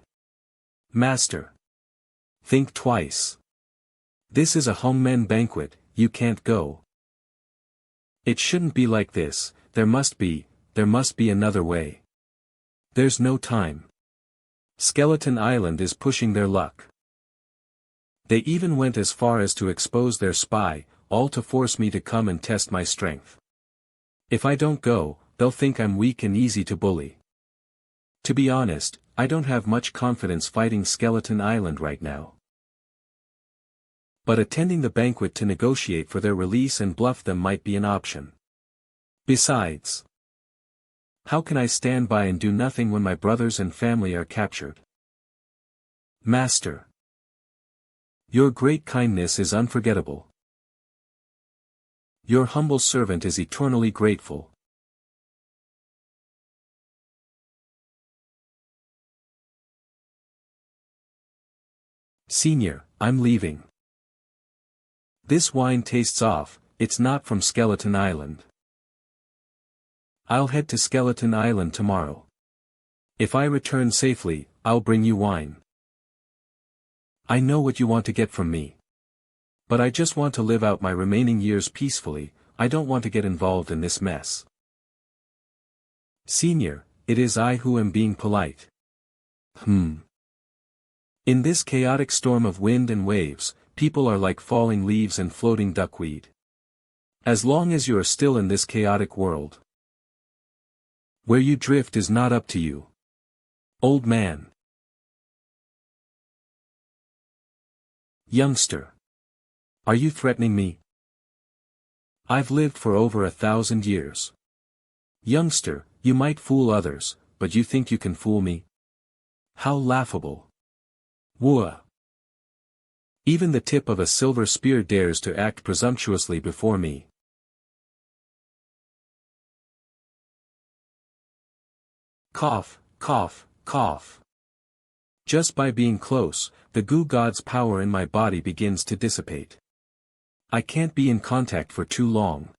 Master. Think twice. This is a Hongmen banquet, you can't go. It shouldn't be like this, there must be another way. There's no time. Skeleton Island is pushing their luck. They even went as far as to expose their spy, all to force me to come and test my strength. If I don't go, they'll think I'm weak and easy to bully. To be honest, I don't have much confidence fighting Skeleton Island right now. But attending the banquet to negotiate for their release and bluff them might be an option. Besides, how can I stand by and do nothing when my brothers and family are captured? Master. Your great kindness is unforgettable. Your humble servant is eternally grateful. Senior, I'm leaving. This wine tastes off, it's not from Skeleton Island. I'll head to Skeleton Island tomorrow. If I return safely, I'll bring you wine. I know what you want to get from me. But I just want to live out my remaining years peacefully, I don't want to get involved in this mess. Senior, it is I who am being polite. In this chaotic storm of wind and waves, people are like falling leaves and floating duckweed. As long as you are still in this chaotic world, where you drift is not up to you. Old man. Youngster. Are you threatening me? I've lived for over 1,000 years. Youngster, you might fool others, but you think you can fool me? How laughable. Whoa. Even the tip of a silver spear dares to act presumptuously before me. Cough, cough, cough. Just by being close, the goo god's power in my body begins to dissipate. I can't be in contact for too long.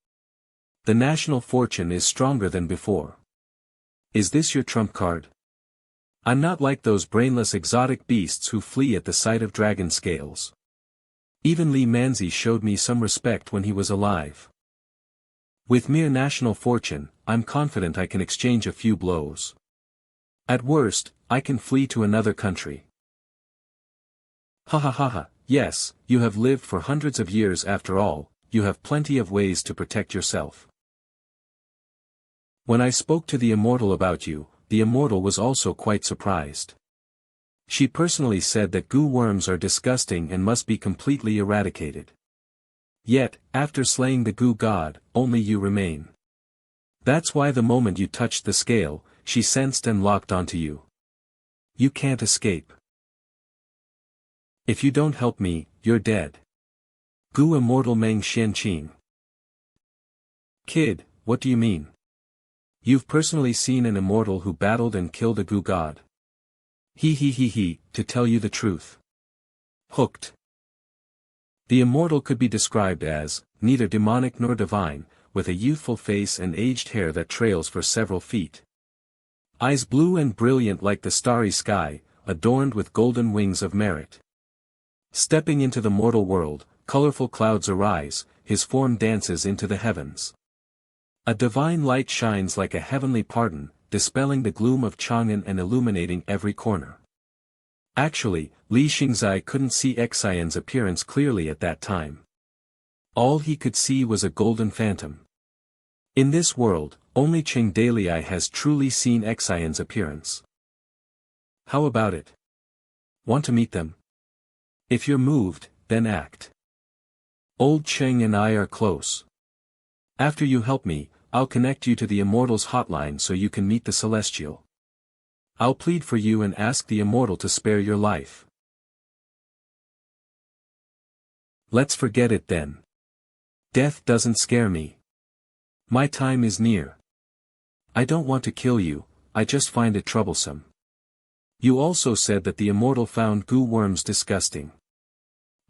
The national fortune is stronger than before. Is this your trump card? I'm not like those brainless exotic beasts who flee at the sight of dragon scales. Even Li Manzi showed me some respect when he was alive. With mere national fortune, I'm confident I can exchange a few blows. At worst, I can flee to another country. Ha ha ha ha, yes, you have lived for hundreds of years after all, you have plenty of ways to protect yourself. When I spoke to the immortal about you, the immortal was also quite surprised. She personally said that goo worms are disgusting and must be completely eradicated. Yet, after slaying the goo god, only you remain. That's why the moment you touched the scale, she sensed and locked onto you. You can't escape. If you don't help me, you're dead. Goo immortal Meng Xianqing. Kid, what do you mean? You've personally seen an immortal who battled and killed a goo god. He, to tell you the truth. Hooked. The immortal could be described as, neither demonic nor divine, with a youthful face and aged hair that trails for several feet. Eyes blue and brilliant like the starry sky, adorned with golden wings of merit. Stepping into the mortal world, colorful clouds arise, his form dances into the heavens. A divine light shines like a heavenly pardon, dispelling the gloom of Chang'an and illuminating every corner. Actually, Li Xingzai couldn't see Xian's appearance clearly at that time. All he could see was a golden phantom. In this world, only Cheng Dalai has truly seen Xian's appearance. How about it? Want to meet them? If you're moved, then act. Old Cheng and I are close. After you help me, I'll connect you to the Immortal's hotline so you can meet the Celestial. I'll plead for you and ask the Immortal to spare your life. Let's forget it then. Death doesn't scare me. My time is near. I don't want to kill you, I just find it troublesome. You also said that the Immortal found goo worms disgusting.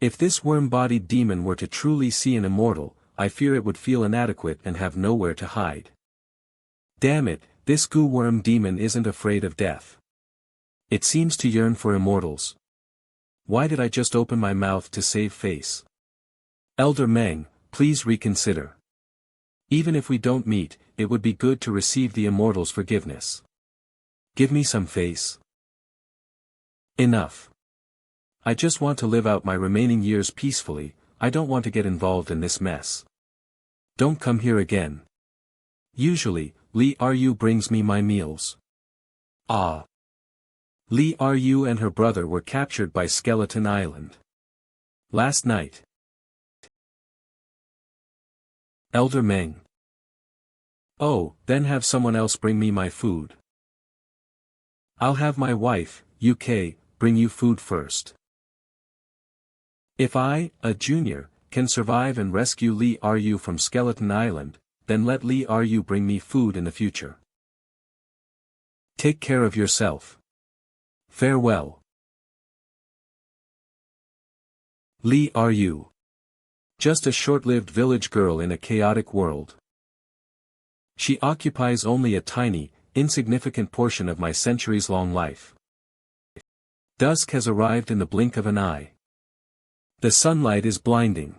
If this worm-bodied demon were to truly see an Immortal, I fear it would feel inadequate and have nowhere to hide. Damn it, this goo worm demon isn't afraid of death. It seems to yearn for immortals. Why did I just open my mouth to save face? Elder Meng, please reconsider. Even if we don't meet, it would be good to receive the Immortal's forgiveness. Give me some face. Enough. I just want to live out my remaining years peacefully, I don't want to get involved in this mess. Don't come here again. Usually, Li Ru brings me my meals. Ah. Li Ru and her brother were captured by Skeleton Island. Last night. Elder Meng. Oh, then have someone else bring me my food. I'll have my wife, UK, bring you food first. If I, a junior, can survive and rescue Li Ru from Skeleton Island, then let Li Ru bring me food in the future. Take care of yourself. Farewell. Li Ru. Just a short-lived village girl in a chaotic world. She occupies only a tiny, insignificant portion of my centuries-long life. Dusk has arrived in the blink of an eye. The sunlight is blinding.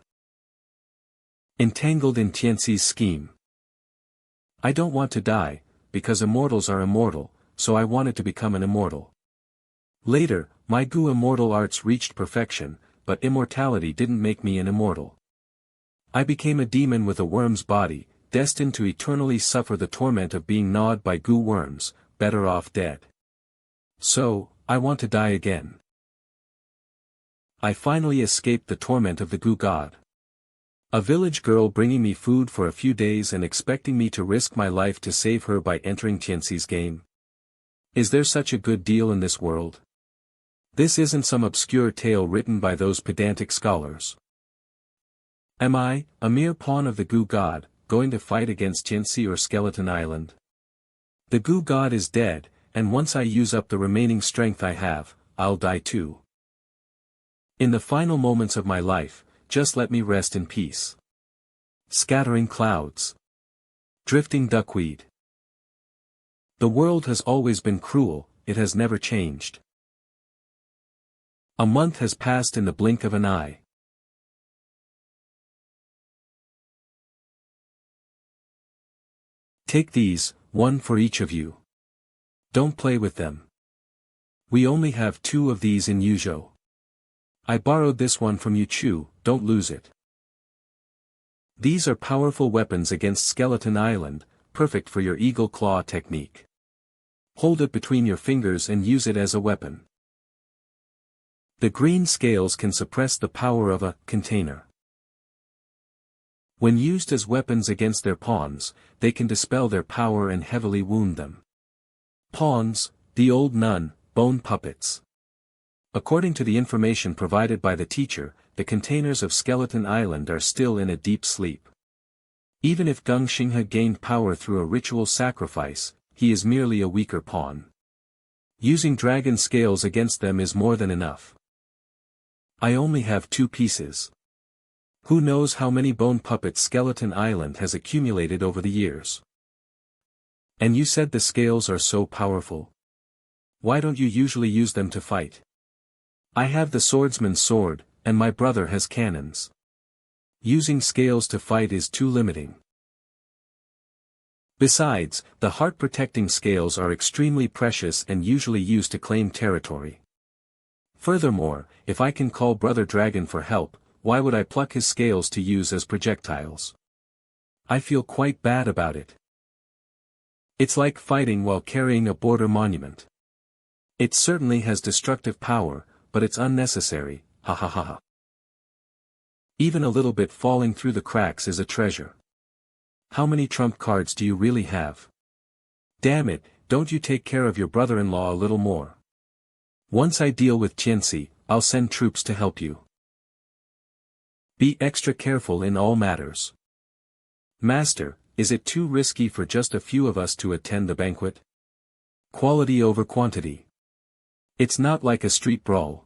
Entangled in Tianxi's scheme. I don't want to die, because immortals are immortal, so I wanted to become an immortal. Later, my Gu immortal arts reached perfection, but immortality didn't make me an immortal. I became a demon with a worm's body, destined to eternally suffer the torment of being gnawed by Gu worms, better off dead. So, I want to die again. I finally escaped the torment of the Gu god. A village girl bringing me food for a few days and expecting me to risk my life to save her by entering Tianxi's game. Is there such a good deal in this world? This isn't some obscure tale written by those pedantic scholars. Am I, a mere pawn of the Gu god, going to fight against Tianxi or Skeleton Island? The Gu god is dead, and once I use up the remaining strength I have, I'll die too. In the final moments of my life, just let me rest in peace. Scattering clouds. Drifting duckweed. The world has always been cruel, it has never changed. A month has passed in the blink of an eye. Take these, one for each of you. Don't play with them. We only have 2 of these in Yuzhou. I borrowed this one from Yuchu, don't lose it. These are powerful weapons against Skeleton Island, perfect for your eagle claw technique. Hold it between your fingers and use it as a weapon. The green scales can suppress the power of a container. When used as weapons against their pawns, they can dispel their power and heavily wound them. Pawns, the old nun, bone puppets. According to the information provided by the teacher, the containers of Skeleton Island are still in a deep sleep. Even if Gung Xinghe gained power through a ritual sacrifice, he is merely a weaker pawn. Using dragon scales against them is more than enough. I only have 2 pieces. Who knows how many bone puppets Skeleton Island has accumulated over the years? And you said the scales are so powerful. Why don't you usually use them to fight? I have the swordsman's sword, and my brother has cannons. Using scales to fight is too limiting. Besides, the heart-protecting scales are extremely precious and usually used to claim territory. Furthermore, if I can call Brother Dragon for help, why would I pluck his scales to use as projectiles? I feel quite bad about it. It's like fighting while carrying a border monument. It certainly has destructive power, but it's unnecessary, ha ha ha ha. Even a little bit falling through the cracks is a treasure. How many trump cards do you really have? Damn it, don't you take care of your brother-in-law a little more? Once I deal with Tianxi, I'll send troops to help you. Be extra careful in all matters. Master, is it too risky for just a few of us to attend the banquet? Quality over quantity. It's not like a street brawl.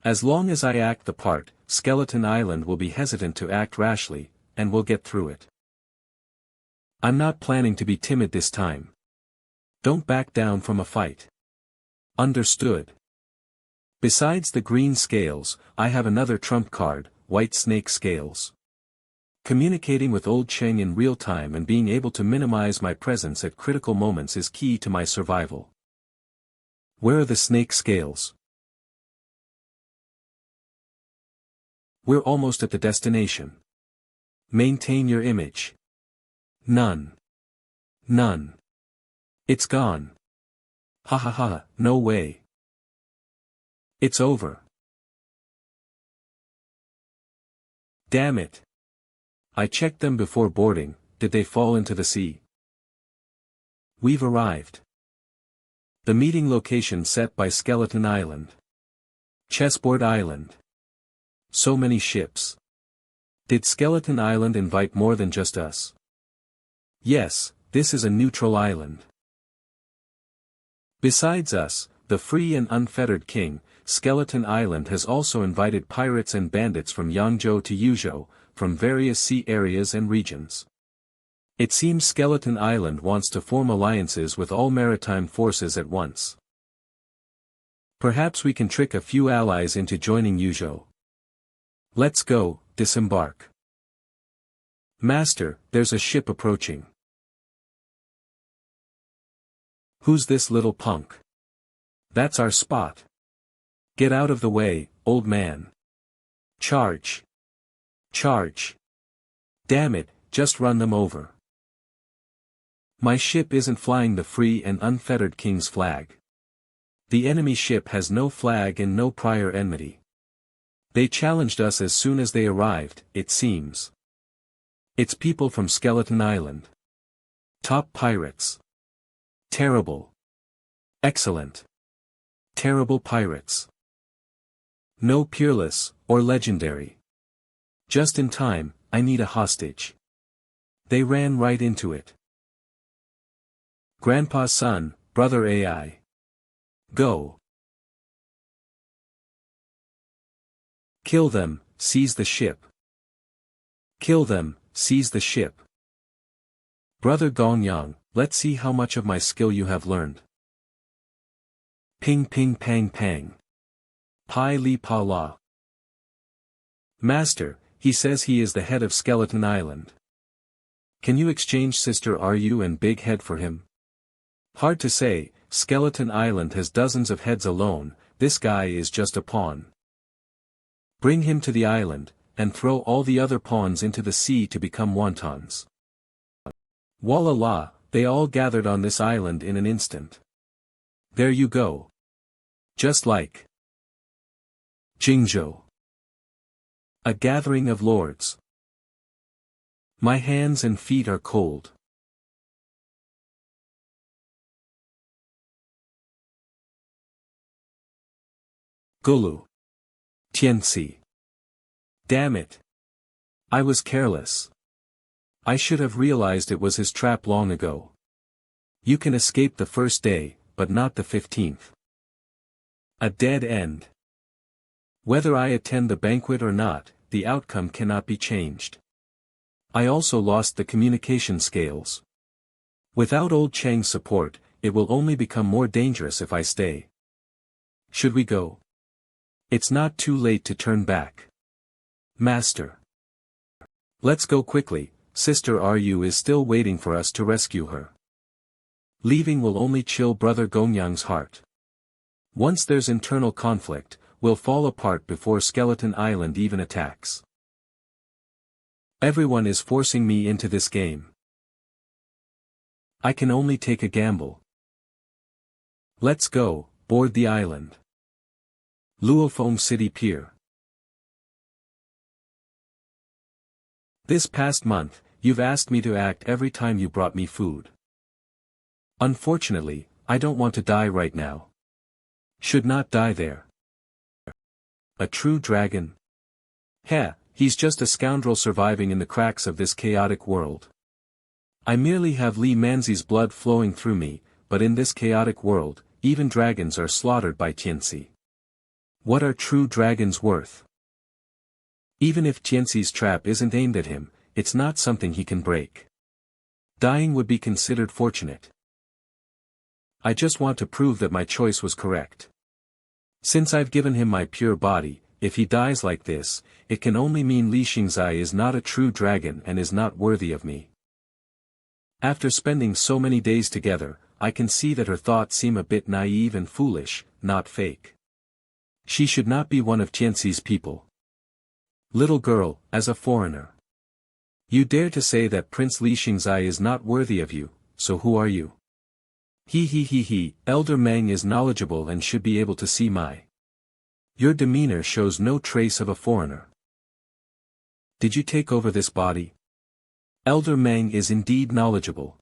As long as I act the part, Skeleton Island will be hesitant to act rashly, and we'll get through it. I'm not planning to be timid this time. Don't back down from a fight. Understood. Besides the green scales, I have another trump card, white snake scales. Communicating with old Cheng in real time and being able to minimize my presence at critical moments is key to my survival. Where are the snake scales? We're almost at the destination. Maintain your image. None. None. It's gone. Ha ha ha, no way. It's over. Damn it. I checked them before boarding, did they fall into the sea? We've arrived. The meeting location set by Skeleton Island. Chessboard Island. So many ships. Did Skeleton Island invite more than just us? Yes, this is a neutral island. Besides us, the free and unfettered king, Skeleton Island has also invited pirates and bandits from Yangzhou to Yuzhou, from various sea areas and regions. It seems Skeleton Island wants to form alliances with all maritime forces at once. Perhaps we can trick a few allies into joining Yuzhou. Let's go, disembark. Master, there's a ship approaching. Who's this little punk? That's our spot. Get out of the way, old man. Charge. Charge. Damn it, just run them over. My ship isn't flying the free and unfettered king's flag. The enemy ship has no flag and no prior enmity. They challenged us as soon as they arrived, it seems. It's people from Skeleton Island. Top pirates. Terrible. Excellent. Terrible pirates. No peerless, or legendary. Just in time, I need a hostage. They ran right into it. Grandpa's son, brother AI. Go. Kill them, seize the ship. Kill them, seize the ship. Brother Gongyang, let's see how much of my skill you have learned. Ping ping pang pang. Pai li pa la. Master, he says he is the head of Skeleton Island. Can you exchange Sister Ryu and Big Head for him? Hard to say, Skeleton Island has dozens of heads alone, this guy is just a pawn. Bring him to the island, and throw all the other pawns into the sea to become wontons. Wallah, they all gathered on this island in an instant. There you go. Just like Jingzhou. A gathering of lords. My hands and feet are cold. Gulu. Tianxi. Damn it. I was careless. I should have realized it was his trap long ago. You can escape the first day, but not the 15th. A dead end. Whether I attend the banquet or not, the outcome cannot be changed. I also lost the communication scales. Without old Chang's support, it will only become more dangerous if I stay. Should we go? It's not too late to turn back. Master. Let's go quickly, Sister Ryu is still waiting for us to rescue her. Leaving will only chill Brother Gongyang's heart. Once there's internal conflict, we'll fall apart before Skeleton Island even attacks. Everyone is forcing me into this game. I can only take a gamble. Let's go, board the island. Luofeng City Pier. This past month, you've asked me to act every time you brought me food. Unfortunately, I don't want to die right now. Should not die there. A true dragon? Heh, he's just a scoundrel surviving in the cracks of this chaotic world. I merely have Li Manzi's blood flowing through me, but in this chaotic world, even dragons are slaughtered by Tianxi. What are true dragons worth? Even if Tianxi's trap isn't aimed at him, it's not something he can break. Dying would be considered fortunate. I just want to prove that my choice was correct. Since I've given him my pure body, if he dies like this, it can only mean Li Xingzai is not a true dragon and is not worthy of me. After spending so many days together, I can see that her thoughts seem a bit naive and foolish, not fake. She should not be one of Tianxi's people. Little girl, as a foreigner. You dare to say that Prince Li Xingzai is not worthy of you, so who are you? He, Elder Meng is knowledgeable and should be able to see my. Your demeanor shows no trace of a foreigner. Did you take over this body? Elder Meng is indeed knowledgeable.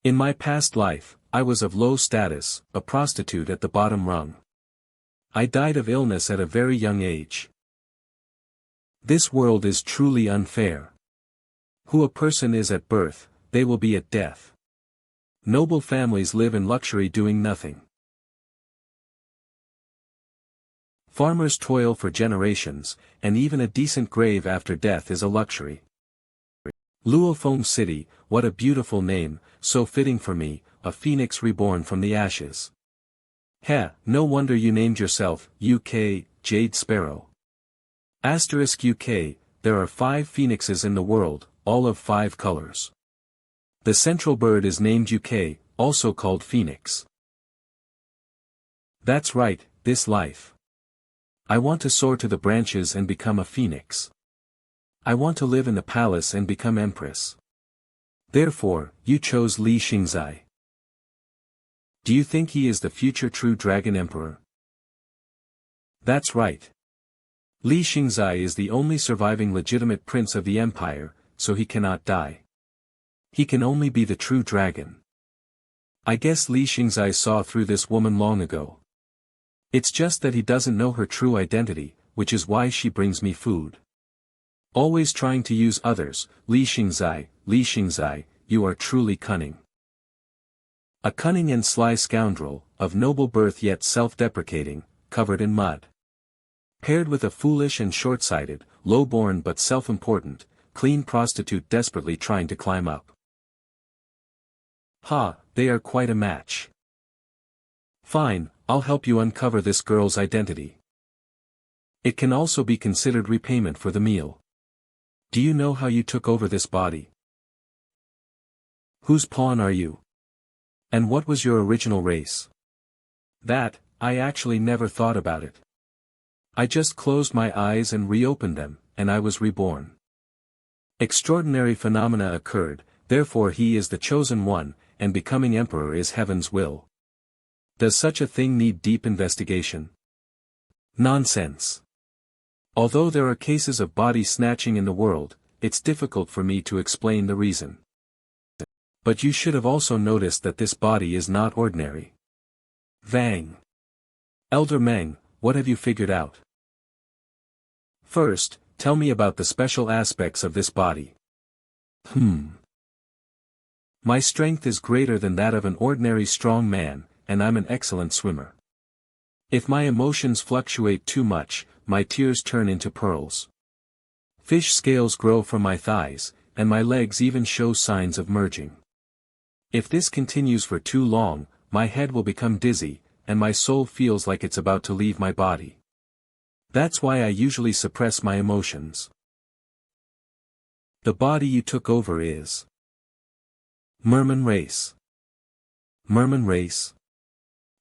In my past life, I was of low status, a prostitute at the bottom rung. I died of illness at a very young age. This world is truly unfair. Who a person is at birth, they will be at death. Noble families live in luxury doing nothing. Farmers toil for generations, and even a decent grave after death is a luxury. Luofeng City, what a beautiful name, so fitting for me, a phoenix reborn from the ashes. Heh, no wonder you named yourself, UK, Jade Sparrow. Asterisk UK, there are 5 phoenixes in the world, all of 5 colors. The central bird is named UK, also called phoenix. That's right, this life. I want to soar to the branches and become a phoenix. I want to live in the palace and become empress. Therefore, you chose Li Xingzai. Do you think he is the future true dragon emperor? That's right. Li Xingzai is the only surviving legitimate prince of the empire, so he cannot die. He can only be the true dragon. I guess Li Xingzai saw through this woman long ago. It's just that he doesn't know her true identity, which is why she brings me food. Always trying to use others. Li Xingzai, you are truly cunning. A cunning and sly scoundrel, of noble birth yet self-deprecating, covered in mud. Paired with a foolish and short-sighted, low-born but self-important, clean prostitute desperately trying to climb up. Ha, they are quite a match. Fine, I'll help you uncover this girl's identity. It can also be considered repayment for the meal. Do you know how you took over this body? Whose pawn are you? And what was your original race? That, I actually never thought about it. I just closed my eyes and reopened them, and I was reborn. Extraordinary phenomena occurred, therefore he is the chosen one, and becoming emperor is heaven's will. Does such a thing need deep investigation? Nonsense. Although there are cases of body snatching in the world, it's difficult for me to explain the reason. But you should have also noticed that this body is not ordinary. Vang. Elder Meng, what have you figured out? First, tell me about the special aspects of this body. My strength is greater than that of an ordinary strong man, and I'm an excellent swimmer. If my emotions fluctuate too much, my tears turn into pearls. Fish scales grow from my thighs, and my legs even show signs of merging. If this continues for too long, my head will become dizzy, and my soul feels like it's about to leave my body. That's why I usually suppress my emotions. The body you took over is Merman race. Merman race?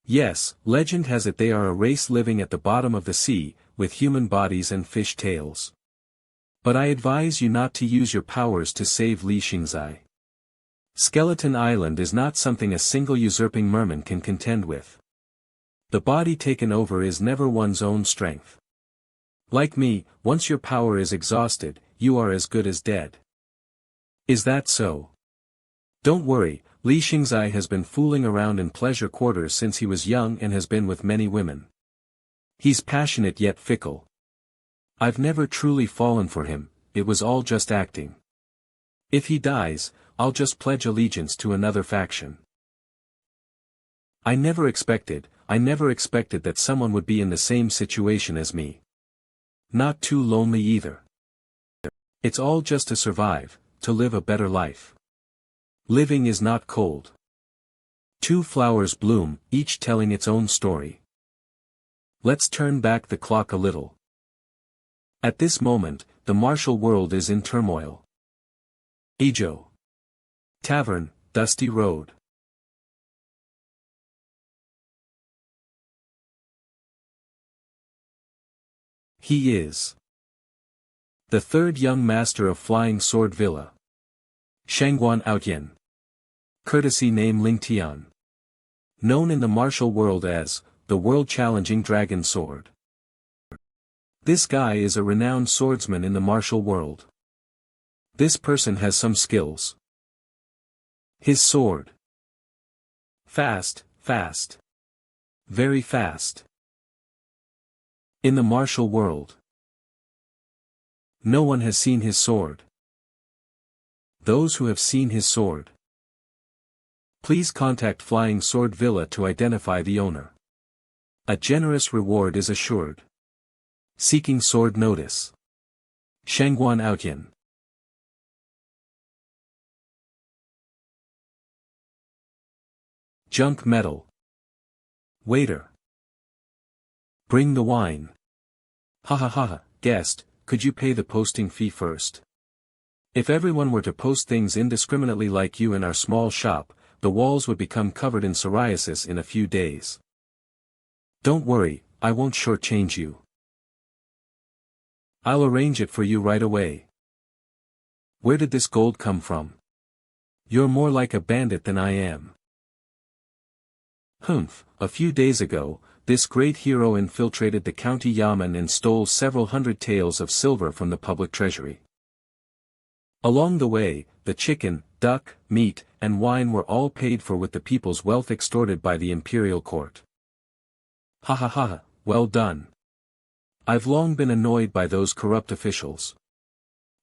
Yes, legend has it they are a race living at the bottom of the sea, with human bodies and fish tails. But I advise you not to use your powers to save Li Xingzai. Skeleton Island is not something a single usurping merman can contend with. The body taken over is never one's own strength. Like me, once your power is exhausted, you are as good as dead. Is that so? Don't worry, Li Xingzai has been fooling around in pleasure quarters since he was young and has been with many women. He's passionate yet fickle. I've never truly fallen for him, it was all just acting. If he dies, I'll just pledge allegiance to another faction. I never expected that someone would be in the same situation as me. Not too lonely either. It's all just to survive, to live a better life. Living is not cold. Two flowers bloom, each telling its own story. Let's turn back the clock a little. At this moment, the martial world is in turmoil. Ijo. Tavern, Dusty Road. He is the third young master of Flying Sword Villa. Shangguan Outyen. Courtesy name Ling Tian. Known in the martial world as the world-challenging Dragon Sword. This guy is a renowned swordsman in the martial world. This person has some skills. His sword. Fast. Very fast. In the martial world. No one has seen his sword. Those who have seen his sword. Please contact Flying Sword Villa to identify the owner. A generous reward is assured. Seeking sword notice. Shangguan Outyen. Junk metal. Waiter. Bring the wine. Ha ha ha, guest, could you pay the posting fee first? If everyone were to post things indiscriminately like you in our small shop, the walls would become covered in psoriasis in a few days. Don't worry, I won't shortchange you. I'll arrange it for you right away. Where did this gold come from? You're more like a bandit than I am. Humph, a few days ago, this great hero infiltrated the county yamen and stole several hundred taels of silver from the public treasury. Along the way, the chicken, duck, meat, and wine were all paid for with the people's wealth extorted by the imperial court. Ha ha ha, well done. I've long been annoyed by those corrupt officials.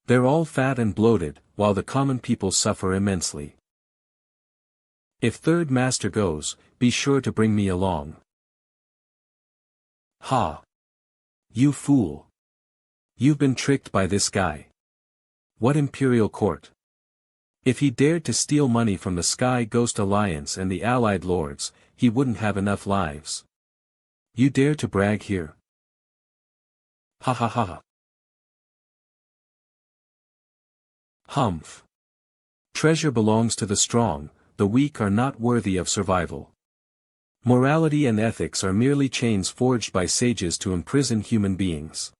They're all fat and bloated, while the common people suffer immensely. If third master goes, be sure to bring me along. Ha! You fool! You've been tricked by this guy. What imperial court? If he dared to steal money from the Sky Ghost Alliance and the allied lords, he wouldn't have enough lives. You dare to brag here? Ha ha ha. Humph. Treasure belongs to the strong, the weak are not worthy of survival. Morality and ethics are merely chains forged by sages to imprison human beings.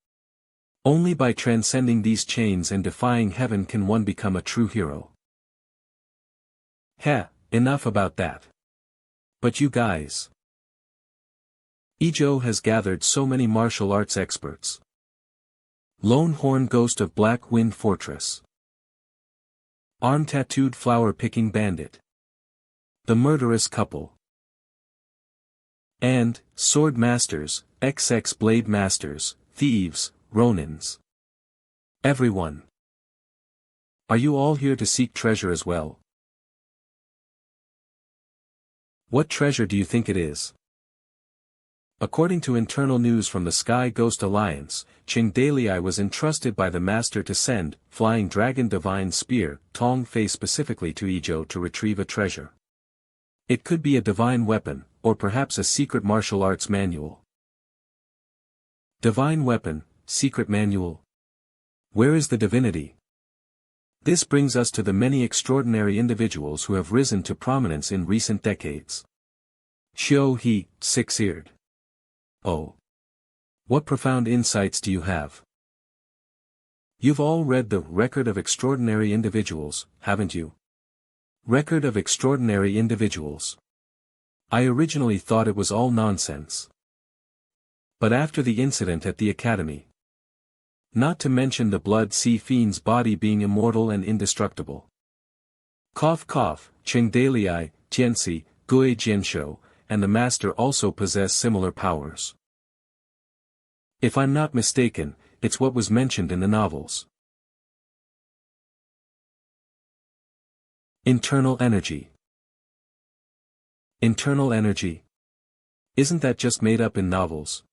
Only by transcending these chains and defying heaven can one become a true hero. Heh, enough about that. But you guys. Ijo has gathered so many martial arts experts. Lone Horn Ghost of Black Wind Fortress. Arm-tattooed flower-picking bandit. The murderous couple. And, sword masters, XX blade masters, thieves, ronins. Everyone. Are you all here to seek treasure as well? What treasure do you think it is? According to internal news from the Sky Ghost Alliance, Chingdalii was entrusted by the Master to send, Flying Dragon Divine Spear, Tong Fei specifically to Ijo to retrieve a treasure. It could be a divine weapon, or perhaps a secret martial arts manual. Divine weapon, secret manual. Where is the divinity? This brings us to the many extraordinary individuals who have risen to prominence in recent decades. Xiao He, six-eared. Oh. What profound insights do you have? You've all read the Record of Extraordinary Individuals, haven't you? Record of Extraordinary Individuals. I originally thought it was all nonsense. But after the incident at the academy. Not to mention the Blood Sea Fiend's body being immortal and indestructible. Cough cough, Chingdalii, Tianxi, Gui Jianshou, and the Master also possess similar powers. If I'm not mistaken, it's what was mentioned in the novels. Internal energy. Internal energy. Isn't that just made up in novels?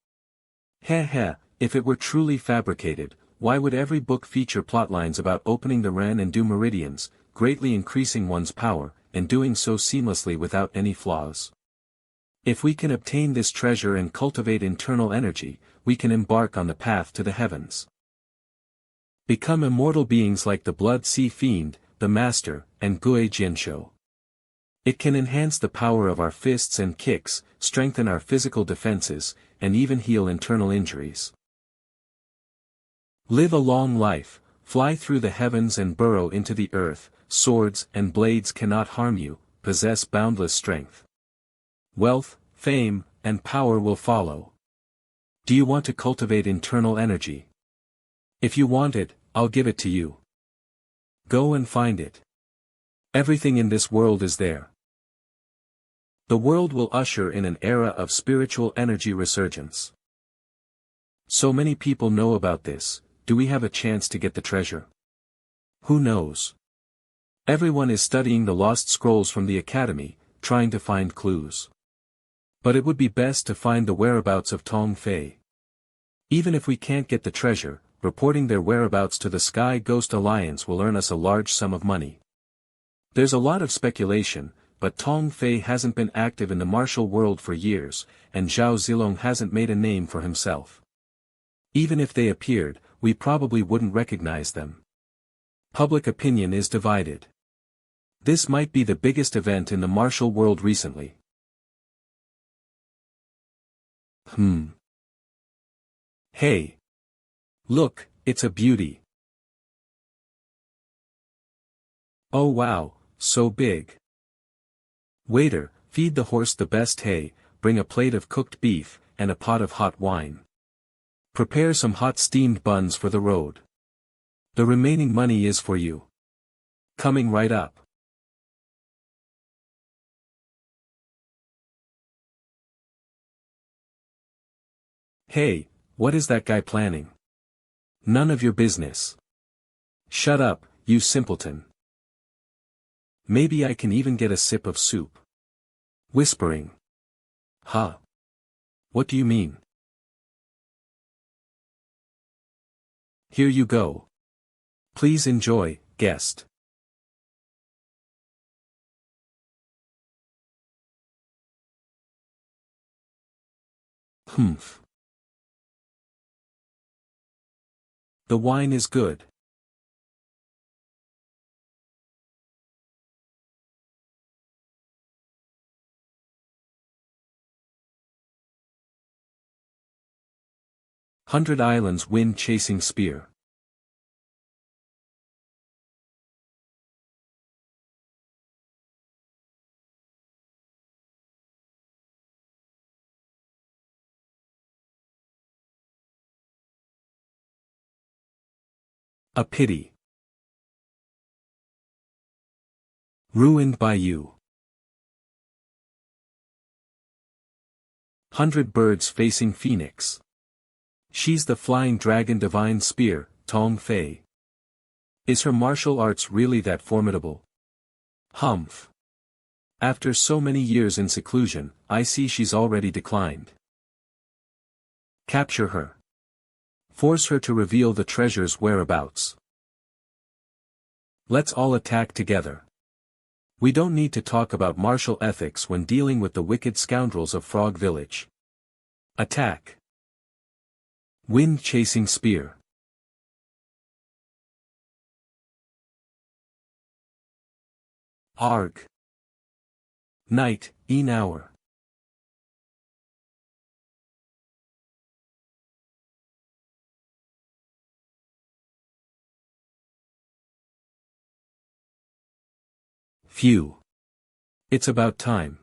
Heh heh, if it were truly fabricated, why would every book feature plotlines about opening the Ren and Du meridians, greatly increasing one's power, and doing so seamlessly without any flaws? If we can obtain this treasure and cultivate internal energy, we can embark on the path to the heavens. Become immortal beings like the Blood Sea Fiend, the Master, and Gui Jianshou. It can enhance the power of our fists and kicks, strengthen our physical defenses, and even heal internal injuries. Live a long life, fly through the heavens and burrow into the earth, swords and blades cannot harm you, possess boundless strength. Wealth, fame, and power will follow. Do you want to cultivate internal energy? If you want it, I'll give it to you. Go and find it. Everything in this world is there. The world will usher in an era of spiritual energy resurgence. So many people know about this, do we have a chance to get the treasure? Who knows? Everyone is studying the lost scrolls from the academy, trying to find clues. But it would be best to find the whereabouts of Tong Fei. Even if we can't get the treasure, reporting their whereabouts to the Sky Ghost Alliance will earn us a large sum of money. There's a lot of speculation, but Tong Fei hasn't been active in the martial world for years, and Zhao Zilong hasn't made a name for himself. Even if they appeared, we probably wouldn't recognize them. Public opinion is divided. This might be the biggest event in the martial world recently. Hey! Look, it's a beauty. Oh wow, so big. Waiter, feed the horse the best hay, bring a plate of cooked beef, and a pot of hot wine. Prepare some hot steamed buns for the road. The remaining money is for you. Coming right up. Hey, what is that guy planning? None of your business. Shut up, you simpleton. Maybe I can even get a sip of soup. Whispering. Huh? What do you mean? Here you go. Please enjoy, guest. Humph. The wine is good. 100 Islands wind chasing spear. A pity. Ruined by you. 100 birds facing phoenix. She's the flying dragon divine spear, Tong Fei. Is her martial arts really that formidable? Humph. After so many years in seclusion, I see she's already declined. Capture her. Force her to reveal the treasure's whereabouts. Let's all attack together. We don't need to talk about martial ethics when dealing with the wicked scoundrels of Frog Village. Attack. Wind-chasing spear. Arg. Night, een hour. Phew. It's about time.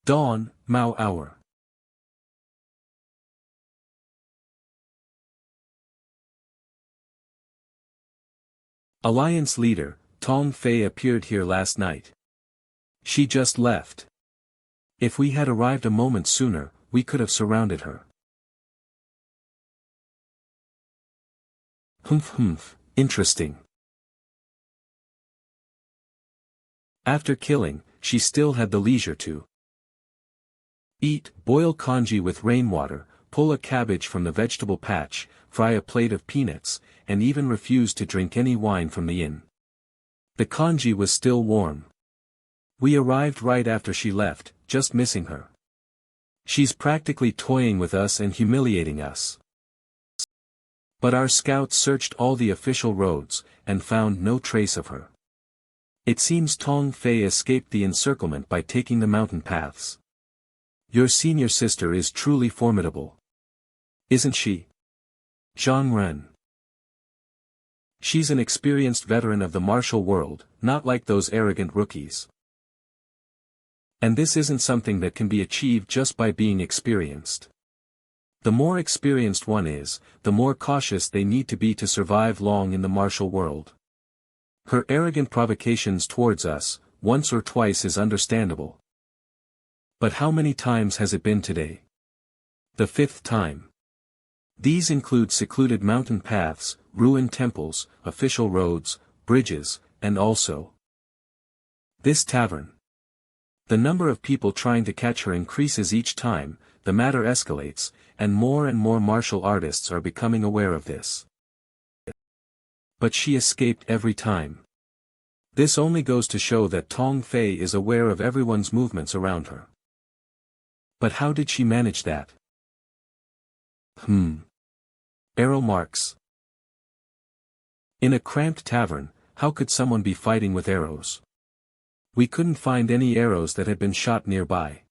Dawn, Mao hour. Alliance leader, Tong Fei appeared here last night. She just left. If we had arrived a moment sooner, we could have surrounded her. Humph, interesting. After killing, she still had the leisure to eat, boil congee with rainwater, pull a cabbage from the vegetable patch, fry a plate of peanuts, and even refuse to drink any wine from the inn. The congee was still warm. We arrived right after she left, just missing her. She's practically toying with us and humiliating us. But our scouts searched all the official roads, and found no trace of her. It seems Tong Fei escaped the encirclement by taking the mountain paths. Your senior sister is truly formidable. Isn't she? Zhang Ren. She's an experienced veteran of the martial world, not like those arrogant rookies. And this isn't something that can be achieved just by being experienced. The more experienced one is, the more cautious they need to be to survive long in the martial world. Her arrogant provocations towards us, once or twice is understandable. But how many times has it been today? The 5th time. These include secluded mountain paths, ruined temples, official roads, bridges, and also this tavern. The number of people trying to catch her increases each time, the matter escalates, and more martial artists are becoming aware of this. But she escaped every time. This only goes to show that Tong Fei is aware of everyone's movements around her. But how did she manage that? Arrow marks. In a cramped tavern, how could someone be fighting with arrows? We couldn't find any arrows that had been shot nearby.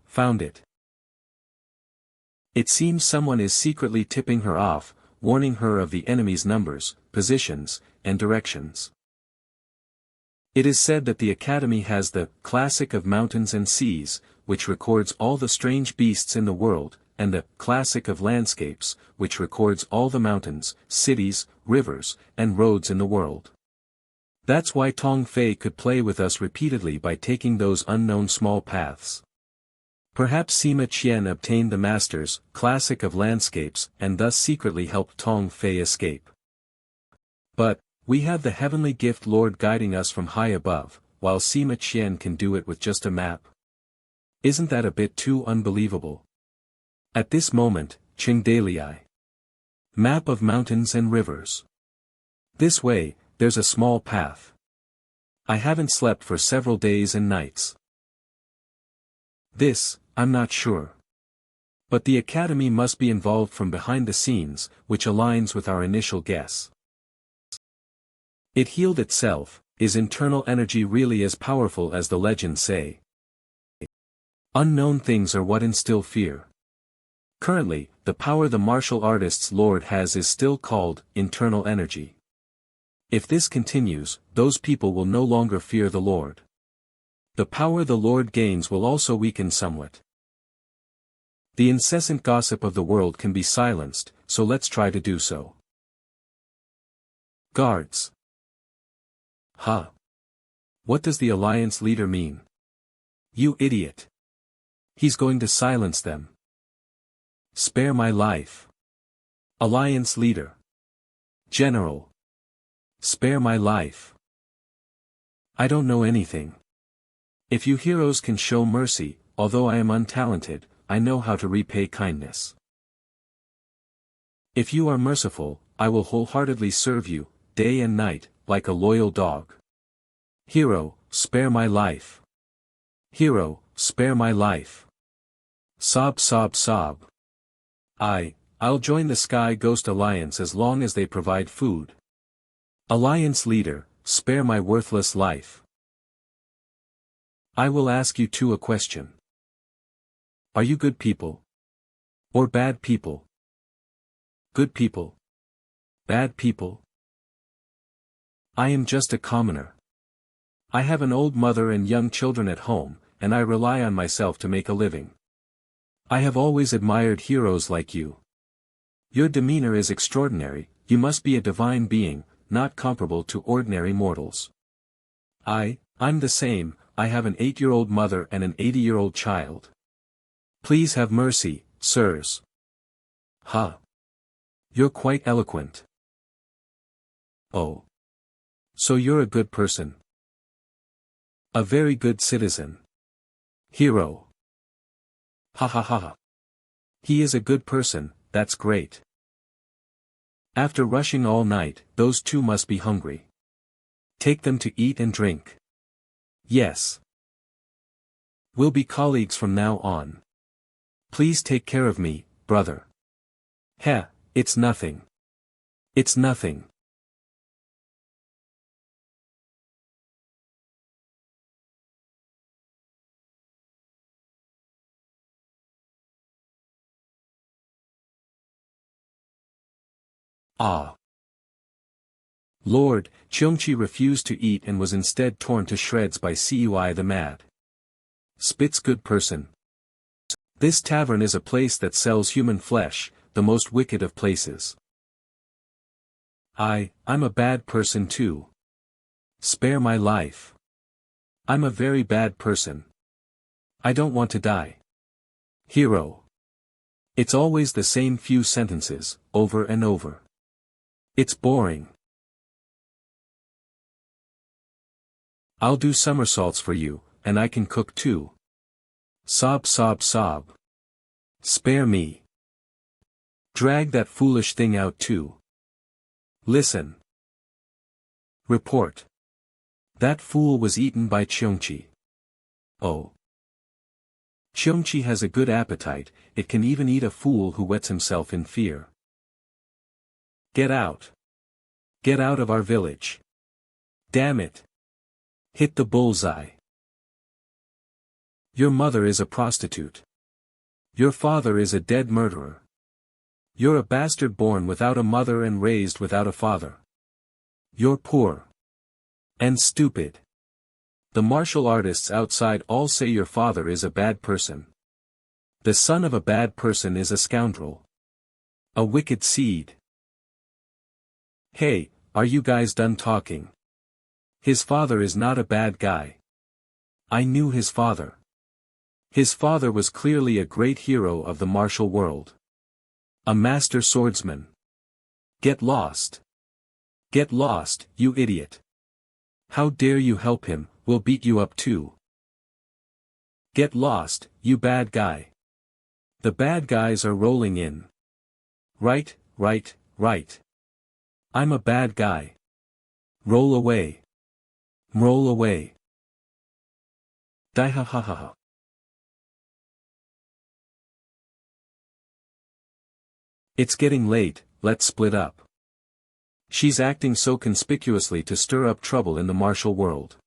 Found it. It seems someone is secretly tipping her off, warning her of the enemy's numbers, positions, and directions. It is said that the Academy has the Classic of Mountains and Seas, which records all the strange beasts in the world, and the Classic of Landscapes, which records all the mountains, cities, rivers, and roads in the world. That's why Tong Fei could play with us repeatedly by taking those unknown small paths. Perhaps Sima Qian obtained the Master's Classic of Landscapes and thus secretly helped Tong Fei escape. But, we have the heavenly gift Lord guiding us from high above, while Sima Qian can do it with just a map. Isn't that a bit too unbelievable? At this moment, Qingdalii. Map of mountains and rivers. This way, there's a small path. I haven't slept for several days and nights. This, I'm not sure. But the Academy must be involved from behind the scenes, which aligns with our initial guess. It healed itself. Is internal energy really as powerful as the legends say? Unknown things are what instill fear. Currently, the power the martial artist's lord has is still called internal energy. If this continues, those people will no longer fear the Lord. The power the Lord gains will also weaken somewhat. The incessant gossip of the world can be silenced, so let's try to do so. Guards. What does the alliance leader mean? You idiot. He's going to silence them. Spare my life. Alliance leader. General. Spare my life. I don't know anything. If you heroes can show mercy, although I am untalented, I know how to repay kindness. If you are merciful, I will wholeheartedly serve you, day and night, like a loyal dog. Hero, spare my life. Hero, spare my life. Sob sob sob. I'll join the Sky Ghost Alliance as long as they provide food. Alliance leader, spare my worthless life. I will ask you two a question. Are you good people? Or bad people? Good people? Bad people? I am just a commoner. I have an old mother and young children at home, and I rely on myself to make a living. I have always admired heroes like you. Your demeanor is extraordinary. You must be a divine being, not comparable to ordinary mortals. I'm the same. I have an 8-year-old mother and an 80-year-old child. Please have mercy, sirs. You're quite eloquent. Oh. So you're a good person. A very good citizen. Hero. He is a good person, that's great. After rushing all night, those two must be hungry. Take them to eat and drink. Yes. We'll be colleagues from now on. Please take care of me, brother. It's nothing. It's nothing. Lord, Cheongchi refused to eat and was instead torn to shreds by Cui the Mad. Spit's good person. This tavern is a place that sells human flesh, the most wicked of places. I'm a bad person too. Spare my life. I'm a very bad person. I don't want to die. Hero. It's always the same few sentences, over and over. It's boring. I'll do somersaults for you, and I can cook too. Sob sob sob. Spare me. Drag that foolish thing out too. Listen. Report. That fool was eaten by Cheongchi. Oh. Cheongchi has a good appetite, it can even eat a fool who wets himself in fear. Get out. Get out of our village. Damn it. Hit the bullseye. Your mother is a prostitute. Your father is a dead murderer. You're a bastard born without a mother and raised without a father. You're poor. And stupid. The martial artists outside all say your father is a bad person. The son of a bad person is a scoundrel. A wicked seed. Hey, are you guys done talking? His father is not a bad guy. I knew his father. His father was clearly a great hero of the martial world. A master swordsman. Get lost. Get lost, you idiot. How dare you help him, we'll beat you up too. Get lost, you bad guy. The bad guys are rolling in. Right, right, right. I'm a bad guy. Roll away. Roll away. Die ha ha ha ha. It's getting late, let's split up. She's acting so conspicuously to stir up trouble in the martial world.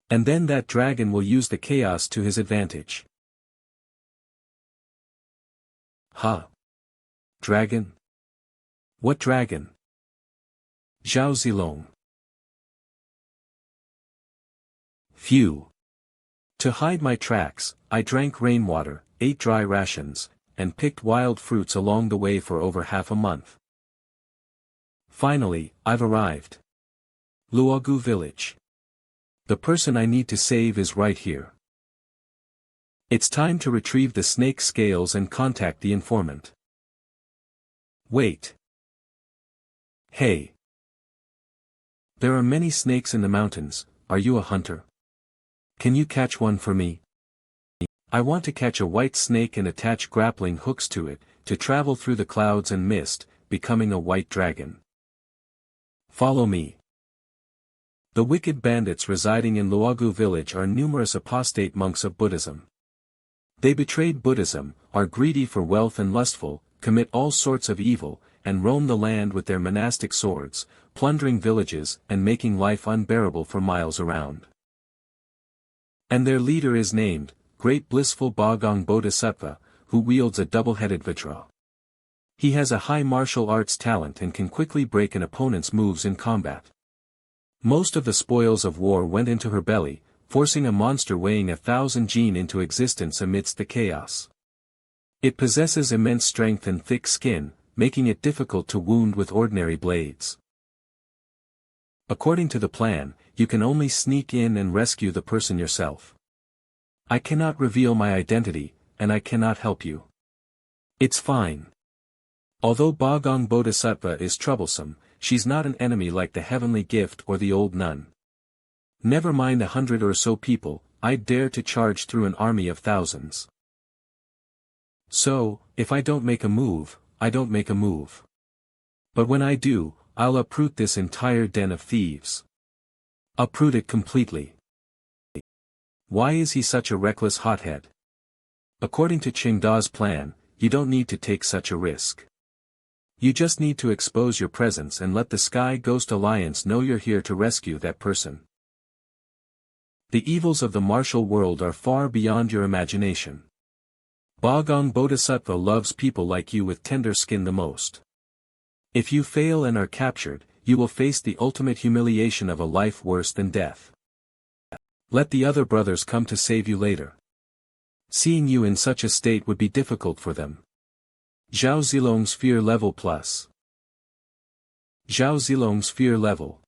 And then that dragon will use the chaos to his advantage. Huh? Dragon? What dragon? Zhao Zilong. Phew. To hide my tracks, I drank rainwater, ate dry rations, and picked wild fruits along the way for over half a month. Finally, I've arrived. Luogu village. The person I need to save is right here. It's time to retrieve the snake scales and contact the informant. Wait. Hey. There are many snakes in the mountains, are you a hunter? Can you catch one for me? I want to catch a white snake and attach grappling hooks to it, to travel through the clouds and mist, becoming a white dragon. Follow me. The wicked bandits residing in Luogu village are numerous apostate monks of Buddhism. They betrayed Buddhism, are greedy for wealth and lustful, commit all sorts of evil, and roam the land with their monastic swords, plundering villages and making life unbearable for miles around. And their leader is named, Great Blissful Bagong Bodhisattva, who wields a double-headed vajra. He has a high martial arts talent and can quickly break an opponent's moves in combat. Most of the spoils of war went into her belly, forcing a monster weighing 1,000 jin into existence amidst the chaos. It possesses immense strength and thick skin, making it difficult to wound with ordinary blades. According to the plan, you can only sneak in and rescue the person yourself. I cannot reveal my identity, and I cannot help you. It's fine. Although Bagong Bodhisattva is troublesome, she's not an enemy like the heavenly gift or the old nun. Never mind 100 or so people, I'd dare to charge through an army of thousands. So, if I don't make a move, I don't make a move. But when I do, I'll uproot this entire den of thieves. Uproot it completely. Why is he such a reckless hothead? According to Qingda's plan, you don't need to take such a risk. You just need to expose your presence and let the Sky Ghost Alliance know you're here to rescue that person. The evils of the martial world are far beyond your imagination. Bagong Bodhisattva loves people like you with tender skin the most. If you fail and are captured, you will face the ultimate humiliation of a life worse than death. Let the other brothers come to save you later. Seeing you in such a state would be difficult for them. Zhao Zilong's fear level plus. Zhao Zilong's fear level.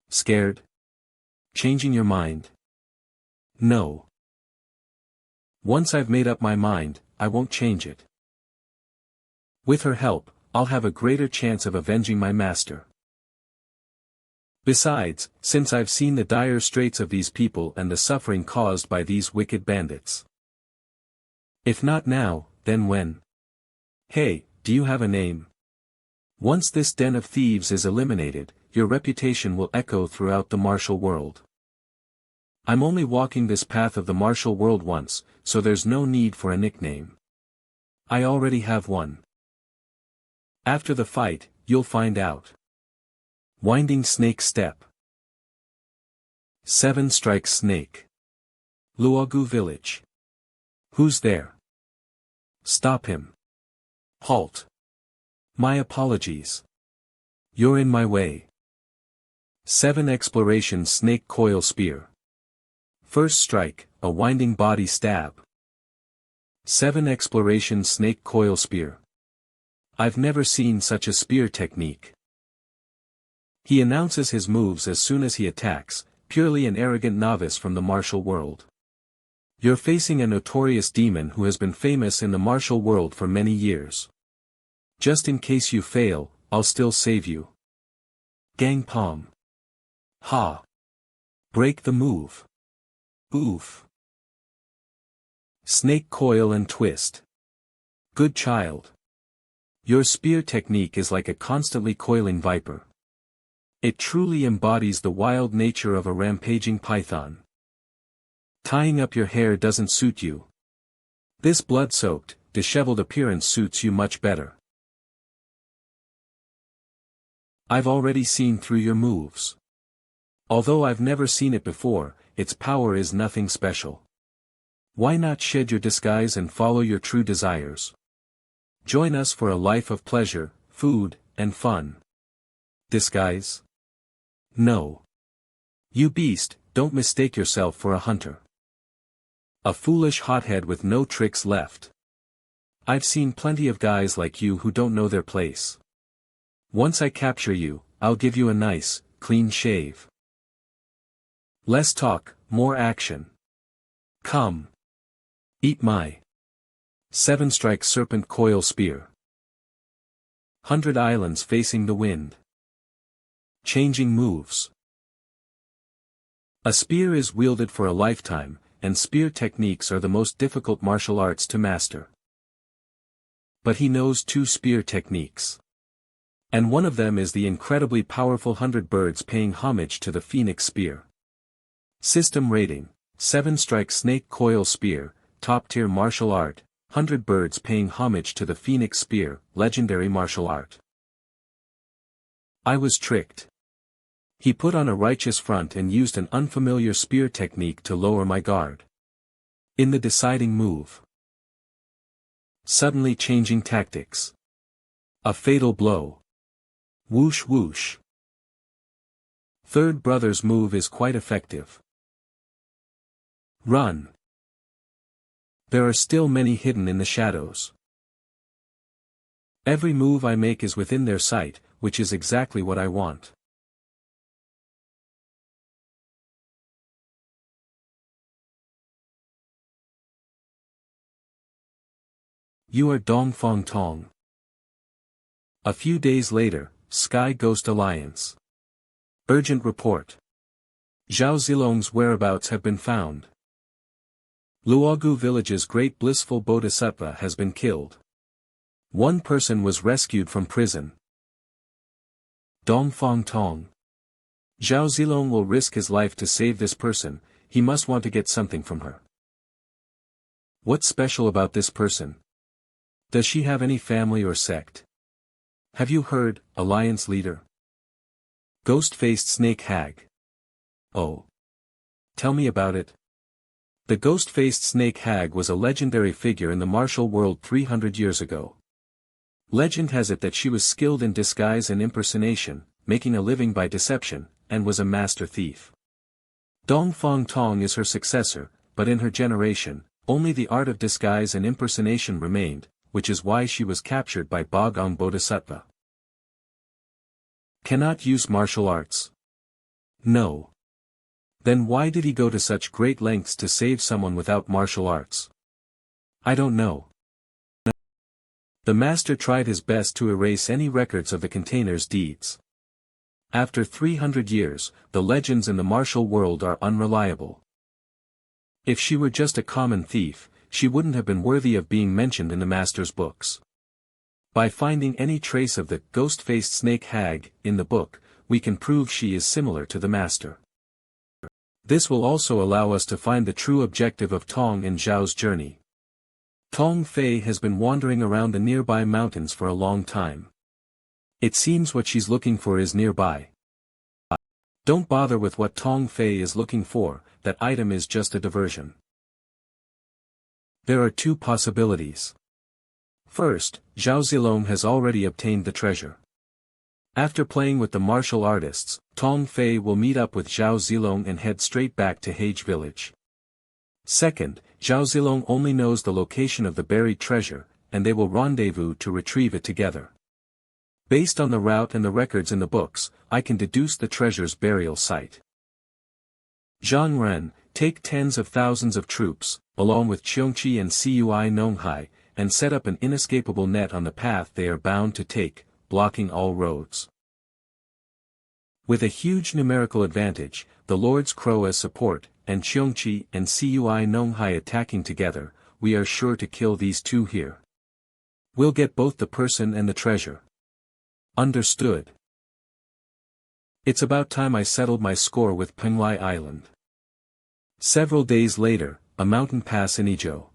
Scared? Changing your mind? No. Once I've made up my mind, I won't change it. With her help, I'll have a greater chance of avenging my master. Besides, since I've seen the dire straits of these people and the suffering caused by these wicked bandits. If not now, then when? Hey, do you have a name? Once this den of thieves is eliminated, your reputation will echo throughout the martial world. I'm only walking this path of the martial world once, so there's no need for a nickname. I already have one. After the fight, you'll find out. Winding Snake Step. 7 Strikes Snake. Luogu Village. Who's there? Stop him. Halt. My apologies. You're in my way. 7 Exploration Snake Coil Spear. First strike, a winding body stab. 7 Exploration Snake Coil Spear. I've never seen such a spear technique. He announces his moves as soon as he attacks, purely an arrogant novice from the martial world. You're facing a notorious demon who has been famous in the martial world for many years. Just in case you fail, I'll still save you. Gang palm. Ha. Break the move. Oof. Snake coil and twist. Good child. Your spear technique is like a constantly coiling viper. It truly embodies the wild nature of a rampaging python. Tying up your hair doesn't suit you. This blood-soaked, disheveled appearance suits you much better. I've already seen through your moves. Although I've never seen it before, its power is nothing special. Why not shed your disguise and follow your true desires? Join us for a life of pleasure, food, and fun. Disguise? No. You beast, don't mistake yourself for a hunter. A foolish hothead with no tricks left. I've seen plenty of guys like you who don't know their place. Once I capture you, I'll give you a nice, clean shave. Less talk, more action. Come. Eat my 7 Strike Serpent Coil Spear. 100 Islands Facing the Wind. Changing moves. A spear is wielded for a lifetime, and spear techniques are the most difficult martial arts to master. But he knows 2 spear techniques. And one of them is the incredibly powerful 100 Birds paying homage to the Phoenix Spear. System rating, 7 Strike Snake Coil Spear, top-tier martial art, 100 Birds paying homage to the Phoenix Spear, legendary martial art. I was tricked. He put on a righteous front and used an unfamiliar spear technique to lower my guard. In the deciding move. Suddenly changing tactics. A fatal blow. Whoosh whoosh. Third brother's move is quite effective. Run. There are still many hidden in the shadows. Every move I make is within their sight, which is exactly what I want. You are Dong Fong Tong. A few days later, Sky Ghost Alliance. Urgent report. Zhao Zilong's whereabouts have been found. Luogu Village's great blissful bodhisattva has been killed. One person was rescued from prison. Dong Fong Tong. Zhao Zilong will risk his life to save this person, he must want to get something from her. What's special about this person? Does she have any family or sect? Have you heard, Alliance Leader? Ghost-faced snake hag. Oh. Tell me about it. The ghost-faced snake hag was a legendary figure in the martial world 300 years ago. Legend has it that she was skilled in disguise and impersonation, making a living by deception, and was a master thief. Dong Fong Tong is her successor, but in her generation, only the art of disguise and impersonation remained, which is why she was captured by Bogong Bodhisattva. Cannot use martial arts. No. Then why did he go to such great lengths to save someone without martial arts? I don't know. The master tried his best to erase any records of the container's deeds. After 300 years, the legends in the martial world are unreliable. If she were just a common thief, she wouldn't have been worthy of being mentioned in the master's books. By finding any trace of the ghost-faced snake hag in the book, we can prove she is similar to the master. This will also allow us to find the true objective of Tong and Zhao's journey. Tong Fei has been wandering around the nearby mountains for a long time. It seems what she's looking for is nearby. Don't bother with what Tong Fei is looking for, that item is just a diversion. There are two possibilities. First, Zhao Zilong has already obtained the treasure. After playing with the martial artists, Tong Fei will meet up with Zhao Zilong and head straight back to Hage Village. Second, Zhao Zilong only knows the location of the buried treasure, and they will rendezvous to retrieve it together. Based on the route and the records in the books, I can deduce the treasure's burial site. Zhang Ren, take tens of thousands of troops, along with Qiongqi and Cui Nonghai, and set up an inescapable net on the path they are bound to take, blocking all roads. With a huge numerical advantage, the Lord's Crow as support, and Qiongqi and Cui Nonghai attacking together, we are sure to kill these two here. We'll get both the person and the treasure. Understood. It's about time I settled my score with Penglai Island. Several days later, a mountain pass in Izhou.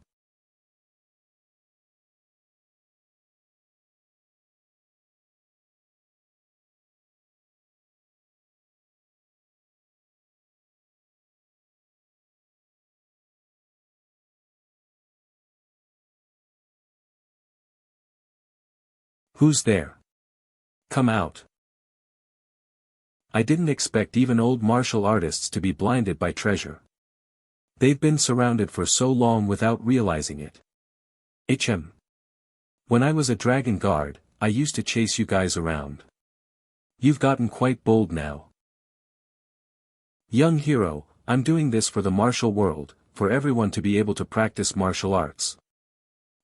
Who's there? Come out. I didn't expect even old martial artists to be blinded by treasure. They've been surrounded for so long without realizing it. HM. When I was a dragon guard, I used to chase you guys around. You've gotten quite bold now. Young hero, I'm doing this for the martial world, for everyone to be able to practice martial arts.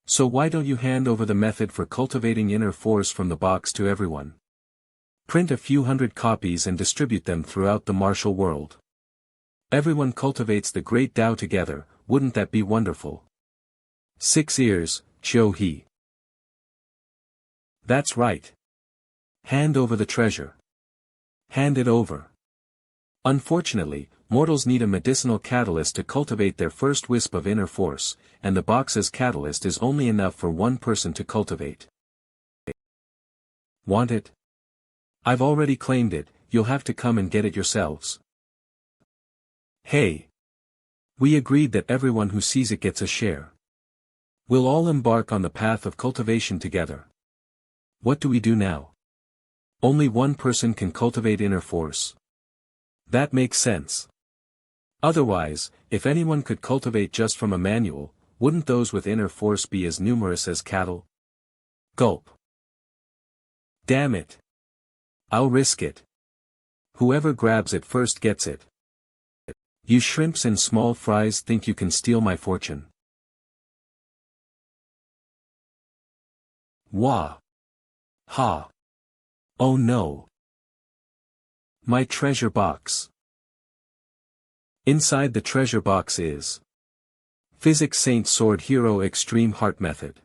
So why don't you hand over the method for cultivating inner force from the box to everyone? Print a few hundred copies and distribute them throughout the martial world. Everyone cultivates the great Tao together, wouldn't that be wonderful? 6 ears, Chiu He. That's right. Hand over the treasure. Hand it over. Unfortunately, mortals need a medicinal catalyst to cultivate their first wisp of inner force, and the box's catalyst is only enough for one person to cultivate. Want it? I've already claimed it, you'll have to come and get it yourselves. Hey! We agreed that everyone who sees it gets a share. We'll all embark on the path of cultivation together. What do we do now? Only one person can cultivate inner force. That makes sense. Otherwise, if anyone could cultivate just from a manual, wouldn't those with inner force be as numerous as cattle? Gulp. Damn it. I'll risk it. Whoever grabs it first gets it. You shrimps and small fries think you can steal my fortune. Wah. Ha. Oh no. My treasure box. Inside the treasure box is Physics Saint Sword Hero Extreme Heart Method.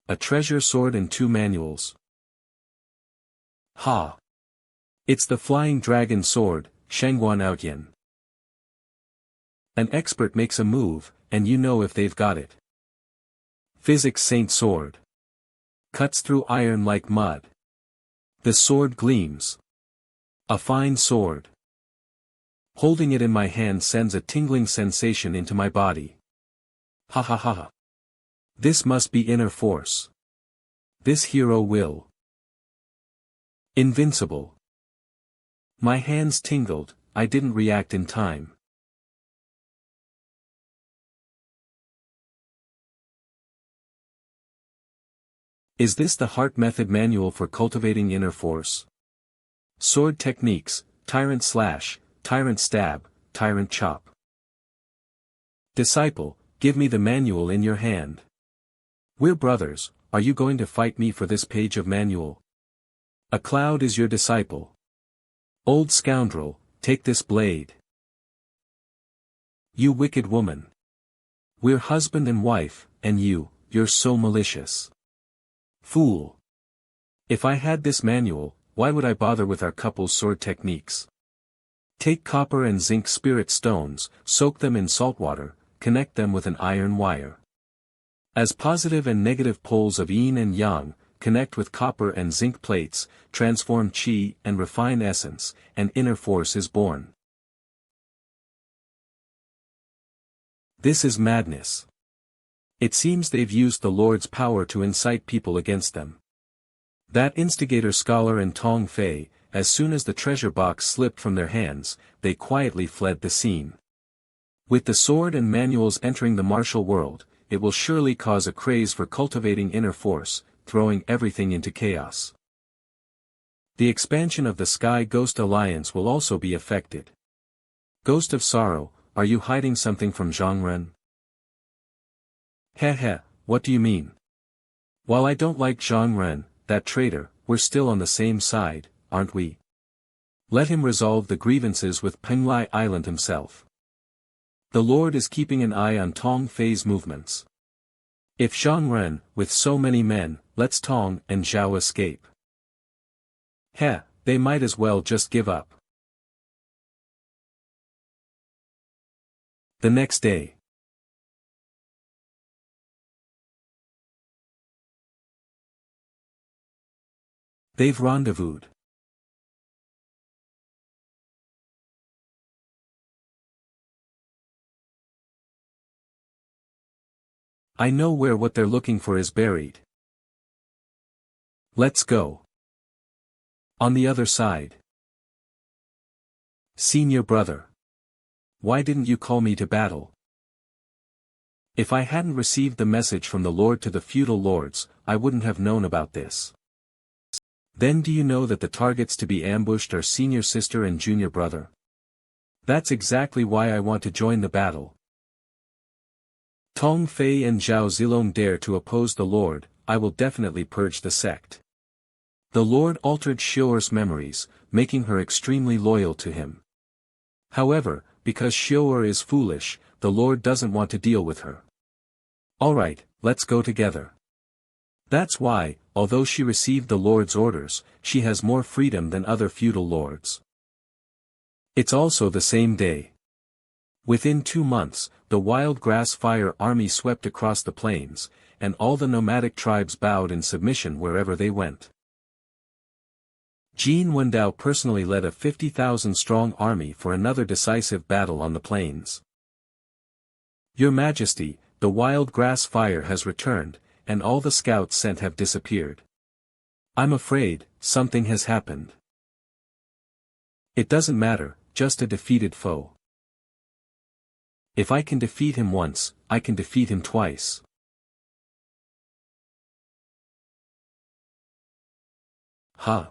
A treasure sword and 2 manuals. Ha. It's the Flying Dragon Sword, Shangguan Outyin. An expert makes a move, and you know if they've got it. Physics Saint Sword. Cuts through iron like mud. The sword gleams. A fine sword. Holding it in my hand sends a tingling sensation into my body. Ha ha ha ha. This must be inner force. This hero will. Invincible. My hands tingled, I didn't react in time. Is this the Heart Method manual for cultivating inner force? Sword techniques, Tyrant Slash, Tyrant Stab, Tyrant Chop. Disciple, give me the manual in your hand. We're brothers, are you going to fight me for this page of manual? A cloud is your disciple. Old scoundrel, take this blade. You wicked woman. We're husband and wife, and you're so malicious. Fool. If I had this manual, why would I bother with our couple's sword techniques? Take copper and zinc spirit stones, soak them in salt water, connect them with an iron wire. As positive and negative poles of yin and yang, connect with copper and zinc plates, transform chi and refine essence, and inner force is born. This is madness. It seems they've used the Lord's power to incite people against them. That instigator scholar and Tong Fei, as soon as the treasure box slipped from their hands, they quietly fled the scene. With the sword and manuals entering the martial world, it will surely cause a craze for cultivating inner force, throwing everything into chaos. The expansion of the Sky Ghost Alliance will also be affected. Ghost of Sorrow, are you hiding something from Zhongren? Heh, what do you mean? While I don't like Zhongren, that traitor, we're still on the same side, aren't we? Let him resolve the grievances with Penglai Island himself. The Lord is keeping an eye on Tong Fei's movements. If Zhongren, with so many men, lets Tong and Zhao escape. They might as well just give up. The next day. They've rendezvoused. I know where what they're looking for is buried. Let's go. On the other side. Senior brother. Why didn't you call me to battle? If I hadn't received the message from the Lord to the feudal lords, I wouldn't have known about this. Then do you know that the targets to be ambushed are senior sister and junior brother? That's exactly why I want to join the battle. Tong Fei and Zhao Zilong dare to oppose the Lord, I will definitely purge the sect. The Lord altered Xior's memories, making her extremely loyal to him. However, because Xior is foolish, the Lord doesn't want to deal with her. Alright, let's go together. That's why, although she received the Lord's orders, she has more freedom than other feudal lords. It's also the same day. Within 2 months, the Wild Grass Fire army swept across the plains, and all the nomadic tribes bowed in submission wherever they went. Jin Wendao personally led a 50,000-strong army for another decisive battle on the plains. Your Majesty, the Wild Grass Fire has returned, and all the scouts sent have disappeared. I'm afraid, something has happened. It doesn't matter, just a defeated foe. If I can defeat him once, I can defeat him twice. Huh.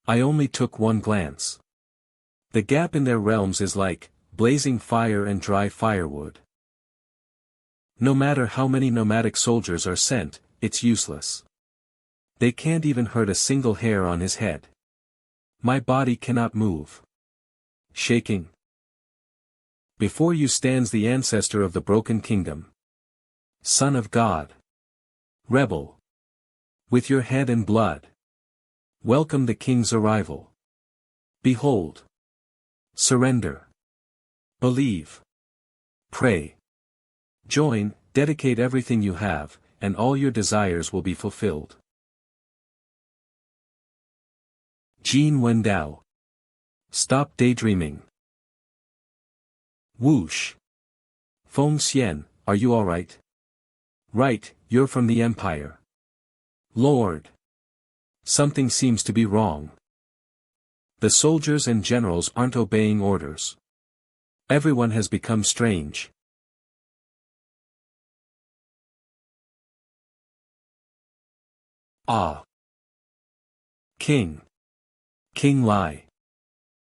I only took one glance. The gap in their realms is like blazing fire and dry firewood. No matter how many nomadic soldiers are sent, it's useless. They can't even hurt a single hair on his head. My body cannot move. Shaking. Before you stands the ancestor of the broken kingdom. Son of God. Rebel. With your head and blood. Welcome the king's arrival. Behold. Surrender. Believe. Pray. Join, dedicate everything you have, and all your desires will be fulfilled. Jin Wendao. Stop daydreaming. Whoosh. Feng Xian, are you alright? Right, you're from the Empire. Lord. Something seems to be wrong. The soldiers and generals aren't obeying orders. Everyone has become strange. Ah. King. King Lai.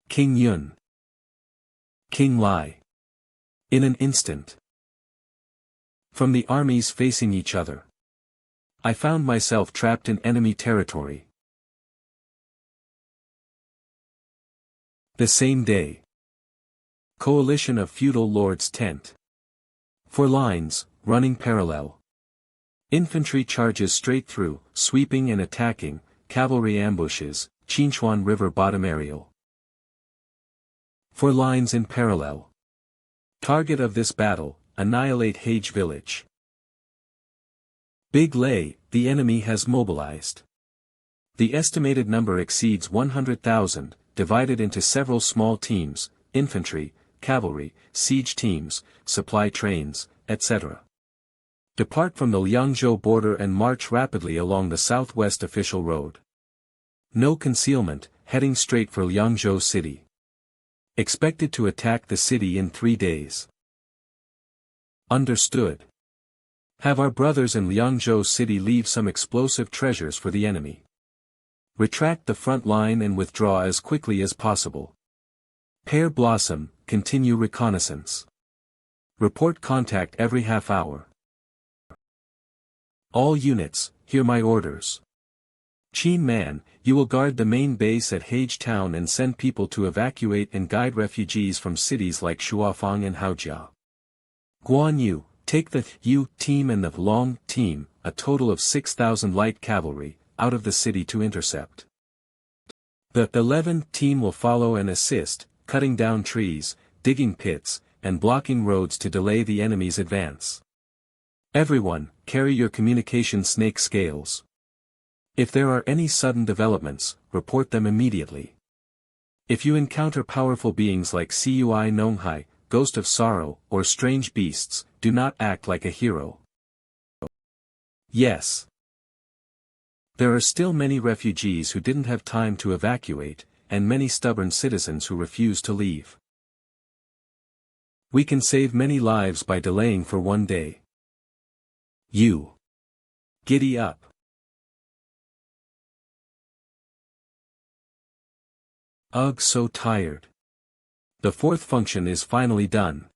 King Yun. King Lai. In an instant. From the armies facing each other. I found myself trapped in enemy territory. The same day. Coalition of feudal lords tent. For lines, running parallel. Infantry charges straight through, sweeping and attacking, cavalry ambushes, Chinchuan River bottom aerial. 4 lines in parallel. Target of this battle, annihilate Hage village. Big Lay, the enemy has mobilized. The estimated number exceeds 100,000, divided into several small teams, infantry, cavalry, siege teams, supply trains, etc. Depart from the Liangzhou border and march rapidly along the southwest official road. No concealment, heading straight for Liangzhou city. Expected to attack the city in 3 days. Understood. Have our brothers in Liangzhou city leave some explosive treasures for the enemy. Retract the front line and withdraw as quickly as possible. Pear Blossom, continue reconnaissance. Report contact every half hour. All units, hear my orders. Qin Man, you will guard the main base at Hage Town and send people to evacuate and guide refugees from cities like Shuafang and Haojia. Guan Yu, take the Yu team and the Long team, a total of 6,000 light cavalry, out of the city to intercept. The 11th team will follow and assist, cutting down trees, digging pits, and blocking roads to delay the enemy's advance. Everyone, carry your communication snake scales. If there are any sudden developments, report them immediately. If you encounter powerful beings like Cui Nonghai, Ghost of Sorrow, or strange beasts, do not act like a hero. Yes. There are still many refugees who didn't have time to evacuate, and many stubborn citizens who refuse to leave. We can save many lives by delaying for 1 day. You. Giddy up. Ugh, so tired. The 4th function is finally done.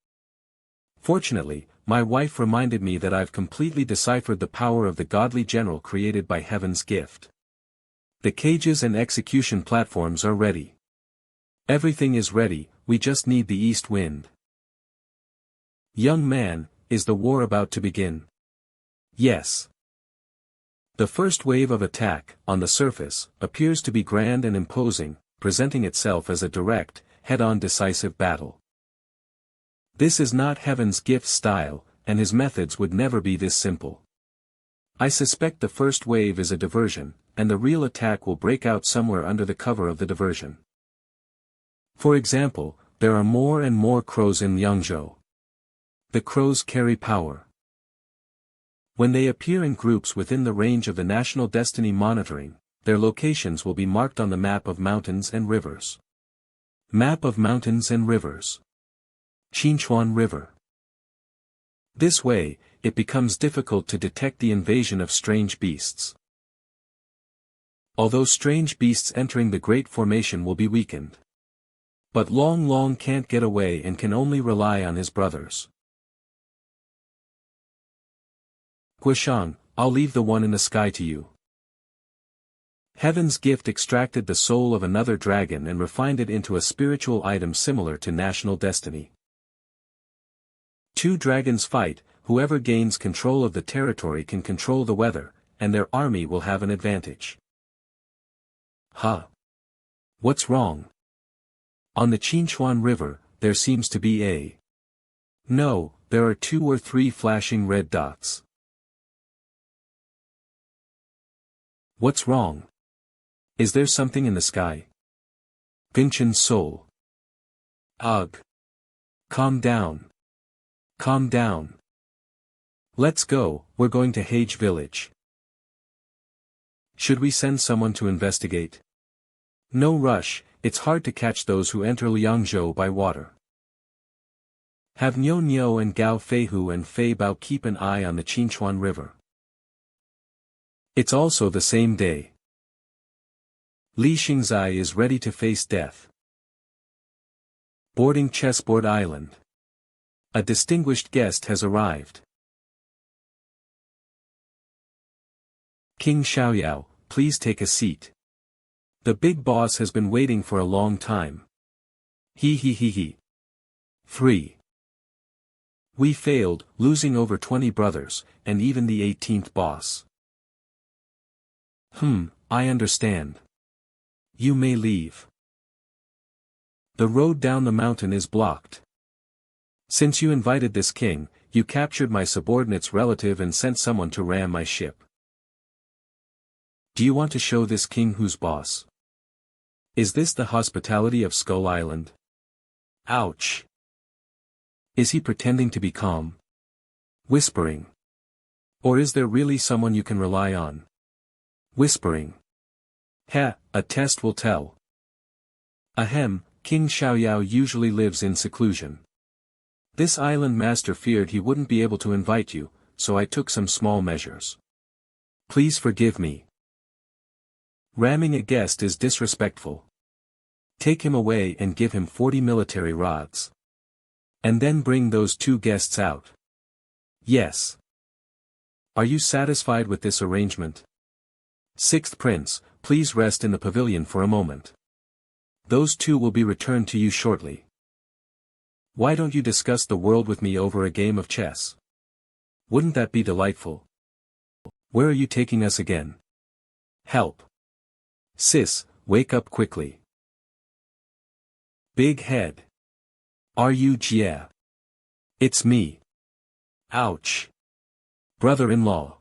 Fortunately, my wife reminded me that I've completely deciphered the power of the godly general created by Heaven's gift. The cages and execution platforms are ready. Everything is ready, we just need the east wind. Young man, is the war about to begin? Yes. The first wave of attack, on the surface, appears to be grand and imposing, presenting itself as a direct, head-on decisive battle. This is not Heaven's gift style, and his methods would never be this simple. I suspect the first wave is a diversion, and the real attack will break out somewhere under the cover of the diversion. For example, there are more and more crows in Liangzhou. The crows carry power. When they appear in groups within the range of the National Destiny monitoring, their locations will be marked on the map of mountains and rivers. Map of mountains and rivers. Chinchuan River. This way, it becomes difficult to detect the invasion of strange beasts. Although strange beasts entering the Great Formation will be weakened. But Long Long can't get away and can only rely on his brothers. Guishang, I'll leave the one in the sky to you. Heaven's gift extracted the soul of another dragon and refined it into a spiritual item similar to national destiny. 2 dragons fight, whoever gains control of the territory can control the weather, and their army will have an advantage. Huh? What's wrong? On the Chinchuan River, there seems to be a... No, there are 2 or 3 flashing red dots. What's wrong? Is there something in the sky? Vinchen's soul. Ugh. Calm down. Calm down. Let's go, we're going to Hage village. Should we send someone to investigate? No rush, it's hard to catch those who enter Liangzhou by water. Have Niu Niu and Gao Feihu and Fei Bao keep an eye on the Chinchuan River. It's also the same day. Li Xingzai is ready to face death. Boarding Chessboard Island. A distinguished guest has arrived. King Xiaoyao, please take a seat. The big boss has been waiting for a long time. He. 3. We failed, losing over 20 brothers, and even the 18th boss. I understand. You may leave. The road down the mountain is blocked. Since you invited this king, you captured my subordinate's relative and sent someone to ram my ship. Do you want to show this king who's boss? Is this the hospitality of Skull Island? Ouch. Is he pretending to be calm? Whispering. Or is there really someone you can rely on? Whispering. A test will tell. Ahem, King Xiaoyao usually lives in seclusion. This island master feared he wouldn't be able to invite you, so I took some small measures. Please forgive me. Ramming a guest is disrespectful. Take him away and give him 40 military rods. And then bring those 2 guests out. Yes. Are you satisfied with this arrangement? 6th Prince, please rest in the pavilion for a moment. Those 2 will be returned to you shortly. Why don't you discuss the world with me over a game of chess? Wouldn't that be delightful? Where are you taking us again? Help. Sis, wake up quickly. Big head. Are you Jie? It's me. Ouch. Brother-in-law.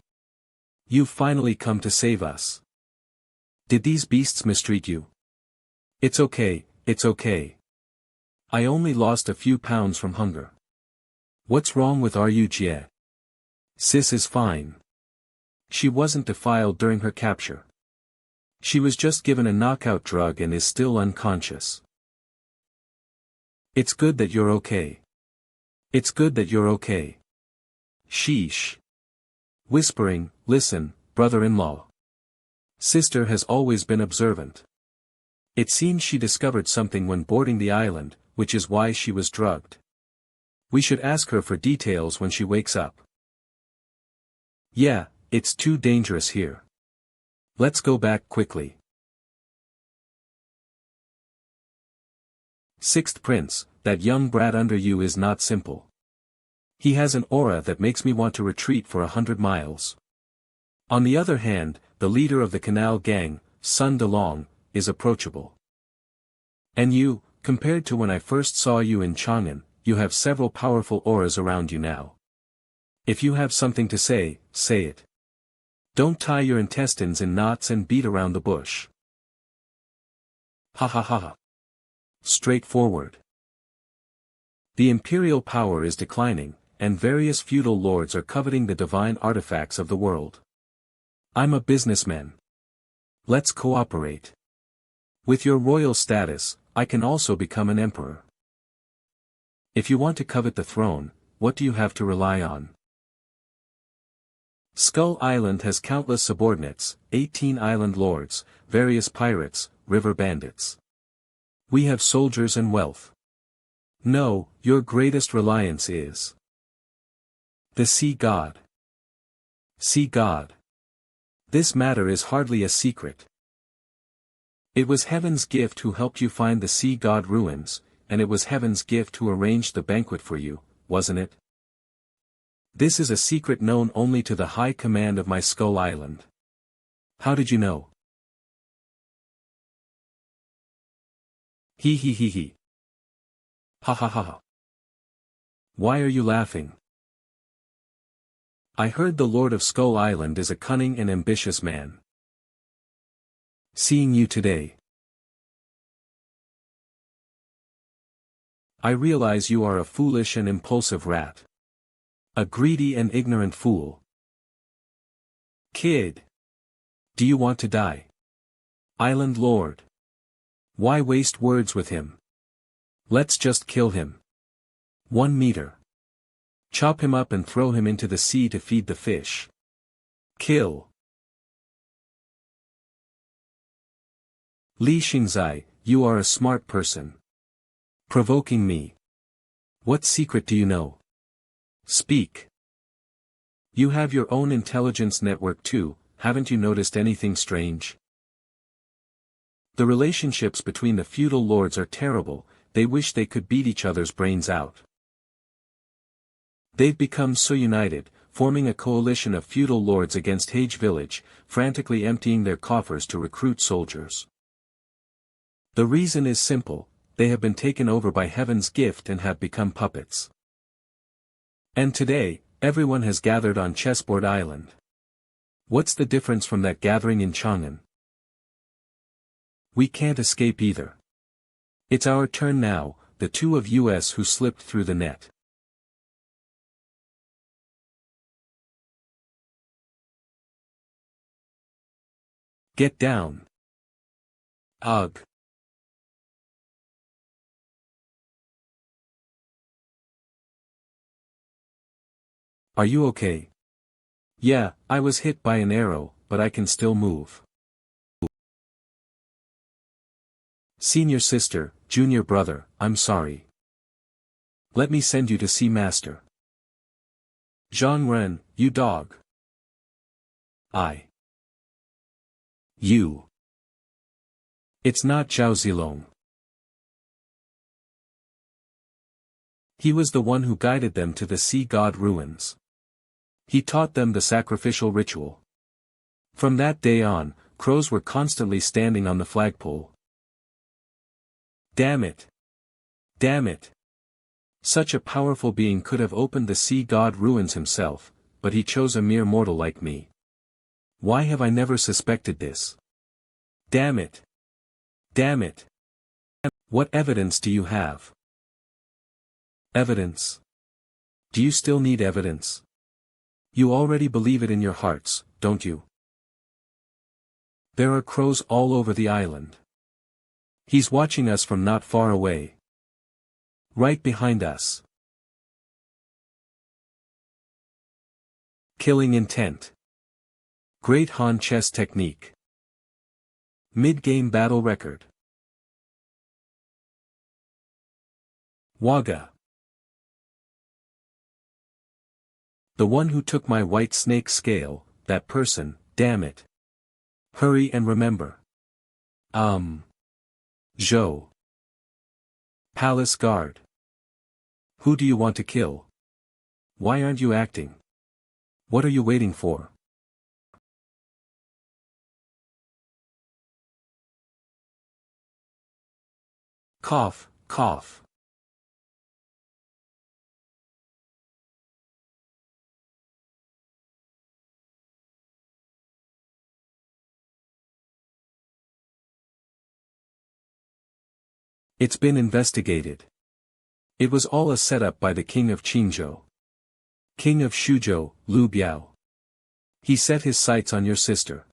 You've finally come to save us. Did these beasts mistreat you? It's okay, it's okay. I only lost a few pounds from hunger. What's wrong with Ru Jie? Sis is fine. She wasn't defiled during her capture. She was just given a knockout drug and is still unconscious. It's good that you're okay. It's good that you're okay. Sheesh. Whispering, listen, brother-in-law. Sister has always been observant. It seems she discovered something when boarding the island, which is why she was drugged. We should ask her for details when she wakes up. Yeah, it's too dangerous here. Let's go back quickly. 6th Prince, that young brat under you is not simple. He has an aura that makes me want to retreat for 100 miles. On the other hand, the leader of the canal gang, Sun DeLong, is approachable. And you, compared to when I first saw you in Chang'an, you have several powerful auras around you now. If you have something to say, say it. Don't tie your intestines in knots and beat around the bush. Ha ha ha ha. Straightforward. The imperial power is declining, and various feudal lords are coveting the divine artifacts of the world. I'm a businessman. Let's cooperate. With your royal status, I can also become an emperor. If you want to covet the throne, what do you have to rely on? Skull Island has countless subordinates, 18 island lords, various pirates, river bandits. We have soldiers and wealth. No, your greatest reliance is the sea god. Sea god. This matter is hardly a secret. It was Heaven's gift who helped you find the sea god ruins, and it was Heaven's gift who arranged the banquet for you, wasn't it? This is a secret known only to the high command of my Skull Island. How did you know? He he he he. Ha ha ha ha. Why are you laughing? I heard the Lord of Skull Island is a cunning and ambitious man. Seeing you today, I realize you are a foolish and impulsive rat. A greedy and ignorant fool. Kid. Do you want to die? Island Lord. Why waste words with him? Let's just kill him. 1 meter. Chop him up and throw him into the sea to feed the fish. Kill. Li Xingzai, you are a smart person. Provoking me. What secret do you know? Speak. You have your own intelligence network too, haven't you noticed anything strange? The relationships between the feudal lords are terrible, they wish they could beat each other's brains out. They've become so united, forming a coalition of feudal lords against Hage Village, frantically emptying their coffers to recruit soldiers. The reason is simple: they have been taken over by heaven's gift and have become puppets. And today, everyone has gathered on Chessboard Island. What's the difference from that gathering in Chang'an? We can't escape either. It's our turn now, the two of us who slipped through the net. Get down. Ugh. Are you okay? Yeah, I was hit by an arrow, but I can still move. Senior sister, junior brother, I'm sorry. Let me send you to see Master. Zhang Ren, you dog. You. It's not Zhao Zilong. He was the one who guided them to the sea god ruins. He taught them the sacrificial ritual. From that day on, crows were constantly standing on the flagpole. Damn it! Damn it! Such a powerful being could have opened the sea god ruins himself, but he chose a mere mortal like me. Why have I never suspected this? Damn it! Damn it! What evidence do you have? Evidence? Do you still need evidence? You already believe it in your hearts, don't you? There are crows all over the island. He's watching us from not far away. Right behind us. Killing intent. Great Han chess technique. Mid-game battle record. Waga. The one who took my white snake scale, that person, damn it. Hurry and remember. Zhou. Palace guard. Who do you want to kill? Why aren't you acting? What are you waiting for? Cough, cough. It's been investigated. It was all a setup by the king of Qingzhou. King of Shuzhou, Lu Biao. He set his sights on your sister.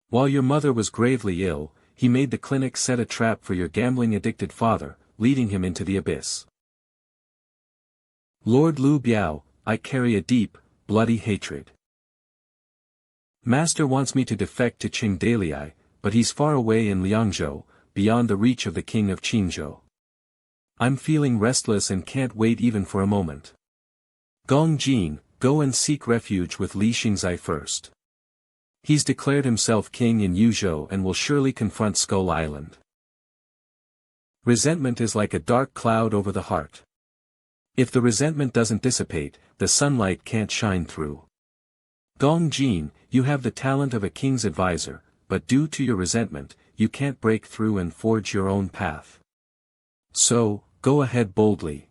While your mother was gravely ill, he made the clinic set a trap for your gambling-addicted father, leading him into the abyss. Lord Lu Biao, I carry a deep, bloody hatred. Master wants me to defect to Qingdalii, but he's far away in Liangzhou, beyond the reach of the king of Qingzhou. I'm feeling restless and can't wait even for a moment. Gong Jin, go and seek refuge with Li Xingzai first. He's declared himself king in Yuzhou and will surely confront Skull Island. Resentment is like a dark cloud over the heart. If the resentment doesn't dissipate, the sunlight can't shine through. Gong Jin, you have the talent of a king's advisor, but due to your resentment, you can't break through and forge your own path. So, go ahead boldly.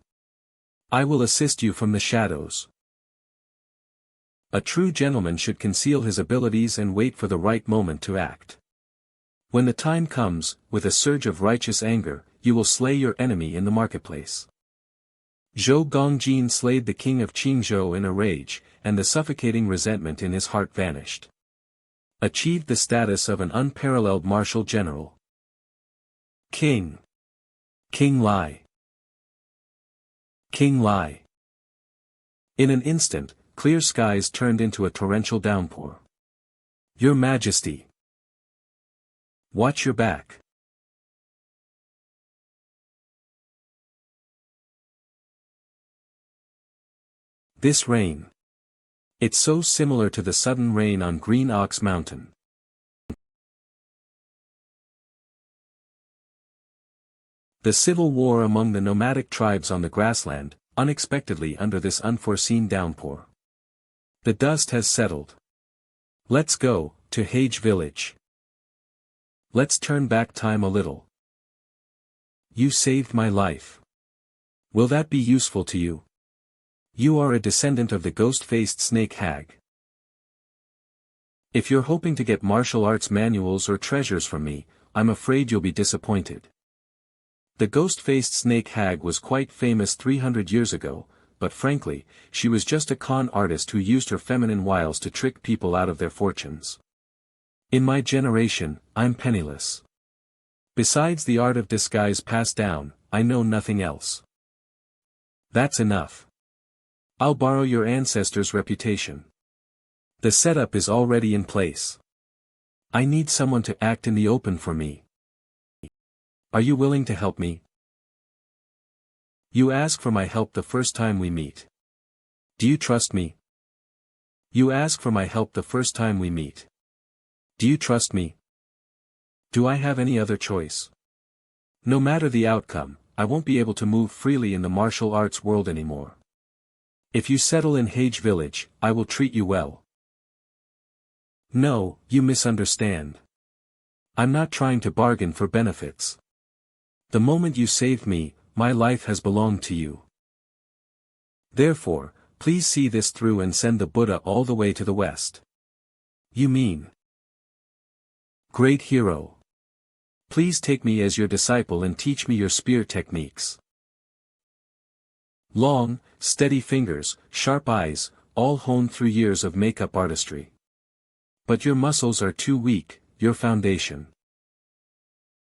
I will assist you from the shadows. A true gentleman should conceal his abilities and wait for the right moment to act. When the time comes, with a surge of righteous anger, you will slay your enemy in the marketplace. Zhou Gongjin slayed the king of Qingzhou in a rage, and the suffocating resentment in his heart vanished. Achieved the status of an unparalleled martial general. King. King Lai. King Lai. In an instant, clear skies turned into a torrential downpour. Your Majesty. Watch your back. This rain. It's so similar to the sudden rain on Green Ox Mountain. The civil war among the nomadic tribes on the grassland, unexpectedly under this unforeseen downpour. The dust has settled. Let's go, to Hage Village. Let's turn back time a little. You saved my life. Will that be useful to you? You are a descendant of the ghost-faced snake hag. If you're hoping to get martial arts manuals or treasures from me, I'm afraid you'll be disappointed. The ghost-faced snake hag was quite famous 300 years ago, but frankly, she was just a con artist who used her feminine wiles to trick people out of their fortunes. In my generation, I'm penniless. Besides the art of disguise passed down, I know nothing else. That's enough. I'll borrow your ancestors' reputation. The setup is already in place. I need someone to act in the open for me. Are you willing to help me? You ask for my help the first time we meet. Do you trust me? You ask for my help the first time we meet. Do you trust me? Do I have any other choice? No matter the outcome, I won't be able to move freely in the martial arts world anymore. If you settle in Hage Village, I will treat you well. No, you misunderstand. I'm not trying to bargain for benefits. The moment you saved me, my life has belonged to you. Therefore, please see this through and send the Buddha all the way to the west. You mean? Great hero. Please take me as your disciple and teach me your spear techniques. Long, steady fingers, sharp eyes, all honed through years of makeup artistry. But your muscles are too weak, your foundation.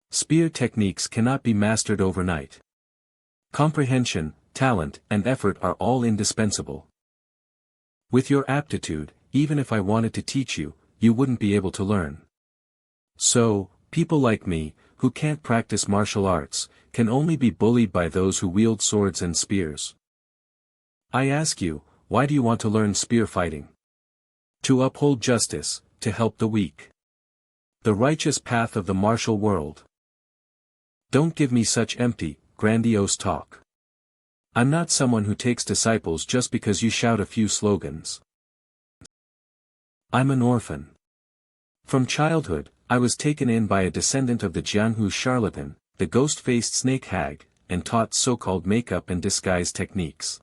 Spear techniques cannot be mastered overnight. Comprehension, talent, and effort are all indispensable. With your aptitude, even if I wanted to teach you, you wouldn't be able to learn. So, people like me, who can't practice martial arts, can only be bullied by those who wield swords and spears. I ask you, why do you want to learn spear fighting? To uphold justice, to help the weak. The righteous path of the martial world. Don't give me such empty, grandiose talk. I'm not someone who takes disciples just because you shout a few slogans. I'm an orphan. From childhood, I was taken in by a descendant of the Jianhu charlatan, the ghost-faced snake hag, and taught so-called makeup and disguise techniques.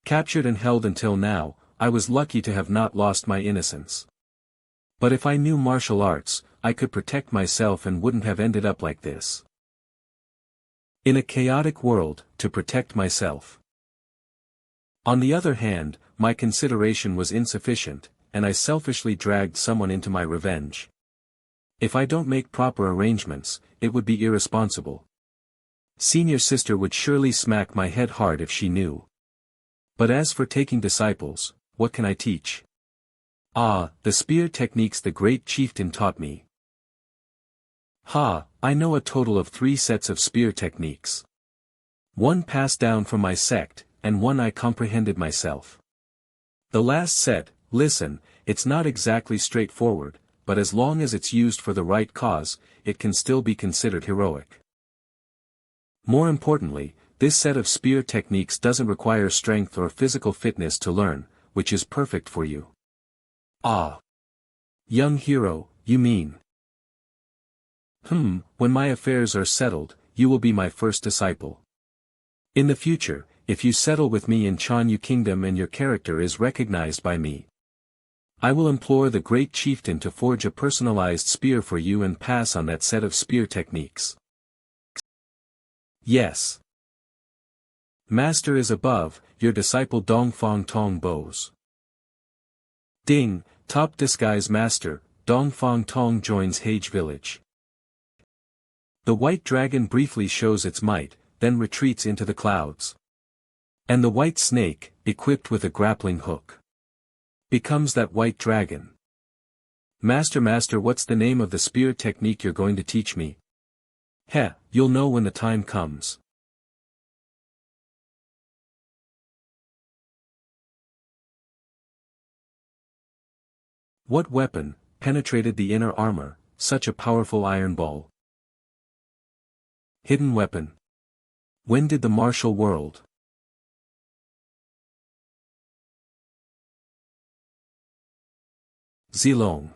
Captured and held until now, I was lucky to have not lost my innocence. But if I knew martial arts, I could protect myself and wouldn't have ended up like this. In a chaotic world, to protect myself. On the other hand, my consideration was insufficient, and I selfishly dragged someone into my revenge. If I don't make proper arrangements, it would be irresponsible. Senior sister would surely smack my head hard if she knew. But as for taking disciples, what can I teach? Ah, the spear techniques the great chieftain taught me. I know a total of 3 sets of spear techniques. One passed down from my sect, and one I comprehended myself. The last set, listen, it's not exactly straightforward, but as long as it's used for the right cause, it can still be considered heroic. More importantly, this set of spear techniques doesn't require strength or physical fitness to learn, which is perfect for you. Ah. Young hero, you mean? When my affairs are settled, you will be my first disciple. In the future, if you settle with me in Chanyu Kingdom and your character is recognized by me, I will implore the great chieftain to forge a personalized spear for you and pass on that set of spear techniques. Yes. Master is above, your disciple Dongfang Tong bows. Ding, top disguise master, Dongfang Tong joins Hage Village. The white dragon briefly shows its might, then retreats into the clouds. And the white snake, equipped with a grappling hook, becomes that white dragon. Master, what's the name of the spear technique you're going to teach me? You'll know when the time comes. What weapon penetrated the inner armor, such a powerful iron ball? Hidden weapon. When did the martial world Zilong.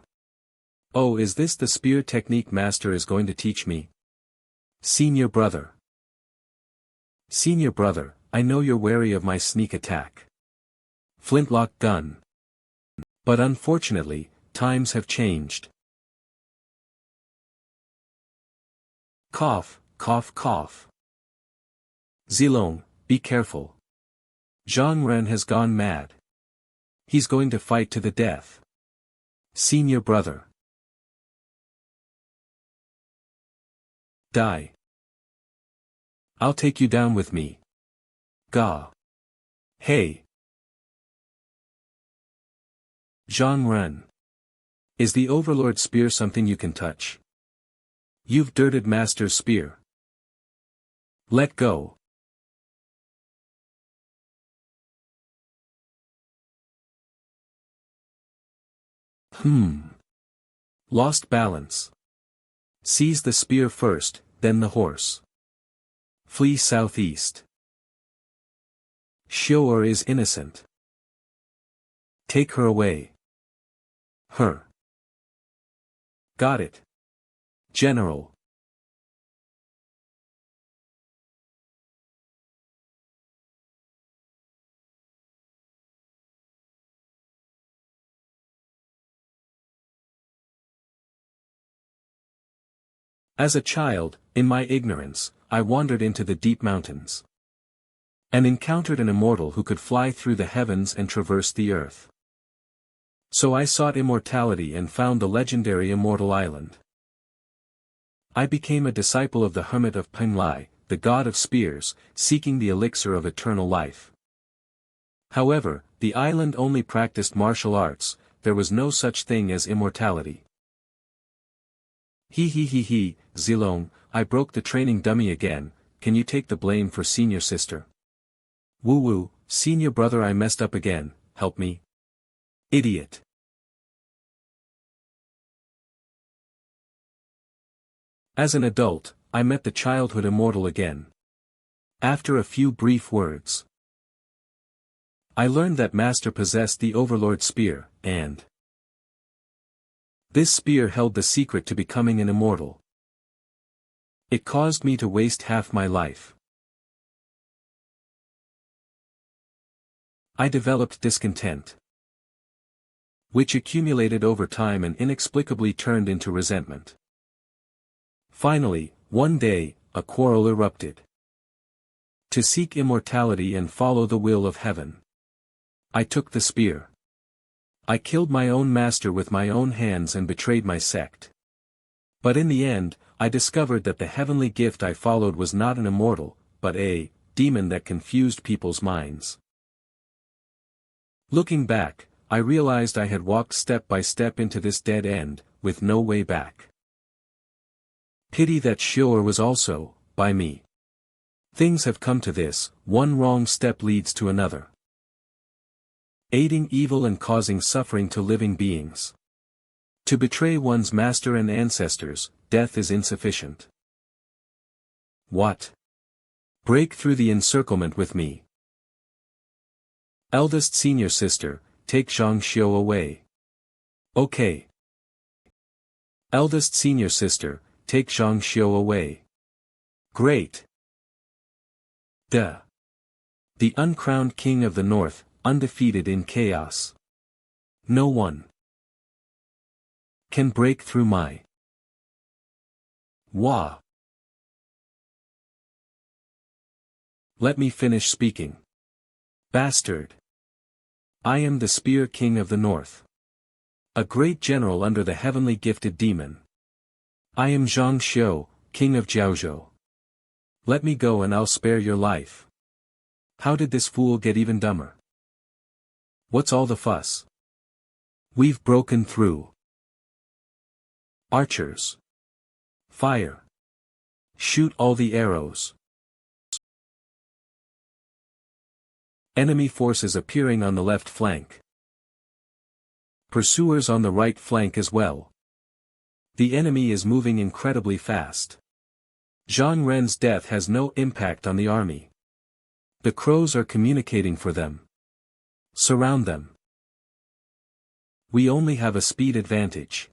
Oh, is this the spear technique master is going to teach me? Senior brother. Senior brother, I know you're wary of my sneak attack. Flintlock gun. But unfortunately, times have changed. Cough, cough, cough. Zilong, be careful. Zhang Ren has gone mad. He's going to fight to the death. Senior brother. Die. I'll take you down with me. Ga. Hey. Zhang Ren. Is the Overlord spear something you can touch? You've dirted Master's spear. Let go. Lost balance. Seize the spear first, then the horse. Flee southeast. Xiu'er is innocent. Take her away. Her. Got it. General. As a child, in my ignorance, I wandered into the deep mountains. And encountered an immortal who could fly through the heavens and traverse the earth. So I sought immortality and found the legendary Immortal Island. I became a disciple of the hermit of Penglai, the god of spears, seeking the elixir of eternal life. However, the island only practiced martial arts, there was no such thing as immortality. He, Zilong, I broke the training dummy again, can you take the blame for senior sister? Woo, senior brother, I messed up again, help me. Idiot. As an adult, I met the childhood immortal again. After a few brief words, I learned that Master possessed the Overlord spear, and this spear held the secret to becoming an immortal. It caused me to waste half my life. I developed discontent, which accumulated over time and inexplicably turned into resentment. Finally, one day, a quarrel erupted. To seek immortality and follow the will of heaven, I took the spear. I killed my own master with my own hands and betrayed my sect. But in the end, I discovered that the heavenly gift I followed was not an immortal, but a demon that confused people's minds. Looking back, I realized I had walked step by step into this dead end, with no way back. Pity that Xiu'er was also, by me. Things have come to this, one wrong step leads to another. Aiding evil and causing suffering to living beings. To betray one's master and ancestors, death is insufficient. What? Break through the encirclement with me. Eldest senior sister, take Zhang Xiu away. Okay. Eldest senior sister, take Zhang Xiu away. Great. Duh. The uncrowned king of the north, undefeated in chaos. No one can break through my Wah. Let me finish speaking. Bastard. I am the Spear King of the North. A great general under the heavenly gifted demon. I am Zhang Xiu, King of Jiaozhou. Let me go and I'll spare your life. How did this fool get even dumber? What's all the fuss? We've broken through. Archers. Fire. Shoot all the arrows. Enemy forces appearing on the left flank. Pursuers on the right flank as well. The enemy is moving incredibly fast. Zhang Ren's death has no impact on the army. The crows are communicating for them. Surround them. We only have a speed advantage.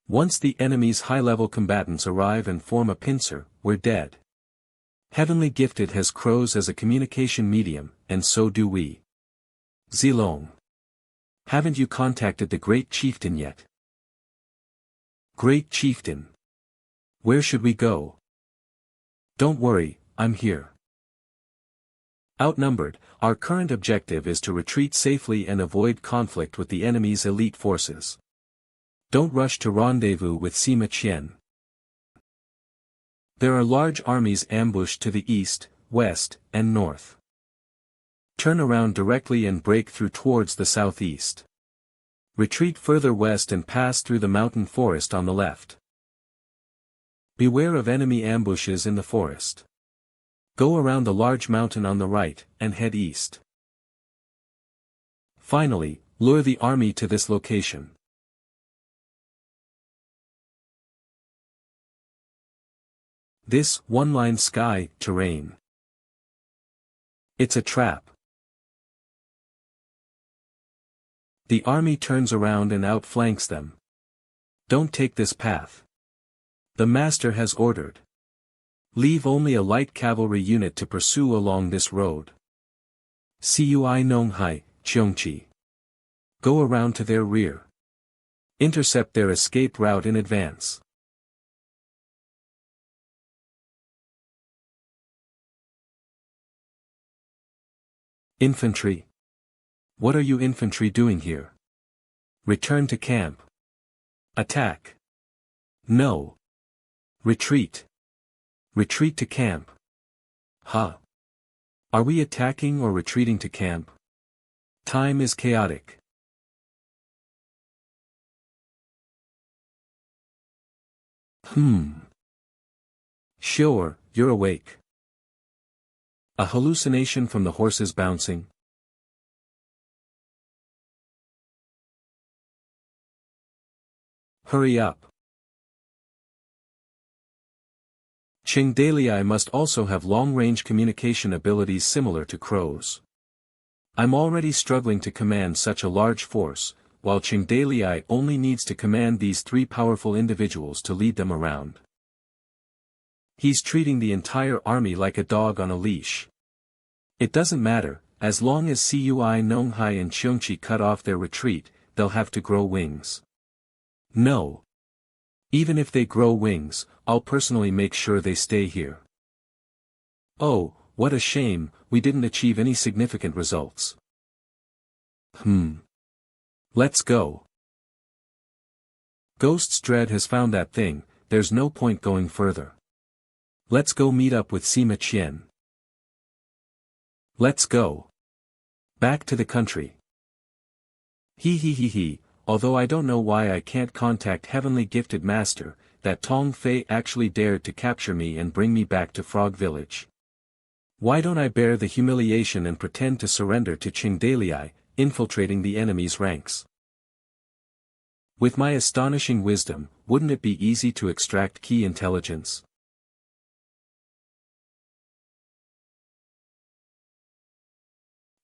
Once the enemy's high-level combatants arrive and form a pincer, we're dead. Heavenly Gifted has crows as a communication medium, and so do we. Zilong. Haven't you contacted the Great Chieftain yet? Great Chieftain. Where should we go? Don't worry, I'm here. Outnumbered, our current objective is to retreat safely and avoid conflict with the enemy's elite forces. Don't rush to rendezvous with Sima Qian. There are large armies ambushed to the east, west, and north. Turn around directly and break through towards the southeast. Retreat further west and pass through the mountain forest on the left. Beware of enemy ambushes in the forest. Go around the large mountain on the right, and head east. Finally, lure the army to this location. This one-line sky terrain. It's a trap. The army turns around and outflanks them. Don't take this path. The master has ordered. Leave only a light cavalry unit to pursue along this road. Cui Nonghai, Cheongchi. Go around to their rear. Intercept their escape route in advance. Infantry. What are you infantry doing here? Return to camp. Attack. No. Retreat. Retreat to camp. Huh. Are we attacking or retreating to camp? Time is chaotic. Sure, you're awake. A hallucination from the horses bouncing? Hurry up. Qingdalii must also have long-range communication abilities similar to crows. I'm already struggling to command such a large force, while Qingdalii only needs to command these three powerful individuals to lead them around. He's treating the entire army like a dog on a leash. It doesn't matter, as long as Cui Nonghai and Cheongchi cut off their retreat, they'll have to grow wings. No. Even if they grow wings, I'll personally make sure they stay here. Oh, what a shame, we didn't achieve any significant results. Let's go. Ghost's Dread has found that thing, there's no point going further. Let's go meet up with Sima Qian. Let's go. Back to the country. He. Although I don't know why I can't contact Heavenly Gifted Master, that Tong Fei actually dared to capture me and bring me back to Frog Village. Why don't I bear the humiliation and pretend to surrender to Qingdalii, infiltrating the enemy's ranks? With my astonishing wisdom, wouldn't it be easy to extract key intelligence?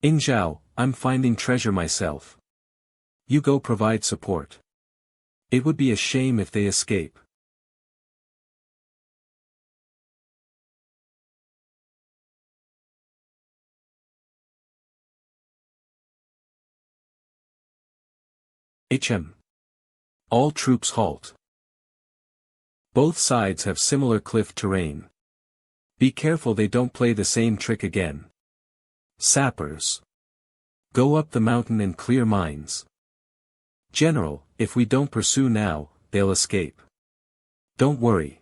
Ingzhao, I'm finding treasure myself. You go provide support. It would be a shame if they escape. All troops halt. Both sides have similar cliff terrain. Be careful they don't play the same trick again. Sappers. Go up the mountain and clear mines. General, if we don't pursue now, they'll escape. Don't worry.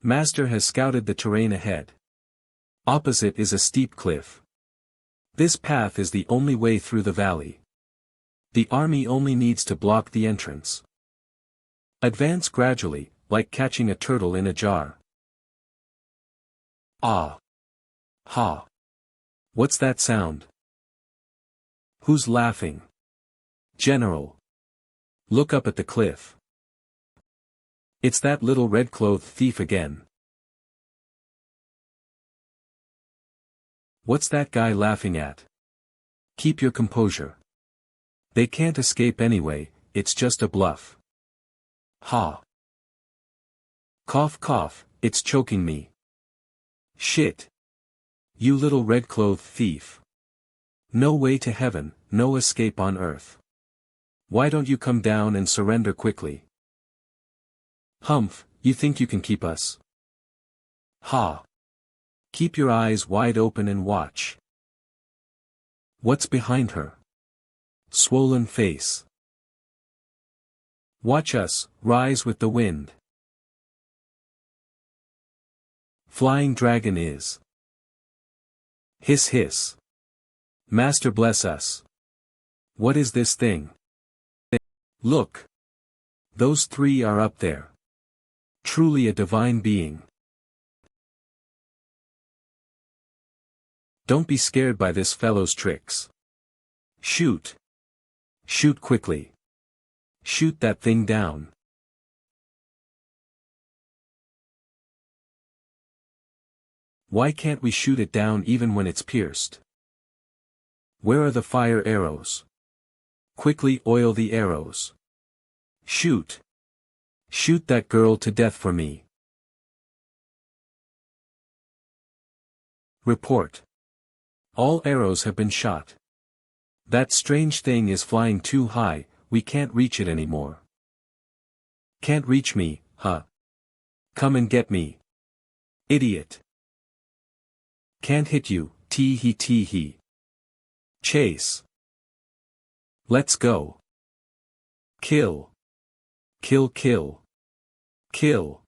Master has scouted the terrain ahead. Opposite is a steep cliff. This path is the only way through the valley. The army only needs to block the entrance. Advance gradually, like catching a turtle in a jar. Ah. Ha. What's that sound? Who's laughing? General. Look up at the cliff. It's that little red-clothed thief again. What's that guy laughing at? Keep your composure. They can't escape anyway, it's just a bluff. Ha. Cough cough, it's choking me. Shit. You little red-clothed thief. No way to heaven, no escape on earth. Why don't you come down and surrender quickly? Humph, you think you can keep us? Ha. Keep your eyes wide open and watch. What's behind her? Swollen face. Watch us, rise with the wind. Flying dragon is. Hiss hiss. Master bless us. What is this thing? Look. Those three are up there. Truly a divine being. Don't be scared by this fellow's tricks. Shoot. Shoot quickly. Shoot that thing down. Why can't we shoot it down even when it's pierced? Where are the fire arrows? Quickly oil the arrows. Shoot. Shoot that girl to death for me. Report. All arrows have been shot. That strange thing is flying too high, we can't reach it anymore. Can't reach me, huh? Come and get me. Idiot. Can't hit you, tee-hee tee-hee. Chase. Let's go. Kill. Kill kill. Kill.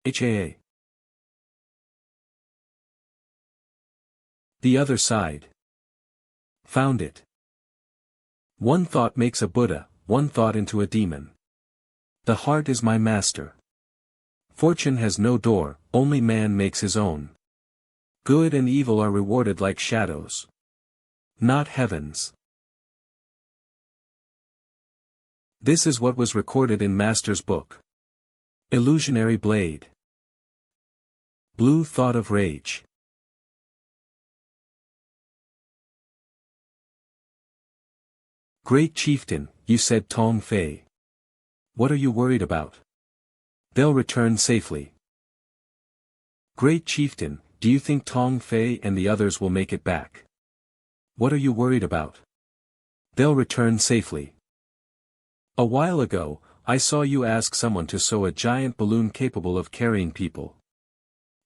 HAA. The other side. Found it. One thought makes a Buddha, one thought into a demon. The heart is my master. Fortune has no door, only man makes his own. Good and evil are rewarded like shadows. Not heavens. This is what was recorded in Master's book. Illusionary blade. Blue thought of rage. Great chieftain, you said Tong Fei. What are you worried about? They'll return safely. Great chieftain, do you think Tong Fei and the others will make it back? What are you worried about? They'll return safely. A while ago, I saw you ask someone to sew a giant balloon capable of carrying people.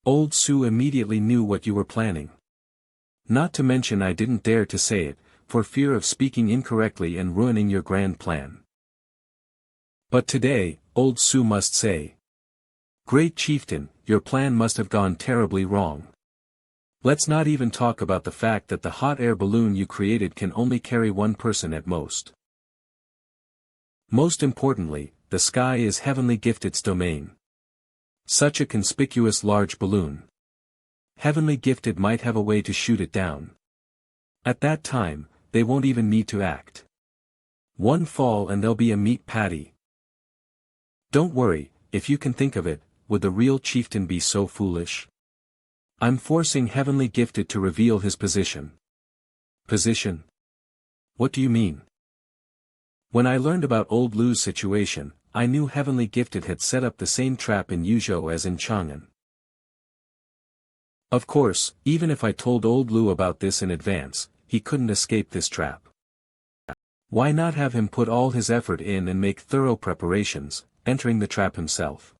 Old Su immediately knew what you were planning. Not to mention I didn't dare to say it, for fear of speaking incorrectly and ruining your grand plan. But today, Old Su must say. Great chieftain, your plan must have gone terribly wrong. Let's not even talk about the fact that the hot air balloon you created can only carry one person at most. Most importantly, the sky is Heavenly Gifted's domain. Such a conspicuous large balloon. Heavenly Gifted might have a way to shoot it down. At that time, they won't even need to act. One fall and they'll be a meat patty. Don't worry, if you can think of it, would the real chieftain be so foolish? I'm forcing Heavenly Gifted to reveal his position. Position? What do you mean? When I learned about Old Lu's situation, I knew Heavenly Gifted had set up the same trap in Yuzhou as in Chang'an. Of course, even if I told Old Lu about this in advance, he couldn't escape this trap. Why not have him put all his effort in and make thorough preparations, entering the trap himself?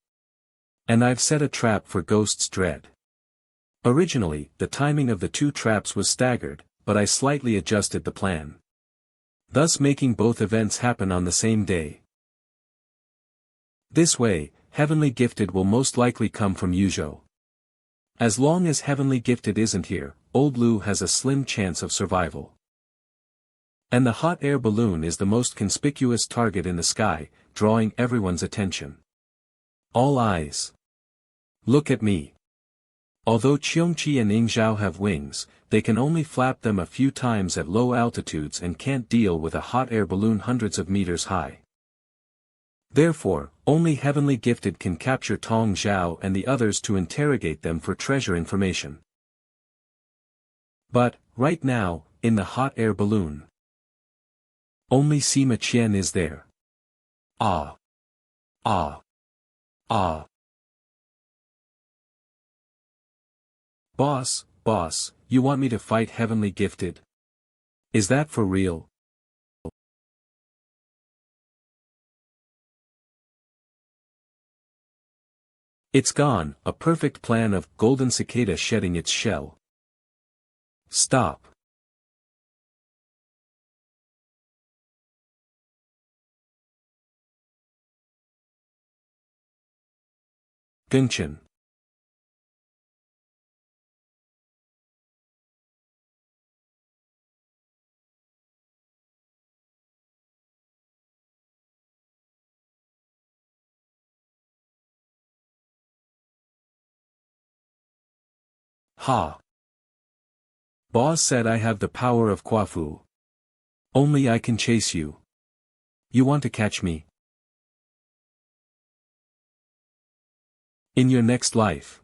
And I've set a trap for Ghost's Dread. Originally, the timing of the two traps was staggered, but I slightly adjusted the plan. Thus making both events happen on the same day. This way, Heavenly Gifted will most likely come from Yuzhou. As long as Heavenly Gifted isn't here, Old Lu has a slim chance of survival. And the hot air balloon is the most conspicuous target in the sky, drawing everyone's attention. All eyes. Look at me. Although Qiongqi and Yingzhao have wings, they can only flap them a few times at low altitudes and can't deal with a hot air balloon hundreds of meters high. Therefore, only Heavenly Gifted can capture Tong Zhao and the others to interrogate them for treasure information. But, right now, in the hot air balloon. Only Sima Qian is there. Ah. Ah. Ah. Boss, you want me to fight Heavenly Gifted? Is that for real? It's gone, a perfect plan of golden cicada shedding its shell. Stop. Gunchin. Ha. Boss said I have the power of Kwafu. Only I can chase you. You want to catch me? In your next life.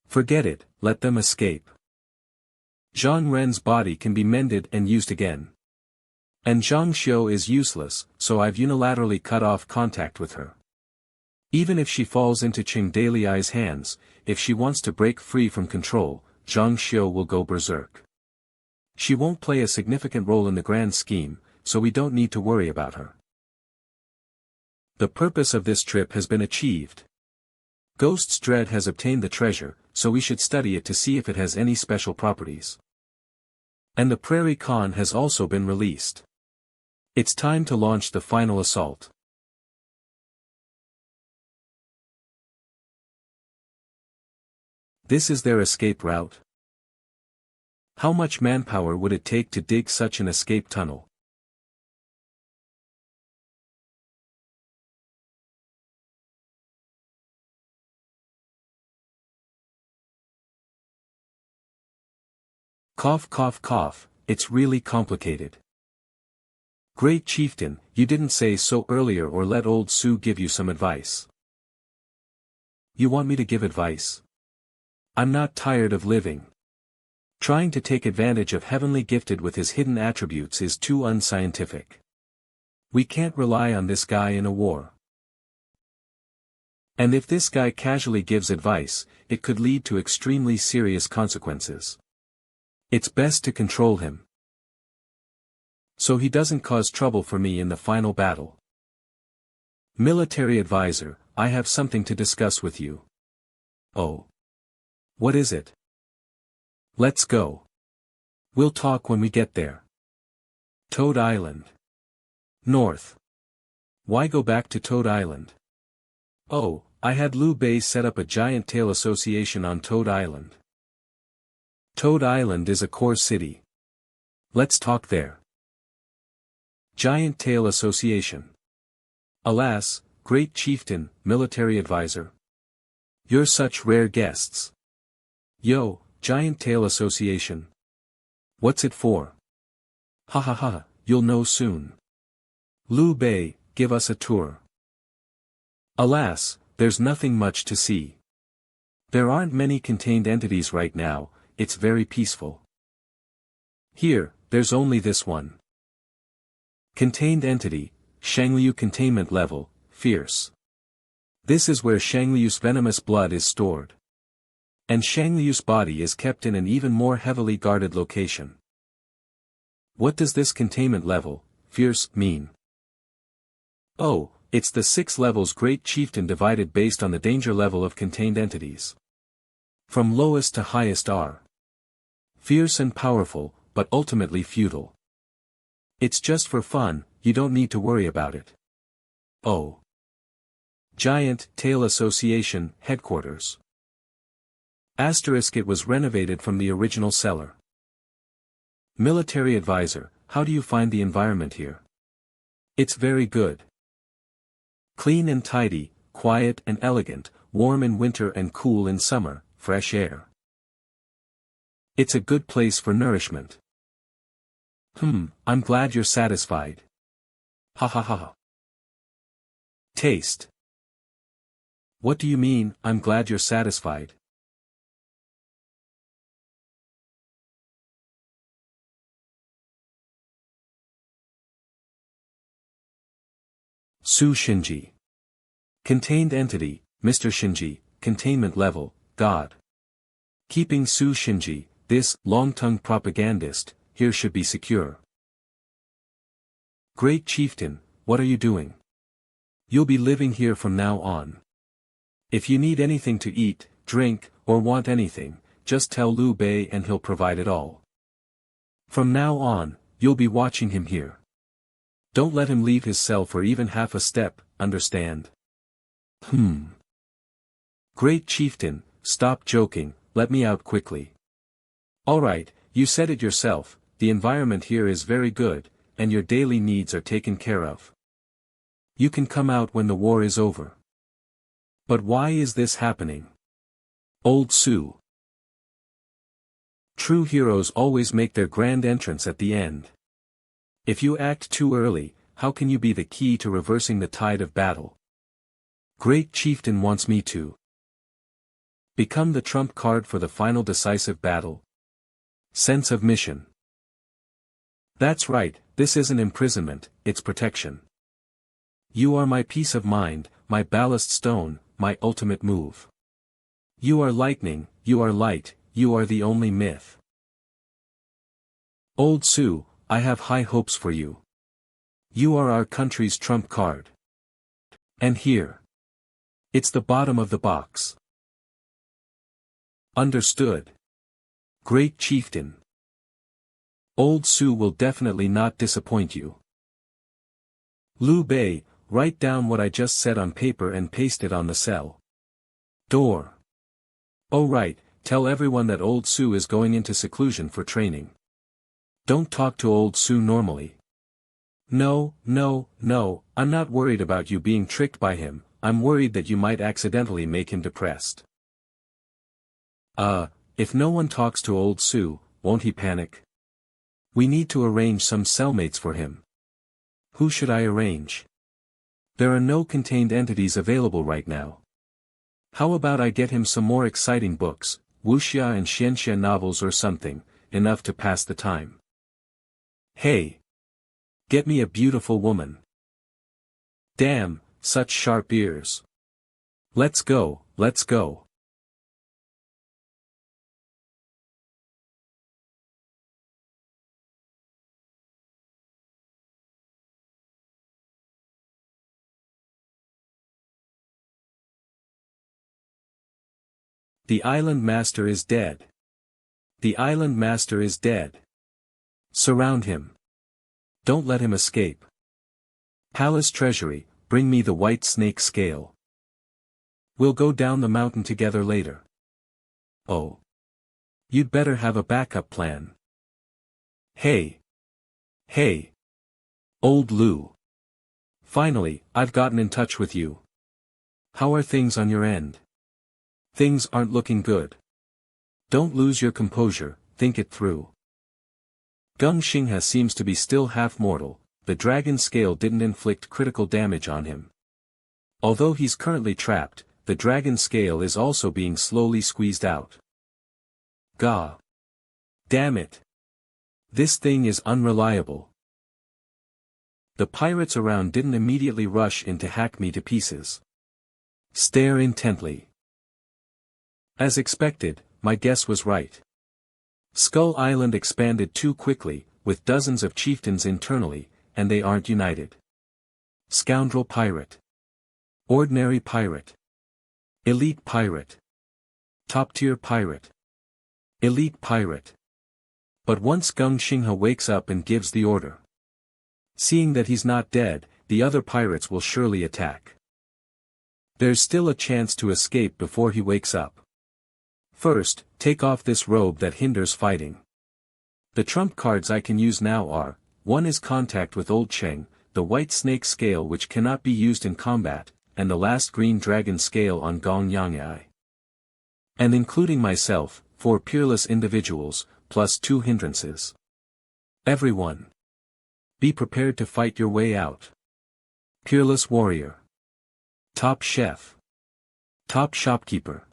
Forget it, let them escape. Zhang Ren's body can be mended and used again. And Zhang Xiu is useless, so I've unilaterally cut off contact with her. Even if she falls into Qing Daliai's hands, if she wants to break free from control, Zhang Xiu will go berserk. She won't play a significant role in the grand scheme, so we don't need to worry about her. The purpose of this trip has been achieved. Ghost's Dread has obtained the treasure, so we should study it to see if it has any special properties. And the Prairie Khan has also been released. It's time to launch the final assault. This is their escape route. How much manpower would it take to dig such an escape tunnel? Cough cough cough, it's really complicated. Great Chieftain, you didn't say so earlier or let old Su give you some advice. You want me to give advice? I'm not tired of living. Trying to take advantage of Heavenly Gifted with his hidden attributes is too unscientific. We can't rely on this guy in a war. And if this guy casually gives advice, it could lead to extremely serious consequences. It's best to control him, so he doesn't cause trouble for me in the final battle. Military advisor, I have something to discuss with you. Oh. What is it? Let's go. We'll talk when we get there. Toad Island. North. Why go back to Toad Island? Oh, I had Liu Bei set up a giant tail association on Toad Island. Toad Island is a core city. Let's talk there. Giant Tail Association. Alas, Great Chieftain, Military Advisor. You're such rare guests. Yo, Giant Tail Association. What's it for? Ha ha ha, you'll know soon. Liu Bei, give us a tour. Alas, there's nothing much to see. There aren't many contained entities right now, it's very peaceful. Here, there's only this one. Contained entity, Shangliu containment level, fierce. This is where Shangliu's venomous blood is stored. And Shangliu's body is kept in an even more heavily guarded location. What does this containment level, fierce, mean? Oh, it's the 6 levels Great Chieftain divided based on the danger level of contained entities. From lowest to highest are fierce and powerful, but ultimately futile. It's just for fun, you don't need to worry about it. Oh. Giant Tail Association, Headquarters. Asterisk, it was renovated from the original cellar. Military advisor, how do you find the environment here? It's very good. Clean and tidy, quiet and elegant, warm in winter and cool in summer, fresh air. It's a good place for nourishment. I'm glad you're satisfied. Ha ha ha. Taste. What do you mean, I'm glad you're satisfied? Su Shinji. Contained entity, Mr. Shinji, containment level, God. Keeping Su Shinji, this long-tongued propagandist, here should be secure. Great chieftain, what are you doing? You'll be living here from now on. If you need anything to eat, drink, or want anything, just tell Liu Bei and he'll provide it all. From now on, you'll be watching him here. Don't let him leave his cell for even half a step, understand? Great chieftain, stop joking, let me out quickly. Alright, you said it yourself, the environment here is very good, and your daily needs are taken care of. You can come out when the war is over. But why is this happening? Old Su. True heroes always make their grand entrance at the end. If you act too early, how can you be the key to reversing the tide of battle? Great chieftain wants me to become the trump card for the final decisive battle. Sense of mission. That's right, this isn't imprisonment, it's protection. You are my peace of mind, my ballast stone, my ultimate move. You are lightning, you are light, you are the only myth. Old Su, I have high hopes for you. You are our country's trump card. And here. It's the bottom of the box. Understood. Great chieftain. Old Su will definitely not disappoint you. Liu Bei, write down what I just said on paper and paste it on the cell door. Oh right, tell everyone that Old Su is going into seclusion for training. Don't talk to Old Su normally. No, I'm not worried about you being tricked by him, I'm worried that you might accidentally make him depressed. If no one talks to Old Su, won't he panic? We need to arrange some cellmates for him. Who should I arrange? There are no contained entities available right now. How about I get him some more exciting books, wuxia and xianxia novels or something, enough to pass the time. Hey! Get me a beautiful woman. Damn, such sharp ears. Let's go, let's go. The island master is dead. The island master is dead. Surround him. Don't let him escape. Palace treasury, bring me the white snake scale. We'll go down the mountain together later. Oh. You'd better have a backup plan. Hey. Hey. Old Liu. Finally, I've gotten in touch with you. How are things on your end? Things aren't looking good. Don't lose your composure, think it through. Gung Xinghe seems to be still half-mortal, the dragon scale didn't inflict critical damage on him. Although he's currently trapped, the dragon scale is also being slowly squeezed out. Gah! Damn it! This thing is unreliable. The pirates around didn't immediately rush in to hack me to pieces. Stare intently. As expected, my guess was right. Skull Island expanded too quickly, with dozens of chieftains internally, and they aren't united. Scoundrel pirate. Ordinary pirate. Elite pirate. Top-tier pirate. Elite pirate. But once Gung Xinghe wakes up and gives the order. Seeing that he's not dead, the other pirates will surely attack. There's still a chance to escape before he wakes up. First, take off this robe that hinders fighting. The trump cards I can use now are, one is contact with Old Cheng, the white snake scale which cannot be used in combat, and the last green dragon scale on Gong Yangyai. And including myself, 4 peerless individuals, plus 2 hindrances. Everyone. Be prepared to fight your way out. Peerless warrior. Top chef. Top shopkeeper.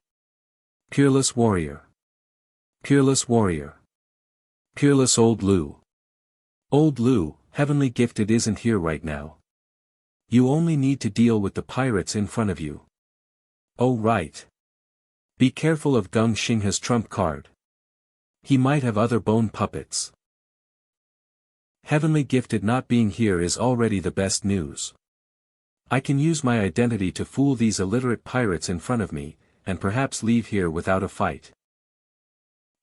Peerless warrior. Peerless warrior. Peerless Old Liu. Old Liu, heavenly gifted isn't here right now. You only need to deal with the pirates in front of you. Oh right. Be careful of Gung Xinghe's trump card. He might have other bone puppets. Heavenly gifted not being here is already the best news. I can use my identity to fool these illiterate pirates in front of me, and perhaps leave here without a fight.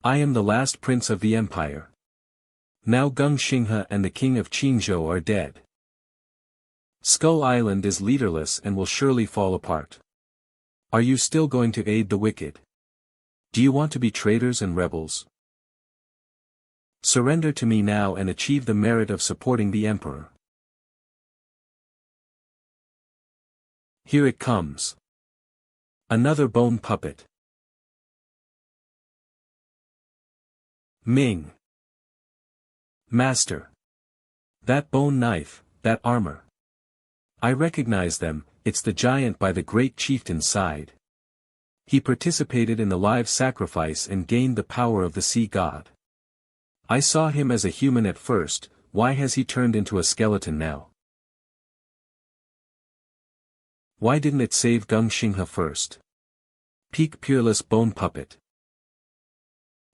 I am the last prince of the empire. Now Gung Xinghe and the king of Qingzhou are dead. Skull Island is leaderless and will surely fall apart. Are you still going to aid the wicked? Do you want to be traitors and rebels? Surrender to me now and achieve the merit of supporting the emperor. Here it comes. Another bone puppet. Ming. Master. That bone knife, that armor. I recognize them, it's the giant by the great chieftain's side. He participated in the live sacrifice and gained the power of the sea god. I saw him as a human at first, why has he turned into a skeleton now? Why didn't it save Gung Xinghe first? Peak peerless bone puppet.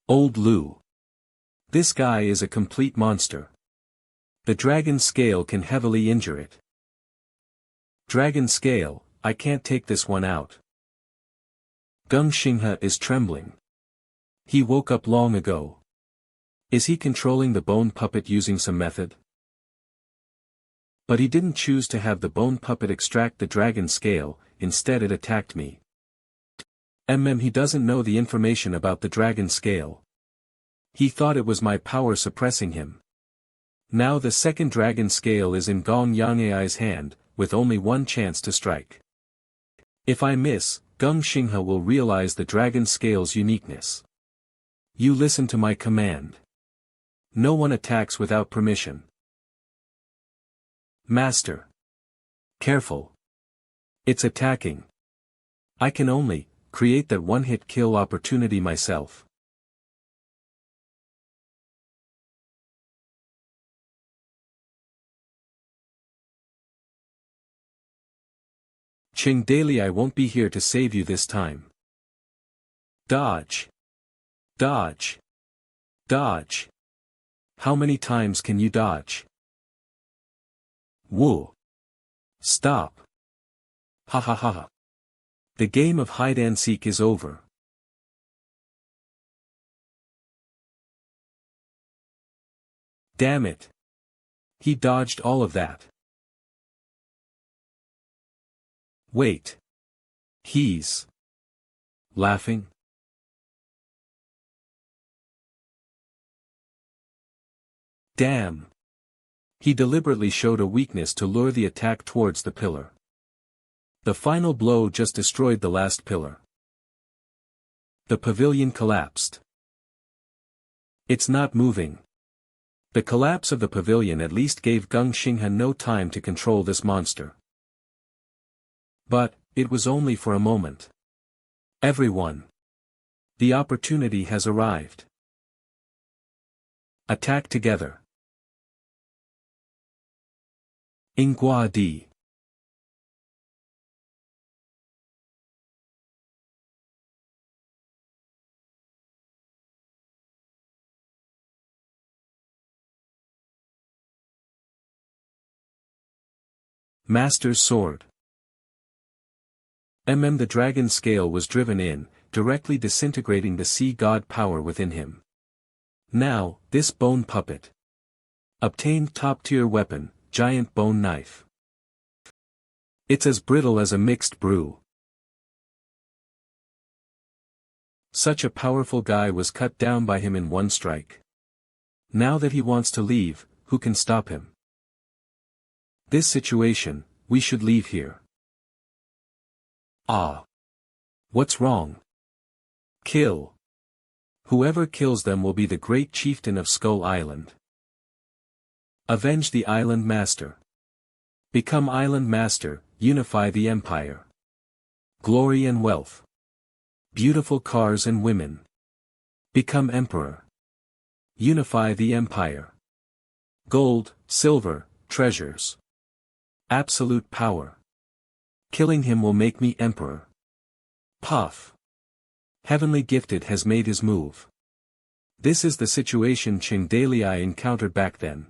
Old Lu. This guy is a complete monster. The dragon scale can heavily injure it. Dragon scale, I can't take this one out. Gung Xinghe is trembling. He woke up long ago. Is he controlling the bone puppet using some method? But he didn't choose to have the bone puppet extract the dragon scale, instead it attacked me. He doesn't know the information about the dragon scale. He thought it was my power suppressing him. Now the second dragon scale is in Gong Yangai's hand, with only one chance to strike. If I miss, Gung Xinghe will realize the dragon scale's uniqueness. You listen to my command. No one attacks without permission. Master. Careful. It's attacking. I can only create that one-hit kill opportunity myself. Qing Daily, I won't be here to save you this time. Dodge. Dodge. Dodge. How many times can you dodge? Woo. Stop. Ha ha ha ha. The game of hide and seek is over. Damn it. He dodged all of that. Wait. He's laughing? Damn. He deliberately showed a weakness to lure the attack towards the pillar. The final blow just destroyed the last pillar. The pavilion collapsed. It's not moving. The collapse of the pavilion at least gave Gung Xinghe no time to control this monster. But, it was only for a moment. Everyone. The opportunity has arrived. Attack together. Ingua Di. Master's sword. The dragon scale was driven in, directly disintegrating the sea god power within him. Now, this bone puppet. Obtained top-tier weapon, giant bone knife. It's as brittle as a mixed brew. Such a powerful guy was cut down by him in one strike. Now that he wants to leave, who can stop him? This situation, we should leave here. Ah. What's wrong? Kill. Whoever kills them will be the great chieftain of Skull Island. Avenge the island master. Become island master, unify the empire. Glory and wealth. Beautiful cars and women. Become emperor. Unify the empire. Gold, silver, treasures. Absolute power. Killing him will make me emperor. Puff. Heavenly Gifted has made his move. This is the situation Chingdalii encountered back then.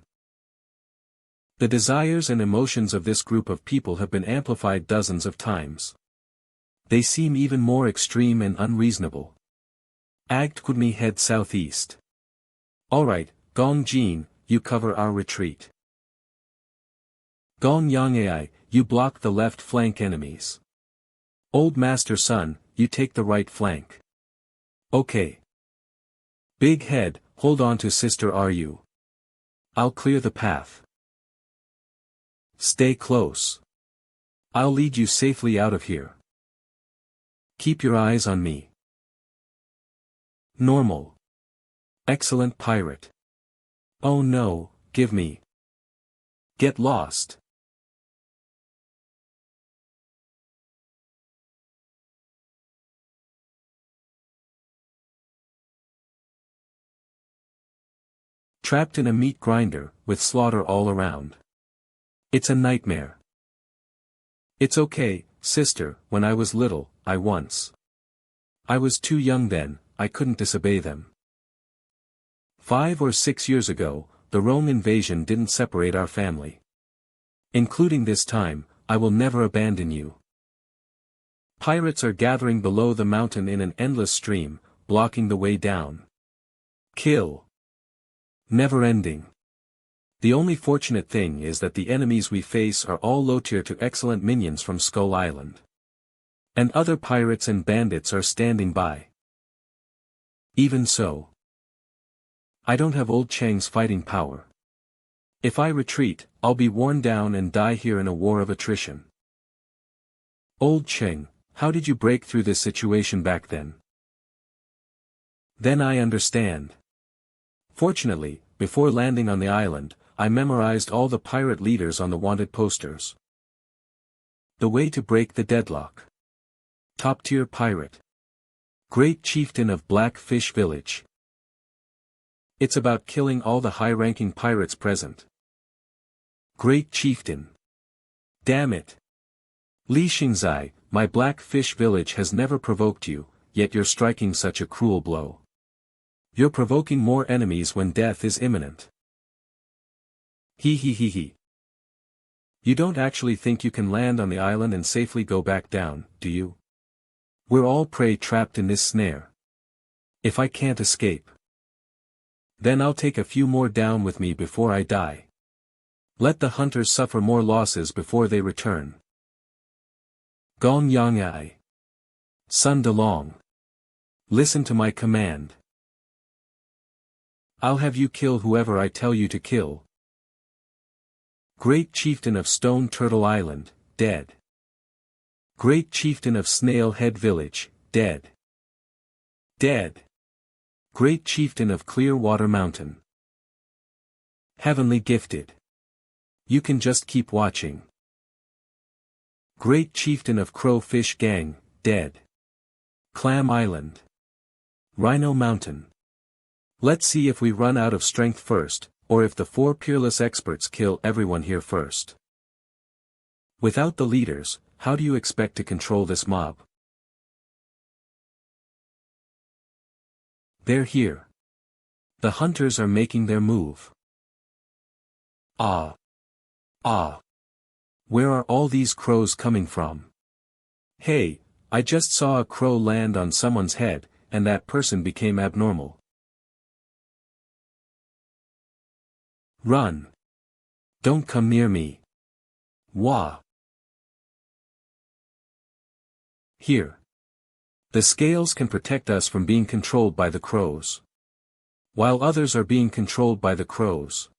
The desires and emotions of this group of people have been amplified dozens of times. They seem even more extreme and unreasonable. Act could me head southeast. Alright, Gong Jin, you cover our retreat. Gong Yangai, you block the left flank enemies. Old Master Sun, you take the right flank. Okay. Big Head, hold on to Sister Ru. I'll clear the path. Stay close. I'll lead you safely out of here. Keep your eyes on me. Normal. Excellent pirate. Oh no, give me. Get lost. Trapped in a meat grinder, with slaughter all around. It's a nightmare. It's okay, sister, when I was little, I was too young then, I couldn't disobey them. 5 or 6 years ago, the Rome invasion didn't separate our family. Including this time, I will never abandon you. Pirates are gathering below the mountain in an endless stream, blocking the way down. Kill. Never ending. The only fortunate thing is that the enemies we face are all low-tier to excellent minions from Skull Island. And other pirates and bandits are standing by. Even so, I don't have old Chang's fighting power. If I retreat, I'll be worn down and die here in a war of attrition. Old Cheng, how did you break through this situation back then? Then I understand. Fortunately, before landing on the island, I memorized all the pirate leaders on the wanted posters. The way to break the deadlock. Top-tier pirate. Great chieftain of Blackfish Village. It's about killing all the high-ranking pirates present. Great chieftain. Damn it. Li Xingzai, my Blackfish Village has never provoked you, yet you're striking such a cruel blow. You're provoking more enemies when death is imminent. He. You don't actually think you can land on the island and safely go back down, do you? We're all prey trapped in this snare. If I can't escape, then I'll take a few more down with me before I die. Let the hunters suffer more losses before they return. Gong Yangai. Sun Delong. Listen to my command. I'll have you kill whoever I tell you to kill. Great Chieftain of Stone Turtle Island, dead. Great Chieftain of Snail Head Village, dead. Dead. Great Chieftain of Clearwater Mountain. Heavenly Gifted. You can just keep watching. Great Chieftain of Crowfish Gang, dead. Clam Island. Rhino Mountain. Let's see if we run out of strength first, or if the 4 peerless experts kill everyone here first. Without the leaders, how do you expect to control this mob? They're here. The hunters are making their move. Ah. Where are all these crows coming from? Hey, I just saw a crow land on someone's head, and that person became abnormal. Run. Don't come near me. Wah. Here. The scales can protect us from being controlled by the crows. While others are being controlled by the crows.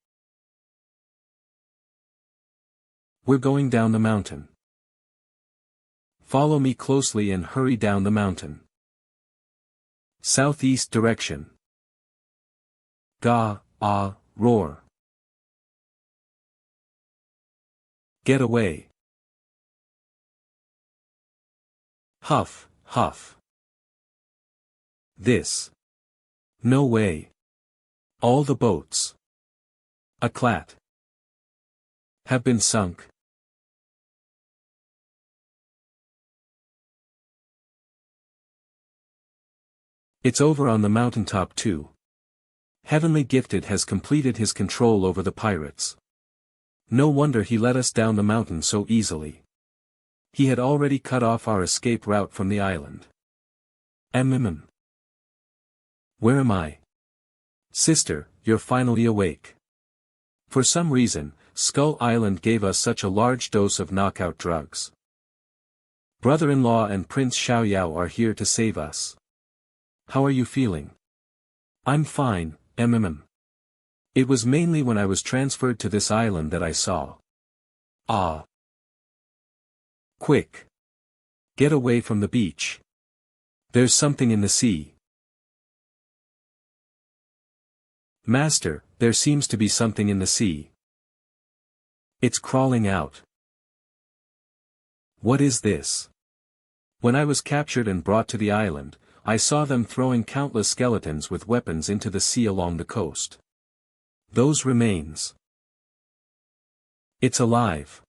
We're going down the mountain. Follow me closely and hurry down the mountain. Southeast direction. Ga, ah, roar. Get away. Huff, huff. This. No way. All the boats. Aclat. Have been sunk. It's over on the mountaintop too. Heavenly Gifted has completed his control over the pirates. No wonder he let us down the mountain so easily. He had already cut off our escape route from the island. Where am I? Sister, you're finally awake. For some reason, Skull Island gave us such a large dose of knockout drugs. Brother-in-law and Prince Xiaoyao are here to save us. How are you feeling? I'm fine, It was mainly when I was transferred to this island that I saw. Ah. Quick. Get away from the beach. There's something in the sea. Master, there seems to be something in the sea. It's crawling out. What is this? When I was captured and brought to the island, I saw them throwing countless skeletons with weapons into the sea along the coast. Those remains. It's alive.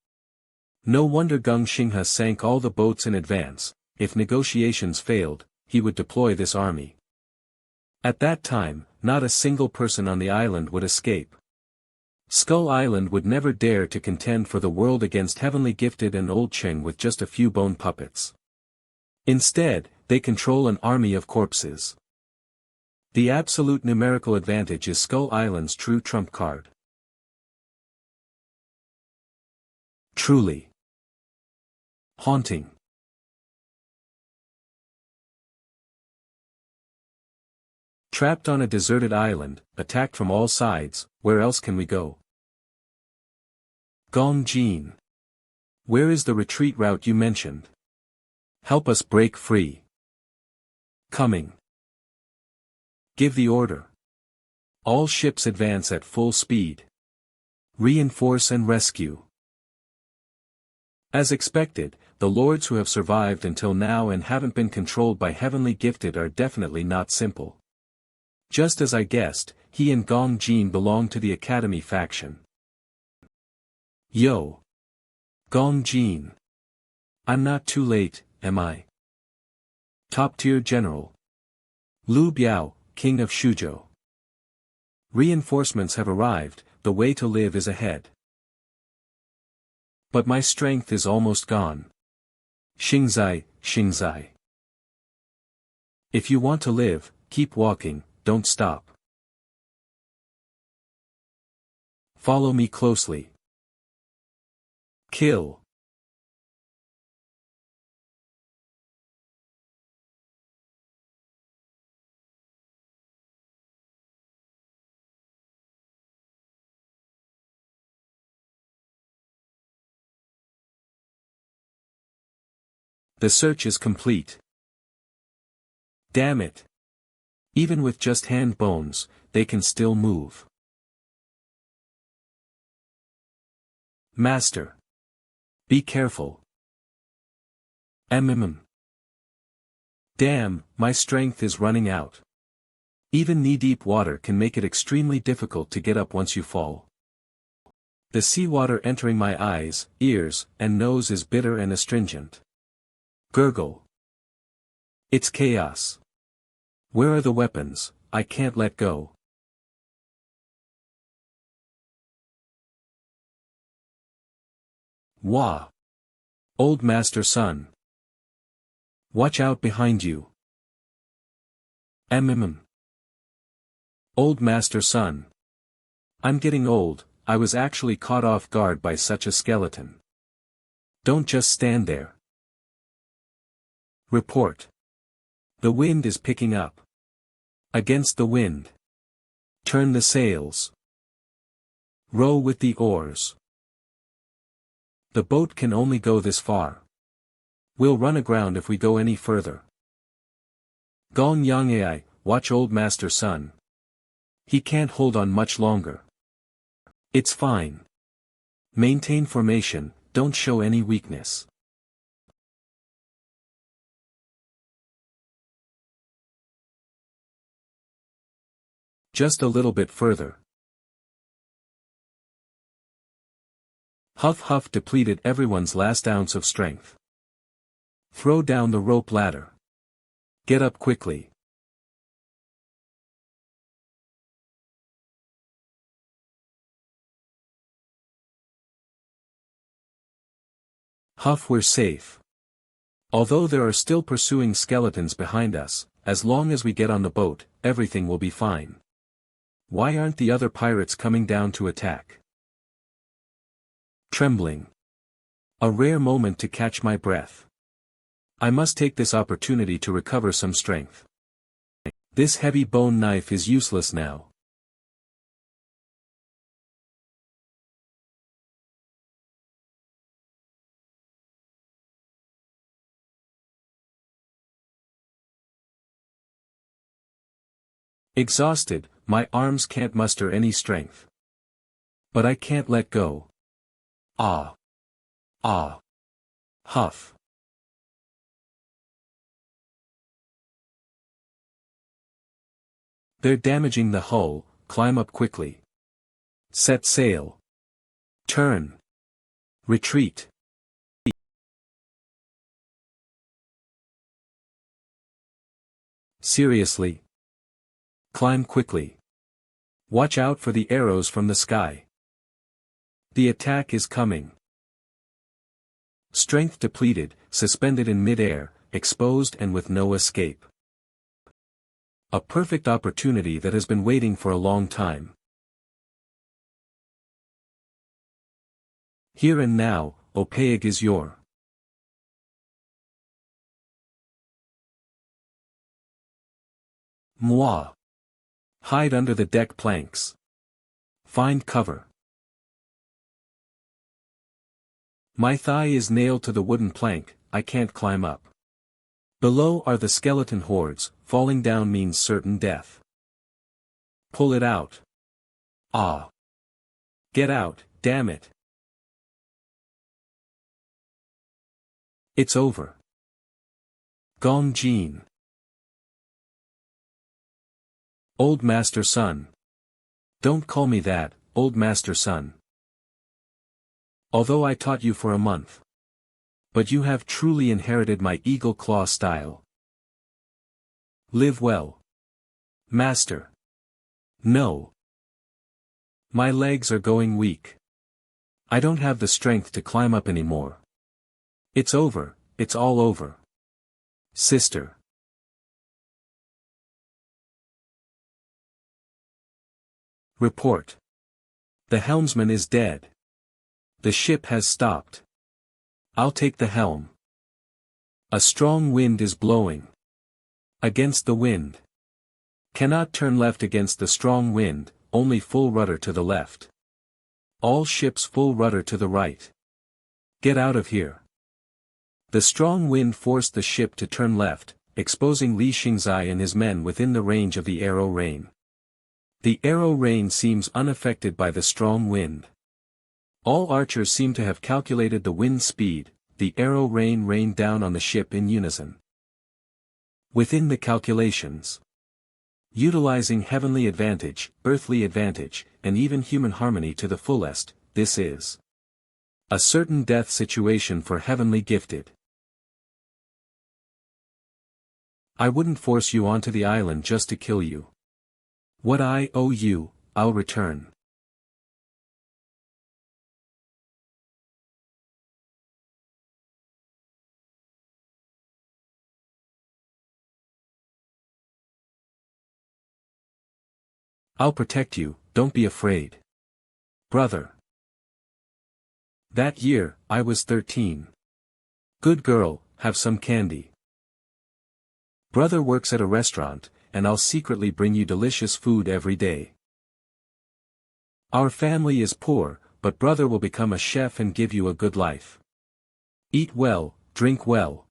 No wonder Gung Xinghe sank all the boats in advance. If negotiations failed, he would deploy this army. At that time, not a single person on the island would escape. Skull Island would never dare to contend for the world against Heavenly Gifted and Old Cheng with just a few bone puppets. Instead, they control an army of corpses. The absolute numerical advantage is Skull Island's true trump card. Truly haunting. Trapped on a deserted island, attacked from all sides, where else can we go? Gong Jin. Where is the retreat route you mentioned? Help us break free. Coming. Give the order. All ships advance at full speed. Reinforce and rescue. As expected, the lords who have survived until now and haven't been controlled by Heavenly Gifted are definitely not simple. Just as I guessed, he and Gong Jin belong to the Academy faction. Yo! Gong Jin. I'm not too late, am I? Top-tier general. Lu Biao, king of Shuzhou. Reinforcements have arrived, the way to live is ahead. But my strength is almost gone. Xingzai. If you want to live, keep walking, don't stop. Follow me closely. Kill. The search is complete. Damn it. Even with just hand bones, they can still move. Master. Be careful. Damn, my strength is running out. Even knee-deep water can make it extremely difficult to get up once you fall. The seawater entering my eyes, ears, and nose is bitter and astringent. Gurgle. It's chaos. Where are the weapons? I can't let go. Wah! Old Master Son. Watch out behind you. Old Master Son. I'm getting old, I was actually caught off guard by such a skeleton. Don't just stand there. Report. The wind is picking up. Against the wind. Turn the sails. Row with the oars. The boat can only go this far. We'll run aground if we go any further. Gong Yangai, watch Old Master Son. He can't hold on much longer. It's fine. Maintain formation, don't show any weakness. Just a little bit further. Huff Huff depleted everyone's last ounce of strength. Throw down the rope ladder. Get up quickly. Huff, we're safe. Although there are still pursuing skeletons behind us, as long as we get on the boat, everything will be fine. Why aren't the other pirates coming down to attack? Trembling. A rare moment to catch my breath. I must take this opportunity to recover some strength. This heavy bone knife is useless now. Exhausted, my arms can't muster any strength. But I can't let go. Ah. Ah. Huff. They're damaging the hull, climb up quickly. Set sail. Turn. Retreat. Seriously? Climb quickly. Watch out for the arrows from the sky. The attack is coming. Strength depleted, suspended in mid-air, exposed and with no escape. A perfect opportunity that has been waiting for a long time. Here and now, Opaig is your. Moi. Hide under the deck planks. Find cover. My thigh is nailed to the wooden plank, I can't climb up. Below are the skeleton hordes, falling down means certain death. Pull it out. Ah. Get out, damn it. It's over. Gong Jin. Old Master Son. Don't call me that, Old Master Son. Although I taught you for a month. But you have truly inherited my eagle claw style. Live well. Master. No. My legs are going weak. I don't have the strength to climb up anymore. It's over, it's all over. Sister. Report. The helmsman is dead. The ship has stopped. I'll take the helm. A strong wind is blowing. Against the wind. Cannot turn left against the strong wind, only full rudder to the left. All ships full rudder to the right. Get out of here. The strong wind forced the ship to turn left, exposing Li Xingzai and his men within the range of the arrow rain. The arrow rain seems unaffected by the strong wind. All archers seem to have calculated the wind speed, the arrow rain rained down on the ship in unison. Within the calculations. Utilizing heavenly advantage, earthly advantage, and even human harmony to the fullest, this is a certain death situation for heavenly gifted. I wouldn't force you onto the island just to kill you. What I owe you, I'll return. I'll protect you, don't be afraid. Brother. That year, I was 13. Good girl, have some candy. Brother works at a restaurant, and I'll secretly bring you delicious food every day. Our family is poor, but brother will become a chef and give you a good life. Eat well, drink well.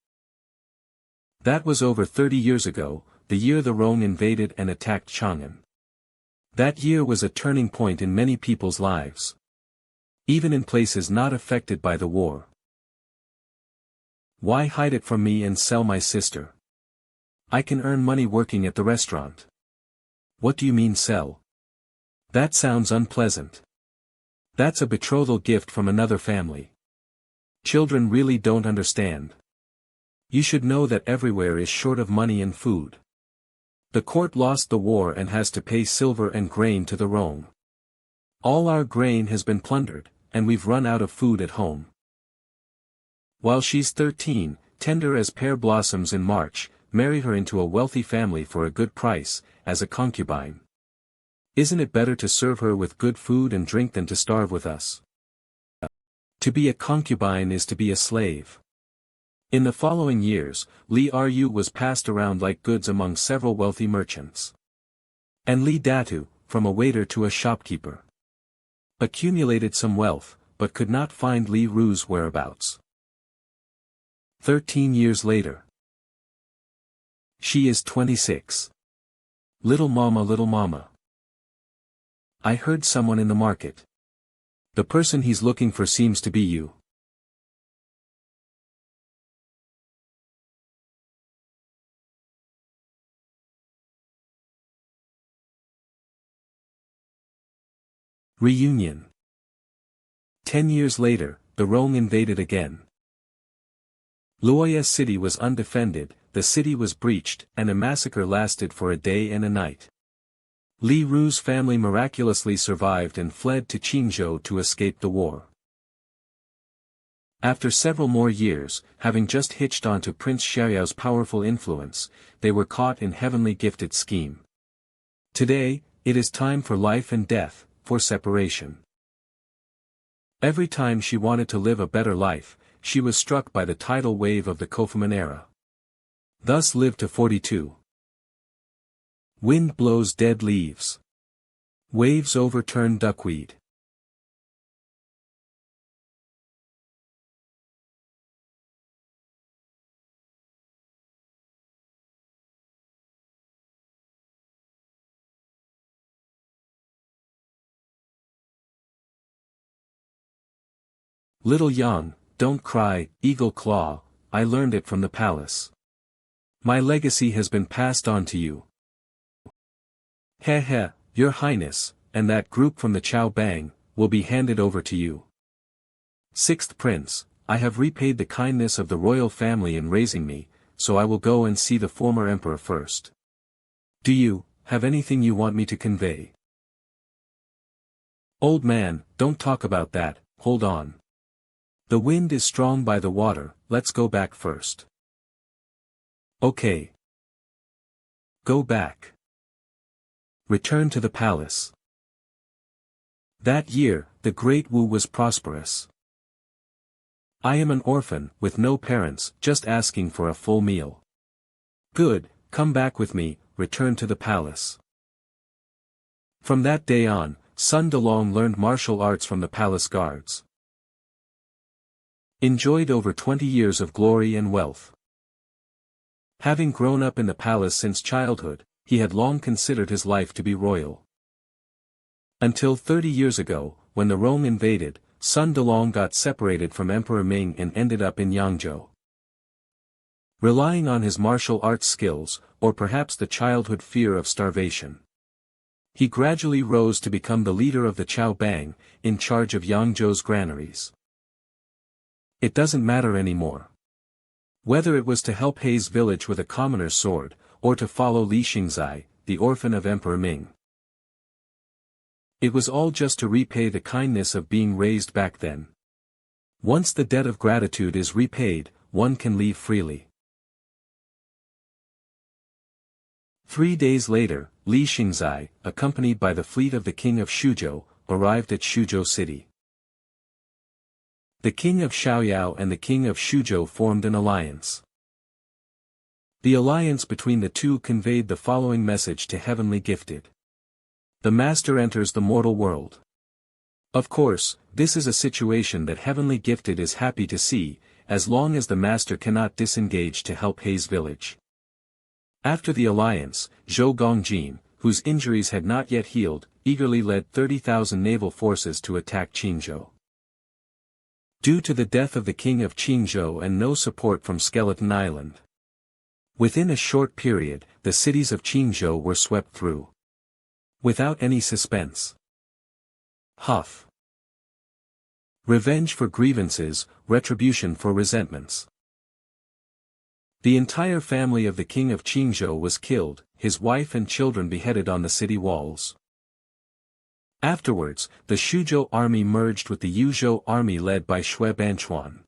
That was over 30 years ago, the year the Rong invaded and attacked Chang'an. That year was a turning point in many people's lives. Even in places not affected by the war. Why hide it from me and sell my sister? I can earn money working at the restaurant. What do you mean sell? That sounds unpleasant. That's a betrothal gift from another family. Children really don't understand. You should know that everywhere is short of money and food. The court lost the war and has to pay silver and grain to the Rome. All our grain has been plundered, and we've run out of food at home. While she's 13, tender as pear blossoms in March, marry her into a wealthy family for a good price, as a concubine. Isn't it better to serve her with good food and drink than to starve with us? To be a concubine is to be a slave. In the following years, Li Ru was passed around like goods among several wealthy merchants. And Li Datu, from a waiter to a shopkeeper, accumulated some wealth, but could not find Li Ru's whereabouts. 13 years later. She is 26. Little mama. I heard someone in the market. The person he's looking for seems to be you. Reunion. 10 years later, the Rong invaded again. Luoya's city was undefended, the city was breached, and a massacre lasted for a day and a night. Li Ru's family miraculously survived and fled to Qingzhou to escape the war. After several more years, having just hitched onto Prince Xiaoyao's powerful influence, they were caught in heavenly gifted scheme. Today, it is time for life and death, for separation. Every time she wanted to live a better life, she was struck by the tidal wave of the Kofuman era. Thus lived to 42. Wind blows dead leaves. Waves overturn duckweed. Little Yang, don't cry, Eagle Claw, I learned it from the palace. My legacy has been passed on to you. Heh, Your Highness, and that group from the Chao Bang, will be handed over to you. Sixth Prince, I have repaid the kindness of the royal family in raising me, so I will go and see the former emperor first. Do you have anything you want me to convey? Old man, don't talk about that, hold on. The wind is strong by the water, let's go back first. Okay. Go back. Return to the palace. That year, the Great Wu was prosperous. I am an orphan, with no parents, just asking for a full meal. Good, come back with me, return to the palace. From that day on, Sun Delong learned martial arts from the palace guards. Enjoyed over 20 years of glory and wealth. Having grown up in the palace since childhood, he had long considered his life to be royal. Until 30 years ago, when the Rong invaded, Sun Delong got separated from Emperor Ming and ended up in Yangzhou. Relying on his martial arts skills, or perhaps the childhood fear of starvation, he gradually rose to become the leader of the Chao Bang, in charge of Yangzhou's granaries. It doesn't matter anymore. Whether it was to help Hei's village with a commoner's sword, or to follow Li Xingzai, the orphan of Emperor Ming. It was all just to repay the kindness of being raised back then. Once the debt of gratitude is repaid, one can leave freely. 3 days later, Li Xingzai, accompanied by the fleet of the king of Shuzhou, arrived at Shuzhou city. The king of Xiaoyao and the king of Shuzhou formed an alliance. The alliance between the two conveyed the following message to heavenly gifted. The master enters the mortal world. Of course, this is a situation that heavenly gifted is happy to see, as long as the master cannot disengage to help Hei's village. After the alliance, Zhou Gongjin, whose injuries had not yet healed, eagerly led 30,000 naval forces to attack Qingzhou. Due to the death of the king of Qingzhou and no support from Skeleton Island, within a short period, the cities of Qingzhou were swept through. Without any suspense. Huff. Revenge for grievances, retribution for resentments. The entire family of the king of Qingzhou was killed, his wife and children beheaded on the city walls. Afterwards, the Shuzhou army merged with the Yuzhou army led by Xue Banchuan.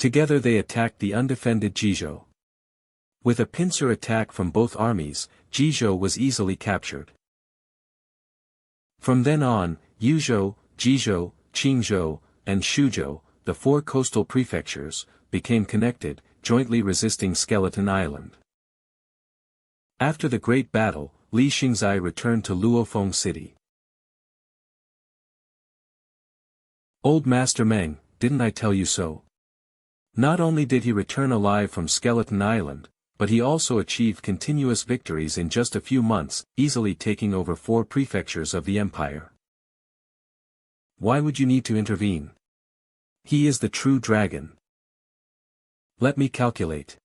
Together they attacked the undefended Jizhou. With a pincer attack from both armies, Jizhou was easily captured. From then on, Yuzhou, Jizhou, Qingzhou, and Shuzhou, the four coastal prefectures, became connected, jointly resisting Skeleton Island. After the Great Battle, Li Xingzai returned to Luofeng City. Old Master Meng, didn't I tell you so? Not only did he return alive from Skeleton Island, but he also achieved continuous victories in just a few months, easily taking over 4 prefectures of the empire. Why would you need to intervene? He is the true dragon. Let me calculate.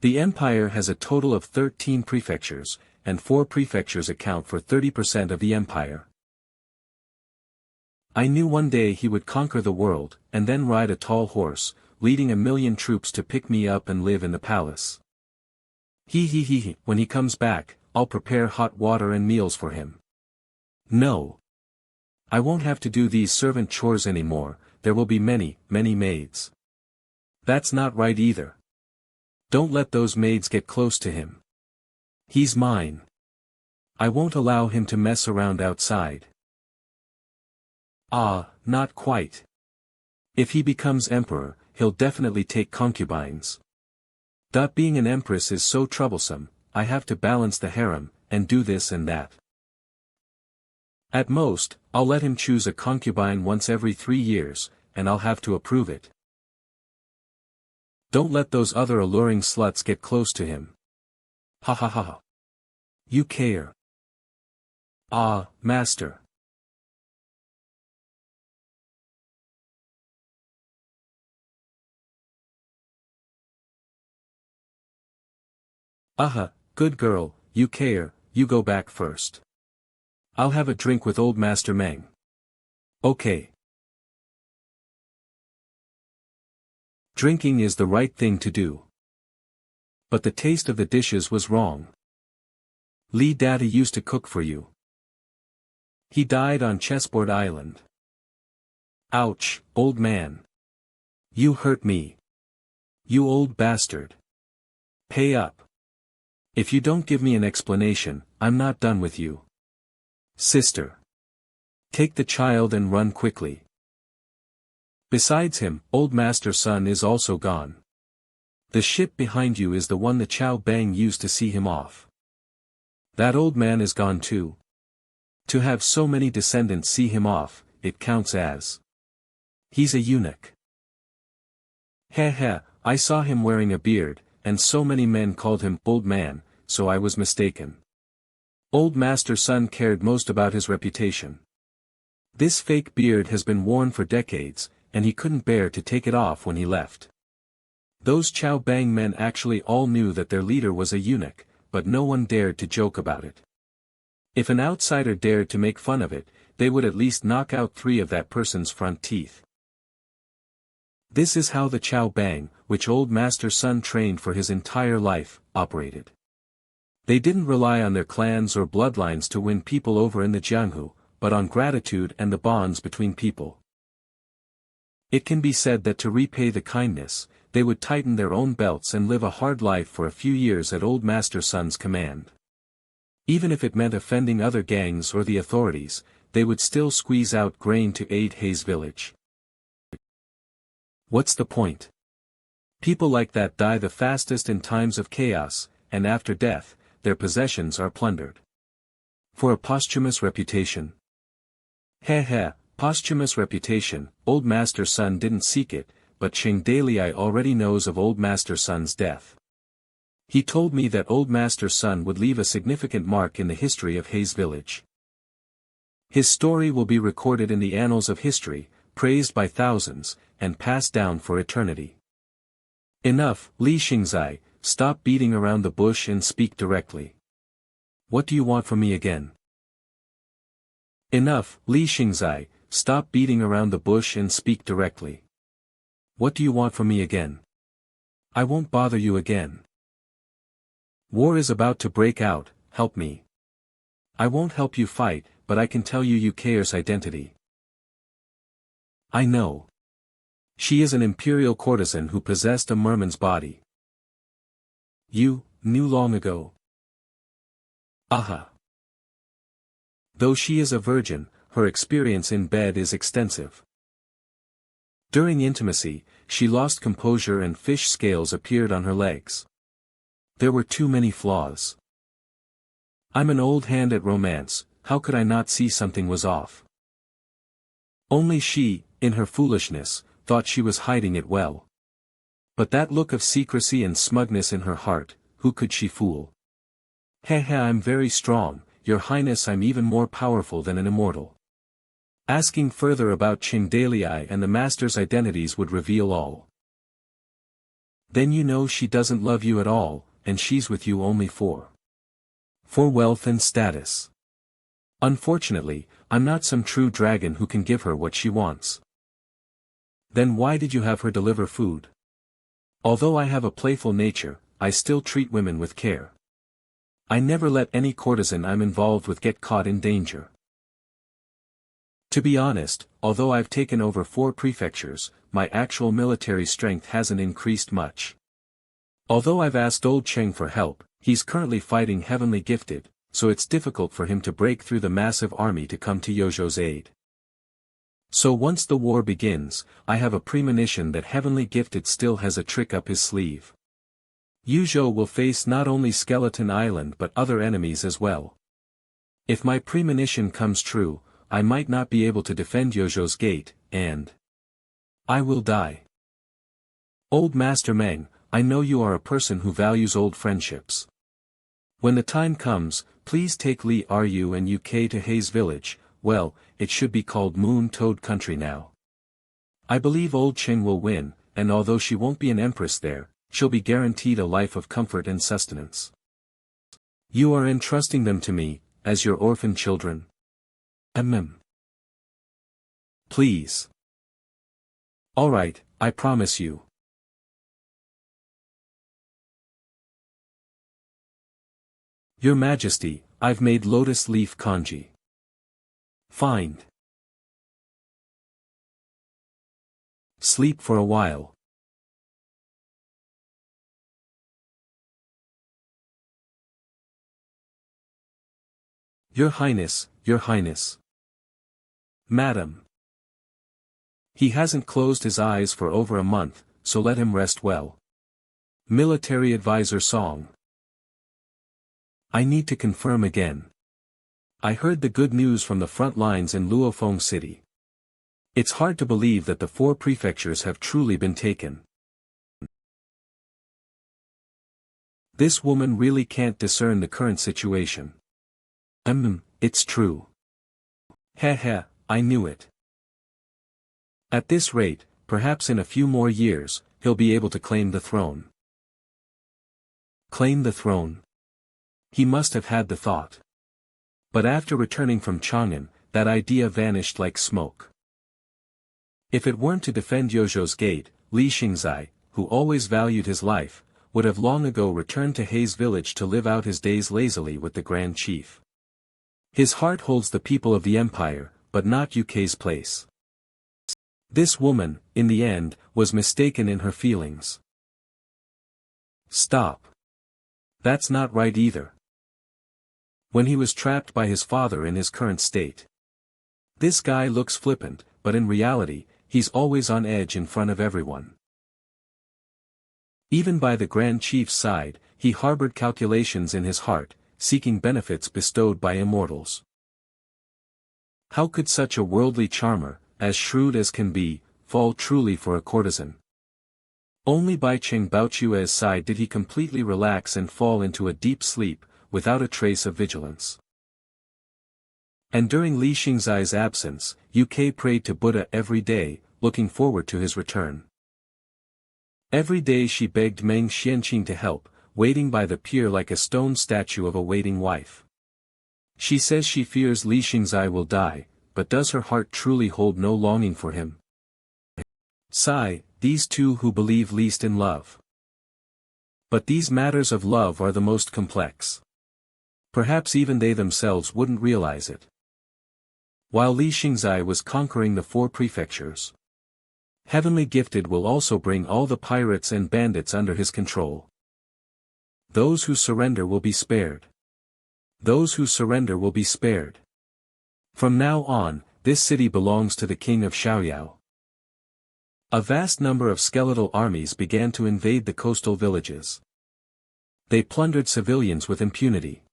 The empire has a total of 13 prefectures, and 4 prefectures account for 30% of the empire. I knew one day he would conquer the world, and then ride a tall horse, leading 1,000,000 troops to pick me up and live in the palace. When he comes back, I'll prepare hot water and meals for him. No. I won't have to do these servant chores anymore, there will be many, many maids. That's not right either. Don't let those maids get close to him. He's mine. I won't allow him to mess around outside. Ah, not quite. If he becomes emperor, he'll definitely take concubines. Being an empress is so troublesome, I have to balance the harem, and do this and that. At most, I'll let him choose a concubine once every 3 years, and I'll have to approve it. Don't let those other alluring sluts get close to him. Ha ha ha. You care. Ah, master. Good girl, you care, you go back first. I'll have a drink with old Master Meng. Okay. Drinking is the right thing to do. But the taste of the dishes was wrong. Li Daddy used to cook for you. He died on Chessboard Island. Ouch, old man. You hurt me. You old bastard. Pay up. If you don't give me an explanation, I'm not done with you. Sister. Take the child and run quickly. Besides him, old Master's son is also gone. The ship behind you is the one the Chow Bang used to see him off. That old man is gone too. To have so many descendants see him off, it counts as. He's a eunuch. Heh, I saw him wearing a beard, and so many men called him old man, so I was mistaken. Old Master's son cared most about his reputation. This fake beard has been worn for decades, and he couldn't bear to take it off when he left. Those Chow Bang men actually all knew that their leader was a eunuch, but no one dared to joke about it. If an outsider dared to make fun of it, they would at least knock out 3 of that person's front teeth. This is how the Chow Bang, which old Master's son trained for his entire life, operated. They didn't rely on their clans or bloodlines to win people over in the Jianghu, but on gratitude and the bonds between people. It can be said that to repay the kindness, they would tighten their own belts and live a hard life for a few years at old Master's son's command. Even if it meant offending other gangs or the authorities, they would still squeeze out grain to aid Hayes Village. What's the point? People like that die the fastest in times of chaos, and after death, their possessions are plundered. For a posthumous reputation. Posthumous reputation, old Master's son didn't seek it, but Ching Dalei already knows of old Master's son's death. He told me that old Master's son would leave a significant mark in the history of Hayes Village. His story will be recorded in the annals of history, praised by thousands, and passed down for eternity. Enough, Li Xingzai, stop beating around the bush and speak directly. What do you want from me again? Enough, Li Xingzai, stop beating around the bush and speak directly. What do you want from me again? I won't bother you again. War is about to break out, help me. I won't help you fight, but I can tell you Yukair's identity. I know. She is an imperial courtesan who possessed a merman's body. You knew long ago. Aha. Though she is a virgin, her experience in bed is extensive. During intimacy, she lost composure and fish scales appeared on her legs. There were too many flaws. I'm an old hand at romance, how could I not see something was off? Only she, in her foolishness, thought she was hiding it well. But that look of secrecy and smugness in her heart, who could she fool? I'm very strong, your highness, I'm even more powerful than an immortal. Asking further about Chingdalii and the master's identities would reveal all. Then you know she doesn't love you at all, and she's with you only for wealth and status. Unfortunately, I'm not some true dragon who can give her what she wants. Then why did you have her deliver food? Although I have a playful nature, I still treat women with care. I never let any courtesan I'm involved with get caught in danger. To be honest, although I've taken over 4 prefectures, my actual military strength hasn't increased much. Although I've asked old Cheng for help, he's currently fighting Heavenly Gifted, so it's difficult for him to break through the massive army to come to Yojo's aid. So once the war begins, I have a premonition that Heavenly Gifted still has a trick up his sleeve. Yojo will face not only Skeleton Island but other enemies as well. If my premonition comes true, I might not be able to defend Yojo's gate, and I will die. Old Master Meng, I know you are a person who values old friendships. When the time comes, please take Li Ru and UK to Hayes Village. Well, it should be called Moon Toad Country now. I believe old Ching will win, and although she won't be an empress there, she'll be guaranteed a life of comfort and sustenance. You are entrusting them to me, as your orphan children? Please. Alright, I promise you. Your Majesty, I've made lotus leaf kanji. Find. Sleep for a while. Your Highness, Your Highness. Madam. He hasn't closed his eyes for over a month, so let him rest well. Military Advisor Song. I need to confirm again. I heard the good news from the front lines in Luofeng City. It's hard to believe that the 4 prefectures have truly been taken. This woman really can't discern the current situation. It's true. I knew it. At this rate, perhaps in a few more years, he'll be able to claim the throne. Claim the throne? He must have had the thought. But after returning from Chang'an, that idea vanished like smoke. If it weren't to defend Yojo's gate, Li Xingzai, who always valued his life, would have long ago returned to Hayes Village to live out his days lazily with the Grand Chief. His heart holds the people of the Empire, but not UK's place. This woman, in the end, was mistaken in her feelings. Stop. That's not right either. When he was trapped by his father in his current state. This guy looks flippant, but in reality, he's always on edge in front of everyone. Even by the Grand Chief's side, he harbored calculations in his heart, seeking benefits bestowed by immortals. How could such a worldly charmer, as shrewd as can be, fall truly for a courtesan? Only by Cheng Baochue's side did he completely relax and fall into a deep sleep, without a trace of vigilance. And during Li Xingzai's absence, UK prayed to Buddha every day, looking forward to his return. Every day she begged Meng Xianqing to help, waiting by the pier like a stone statue of a waiting wife. She says she fears Li Xingzai will die, but does her heart truly hold no longing for him? Sigh, these two who believe least in love. But these matters of love are the most complex. Perhaps even they themselves wouldn't realize it. While Li Xingzai was conquering the 4 prefectures, Heavenly Gifted will also bring all the pirates and bandits under his control. Those who surrender will be spared. Those who surrender will be spared. From now on, this city belongs to the king of Xiaoyao. A vast number of skeletal armies began to invade the coastal villages. They plundered civilians with impunity.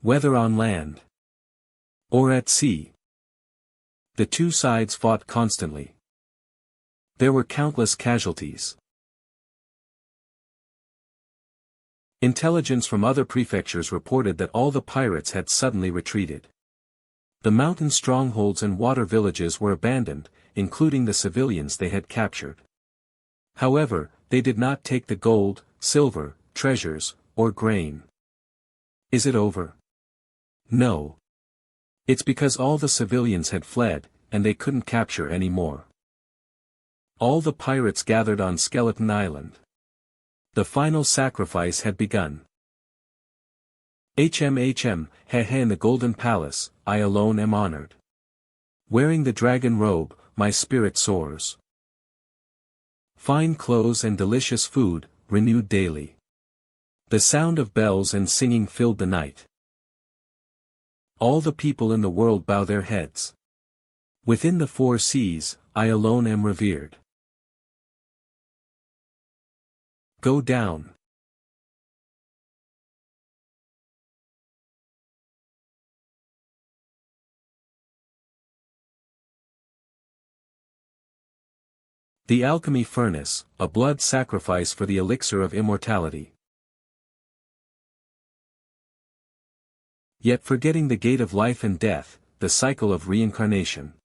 Whether on land or at sea, the two sides fought constantly. There were countless casualties. Intelligence from other prefectures reported that all the pirates had suddenly retreated. The mountain strongholds and water villages were abandoned, including the civilians they had captured. However, they did not take the gold, silver, treasures, or grain. Is it over? No. It's because all the civilians had fled, and they couldn't capture any more. All the pirates gathered on Skeleton Island. The final sacrifice had begun. In the Golden Palace, I alone am honored. Wearing the dragon robe, my spirit soars. Fine clothes and delicious food, renewed daily. The sound of bells and singing filled the night. All the people in the world bow their heads. Within the four seas, I alone am revered. Go down. The Alchemy Furnace, a blood sacrifice for the elixir of immortality. Yet forgetting the gate of life and death, the cycle of reincarnation.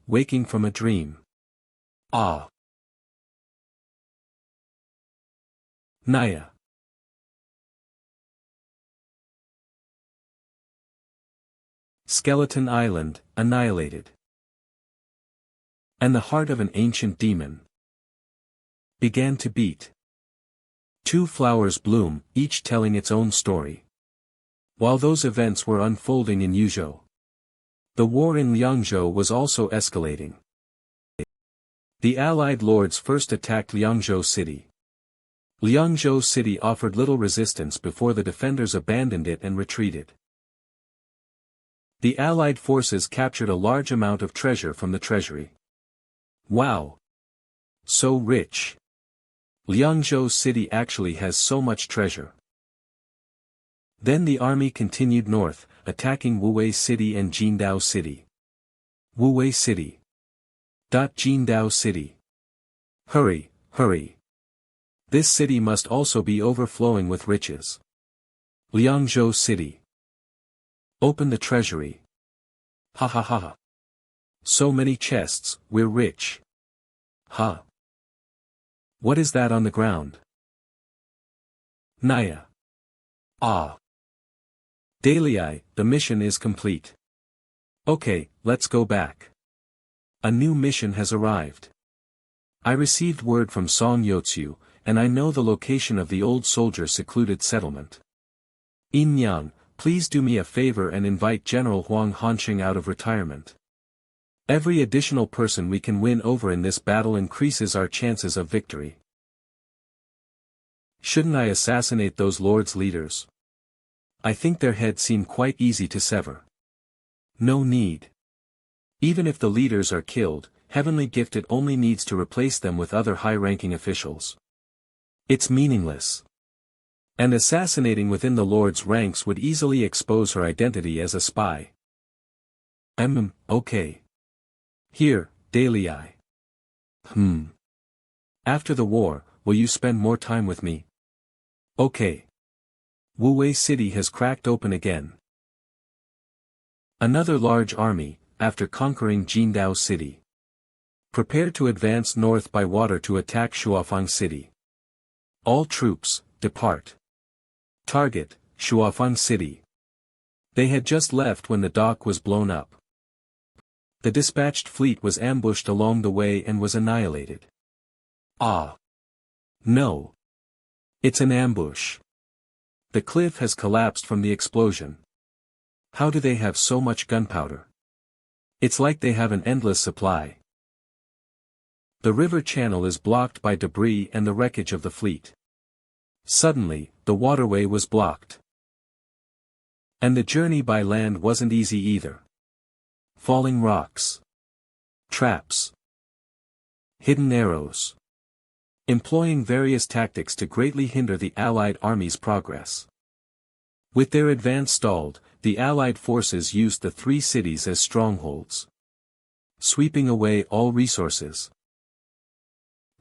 Waking from a dream. Ah. Naya. Skeleton Island, annihilated. And the heart of an ancient demon began to beat. Two flowers bloom, each telling its own story. While those events were unfolding in Yuzhou, the war in Liangzhou was also escalating. The allied lords first attacked Liangzhou city. Liangzhou city offered little resistance before the defenders abandoned it and retreated. The allied forces captured a large amount of treasure from the treasury. Wow! So rich! Liangzhou city actually has so much treasure. Then the army continued north, attacking Wuwei city and Jindao city. Wuwei city. Jindao city. Hurry, hurry. This city must also be overflowing with riches. Liangzhou city. Open the treasury. Ha ha ha ha. So many chests, we're rich. Ha. What is that on the ground? Naya. Ah. Dalei, the mission is complete. Okay, let's go back. A new mission has arrived. I received word from Song Yotsu, and I know the location of the old soldier secluded settlement. Yin Yang, please do me a favor and invite General Huang Hanqing out of retirement. Every additional person we can win over in this battle increases our chances of victory. Shouldn't I assassinate those lords' leaders? I think their heads seem quite easy to sever. No need. Even if the leaders are killed, Heavenly Gifted only needs to replace them with other high-ranking officials. It's meaningless. And assassinating within the Lord's ranks would easily expose her identity as a spy. Okay. Here, Dalei. After the war, will you spend more time with me? Okay. Wuwei city has cracked open again. Another large army, after conquering Jindao city. Prepare to advance north by water to attack Shuafang city. All troops, depart. Target, Shuafang city. They had just left when the dock was blown up. The dispatched fleet was ambushed along the way and was annihilated. Ah! No! It's an ambush. The cliff has collapsed from the explosion. How do they have so much gunpowder? It's like they have an endless supply. The river channel is blocked by debris and the wreckage of the fleet. Suddenly, the waterway was blocked. And the journey by land wasn't easy either. Falling rocks. Traps. Hidden arrows. Employing various tactics to greatly hinder the Allied army's progress. With their advance stalled, the Allied forces used the three cities as strongholds, sweeping away all resources.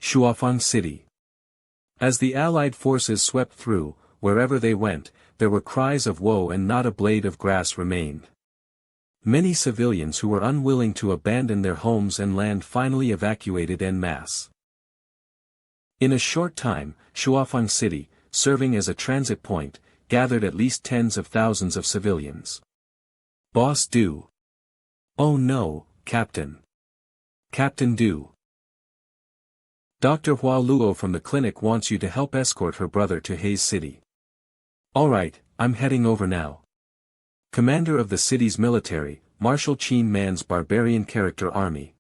Shuafang City. As the Allied forces swept through, wherever they went, there were cries of woe and not a blade of grass remained. Many civilians who were unwilling to abandon their homes and land finally evacuated en masse. In a short time, Shuafang City, serving as a transit point, gathered at least tens of thousands of civilians. Boss Du. Oh no, Captain. Captain Du. Dr. Hua Luo from the clinic wants you to help escort her brother to Hayes City. Alright, I'm heading over now. Commander of the city's military, Marshal Qin Man's barbarian character army.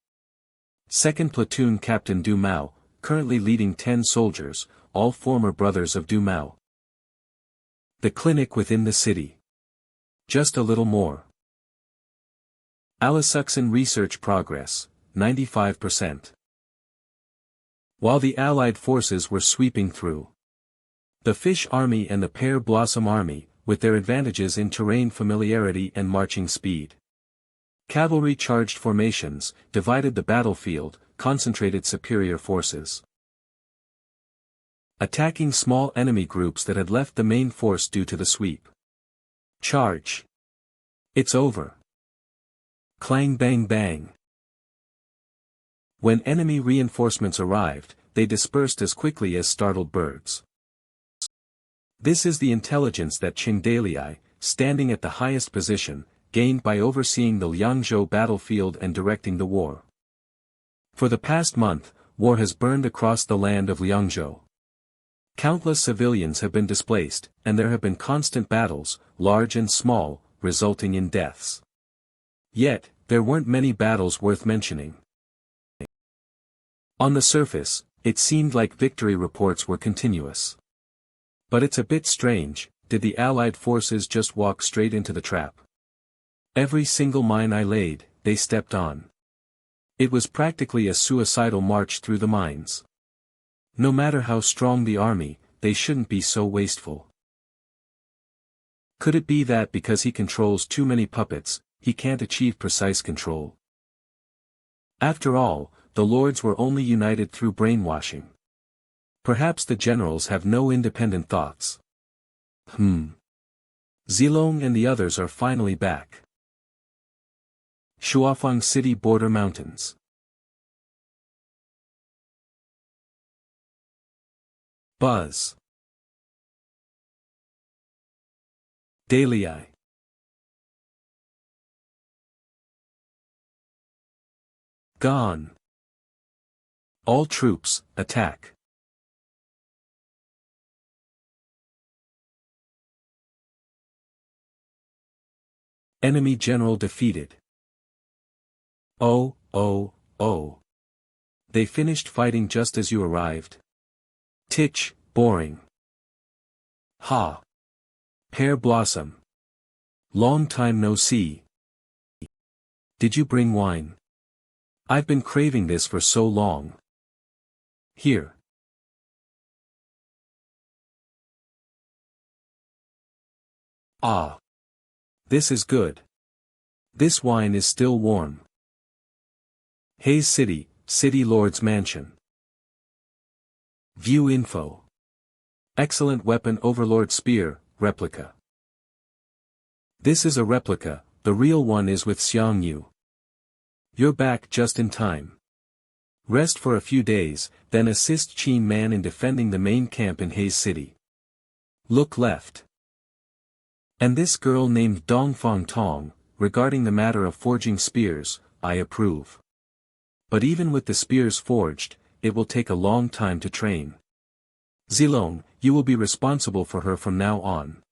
2nd Platoon Captain Du Mao, currently leading 10 soldiers, all former brothers of Du Mao. The clinic within the city. Just a little more. Alisuxan research progress, 95%. While the Allied forces were sweeping through, the Fish Army and the Pear Blossom Army, with their advantages in terrain familiarity and marching speed. Cavalry charged formations, divided the battlefield, concentrated superior forces. Attacking small enemy groups that had left the main force due to the sweep. Charge. It's over. Clang bang bang. When enemy reinforcements arrived, they dispersed as quickly as startled birds. This is the intelligence that Qing Dalai, standing at the highest position, gained by overseeing the Liangzhou battlefield and directing the war. For the past month, war has burned across the land of Liangzhou. Countless civilians have been displaced, and there have been constant battles, large and small, resulting in deaths. Yet, there weren't many battles worth mentioning. On the surface, it seemed like victory reports were continuous. But it's a bit strange, did the Allied forces just walk straight into the trap? Every single mine I laid, they stepped on. It was practically a suicidal march through the mines. No matter how strong the army, they shouldn't be so wasteful. Could it be that because he controls too many puppets, he can't achieve precise control? After all, the lords were only united through brainwashing. Perhaps the generals have no independent thoughts. Zilong and the others are finally back. Shuafang City border mountains. Buzz. Dalai. Gone. All troops, attack. Enemy general defeated. Oh. They finished fighting just as you arrived. Titch, boring. Ha. Pear Blossom. Long time no see. Did you bring wine? I've been craving this for so long. Here. Ah. This is good. This wine is still warm. Hayes City, City Lord's Mansion. View info. Excellent weapon Overlord Spear, replica. This is a replica, the real one is with Xiang Yu. You're back just in time. Rest for a few days, then assist Qin Man in defending the main camp in Hayes City. Look left. And this girl named Dongfang Tong, regarding the matter of forging spears, I approve. But even with the spears forged, it will take a long time to train. Zilong, you will be responsible for her from now on.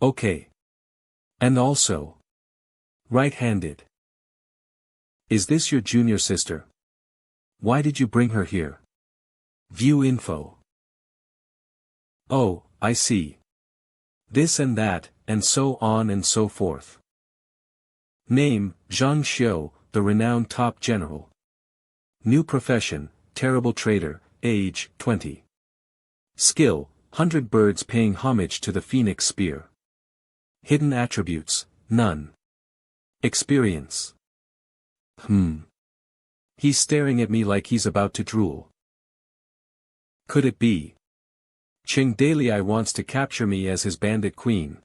Okay. And also. Right-handed. Is this your junior sister? Why did you bring her here? View info. Oh, I see. This and that, and so on and so forth. Name, Zhang Xiu, the renowned top general. New profession, terrible trader, age, 20. Skill, 100 birds paying homage to the phoenix spear. Hidden attributes, none. Experience. He's staring at me like he's about to drool. Could it be? Qing Dalei wants to capture me as his bandit queen.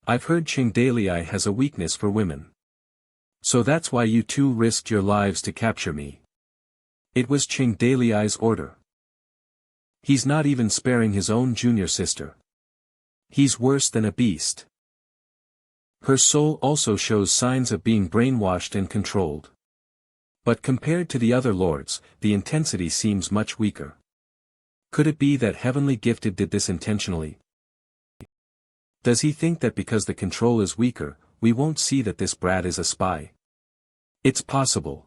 I've heard Qing Dalei has a weakness for women. So that's why you two risked your lives to capture me. It was Qing Dalei's order. He's not even sparing his own junior sister. He's worse than a beast. Her soul also shows signs of being brainwashed and controlled. But compared to the other lords, the intensity seems much weaker. Could it be that Heavenly Gifted did this intentionally? Does he think that because the control is weaker, we won't see that this brat is a spy? It's possible.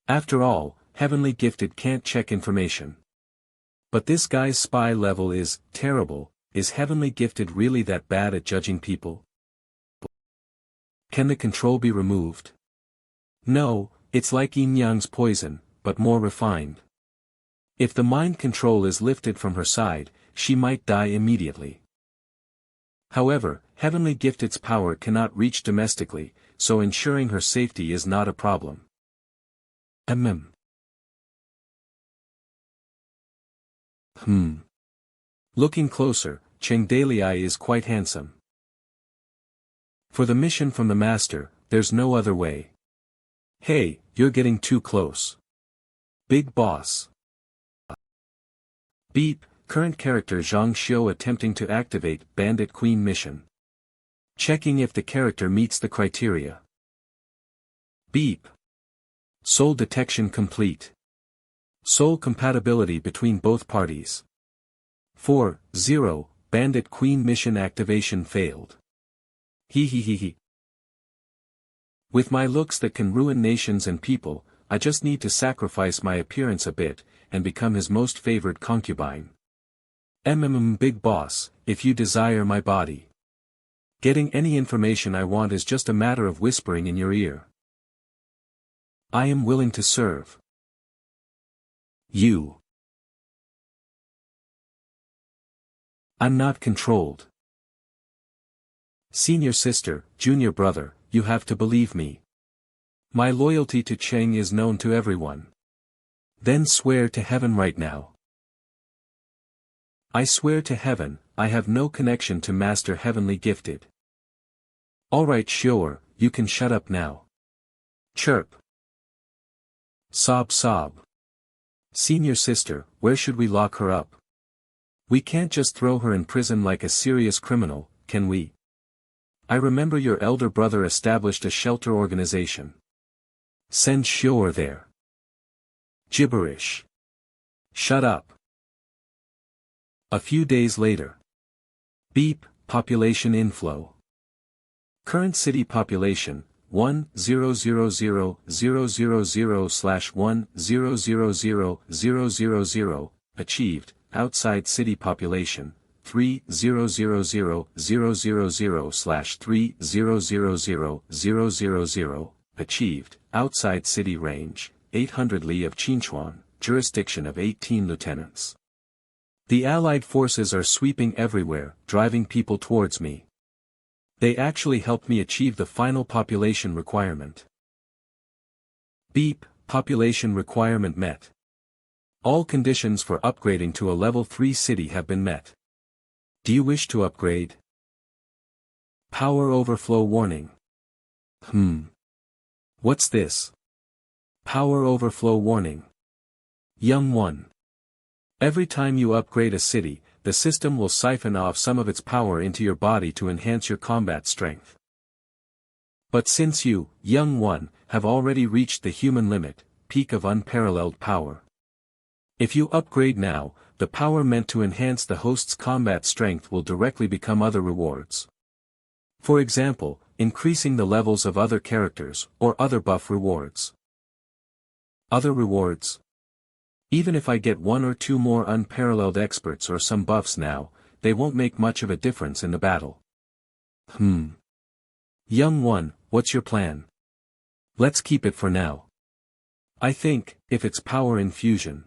After all, Heavenly Gifted can't check information. But this guy's spy level is terrible. Is Heavenly Gifted really that bad at judging people? Can the control be removed? No, it's like Yin Yang's poison, but more refined. If the mind control is lifted from her side, she might die immediately. However, Heavenly Gifted's power cannot reach domestically, so ensuring her safety is not a problem. Looking closer, Qing Dalei is quite handsome. For the mission from the master, there's no other way. Hey, you're getting too close. Big boss. Beep, current character Zhang Xiu attempting to activate Bandit Queen mission. Checking if the character meets the criteria. Beep. Soul detection complete. Soul compatibility between both parties. 4-0, Bandit Queen mission activation failed. He. With my looks that can ruin nations and people, I just need to sacrifice my appearance a bit, and become his most favored concubine. Big boss, if you desire my body. Getting any information I want is just a matter of whispering in your ear. I am willing to serve. You. I'm not controlled. Senior sister, junior brother, you have to believe me. My loyalty to Cheng is known to everyone. Then swear to heaven right now. I swear to heaven, I have no connection to Master Heavenly Gifted. Alright sure, you can shut up now. Chirp. Sob. Senior sister, where should we lock her up? We can't just throw her in prison like a serious criminal, can we? I remember your elder brother established a shelter organization. Send Shior there. Gibberish. Shut up. A few days later. Beep, population inflow. Current city population, 1,000,000/1,000,000, achieved, outside city population, 3,000,000/3,000,000, achieved, outside city range, 800 li of Qinchuan, jurisdiction of 18 lieutenants. The Allied forces are sweeping everywhere, driving people towards me. They actually helped me achieve the final population requirement. Beep, population requirement met. All conditions for upgrading to a level 3 city have been met. Do you wish to upgrade? Power overflow warning. What's this? Power overflow warning. Young one. Every time you upgrade a city, the system will siphon off some of its power into your body to enhance your combat strength. But since you, young one, have already reached the human limit, peak of unparalleled power. If you upgrade now, the power meant to enhance the host's combat strength will directly become other rewards. For example, increasing the levels of other characters, or other buff rewards. Other rewards. Even if I get 1 or 2 more unparalleled experts or some buffs now, they won't make much of a difference in the battle. Young one, what's your plan? Let's keep it for now. I think, if it's power infusion.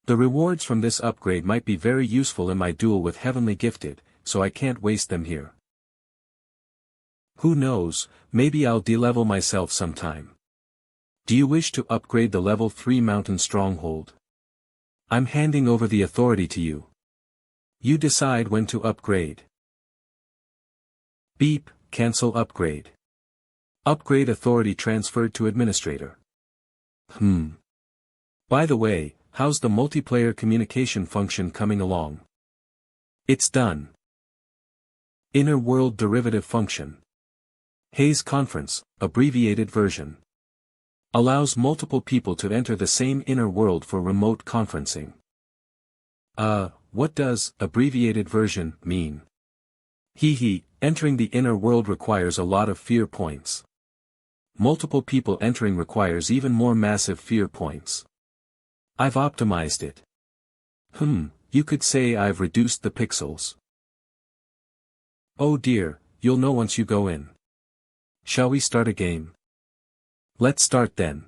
The rewards from this upgrade might be very useful in my duel with Heavenly Gifted, so I can't waste them here. Who knows, maybe I'll de-level myself sometime. Do you wish to upgrade the level 3 mountain stronghold? I'm handing over the authority to you. You decide when to upgrade. Beep, cancel upgrade. Upgrade authority transferred to administrator. By the way, how's the multiplayer communication function coming along? It's done. Inner world derivative function. Hayes Conference, abbreviated version. Allows multiple people to enter the same inner world for remote conferencing. What does abbreviated version mean? Entering the inner world requires a lot of fear points. Multiple people entering requires even more massive fear points. I've optimized it. You could say I've reduced the pixels. Oh dear, you'll know once you go in. Shall we start a game? Let's start then.